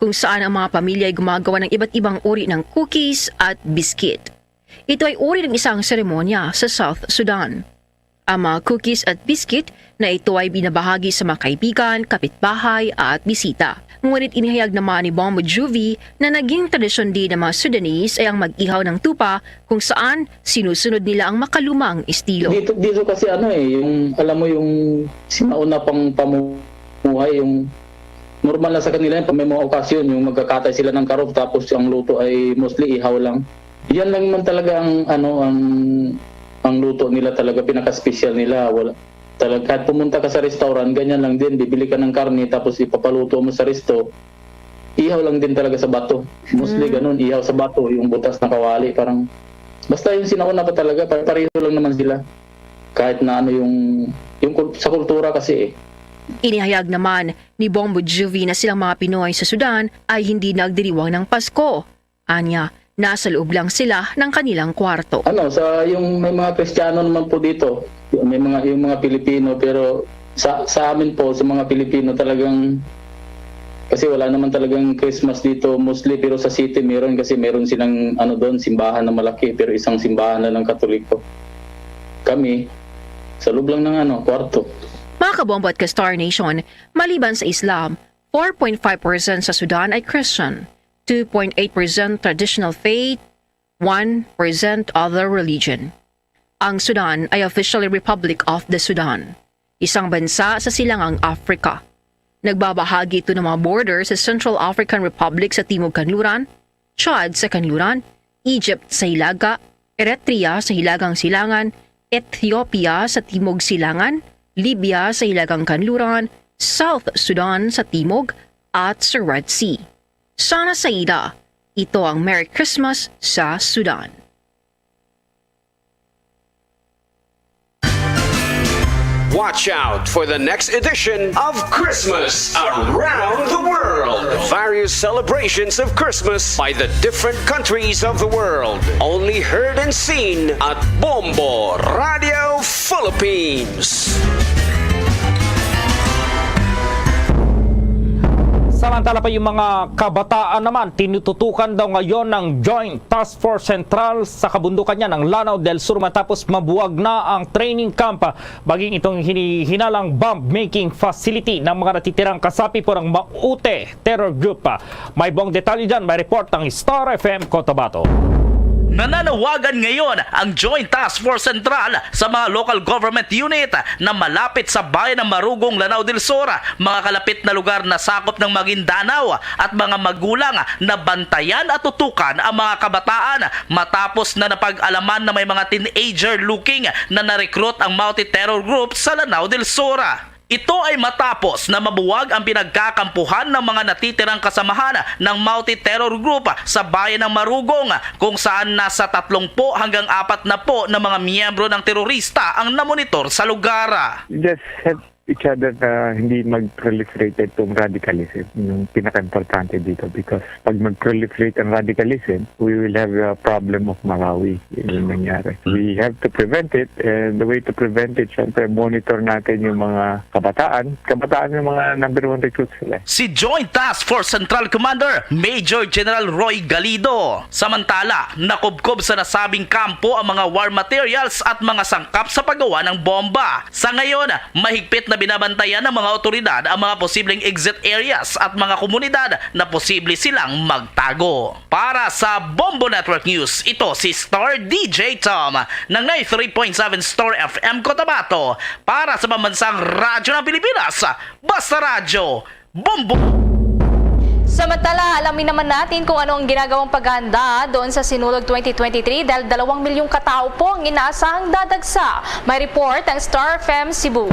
kung saan ang mga pamilya ay gumagawa ng iba't ibang uri ng cookies at biskit. Ito ay uri ng isang seremonya sa South Sudan. Ang mga cookies at biskit na ito ay binabahagi sa mga kaibigan, kapitbahay at bisita. Ngunit inihayag naman ni Bombo Juvie na naging tradisyon din ng mga Sudanese ay ang mag-ihaw ng tupa kung saan sinusunod nila ang makalumang estilo. Dito kasi yung alam mo yung sinauna pang pamuhay, yung normal na sa kanila pag may mga okasyon, yung magkakatay sila ng karop tapos ang luto ay mostly ihaw lang. Yan lang man talaga ang luto nila talaga, pinaka-special nila. Wala talaga, kahit pumunta ka sa restaurant, ganyan lang din, bibili ka ng karne tapos ipapaluto mo sa resto, ihaw lang din talaga sa bato. Mostly ganun, ihaw sa bato, yung butas na kawali, parang basta yung sinauna pa talaga, pareho lang naman sila. Kahit na yung sa kultura kasi Inihayag naman ni Bombo Juvie na silang mga Pinoy sa Sudan ay hindi nagdiriwang ng Pasko. Anya, nasa loob lang sila ng kanilang kwarto. Yung may mga Kristiyano naman po dito, may yung mga Pilipino, pero sa amin po, sa mga Pilipino talagang, kasi wala naman talagang Christmas dito mostly, pero sa city meron kasi meron silang doon, simbahan na malaki, pero isang simbahan na ng Katoliko. Kami, sa loob lang ng kwarto. Mga kabombo at ka-Star Nation, maliban sa Islam, 4.5% sa Sudan ay Christian, 2.8% traditional faith, 1% other religion. Ang Sudan ay officially Republic of the Sudan, isang bansa sa silangang Africa. Nagbabahagi ito ng mga border sa Central African Republic sa Timog Kanluran, Chad sa Kanluran, Egypt sa Hilaga, Eritrea sa Hilagang Silangan, Ethiopia sa Timog Silangan, Libya sa Hilagang Kanluran, South Sudan sa Timog, at sa Red Sea. Sana sa ida, ito ang Merry Christmas sa Sudan. Watch out for the next edition of Christmas Around the World. Various celebrations of Christmas by the different countries of the world. Only heard and seen at Bombo Radio Philippines. Samantala pa yung mga kabataan naman, tinututukan daw ngayon ng Joint Task Force Central sa kabundukan niya ng Lanao del Sur matapos mabuwag na ang training camp baging itong hinihinalang bomb-making facility ng mga natitirang kasapi po ng Maute Terror Group. May buong detalye dyan, may report ng Star FM Cotabato. Nananawagan ngayon ang Joint Task Force Central sa mga local government unit na malapit sa bayan ng Marugong, Lanao del Sur, mga kalapit na lugar na sakop ng Maguindanao at mga magulang na bantayan at tutukan ang mga kabataan matapos na napag-alaman na may mga teenager looking na na-recruit ang Maute Terror Group sa Lanao del Sur. Ito ay matapos na mabuwag ang pinagkakampuhan ng mga natitirang kasamahan ng Maute Terror Group sa bayan ng Marugong, kung saan nasa 30 hanggang 40 na mga miyembro ng terorista ang namonitor sa lugar. Just help each other na hindi mag-proliferate itong radicalism. Yung pinaka-importante dito, because pag mag-proliferate ang radicalism, we will have a problem of Marawi. Yun yung nangyari. We have to prevent it, and the way to prevent it, syempre monitor natin yung mga kabataan. Kabataan yung mga number 1 recruits sila. Si Joint Task Force Central Commander Major General Roy Galido. Samantala, nakubkob sa nasabing kampo ang mga war materials at mga sangkap sa paggawa ng bomba. Sa ngayon, mahigpit na binabantayan ng mga otoridad ang mga posibleng exit areas at mga komunidad na posible silang magtago. Para sa Bombo Network News, ito si Star DJ Tom ng 93.7 Star FM Cotabato para sa pambansang radyo ng Pilipinas. Basta Radyo, Bombo! Samantala, alamin naman natin kung ano ang ginagawang paghahanda doon sa Sinulog 2023 dahil 2 milyong katao po ang inaasahang dadagsa. May report ang Star FM Cebu.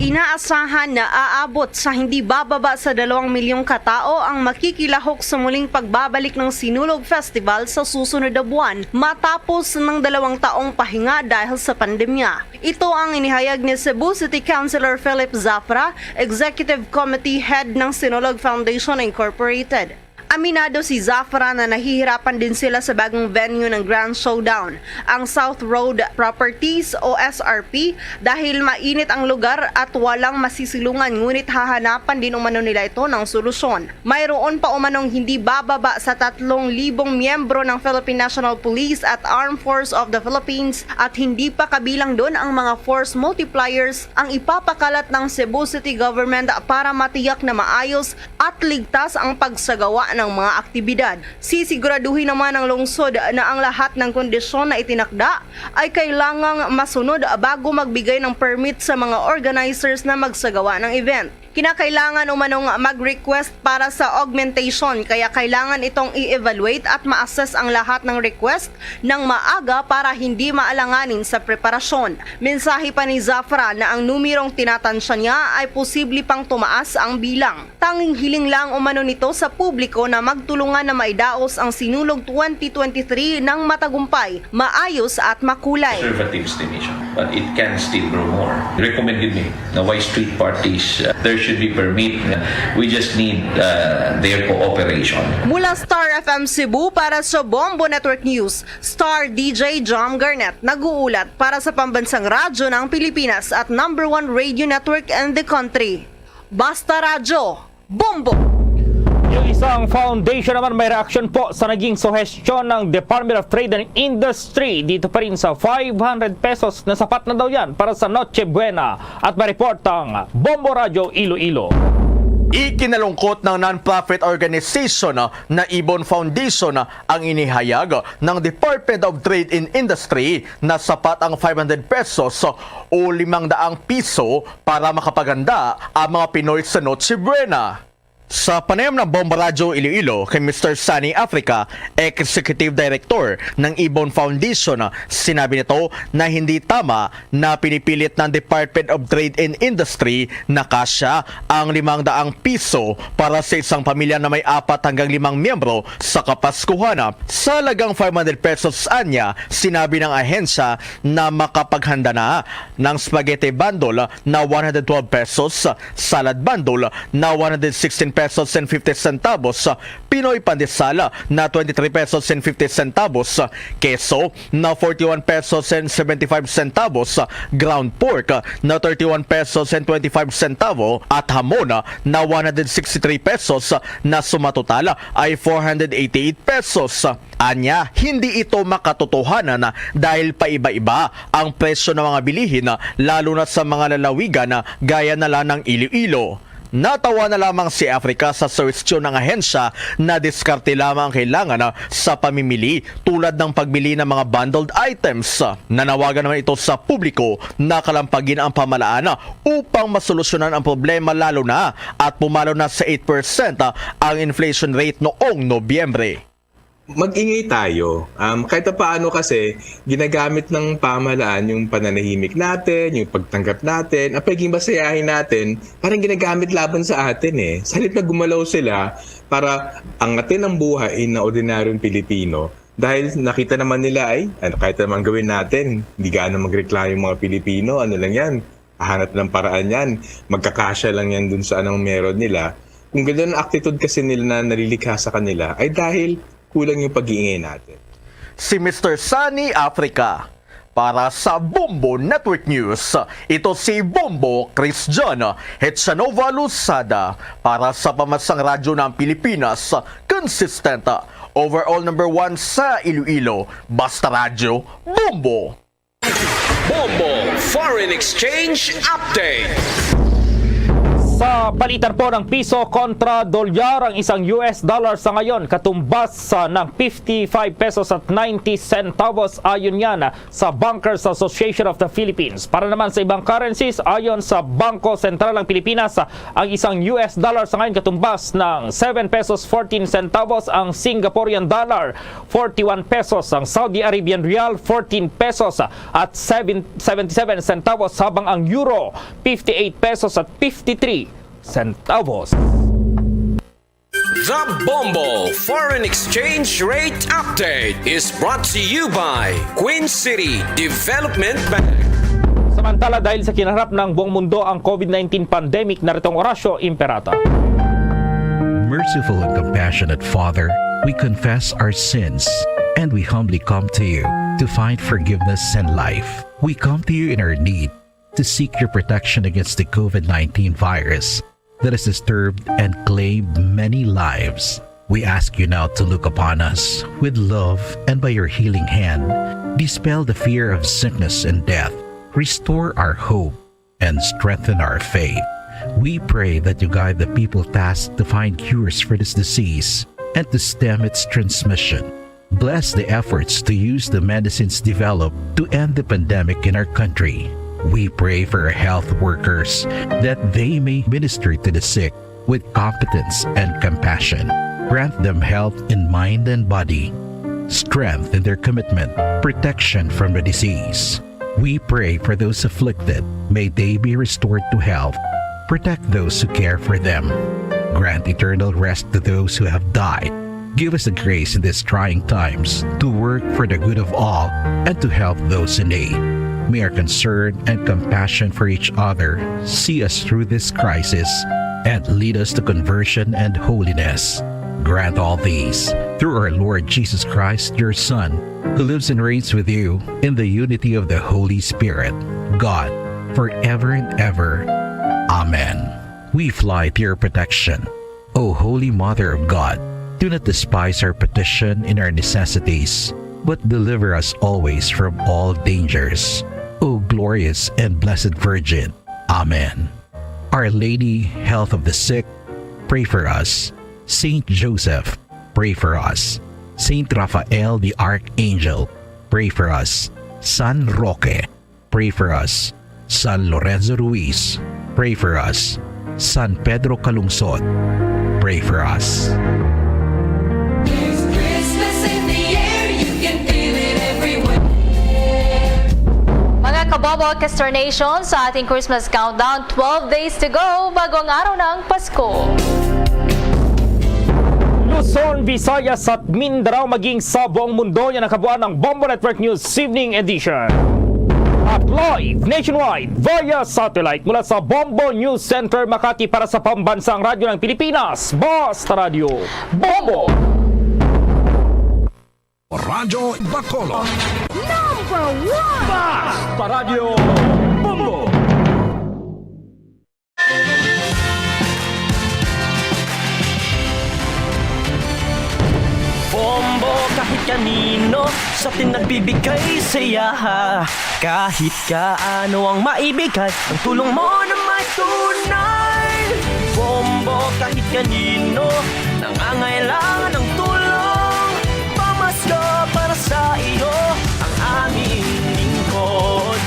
Inaasahan na aabot sa hindi bababa sa 2 milyong katao ang makikilahok sa muling pagbabalik ng Sinulog Festival sa susunod na buwan matapos ng 2 taong pahinga dahil sa pandemya. Ito ang inihayag ni Cebu City Councilor Philip Zafra, Executive Committee Head ng Sinulog Foundation Incorporated. Aminado si Zafra na nahihirapan din sila sa bagong venue ng Grand Showdown, ang South Road Properties o SRP, dahil mainit ang lugar at walang masisilungan, ngunit hahanapan din umano nila ito ng solusyon. Mayroon pa umanong hindi bababa sa 3,000 miyembro ng Philippine National Police at Armed Force of the Philippines at hindi pa kabilang doon ang mga force multipliers ang ipapakalat ng Cebu City Government para matiyak na maayos at ligtas ang pagsagawa ng mga aktibidad. Sisiguraduhin naman ng lungsod na ang lahat ng kondisyon na itinakda ay kailangang masunod bago magbigay ng permit sa mga organizers na magsagawa ng event. Kinakailangan umanong mag-request para sa augmentation, kaya kailangan itong i-evaluate at ma-assess ang lahat ng request ng maaga para hindi maalanganin sa preparasyon. Mensahe pa ni Zafra na ang numerong tinatansya niya ay posible pang tumaas ang bilang. Tanging hiling lang umano nito sa publiko na magtulungan na maidaos ang Sinulog 2023 ng matagumpay, maayos at makulay. Conservative estimation, but it can still grow more. Recommended me na why street parties, there should be permit. We just need their cooperation. Mula Star FM Cebu para sa Bombo Network News, Star DJ John Garnett nag-uulat para sa pambansang radyo ng Pilipinas at #1 radio network in the country. Basta Radyo, Bombo! Yung isang foundation naman may reaction po sa naging suhestyon ng Department of Trade and Industry. Dito pa rin sa 500 pesos na sapat na daw yan para sa Noche Buena. At mareport ang Bombo Radio Iloilo. Ikinalungkot ng non-profit organization na Ibon Foundation ang inihayag ng Department of Trade and Industry na sapat ang 500 pesos o 500 piso para makapaganda ang mga Pinoy sa Noche Buena. Sa panayam ng Bombo Radio Iloilo kay Mr. Sunny Africa, Executive Director ng Ibon Foundation, sinabi nito na hindi tama na pinipilit ng Department of Trade and Industry na kasya ang 500 piso para sa isang pamilya na may 4 hanggang 5 miyembro sa Kapaskuhan. Sa halagang 500 pesos anya, sinabi ng ahensya na makapaghanda na ng spaghetti bundle na 112 pesos, salad bundle na 116 pesos and 50 centavos, Pinoy pandesal na 23 pesos and 50 centavos, keso na 41 pesos and 75 centavos, ground pork na 31 pesos and 25 centavo at hamon na 163 pesos na sumatotal ay 488 pesos. Anya, hindi ito makatotohanan dahil paiba-iba ang presyo ng mga bilihin lalo na sa mga lalawigan gaya na lang ng Iloilo. Natawa na lamang si Africa sa suhestyon ng ahensya na diskarte lamang ang kailangan sa pamimili tulad ng pagbili ng mga bundled items. Nanawagan naman ito sa publiko na kalampagin ang pamalaan upang masolusyonan ang problema lalo na at pumalo na sa 8% ang inflation rate noong Nobyembre. Mag-ingay tayo. Kahit paano kasi ginagamit ng pamahalaan yung pananahimik natin, yung pagtanggap natin, ang pagiging masayahin natin, parang ginagamit laban sa atin eh. Sa halip na gumalaw sila para angatin ang buhay ng ordinaryong Pilipino. Dahil nakita naman nila ay, kahit naman gawin natin, hindi gaano magreklamo yung mga Pilipino, ano lang yan, hahanap ng paraan yan, magkakasya lang yan dun sa anong meron nila. Kung gano'n ang attitude kasi nila na nalilikha sa kanila, ay dahil kulang yung pag-iingay natin. Si Mr. Sunny Africa. Para sa Bombo Network News, ito si Bombo Chris John Hetsanova Lusada. Para sa Pamansang Radyo ng Pilipinas, consistent, overall #1 sa Iloilo, Basta Radyo, Bombo! Bombo Foreign Exchange Update. Sa palitan po ng piso kontra dolyar, ang isang US dollar sa ngayon katumbas ng 55 pesos at 90 centavos ayon yan sa Bankers Association of the Philippines. Para naman sa ibang currencies, ayon sa Bangko Sentral ng Pilipinas, ang isang US dollar sa ngayon katumbas ng 7 pesos 14 centavos, ang Singaporean dollar 41 pesos, ang Saudi Arabian rial 14 pesos at 77 centavos, habang ang euro 58 pesos at 53 centavos. The Bombo Foreign Exchange Rate Update is brought to you by Queen City Development Bank. Samantala, dahil sa kinaharap ng buong mundo ang COVID-19 pandemic, naritong Horacio Imperata. Merciful and compassionate Father, we confess our sins and we humbly come to you to find forgiveness and life. We come to you in our need to seek your protection against the COVID-19 virus that has disturbed and claimed many lives. We ask you now to look upon us with love and by your healing hand, dispel the fear of sickness and death, restore our hope, and strengthen our faith. We pray that you guide the people tasked to find cures for this disease and to stem its transmission. Bless the efforts to use the medicines developed to end the pandemic in our country. We pray for our health workers that they may minister to the sick with competence and compassion. Grant them health in mind and body, strength in their commitment, protection from the disease. We pray for those afflicted. May they be restored to health. Protect those who care for them. Grant eternal rest to those who have died. Give us the grace in these trying times to work for the good of all and to help those in need. May our concern and compassion for each other see us through this crisis and lead us to conversion and holiness. Grant all these through our Lord Jesus Christ, your Son, who lives and reigns with you in the unity of the Holy Spirit, God, forever and ever. Amen. We fly to your protection. O Holy Mother of God, do not despise our petition in our necessities, but deliver us always from all dangers. O glorious and blessed Virgin. Amen. Our Lady, health of the sick, pray for us. Saint Joseph, pray for us. Saint Raphael the Archangel, pray for us. San Roque, pray for us. San Lorenzo Ruiz, pray for us. San Pedro Calungsod, pray for us. Kabobo Castor Nation, sa ating Christmas countdown, 12 days to go bago ang araw ng Pasko. Luzon, Visayas at Mindanao maging sa buong mundo, yan ang kabuuan ng Bombo Network News Evening Edition. At live nationwide via satellite mula sa Bombo News Center Makati para sa Pambansang Radyo ng Pilipinas, Basta Radio Bombo! Radyo Bacolod. Number 1! Basta Radio Bombo! Bombo kahit kanino sa atin nagbibigay saya. Kahit kaano ang maibigay, ang tulong mo na may tunay. Bombo kahit kanino nangangailangan ng tulong. Pamasko para sa iyo ang aming lingkod.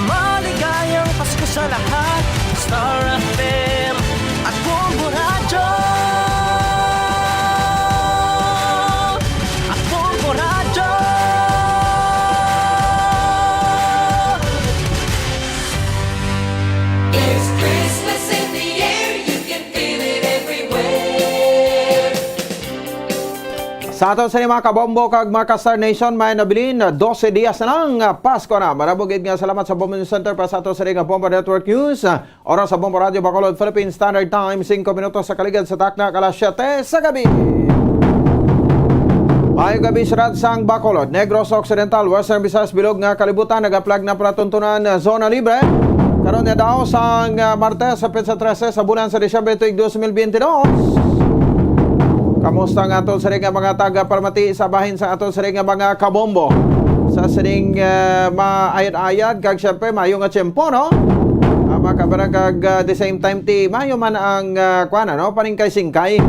Maligayang Pasko sa lahat, Star FM at Bombo Radio. Sa ato sa mga kabombo kag mga ka-Star Nation, may nabilin 12 dias na lang Pasko na. Marabugid nga salamat sa Bombo News Center para sa ato sa ring Bombo Network News. Oras sa Bombo Radio Bacolod, Philippine Standard Time, 5 minutos sa kaligid sa takna, alas 7 sa gabi. Ayong gabi sa Radsang Bacolod, Negros Occidental, Western Visayas, Bilog nga kalibutan, nag-applag na palatuntunan zona libre. Karon na daw sa Martes sa Petsa 13 sa bulan sa Disyembre 2022. Kamusta nga ato sa ring mga taga-Palmati sa bahin sa ato sa ring mga kabombo. Sa sining maayad-ayad, kag syempre mayong nga tiyempo, no? makabarang kag the same time ti mayo man ang paningkay-singkay.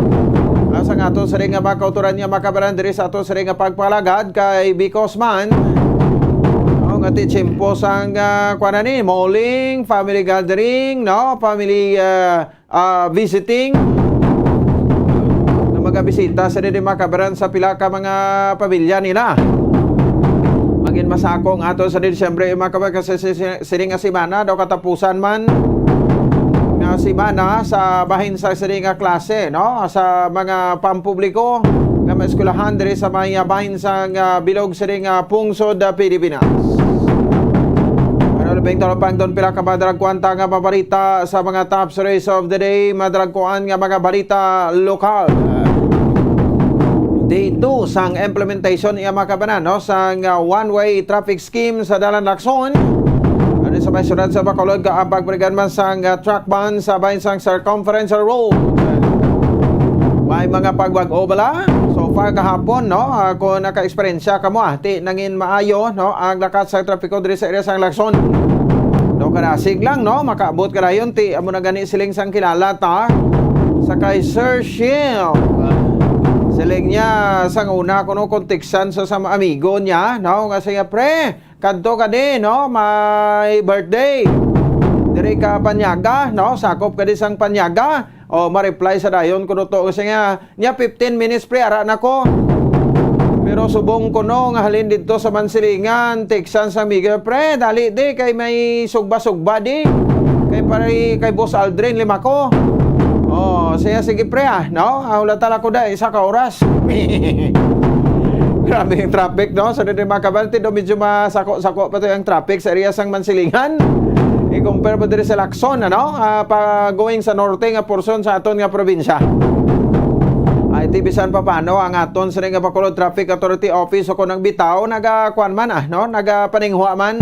Sa nga ato sa ring nga makauturan niya makabarang diri sa ato sa ring nga pagpalagad kay Bicos man. Nga ti tiyempo sang malling, family gathering, family visiting. Na magabisita sa di makabarang sa pila ka mga pamilya nila. Magin masakong ato sa Disyembre makabarang kasi siring nga simana daw katapusan man nga simana sa bahin sa siring nga klase, sa mga pampubliko nga mga eskwelahan diri sa mga bahin sa bilog siring nga pungsod Pilipinas. Labing talapang doon pila ka madragkuan nga mabalita sa mga top stories of the day, madragkuan nga mga balita lokal. Day 2 sang implementation iya makabanan sang one-way traffic scheme sa Dalan Lacson. Ano sa may syudad sa Bacolod ka pagbrigan man sang truck ban sa bahin sang Circumference Road. May mga pagwag-o bala? So far kahapon, kung naka-eksperyensya ka mo, ti nangin maayo, ang lakat sa trapiko diri sa area sang Lacson. Karasig lang, makaabot ka na yun, ti amo na gani siling sang kilala ta sa kay Sir Shield. Siling niya sang una kuno konteksan sa sama amigo niya, kasi pre, kadto ka din, may birthday. Diri ka Panyaga, sakop ka din sang Panyaga. O ma-reply sa dayon kuno to kasi nga niya 15 minutes pre ara na ko. Pero subong ko nga halin dito sa Mansilingan, Texan sa Miguel pre, dali di kay may sugba-sugba di. Kay Boss Aldrin 5 ko. Oh, sige pre Hula tala ko da isa ka oras. Grabe yung traffic sa dito makabanti do medyo masako-sako pa to yung traffic sa area sang Mansilingan. I-compare pa diri sa Lacson pa going sa norte nga portion sa aton nga probinsya. Ay tibisan pa paano ang aton sa nga Bacolod Traffic Authority Office o kunang bitaw nagakuan man nagapaninghua man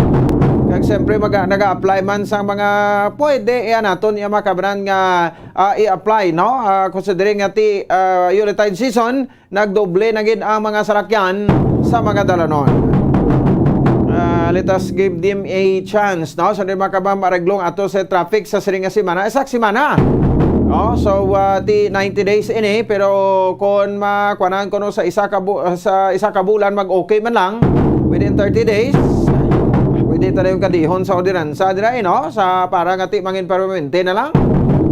kag siyempre naga-apply man sa mga pwede naton iya makabanan nga i-apply considering nga ti hurricane season nagdoble na gid ang mga salakyan sa mga dalanon. Let us give them a chance sa di makabang maraglong ato sa traffic sa siring nga simana simana. So ti 90 days ini pero kung makuanan ko sa isa ka bulan mag-okay man lang within 30 days pwede tayo yung kadihon sa ordinansa dira sa para nga ti mangin permanente na lang.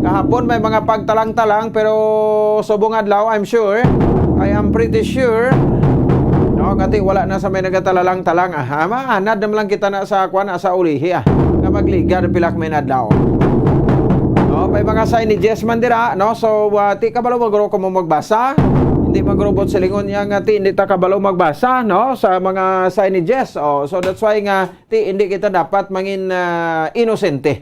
Kahapon may mga pagtalang-talang pero subong adlaw I am pretty sure ngati wala na sa may nagatalalang-talang maanad naman lang kita na sa sa ulihi nga magliga pilak may adlaw. May mga signages man dira so ti kabalo magro ko mo magbasa hindi magrobot sa lingon niya nga ti hindi ta kabalo magbasa sa mga signages so that's why nga ti hindi kita dapat mangin inosente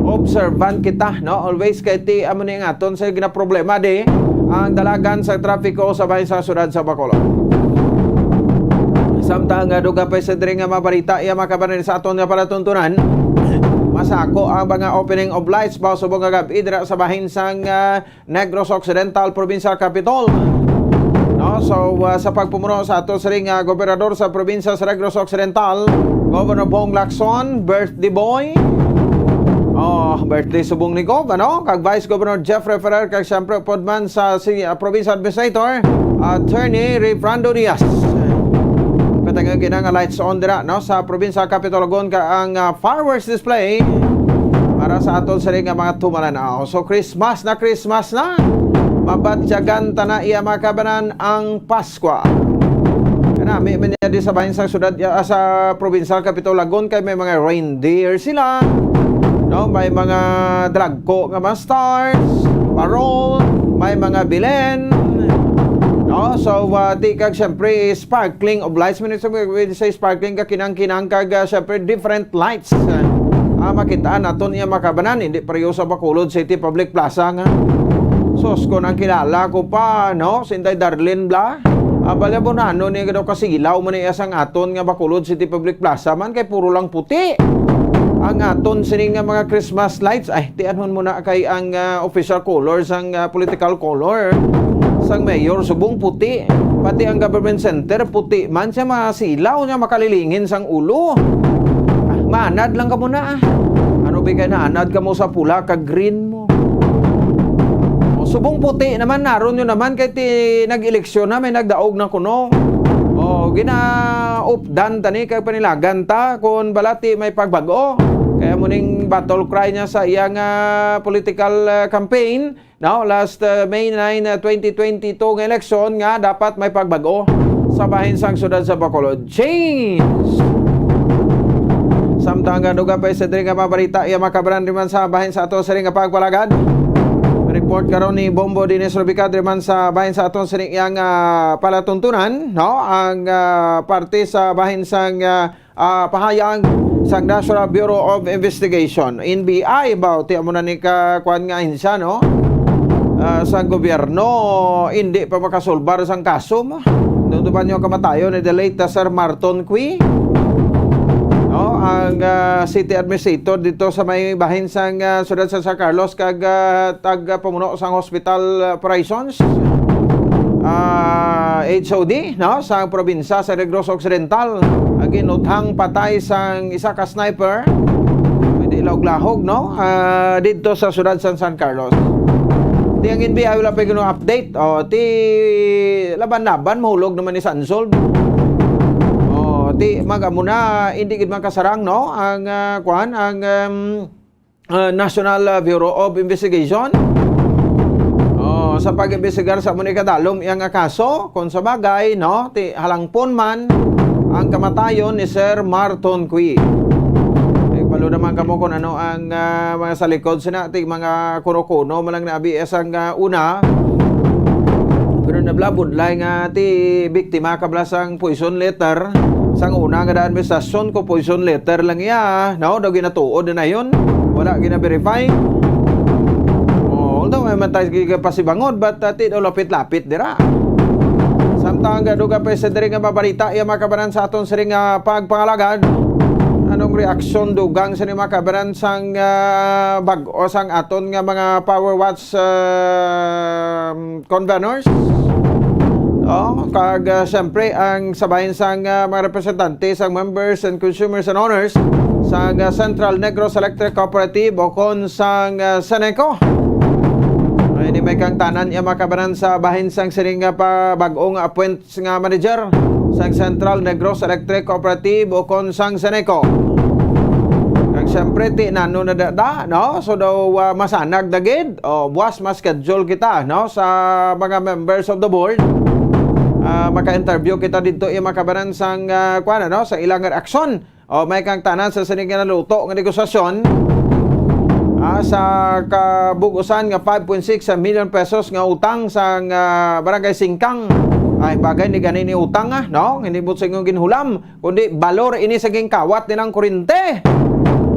observant kita always kay ti amo ni ngaton sa gina problema di ang dalagan sa trapiko sa bahin sa syudad sa Bacolod. Samtang duga pa sa diri nga mabalita iya makabanan sa aton nga palatuntunan masako ang mga opening of lights ba subong nga gabi dira sa bahin sang Negros Occidental Provincial Capital. So sa pagpumuno sa ato sa ring gobernador sa probinsya sa Negros Occidental, Governor Bong Lacson, birthday boy. Birthday subong ni Gob kag Vice Governor Jeffrey Ferrer kag siyempre podman sa Provincial Administrator Attorney Refrando Diaz. Katang ginang lights on dira sa probinsya Capitologon ka ang fireworks display para sa aton sa ring mga tumalanaw. So Christmas na mabatyagan ta na iya makabanan ang Pasko. Kanami man di sa bahin sa syudad sa probinsya Capitologon kay may mga reindeer sila. May mga dragko nga mga stars, parol, may mga bilen. So di kag syempre sparkling of lights when say sparkling ka kinang kag syempre different lights makitaan naton iya makabanan hindi pareho sa Bacolod City Public Plaza nga sos ko nang kilala ko pa Sinday Darlene bla balabonano ni daw kasilaw man iya sang aton nga Bacolod City Public Plaza man kay puro lang puti ang aton sining nga mga Christmas lights tianhon mo na kay ang official colors ang political color sang mayor subong puti pati ang government center puti man siya masilaw niya makalilingin sang ulo manad lang ka muna ano Grabe kay naanad ka mo sa pula kag green mo. Subong puti naman naron yun naman kay nag-eleksyon na may nagdaog na kuno. Gina-updan tani kay panilagan ta kung balati may pagbago. Kaya muning battle cry niya sa iyang political campaign last May 9, 2022 ng eleksyon nga dapat may pagbago sa bahin sang syudad sa Bacolod. Change! Samtang duga pa sa diri nga mabalita iya makabaran man sa bahin sa ato sa ring nga pagpalagad. Report karon ni Bombo Dines Rubica man sa bahin sa aton sa ring yang palatuntunan ang parte sa bahin sang pahayag sa National Bureau of Investigation NBI about amo na ni kuan nga insya sa gobyerno hindi pa makasolbar sang kaso mo. Doon ba nyo kamatayon ni the late Sir Marton Cui ang city administrator dito sa may bahin sang syudad sa San Carlos kag pamuno sang hospital operations HOD sa probinsya sa Negros Occidental ginuthang patay sang isa ka sniper hindi lahog dito sa syudad sa San Carlos. Di ang NBI wala pa update ti laban-laban mahulog naman ni Sansolve. Ti magamuna hindi gid man kasarang ang National Bureau of Investigation sa pag-imbestigar sa muni kadalom iyang kaso kung sa bagay ti halangpon man ang kamatayon ni Sir Marton Cui. Palo naman kamo kung ano ang mga sa likod sina ti mga kuno-kuno malang naabi ang una pero nablabod lang ti biktima kablasang poison letter sang una nga administrasyon ko poison letter lang iya daw ginatuod na yun wala gina-verify although may matay pasibangod but ti daw lapit-lapit dira samtang duga pa sa diri nga babalita iya makabaran sa aton siring pagpangalagad. Anong reaksyon dugang sa ni makabaran sang bag-o sang aton nga mga Power Watch conveners? Kag siyempre ang sabahin sang mga representante sang members and consumers and owners sang Central Negros Electric Cooperative o kon sang Seneco. Ini may kang tanan iya makabaran sa bahin sang siring pa bag-ong appoint nga manager sang Central Negros Electric Cooperative o kon sang Seneco. Kag siyempre ti nano na so daw masanag dagid buwas mas schedule kita sa mga members of the board. Maka-interview kita dito makabaran sang sa ilang reaksyon may kang tanan sa sining nga naluto nga negosasyon sa kabugusan nga 5.6 million pesos nga utang sang barangay Singkang. Ay bagay ni ganin ni utang hindi mo singong ginhulam kundi balor ini saging kawat din ang kuryente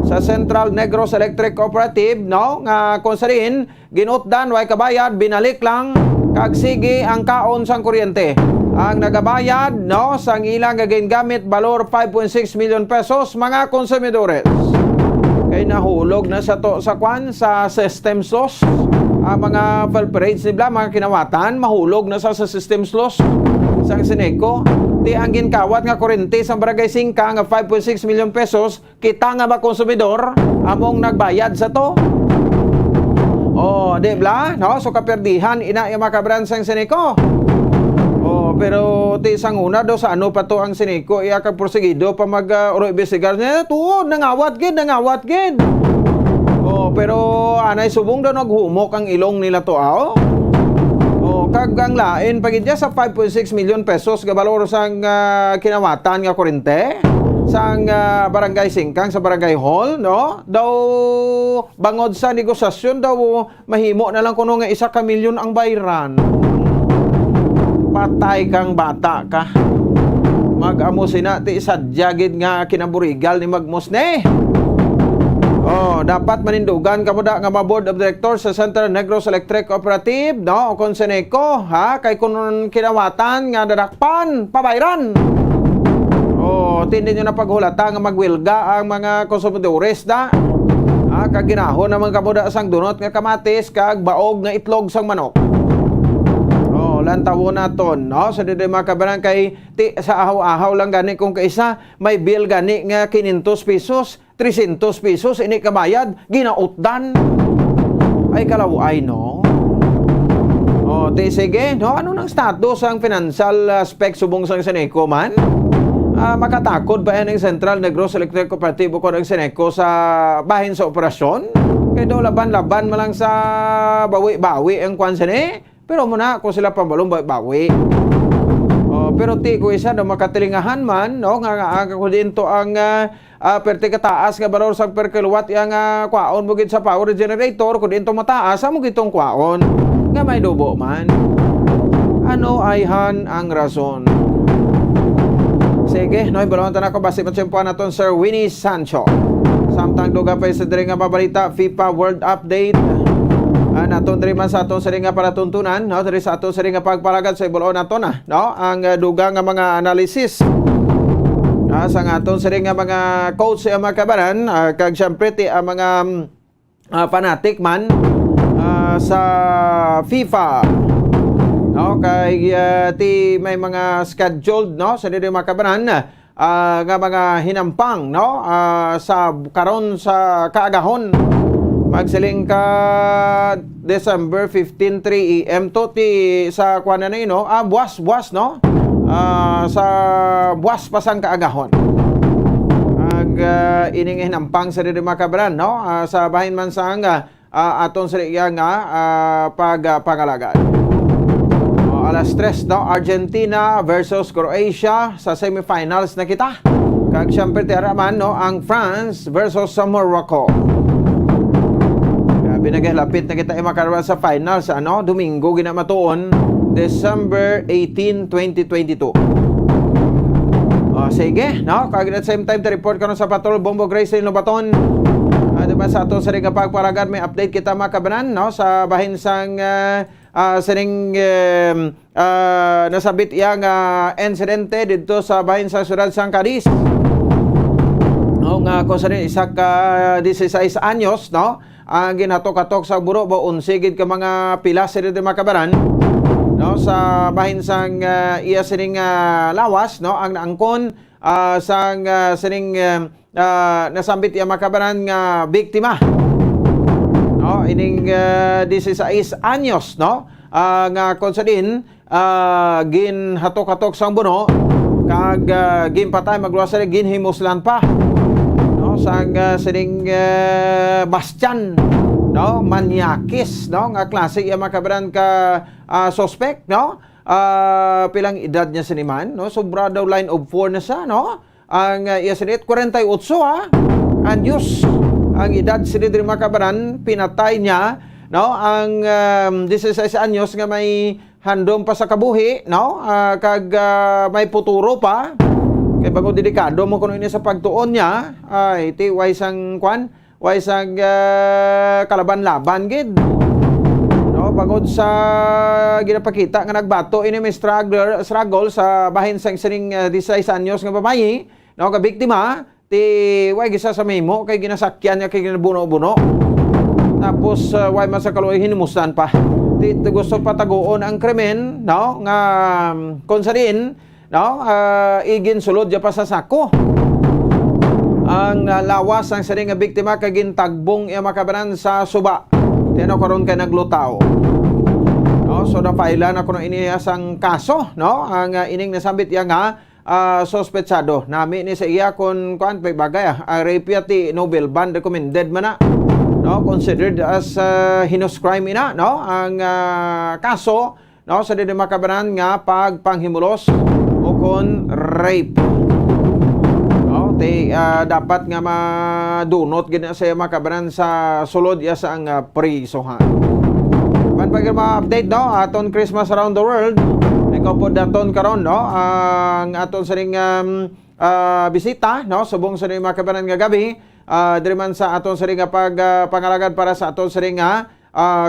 sa Central Negros Electric Cooperative nga kung sarin ginutdan way kabayad binalik lang kag sige ang kaon sang kuryente ang nagabayad sang ilang gagamit balor 5.6 million pesos mga konsumidores kay nahulog na sa systems loss ang mga falperates nila mga kinawatan mahulog na sa systems loss sang Seneco ti ang ginkawat nga kuryente sa barangay Singkang nga 5.6 million pesos kita nga ba konsumidor among nagbayad sa to di ba so kaperdihan ina yung makabran sang Seneco pero ti sang una do sa ano pa to ang Seneco iya kag porsigido pa mag-imbestigar niya tuod nangawat gid pero anay subong daw naghumok ang ilong nila to kag ang lain pagid sa 5.6 million pesos nga balor sang kinawatan nga kuryente sang barangay Singkang sa barangay hall daw bangod sa negosasyon daw mahimo na lang kuno nga 1 milyon ang bayran. Patay kang bata ka. Mag-amo sina ti sadyagid nga kinaburigal ni magmusne. Dapat manindugan kamo da nga board of directors sa Central Negros Electric Cooperative o kon Seneco kay kun kinawatan nga dadakpan pabayran. Tindi nyo na paghulata nga magwilga ang mga konsumidores kag ginahon naman kamo da sang dunot nga kamatis kag baog nga itlog sang manok. Ulan tawo naton, no? Sa dede makabaran kay sa ahaw-ahaw lang gani kung kaisa may bill gani nga 500 pesos, 300 pesos ini kabayad, ginautdan. Ay kalaway, no? O, sige, no? Ano nang status ang financial aspect subong sang Seneco man? Makatakod ba yan ang Central Negros Electric Cooperative o ng Seneco sa bahin sa operasyon? Kaya daw laban-laban malang sa bawi-bawi ang kwan sini. Pero muna kung sila pambalong bawi. Pero ti ko isa daw makatilingahan man, no? Nga ko din to ang perti kataas nga balor sa per kilowatt yang kwaon mo gid sa power generator ko din to mataas mo gitong kwaon nga may dubo man. Ano ayhan ang rason? Sige, no, ibalong tanan ko base matsempuan naton Sir Winnie Sancho. Samtang duga pa sa diri nga mabalita FIFA World Update. Naton diri man sa aton sa nga palatuntunan, no, diri sa aton sa nga pagpalagad sa ibalon naton no, ang duga nga mga analysis. Sa aton sa nga mga coach sa mga kabaran, kag syempre ti ang mga fanatic man sa FIFA. No, kay ti may mga scheduled, no, sa diri mga kabaran nga mga hinampang, no, sa karon sa kaagahon magsiling ka December 15 3 AM to ti sa kuan na no, buwas no, sa buwas pasang kaagahon ag ining hinampang sa diri mga kabaran, no, sa bahin man sa aton sa nga pagpangalagaan. Alas 3, no, Argentina versus Croatia sa semifinals na kita. Kag syempre tiraman, no, ang France versus sa Morocco. Binagay-lapit na kita makaroon sa finals, ano, Domingo ginamatuon, December 18, 2022. Sige, no, kag at same time to report karon sa Patrol Bombo Grace sa Lobaton. Diba sa aton sa ring pagpalagad may update kita makabanan, no, sa bahin sang sining nasabit yang insidente dito sa bahin sa syudad sang Cadiz. No, nga ko sa rin isa ka 16 anyos, no, ang ginatok-atok sa buro ba unsigid ka mga pilas sa dito makabaran, no, sa bahin sang iya sining lawas, no, ang naangkon sang sining nasambit iya makabaran nga biktima, no, ining 16 anyos, no, nga konsadin ginhatok-hatok sang buno kag ginpatay magluwasay ginhimuslan pa, no, sang sining Bastian, no, Maniakis, no, nga klase iya makabaran ka suspect, no, pilang edad niya siniman, no, sobra daw line of 4 na siya, no, ang iya sinit 48 anyos ang edad sinit rin makabaran, pinatay niya, no, ang 16 anyos nga may handom pa sa kabuhi, no, kag may puturo pa kay bago dedikado mo kuno ini sa pagtuon niya ay ti waysang kwan, waysang kalaban-laban gid, no, bagod sa ginapakita nga nagbato ini may struggle sa bahin sang sining 16 anyos nga babayi, no, ka biktima ti way gisa sa memo kay ginasakyan niya kay ginabuno-buno tapos way masakaluoy hinimustan pa ti gusto pataguon ang krimen, no, nga konsarin, no, igin sulod ya pa sa sako ang lawas ang sining nga biktima kay gintagbong iya makabaran sa suba tino karon kay naglutaw, no, so napailan ako ng inihasang kaso, no, ang ining nasambit iya nga sospetsado nami ni sa iya kon kuan bagay rape ti Nobel ban recommended man na, no, considered as heinous crime ina, no, ang kaso, no, sa dili makabaran nga pagpanghimulos o kon rape, no, ti dapat nga madunot gid sa makabaran sa sulod ya sa ang prisohan. Man pag ma-update, no, aton Christmas around the world ikaw po daton karon, no, ang aton sa ring bisita, no, subong sa ring makabaran nga gabi diri man sa aton sa ring pangalagad para sa aton sa ring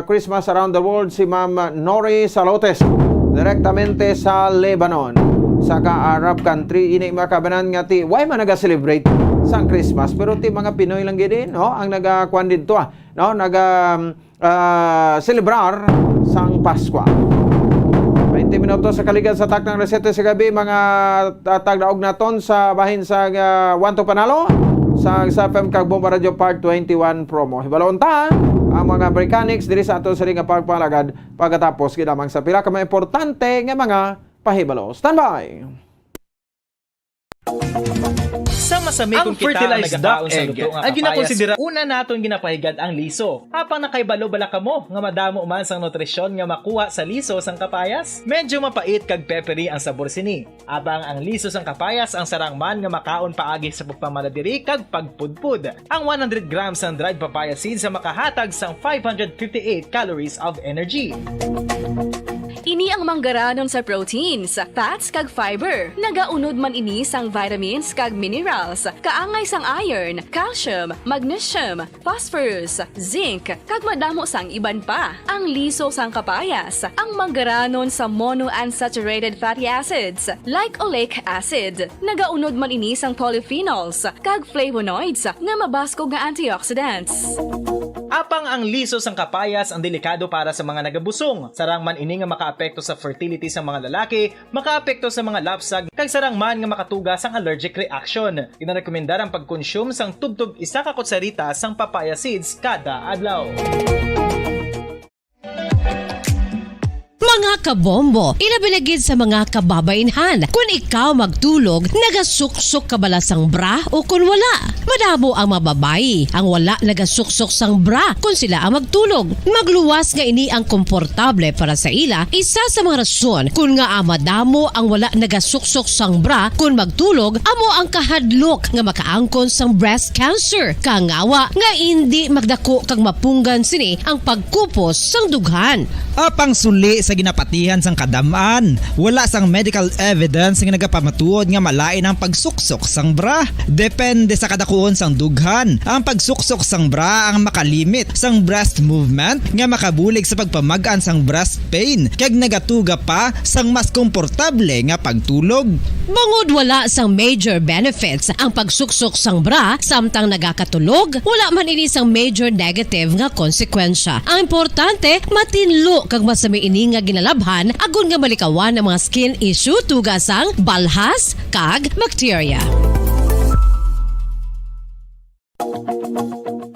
Christmas around the world si Ma'am Nori Salotes direktamente sa Lebanon sa ka-Arab country. Ini makabanan nga ti why man naga-celebrate sang Christmas pero ti mga Pinoy lang gid, no, ang nagakuan dito, no, naga celebrar sang Pasko. 20 minutos sa kaligad sa taknang resete sa gabi, mga tagdaog naton sa bahin sa Wanto Panalo sa FM kag Bomba Radio Park 21 promo. Hibalon ta ang mga mechanics diri sa aton sa nga pagpalagad pagkatapos gidamang sa pila ka mga importante nga mga pahibalo. Standby. Sa masami kung kita fertilized duck egg ang ginakonsidera una naton ginapahigad ang liso. Apang nakaibalo-bala kamo nga madamo man sang nutrisyon nga makuha sa liso sang kapayas. Medyo mapait kag peppery ang sabor sini. Abang ang liso sang kapayas ang sarang man nga makaon paagi sa pagpamaladiri kag pagpudpud. Ang 100 grams ng dried papaya seeds sa makahatag sang 558 calories of energy. Ini ang manggaranon sa proteins, fats kag fiber. Nagaunod man ini sang vitamins kag minerals, kaangay sang iron, calcium, magnesium, phosphorus, zinc, kag madamo sang iban pa. Ang liso sang kapayas, ang manggaranon sa monounsaturated fatty acids like oleic acid. Nagaunod man ini sang polyphenols kag flavonoids nga mabaskog nga antioxidants. Apang ang liso sang kapayas ang delikado para sa mga nagabusong. Sarang man ini nga makaapekto sa fertility sa mga lalaki, makaapekto sa mga lapsag, kag sarang man nga makatuga sang allergic reaction. Ginarekomendar ang pagkonsume sang tubtub 1 ka kutsarita sang papaya seeds kada adlaw. Mga kabombo, ilabinagid sa mga kababainhan. Kung ikaw magtulog, nagasuksok ka bala sang bra o kung wala. Madamo ang mababayi ang wala nagasuksok sang bra kung sila ang magtulog. Magluwas nga ini ang komportable para sa ila. Isa sa mga rason kung nga madamo ang wala nagasuksok sang bra kung magtulog, amo ang kahadlok nga makaangkon sang breast cancer. Kangawa nga hindi magdako kag mapunggan sini ang pagkupos sang dughan. Apang suli sa ginapatihan sang kadamaan, wala sang medical evidence nga nagapamatuod nga malain ang pagsuksok sang bra. Depende sa kadakuon sang dughan. Ang pagsuksok sang bra ang makalimit sang breast movement nga makabulig sa pagpamagaan sang breast pain kag nagatuga pa sang mas komportable nga pagtulog. Bangod wala sang major benefits ang pagsuksok sang bra samtang nagakatulog, wala man ini sang major negative nga konsekwensya. Ang importante, matinlo kag masami ini nga ginalabhan agon nga malikawan ang mga skin issue tugasang balhas kag bacteria.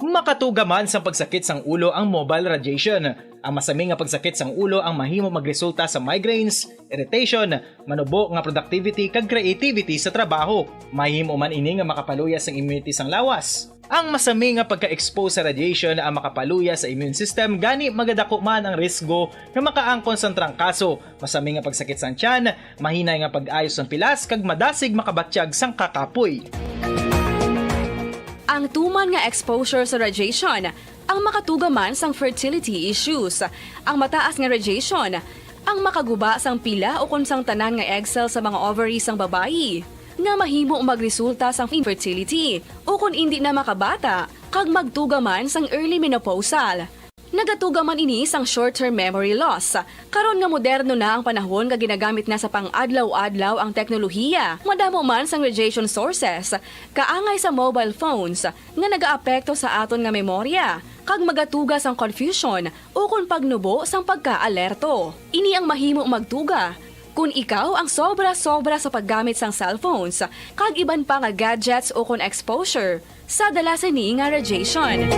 Makatuga man sa pagsakit sang ulo ang mobile radiation. Ang masami nga pagsakit sang ulo ang mahimo magresulta sa migraines, irritation, manubo nga productivity kag creativity sa trabaho. Mahimo man ini nga makapaluya sang immunity sang lawas. Ang masami nga pagka-expose sa radiation ang makapaluya sa immune system gani magadako man ang risgo nga makaangkon sang trangkaso, masami nga pagsakit sang tiyan, mahinay nga pag-ayos sang pilas kag madasig makabatyag sang kakapoy. Ang tuman nga exposure sa radiation ang makatuga man sang fertility issues. Ang mataas nga radiation ang makaguba sang pila o kung sang tanan nga egg cell sa mga ovaries sang babayi nga mahimo magresulta sang infertility o kung hindi na makabata kag magtuga man sang early menopausal. Nagatuga man ini sang short-term memory loss. Karon nga moderno na ang panahon nga ginagamit na sa pang-adlaw-adlaw ang teknolohiya. Madamo man sang radiation sources, kaangay sa mobile phones nga nagaapekto sa aton nga memorya, kag magatuga sang confusion o kung pagnubo sang pagka-alerto. Ini ang mahimo magtuga kung ikaw ang sobra-sobra sa paggamit sang cellphones, kag iban pa nga gadgets o kung exposure sa dalasan ni nga radiation.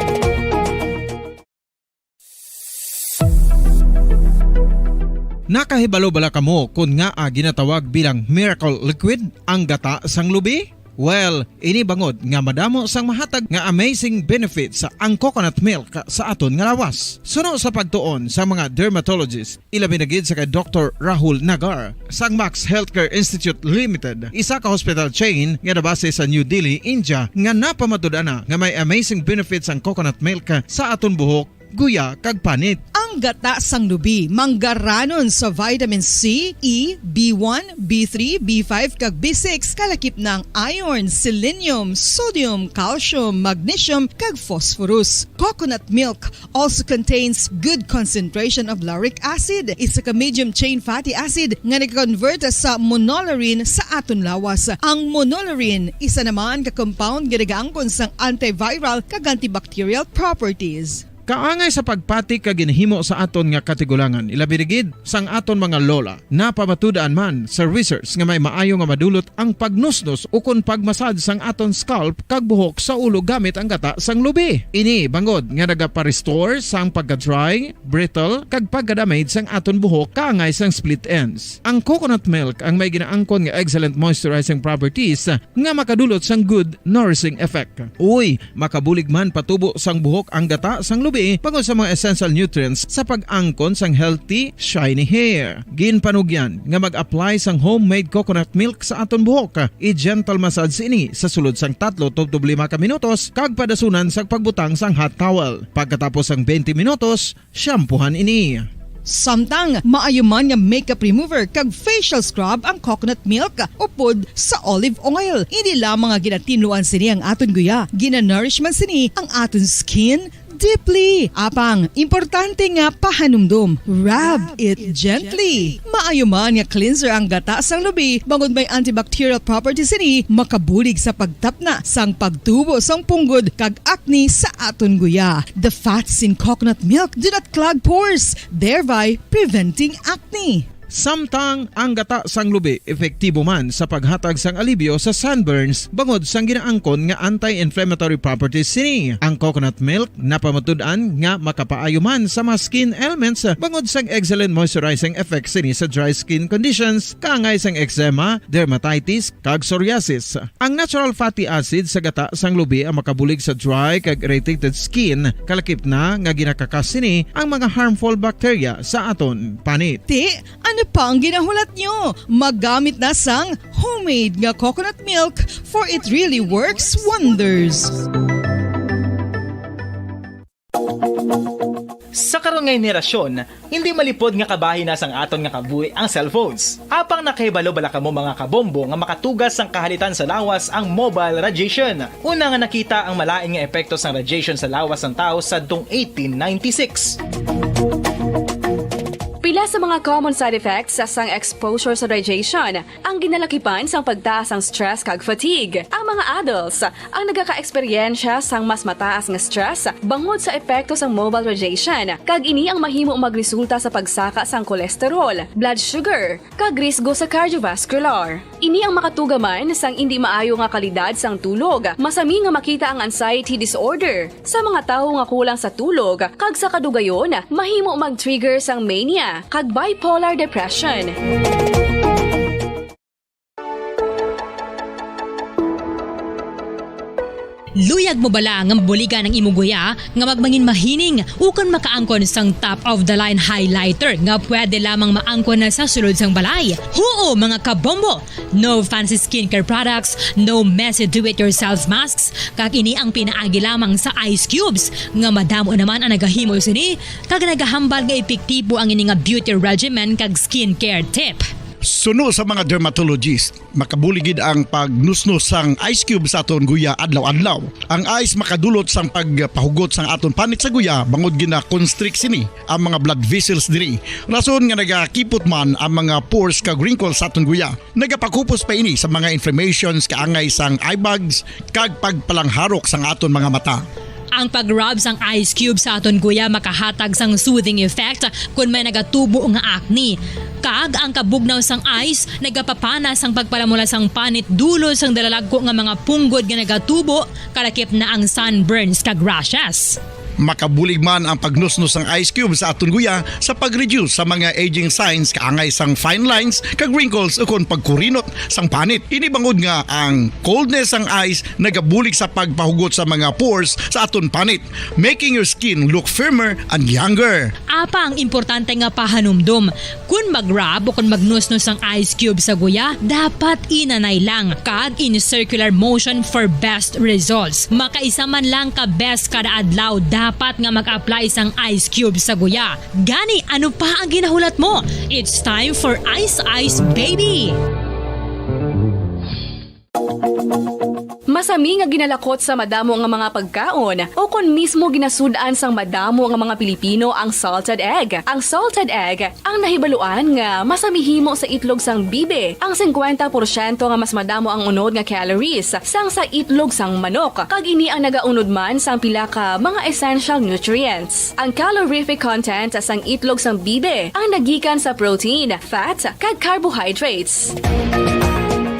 Nakahibalo bala kamo kung nga ginatawag bilang miracle liquid ang gata sang lubi? Well, ini bangod nga madamo sang mahatag nga amazing benefits sa ang coconut milk sa aton nga lawas. Suno sa pagtuon sa mga dermatologist, ilabi na gid sa kay Dr. Rahul Nagar sang Max Healthcare Institute Limited, isa ka hospital chain nga nabase sa New Delhi, India, nga napamatud-ana nga may amazing benefits ang coconut milk sa aton buhok, guya kag panit. Ang gata sang lubi manggaranon sa vitamin C, E, B1, B3, B5 kag B6 kalakip ng iron, selenium, sodium, calcium, magnesium kag phosphorus. Coconut milk also contains good concentration of lauric acid, isa ka medium chain fatty acid nga nag-convert sa monolarin sa aton lawas. Ang monolarin isa naman ka compound nga nagaangkon sang antiviral kag antibacterial properties. Kaangay sa pagpati ka ginhimo sa aton nga katigulangan, ilabirigid sang aton mga lola na pamatudaan man sa research nga may maayo nga madulot ang pagnusnos o kun pagmasad sang aton scalp kag buhok sa ulo gamit ang gata sang lubi. Ini bangod nga nagapa-restore sang pagka-dry, brittle kag pagka-damage sang aton buhok kaangay sang split ends. Ang coconut milk ang may ginaangkon nga excellent moisturizing properties nga makadulot sang good nourishing effect. Uy, makabulig man patubo sang buhok ang gata sang lubi bangod sa mga essential nutrients sa pag-angkon sang healthy, shiny hair. Ginpanugyan nga mag-apply sang homemade coconut milk sa aton buhok. I-gentle massage ini sa sulod sang 3 to 5 ka minutos kag padasunan sa pagbutang sang hot towel. Pagkatapos sang 20 minutos, shampoohan ini. Samtang maayuman nga makeup remover kag facial scrub ang coconut milk upod sa olive oil. Hindi lamang nga ginatinluan sini ang aton guya, ginanourish man sini ang aton skin deeply. Apang, importante nga pahanumdum. Rub it gently. Maayuman nga cleanser ang gata sang lubi, bangod may antibacterial properties ini, makabulig sa pagtapna sang pagtubo sang punggod kag acne sa aton guya. The fats in coconut milk do not clog pores, thereby preventing acne. Samtang ang gata sang lubi epektibo man sa paghatag sang alibyo sa sunburns bangod sang ginaangkon nga anti-inflammatory properties sini. Ang coconut milk napamatud-an nga makapaayo man sa mga skin ailments bangod sang excellent moisturizing effect sini sa dry skin conditions kaangay sang eczema, dermatitis kag psoriasis. Ang natural fatty acid sa gata sang lubi ang makabulig sa dry kag irritated skin, kalakip na nga ginakakas sini ang mga harmful bacteria sa aton panit. Ano pa ang ginahulat nyo? Maggamit na sang homemade nga coconut milk for it really works wonders. Sa karon nga henerasyon, hindi malipod nga kabahin na sang aton nga kabuhi ang cellphones. Apang nakahibalo bala kamo mga kabombo nga makatugas sang kahalitan sa lawas ang mobile radiation. Una nga nakita ang malain nga epekto sang radiation sa lawas ng tao sadtong 1896. Pila sa mga common side effects sa sang exposure sa radiation ang ginalakipan sang pagtaas ang stress kag fatigue. Ang mga adults ang nagaka-eksperyensya sang mas mataas nga stress bangod sa epekto sang mobile radiation kag ini ang mahimo magresulta sa pagsaka sang kolesterol, blood sugar kag risgo sa cardiovascular. Ini ang makatugaman sang hindi maayo nga kalidad sang tulog. Masami nga makita ang anxiety disorder sa mga tawo nga kulang sa tulog kag sa kadugayon mahimo mag-trigger sang mania kag bipolar depression. Luyag mo bala nga mabuligan ang imuguya nga magmangin mahining ukon makaangkon sang top of the line highlighter nga pwede lamang maangkon na sa sulod sang balay. Huo mga kabombo! No fancy skincare products, no messy do-it-yourself masks, kag ini ang pinaagi lamang sa ice cubes nga madamo naman ang nagahimo sini kag nagahambal nga epektibo ang ini nga beauty regimen kag skincare tip. Suno sa mga dermatologist, makabuligid ang pagnusnos sang ice cube sa aton guya adlaw-adlaw. Ang ice makadulot sang pagpahugot sang aton panit sa guya bangod gina-constrict sini ang mga blood vessels diri. Rason nga nagakipot man ang mga pores kag wrinkles sa aton guya. Nagapakupos pa ini sa mga inflammations kaangay sang eye bags kag pagpalangharok sang aton mga mata. Ang pag-rub sang ice cube sa aton guya makahatag sang soothing effect kung may nagatubo nga acne. Kag ang kabugnaw sang ice nagapapanas ang pagpalamula sang panit dulo sang dalalagko nga mga punggod nga nagatubo kalakip na ang sunburns kag rashes. Makabulig man ang pagnusnos ng ice cube sa aton guya sa pag-reduce sa mga aging signs kaangay sang fine lines kag wrinkles ukon pagkurinot sang panit. Ini bangod nga ang coldness sang ice nagabulig sa pagpahugot sa mga pores sa aton panit, making your skin look firmer and younger. Apang importante nga pahanumdum, kung mag-rub o kung magnusnos ang ice cube sa guya, dapat inanay lang kag in circular motion for best results. Makaisa man lang ka best kada adlaw, dapat nga mag-apply sang ice cube sa guya. Gani, ano pa ang ginahulat mo? It's time for Ice Ice Baby! Masami nga ginalakot sa madamo nga mga pagkaon o kon mismo ginasudaan sang madamo nga mga Pilipino ang salted egg. Ang salted egg ang nahibaluan nga masamihimo sa itlog sang bibe. Ang 50% nga mas madamo ang unod nga calories sang sa itlog sang manok. Kag ini ang nagaunod man sang pila ka mga essential nutrients. Ang calorific content sang itlog sang bibe ang nagikan sa protein, fat, kag carbohydrates.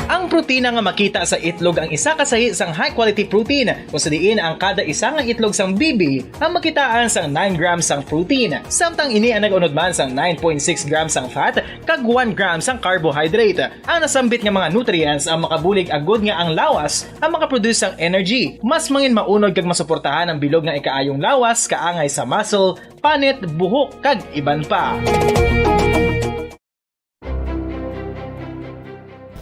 Ang protina nga makita sa itlog ang isa kasahi sang high quality protein kung sa diin ang kada isa nga itlog sang bibi ang makitaan sang 9 grams sang protein. Samtang ini ang nag-unod man sang 9.6 grams sang fat kag 1 gram sang carbohydrate. Ang nasambit nga mga nutrients ang makabulig agud nga ang lawas ang makaproduce sang energy. Mas mangin maunod kag masuportahan ang bilog nga ikaayong lawas kaangay sa muscle, panit, buhok kag iban pa.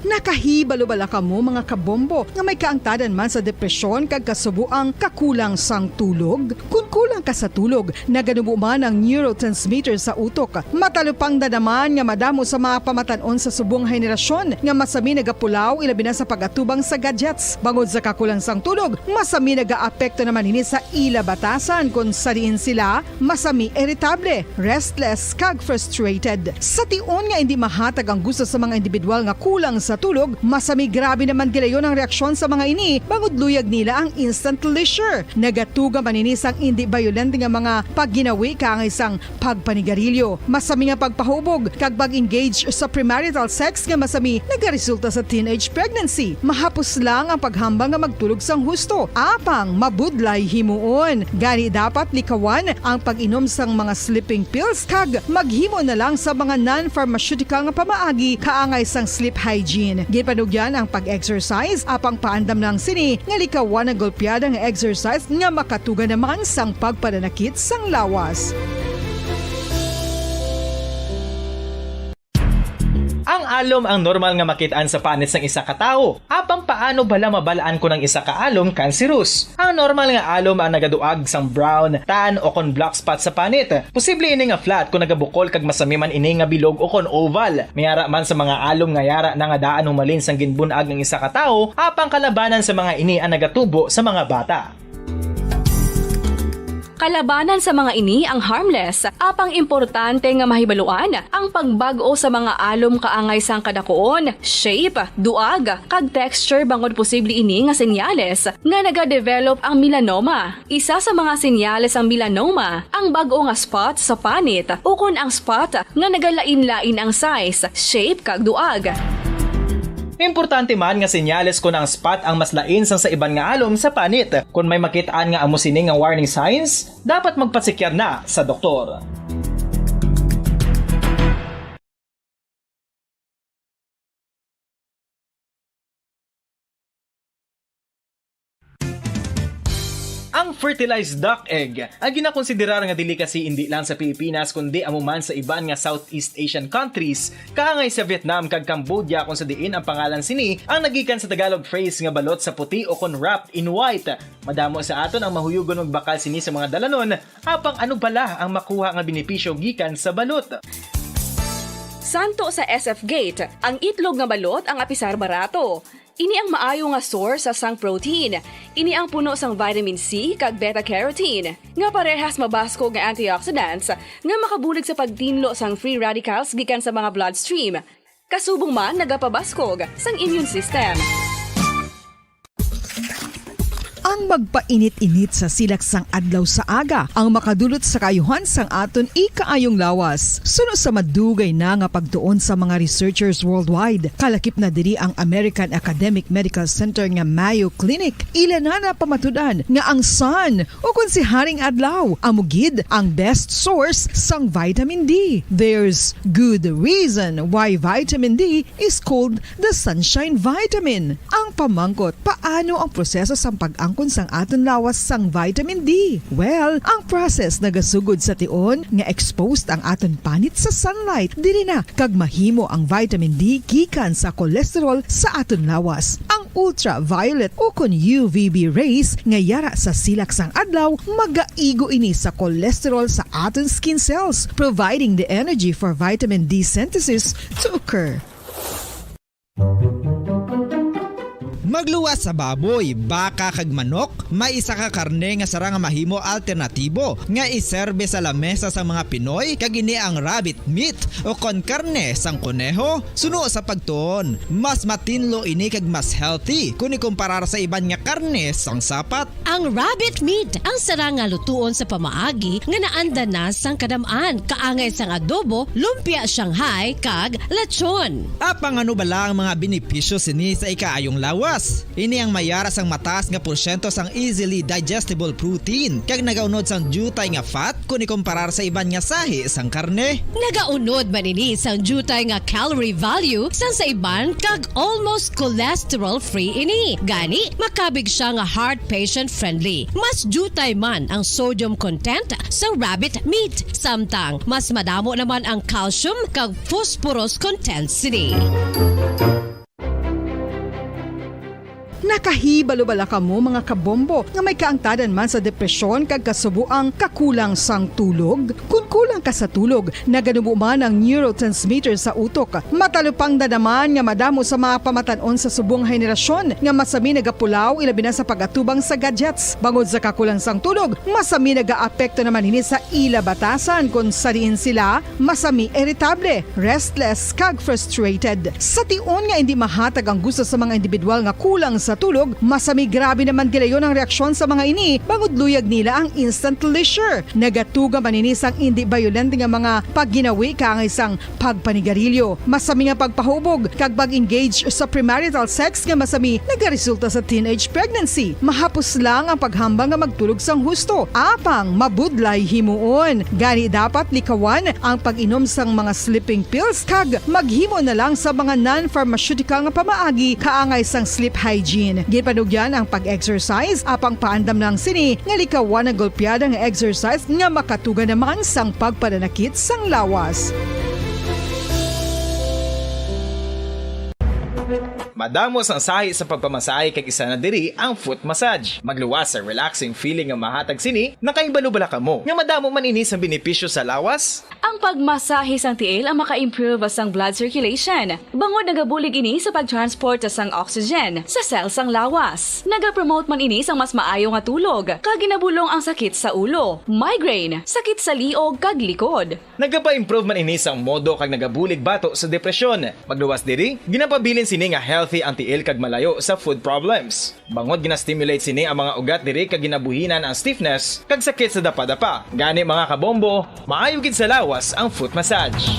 Nakahibalo-bala ka mo mga kabombo nga may kaangtadan man sa depresyon kag kasubuang kakulang sang tulog. Kung kulang ka sa tulog, naganubo man ang neurotransmitter sa utok. Matalupang danaman nga madamo sa mga pamatanon sa subong henerasyon nga masami nagapulaw ilabi na sa pagatubang sa gadgets. Bangod sa kakulang sang tulog, masami nagaapekto naman ini sa ila batasan kung sariin sila masami irritable, restless kag frustrated. Sa tion nga hindi mahatag ang gusto sa mga individual nga kulang sa tulog, masami grabe naman gilayon ang reaksyon sa mga ini bangod luyag nila ang instant leisure. Nagatuga man ini sang hindi violent nga mga pagginawi kaangay sang pagpanigarilyo. Masami nga pagpahubog kag pag-engage sa premarital sex nga masami nagaresulta sa teenage pregnancy. Mahapos lang ang paghambang nga magtulog sang husto. Apang mabudlay himuon. Gani dapat likawan ang pag-inom sang mga sleeping pills kag maghimo na lang sa mga non-pharmaceutical nga pamaagi kaangay sang sleep hygiene. Gipanugyan ang pag-exercise apang paandam ng sini nga likawan ang golpeada nga exercise nga makatuga naman sang pagpananakit sang lawas. Ang alom ang normal nga makitaan sa panit sang isa ka tawo. Apang paano bala mabalaan ko ng isa ka alom cancerous? Ang normal nga alom ang nagaduag sang brown, tan o kon black spot sa panit. Posible ini nga flat kung nagabukol kag masami man ini nga bilog o kon oval. Mayara man sa mga alom nga yara na nga daan humalin sang ginbunag ng isa ka tawo, apang kalabanan sa mga ini ang nagatubo sa mga bata. Kalabanan sa mga ini ang harmless, apang importante nga mahibaluan ang pagbago sa mga alom kaangay sang kadakuon, shape, duag, kag texture bangod posible ini nga senyales nga nagadevelop ang melanoma. Isa sa mga senyales ang melanoma, ang bago nga spot sa panit o kun ang spot nga nagalain-lain ang size, shape kag duag. Importante man nga senyales kung ang spot ang mas lain sang sa iban nga alom sa panit. Kung may makitaan nga amo sini nga warning signs, dapat magpasikyar na sa doktor. Ang fertilized duck egg ang ginakonsiderar nga dili kasi hindi lang sa Pilipinas kundi amuman sa iban nga Southeast Asian countries kaangay sa Vietnam kag Cambodia kung sa diin ang pangalan sini ang nagikan sa Tagalog phrase nga balot sa puti o kon wrapped in white. Madamo sa aton ang mahuyugon og bakal sini sa mga dalanon apang ano bala ang makuha nga benepisyo gikan sa balot. Santo sa SF Gate, ang itlog nga balot ang apisar barato. Ini ang maayo nga source sa sang protein. Ini ang puno sang vitamin C kag beta-carotene nga parehas mabasko nga antioxidants nga makabulig sa pagtinlo sang free radicals gikan sa mga bloodstream. Kasubong man nagapabaskog sang immune system. Ang magpainit-init sa silak sang adlaw sa aga ang makadulot sa kayuhan sang aton ikaayong lawas. Suno sa madugay na nga pagtuon sa mga researchers worldwide, kalakip na diri ang American Academic Medical Center nga Mayo Clinic. Ila na pamatudan nga ang sun o kung si Haring Adlaw amugid ang best source sang vitamin D. There's good reason why vitamin D is called the sunshine vitamin. Ang pamangkot, paano ang proseso sang pag-angkon sang aton lawas sang vitamin D? Well, ang process nagasugod sa tion nga exposed ang aton panit sa sunlight. Diri na kag mahimo ang vitamin D gikan sa cholesterol sa aton lawas. Ang ultraviolet o kon UVB rays nga yara sa silak sang adlaw magaigo ini sa cholesterol sa aton skin cells, providing the energy for vitamin D synthesis to occur. Magluwas sa baboy, baka kag manok, may isa ka karne nga sara nga mahimo alternatibo nga iserbe sa lamesa sa mga Pinoy kag ini ang rabbit meat o kon karne sang kuneho. Suno sa pagtuon, mas matinlo ini kag mas healthy kung ikumparar sa iban nga karne sang sapat. Ang rabbit meat ang sara nga lutuon sa pamaagi nga naanda na sang kadamaan, kaangay sang adobo, lumpia Shanghai kag lechon. Apang ano bala ang mga benepisyo sini sa ikaayong lawas? Ini ang mayaras ang mataas nga porsyento sang easily digestible protein kag nagaunod sang jutay nga fat kung ikumparar sa iban nga sahi sang karne. Nagaunod man ini sang jutay nga calorie value sang sa iban kag almost cholesterol free ini. Gani makabig siya nga heart patient friendly. Mas jutay man ang sodium content sa rabbit meat, samtang mas madamo naman ang calcium kag phosphorus content sini. Nakahibalo-bala ka mo mga kabombo nga may kaangtadan man sa depresyon kag kasubuang kakulang sang tulog. Kung kulang ka sa tulog, naganubo man ang neurotransmitter sa utok. Matalupang dadaman nga madamo sa mga pamatanon sa subong henerasyon nga masami nagapulaw ilabi na sa pagatubang sa gadgets. Bangod sa kakulang sang tulog, masami nagaapekto naman ini sa ila batasan kung sariin sila masami irritable, restless kag frustrated. Sa tion nga hindi mahatag ang gusto sa mga individual nga kulang sa tulog, masami grabe naman gilayon ang reaksyon sa mga ini bangod luyag nila ang instant leisure. Nagatuga man ini sang hindi violent nga mga pagginawi kaangay sang pagpanigarilyo. Masami nga pagpahubog kag pag-engage sa premarital sex nga masami nagaresulta sa teenage pregnancy. Mahapos lang ang paghambang nga magtulog sang husto. Apang mabudlay himuon. Gani dapat likawan ang pag-inom sang mga sleeping pills kag maghimo na lang sa mga non-pharmaceutical nga pamaagi kaangay sang sleep hygiene. Gipanugyan ang pag-exercise apang paandam ng sini nga likawan ang golpeada nga exercise nga makatuga naman sang pagpananakit sang lawas. Madamos ang sahi sa pagpamasahe kag isa na diri ang foot massage. Magluwas sa relaxing feeling nga mahatag sini, nakaibalo-bala ka mo. Nga madamo man ini sa benepisyo sa lawas. Ang pagmasahe sang tiil ang maka-improve sang blood circulation. Bangod nagabulig ini sa pagtransport sang oxygen sa cells sang lawas. Nagapromote man ini sang mas maayo nga tulog, kag ginabulong ang sakit sa ulo, migraine, sakit sa liog kag likod. Nagapa-improve man ini sang modo kag nagabulig bato sa depresyon. Magluwas diri, ginapabilin sini nga healthy ang tiil kag malayo sa food problems. Bangod ginastimulate sini ang mga ugat diri kag ginabuhinan ang stiffness kag sakit sa dapa-dapa. Gani mga kabombo, maayo gid sa lawas ang foot massage.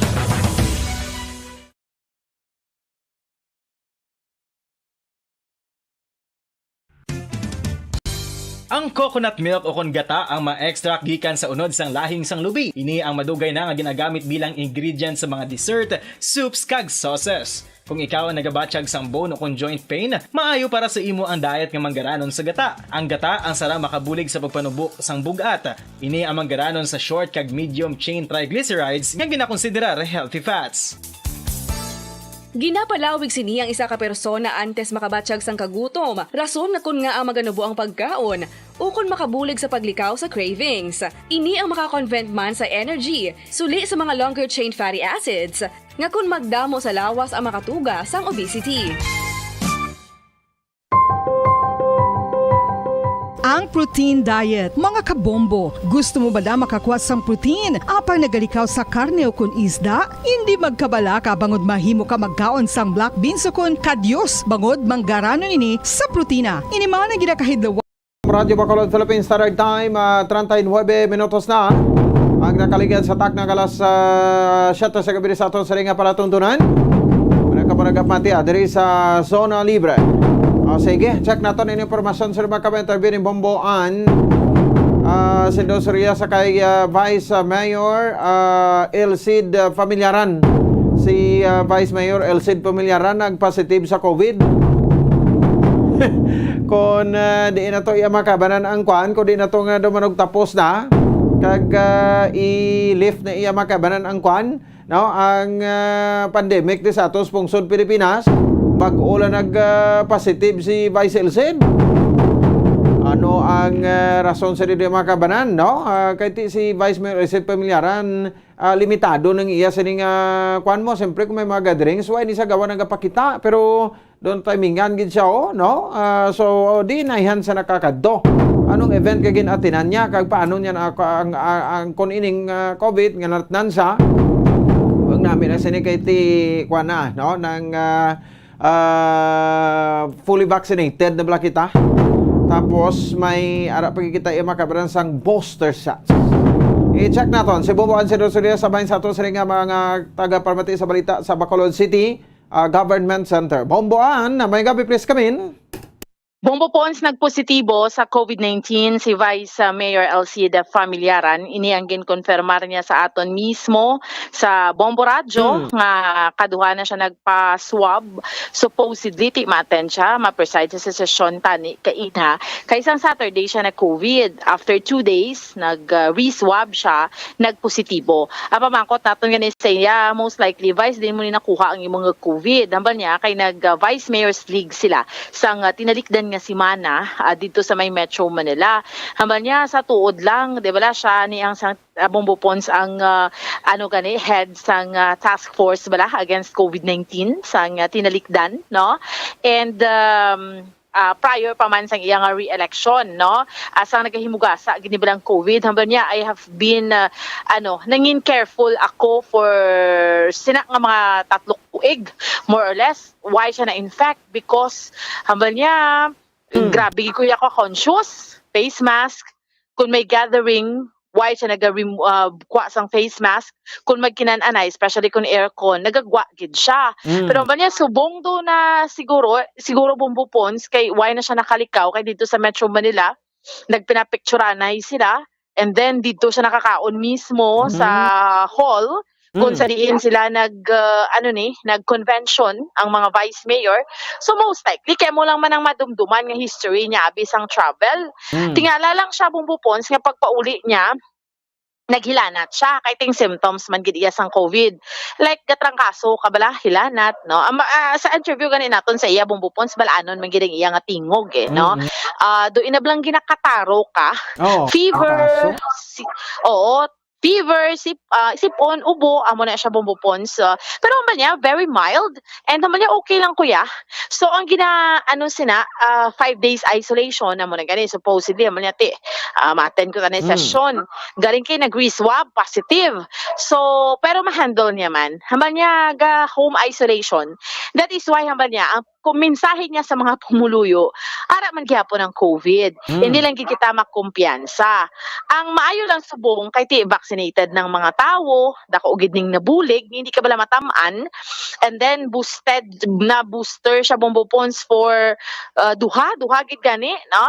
Ang coconut milk o kon gata ang ma-extract gikan sa unod sang lahing sang lubi. Ini ang madugay na nga ginagamit bilang ingredient sa mga dessert, soups kag sauces. Kung ikaw ang nagabatsyag sang bone o kon joint pain, maayo para sa imo ang diet nga manggaranon sa gata. Ang gata ang sara makabulig sa pagpanubok sang bugat. Ini ang manggaranon sa short kag medium chain triglycerides nga ginakonsiderar healthy fats. Ginapalawig sini ang isa ka persona antes makabatsyag sang kagutom. Rason na kun nga ang maganubo ang pagkaon o kun makabulig sa paglikaw sa cravings. Ini ang makakonvent man sa energy, suli sa mga longer chain fatty acids, nga kun magdamo sa lawas ang makatuga sang obesity. Ang protein diet. Mga kabombo, gusto mo ba na makakuha sang protein? Apang nagalikaw sa karne o kun isda? Hindi magkabala ka bangod mahimo ka magkaon sang black beans o kun kadyos bangod manggaranon ini sa protina. Ini man ang ginakahidlaw. Radyo Bacolod Philippines Standard Time, 39 minutos na. Ang nakaligid sa tak ng alas 7 sa gabi sa aton sa ringa palatuntunan. Muna ka po nagapati diri sa Zona Libre. Sige, check natin ang informasyon sa mga ka-interview ni Bomboan. Sindosoria sa kay Vice Mayor Elcid Familiaran. Si Vice Mayor Elcid Familiaran nag-positive sa COVID. Kung di na to makabanan ang kwan, kung di na to nga dumanog tapos na, kag i-lift na makabanan ang kwan, no? Ang pandemic di sa atos pungsod Pilipinas, bago la nag-positive si Vice Elcid. Ano ang rason sa dito mga kabanan, no? Kahit si Vice Mayor Reset Pamilyaran, limitado ng iya sa ning kwan mo. Siyempre kung may mga gatherings, why ni sa gawa ng kapakita. Pero doon timingan gid siya, no? So, di naihan sa nakakadto. Anong event kagin atinan niya? Kag paano niya ang kung ining COVID, nga natnan siya? Huwag namin na sinikiti kwan na, no? Ng fully vaccinated na bala kita. Tapos may pagkikita yung makabaran sang booster shots. I-check natin. Si Bubuan si Rosalia sabayin sa ato sa mga taga-parmati sa balita sa Bacolod City Government Center. Bomboan, may gabi please kamin. Bombo Pons nagpositibo sa COVID-19 si Vice Mayor Alcida Familiaran. Ini ang ginkonfirmar niya sa aton mismo sa Bombo Radyo nga kaduha na siya nagpa-swab. Supposedly, timaten siya, ma-preside sa sesyon tani kaina. Kaisang Saturday siya nag-COVID. After 2 days, nag-re-swab siya, nagpositibo. Pamangkot natin nga ni Saya, most likely, Vice, din mo ni nakuha ang imong COVID. Hambal niya, kay nag-Vice Mayor's League sila sang tinalikdan nga si Mana dito sa may Metro Manila. Hambal niya sa tuod lang, di ba siya ni ang Bombo Pons ang head sang task force bala against COVID-19 sang tinalikdan, no? And prior pa man sang iyang re-election, no? Asang nagahimuga sa ginibilang COVID, hambal niya, I have been nangin careful ako for sina nga mga 3 kuig, more or less. Why siya na-infect? Because hambal niya, grabe ko ako conscious, face mask, kung may gathering, why siya nag-kwa sang face mask, kung magkinananay, especially kung aircon, nagagwa gid siya. Pero ba niya, subong do na siguro Bombo Pons, kay why na siya nakalikaw, kay dito sa Metro Manila, nagpinapicturanay sila, and then dito siya nakakaon mismo sa hall, kung saan sila nag-convention ang mga vice mayor. So most likely, kaya mo lang man ang madumduman ng history niya abis ang travel. Tingala lang siya Bombo Pons nga pagpauli niya, naghilanat siya kay ting symptoms man gid iya sang COVID. Like gatrangkaso kabala hilanat, no? Sa interview ganin naton sa iya Bombo Pons balanon man gid iya nga tingog no. Do inablang ginakataro ka. Fever. Fever, sipon, ubo, amo na siya Bombo Pons. Pero naman niya, very mild. And naman niya, okay lang kuya. So, ang 5 days isolation, amo na gani, supposedly, amo niya, ma-attend ko na session. Galing kayo, nag-re-swab, positive. So, pero ma-handle niya man. Hamal niya, home isolation. That is why, hamal niya, ang kung mensahe niya sa mga pumuluyo, ara man gihapon ng COVID. Hindi lang kita makumpiyansa. Ang maayo lang subong kay ti vaccinated ng mga tao, dako ugid ning nabulig, hindi ka bala matamaan, and then booster siya Bombo Pons for duha gid gani, no?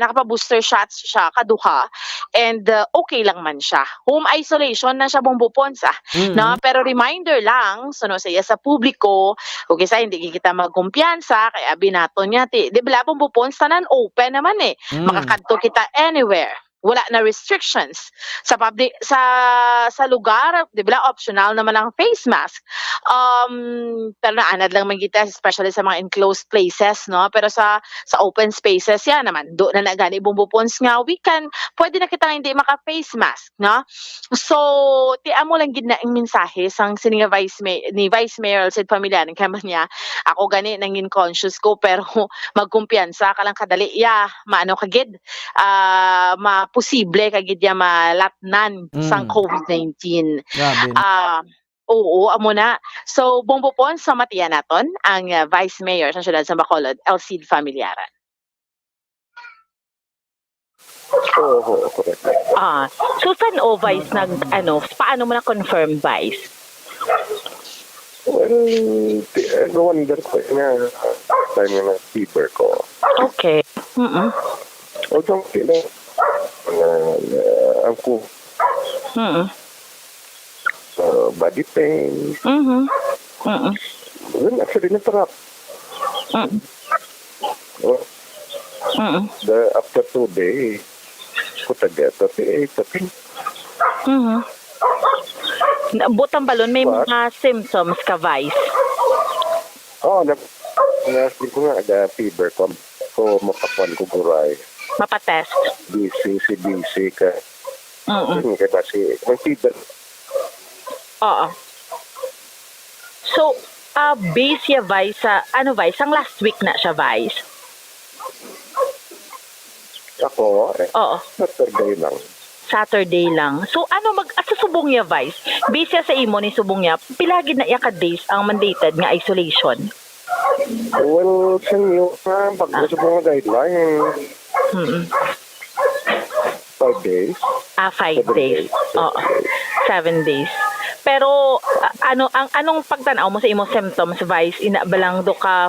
Nakapa-booster shots siya kaduha. And okay lang man siya. Home isolation na siya Bombo Pons no? Pero reminder lang sa sa publiko, okay, sa hindi kita magkumpiyansa, kaya binato niya, di ba Bombo Pons, tanan open naman makakadto kita anywhere. Wala na restrictions sa public sa lugar, di ba optional naman ang face mask. Pero naanad lang man kita, especially sa mga enclosed places, no? Pero sa open spaces yan naman, do na nagani Bombo Pons nga pwede na kita hindi maka face mask, no? So tiamo lang gid na ang mensahe sang sininga ni Vice Mayor Alcida Familiaran kay niya, ako gani nangin conscious ko, pero magkumpiyansa ka lang kadali maano kagid posible kagid ya malatnan sang COVID-19. Oo, amo na. So, Bombo Pons, sa matiyan naton ang Vice Mayor sa siyudad sa Bacolod, Alcida Familiaran. Correct. So saan Vice paano mo na-confirm, Vice? Well, wonder ko nga time na fever ko. Okay. Although, ang ko body pain. Well, actually, natrap. After 2 days, ko tagat. Okay. Butang balon, may mga symptoms ka, Vice? Nasi ko nga, ada fever ko. ko makapan ko guray. Mapatest. Busy ka. Hindi ka kasi may fever. Oo. So, base ya Vice sa, Vice? Ang last week na siya, Vice? Ako, Oo. Saturday lang. Saturday lang. So, sa subong niya, Vice? Base ya sa imo ni subong niya, pilagi na iya ka days ang mandated nga isolation? Well, sa inyo, pag gusto mo mga guideline, 5 days. 5 days. Oo. 7 days. Pero anong pagtanaw mo sa imo symptoms, Vice? Ina ba lang do ka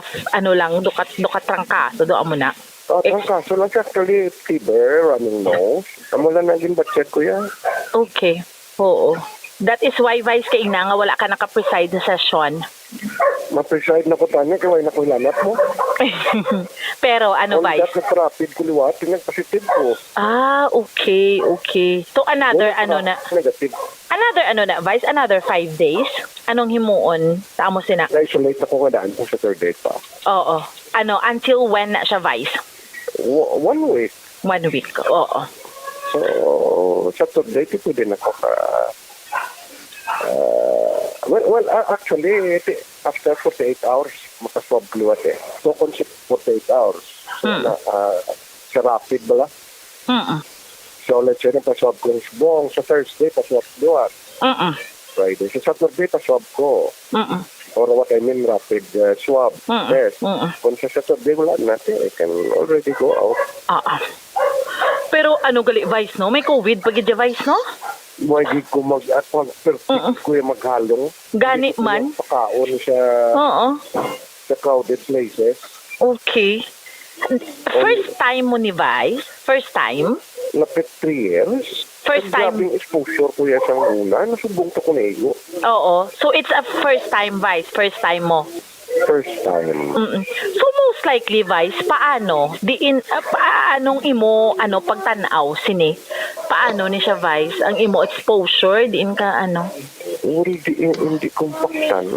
trangkaso do amo na? Trangkaso lang actually fever, running nose. Amo lang naging budget ko yan. Okay. Oo. That is why, Vice, kay ina nga wala ka naka-preside sa session. Ma-preside na ko tanya kaya na ko ilanat mo. Pero Vice? Only that rapid ko liwat, positive ko. Okay. So another Negative. Vice, another 5 days? Anong himuon? Tamo sina? Na-isolate ako nga daan kung Saturday pa. Oo. Until when na siya, Vice? 1 week. 1 week, oo. So, Saturday, pwede na ako actually, after 48 hours, makaswab liwat eh. So, concept 48 hours. So, sa rapid bala. So, let's say, napaswab ko yung subong. Sa Thursday, paswab liwat. Friday. Sa Saturday, paswab ko. Or what I mean, rapid swab test. Kung sa Saturday, wala natin. I can already go out. Pero gali, Vice, no? May COVID pag Vice, no? Hindi ko perfect ko yung maghalong. Gani man? Pakaon sa crowded places. Okay. First time mo ni Vice? First time? Lapit 3 years. First time? Grabing exposure ko yan sa una. Nasubong to ko na iyo. Oo. So it's a first time, Vice? First time mo? First time. So most likely, Vice, paano? Paanong imo, pagtanaw, sini? Paano ni siya, Vice? Ang imo exposure, diin ka, Hindi kompaktan.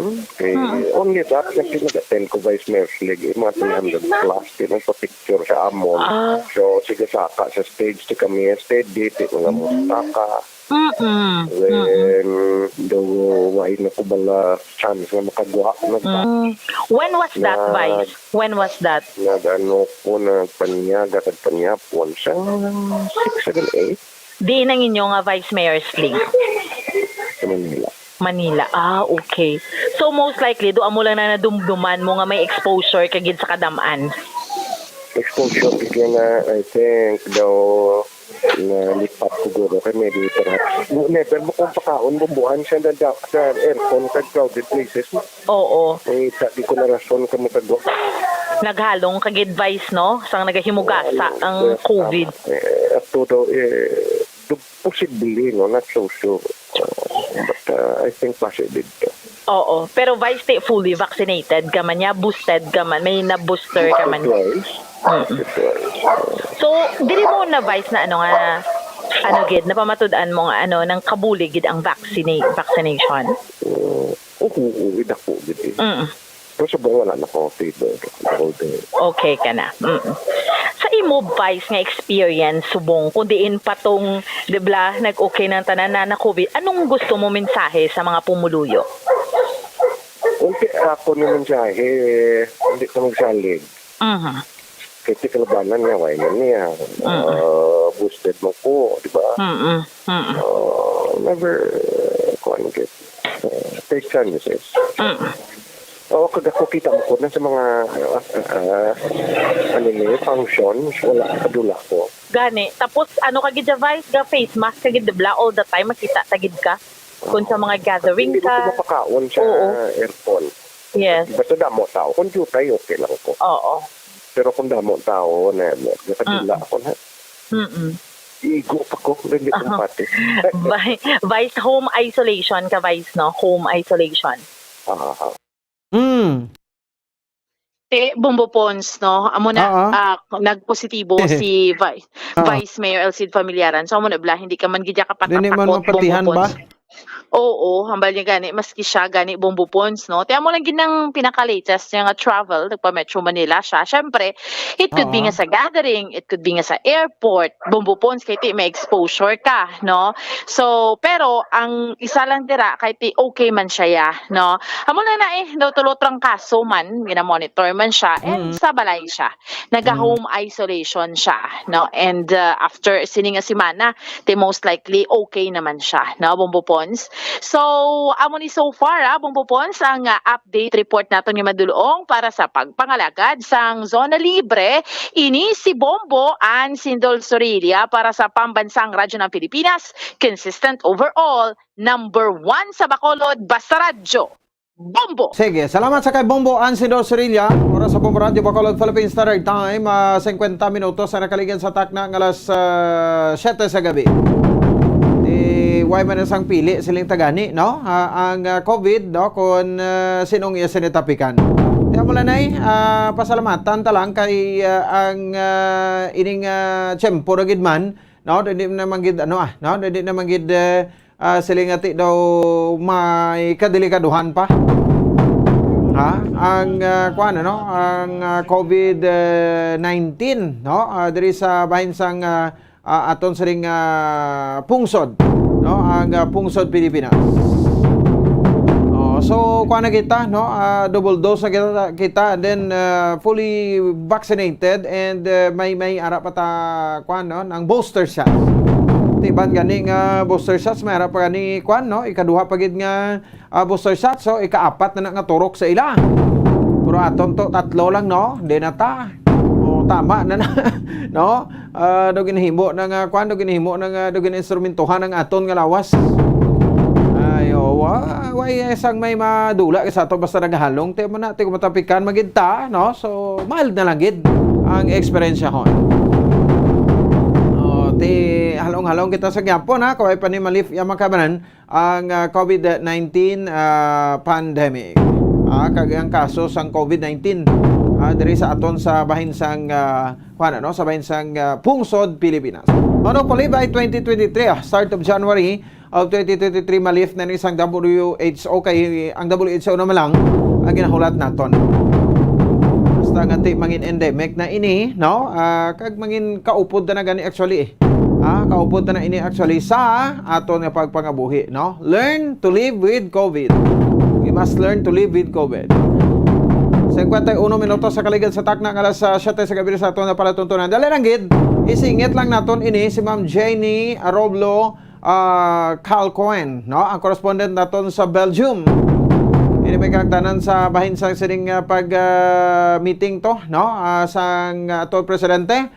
Only that, yung pinag-attend ko Vice Mayor's League, mga 300 plus, pinag-picture sa Amon. So, sige saka sa stage, di kami steady, di mga mustaka. When why na ko bala chance na makagawa. When was that, Vice? When was that? Nag-ano ko na panyaga at panyapon sa 6, 7, 8. Di nang inyo nga Vice Mayor's League? Sa Manila. Okay. So most likely, doon mo lang na nadumduman mo nga may exposure kagid sa kadamaan. Exposure bigla na, I think, daw na lipat ko guro kay maybe perhaps. Never mo kung pakaon, bumbuhan siya sa aircon sa crowded places. Oo. Di ko na rason ka matagawa. Naghalong kagid Vice, no? Sang nagahimugasa ang COVID. At todo, possibly, no? Not so sure. But I think positive. Oo. Pero Vice, fully vaccinated ka man niya? Boosted ka man? May na-booster ka man? So, dili mo na Vice na gid, napamatud-an mo nga ng kabuli gid ang vaccination? Oo, idako gid. Pero sobrang wala na ko fever. Okay ka na. Sa imo, Vice, nga experience, subong, kung diin pa tong, nag-okay ng tanan na COVID, anong gusto mo mensahe sa mga pumuluyo? Unti ako naman siya, hindi ko magsalig. Kasi kalabanan niya, why na niya. Boosted mo ko, di ba? Never, take chances. Kita mo ko na sa mga functions, wala kadula ko. Gani. Tapos, kagid Vice, face mask kagid all the time, makita tagid ka? Kung sa mga gathering ka. Hindi ko mapakaon sa aircon. Yes. Basta damo tao. Kung jutay, okay lang ko. Oo. Pero kung damo tao, nakadila ako na. Igo pa ko, hindi kong pati. Vice, home isolation ka, Vice, no? Home isolation. Bumbo Pons, no? Amo na nagpositibo si Vice Mayor Elcid Familiaran. So amo na hindi ka man gidya kapatakot Dili man mapatihan ba? Oo, hambal niya gani, maski siya gani Bombo Pons, no? Tiyan mo lang ginang pinaka-latest niya nga travel, nagpa Metro Manila siya. Syempre, it could be nga sa gathering, it could be nga sa airport, Bombo Pons, kay ti may exposure ka, no? So, pero, ang isa lang dira, kay ti okay man siya ya, no? Amo na daw tulotrang kaso man, gina-monitor man siya, and sa balay siya. Naga-home isolation siya, no? And after sininga si Mana, ti most likely okay naman siya, no? Bombo Pons. So, amo ni so far, Bombo Pons, ang update report natin nga madulong para sa pagpangalagad sang Zona Libre. Ini si Bombo and Sindol Sorilia para sa pambansang radyo ng Pilipinas. Consistent overall, number 1 sa Bacolod, basta radyo. Bombo! Sige, salamat sa kay Bombo Ansidor Sorilla. Oras sa Bombo Radio Bacolod Philippine Standard Time, 50 minutos na nakaligan sa takna ng alas 7 sa gabi. Why man isang pili siling tagani, no? Ang COVID, no? Kung sinong iya sinitapikan. Kaya mula na pasalamatan talang kay ang ining tiyempo na gidman, no? Hindi na manggid, no? Hindi na manggid siling ati daw may kadelikaduhan pa. Ang kuan, no? Ang COVID-19, no? Diri sa bahin sang aton siling pungsod, no, ang pungsod Pilipinas. So kuan na kita, no, double dose na kita, and then fully vaccinated, and may ara pa ta kuan, no, ang booster shot. Tiban gani nga booster shots, may ara pa gani kuan, no, ikaduha pa gid nga booster shot, so ikaapat na nga turok sa ila. Pero aton to tatlo lang, no, di na ta. Tama na no? Do ginhimo nang kuan, do ginhimo nang do gininstrumentohan ng aton nga lawas. Ayo, way sang may madula sa ato basta naghalong te man natin kumatapikan magidta, no? So mild na lang gid ang eksperyensya hon. Ti halong-halong kita sa gyapon, ha, kaway pa ni malif ya makabanan ang COVID-19 pandemic. Kag ang kaso sang COVID-19 diri sa aton sa bahin sang no, sa bahin sang pungsod Pilipinas. Ano pali by 2023, start of January of 2023 malif na isang WHO, kay ang WHO naman lang ang ginahulat naton. Basta nga ti mangin endemic na ini, no? Kag mangin kaupod na gani actually. Kaupod na ini actually sa aton nga pagpangabuhi, no? Learn to live with COVID. We must learn to live with COVID. 51 minutos sa kaligid sa takna ng alas 7 sa gabi sa aton na palatuntunan. Dali lang gid, isingit lang naton ini si Ma'am Jenny Aroblo Calcoen, no? Ang correspondent naton sa Belgium. Ini may kagdanan sa bahin sa sining pag meeting to, no? Sang aton presidente,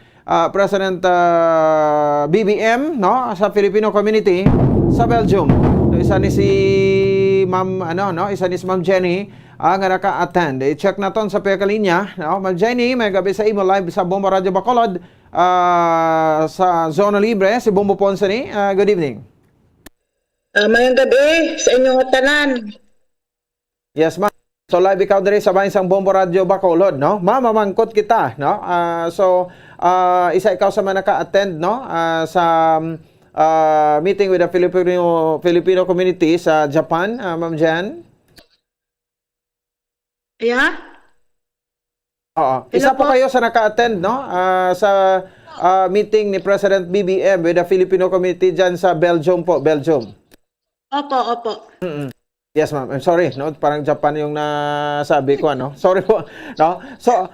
President BBM, no? Sa Filipino community sa Belgium. So, isa ni si Ma'am isa ni si Ma'am Jenny nga naka-attend. I-check naton sa pekalinya, no? Ma'am Jenny, may gabi sa imo live sa Bombo Radio Bacolod sa Zona Libre, si Bombo Ponce ni. Good evening. Mayang gabi sa inyong tanan. Yes, ma'am. So live ikaw diri sa bahin sang Bombo Radio Bacolod, no? Ma'am, mamangkot kita, no? Isa ikaw sa mga naka-attend, no? Sa meeting with the Filipino community sa Japan, Ma'am Jen. Yeah? Oo. Isa po kayo sa naka-attend, no? Sa meeting ni President BBM with the Filipino community dyan sa Belgium po, Belgium. Opo. Yes, ma'am. I'm sorry, no? Parang Japan yung nasabi ko, ano? Sorry po, no? So,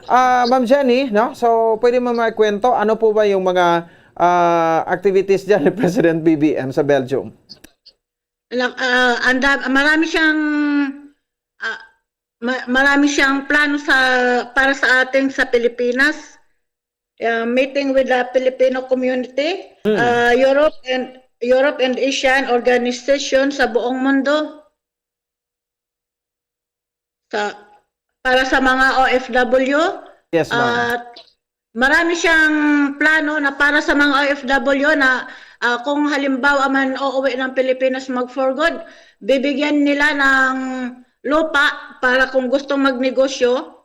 Ma'am Jenny, no? So, pwede mo maikwento, ano po ba yung mga activities dyan ni President BBM sa Belgium? Marami siyang plano para sa ating sa Pilipinas. Meeting with the Filipino community, Europe and Asian organization sa buong mundo. Para sa mga OFW. Yes, ma'am. Marami siyang plano na para sa mga OFW na kung halimbawa man uuwi ng Pilipinas mag-for good, bibigyan nila ng lupa para kung gusto magnegosyo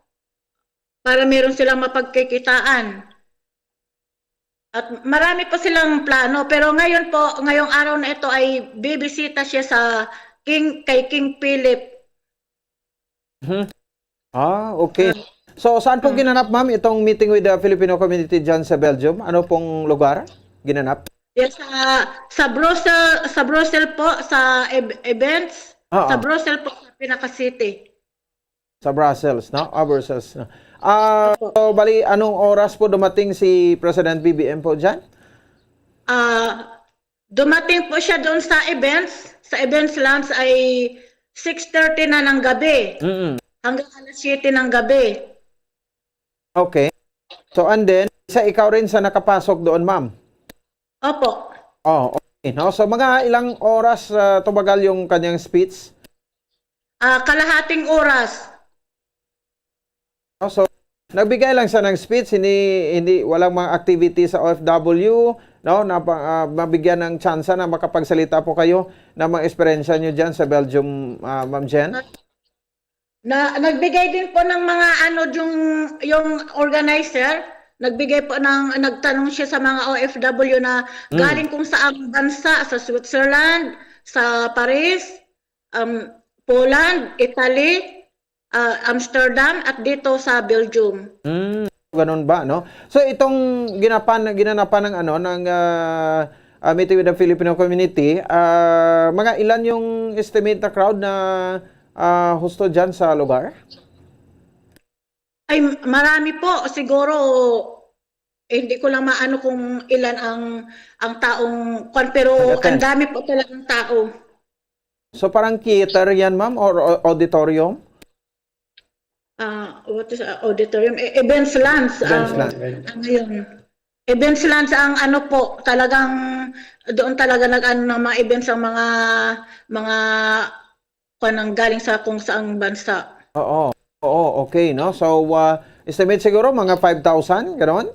para meron silang mapagkikitaan. At marami pa silang plano, pero ngayon po, ngayong araw na ito ay bibisita siya sa kay King Philip. Okay. So, saan po ginanap, ma'am, itong meeting with the Filipino community dyan sa Belgium? Ano pong lugar ginanap? Yes, sa Brussels po, sa events, sa Brussels po, sa pinaka-city. Sa Brussels, no? Brussels. No? So, bali, anong oras po dumating si President BBM po dyan? Dumating po siya doon sa events. Sa events lunch ay 6:30 na ng gabi. Hanggang alas 7 ng gabi. Okay. So, and then, ikaw rin sa nakapasok doon, ma'am? Opo. Okay. No? So, mga ilang oras tumagal yung kanyang speech? Kalahating oras. So, nagbigay lang siya ng speech, hindi walang mga activity sa OFW, no? Mabigyan ng tsansa na makapagsalita po kayo ng mga eksperyensya nyo dyan sa Belgium, Ma'am Jen? Nagbigay din po ng mga yung organizer, nagtanong siya sa mga OFW na galing kung saang bansa, sa Switzerland, sa Paris, Poland, Italy, Amsterdam at dito sa Belgium. Ganun ba, no? So itong ginanapan ng meeting with the Filipino community, mga ilan yung estimate na crowd na husto dyan sa lugar? Ay, marami po. Siguro, hindi ko lang maano kung ilan ang taong pero ang dami po talagang tao. So parang theater yan, ma'am, or auditorium? What is auditorium? Events lunch. Events lunch ang po, talagang doon talaga ng mga events ang mga kanang galing sa kung saang bansa. Oo, okay, no? So, estimate siguro mga 5,000, gano'n?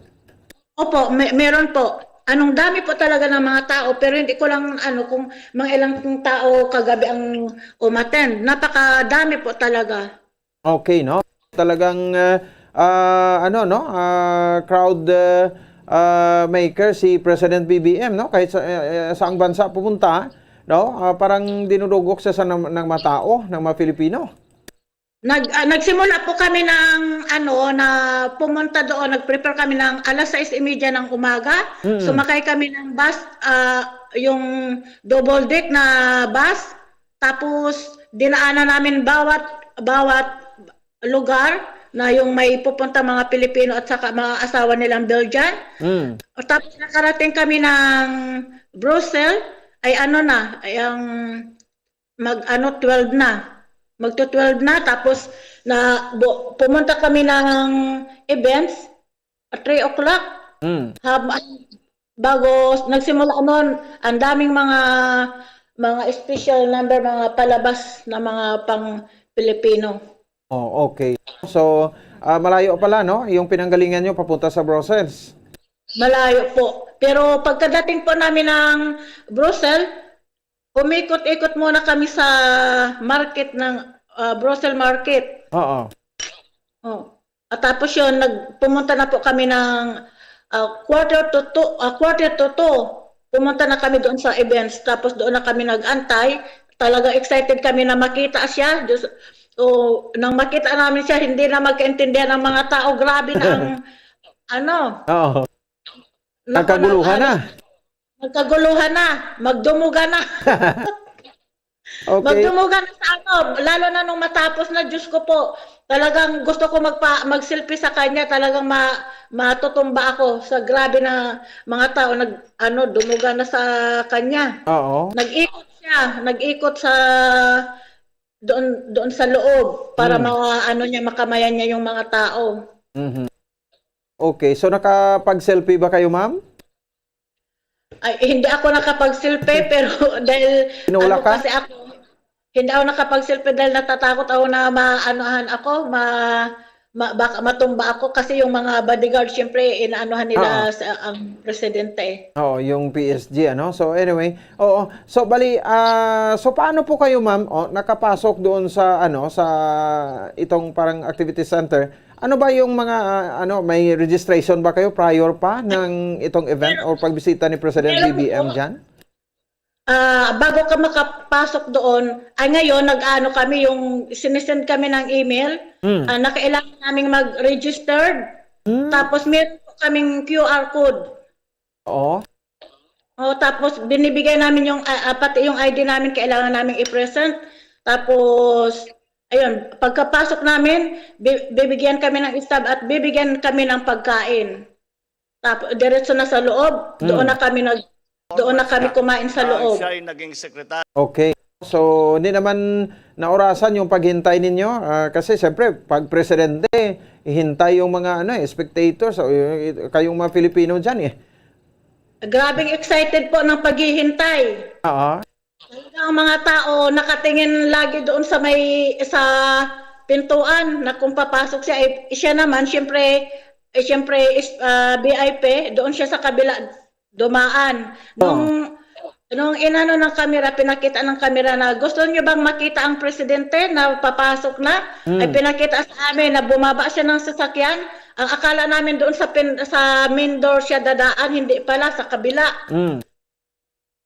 Opo, meron po. Anong dami po talaga ng mga tao, pero hindi ko lang kung mga ilang tao kagabi ang umattend. Napakadami po talaga. Okay, no? Talagang crowd maker si President BBM, no? Kahit saang bansa pupunta, no? Parang dinudugok siya ng mga tao, ng mga Pilipino. Nagsimula po kami ng na pumunta doon, nag-prepare kami ng alas 6:30 ng umaga. Sumakay kami ng bus, yung double deck na bus. Tapos dinaanan namin bawat lugar na yung may pupunta mga Pilipino at saka mga asawa nilang Belgian. Tapos nakarating kami ng Brussels, ay ang 12 na. Magto-12 na, tapos pumunta kami ng events at 3 o'clock. Bago nagsimula noon, ang daming mga special number, mga palabas na mga pang Pilipino. Okay. So, malayo pala, no? Yung pinanggalingan nyo papunta sa Brussels. Malayo po. Pero pagkadating po namin ng Brussels, umikot-ikot muna kami sa market ng Brussels Market. At tapos yun, pumunta na po kami ng quarter to two. Pumunta na kami doon sa events. Tapos doon na kami nag-antay. Talaga excited kami na makita siya. Nang makita namin siya, hindi na magkaintindihan ng mga tao. Grabe na ang Nagkaguluhan na. Nagkaguluhan na. Magdumugan na. Okay. Magdumugan na sa lalo na nung matapos na, Diyos ko po, talagang gusto ko mag-selfie sa kanya, talagang matutumba ako sa grabe na mga tao, dumugan na sa kanya. Nag-ikot siya, sa doon sa loob para makamayan niya yung mga tao. Okay, so nakapag-selfie ba kayo, ma'am? Ay, hindi ako nakapag-selfie, pero dahil kasi hindi ako nakapag-selfie dahil natatakot ako na baka matumba ako kasi yung mga bodyguard syempre inaanuhan nila ang presidente. Yung PSG, So anyway, so bali so paano po kayo, ma'am, nakapasok doon sa sa itong parang activity center? ano ba yung mga may registration ba kayo prior pa ng itong event o pagbisita ni President BBM diyan? Bago ka makapasok doon, ngayon nag-ano kami, yung sinisend kami ng email, na kailangan naming mag-registered, tapos meron po kaming QR code. Oo. Tapos binibigay namin yung, pati yung ID namin kailangan namin i-present, tapos, ayun, pagkapasok namin, bibigyan kami ng stab at bibigyan kami ng pagkain. Tapos, diretso na sa loob, doon na kami kumain sa loob. Siya ay naging sekretary. Okay. So, hindi naman naorasan yung paghintay ninyo kasi siyempre, pag presidente, ihintay yung mga spectators o kayong mga Pilipino diyan eh. Grabing excited po ng paghihintay. Ang mga tao nakatingin lagi doon sa pintuan na kung papasok siya, siya naman siyempre VIP, doon siya sa kabila dumaan. Nung inano ng kamera, pinakita ng kamera na gusto niyo bang makita ang presidente na papasok na? Ay pinakita sa amin na bumaba siya ng sasakyan. Ang akala namin doon sa main door siya dadaan, hindi pala sa kabila.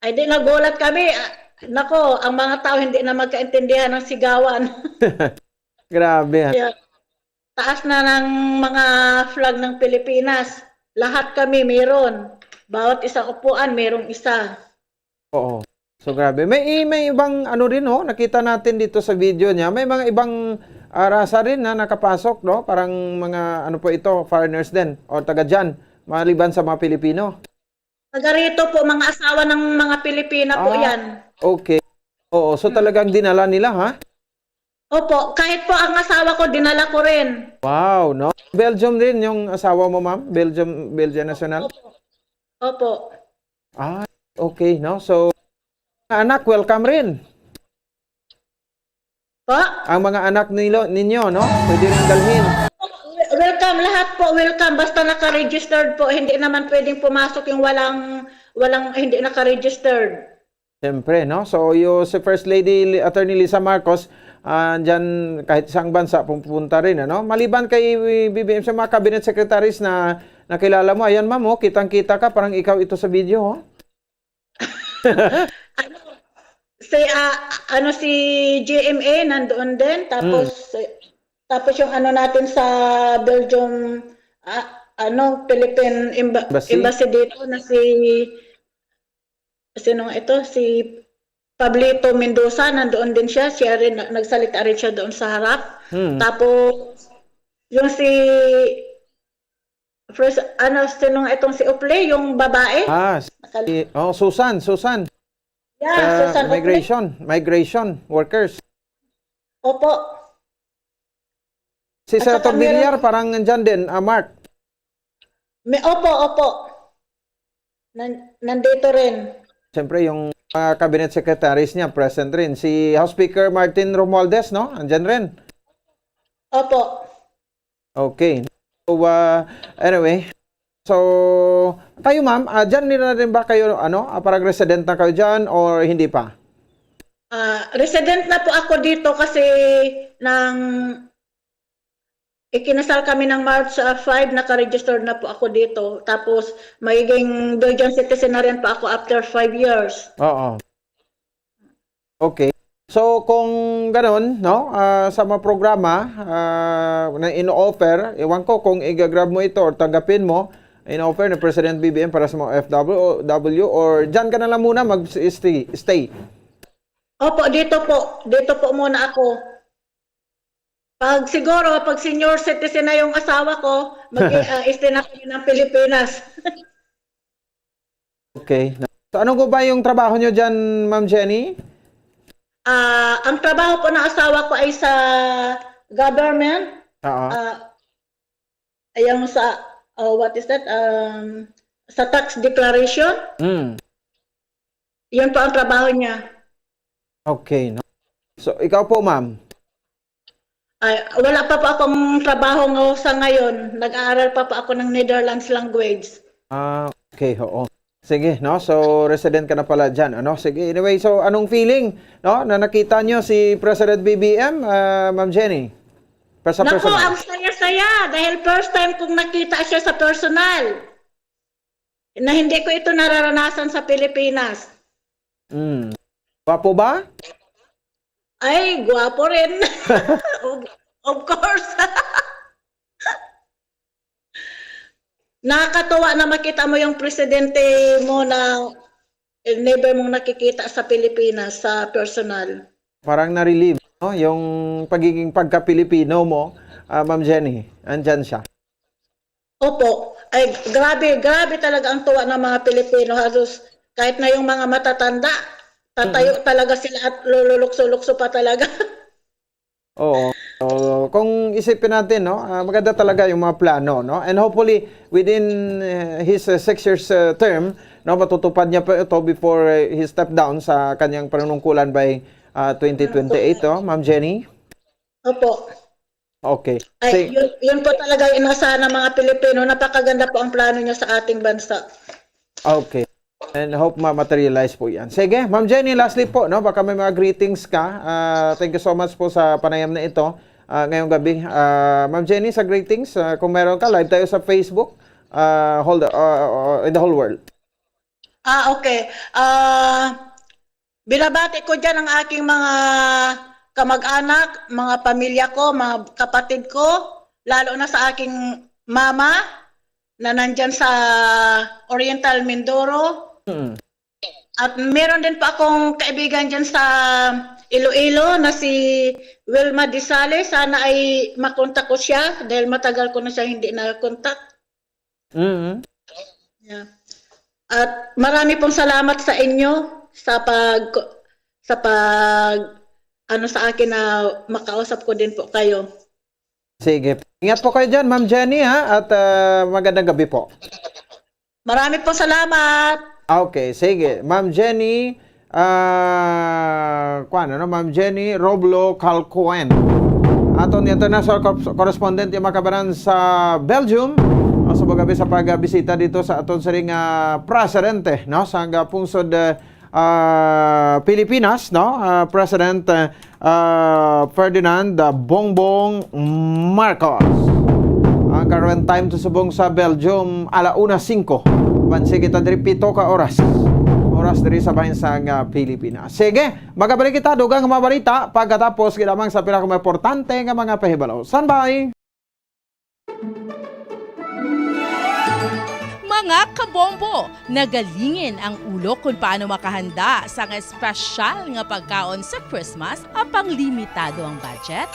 Ay di nagulat kami. Nako, ang mga tao hindi na magkaintindihan ng sigawan. Grabe. Kaya, taas na ng mga flag ng Pilipinas. Lahat kami meron. Bawat isang upuan, merong isa. Oo. So grabe. May ibang rin nakita natin dito sa video niya. May mga ibang rasa rin na nakapasok, no? Parang mga po ito, foreigners din o taga diyan, maliban sa mga Pilipino. Taga rito po, mga asawa ng mga Pilipina po yan. Okay. Oo, so talagang dinala nila, ha? Opo, kahit po ang asawa ko, dinala ko rin. Wow, no? Belgium din yung asawa mo, ma'am? Belgium national? Opo. Okay, no? So, anak, welcome rin. Po? Ang mga anak ninyo, no? Pwede rin dalhin. Welcome, lahat po, welcome. Basta naka-registered po, hindi naman pwedeng pumasok yung walang hindi naka-registered. Siyempre, no? So, si First Lady Attorney Lisa Marcos, dyan kahit isang bansa pupunta rin, ano? Maliban kay BBM sa mga cabinet secretaries na nakilala mo, ayan ma'am, kitang-kita ka, parang ikaw ito sa video, Si GMA nandoon din, tapos yung natin sa Belgium, Philippine Embassy dito na si Pablito Mendoza, nandoon din siya rin, nagsalita rin siya doon sa harap. Tapos yung si Uple, yung babae. Susan. Yeah, Susan Migration workers. Opo. Si Senator Villar parang nandyan din, Mark. Opo. Nandito rin. Siyempre, yung cabinet secretaries niya, present rin. Si House Speaker Martin Romualdez, no? Andyan rin. Opo. Okay. So, anyway. So, kayo ma'am, dyan nila rin ba kayo, parang resident na kayo dyan or hindi pa? Resident na po ako dito kasi ikinasal kami ng March 5, naka-registered na po ako dito. Tapos, magiging Belgian citizen na rin po ako after 5 years. Oo. Okay. So, kung gano'n, no, sa mga programa na ino-offer, ewan ko kung i-grab mo ito or tanggapin mo, in-offer ni President BBM para sa mga FW or dyan ka na lang muna mag-stay? Opo, dito po muna ako. Pag senior citizen na yung asawa ko, mag-stay na kami ng Pilipinas. Okay. So, ano ko ba yung trabaho nyo dyan, Ma'am Jenny? Ang trabaho po ng asawa ko ay sa government. Ayang sa what is that? Sa tax declaration. Yun po ang trabaho niya. Okay. No? So, ikaw po, ma'am? Wala pa po akong trabaho sa ngayon. Nag-aaral pa po ako ng Netherlands language. Okay, oo. Sige, no? So, resident ka na pala dyan, ano? Sige, anyway, so, anong feeling, no? Na nakita nyo si President BBM, Ma'am Jenny? Sa Naku, personal. ang saya-saya dahil first time kong nakita siya sa personal. Na hindi ko ito nararanasan sa Pilipinas. Gwapo ba? Ay, gwapo rin. of course. Nakakatuwa na makita mo yung presidente mo na never mong nakikita sa Pilipinas sa personal. Parang na-relieve, no? Yung pagiging pagka-Pilipino mo, Ma'am Jenny. Andyan siya. Opo. Ay, grabe talaga ang tuwa ng mga Pilipino. Halos kahit na yung mga matatanda, tatayo talaga sila at lululukso-lukso pa talaga. Oo. Kung isipin natin, no, maganda talaga yung mga plano, no? And hopefully within his 6 years term, no, matutupad niya pa ito before he step down sa kanyang panunungkulan by 2028, oh, Ma'am Jenny. Opo. Okay. Ay, yun po talaga yung inasahan ng mga Pilipino. Napakaganda po ang plano niya sa ating bansa. Okay. And hope ma-materialize po yan. Sige, Ma'am Jenny, lastly po, no, baka may mga greetings ka. Thank you so much po sa panayam na ito ngayong gabi. Ma'am Jenny, sa greetings, kung meron ka, live tayo sa Facebook, in the whole world. Okay. Binabati ko dyan ang aking mga kamag-anak, mga pamilya ko, mga kapatid ko, lalo na sa aking mama na nandyan sa Oriental Mindoro. At meron din pa akong kaibigan dyan sa Iloilo na si Wilma Disale. Sana ay makontak ko siya dahil matagal ko na siya hindi na-contact. Yeah. At marami pong salamat sa inyo sa sa akin na makausap ko din po kayo. Sige. Ingat po kayo dyan, Ma'am Jenny, ha? At magandang gabi po. Marami pong salamat. Okay, sige. Ma'am Jenny, Ma'am Jenny Roblo Calcoen. Aton international correspondent yung makabaran sa Belgium. Sa gabi sa pagbisita dito sa aton sa ring presidente, no? Sa pungsod Pilipinas, no? President Ferdinand Bongbong Marcos. Ang current time to subong sa Belgium 1:05. Bansi kita diri 7 ka oras. Oras diri sa bansang Pilipinas. Sige, magabalik kita dugang mga balita pagkatapos ginamang sa pinakaimportante nga mga pahibalo. Standby. Mga kabombo, nagalingin ang ulo kung paano makahanda sa espesyal nga pagkaon sa Christmas apang limitado ang budget?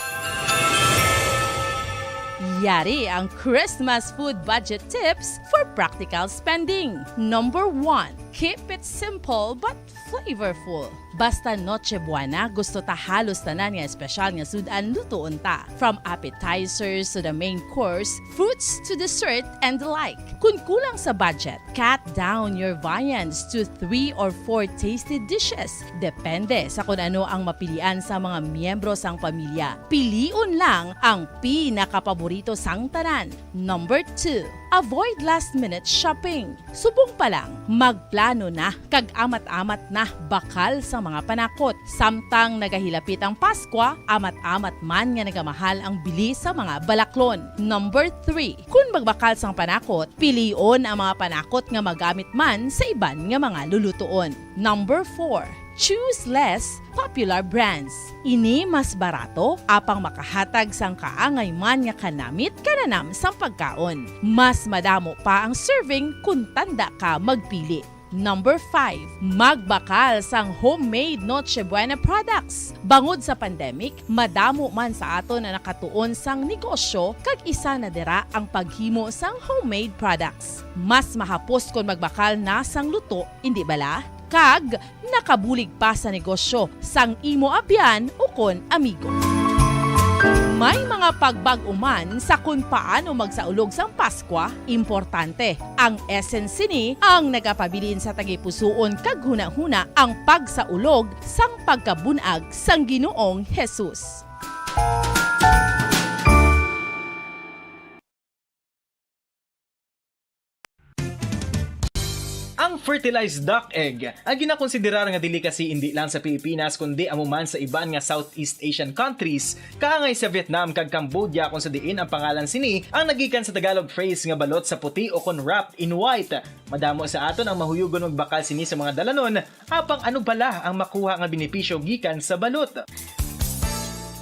Yari ang Christmas food budget tips for practical spending. Number 1, keep it simple but flavorful. Basta Noche Buena, gusto ta halos tanan nga espesyal nga sudan lutoon ta. From appetizers to the main course, fruits to dessert and the like. Kung kulang sa budget, cut down your viands to 3 or 4 tasty dishes. Depende sa kung ano ang mapilian sa mga miyembro sang pamilya. Piliun lang ang pinakapaborito sang tanan. Number 2, avoid last-minute shopping. Subong pa lang, magplano na, kag amat-amat na bakal sa mga panakot. Samtang nagahilapit ang Pasko, amat-amat man nga nagamahal ang bili sa mga balaklon. Number 3, kung magbakal sang panakot, pilion ang mga panakot nga magamit man sa iban nga mga lulutuon. Number 4, choose less popular brands. Ini mas barato apang makahatag sang kaangay man nga kanamit kananam sang pagkaon. Mas madamo pa ang serving kung tanda ka magpili. Number 5, magbakal sang homemade Noche Buena products. Bangod sa pandemic, madamo man sa aton na nakatuon sang negosyo kag isa na dira ang paghimo sang homemade products. Mas mahapos kung magbakal na sang luto, hindi bala? Kag nakabulig pa sa negosyo sang imo abyan o kon amigo. May mga pagbag-uman sa kung paano magsaulog sang Paskwa, importante. Ang essence ni ang nagapabilin sa tagipusoon kag huna-huna ang pagsaulog sang pagkabunag sang Ginoong Jesus. Ang fertilized duck egg ang ginakonsiderar nga delicacy hindi lang sa Pilipinas kundi amuman sa iban nga Southeast Asian countries kaangay sa Vietnam kag Cambodia kung sa diin ang pangalan sini ang nagikan sa Tagalog phrase nga balot sa puti o kon wrapped in white. Madamo sa aton ang mahuyugon og bakal sini sa mga dalanon apang ano bala ang makuha nga benepisyo gikan sa balot.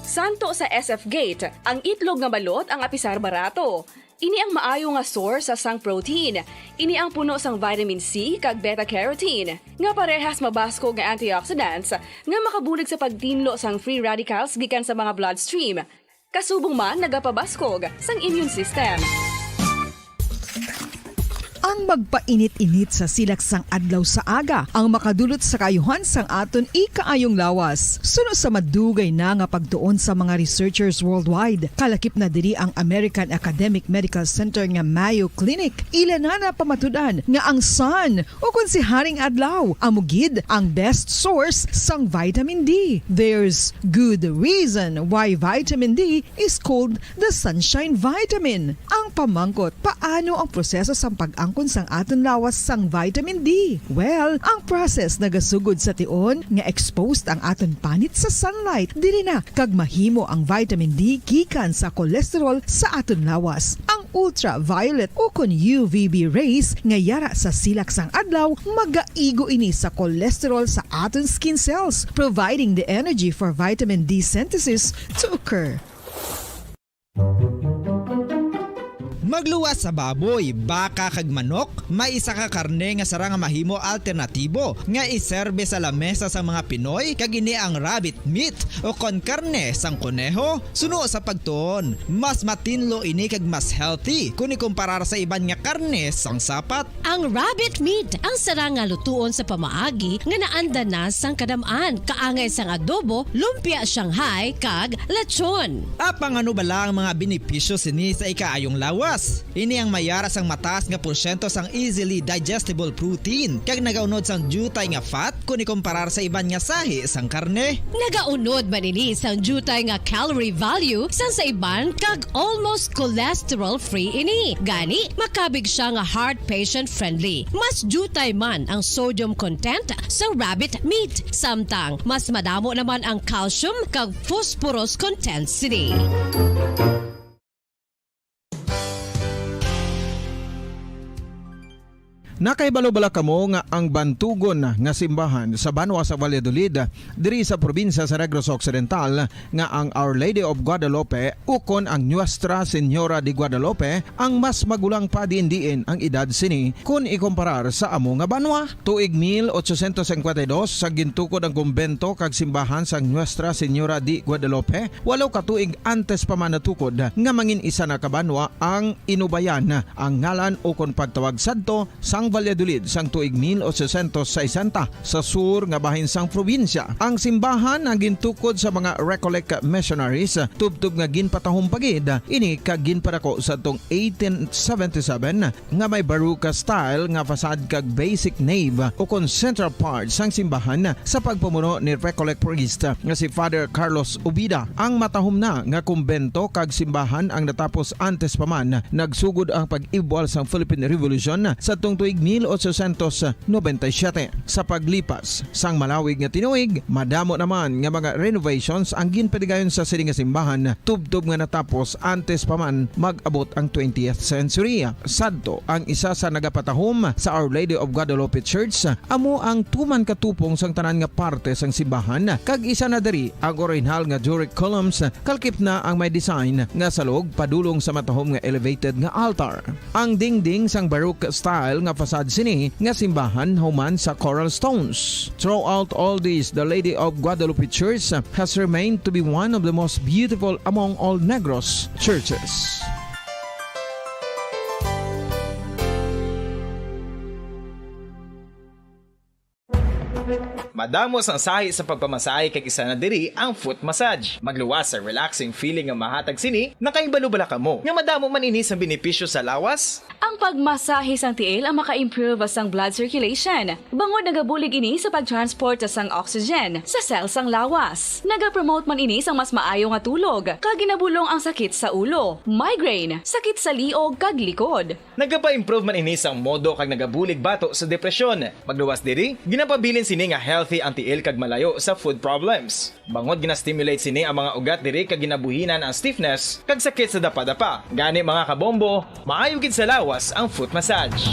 Santo sa SF Gate, ang itlog nga balot ang apisar barato. Ini ang maayo nga source sa sang protein. Ini ang puno sang vitamin C kag beta-carotene. Nga parehas mabasko nga antioxidants nga makabulig sa pagtinlo sang free radicals gikan sa mga bloodstream. Kasubong man nagapabaskog sang immune system. Ang magpainit-init sa silaksang adlaw sa aga ang makadulot sa kayuhan sang aton ikaayong lawas. Suno sa madugay na nga pagtuon sa mga researchers worldwide, kalakip na diri ang American Academic Medical Center nga Mayo Clinic. Ila na pamatudan nga ang sun o kung si Haring Adlaw amugid ang best source sang vitamin D. There's good reason why vitamin D is called the sunshine vitamin. Ang pamangkot, paano ang proseso sang pag-angkon sang aton lawas sang vitamin D? Well, ang process nagasugod sa tion nga exposed ang aton panit sa sunlight dili na kag mahimo ang vitamin D gikan sa cholesterol sa aton lawas. Ang ultraviolet o kon UVB rays nga yara sa silak sang adlaw magaigo ini sa cholesterol sa aton skin cells, providing the energy for vitamin D synthesis to occur. Magluwas sa baboy, baka kag manok, may isa ka karne nga sara nga mahimo alternatibo nga iserbe sa lamesa sa mga Pinoy kag ini ang rabbit meat o kon karne sang kuneho. Suno sa pagtuon, mas matinlo ini kag mas healthy kung ikumparar sa iban nga karne sang sapat. Ang rabbit meat ang sara nga lutuon sa pamaagi nga naanda na sang kadamaan, kaangay sang adobo, lumpia Shanghai kag lechon. Apang ano bala ang mga benepisyo sini sa ikaayong lawas? Ini ang mayara sang mataas nga porsyento sang easily digestible protein kag nagaunod sang jutay nga fat kung ikumparar sa iban nga sahi sang karne. Nagaunod man ini sang jutay nga calorie value sang sa iban kag almost cholesterol free ini. Gani makabig siya nga heart patient friendly. Mas jutay man ang sodium content sa rabbit meat, samtang mas madamo naman ang calcium kag phosphorus content sini. Nakaibalo-bala kamo nga ang Bantugon nga simbahan sa Banwa sa Valladolid diri sa probinsya sa Negros Occidental nga ang Our Lady of Guadalupe ukon ang Nuestra Señora de Guadalupe ang mas magulang pa diin ang edad sini kung ikumparar sa amo nga banwa. Tuig 1852 sa gintukod ang kumbento kag simbahan sa Nuestra Señora de Guadalupe, walo ka tuig antes pa man natukod nga mangin isa na kabanwa ang inubayan ang ngalan ukon pagtawag sadto sang Valladolid sang tuig 1860 sa sur nga bahin sang probinsya. Ang simbahan ang gintukod sa mga Recollect missionaries tubtub nga ginpatahong pagid ini kag ginpadako sa tong 1877 nga may baroque style nga fasad kag basic nave o kon central part sang simbahan sa pagpamuno ni Recollect priest nga si Father Carlos Ubida. Ang matahom na nga kumbento kag simbahan ang natapos antes pa man nagsugod ang pag-ibwal sang Philippine Revolution sa tong tuig 1897. Sa paglipas sang malawig nga tinuig, madamo naman nga mga renovations ang ginpadigayon sa sining nga simbahan tubtob nga natapos antes pa man mag-abot ang 20th century. Sadto ang isa sa nagapatahom sa Our Lady of Guadalupe Church amo ang tuman katupong sang tanan nga parte sang simbahan kag isa na diri ang original nga Doric columns kalkip na ang may design nga salog padulong sa matahom nga elevated nga altar. Ang dingding sang baroque style nga fasad sini nga simbahan human sa coral stones. Throughout all this, the Lady of Guadalupe Church has remained to be one of the most beautiful among all Negros churches. Madamos ang sahi sa pagpamasahe kay isa na diri ang foot massage. Magluwas sa relaxing feeling nga mahatag sini, nakaibalo-bala ka mo. Nga madamo man ini sa benepisyo sa lawas. Ang pagmasahe sang tiil ang maka-improve sang blood circulation. Bangod nagabulig ini sa pag-transport sang oxygen sa cells sang lawas. Nagapromote man ini sang mas maayo nga tulog. Kag ginabulong ang sakit sa ulo, migraine, sakit sa liog kag likod. Nagapa-improve man ini sang modo kag nagabulig bato sa depresyon. Magluwas diri, ginapabilin sini nga healthy ang tiil kag malayo sa food problems. Bangod ginastimulate sini ang mga ugat diri kag ginabuhinan ang stiffness kag sakit sa dapa-dapa. Gani mga kabombo, maayo gid sa lawas ang foot massage.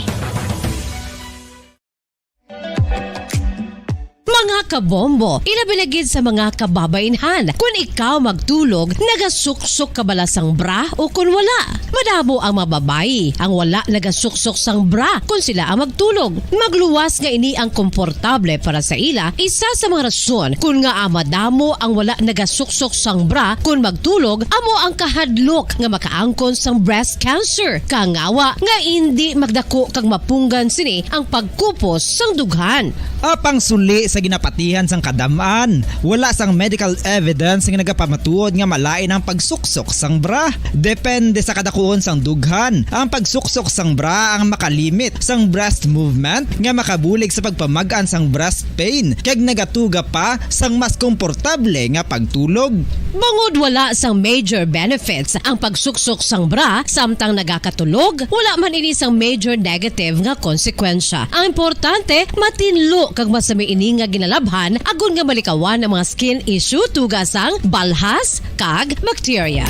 Mga kabombo, ilabilagid sa mga kababainhan. Kung ikaw magtulog, nagasuksok ka bala sang bra o kung wala. Madamo ang mababayi, ang wala nagasuksok sang bra kung sila ang magtulog. Magluwas nga ini ang komportable para sa ila, isa sa mga rason kung nga madamo ang wala nagasuksok sang bra kung magtulog, amo ang kahadlok nga makaangkon sang breast cancer. Kangawa nga hindi magdako kag mapunggan sini ang pagkupos sang dughan. Apang suli sa ginapatihan sang kadamaan, wala sang medical evidence nga nagapamatuod nga malain ang pagsuksok sang bra. Depende sa kadakuon sang dughan. Ang pagsuksok sang bra ang makalimit sang breast movement nga makabulig sa pagpamagaan sang breast pain kag nagatuga pa sang mas komportable nga pagtulog. Bangod wala sang major benefits ang pagsuksok sang bra samtang nagakatulog, wala man ini sang major negative nga konsekwensya. Ang importante, matinlo kag masami ini nga ginalabhan agon nga malikawan ang mga skin issue tugas ang balhas kag bacteria.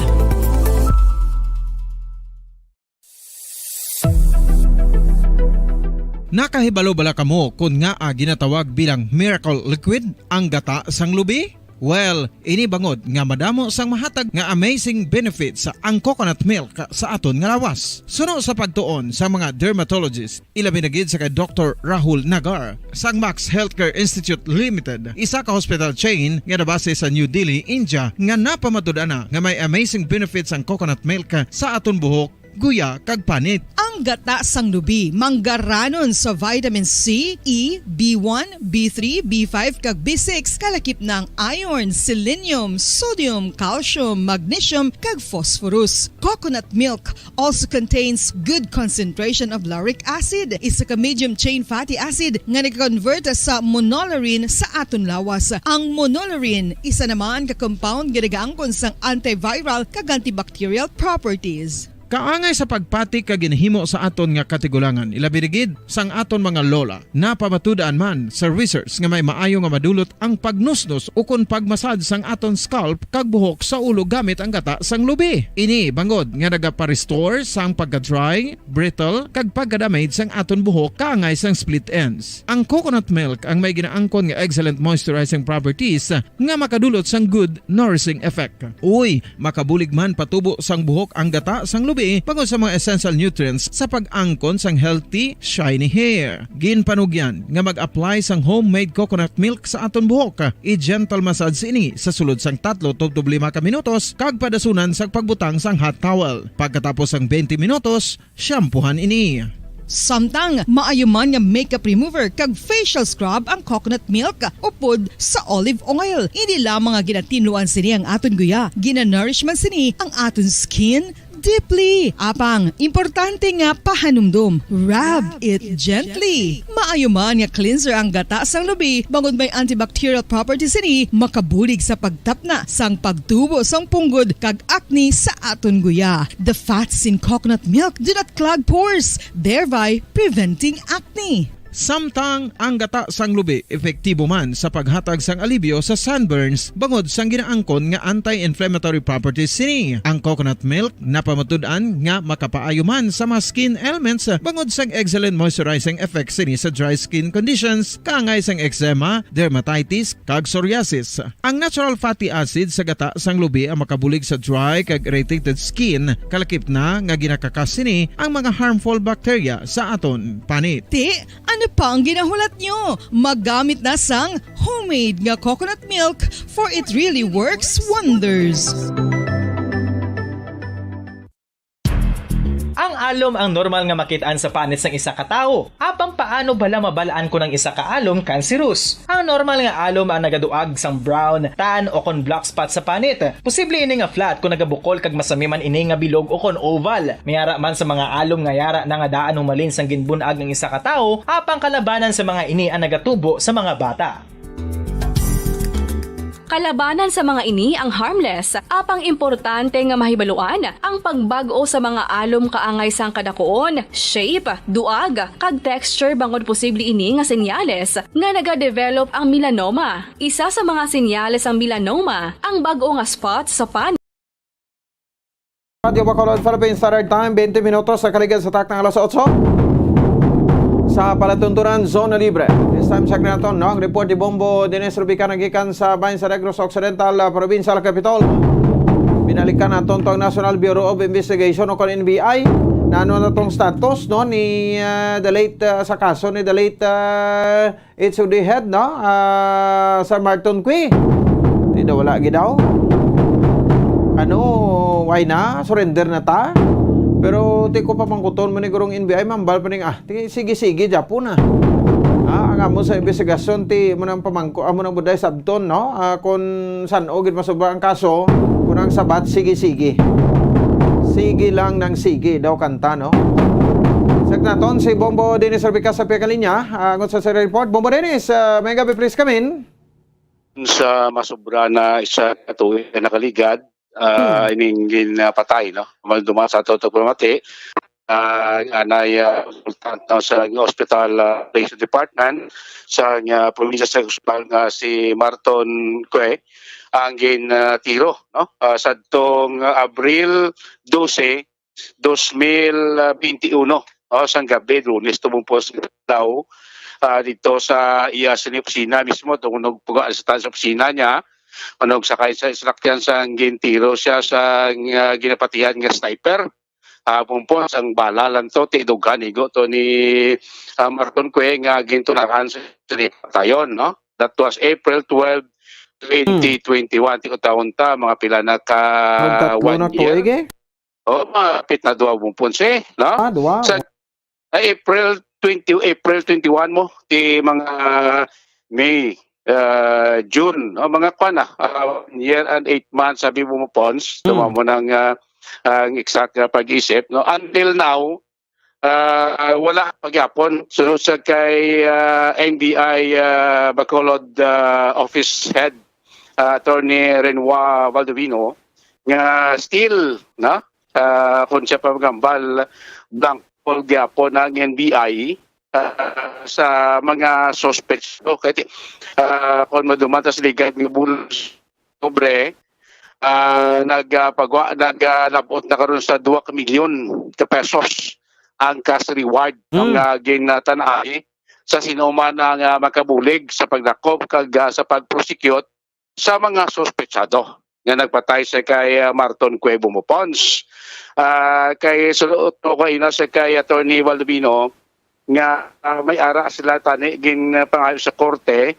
Nakahibalo bala kamo kung nga ginatawag bilang miracle liquid ang gata sang lubi? Well, ini bangod nga madamo sang mahatag nga amazing benefit sa ang coconut milk sa aton nga lawas. Suno sa pagtuon sa mga dermatologist, ilabi na gid sa kay Dr. Rahul Nagar sang Max Healthcare Institute Limited, isa ka hospital chain nga nabase sa New Delhi, India, nga napamatud-ana nga may amazing benefits ang coconut milk sa aton buhok, guya kag panit. Ang gata sang lubi manggaranon sa vitamin C, E, B1, B3, B5 kag B6 kalakip ng iron, selenium, sodium, calcium, magnesium kag phosphorus. Coconut milk also contains good concentration of lauric acid, isa ka medium chain fatty acid nga nag-convert sa monolarin sa aton lawas. Ang monolarin isa naman ka compound nga nagaangkon sang antiviral kag antibacterial properties. Kaangay sa pagpati ka ginhimo sa aton nga katigulangan, ilabirigid sang aton mga lola. Napamatudan man sa research nga may maayo nga madulot ang pagnusnos o kun pagmasad sang aton scalp kag buhok sa ulo gamit ang gata sang lubi. Ini bangod nga nagapa-restore sang pagka-dry, brittle kag pagka-damage sang aton buhok kaangay sang split ends. Ang coconut milk ang may ginaangkon nga excellent moisturizing properties nga makadulot sang good nourishing effect. Uy, makabulig man patubo sang buhok ang gata sang lubi pagod sa mga essential nutrients sa pag-angkon sang healthy, shiny hair. Ginpanugyan nga mag-apply sang homemade coconut milk sa aton buhok. I-gentle massage ini sa sulod sang 3 to 5 ka minutos kag padasunan sang pagbutang sang hot towel. Pagkatapos sang 20 minutos, shampoohan ini. Samtang maayuman nga makeup remover kag facial scrub ang coconut milk upod sa olive oil. Hindi lamang nga ginatinuan sini ang aton guya, ginanourishman sini ang aton skin deeply. Apang, importante nga pahanumdum. Rub it gently. Maayuman nga cleanser ang gata sang lubi, bangod may antibacterial properties ini, makabulig sa pagtapna sang pagtubo sang punggod kag acne sa aton guya. The fats in coconut milk do not clog pores, thereby preventing acne. Samtang ang gata sang lubi epektibo man sa paghatag sang alibyo sa sunburns bangod sang ginaangkon nga anti-inflammatory properties sini. Ang coconut milk napamatud-an nga makapaayo man sa mga skin ailments bangod sang excellent moisturizing effects sini sa dry skin conditions kaangay sang eczema, dermatitis kag psoriasis. Ang natural fatty acid sa gata sang lubi ang makabulig sa dry kag irritated skin kalakip na nga ginakakas sini ang mga harmful bacteria sa aton panit. Ano pa ang ginahulat nyo? Maggamit na sang homemade nga coconut milk for it really works wonders. Ang alom ang normal nga makitaan sa panit sang isa ka tawo. Apang paano bala mabalaan ko ng isa ka alom cancerous? Ang normal nga alom ang nagaduag sang brown, tan o kon black spot sa panit. Posible ini nga flat kung nagabukol kag masami man ini nga bilog o kon oval. Mayara man sa mga alom nga yara na nga daan humalin sang ginbunag ng isa ka tawo, apang kalabanan sa mga ini ang nagatubo sa mga bata. Kalabanan sa mga ini ang harmless, apang importante nga mahibaluan ang pagbago sa mga alom kaangay sang kadakuon, shape, duag, kag texture bangod posible ini nga senyales nga nagadevelop ang melanoma. Isa sa mga senyales ang melanoma, ang bago nga spot sa pan. Radio Bacolod Philippines Standard Time, 20 minutos sa kaligid sa taknang alas 8. Sa palatuntunan, Zona Libre. This time check na ito, no? Report ni Bombo Dines Rubica nagikan sa bayan sa Negros Occidental, Provincial Capital. Binalikan na itong National Bureau of Investigation o NBI na ano na itong status, no? Ni the late, sa kaso ni the late HOD head, no? Sa Marton Cui. Hindi na wala gidaw. Ano, why na? Surrender na ta? Pero di ko pa pangkuton mo ni gurong NBI, mambal pa ning sige-sige, Japo na. Ang amo sa investigasyon, ti mo nang pamangko, amo nang buday sabton, no? Kung saan o, gid masobra ang kaso, kung ang sabat, sige-sige. Sige lang ng sige, daw kanta, no? Sag naton, si Bombo Dennis Rubica sa Pekalinya, ngon sa report. Bombo Dennis, may gabi please come in. Sa masobra na isa katuwi na nakaligad, ining patay, no? Malduma sa toto pamati, anay resultant sa hospital patient department sa probinsya sa hospital nga si Marton Cue ang tiro, no? Sa tong Abril 12, 2021, sang gabi, Lunes, tumumpos daw dito sa iya sa opisina mismo, tumunog puga sa opisina niya. Ano sakay sa instruction sa gintiro siya sa ginapatihan nga sniper. Pumpon ang bala lang to tidugan igo to ni Marton Cue nga gintunakan sa patayon, no? That was April 12, 2021. Tiko taon ta mga pila na ka 1 year. Mapit na duwa pumpon siya, no? Sa April 21 mo ti mga May June, mga kwan na, year and 8 months, sabi mo Pons, tuma mo ng exact pag-isip. No? Until now, wala pagyapon. Sunod sa kay NBI Bacolod Office Head, Attorney Renoir Valdovino, nga still, na, kung siya pagambal, blank pagyapon ng NBI, sa mga suspects. Okay. Kung madumatas ligay ng bulos sobre, naglabot na karon sa 2 milyon ka pesos ang cash reward ang ginatanay sa sinuman ang makabulig sa pagdakop kag sa pag-prosecute sa mga suspetsado nga nagpatay sa kay Marton Cue Bumupons. Kay sulod ko na sa kay Attorney Valdovino nga may ara sila tani gin pangayo sa korte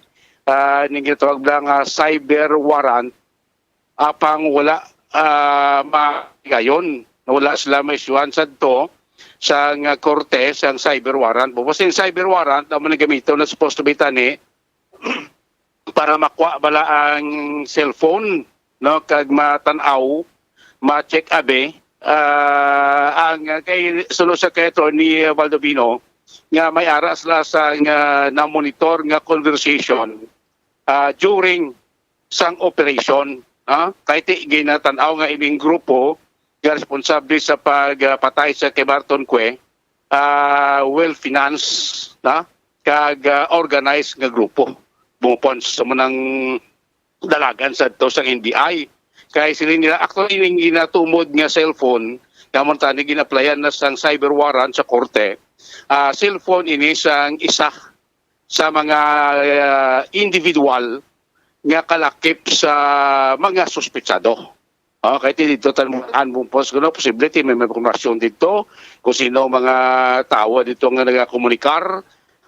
ning gitawag lang cyber warrant apang wala magayon wala sila may isuan sadto sa korte sa cyber warrant. Bukos yung cyber warrant na gamiton na supposed to be tani para makuha bala ang cellphone, no, kag matanaw ma-check abe ang kay sunod sa kay Attorney Valdovino nga may aras la sa na-monitor nga conversation during sang operation. Kahit ginatanaw nga ining grupo nga responsable sa pagpatay sa kay Marton Cue, well-financed na kag organized nga grupo. Bumupon sa manang dalagan sa to sa NBI. Kaya sila nila, actually yung ginatumod nga cellphone, naman tani ginaplayan na sang cyber warrant sa korte, cellphone ini sang isa sa mga individual nga kalakip sa mga suspetsado. Okay, dito tanong bumpos kuno posible may impormasyon dito kung sino mga tao dito nga nagakomunikar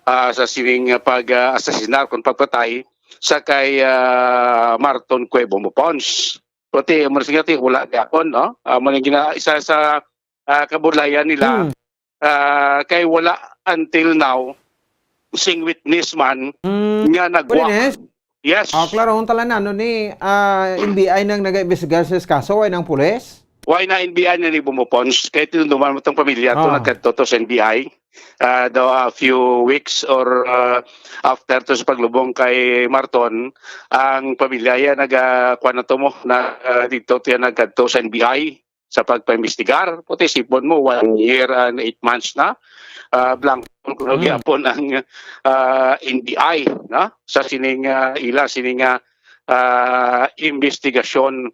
sa sining pag-asasinar kung pagpatay sa kay Marton Cue Bumupons. Pati mo sige wala gyapon, no? Mo isa sa kabulayan nila kay wala until now sing witness man nga nagwa. Witness? Yes. Klaro, talan na, ni NBI nang nag-imbestigar sa kaso, ay ng pulis? Why na NBI na ni bumupons? Kahit tinunduman mo itong pamilya to nagkadto to sa NBI daw a few weeks or after to sa paglubong kay Marton, ang pamilya yan nagkuha na to mo na dito yan nagkadto sa NBI sa pagpaimbestigar. Puti sipon mo 1 year and 8 months na blank gyapon ang NBI na sa sining sining investigasyon.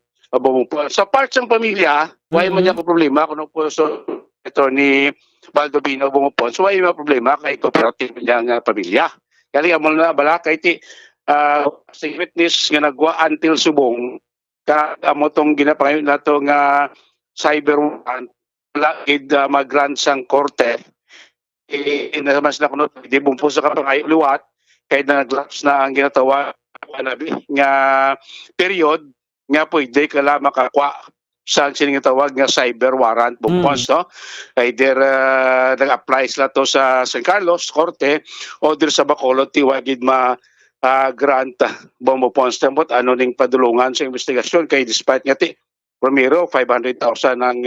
Sa parts ng pamilya, why man niya ko problema kung po ito ni Baldovino bumupon. So, why may problema kay cooperative niyang pamilya. Kaya mo na bala kay sa witness nga nagwa until subong amo tong ginapangayon na itong cyber wala gid mag-grant sang korte. Inamas na kuno di bumpo sa kapangayon luwat kay nag-lapse na ang ginatawa nga period nga pwede ka lang makakwa sa sinatawag nga cyber warrant bumpons, no? Either nag-apply sila to sa San Carlos, Korte, o dir sa Bacolod, tiwagid grant bumpons. Tambot ano ning padulungan sa investigasyon kay despite nga Romero, 500,000 ang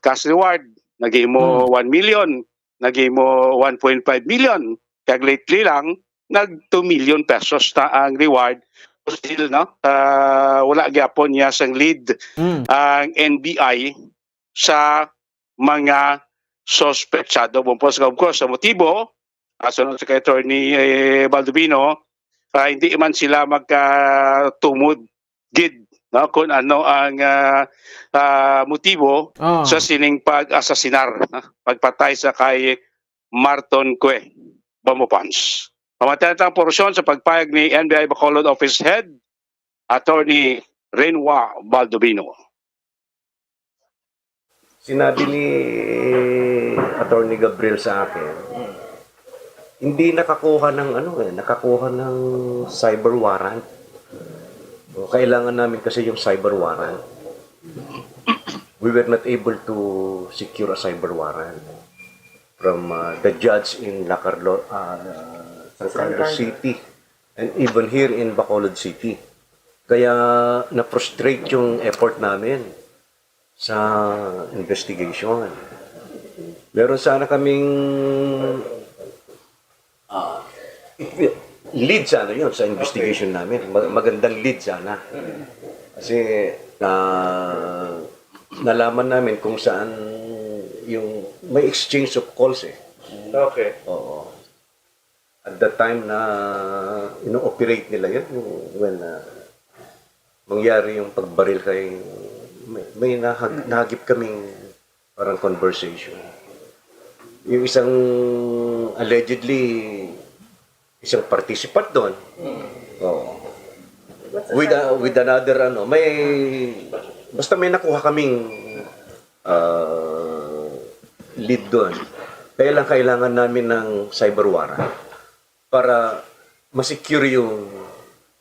cash reward. Nagimo 1 million, nagimo 1.5 million. Kag lately lang, nag 2 million pesos na ang reward. Still, no? Wala gyapon niya sang lead ang NBI sa mga sospechado. Bumpos of course, sa motibo, sunod sa Attorney Baldovino, hindi man sila magkatumod gid, no? Kung ano ang motibo sa sining pag-asasinar, pagpatay sa kay Marton Cue Bumupons. Pamatayan ang porsyon sa pagpayag ni NBI Bacolod Office Head, Attorney Renwa Baldovino. Sinabi ni Attorney Gabriel sa akin, hindi nakakuha ng cyber warrant. Kailangan namin kasi yung cyber warrant. We were not able to secure a cyber warrant from the judge in San Carlos City and even here in Bacolod City. Kaya na-frustrate yung effort namin sa investigation. Meron sana kaming lead sana yun sa investigation namin. Magandang lead sana. Kasi nalaman namin kung saan yung may exchange of calls eh. Okay. Oo. At the time na ino-operate nila yun, when mangyari yung pagbaril kay, may nahagip kaming parang conversation. Yung isang allegedly, isang participant doon, with another, basta may nakuha kaming lead doon. Kaya lang kailangan namin ng cyber warrant para ma-secure yung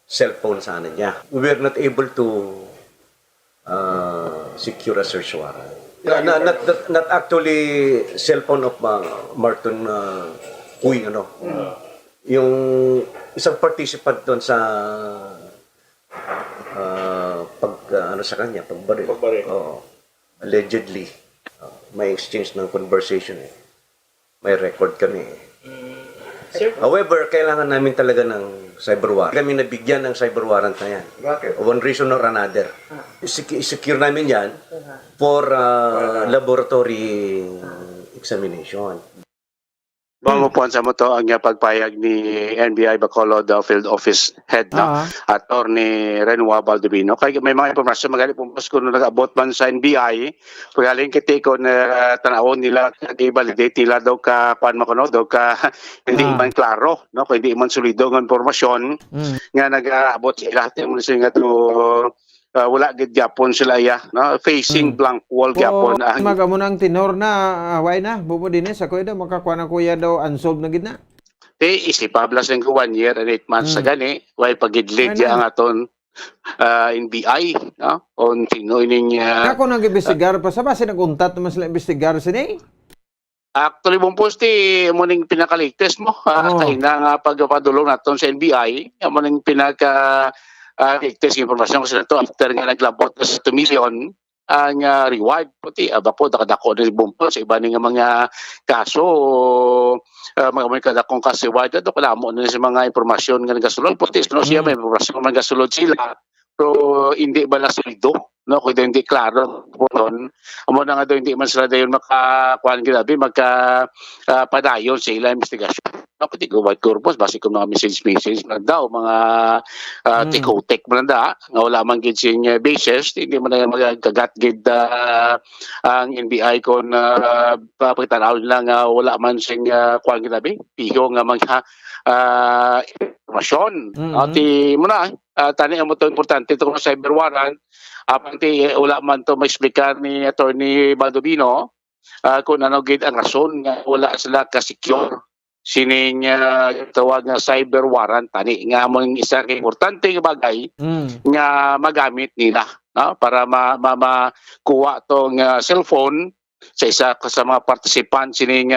cellphone sana niya. We were not able to secure a search warrant. Not actually cellphone of Marton Cue, yung isang participant doon sa sa kanya, pagbaril. Oo. Allegedly, may exchange ng conversation eh. May record kami eh. However, kailangan namin talaga ng cyber warrant. Kami nabigyan ng cyber warrant na yan. Bakit? One reason or another. I-secure namin yan for laboratory examination. Bumupon sa mo to ang pagpayag ni NBI Bacolod Field Office Head na Attorney Renwa Baldovino. Kaya may mga impormasyon magaling pumpos kung nag-abot man sa NBI. Pagaling kiti ko na tanawon nila i-validate nila daw ka kuan makuno daw ka hindi man klaro, no? Kung hindi man solido ng impormasyon nga nag-abot sila yung nga to wala gid gyapon sila no? Facing blank wall gyapon. Magamo nang tinor na away na bubo dinhi sa kuya daw makakuha na kuya daw unsolved na gid na. Isipablas ng 1 year and 8 months sa gani while pagidlid ang aton NBI, no? On sino ining Ako nag-imbestigar pa sa base nag-untat naman sila imbestigar sini. actually mong posti mo ning pinaka-latest mo. Kaya nga pagpadulong naton sa NBI, mo ning pinaka latest informasyon kasi nato after nga naglabot sa 2 million ang reward puti aba po dakadako ni bumpo sa iba ning mga kaso mga kadakong kaso reward ato kala mo na sa mga impormasyon nga nagasulod puti no siya may impormasyon nga nagasulod sila pero hindi bala solido no kung hindi klaro po nun amo na nga daw hindi man sila dayon makakuan ginabi padayon sa ilang investigasyon no puti go white corpus base ko mga message na daw mga tikotek man da nga wala man gid sing basis hindi man na magagat gid ang NBI kon papakitanaw nila nga wala man sing kuan ginabi piho nga mga informasyon ti mo na tani mo to importante to sa cyber warrant apang ti wala man to ma-explicar ni Attorney Baldovino kung ano gid ang rason nga wala sila ka-secure sining tawag nga cyber warrant tani nga mong isa ka importante nga bagay nga magamit nila no? Para makuha tong cellphone sa isa sa mga participant sining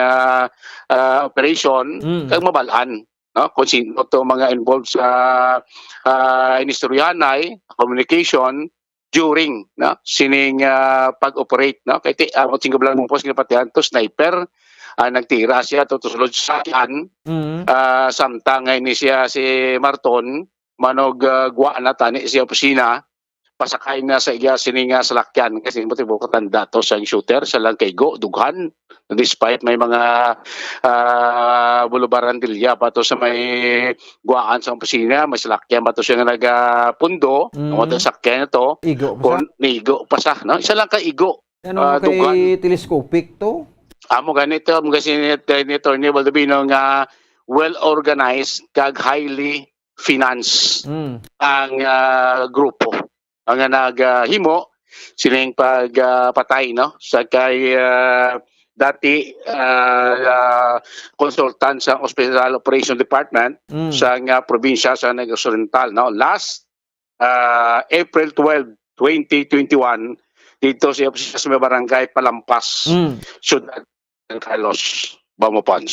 operation kag mabalaan no kung sino to mga involved sa inistoryanay communication during no sining pag-operate no kay ang tinga lang mo pos nga patihan to sniper nagtira siya to sulod sa akin samtang ni siya si Marton manog guwa na tani siya opisina pasakay na sa iya sining salakyan kasi mo tibo katanda to sa shooter sa lang kay go dughan despite may mga bulubarandilya pa to sa may guwaan sa opisina may salakyan pa to siya nga nagapundo o to sakyan to igo pa sa no isa lang ka igo ano kay telescopic to amo ganito mga Senator ni Baldovino nga well organized kag highly financed ang grupo ang naghimo sining pagpatay no sa kay dati consultant sa Hospital Operation Department sa probinsya sa Negros Oriental no last April 12, 2021 dito sa may barangay Palampas Ciudad ng Carlos Bamopons.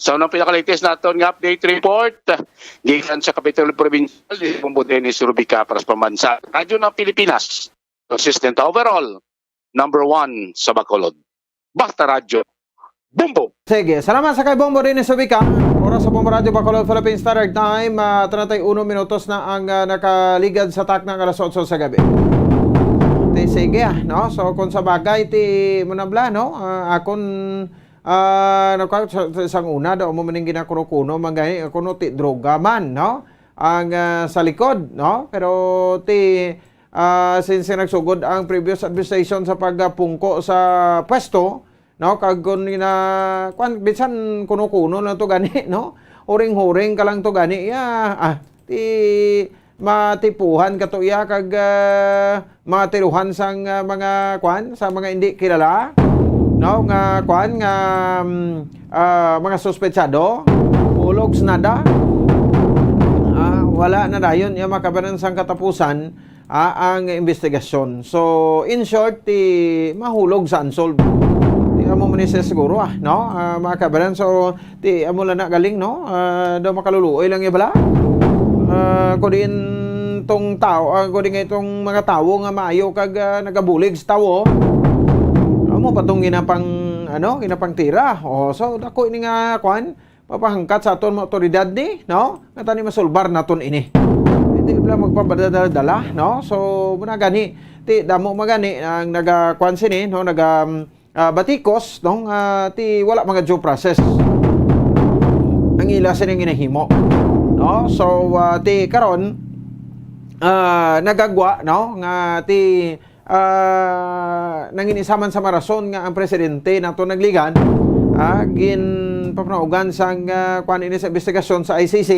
So, nang pinaka-latest natin ng update report, gikan sa Capitol Provincial, Bumbo Dennis Rubica para sa Pambansa. Radyo ng Pilipinas, consistent overall, number 1 sa Bacolod. Basta Radyo, Bumbo! Sige, salamat sa kay Bumbo Dennis Rubica. Oras sa Bumbo Radyo Bacolod Philippine Standard Time, 31 minutos na ang nakaligad sa tak ng alas 8 sa gabi. Sige, no? So, kung sa bagay, munabla, no? Akon isang una daw mo maning ginakuno-kuno mangay kuno ti droga man no ang sa likod no pero since nagsugod ang previous administration sa pagpungko sa pwesto no kag kun bisan kuno-kuno lang to gani no huring-huring ka lang to gani matipuhan ka to kag matiruhan sang mga sa mga hindi kilala no nga mga suspetsado ulogs nada wala na dayon ya makabanan sang katapusan ang investigasyon so in short mahulog sa unsolved di amo man siguro no makabanan so ti amo lang na galing no daw makaluluoy lang ibala ko din tong tao ko din itong mga tao nga maayo kag nagabulig sa tawo mo patong ginapang tira so dako ini nga papahangkat sa aton mga otoridad ni no nga tani masulbar naton ini hindi bla magpabadala no so muna gani ti damo magani ang sini no batikos no ti wala mga due process ang ila sining ginahimo no so ti karon nagagwa no nga ti nanginisaman sa marason nga ang presidente nato nagligan gin papanaugan sang ini sa investigasyon sa ICC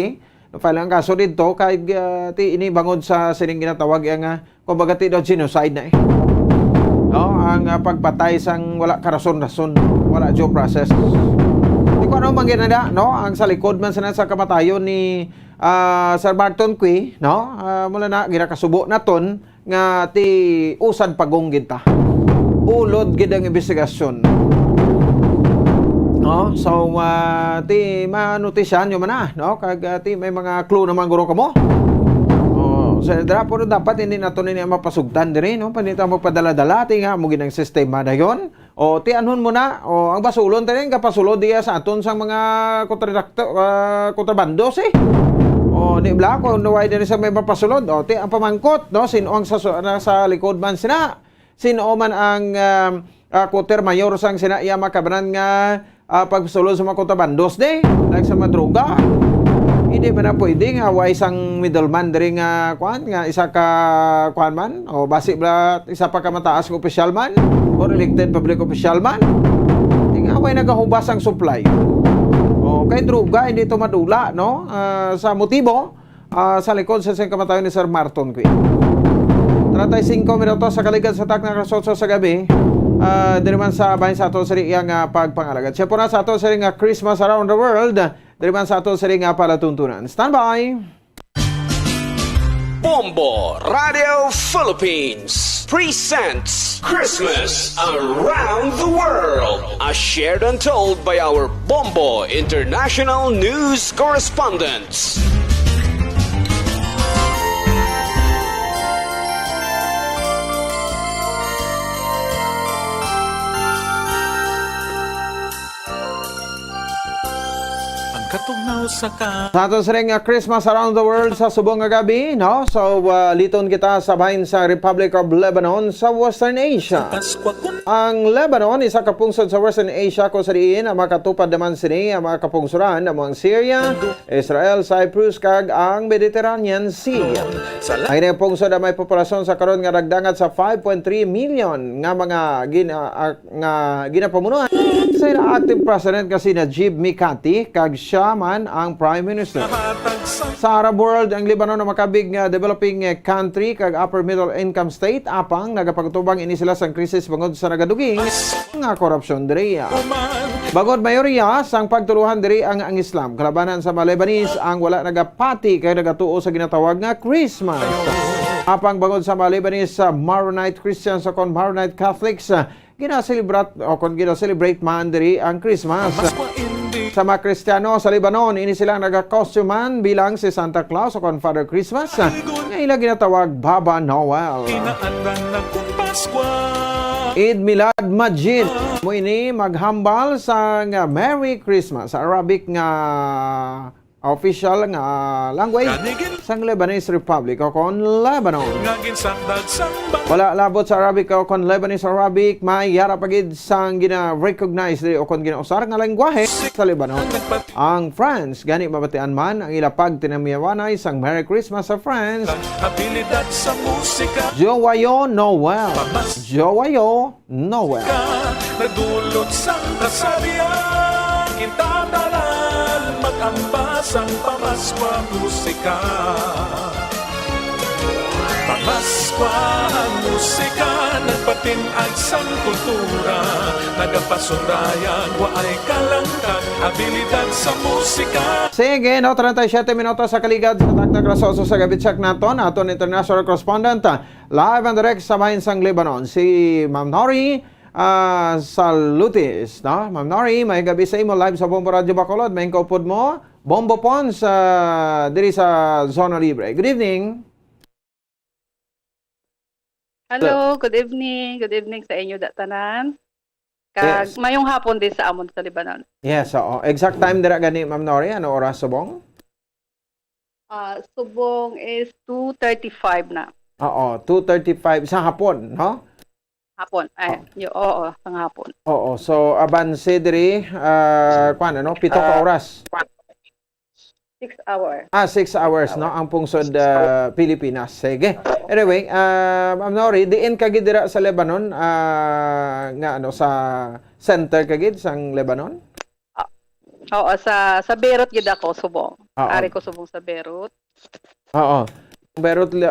no file ang kaso dito kay ti ini bangod sa sining ginatawag ang kumbaga ti daw genocide na no ang pagpatay sang wala karason-rason wala due process di ko ano manginada no ang sa likod man sa kamatayon ni Sir Barton Kui, no? Mula na ginakasubo naton nga ti usad pagunggid ta. Ulod gid ang investigasyon. No? So ti manotisyan yo man no? Kag ti may mga clue naman guro kamo. So pero dapat hindi nato ni mapasugtan diri no? Panita magpadala-dala ti nga mo ginang sistema dayon. O ti anhon mo na o ang basulon tayo kapasulod diya sa aton sang mga kontrabandos eh. O di bla ko naway diri sa may mapasulod o ti ang pamangkot no sino ang sa likod man sina. Sino man ang kuter mayor sang sina iya makabanan nga pagsulod sa mga kontrabandos de like sa madruga. Hindi ba na pwede nga wa isang middleman diri nga kuan nga isa ka kuan man o basi bla isa pa ka mataas nga opisyal man or elected public official man. Nga way nagahubas ang supply. O kay druga hindi to madula no sa motibo sa likod sa kamatayon ni Sir Marton Kui. 35 minutos sa kaligad sa tak na kasotso sa gabi. Diri man sa bahin sa ato siri nga pagpangalagad. Siya po na sa ato siri nga Christmas around the world. Diri man sa ato siri nga palatuntunan. Stand by. Bombo Radio Philippines presents Christmas Around the World, as shared and told by our Bombo International News correspondents. Sa ato sa ring Christmas Around the World sa subong nga gabi, no? So, liton kita sa bahin sa Republic of Lebanon sa Western Asia. Ang Lebanon, isa kapungsod sa Western Asia kung sa diin, ang makatupad naman sini, ang mga kapungsuran, ang mga Syria, Israel, Cyprus, kag ang Mediterranean Sea. Ang inapungsod ang may populasyon sa karon nga dagdangat sa 5.3 million nga mga ginapamunuan sa active president kasi Najib Mikati, kag siya man ang Prime Minister. Sa Arab world, ang Lebanon na makabig nga developing country kag upper middle income state apang nagapagtubang ini sila sang krisis bangod sa nagaduging nga korupsyon diri. Bagod mayorya sang pagtuluhan diri ang Islam. Kalabanan sa mga Lebanese ang wala nagapati kay nagatuo sa ginatawag nga Christmas. Apang bagod sa mga Lebanese Maronite Christians o kon Maronite Catholics gina-celebrate man diri ang Christmas. Sa mga Kristiyano sa Lebanon, ini silang nag-costuman bilang si Santa Claus o kon Father Christmas nga ila ginatawag Baba Noel. Eid Milad Majid mo ini maghambal sa Merry Christmas sa Arabic nga official nga language sa Lebanese Republic o kon Lebanon. Wala labot sa Arabic o kon Lebanese Arabic, may yara pagid sang gina-recognize o kon ginausar nga lengguwahe sa Lebanon. Ang France, gani mabatian man ang ilapag tinamiyawanay sang Merry Christmas sa France. Joyeux Noel. Joyeux Noel. Nagdulot sang kasabihan, kitadalan mag-ambas ang Pamaswa musika. Pamaswa ang musika, nagpatinag sang kultura, nagapasurayan, waay kalangkang abilidad sa musika. Sige, no, 37 minutos sa kaligad sa Taknak Rasoso sa Gabitsak naton, aton international correspondent, live and direct sa bahin sang Lebanon, si Ma'am Nori Salutis, no? Ma'am Nori, may gabi sa imo live sa Bombo Radio Bacolod, may kaupod mo, Bombo Pons, diri sa Zona Libre. Good evening. Hello, good evening. Good evening sa inyo datanan. Kag Yes. mayong hapon din sa amon sa Lebanon. Yes, oo. Exact time dira gani, Ma'am Nori, ano oras subong? Subong is 2:35 na. Oo, 2:35 sa hapon, no? Hapon. Oo, pang hapon. Oo, so abanse diri kuan ano, 7 ka oras. 6 hours. 6 hours, no? Ang pungsod Pilipinas. Sige. Anyway, Ma'am Nori, diin kagid dira sa Lebanon nga ano sa center kagid sang Lebanon? Oo, sa Beirut gid ako subong. Oo. Ari ko subong sa Beirut. Oo.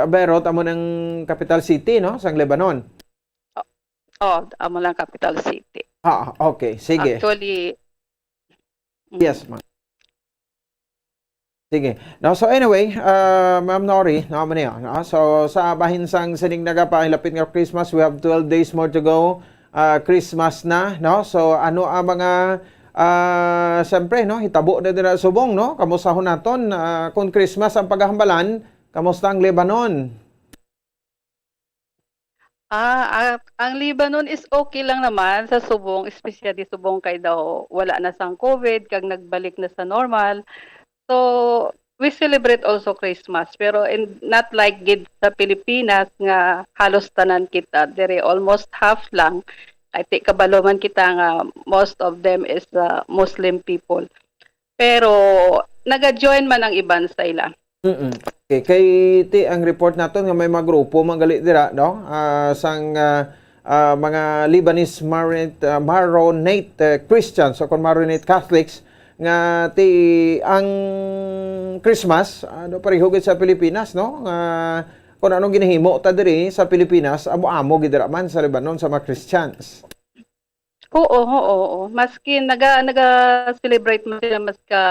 Beirut amo ng capital city, no? Sang Lebanon. Amo lang capital city. Okay. Sige. Actually, Yes, ma'am. Sige. No, so anyway, Ma'am Nori, no, so sa bahin sang sining nagapahilapit nga Christmas, we have 12 days more to go. Christmas na, no? So ano ang mga siyempre, no, hitabo na din na subong, no? Kamusta ho naton kung Christmas ang paghahambalan, kamusta ang Lebanon? Ang Lebanon is okay lang naman sa subong, especially subong kay daw wala na sang COVID, kag nagbalik na sa normal. So, we celebrate also Christmas, pero not like gid sa Pilipinas nga halos tanan kita, dire almost half lang. I think kabalo man kita nga most of them is Muslim people. Pero naga-join man ang iban sa ila. Okay, kay ti ang report naton nga may mga grupo manggali dira, no? Sang mga Lebanese Maronite Christians o kon Maronite Catholics nga ti ang Christmas ano pareho gid sa Pilipinas, no? Kung anong ginahimo ta diri sa Pilipinas, amo-amo gid dira man sa Lebanon sa mga Christians. Oo. Maski naga-celebrate mo sila maska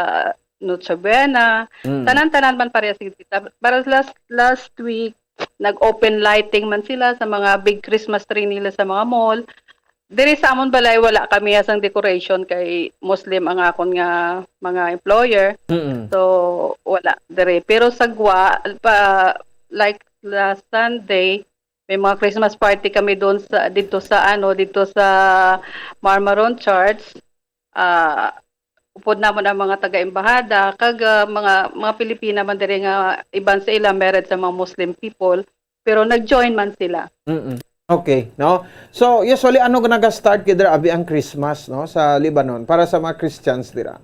Noche Buena. Tanan-tanan man parehas kita. Para last week, nag-open lighting man sila sa mga big Christmas tree nila sa mga mall. Diri sa amon balay wala kami asang decoration kay Muslim ang akon nga mga employer. So wala diri. Pero sa Gwa like last Sunday, may mga Christmas party kami doon sa dito sa Marmaron Church. Upod namon ang mga taga-embahada kag mga Pilipina man diri nga iban sa ila married sa mga Muslim people pero nag-join man sila. Okay, no? So usually ano naga-start gid dira abi ang Christmas, no, sa Lebanon para sa mga Christians dira?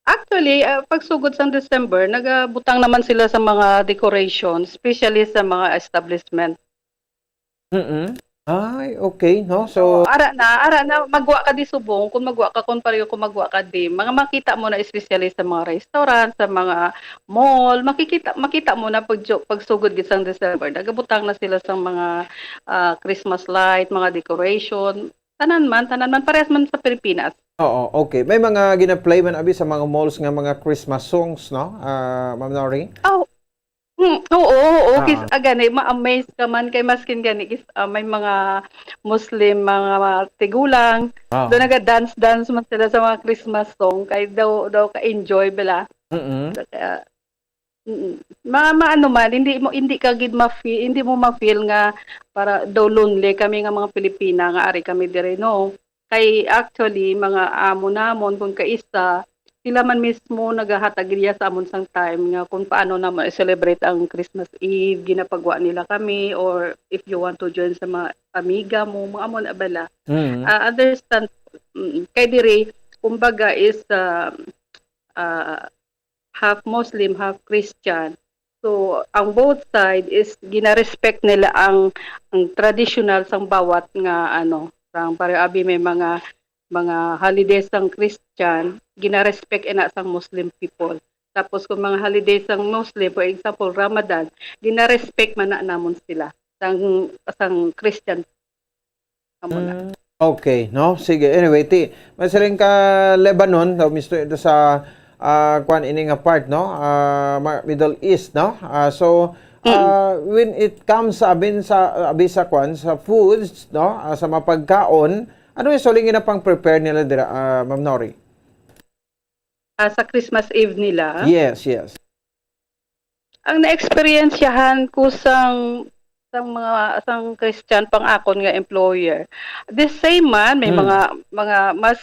Actually, pagsugod sa December, nagabutang naman sila sa mga decoration, especially sa mga establishment. Ay, okay, no? So ara na magwa ka di subong, kung magwa ka kung pareho kung magwa ka di, mga makita mo na especially sa mga restaurant, sa mga mall, makita mo na pagsugod gid sa December, nagabutang na sila sa mga Christmas light, mga decoration, tanan man parehas man sa Pilipinas. Oo, okay. May mga gina-play man abi sa mga malls nga mga Christmas songs, no? Ma'am Nori? Oo. Gani, ma-amaze ka man kay maskin gani may mga Muslim, mga tigulang. Doon naga-dance man sila sa mga Christmas song kay daw ka-enjoy bala. Kaya, maano man, hindi ka gid ma-feel, hindi mo ma-feel nga para daw lonely kami nga mga Pilipina nga ari kami dire, no. Kay actually mga amo namon kung kaisa sila man mismo nagahatag sa amon sang time nga kung paano naman i-celebrate ang Christmas Eve, ginapagwa nila kami or if you want to join sa mga amiga mo, mga amon abala. Understand kay dire kumbaga is half Muslim, half Christian. So ang both side is gina-respect nila ang traditional sang bawat nga sang pareho abi may mga holidays sang Christian, gina-respect ina sang Muslim people. Tapos kung mga holidays sang Muslim, for example, Ramadan, gina-respect man na namon sila sang Christian. Okay, no? Sige. Anyway, masaling ka Lebanon, Mr. sa kwan ini nga part, no? Middle East, no? So when it comes sa kwan sa foods, no? Sa mapagkaon, ano yung suling na pang prepare nila dira, Ma'am Nori? Sa Christmas Eve nila? Yes. Ang na-experiensyahan ko sang Christian pang akon nga employer. The same man may mga mas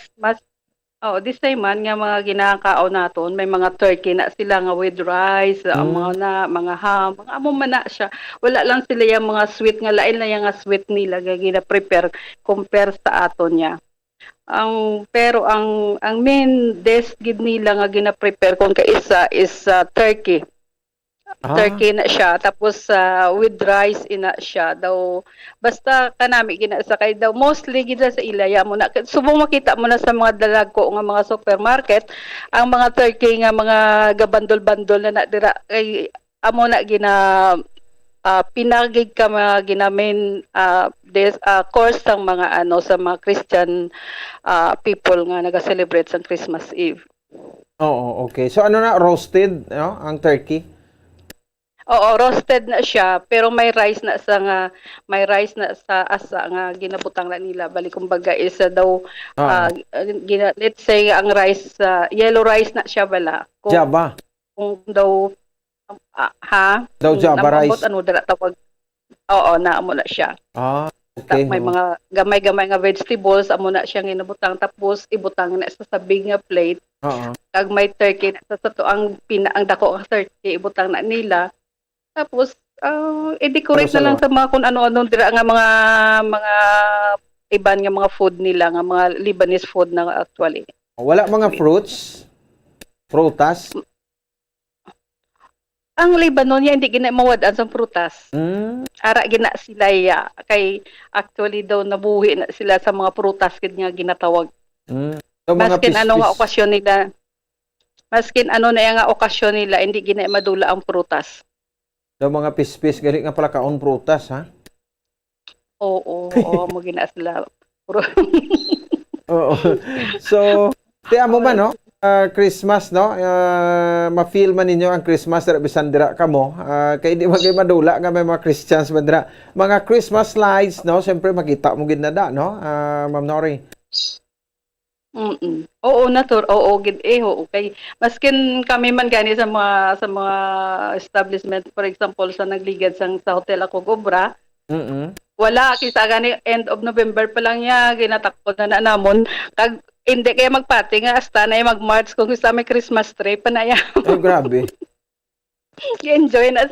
the same man nga mga ginakaon naton, may mga turkey na sila nga with rice, mga ham, mga amo man na siya. Wala lang sila yung mga sweet nga lain na yung sweet nila nga gina-prepare compare sa aton niya. Pero ang main dish gid nila nga gina-prepare kung kaisa is turkey. Turkey na siya tapos with rice ina siya daw basta kanami gina sa kay daw mostly gid sa ilaya mo na subong makita mo na sa mga dalagko nga mga supermarket ang mga turkey nga mga gabandol-bandol na dira kay amo na gina pinagig ka mga ginamin course sang mga sa mga Christian people nga naga-celebrate sa Christmas Eve. Oo, okay. So ano na, roasted, no? Ang turkey? Oo, roasted na siya, pero may rice na sa asa nga ginabutang na nila. Bali kumbaga isa daw let's say ang rice yellow rice na siya bala. Java. Kung daw Daw Java rice. Ano dala tawag. Oo, naamo na siya. Okay. May mga gamay-gamay nga vegetables amo na siya ginabutang tapos ibutang na sa big nga plate. Kag may turkey na sa to ang dako nga turkey ibutang na nila. Tapos i-decorate na lang sa mga kung ano-ano dira nga mga iban nga mga food nila nga mga Lebanese food na actually. Wala mga fruits? Prutas? Ang Lebanon hindi gina mawadaan sa prutas. Ara gina sila kay actually daw nabuhi na sila sa mga prutas kid nga ginatawag. So, Maskin ano nga okasyon nila. Maskin ano na nga okasyon nila hindi gina madula ang prutas. Daw mga pispis gali nga pala kaon prutas, ha? Oo, mo gina sila. Oo. So, tiyan mo man, no? Christmas, no? Ma-feel man ninyo ang Christmas dira bisan dira kamo. Kay di magay madula nga may mga Christians man dira. Mga Christmas lights, no? Siyempre makita mo gid na da, no? Ma'am Nori. Oo gid okay. Maskin kami man gani sa mga establishment, for example sa nagligad sa hotel ako Gobra. Wala kisa gani end of November pa lang ya ginatakbo na namon kag hindi kaya magpati nga hasta na mag-March kung gusto may Christmas tree panaya. Ay grabe. Enjoy na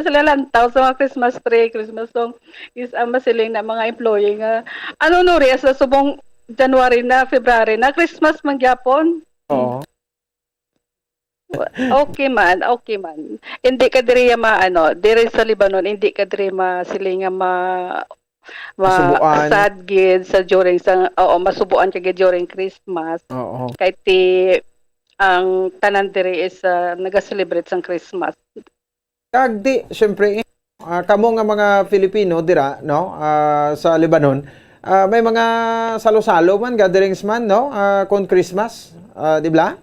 sila lantaw sa mga Christmas tree, Christmas song. Is masiling na mga employee nga ano no ri sa subong January na, February na, Christmas man gyapon. Oo. Okay man. Hindi ka diri diri sa Lebanon, hindi ka diri masiling nga sad gid sa during masubuan ka gid during Christmas. Oo. Kay ang tanan diri is naga-celebrate sang Christmas. Kag di, syempre, kamo nga mga Filipino dira, no? Sa Lebanon, may mga salo-salo man, gatherings man, no? Kung Christmas, di ba?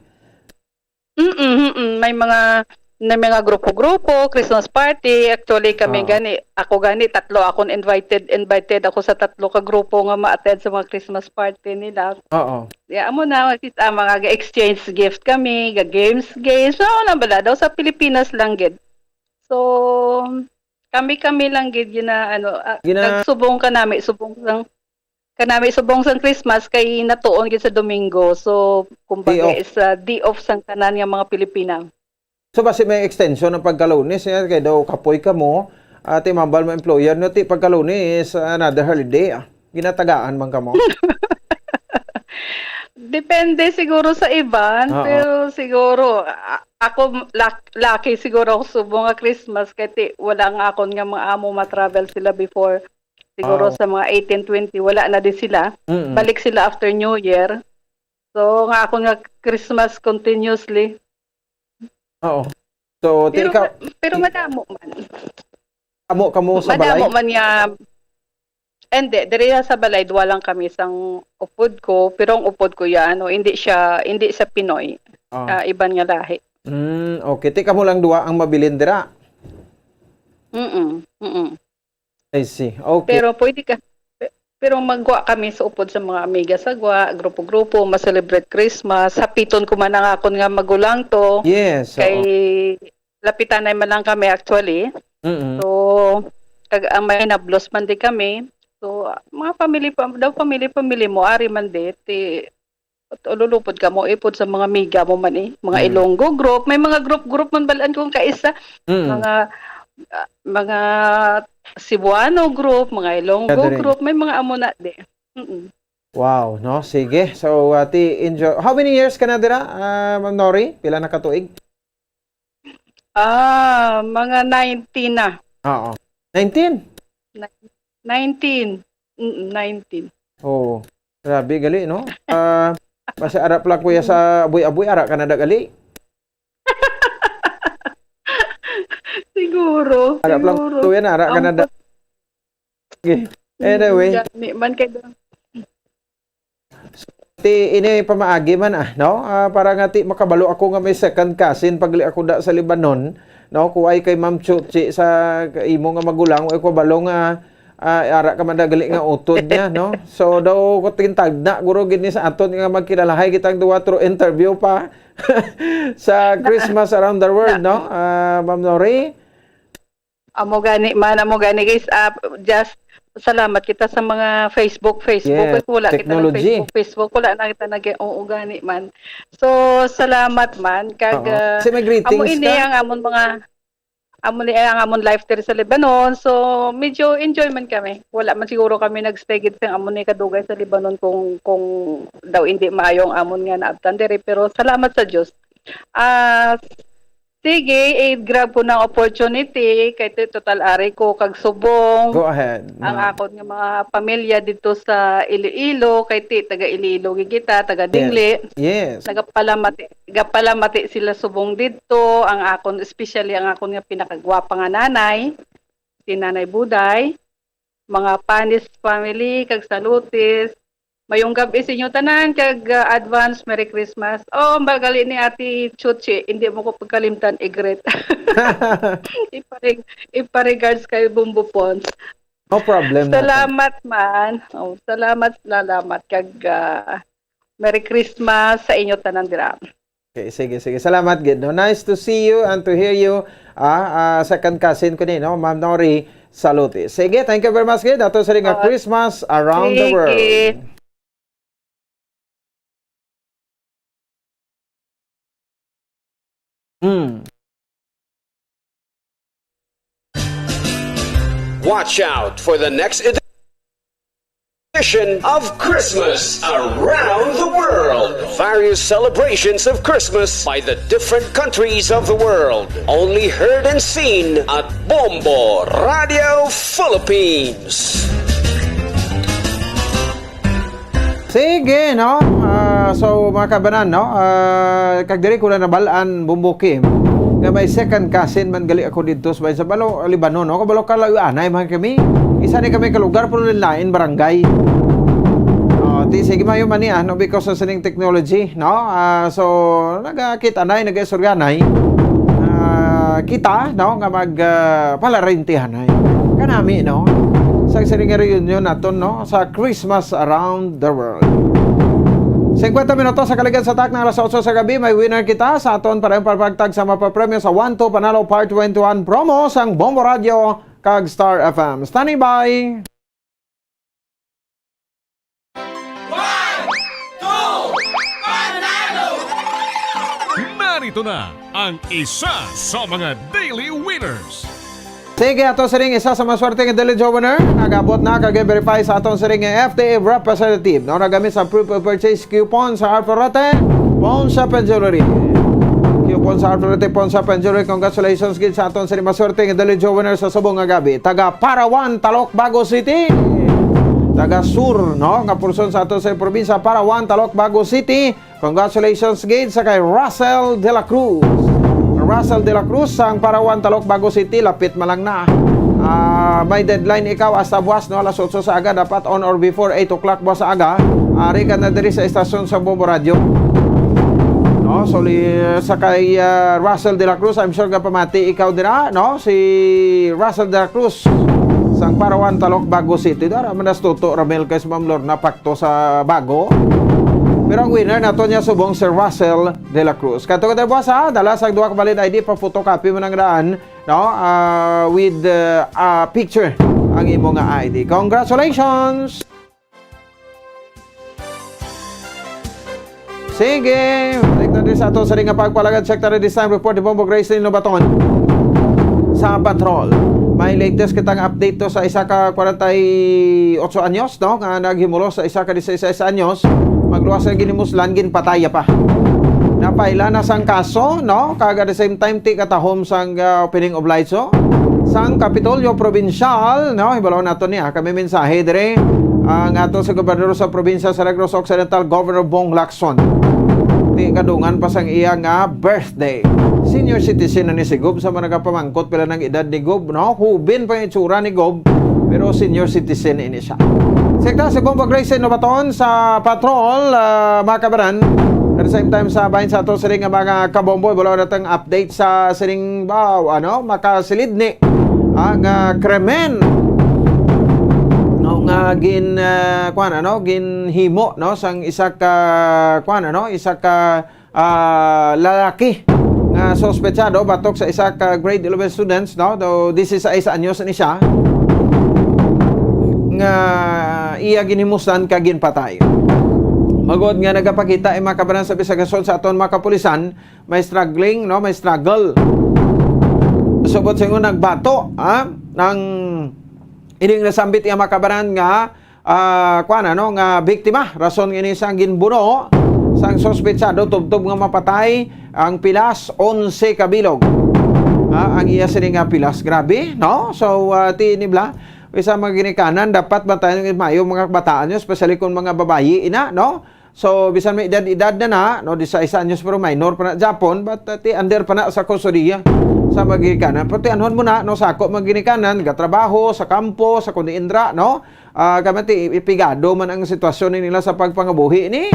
May mga grupo-grupo, Christmas party. Actually kami ako tatlo akong invited ako sa tatlo ka grupo nga ma-attend sa mga Christmas party nila. Oo. Amo na mga exchange gift kami, games. So na bala daw sa Pilipinas lang gid. So kami lang gid nagsubong subong sang Christmas kay natuon gid sa Domingo. So kumbaga is day off sang tanan nga mga Pilipina. So basi may extension ng pagkalunes kay daw kapoy ka mo ate mambal mo employer no ti pagkalunes another holiday. Ginatagaan man ka mo. Depende siguro sa iban, pero siguro ako lucky siguro ako subong nga Christmas kay wala nga akon nga mga amo ma-travel sila before. Siguro sa mga 18-20 wala na din sila. Balik sila after New Year. So nga ako nga Christmas continuously. Oo. So pero madamo man. Kamo sa balay. Madamo man nga. Hindi, diri sa balay duwa lang kami sang upod ko, pero ang upod ko yan hindi sa Pinoy. Iban nga lahi. Okay, tika mo lang duwa ang mabilin dira. I see. Okay. Pero pwede ka pero magwa kami sa upod sa mga amiga sa gwa, grupo-grupo, ma-celebrate Christmas. Hapiton ko man ang akon nga magulang to. Yes. Kay lapitan na man lang kami actually. So kag ang may nablos man di kami. So mga family mo ari man di lulupod ka mo ipod sa mga amiga mo man mga Ilonggo group, may mga group man balaan kung kaisa. Mga Cebuano group, mga Ilonggo group, may mga amo na di. Wow, no? Sige. So, enjoy. How many years ka na dira, Ma'am Nori? Pila na katuig? Mga 19 na. Oo. 19? 19. 19. Oh, grabe gali, no? Basta arap lang kuya sa abuy-abuy, ara ka na da gali. Siguro. Arap lang kuya na, ara ka na da. Okay. Anyway. Man kay ti ini pamaagi man no? Para nga ti makabalo ako nga may second cousin pagli ako da sa Lebanon, no? Kuway kay Ma'am Chuchi sa imo nga magulang, ay ko balo nga ara ka madagali nga utod niya, no? So daw ko tintag na guro gini sa aton nga magkinalahay kitang duwa through interview pa sa Christmas around the world, no? Ma'am Nori. Amo gani guys, just salamat kita sa mga Facebook. Yeah, Wala technology. kita ng Facebook. Wala na kita nag-uugani man. So, salamat man. Kag, Kasi may greetings amo ini ka? ang amon life there sa Lebanon. So, medyo enjoy man kami. Wala man siguro kami nag-stay gid sa amon ni kadugay sa Lebanon kung daw hindi maayong amon nga naabtan dere. Pero salamat sa Dios. Sige, grab ko ng opportunity kay total ari ko kag subong. Go ahead. Ang akon nga mga pamilya dito sa Iloilo, kay taga Iloilo kita, taga Dingli. Yes. Nagapalamati sila subong dito. Ang akon, especially ang akon nga pinakagwapa nga nanay, si Nanay Buday, mga Panis family, kag Salutis. Mayong gabi sa inyo tanan, kag advance Merry Christmas. Oh, magali ni Ate Chuchi, hindi mo ko pagkalimtan i-greet. Ipa-regards kay Bumbo Pons. No problem. Salamat man. Salamat kag Merry Christmas sa inyo tanan dira. Okay, sige. Salamat, Gid. No? Nice to see you and to hear you. Second cousin ko ni, no? Ma'am Nori Saluti. Sige, thank you very much, Gid. Ato sa ring Christmas around the world. Watch out for the next edition of Christmas Around the World. Various celebrations of Christmas by the different countries of the world. Only heard and seen at Bombo Radio Philippines. Sige, no? So, mga kabanan, no? Kagdiri ko na nabalaan, Bumbo Kim, nga may second cousin man gali ako dito sa Balo, Libanon, no? Kabalo ka lang, anay man kami. Isa ni kami kalugar, pero lain barangay. Sige mayo man niya, no? Because of sining technology, no? So, nagakita-anay, nag-isurganay. Kita, no? Nga magpalarintihanay. Kanami, no? Sa sining reunion naton, no? Sa Christmas Around the World. 50 minutos sa kaligan sa tak ng alas 8 sa gabi, may winner kita sa aton para yung pagtag sa mapapremyo sa 1-2 Panalo Part 21 promo sang Bombo Radio kag Star FM. Standing by! 1, 2, Panalo! Narito na ang isa sa mga daily winners. Sige, ato sa ring isa sa maswerte ng Daily Winner. Nagabot na kag-verify sa aton sa ring FDA representative. No, nagamit sa proof of purchase coupon sa Arforate, Ponsa Jewelry. Coupon sa Arforate, Ponsa Jewelry. Congratulations gid sa aton sa ring maswerte ng Daily Winner sa subong nga gabi. Taga Parawan, Talok, Bago City. Taga Sur, no? Nga pulson sa aton sa probinsya Parawan, Talok, Bago City. Congratulations gid sa kay Russell De La Cruz. Russell De La Cruz ang Parawan, Talok, Bago City, lapit malang na. May deadline ikaw hasta buwas, no? Alas 8 sa aga, dapat on or before 8 o'clock buwas sa aga. Ari ka na diri sa estasyon sa Bombo Radio. No? So, sa kay Russell De La Cruz, I'm sure ka pamati ikaw dira, no? Si Russell De La Cruz sang Parawan, Talok, Bago City. Dara, manas tuto, Ramel Kays Mamlor, napakto sa Bago. Pero ang winner nato niya subong si Russell De La Cruz. Kato kada buwas ha, dala sa duwa ka valid ID pa photocopy mo ng daan, no? With a picture ang imo nga ID. Congratulations. Sige, balik na din sa ato sa ring nga pagpalagad. Check na rin this time report ni Bombo Grace Lobaton sa patrol. May latest kitang update to sa isa ka 48 anyos, no? Nga naghimulo sa isa ka 16 anyos. Magluwas sa ginimuslan, ginpataya pa. Napaila na sang kaso, no? Kag at the same time, ti katahom sang opening of lights, so. Sang Kapitolyo Provincial, no? Ibalaw nato niya, kami mensahe dire. Ang ato sa gobernador sa probinsya sa Negros Occidental, Governor Bong Lacson. Ti kadungan pa sang iya nga birthday. Senior citizen na ni si Gob sa mga nagapamangkot pila ng edad ni Gob, no? Hubin pa yung itsura ni Gob. Pero senior citizen ini siya. Sekta si Bombo Grace Novaton sa patrol, mga kabaran. At the same time sa bahin sa ato siring mga kabomboy, wala natang update sa siring makasilid ni ang krimen nga ginhimo sang isa ka lalaki nga sospechado batok sa isa ka grade 11 students, no, though this is 16 anyos ni siya nga iya ginhimusan ka ginpatay. Magod nga nagapakita mga kabaran sa bisagason sa aton mga kapulisan, may struggling, no, may struggle. Subot sa nagbato ng ining nasambit iya mga kabaran nga nga biktima rason ini sang ginbuno sang sospechado tubtob nga mapatay ang pilas 11 kabilog. Ang iya sini nga pilas, grabe, no? So tinibla isa mga ginikanan dapat bantayan ng mayo mga kabataan nyo, especially kung mga babayi ina, no? So bisan may edad na, no, di sa 1 anyos pero minor pa na Japon, but under pa na sa kusodiya sa mga ginikanan. Pati anhon mo na, no, sako mga ginikanan, gatrabaho sa kampo, sa kundi indra, no? Kamati ipigado man ang sitwasyon nila sa pagpangabuhi ni.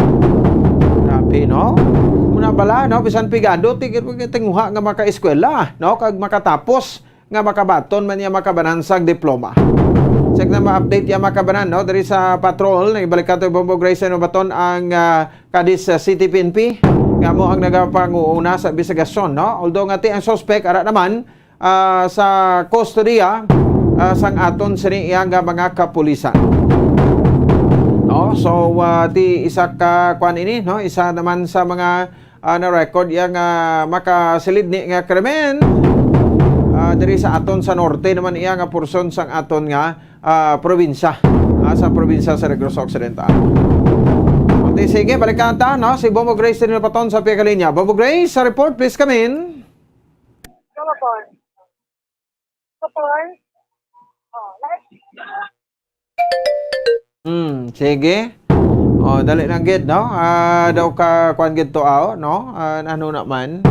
Grabe, no? Muna bala, no, bisan pigado tinguha nga maka-eskwela, no, kag makatapos nga makabaton man niya makabanansag diploma. Check na ma-update yung makabanan, no? Dari sa patrol, nagbalik ka ito Bombo Grace Novaton ang Cadiz City PNP. Nga mo ang nagapanguuna sa investigasyon, no? Although nga ang suspect, ara naman, sa kustodiya sang aton sini iyang mga kapulisan. No? So, isa ka kwan ini, no? Isa naman sa mga na-record yung makasilid ni nga krimen. Dari sa aton sa norte naman iya nga porson sang aton nga probinsya, sa probinsya sa Negros Occidental. Okay, sige, balikan ta, no? Si Bombo Grace Novaton sa Pekalinya. Bombo Grace, sa report, please come in. Sige. Dali lang gid, no? Daw ka kuan gid to no? Ano naman?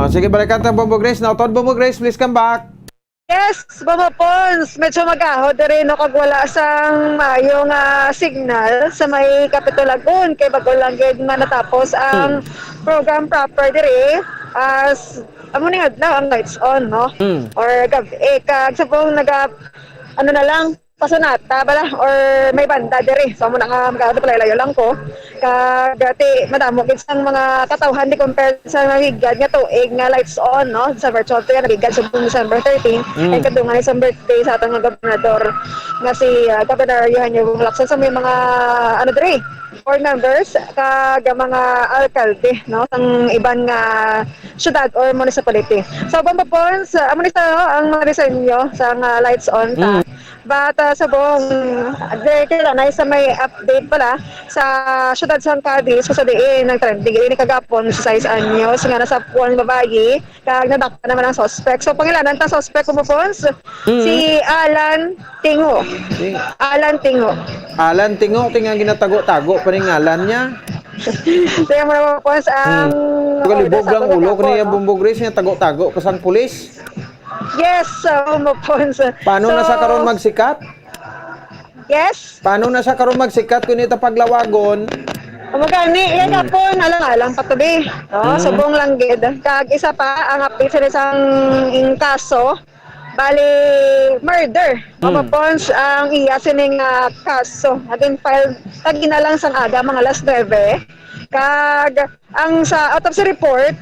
Sige, balikan ta Bombo Grace. Now, Bombo Grace, please come back. Yes, Bombo Pons, medyo mag-ahod rin no kag wala sang maayong signal sa may Kapitulagon kay bago lang gid nga natapos ang program proper diri as amo ni adlaw ang lights on, no? Or gabi kag sa pong ano na lang pasunata bala or may banda diri. So amo na nga magahod palayo lang ko kag dati madamo gid sang mga katawhan di compare sa nagigad nga tuig nga lights on, no, sa virtual tour nagigad sa December 13 ay kadungan isang birthday sa atong gobernador nga si Governor Eugenio Lacson sa may mga ano diri board members kag mga alkalde, no, sang iban nga syudad or municipality. So Bombo Pons, amo ni ang mga disenyo sa lights on ta. But sa buong na sa may update pala sa syudad San Cadiz sa diin nag-trending ini kagapon sa 6 anyos nga nasa puwan babayi kag nadakpan naman ang suspect. So pangilanan ta suspect Bombo Pons? Si Alan Tingo. Alan Tingo, tingang ginatago-tago pa rin ngalan niya. Kaya mo Bombo Pons ang Galibog lang ulo ko niya Bombo Grace niya tago-tago pasang pulis. Yes, Bombo Pons. Paano na sa karon magsikat? Yes. Paano na sa karon magsikat kung ito paglawagon? Magani, yan na po, alang-alang patuloy. No? Subong lang gid. Kag isa pa, ang update sa isang kaso, bali murder. Bombo Pons, ang iya sining kaso. Naging file, tag ginalang sang aga, mga alas 9. Kag ang sa autopsy report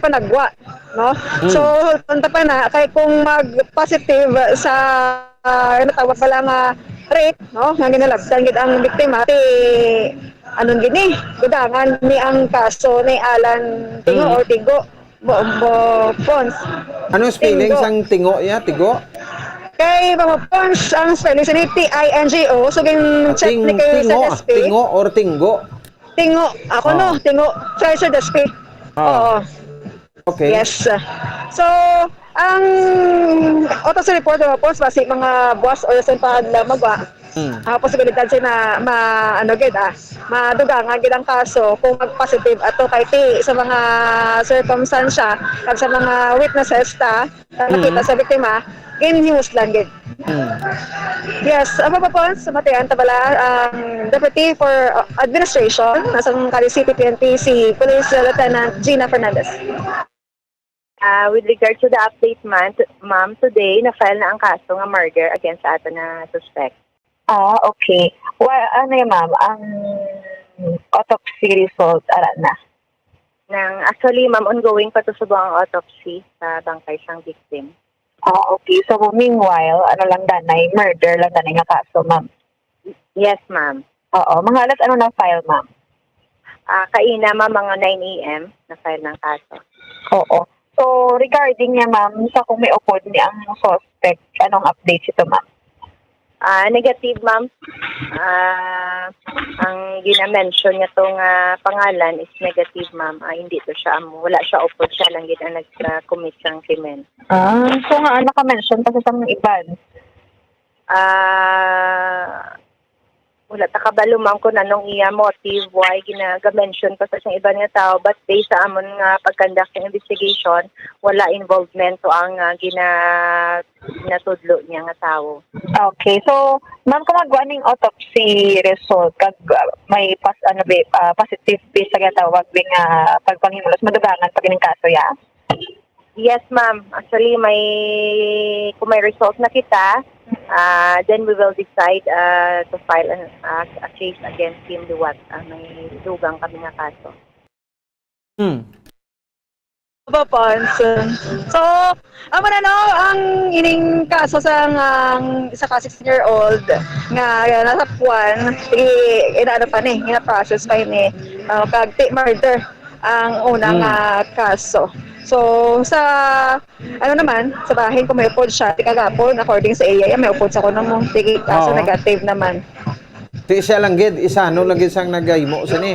panagwa, no? So punta pa na kay kung mag-positive sa natawag pala nga rape, no, nga ginalabtan gid ang biktima ti anon gini gudangan ni ang kaso ni Alan Tingo or Tigo Bombo Pons. Ano spelling sang Tingo ya, Tigo? Kay Bombo Pons ang spelling sa Tingo, so gin check ni kay sa SP. Tingo or Tingo? Tingo. Ako no, Tingo. Treasure the Speed. Oo. Okay. Yes. So, ang autopsy report ng Pons, basi mga buwas o sa paglamagwa. Posibilidad siya na madugangan gid ang kaso kung mag-positive ato kay ti sa mga circumstansya kag sa mga witnesses nakita sa biktima, ginhimus lang gid. Yes, Papa Pons, Matian Tabala, Deputy for Administration, nasang Cali City PNP, si Police Lieutenant Gina Fernandez. With regard to the update, ma'am, today, na-file na ang kaso ng murder against ato na suspect. Okay. Ano yan, ma'am? Ang autopsy result, na? Actually, ma'am, ongoing pa to sa buong autopsy sa bangkay siyang victim. Okay. So, meanwhile, ano lang danay? Murder lang danay nga kaso, ma'am? Yes, ma'am. Oo. Mga alas, ano na-file, ma'am? Kaina, ma'am, mga 9 a.m. na-file ng kaso. Oo. So, regarding niya, ma'am, sa kung may upod niya ang suspect, anong updates ito, ma'am? Negative, ma'am. Ang gina-mention niya tong pangalan is negative, ma'am. Hindi to siya, wala siya upod, siya lang yun ang nag-commit siyang krimen. So nga, naka-mention kasi sa mga iban? Wala takabalo, ma'am, kung anong iya motive, why gina-mention pa sa isang iba nga tao, but based sa amon nga pag-conduct ng investigation, wala involvement to ang ginatudlo niya nga tao. Okay, so ma'am, kung magawa ng autopsy result kag may positive base sa gatawag bing pagpanghimulos madugangan pag ining kaso ya? Yes, ma'am. Actually, kung may result na kita, then we will decide to file a case against him liwat. May dugang kami nga kaso. Papa Pons. So, ang ining kaso sa isa ka 16-year-old nga nasa puwan, ina-process pa ni kag murder ang unang kaso. So, sa sa bahin ko may upod siya, kagapon, according sa iya, may upod sa kuno mo. Sige, kaso negative naman. Ti siya lang gid, isa no lang gid sang nagahimo sa ni.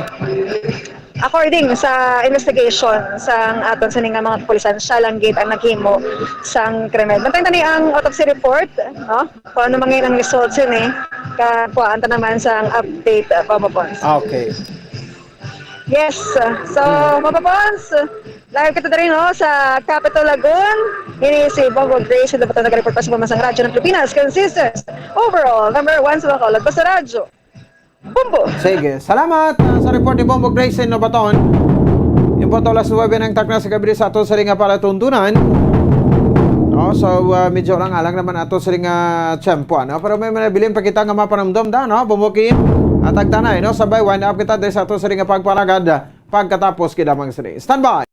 According sa investigation sa aton sa nga mga pulisan, siya lang gid ang naghimo sang krimen. Bantay tani ang autopsy report, no? Kung ano mga ang results ni, kakuan ta naman sa update, Papa Pons. Okay. Yes. So, Papa Pons, live kita rin sa Capital Lagoon. Ini si Bongo Grace, na bato nag-report pa sa Pamansang Radyo ng Pilipinas. Consistent. Overall, number 1 sa Bacolod. Basta Radyo. Bombo! Sige. Salamat sa report ni Bombo Grace in Nobaton. Yung po alas 9 ng takna sa gabi sa ato sa ringa para tuntunan. No, so medyo lang alang naman ato sa ringa tiyempo. No? Pero may manabilin pa kita nga mapanamdom da, no? Bombo Kim. At agtanay, no? Sabay, wind up kita dahil sa ato sa ringa pagparagad pagkatapos kidamang sari. Stand by!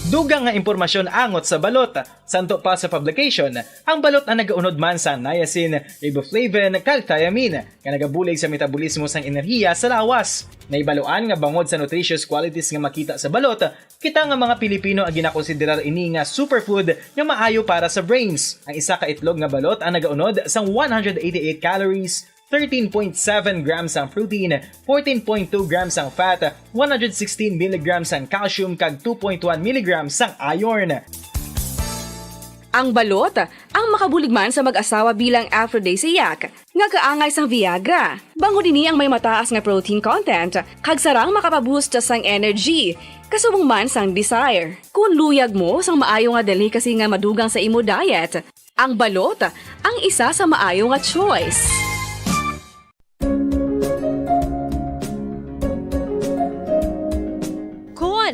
Dugang nga impormasyon angot sa balot. Santo pa sa publication, ang balot na nagaunod man sa niacin, riboflavin, kag thiamine, nga nagabulig sa metabolismo sang enerhiya sa lawas. Naibaloan nga bangod sa nutritious qualities nga makita sa balot, kita nga mga Pilipino ang ginakonsiderar ini nga superfood nga maayo para sa brains. Ang isa ka itlog nga balot ang nagaunod sang 188 calories, 13.7 grams ang protein, 14.2 grams ang fat, 116 mg ang calcium kag 2.1 mg ang iron. Ang balot, ang makabuligman sa mag-asawa bilang aphrodisiac, nga kaangay sang Viagra. Bango din ang may mataas nga protein content, kag sarang makapaboost sang energy, kasubong man sang desire. Kung luyag mo sang maayo nga delicacy nga madugang sa imo diet, ang balot, ang isa sa maayo nga choice.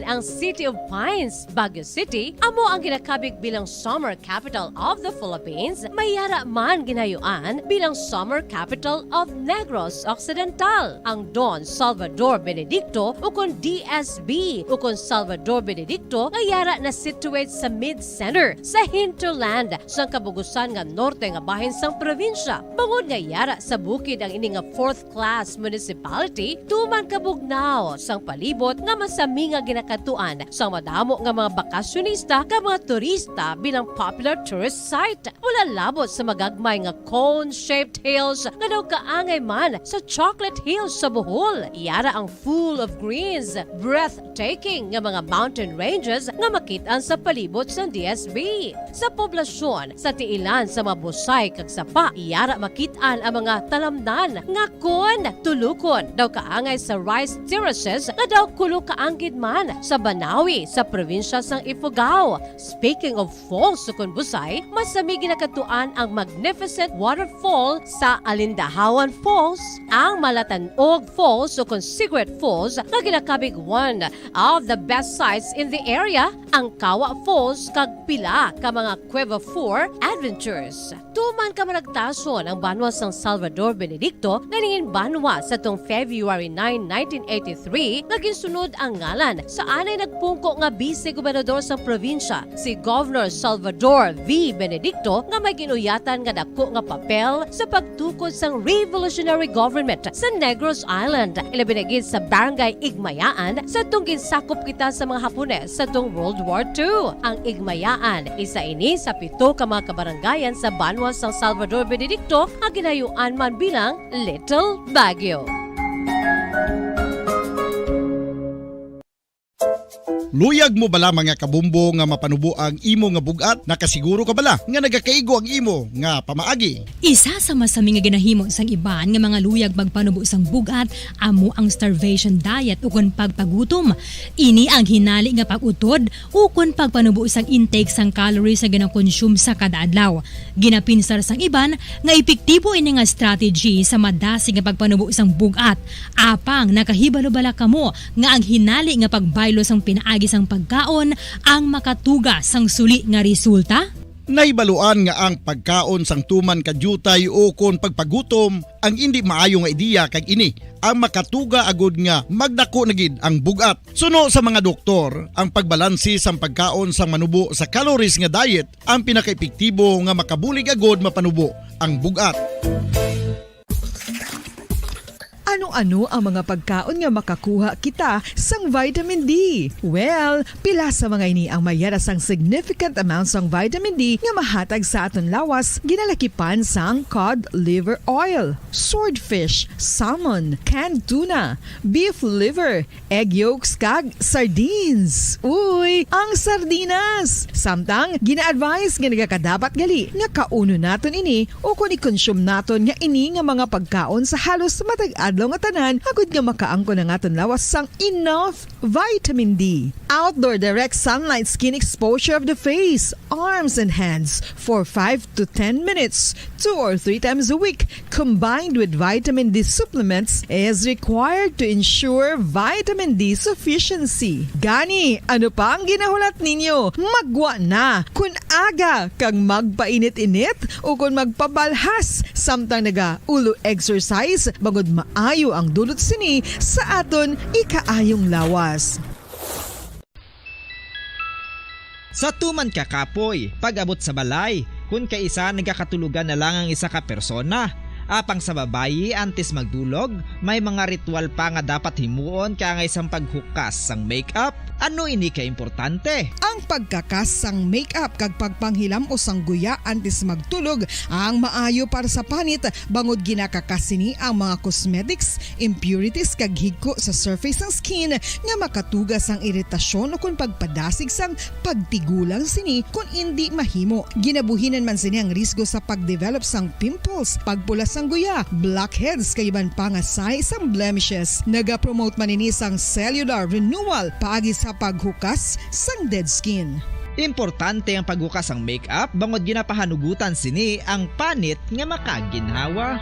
Ang City of Pines, Baguio City, amo ang ginakabig bilang Summer Capital of the Philippines, mayara man ginayuan bilang Summer Capital of Negros Occidental. Ang Don Salvador Benedicto ukon DSB ukon Salvador Benedicto ngayara na situate sa mid-center sa hinterland sa kabugusan nga norte nga bahin sang probinsya. Bangod ngayara sa bukid ang ini nga 4th class municipality, tuman kabugnaw sang palibot nga masami nga ginakatuan sa madamo nga mga bakasyonista ka mga turista bilang popular tourist site. Wala labot sa magagmay nga cone-shaped hills nga daw kaangay man sa Chocolate Hills sa Bohol. Iyara ang full of greens, breathtaking nga mga mountain ranges nga makitaan sa palibot sa DSB. Sa poblasyon, sa tiilan sa mga busay kag sapa, iyara makitaan ang mga talamnan nga kon tulukon daw kaangay sa rice terraces nga daw kulo kaanggid man sa sa Banawi sa probinsya sang Ifugao. Speaking of falls sa Busay, masami ginakatuan ang magnificent waterfall sa Alindahawan Falls, ang Malatanog Falls o Secret Falls na ginakabig one of the best sites in the area, ang Kawa Falls kag pila ka mga Cueva 4 adventures. Tuman ka managtason ang banwa sang Salvador Benedicto na ningin banwa sa tong February 9, 1983 nga ginsunod ang ngalan sa anay nagpungko nga vice-gobernador sa probinsya si Governor Salvador V. Benedicto nga may ginuyatan nga dako nga papel sa pagtukod sang revolutionary government sa Negros Island. Ilabinagid sa Barangay Igmayaan sa tong ginsakop kita sa mga Hapones sa tong World War II. Ang Igmayaan isa ini sa 7 ka mga kabarangayan sa banwa sang Salvador Benedicto nga ginayuan man bilang Little Baguio. Luyag mo bala mga kabumbo nga mapanubo ang imo nga bugat? Nakasiguro ka bala nga nagakaigo ang imo nga pamaagi? Isa sa masami nga ginahimo sang iban nga mga luyag magpanubo sang bugat amo ang starvation diet ukon pagpagutom. Ini ang hinali nga pag-utod ukon pagpanubo sang intake sang calories sa ginakonsume sa kada adlaw. Ginapinsar sang iban nga epektibo ini nga strategy sa madasig nga pagpanubo sang bugat. Apang nakahibalo bala kamo nga ang hinali nga pagbaylo sang pinaagi sang pagkaon ang makatuga sang suli nga resulta? Naibaluan nga ang pagkaon sang tuman kadyutay o kon pagpagutom ang hindi maayo nga ideya kag ini ang makatuga agud nga magdako na gid ang bugat. Suno sa mga doktor, ang pagbalansi sang pagkaon sang manubo sa calories nga diet ang pinakaepektibo nga makabulig agud mapanubo ang bugat. Ano-ano ang mga pagkaon nga makakuha kita sang vitamin D? Well, pila sa mga ini ang mayara sang significant amount sang vitamin D nga mahatag sa aton lawas ginalakipan sang cod liver oil, swordfish, salmon, canned tuna, beef liver, egg yolks kag sardines. Uy, ang sardinas! Samtang gina-advise nga nagakadapat gali nga kauno naton ini o kung i-consume naton nga ini nga mga pagkaon sa halos matag adlaw nga tanan agud nga makaangko na aton lawas sang enough vitamin D. Outdoor direct sunlight skin exposure of the face, arms and hands for 5 to 10 minutes 2 or 3 times a week combined with vitamin D supplements is required to ensure vitamin D sufficiency. Gani, ano pa ang ginahulat ninyo? Magwa na kun aga kang magpainit-init o kun magpabalhas samtang naga ulo exercise bagod maayo ang dulot sini sa aton ikaayong lawas. Sa tuman ka kapoy, pag-abot sa balay, kung kaisa nagkakatulugan na lang ang isa ka persona. Apang sa babayi antes magdulog, may mga ritual pa nga dapat himuon kaya isang paghukas sang makeup. Ano ini ka importante? Ang pagkakas sang makeup kag pagpanghilam o sangguya antes magtulog ang maayo para sa panit bangod ginakakas sini ang mga cosmetics, impurities kag higko sa surface ng skin nga makatugas ang iritasyon o kung pagpadasig sang pagtigulang sini kung hindi mahimo. Ginabuhinan man sini ang risgo sa pagdevelop sang pimples, pagpula sang guya, blackheads kay iban pa nga size sang blemishes. Naga-promote man ini sang cellular renewal paagi sa paghukas sang dead skin. Importante ang paghukas ang makeup bangod ginapahanugutan sini ang panit nga makaginhawa.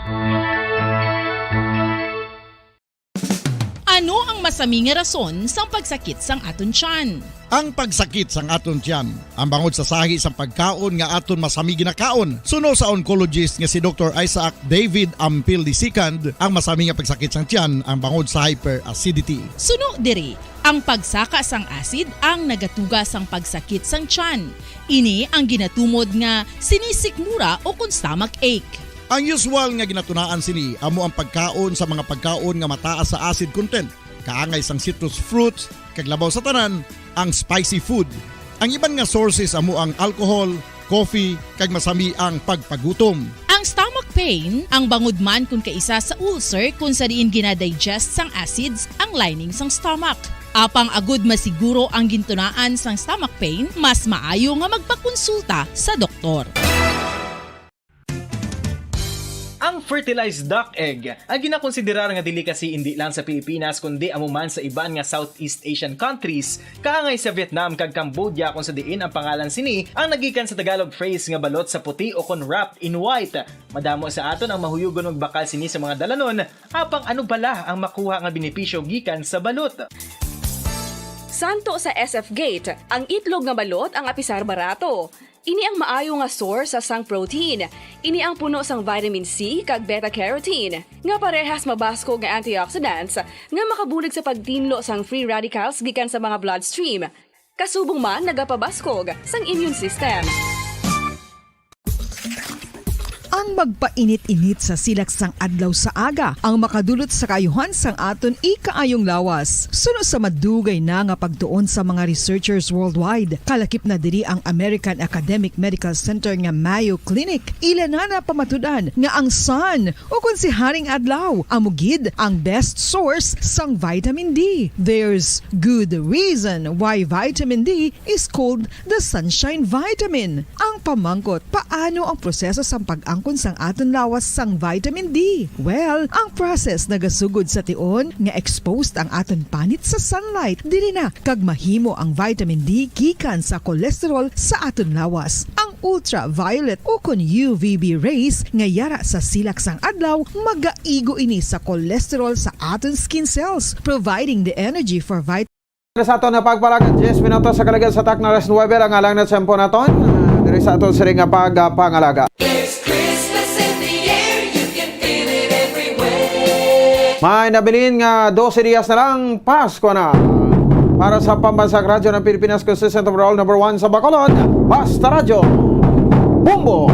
Ano ang masami nga rason sang pagsakit sang aton tiyan? Ang pagsakit sang aton tiyan, ang bangod sa sahi sang pagkaon nga aton masami ginakaon. Suno sa oncologist nga si Dr. Isaac David Ampil II, ang masami nga pagsakit sang tiyan ang bangod sa hyperacidity. Suno diri, ang pagsaka sang acid ang nagatuga sang pagsakit sang tiyan. Ini ang ginatumod nga sinisikmura o kung stomach ache. Ang usual nga ginatunaan sini amo ang pagkaon sa mga pagkaon nga mataas sa acid content, kaangay sang citrus fruits, kag labaw sa tanan ang spicy food. Ang iban nga sources amo ang alcohol, coffee, kag masami ang pagpagutom. Ang stomach pain ang bangod man kung kaisa sa ulcer kung sa diin ginadigest sang acids ang lining sang stomach. Apang agud masiguro ang gintunaan sang stomach pain, mas maayo nga magpakonsulta sa doktor. Ang fertilized duck egg ang ginakonsiderar nga delicacy hindi lang sa Pilipinas kundi amuman sa iban nga Southeast Asian countries kaangay sa Vietnam kag Cambodia kung sa diin ang pangalan sini ang nagikan sa Tagalog phrase nga balot sa puti o kon wrapped in white. Madamo sa aton ang mahuyugon og bakal sini sa mga dalanon apang ano bala ang makuha nga benepisyo gikan sa balot. Santo sa SF Gate, ang itlog nga balot ang apisar barato. Ini ang maayo nga source sa sang protein. Ini ang puno sang vitamin C kag beta-carotene. Nga parehas mabasko nga antioxidants nga makabulig sa pagtinlo sang free radicals gikan sa mga bloodstream. Kasubong man nagapabaskog sang immune system. Ang magpainit-init sa silak sang adlaw sa aga ang makadulot sa kayuhan sang aton ikaayong lawas. Suno sa madugay na nga pagtuon sa mga researchers worldwide, kalakip na diri ang American Academic Medical Center nga Mayo Clinic. Ila na pamatudan nga ang sun o kung si Haring Adlaw amugid ang best source sang vitamin D. There's good reason why vitamin D is called the sunshine vitamin. Ang pamangkot, paano ang proseso sang pag-angkon sang aton lawas sang vitamin D? Well, ang process nagasugod sa tion nga exposed ang aton panit sa sunlight. Dili na kag mahimo ang vitamin D gikan sa cholesterol sa aton lawas. Ang ultraviolet o kon UVB rays nga yara sa silak sang adlaw magaigo ini sa cholesterol sa aton skin cells, providing the energy for vitamin Sa aton na pagpalagan 10 minutos sa kalagyan sa tak na alas 9 ang alang na tempo naton. Diri sa aton siring nga pagpangalaga. May nabilin nga 12 dias na lang Pasko na. Para sa pambansang radyo ng Pilipinas consistent overall number 1 sa Bacolod, Basta Radyo Bombo.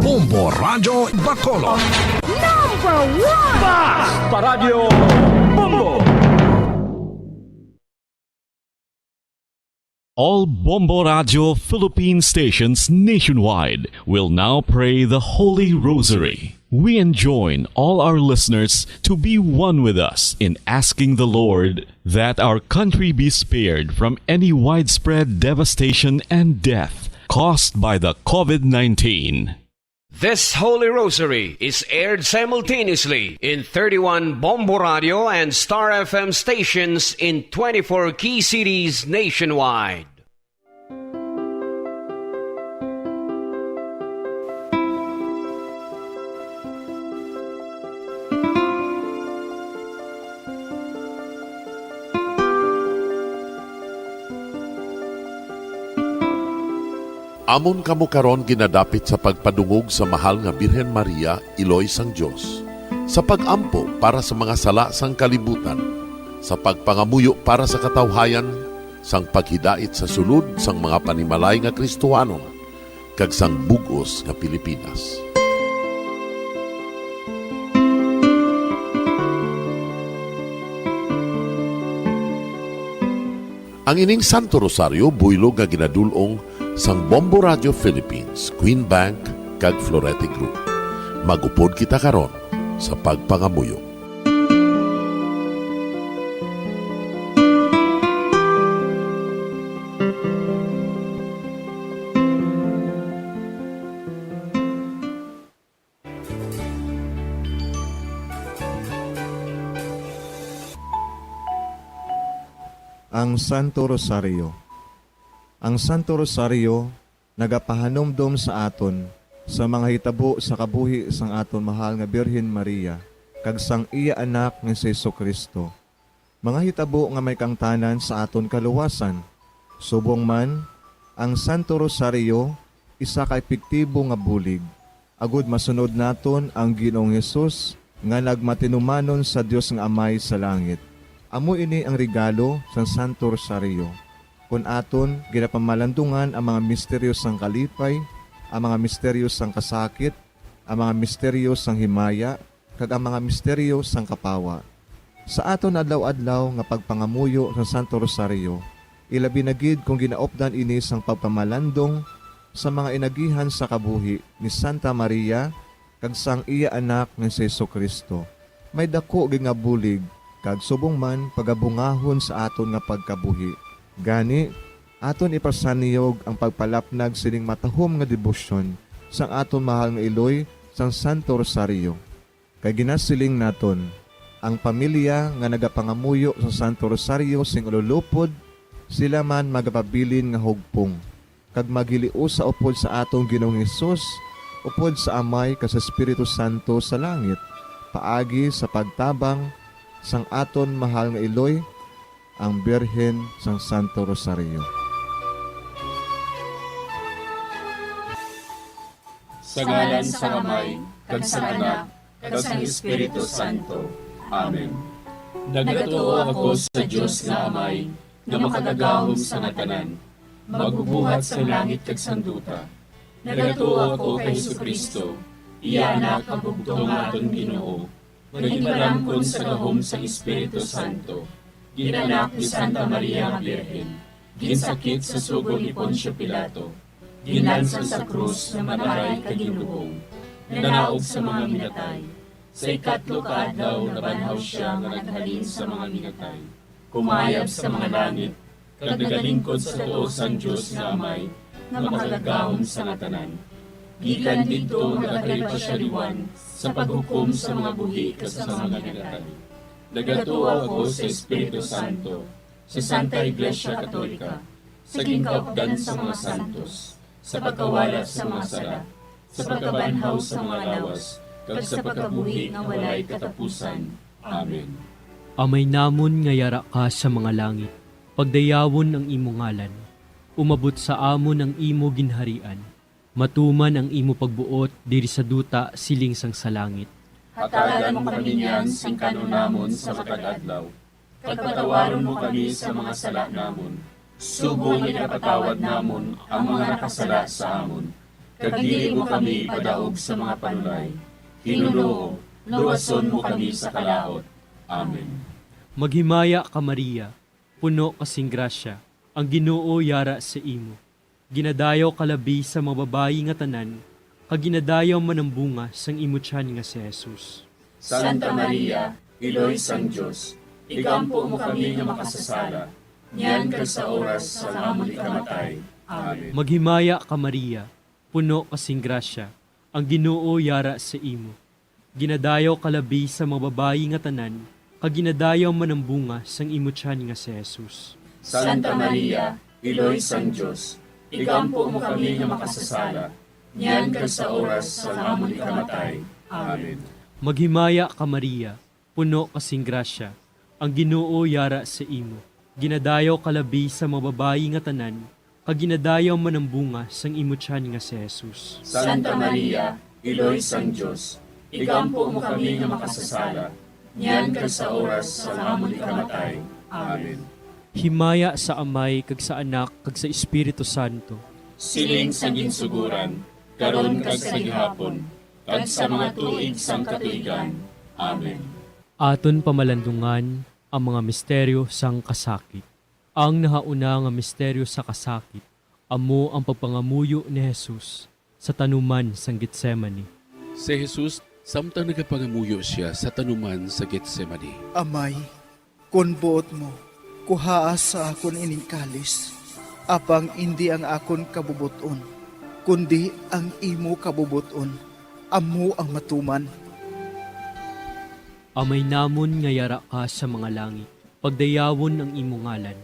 Bombo Radyo Bacolod. Number 1 Basta Radyo Bombo. All Bombo Radio Philippine stations nationwide will now pray the Holy Rosary. We enjoin all our listeners to be one with us in asking the Lord that our country be spared from any widespread devastation and death caused by the COVID-19. This Holy Rosary is aired simultaneously in 31 Bombo Radio and Star FM stations in 24 key cities nationwide. Amon kamo karon ginadapit sa pagpadungog sa mahal nga Birhen Maria, Iloy sang Dios, sa pagampo para sa mga sala sang kalibutan, sa pagpangamuyo para sa katawhayan, sang paghidait sa sulod sang mga panimalay nga Kristohanon, kag sang bugos nga Pilipinas. Ang ining Santo Rosario buylog nga ginadulong sang Bombo Radio Philippines, Queen Bank, kag Florete Group. Magupod kita karon sa pagpangamuyo. Ang Santo Rosario. Ang Santo Rosario nagapahanomdom sa aton sa mga hitabo sa kabuhi sang aton mahal nga Birhen Maria kag sang iya anak nga si Jesucristo. Mga hitabo nga may kangtanan sa aton kaluwasan. Subong man, ang Santo Rosario isa ka epektibo nga bulig. Agud masunod naton ang Ginoong Hesus nga nagmatinumanon sa Dios nga Amay sa langit. Amo ini ang regalo sa Santo Rosario. Kung aton ginapamalandungan ang mga misteryo sang kalipay, ang mga misteryo sang kasakit, ang mga misteryo sang himaya, kag ang mga misteryo sang kapawa. Sa aton adlaw-adlaw nga pagpangamuyo sa Santo Rosario, ilabi na gid kung ginaopdan ini sang pagpamalandong sa mga inagihan sa kabuhi ni Santa Maria kag sang iya anak nga si Jesucristo. May dako nga bulig kag subong man pagabungahon sa aton nga pagkabuhi. Gani, aton ipasaniyog ang pagpalapnag sining matahom nga debosyon sang aton mahal nga iloy sang Santo Rosario. Kay ginasiling naton ang pamilya nga nagapangamuyo sa Santo Rosario sing ululupod, sila man magapabilin nga hugpong. Kag magiliu sa upod sa atong Ginoong Hesus, upod sa Amay kas Espiritu Santo sa langit, paagi sa pagtabang sang aton mahal nga iloy, ang Birhen sang Santo Rosario. Sa ngalan sa Amay, kag sa Anak, kag sa Espiritu Santo. Amen. Nagatuo ako sa Dios nga Amay, nga makagagahom sa ngatanan, magbubuhat sa langit kag sanduta. Nagatuo ako kay Jesucristo, iya anak ang bugtong aton Ginoo, nga ginarangkon sa gahom sa Espiritu Santo, ginanak ni Santa Maria nga Birhen, ginsakit sa sugod ni Poncio Pilato, ginlansan sa krus na manaray kag ginlubong, nanaog sa mga minatay. Sa ikatlo ka adlaw nabanhaw siya nga naghalin sa mga minatay, kumayab sa mga langit, kag nagalingkod sa tuo sang Dios nga Amay, nga makagagahom sa ngatanan. Gikan didto nagakalipa siya liwan sa paghukom sa mga buhi kas sa mga minatay. Nagatuo ako sa Espiritu Santo, sa Santa Iglesia Katolika, sa gingkaupdan sa mga santos, sa pagkawala sa mga sala, sa pagkabanhaw sa mga lawas, kag sa pagkabuhi nga walay katapusan. Amen. Amay namon nga yara ka sa mga langit, pagdayawon ang imo ngalan, umabot sa amon ang imo ginharian, matuman ang imo pagbuot diri sa duta siling sang sa langit. Hatagan mo kami niyan sing kanunamon sa matag adlaw, pagpatawaron mo kami sa mga sala namon, subong ipatawad namon ang mga nakasala sa amon, kag dili mo kami padaog sa mga panulay. Hinuloo, luwason mo kami sa kalaot. Amen. Maghimaya ka Maria, puno kasing grasya, ang Ginoo yara sa imo. Ginadayaw kalabi sa mga babayi nga tanan, kag ginadayaw man ang bunga sang imo tiyan nga si Jesus. Santa Maria, Iloy sang Dios, igampo mo kami nga makasasala, niyan kag sa oras sa amon ikamatay. Amen. Maghimaya ka Maria, puno kasing grasya, ang Ginoo yara sa imo. Ginadayaw kalabi sa mga babayi nga tanan, kag ginadayaw man ang bunga sang imo tiyan nga si Jesus. Santa Maria, Iloy sang Dios, igampo mo kami nga makasasala, niyan kag sa oras sa amon ikamatay. Amen. Maghimaya ka Maria, puno kasing grasya, ang Ginoo yara sa imo. Ginadayaw kalabi sa mga babayi nga tanan, kag ginadayaw man ang bunga sang imo tiyan nga si Jesus. Santa Maria, Iloy sang Dios, igampo mo kami nga makasasala, niyan kag sa oras sa amon ikamatay. Amen. Himaya sa Amay kag sa Anak kag sa Espiritu Santo. Siling sa ginsuguran, karon kag sa gihapon, kag sa mga tuig sang katuigan. Amen. Aton pamalandungan ang mga misteryo sang kasakit. Ang nahauna nga misteryo sa kasakit, amo ang pagpangamuyo ni Jesus sa tanuman sang Getsemani. Si Jesus, samtang nagapangamuyo siya sa tanuman sa Getsemani. Amay, kung buot mo, kuhaas sa akon ining kalis, apang hindi ang akon kabubuton, kundi ang imo kabubuton, amo ang matuman. Amay namon nga yara ka sa mga langit, pagdayawon ang imo ngalan,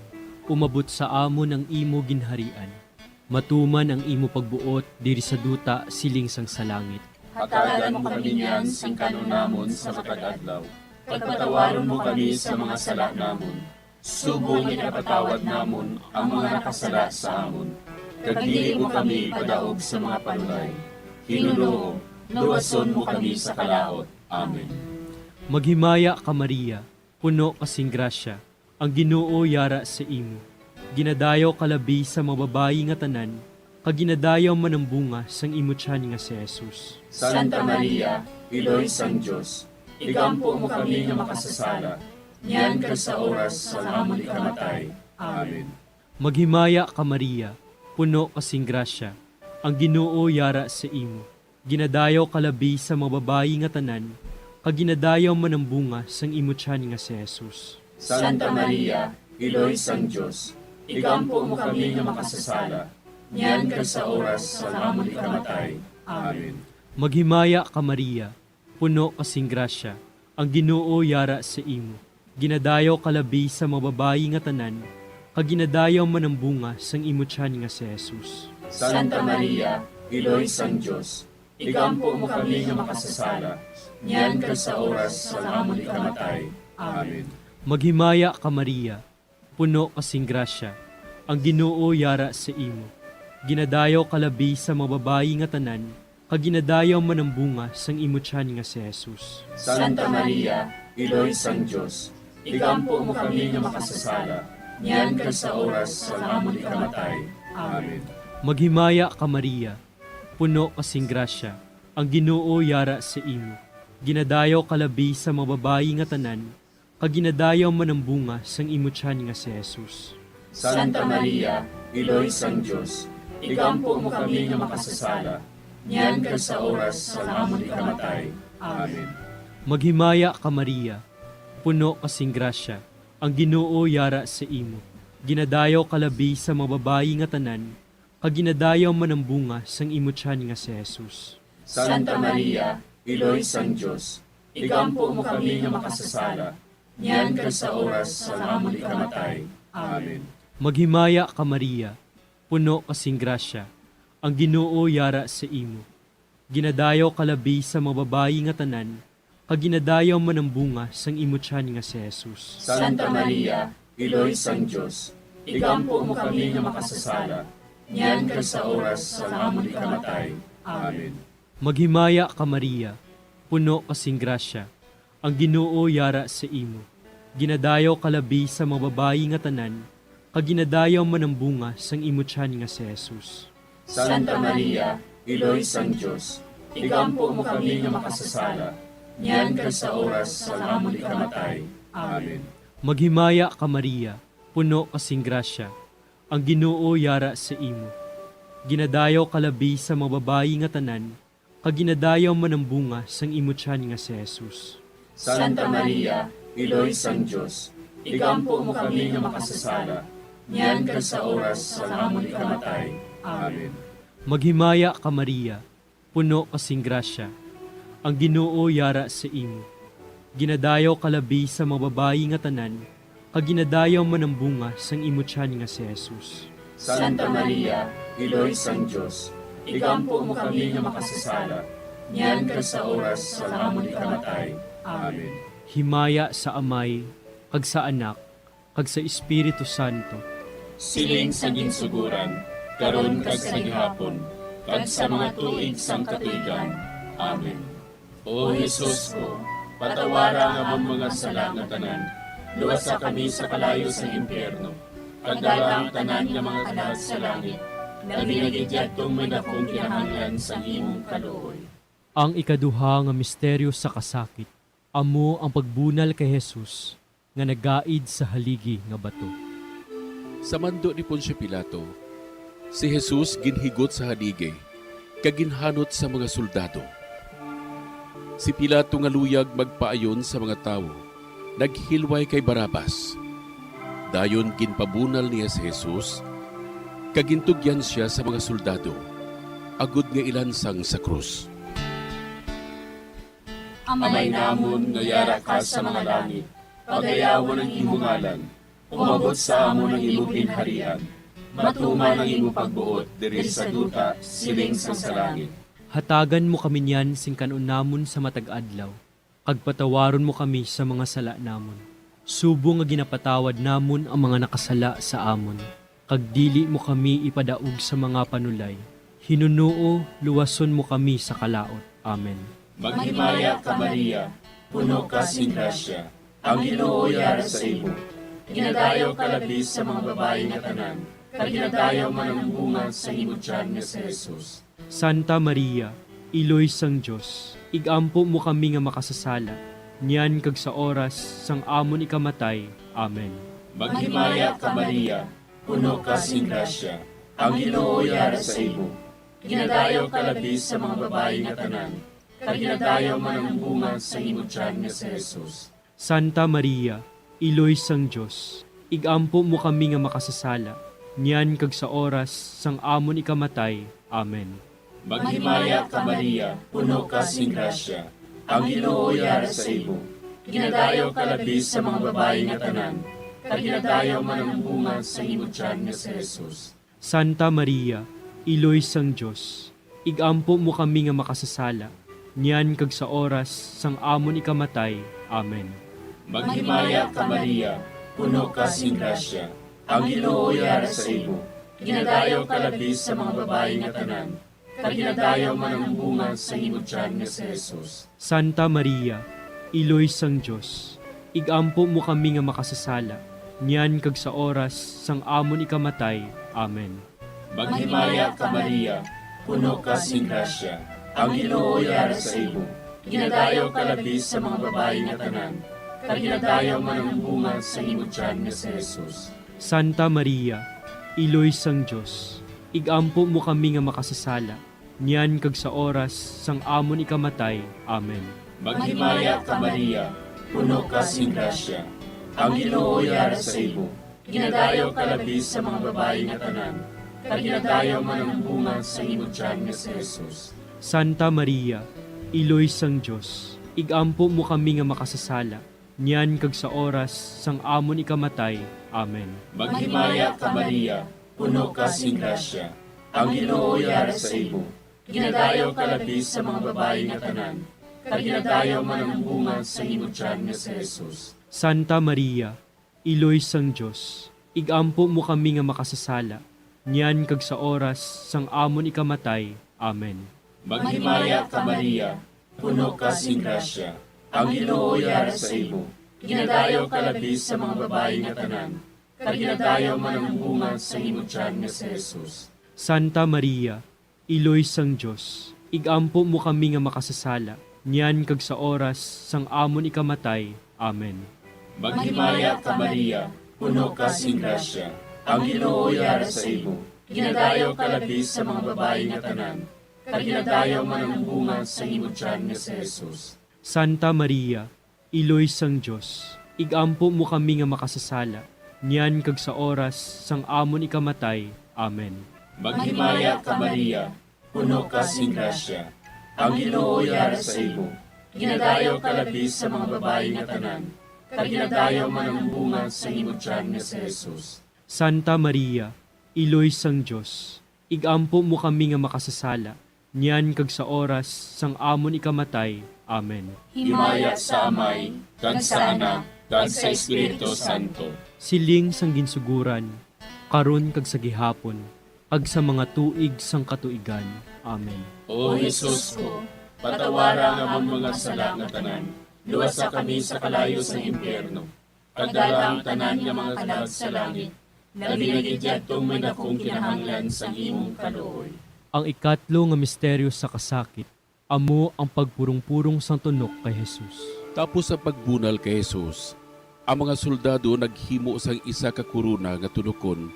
umabot sa amon ang imo ginharian, matuman ang imo pagbuot diri sa duta siling sang sa langit. Hatagan mo kami niyan sing kanunamon sa matag adlaw, pagpatawaron mo kami sa mga sala namon, subong ipatawad namon ang mga nakasala sa amon, kag dili mo kami padaog sa mga panulay. Hinuloo, luwason mo kami sa kalaot. Amen. Maghimaya ka Maria, puno kasing grasya, ang Ginoo yara sa imo. Ginadayaw kalabi sa mga babayi nga tanan, kag ginadayaw man ang bunga sang imo tiyan nga si Jesus. Santa Maria, Iloy sang Dios, igampo mo kami nga makasasala, niyan kag sa oras sa amon ikamatay. Amen. Maghimaya ka Maria, puno kasing grasya, ang Ginoo yara sa imo. Ginadayaw kalabi sa mga babayi nga tanan, kag ginadayaw man ang bunga sang imo tiyan nga si Jesus. Santa Maria, Iloy sang Dios, igampo mo kami nga makasasala, niyan kag sa oras sa amon ikamatay. Amen. Maghimaya ka Maria, puno kasing grasya, ang Ginoo yara sa imo. Ginadayaw kalabi sa mga babayi nga tanan, kag ginadayaw man ang bunga sang imo tiyan nga si Jesus. Santa Maria, Iloy sang Diyos, igampo mo kami nga makasasala, niyan ka sa oras sa amon ikamatay. Amen. Maghimaya ka Maria, puno kasing grasya, ang Ginoo yara sa imo. Ginadayaw kalabi sa mga babayi nga tanan, kag ginadayaw man ang bunga sang imo tiyan nga si Jesus. Santa Maria, Iloy sang Diyos, igampo mo kami nga makasasala, niyan ka sa oras sa amon ikamatay. Amen. Maghimaya ka Maria, puno kasing grasya, ang Ginoo yara sa imo. Ginadayaw kalabi sa mga babayi nga tanan, kag ginadayaw man ang bunga sang imo tiyan nga si Jesus. Santa Maria, Iloy sang Diyos, igampo mo kami nga makasasala, niyan ka sa oras sa amon ikamatay. Amen. Maghimaya ka Maria, puno kasing grasya, ang Ginoo yara sa imo. Ginadayaw kalabi sa mga babayi nga tanan, kag ginadayaw man ang bunga sang imo tiyan nga si Jesus. Santa Maria, Iloy sang Diyos, igampo mo kami nga makasasala, niyan ka sa oras sa amon ikamatay. Amen. Maghimaya ka Maria, puno kasing grasya, ang Ginoo yara sa imo. Ginadayaw kalabi sa mga babayi nga tanan, kag ginadayaw man ang bunga sang imo tiyan nga si Jesus. Santa Maria, Iloy sang Diyos, igampo mo kami nga makasasala, niyan ka sa oras sa amon ikamatay. Amen. Maghimaya ka Maria, puno kasing grasya, ang Ginoo yara sa imo. Ginadayaw kalabi sa mga babayi nga tanan, kag ginadayaw man ang bunga sang imo tiyan nga si Jesus. Santa Maria, Iloy sang Diyos, igampo mo kami nga makasasala, niyan ka sa oras sa amon ikamatay. Amen. Maghimaya ka Maria, puno kasing grasya, ang Ginoo yara sa imo. Ginadayaw kalabi sa mga babayi nga tanan, kag ginadayaw man ang bunga sang imo tiyan nga si Jesus. Santa Maria, Iloy sang Diyos, igampo mo kami nga makasasala, niyan ka sa oras sa amon ikamatay. Amen. Maghimaya ka Maria, puno kasing grasya, ang Ginoo yara sa imo. Ginadayaw kalabi sa mga babayi nga tanan, kag ginadayaw man ang bunga sang imo tiyan nga si Jesus. Santa Maria, Iloy sang Diyos, igampo mo kami nga makasasala, niyan ka sa oras sa amon ikamatay. Amen. Himaya sa Amay, kag sa Anak, kag sa Espiritu Santo. Siling sa ginsuguran, karon kag sa gihapon, kag sa mga tuig sang katuigan. Amen. O Jesus ko, patawara nga among mga sala nga tanan, luwasa kami sa kalayo sa impyerno, kag dala ang tanan nga mga kalag sa langit, na binagidyatong may dakong kinahanglan sa imong kaluoy. Ang ikaduha nga misteryo sa kasakit, amo ang pagbunal kay Jesus nga nagaid sa haligi nga bato. Sa mando ni Poncio Pilato, si Jesus ginhigot sa haligi, kag ginhanot sa mga soldado. Si Pilato nga luyag magpaayon sa mga tawo, naghilway kay Barabas. Dayon ginpabunal niya si Jesus, kag gintugyan siya sa mga soldado, agud nga ilansang sa krus. Amay namon nga yara ka sa mga langit, pagayawon ang imong ngalan, umabot sa amon ang imong ginharian, matuman ang imong pagbuot diri sa duta siling sa langit. Hatagan mo kami niyan sing kanon namon sa matag adlaw, kag patawaron mo kami sa mga sala namon. Subo nga ginapatawad namon ang mga nakasala sa amon, kag dili mo kami ipadaog sa mga panulay. Hinunuo, luwason mo kami sa kalaot. Amen. Maghimaya ka Maria, puno ka sing grasya, ang Ginoo yara sa imo. Ginadayaw ka labi sa mga babayi nga tanan, kag ginadayaw man ang bunga sa imo tiyan nga si Jesus. Santa Maria, Iloy sang Diyos, igampo mo kami nga makasasala, niyan kag sa oras sang amon ikamatay. Amen. Maghimaya ka Maria, puno ka sing grasya, ang Ginoo yara sa imo. Ginadayaw ka labi sa mga babayi nga tanan, kag ginadayaw man ang bunga sa imo tiyan nga si Jesus. Santa Maria, Iloy sang Diyos, igampo mo kami nga makasasala, niyan kag sa oras sang amon ikamatay. Amen. Maghimaya ka Maria, puno ka sing grasya, ang Ginoo yara sa imo. Ginadayo ka labi sa mga babae nga tanan, kag ginadayo man ang bunga sa imo tiyan nga si Jesus. Santa Maria, Iloy sang Diyos, igampo mo kami nga makasasala, niyan kag sa oras sang amon ikamatay. Amen. Maghimaya ka Maria, puno ka sing grasya, ang Ginoo yara sa imo. Ginadayo ka labi sa mga babae nga tanan, kag ginadayo man ang bunga sa imo tiyan nga si Jesus. Santa Maria, Iloy sang Diyos, igampo mo kami nga makasasala, niyan kag sa oras sang amon ikamatay. Amen. Maghimaya ka Maria, puno ka sing grasya, ang Ginoo yara sa imo. Ginadayo ka labi sa mga babae nga tanan, kag ginadayo man ang bunga sa imo tiyan nga si Jesus. Santa Maria, Iloy sang Diyos, igampo mo kami nga makasasala, niyan kag sa oras sang amon ikamatay. Amen. Maghimaya ka Maria, puno ka sing grasya, ang Ginoo yara sa imo. Ginadayo ka labi sa mga babae nga tanan, kag ginadayo man ang bunga sa imo tiyan nga si Jesus. Santa Maria, Iloy sang Diyos, igampo mo kami nga makasasala, niyan kag sa oras sang amon ikamatay. Amen. Maghimaya ka Maria, puno ka sing grasya, ang Ginoo yara sa imo. Ginadayo ka labi sa mga babae nga tanan, kag ginadayo man ang bunga sa imo tiyan nga si Jesus. Santa Maria, Iloy sang Diyos, igampo mo kami nga makasasala, niyan kag sa oras sang amon ikamatay. Amen. Maghimaya ka Maria, puno ka sing grasya, ang Ginoo yara sa imo. Ginadayo ka labi sa mga babae nga tanan, kag ginadayo man ang bunga sa imo tiyan nga si Jesus. Santa Maria, Iloy sang Diyos, igampo mo kami nga makasasala, niyan kag sa oras sang amon ikamatay. Amen. Maghimaya ka Maria, puno ka sing grasya, ang Ginoo yara sa imo. Ginadayo ka labi sa mga babae nga tanan, kag ginadayo man ang bunga sa imo tiyan nga si Jesus. Santa Maria, Iloy sang Diyos, igampo mo kami nga makasasala, niyan kag sa oras sang amon ikamatay. Amen. Maghimaya ka Maria, puno ka sing grasya, ang Ginoo yara sa imo. Ginadayo ka labi sa mga babae nga tanan, kag ginadayo man ang bunga sa imo tiyan nga si Jesus. Santa Maria, Iloy sang Diyos, igampo mo kami nga makasasala, niyan kag sa oras sang amon ikamatay. Amen. Himaya sa Amay, kag sa Anak, kag sa Espiritu Santo. Siling sang ginsuguran, karon kag sa gihapon, ag sa mga tuig sang katuigan. Amen. O Jesus ko, patawara nga mong mga sala nga tanan, luwasa kami sa kalayo sa impyerno, pagdala ang tanan nga mga kalag sa langit, labi na gidyadtong may dakong kinahanglan sa imong kaluoy. Ang ikatlo nga misteryo sa kasakit, amo ang pagpurong-purong sang tunok kay Jesus. Tapos sa pagbunal kay Jesus, ang mga soldado naghimo sang isa ka kuruna nga tunokon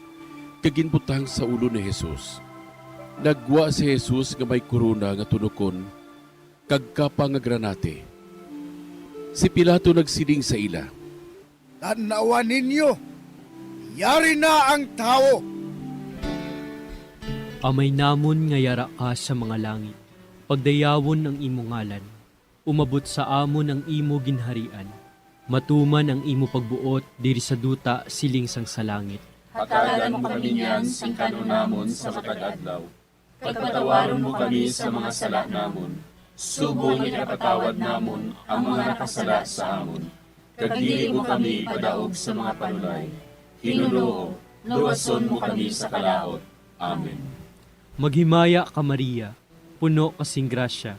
kaginbutang sa ulo ni Jesus. Nagwa si Jesus nga may kuruna nga tunokon kag kapa nga granate. Si Pilato nagsiling sa ila, Tanawan ninyo, yari na ang tao. Amay namon nga yara ka sa mga langit, pagdayawon ang imo ngalan, umabot sa amon ang imo ginharian, matuman ang imo pagbuot diri sa duta siling sang sa langit. Hatagan mo kami niyan sing kanunamon sa matag adlaw. Pagpatawaron mo kami sa mga sala namon. Subong ipatawad namon ang mga nakasala sa amon. Kag dili mo kami padaog sa mga panulay. Hinuloo, luwason mo kami sa kalaot. Amen. Maghimaya ka Maria, puno kasing grasya,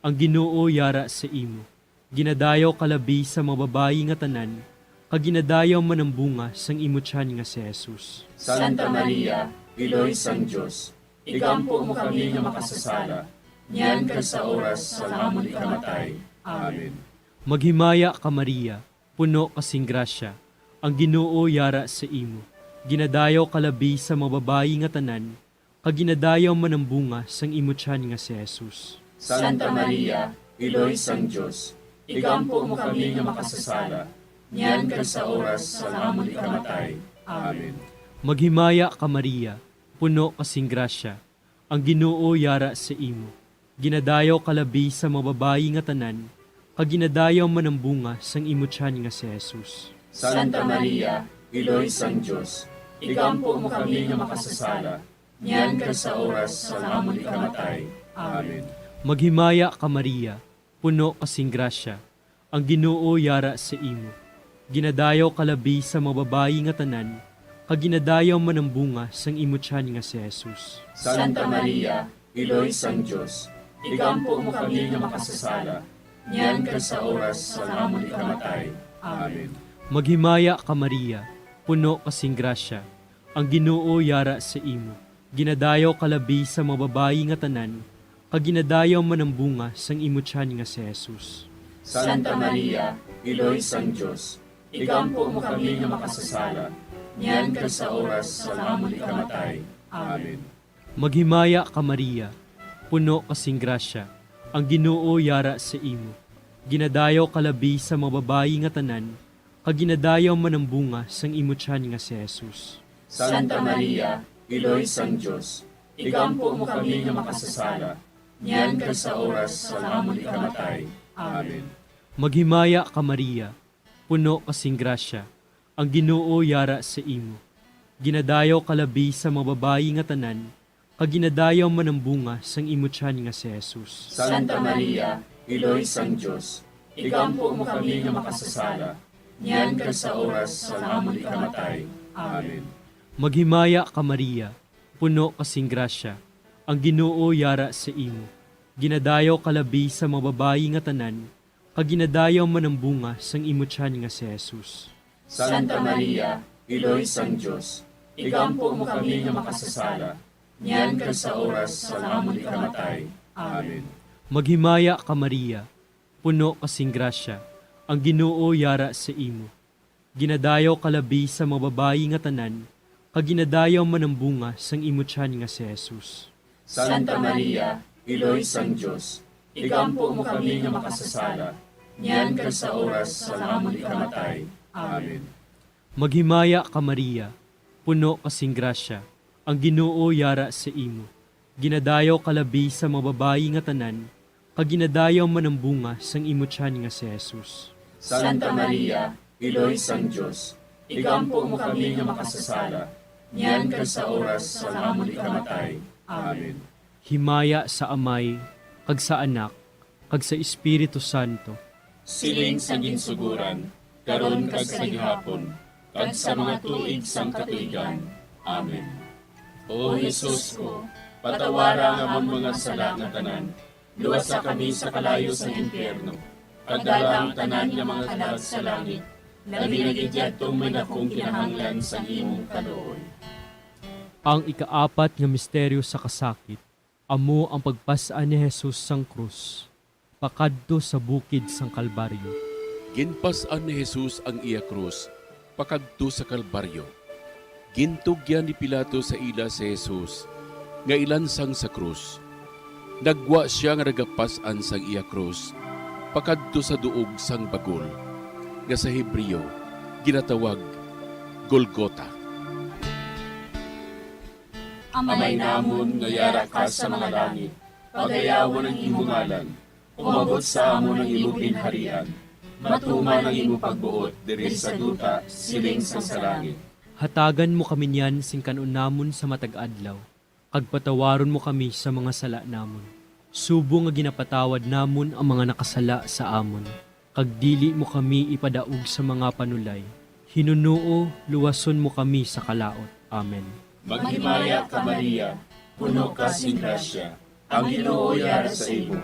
ang Ginoo yara sa imo. Ginadayaw kalabi sa mga babayi nga tanan, kag ginadayaw man ang bunga sang imo tiyan nga si Jesus. Santa Maria, Iloy sang Diyos, igampo mo kami nga makasasala, niyan kag sa oras sa amon ikamatay. Amen. Maghimaya ka Maria, puno kasing grasya, ang Ginoo yara sa imo. Ginadayaw kalabi sa mga babayi nga tanan, kag ginadayaw man ang bunga sang imo tiyan nga si Jesus. Santa Maria, Iloy sang Diyos, igampo mo kami nga makasasala, niyan kag sa oras sa amon ikamatay. Amen. Maghimaya ka Maria, puno kasing grasya, ang Ginoo yara sa imo. Ginadayaw kalabi sa mga babayi nga tanan, kag ginadayaw man ang bunga sang imo tiyan nga si Jesus. Santa Maria, Iloy sang Diyos, igampo mo kami nga makasasala, niyan ka sa oras sa amon ikamatay. Amen. Maghimaya ka Maria, puno kasing grasya, ang Ginoo yara sa imo. Ginadayaw kalabi sa mga babayi nga tanan, kag ginadayaw man ang bunga sang imo tiyan nga si Jesus. Santa Maria, Iloy sang Diyos, igampo mo kami nga makasasala, niyan ka sa oras sa amon ikamatay. Amen. Maghimaya ka Maria, puno kasing grasya, ang Ginoo yara sa imo. Ginadayaw kalabi sa mga babayi nga tanan, kag ginadayaw man ang bunga sang imo tiyan nga si Jesus. Santa Maria, Iloy sang Diyos, igampo mo kami nga makasasala, niyan ka sa oras sa amon ikamatay. Amen. Maghimaya ka Maria, puno kasing grasya, ang Ginoo yara sa imo. Ginadayaw kalabi sa mga babayi nga tanan, kag ginadayaw man ang bunga sang imo tiyan nga si Jesus. Santa Maria, Iloy sang Diyos, igampo mo kami nga makasasala, niyan ka sa oras sa amon ikamatay. Amen. Maghimaya ka Maria, puno kasing grasya, ang Ginoo yara sa imo. Ginadayaw kalabi sa mga babayi nga tanan, kag ginadayaw man ang bunga sang imo tiyan nga si Jesus. Santa Maria, Iloy sang Diyos, igampo mo kami nga makasasala, niyan ka sa oras sa amon ikamatay. Amen. Maghimaya ka Maria, puno kasing grasya, ang Ginoo yara sa imo. Ginadayaw kalabi sa mga babayi nga tanan, kag ginadayaw man ang bunga sang imo tiyan nga si Jesus. Santa Maria, Iloy sang Diyos, igampo mo kami nga makasasala, niyan ka sa oras sa amon ikamatay. Amen. Maghimaya ka Maria, puno kasing grasya, ang Ginoo yara sa imo. Ginadayaw kalabi sa mga babayi nga tanan, kag ginadayaw man ang bunga sang imo tiyan nga si Jesus. Santa Maria, Iloy sang Diyos, igampo mo kami nga makasasala, niyan ka sa oras sa amon ikamatay. Amen. Maghimaya ka Maria, puno kasing grasya, ang Ginoo yara sa imo. Ginadayaw kalabi sa mga babayi nga tanan, kag ginadayaw man ang bunga sang imo tiyan nga si Jesus. Santa Maria, Iloy sang Diyos, igampo mo kami nga makasasala, niyan ka sa oras sa amon ikamatay. Amen. Himaya sa Amay, kag sa Anak, kag sa Espiritu Santo. Siling sa ginsuguran, karon kag sa gihapon, kag sa mga tuig sang katuigan. Amen. O Jesus ko, patawara nga among mga sala nga tanan, luwasa kami sa kalayo sa impyerno, kagdala ang tanan nga mga kalag sa langit, labi na gidyadtong may nakong kinahanglan sa imong kaluoy. Ang ikaapat nga misteryo sa kasakit, amo ang pagpasaan ni Jesus sang krus, pakadto sa bukid sang Kalbaryo. Ginpasan ni Jesus ang iya krus, pakadto sa Kalbaryo. Gintugyan ni Pilato sa ila si Jesus, nga ilansang sa krus. Nagwa siya nga nagapasan sang iya krus, pakadto sa duog sang bagol, nga sa Hebreo, ginatawag Golgota. Amay namon nga yara ka sa mga langit, pagayawan ang imong ngalan, umabot sa amon ang imong ginharian, matuman ang imong pagbuot diri sa duta siling sa langit. Hatagan mo kami niyan sing kanon namon sa matag adlaw, kag patawaron mo kami sa mga sala namon. Subo nga ginapatawad namon ang mga nakasala sa amon, kag dili mo kami ipadaog sa mga panulay. Hinunuo, luwason mo kami sa kalaot. Amen. Maghimaya ka Maria, puno ka sing grasya, ang Ginoo yara sa imo.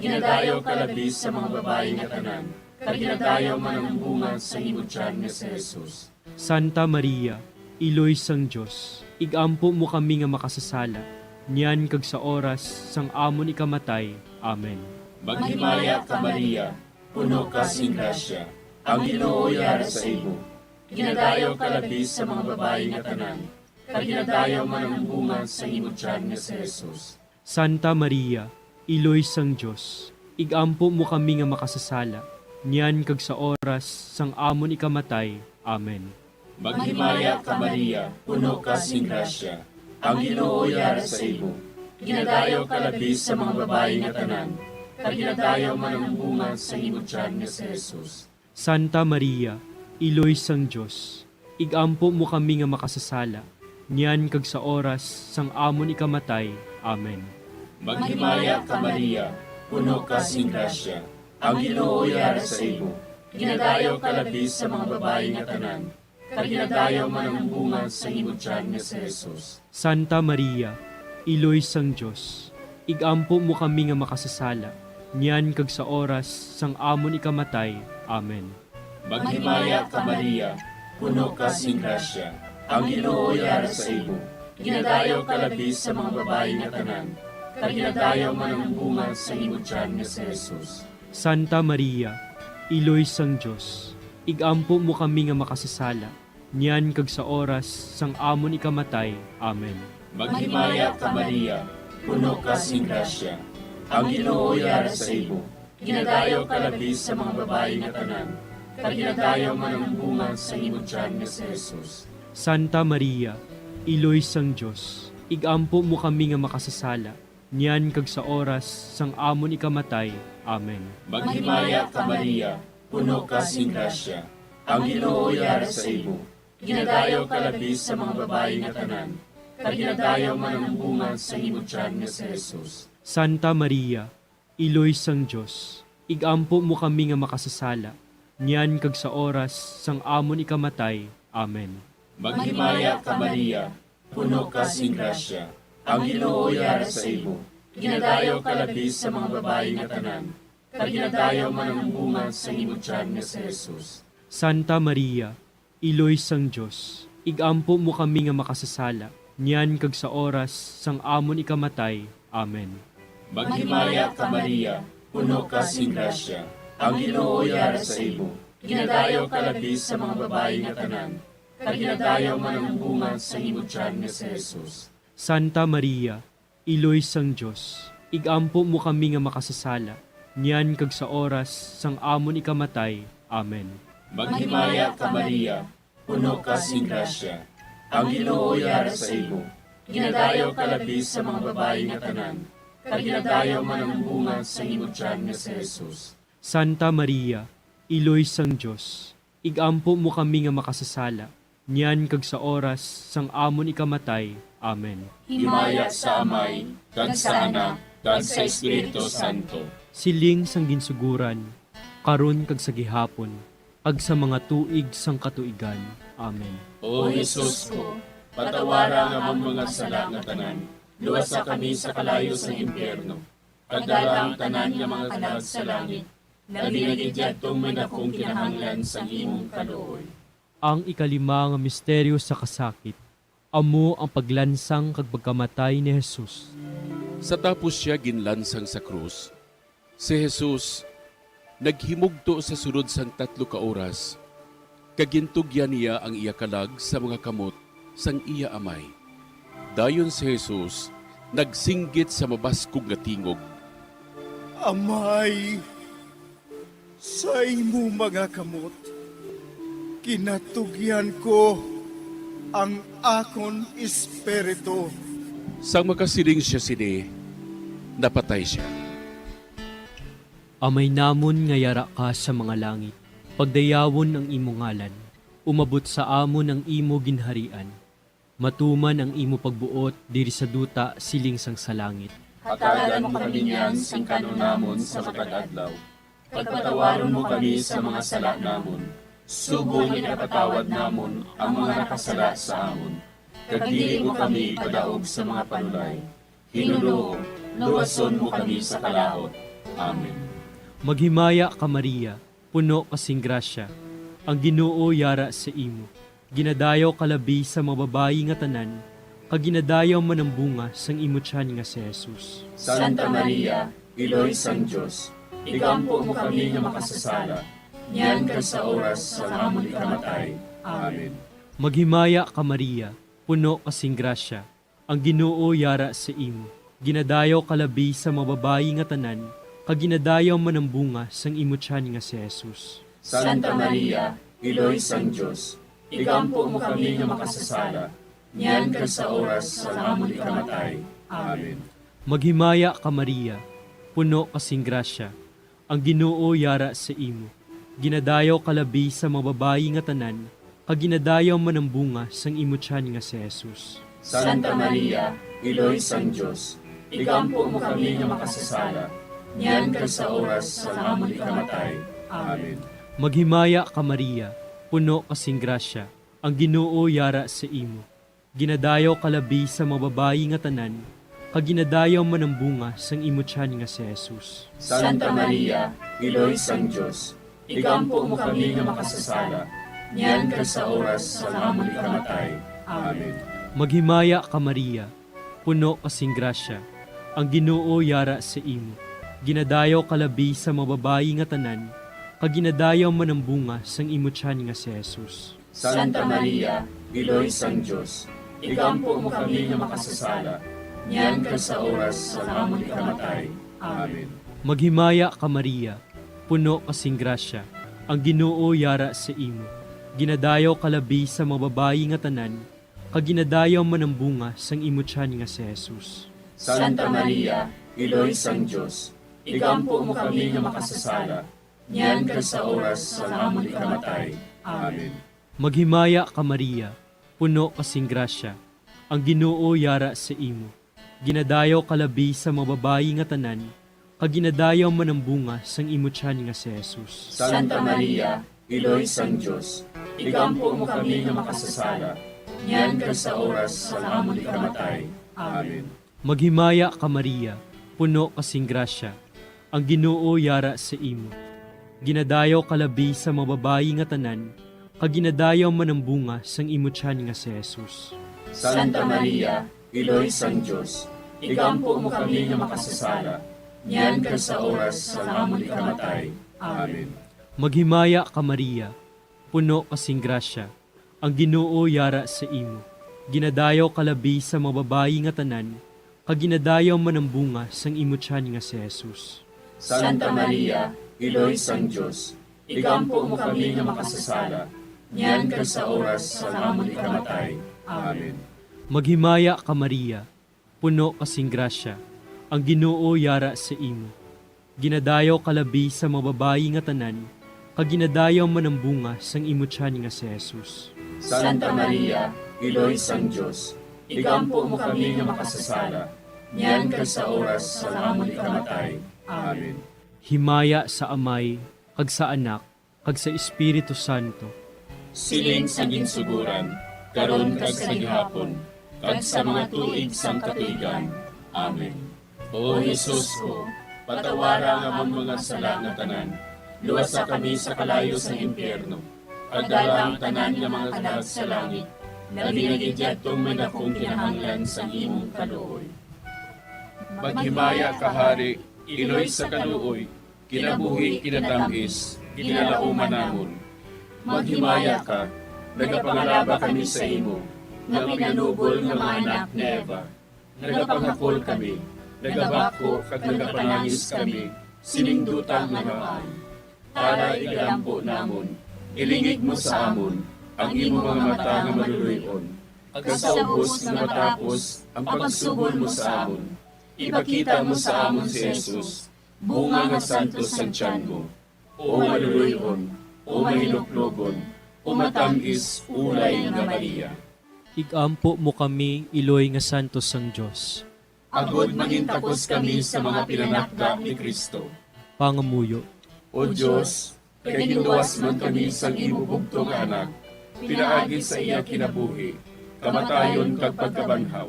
Ginadayaw ka labi sa mga babayi nga tanan, kag ginadayaw man ang bunga sa imong tiyan nga si Jesus. Santa Maria, Iloy sang Diyos, igampo mo kami nga makasasala, niyan kag sa oras sang amon ikamatay. Amen. Maghimaya ka Maria, puno ka sing grasya, ang Ginoo yara sa imo. Ginadayaw ka labi sa mga babayi nga tanan, kag ginadayaw man ang bunga sa imong tiyan nga si Jesus. Santa Maria, Iloy sang Diyos, igampo mo kami nga makasasala, niyan kag sa oras sang amon ikamatay. Amen. Maghimaya ka Maria, puno ka sing grasya, ang Ginoo yara sa imo. ginadayo kalabis sa mga babae nga tanan, kag ginadayo man ang bunga sa imong tiyan nga si Jesus. Santa Maria, Iloy sang Diyos, igampo mo kami nga makasasala, niyan kag sa oras sang amon ikamatay. Amen. Maghimaya ka Maria, puno ka sing grasya, ang Ginoo yara sa imo. Ginadayo kalabis sa mga babae nga tanan, kag ginadayo man ang bunga sa imong tiyan nga si Jesus. Santa Maria, Iloy sang Diyos, igampo mo kami nga makasasala, niyan kag sa oras sang amon ikamatay. Amen. Maghimaya ka Maria, puno ka sing grasya, ang Ginoo yara sa imo. Ginadayo kalabis sa mga babae nga tanan, kag ginadayo man ang bunga sa imong tiyan nga si Jesus. Santa Maria, Iloy sang Diyos, igampo mo kami nga makasasala, niyan kag sa oras sang amon ikamatay. Amen. Maghimaya ka Maria, puno ka sing grasya, ang Ginoo yara sa imo. Ginadayo kalabis sa mga babae nga tanan, kag ginadayo man ang bunga sa imong tiyan nga si Jesus. Santa Maria, Iloy sang Diyos, igampo mo kami nga makasasala, niyan kag sa oras sang amon ikamatay. Amen. Maghimaya ka Maria, puno ka sing grasya, ang Ginoo yara sa imo. Ginadayo kalabis sa mga babae nga tanan, kag ginadayo man ang bunga sa imong tiyan nga si Jesus. Santa Maria, Iloy sang Diyos, igampo mo kami nga makasasala, niyan kag sa oras sang amon ikamatay. Amen. Maghimaya ka Maria, puno ka sing grasya, ang Ginoo yara sa imo. Ginadayo kalabis sa mga babae nga tanan, kag ginadayo man ang bunga sa imong tiyan nga si Jesus. Santa Maria, Iloy sang Diyos, igampo mo kami nga makasasala, niyan kag sa oras sang amon ikamatay. Amen. Maghimaya ka Maria, puno ka sing grasya, ang Ginoo yara sa imo. Ginadayo kalabis sa mga babae nga tanan, kag ginadayo man ang bunga sa imong tiyan nga si Jesus. Santa Maria, Iloy sang Diyos, igampo mo kami nga makasasala, niyan kag sa oras sang amon ikamatay. Amen. Maghimaya ka Maria, puno ka sing grasya, ang Ginoo yara sa imo. Ginadayo kalabis sa mga babae nga tanan, kag ginadayo man ang bunga sa imong tiyan nga si Jesus. Santa Maria, Iloy sang Diyos, igampo mo kami nga makasasala, niyan kag sa oras sang amon ikamatay. Amen. Himaya sa Amay, kag sa Anak, kag sa Espiritu Santo. Siling sang ginsuguran, karon kag sa gihapon, ag sa mga tuig sang katuigan. Amen. O Jesus ko, patawara nga ang mga sala nga tanan, luwasa kami sa kalayo sa impyerno, pagdala ang tanan nga mga kalag sa langit, labi na gidyatong may nakong kinahanglan sa imong kaluoy. Ang ikalima nga misteryo sa kasakit, amo ang paglansang kag pagkamatay ni Jesus. Sa tapos siya ginlansang sa krus, si Jesus naghimugto sa sunod sang 3 ka oras, kagintugyan niya ang iya kalag sa mga kamot sang iya amay. Dayon si Jesus nagsinggit sa mabaskog nga tingog, Amay, sa imo mga kamot, kinatugyan ko ang akon espiritu. Sang makasiling siya sini, napatay siya. Amay namon nga yara ka sa mga langit, pagdayawon ang imo ngalan, umabot sa amon ang imo ginharian, matuman ang imo pagbuot diri sa duta siling sang sa langit. Hatagan mo kami niyan sing kanon namon sa matag adlaw. Pagpatawaron mo kami sa mga sala namon. Subong inapatawad namon ang mga nakasala sa amon. Kag dili mo kami padaog sa mga panulay. Hinuloo, luwason mo kami sa kalahot. Amen. Maghimaya ka Maria, puno kasing grasya, ang Ginoo yara sa imo. Ginadayaw kalabi sa mga babayi nga tanan, kag ginadayaw man ang bunga sang imo tiyan nga si Jesus. Santa Maria, Iloy sang Diyos, igampo mo kami nga makasasala, niyan kag sa oras sa amon ikamatay. Amen. Maghimaya ka Maria, puno kasing grasya, ang Ginoo yara sa imo. Ginadayaw kalabi sa mga babayi nga tanan, kag ginadayaw man ang bunga sang imo tiyan nga si Jesus. Santa Maria, Iloy sang Diyos, igampo mo kami nga makasasala, niyan kag sa oras sa amon ikamatay. Amen. Maghimaya ka Maria, puno kasing grasya, ang Ginoo yara sa imo. Ginadayaw kalabi sa mga babayi nga tanan, kaginadayaw manambunga sang imo tiyan nga si Jesus. Santa Maria, Iloy sang Diyos, igampo mo kami nga makasasala, niyan ka sa oras sa amon ikamatay. Amen. Maghimaya ka Maria, puno kasing grasya, ang Ginoo yara sa imo. Ginadayaw kalabi sa mga babayi nga tanan, kaginadayaw manambunga sang imo tiyan nga si Jesus. Santa Maria, Iloy sang Diyos, igampo mo kami nga makasasala, niyan ka sa oras sa amon ikamatay. Amen. Maghimaya ka Maria, puno kasing grasya, ang Ginoo yara sa imo. Ginadayaw kalabi sa mga babayi nga tanan, kaginadayaw manambunga sang imo tiyan nga si Jesus. Santa Maria, Iloy sang Diyos, igampo mo kami nga makasasala, niyan ka sa oras sa amon ikamatay. Amen. Maghimaya ka Maria, puno kasing grasya, ang Ginoo yara sa imo. Ginadayaw kalabi sa mga babayi nga tanan, kaginadayaw manambunga sang imo tiyan nga si Jesus. Santa Maria, Iloy sang Diyos, igampo mo kami nga makasasala, niyan ka sa oras sa amon ikamatay. Amen. Maghimaya ka Maria, puno kasing grasya, ang Ginoo yara sa imo. Ginadayaw kalabi sa mga babayi nga tanan, kaginadayaw manambunga sang imo tiyan nga si Jesus. Santa Maria, Iloy sang Diyos, igampo mo kami nga makasasala, niyan ka sa oras sa amon ikamatay. Amen. Maghimaya ka Maria, puno kasing grasya, ang Ginoo yara sa imo. Ginadayaw kalabi sa mga babayi nga tanan, kaginadayaw manambunga sang imo tiyan nga si Jesus. Santa Maria, Iloy sang Diyos, igampo mo kami nga makasasala, niyan ka sa oras sa amon ikamatay. Amen. Maghimaya ka Maria, puno kasing grasya, ang Ginoo yara sa imo. Ginadayaw kalabi sa mga babayi nga tanan, kaginadayaw manambunga sang imo tiyan nga si Jesus. Santa Maria, Iloy sang Diyos, igampo mo kami nga makasasala, niyan ka sa oras sa amon ikamatay. Amen. Maghimaya ka Maria, puno kasing grasya, ang Ginoo yara sa imo. Ginadayaw kalabi sa mga babayi nga tanan, kaginadayaw manambunga sang imo tiyan nga si Jesus. Santa Maria, Iloy sang Diyos, igampo mo kami nga makasasala, niyan ka sa oras sa amon ikamatay. Amen. Himaya sa Amay, kag sa Anak, kag sa Espiritu Santo. Siling sa ginsuguran, karon kag sa gihapon, kag sa mga tuig sang katuigan. Amen. O Jesus ko, patawara nga among mga sala nga tanan, luwasa kami sa kalayo sa impyerno, pagdala ang tanan nga mga kalag sa langit, naginagidyatong may dakong kinahanglan sa imong kaluoy. Maghimaya ka Hari, Iloy sa kaluoy, kinabuhi kinatamis, kinalauman namon. Maghimaya ka, nagapangalaba kami sa imo, nga pinanubol nga mga anak ni Eva. Nagapangakol kami, nagabako kag nagapanangis kami, siningdutan nga naman. Para igalampo namon, ilingig mo sa amon, ang imo mga mata nga maluluyon. Kag sa ubos nga matapos, ang pagsugod mo sa amon. Ipakita mo sa amon si Jesus, bunga nga santos ang tiyan mo. O maluluyon, o mahiluklogon, o matamis, ulay nga Maria. Igampo mo kami, Iloy nga santos sang Diyos. Agod mangintapos kami sa mga pinanakda ni Kristo. Pangamuyo. O Diyos, kay ginduwas man kami sa imo bugtong anak, pinaagi sa iya kinabuhi, kamatayon kag pagkabanhaw.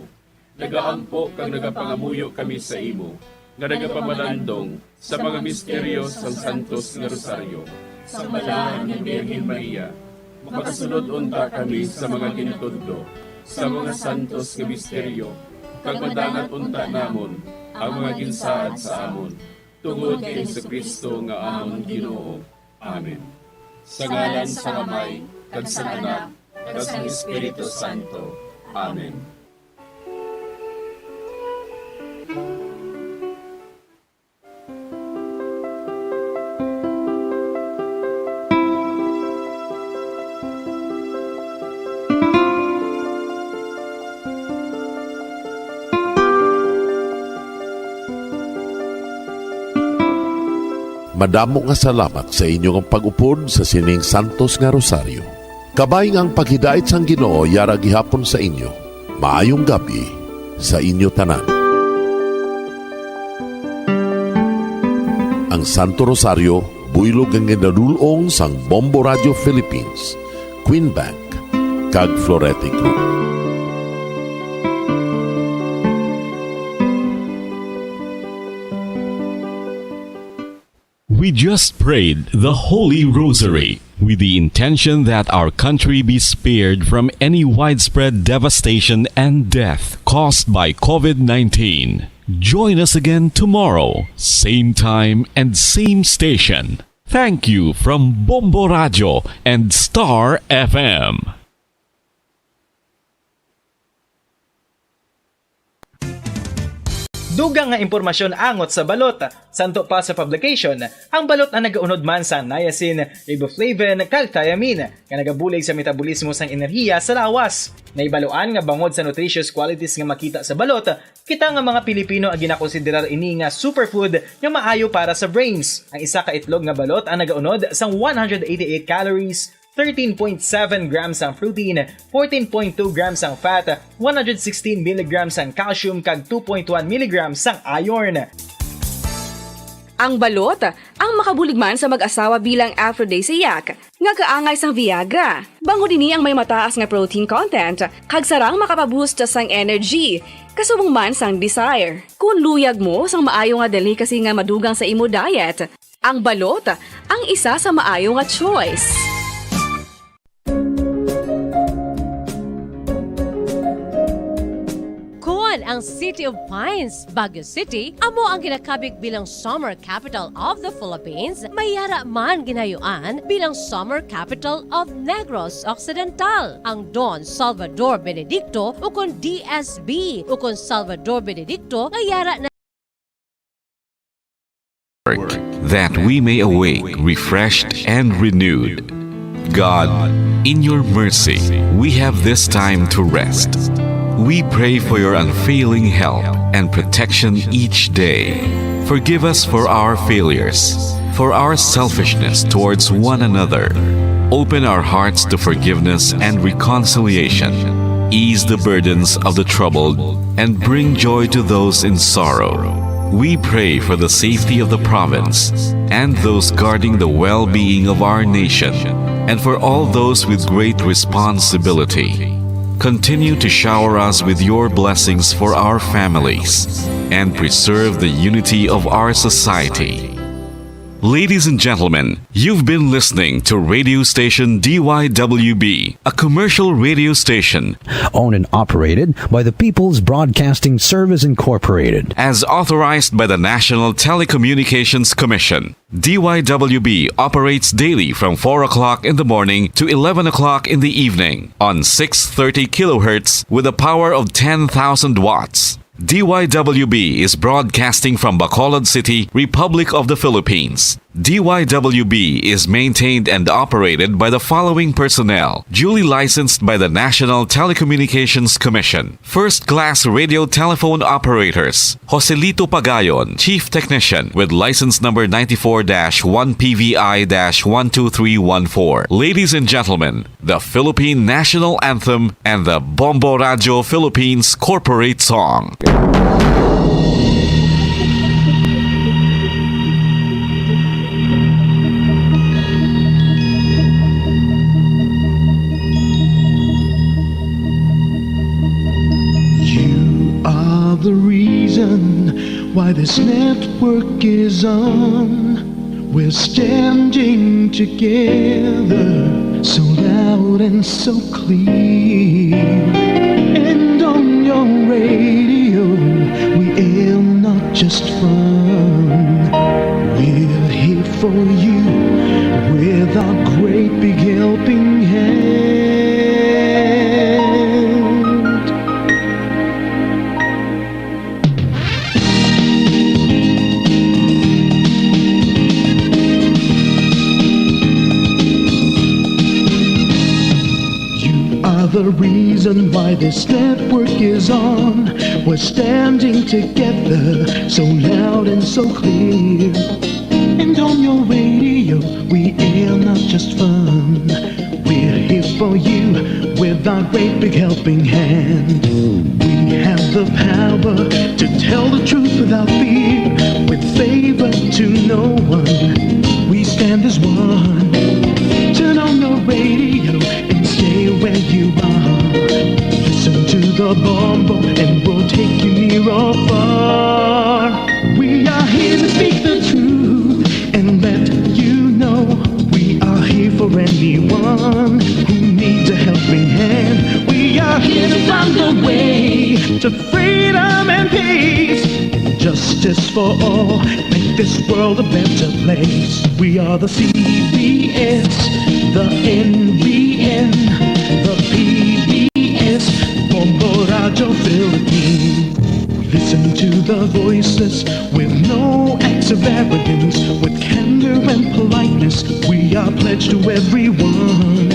Nagaampo kag nagapangamuyo kami sa imo, nga nagapamalandong sa mga misteryo sa Santos nga Rosaryo. Sa balahan ng Birhen Maria, makasunod unta kami sa mga ginutudlo, sa mga santos nga misteryo, kag madangat unta namon ang mga ginsaad sa amon, tungod kay Jesucristo nga amon Ginoo. Amen. Sa ngalan sa Amay, kag sa Anak, kag sa Espiritu Santo. Amen. Madamo nga salamat sa inyong pag-upod sa sining Santos nga Rosario. Kabay nga ang paghidait sang Ginoo yara gihapon sa inyo. Maayong gabi sa inyo tanan. Ang Santo Rosario, buylog ang ginadulong sang Bombo Radio Philippines, Queen Bank, kag Florete Group. We just prayed the Holy Rosary with the intention that our country be spared from any widespread devastation and death caused by COVID-19. Join us again tomorrow, same time and same station. Thank you from Bombo Radio and Star FM. Dugang nga impormasyon angot sa balot. Santo pa sa publication, ang balot na nagaunod man sa niacin, riboflavin, kag thiamine, nga nagabulig sa metabolismo sang enerhiya sa lawas. Naibaluan nga bangod sa nutritious qualities nga makita sa balot, kita nga mga Pilipino ang ginakonsiderar ini nga superfood nga maayo para sa brains. Ang isa ka itlog nga balot ang nagaunod sang 188 calories, 13.7 grams ang protein, 14.2 grams ang fat, 116 mg ang calcium kag 2.1 mg ang iron. Ang balot, ang makabulig man sa mag-asawa bilang aphrodisiac, nga kaangay sang Viagra. Bango dini ang may mataas nga protein content, kag sarang makapaboost sang energy, kasubong man sang desire. Kung luyag mo sang maayo nga delicacy nga madugang sa imo diet, ang balot, ang isa sa maayo nga choice. Ang City of Pines, Baguio City, amo ang ginakabig bilang Summer Capital of the Philippines, mayara man ginayuan bilang Summer Capital of Negros Occidental. Ang Don Salvador Benedicto o kon DSB o kon Salvador Benedicto ngayara na that we may awake refreshed and renewed. God, in your mercy, we have this time to rest. We pray for your unfailing help and protection each day. Forgive us for our failures, for our selfishness towards one another. Open our hearts to forgiveness and reconciliation. Ease the burdens of the troubled and bring joy to those in sorrow. We pray for the safety of the province and those guarding the well-being of our nation, and for all those with great responsibility. Continue to shower us with your blessings for our families and preserve the unity of our society. Ladies and gentlemen, you've been listening to radio station DYWB, a commercial radio station owned and operated by the People's Broadcasting Service Incorporated, as authorized by the National Telecommunications Commission. DYWB operates daily from 4 o'clock in the morning to 11 o'clock in the evening on 630 kilohertz with a power of 10,000 watts. DYWB is broadcasting from Bacolod City, Republic of the Philippines. DYWB is maintained and operated by the following personnel, duly licensed by the National Telecommunications Commission. First-class radio telephone operators, Joselito Pagayon, Chief Technician with license number 94-1PVI-12314. Ladies and gentlemen, the Philippine National Anthem and the Bombo Radio Philippines Corporate Song. The reason why this network is on, we're standing together so loud and so clear, and on your radio we aim not just fun, we're here for you with our great big helping hand. The reason why this network is on, we're standing together so loud and so clear, and on your great big helping hand. We have the power to tell the truth without fear, with favor to no one. We stand as one. Turn on the radio and stay where you are. Listen to the Bombo and we'll take you near or far. We are here to speak the truth and let you know. We are here for anyone who needs a helping hand. We are here to find the way to freedom and peace, justice for all, make this world a better place. We are the CBS, the NBN, the PBS, Bombo Radio Philippines. Listen to the voices with no acts of arrogance, with candor and politeness. We are pledged to everyone.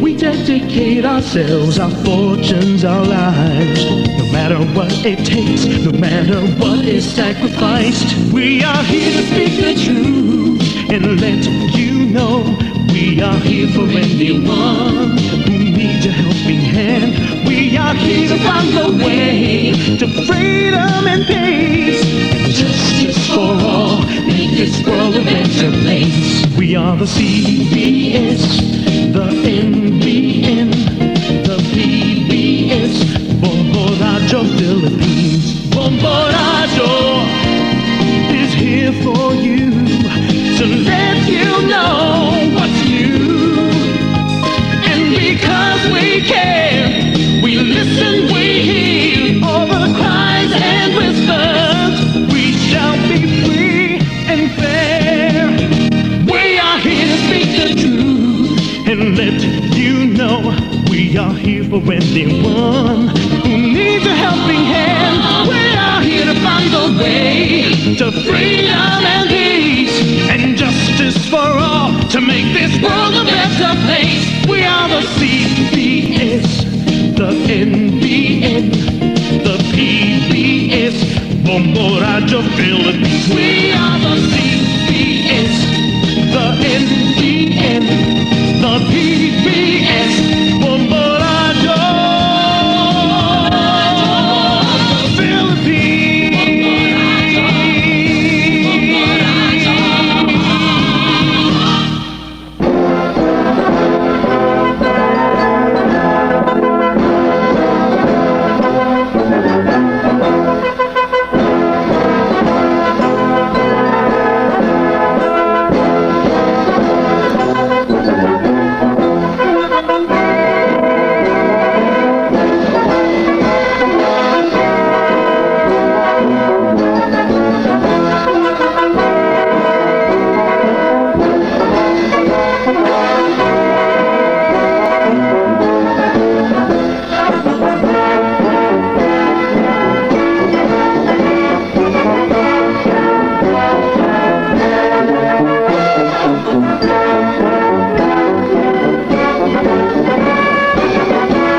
We dedicate ourselves, our fortunes, our lives, no matter what it takes, no matter what is sacrificed. We are here to speak the truth and let you know. We are here for anyone who needs a helping hand. We are here to find the way to freedom and peace, justice for all, make this world a better place. We are the CBS, the NBN, the PBS, Bombo Radio Philippines. Bombo Radio is here for you to let you know what's new. And because we care, we listen, we hear all the cries and whispers. We shall be free and fair. We are here to speak the truth and let you know. We are here for anyone who needs a helping hand. We are here to find the way to freedom and peace and justice for all, to make this world a better place. We are the CBS, the NBN, the PBS, Bombo Radio Philippines. We are the CBS, the NBN, the PBS,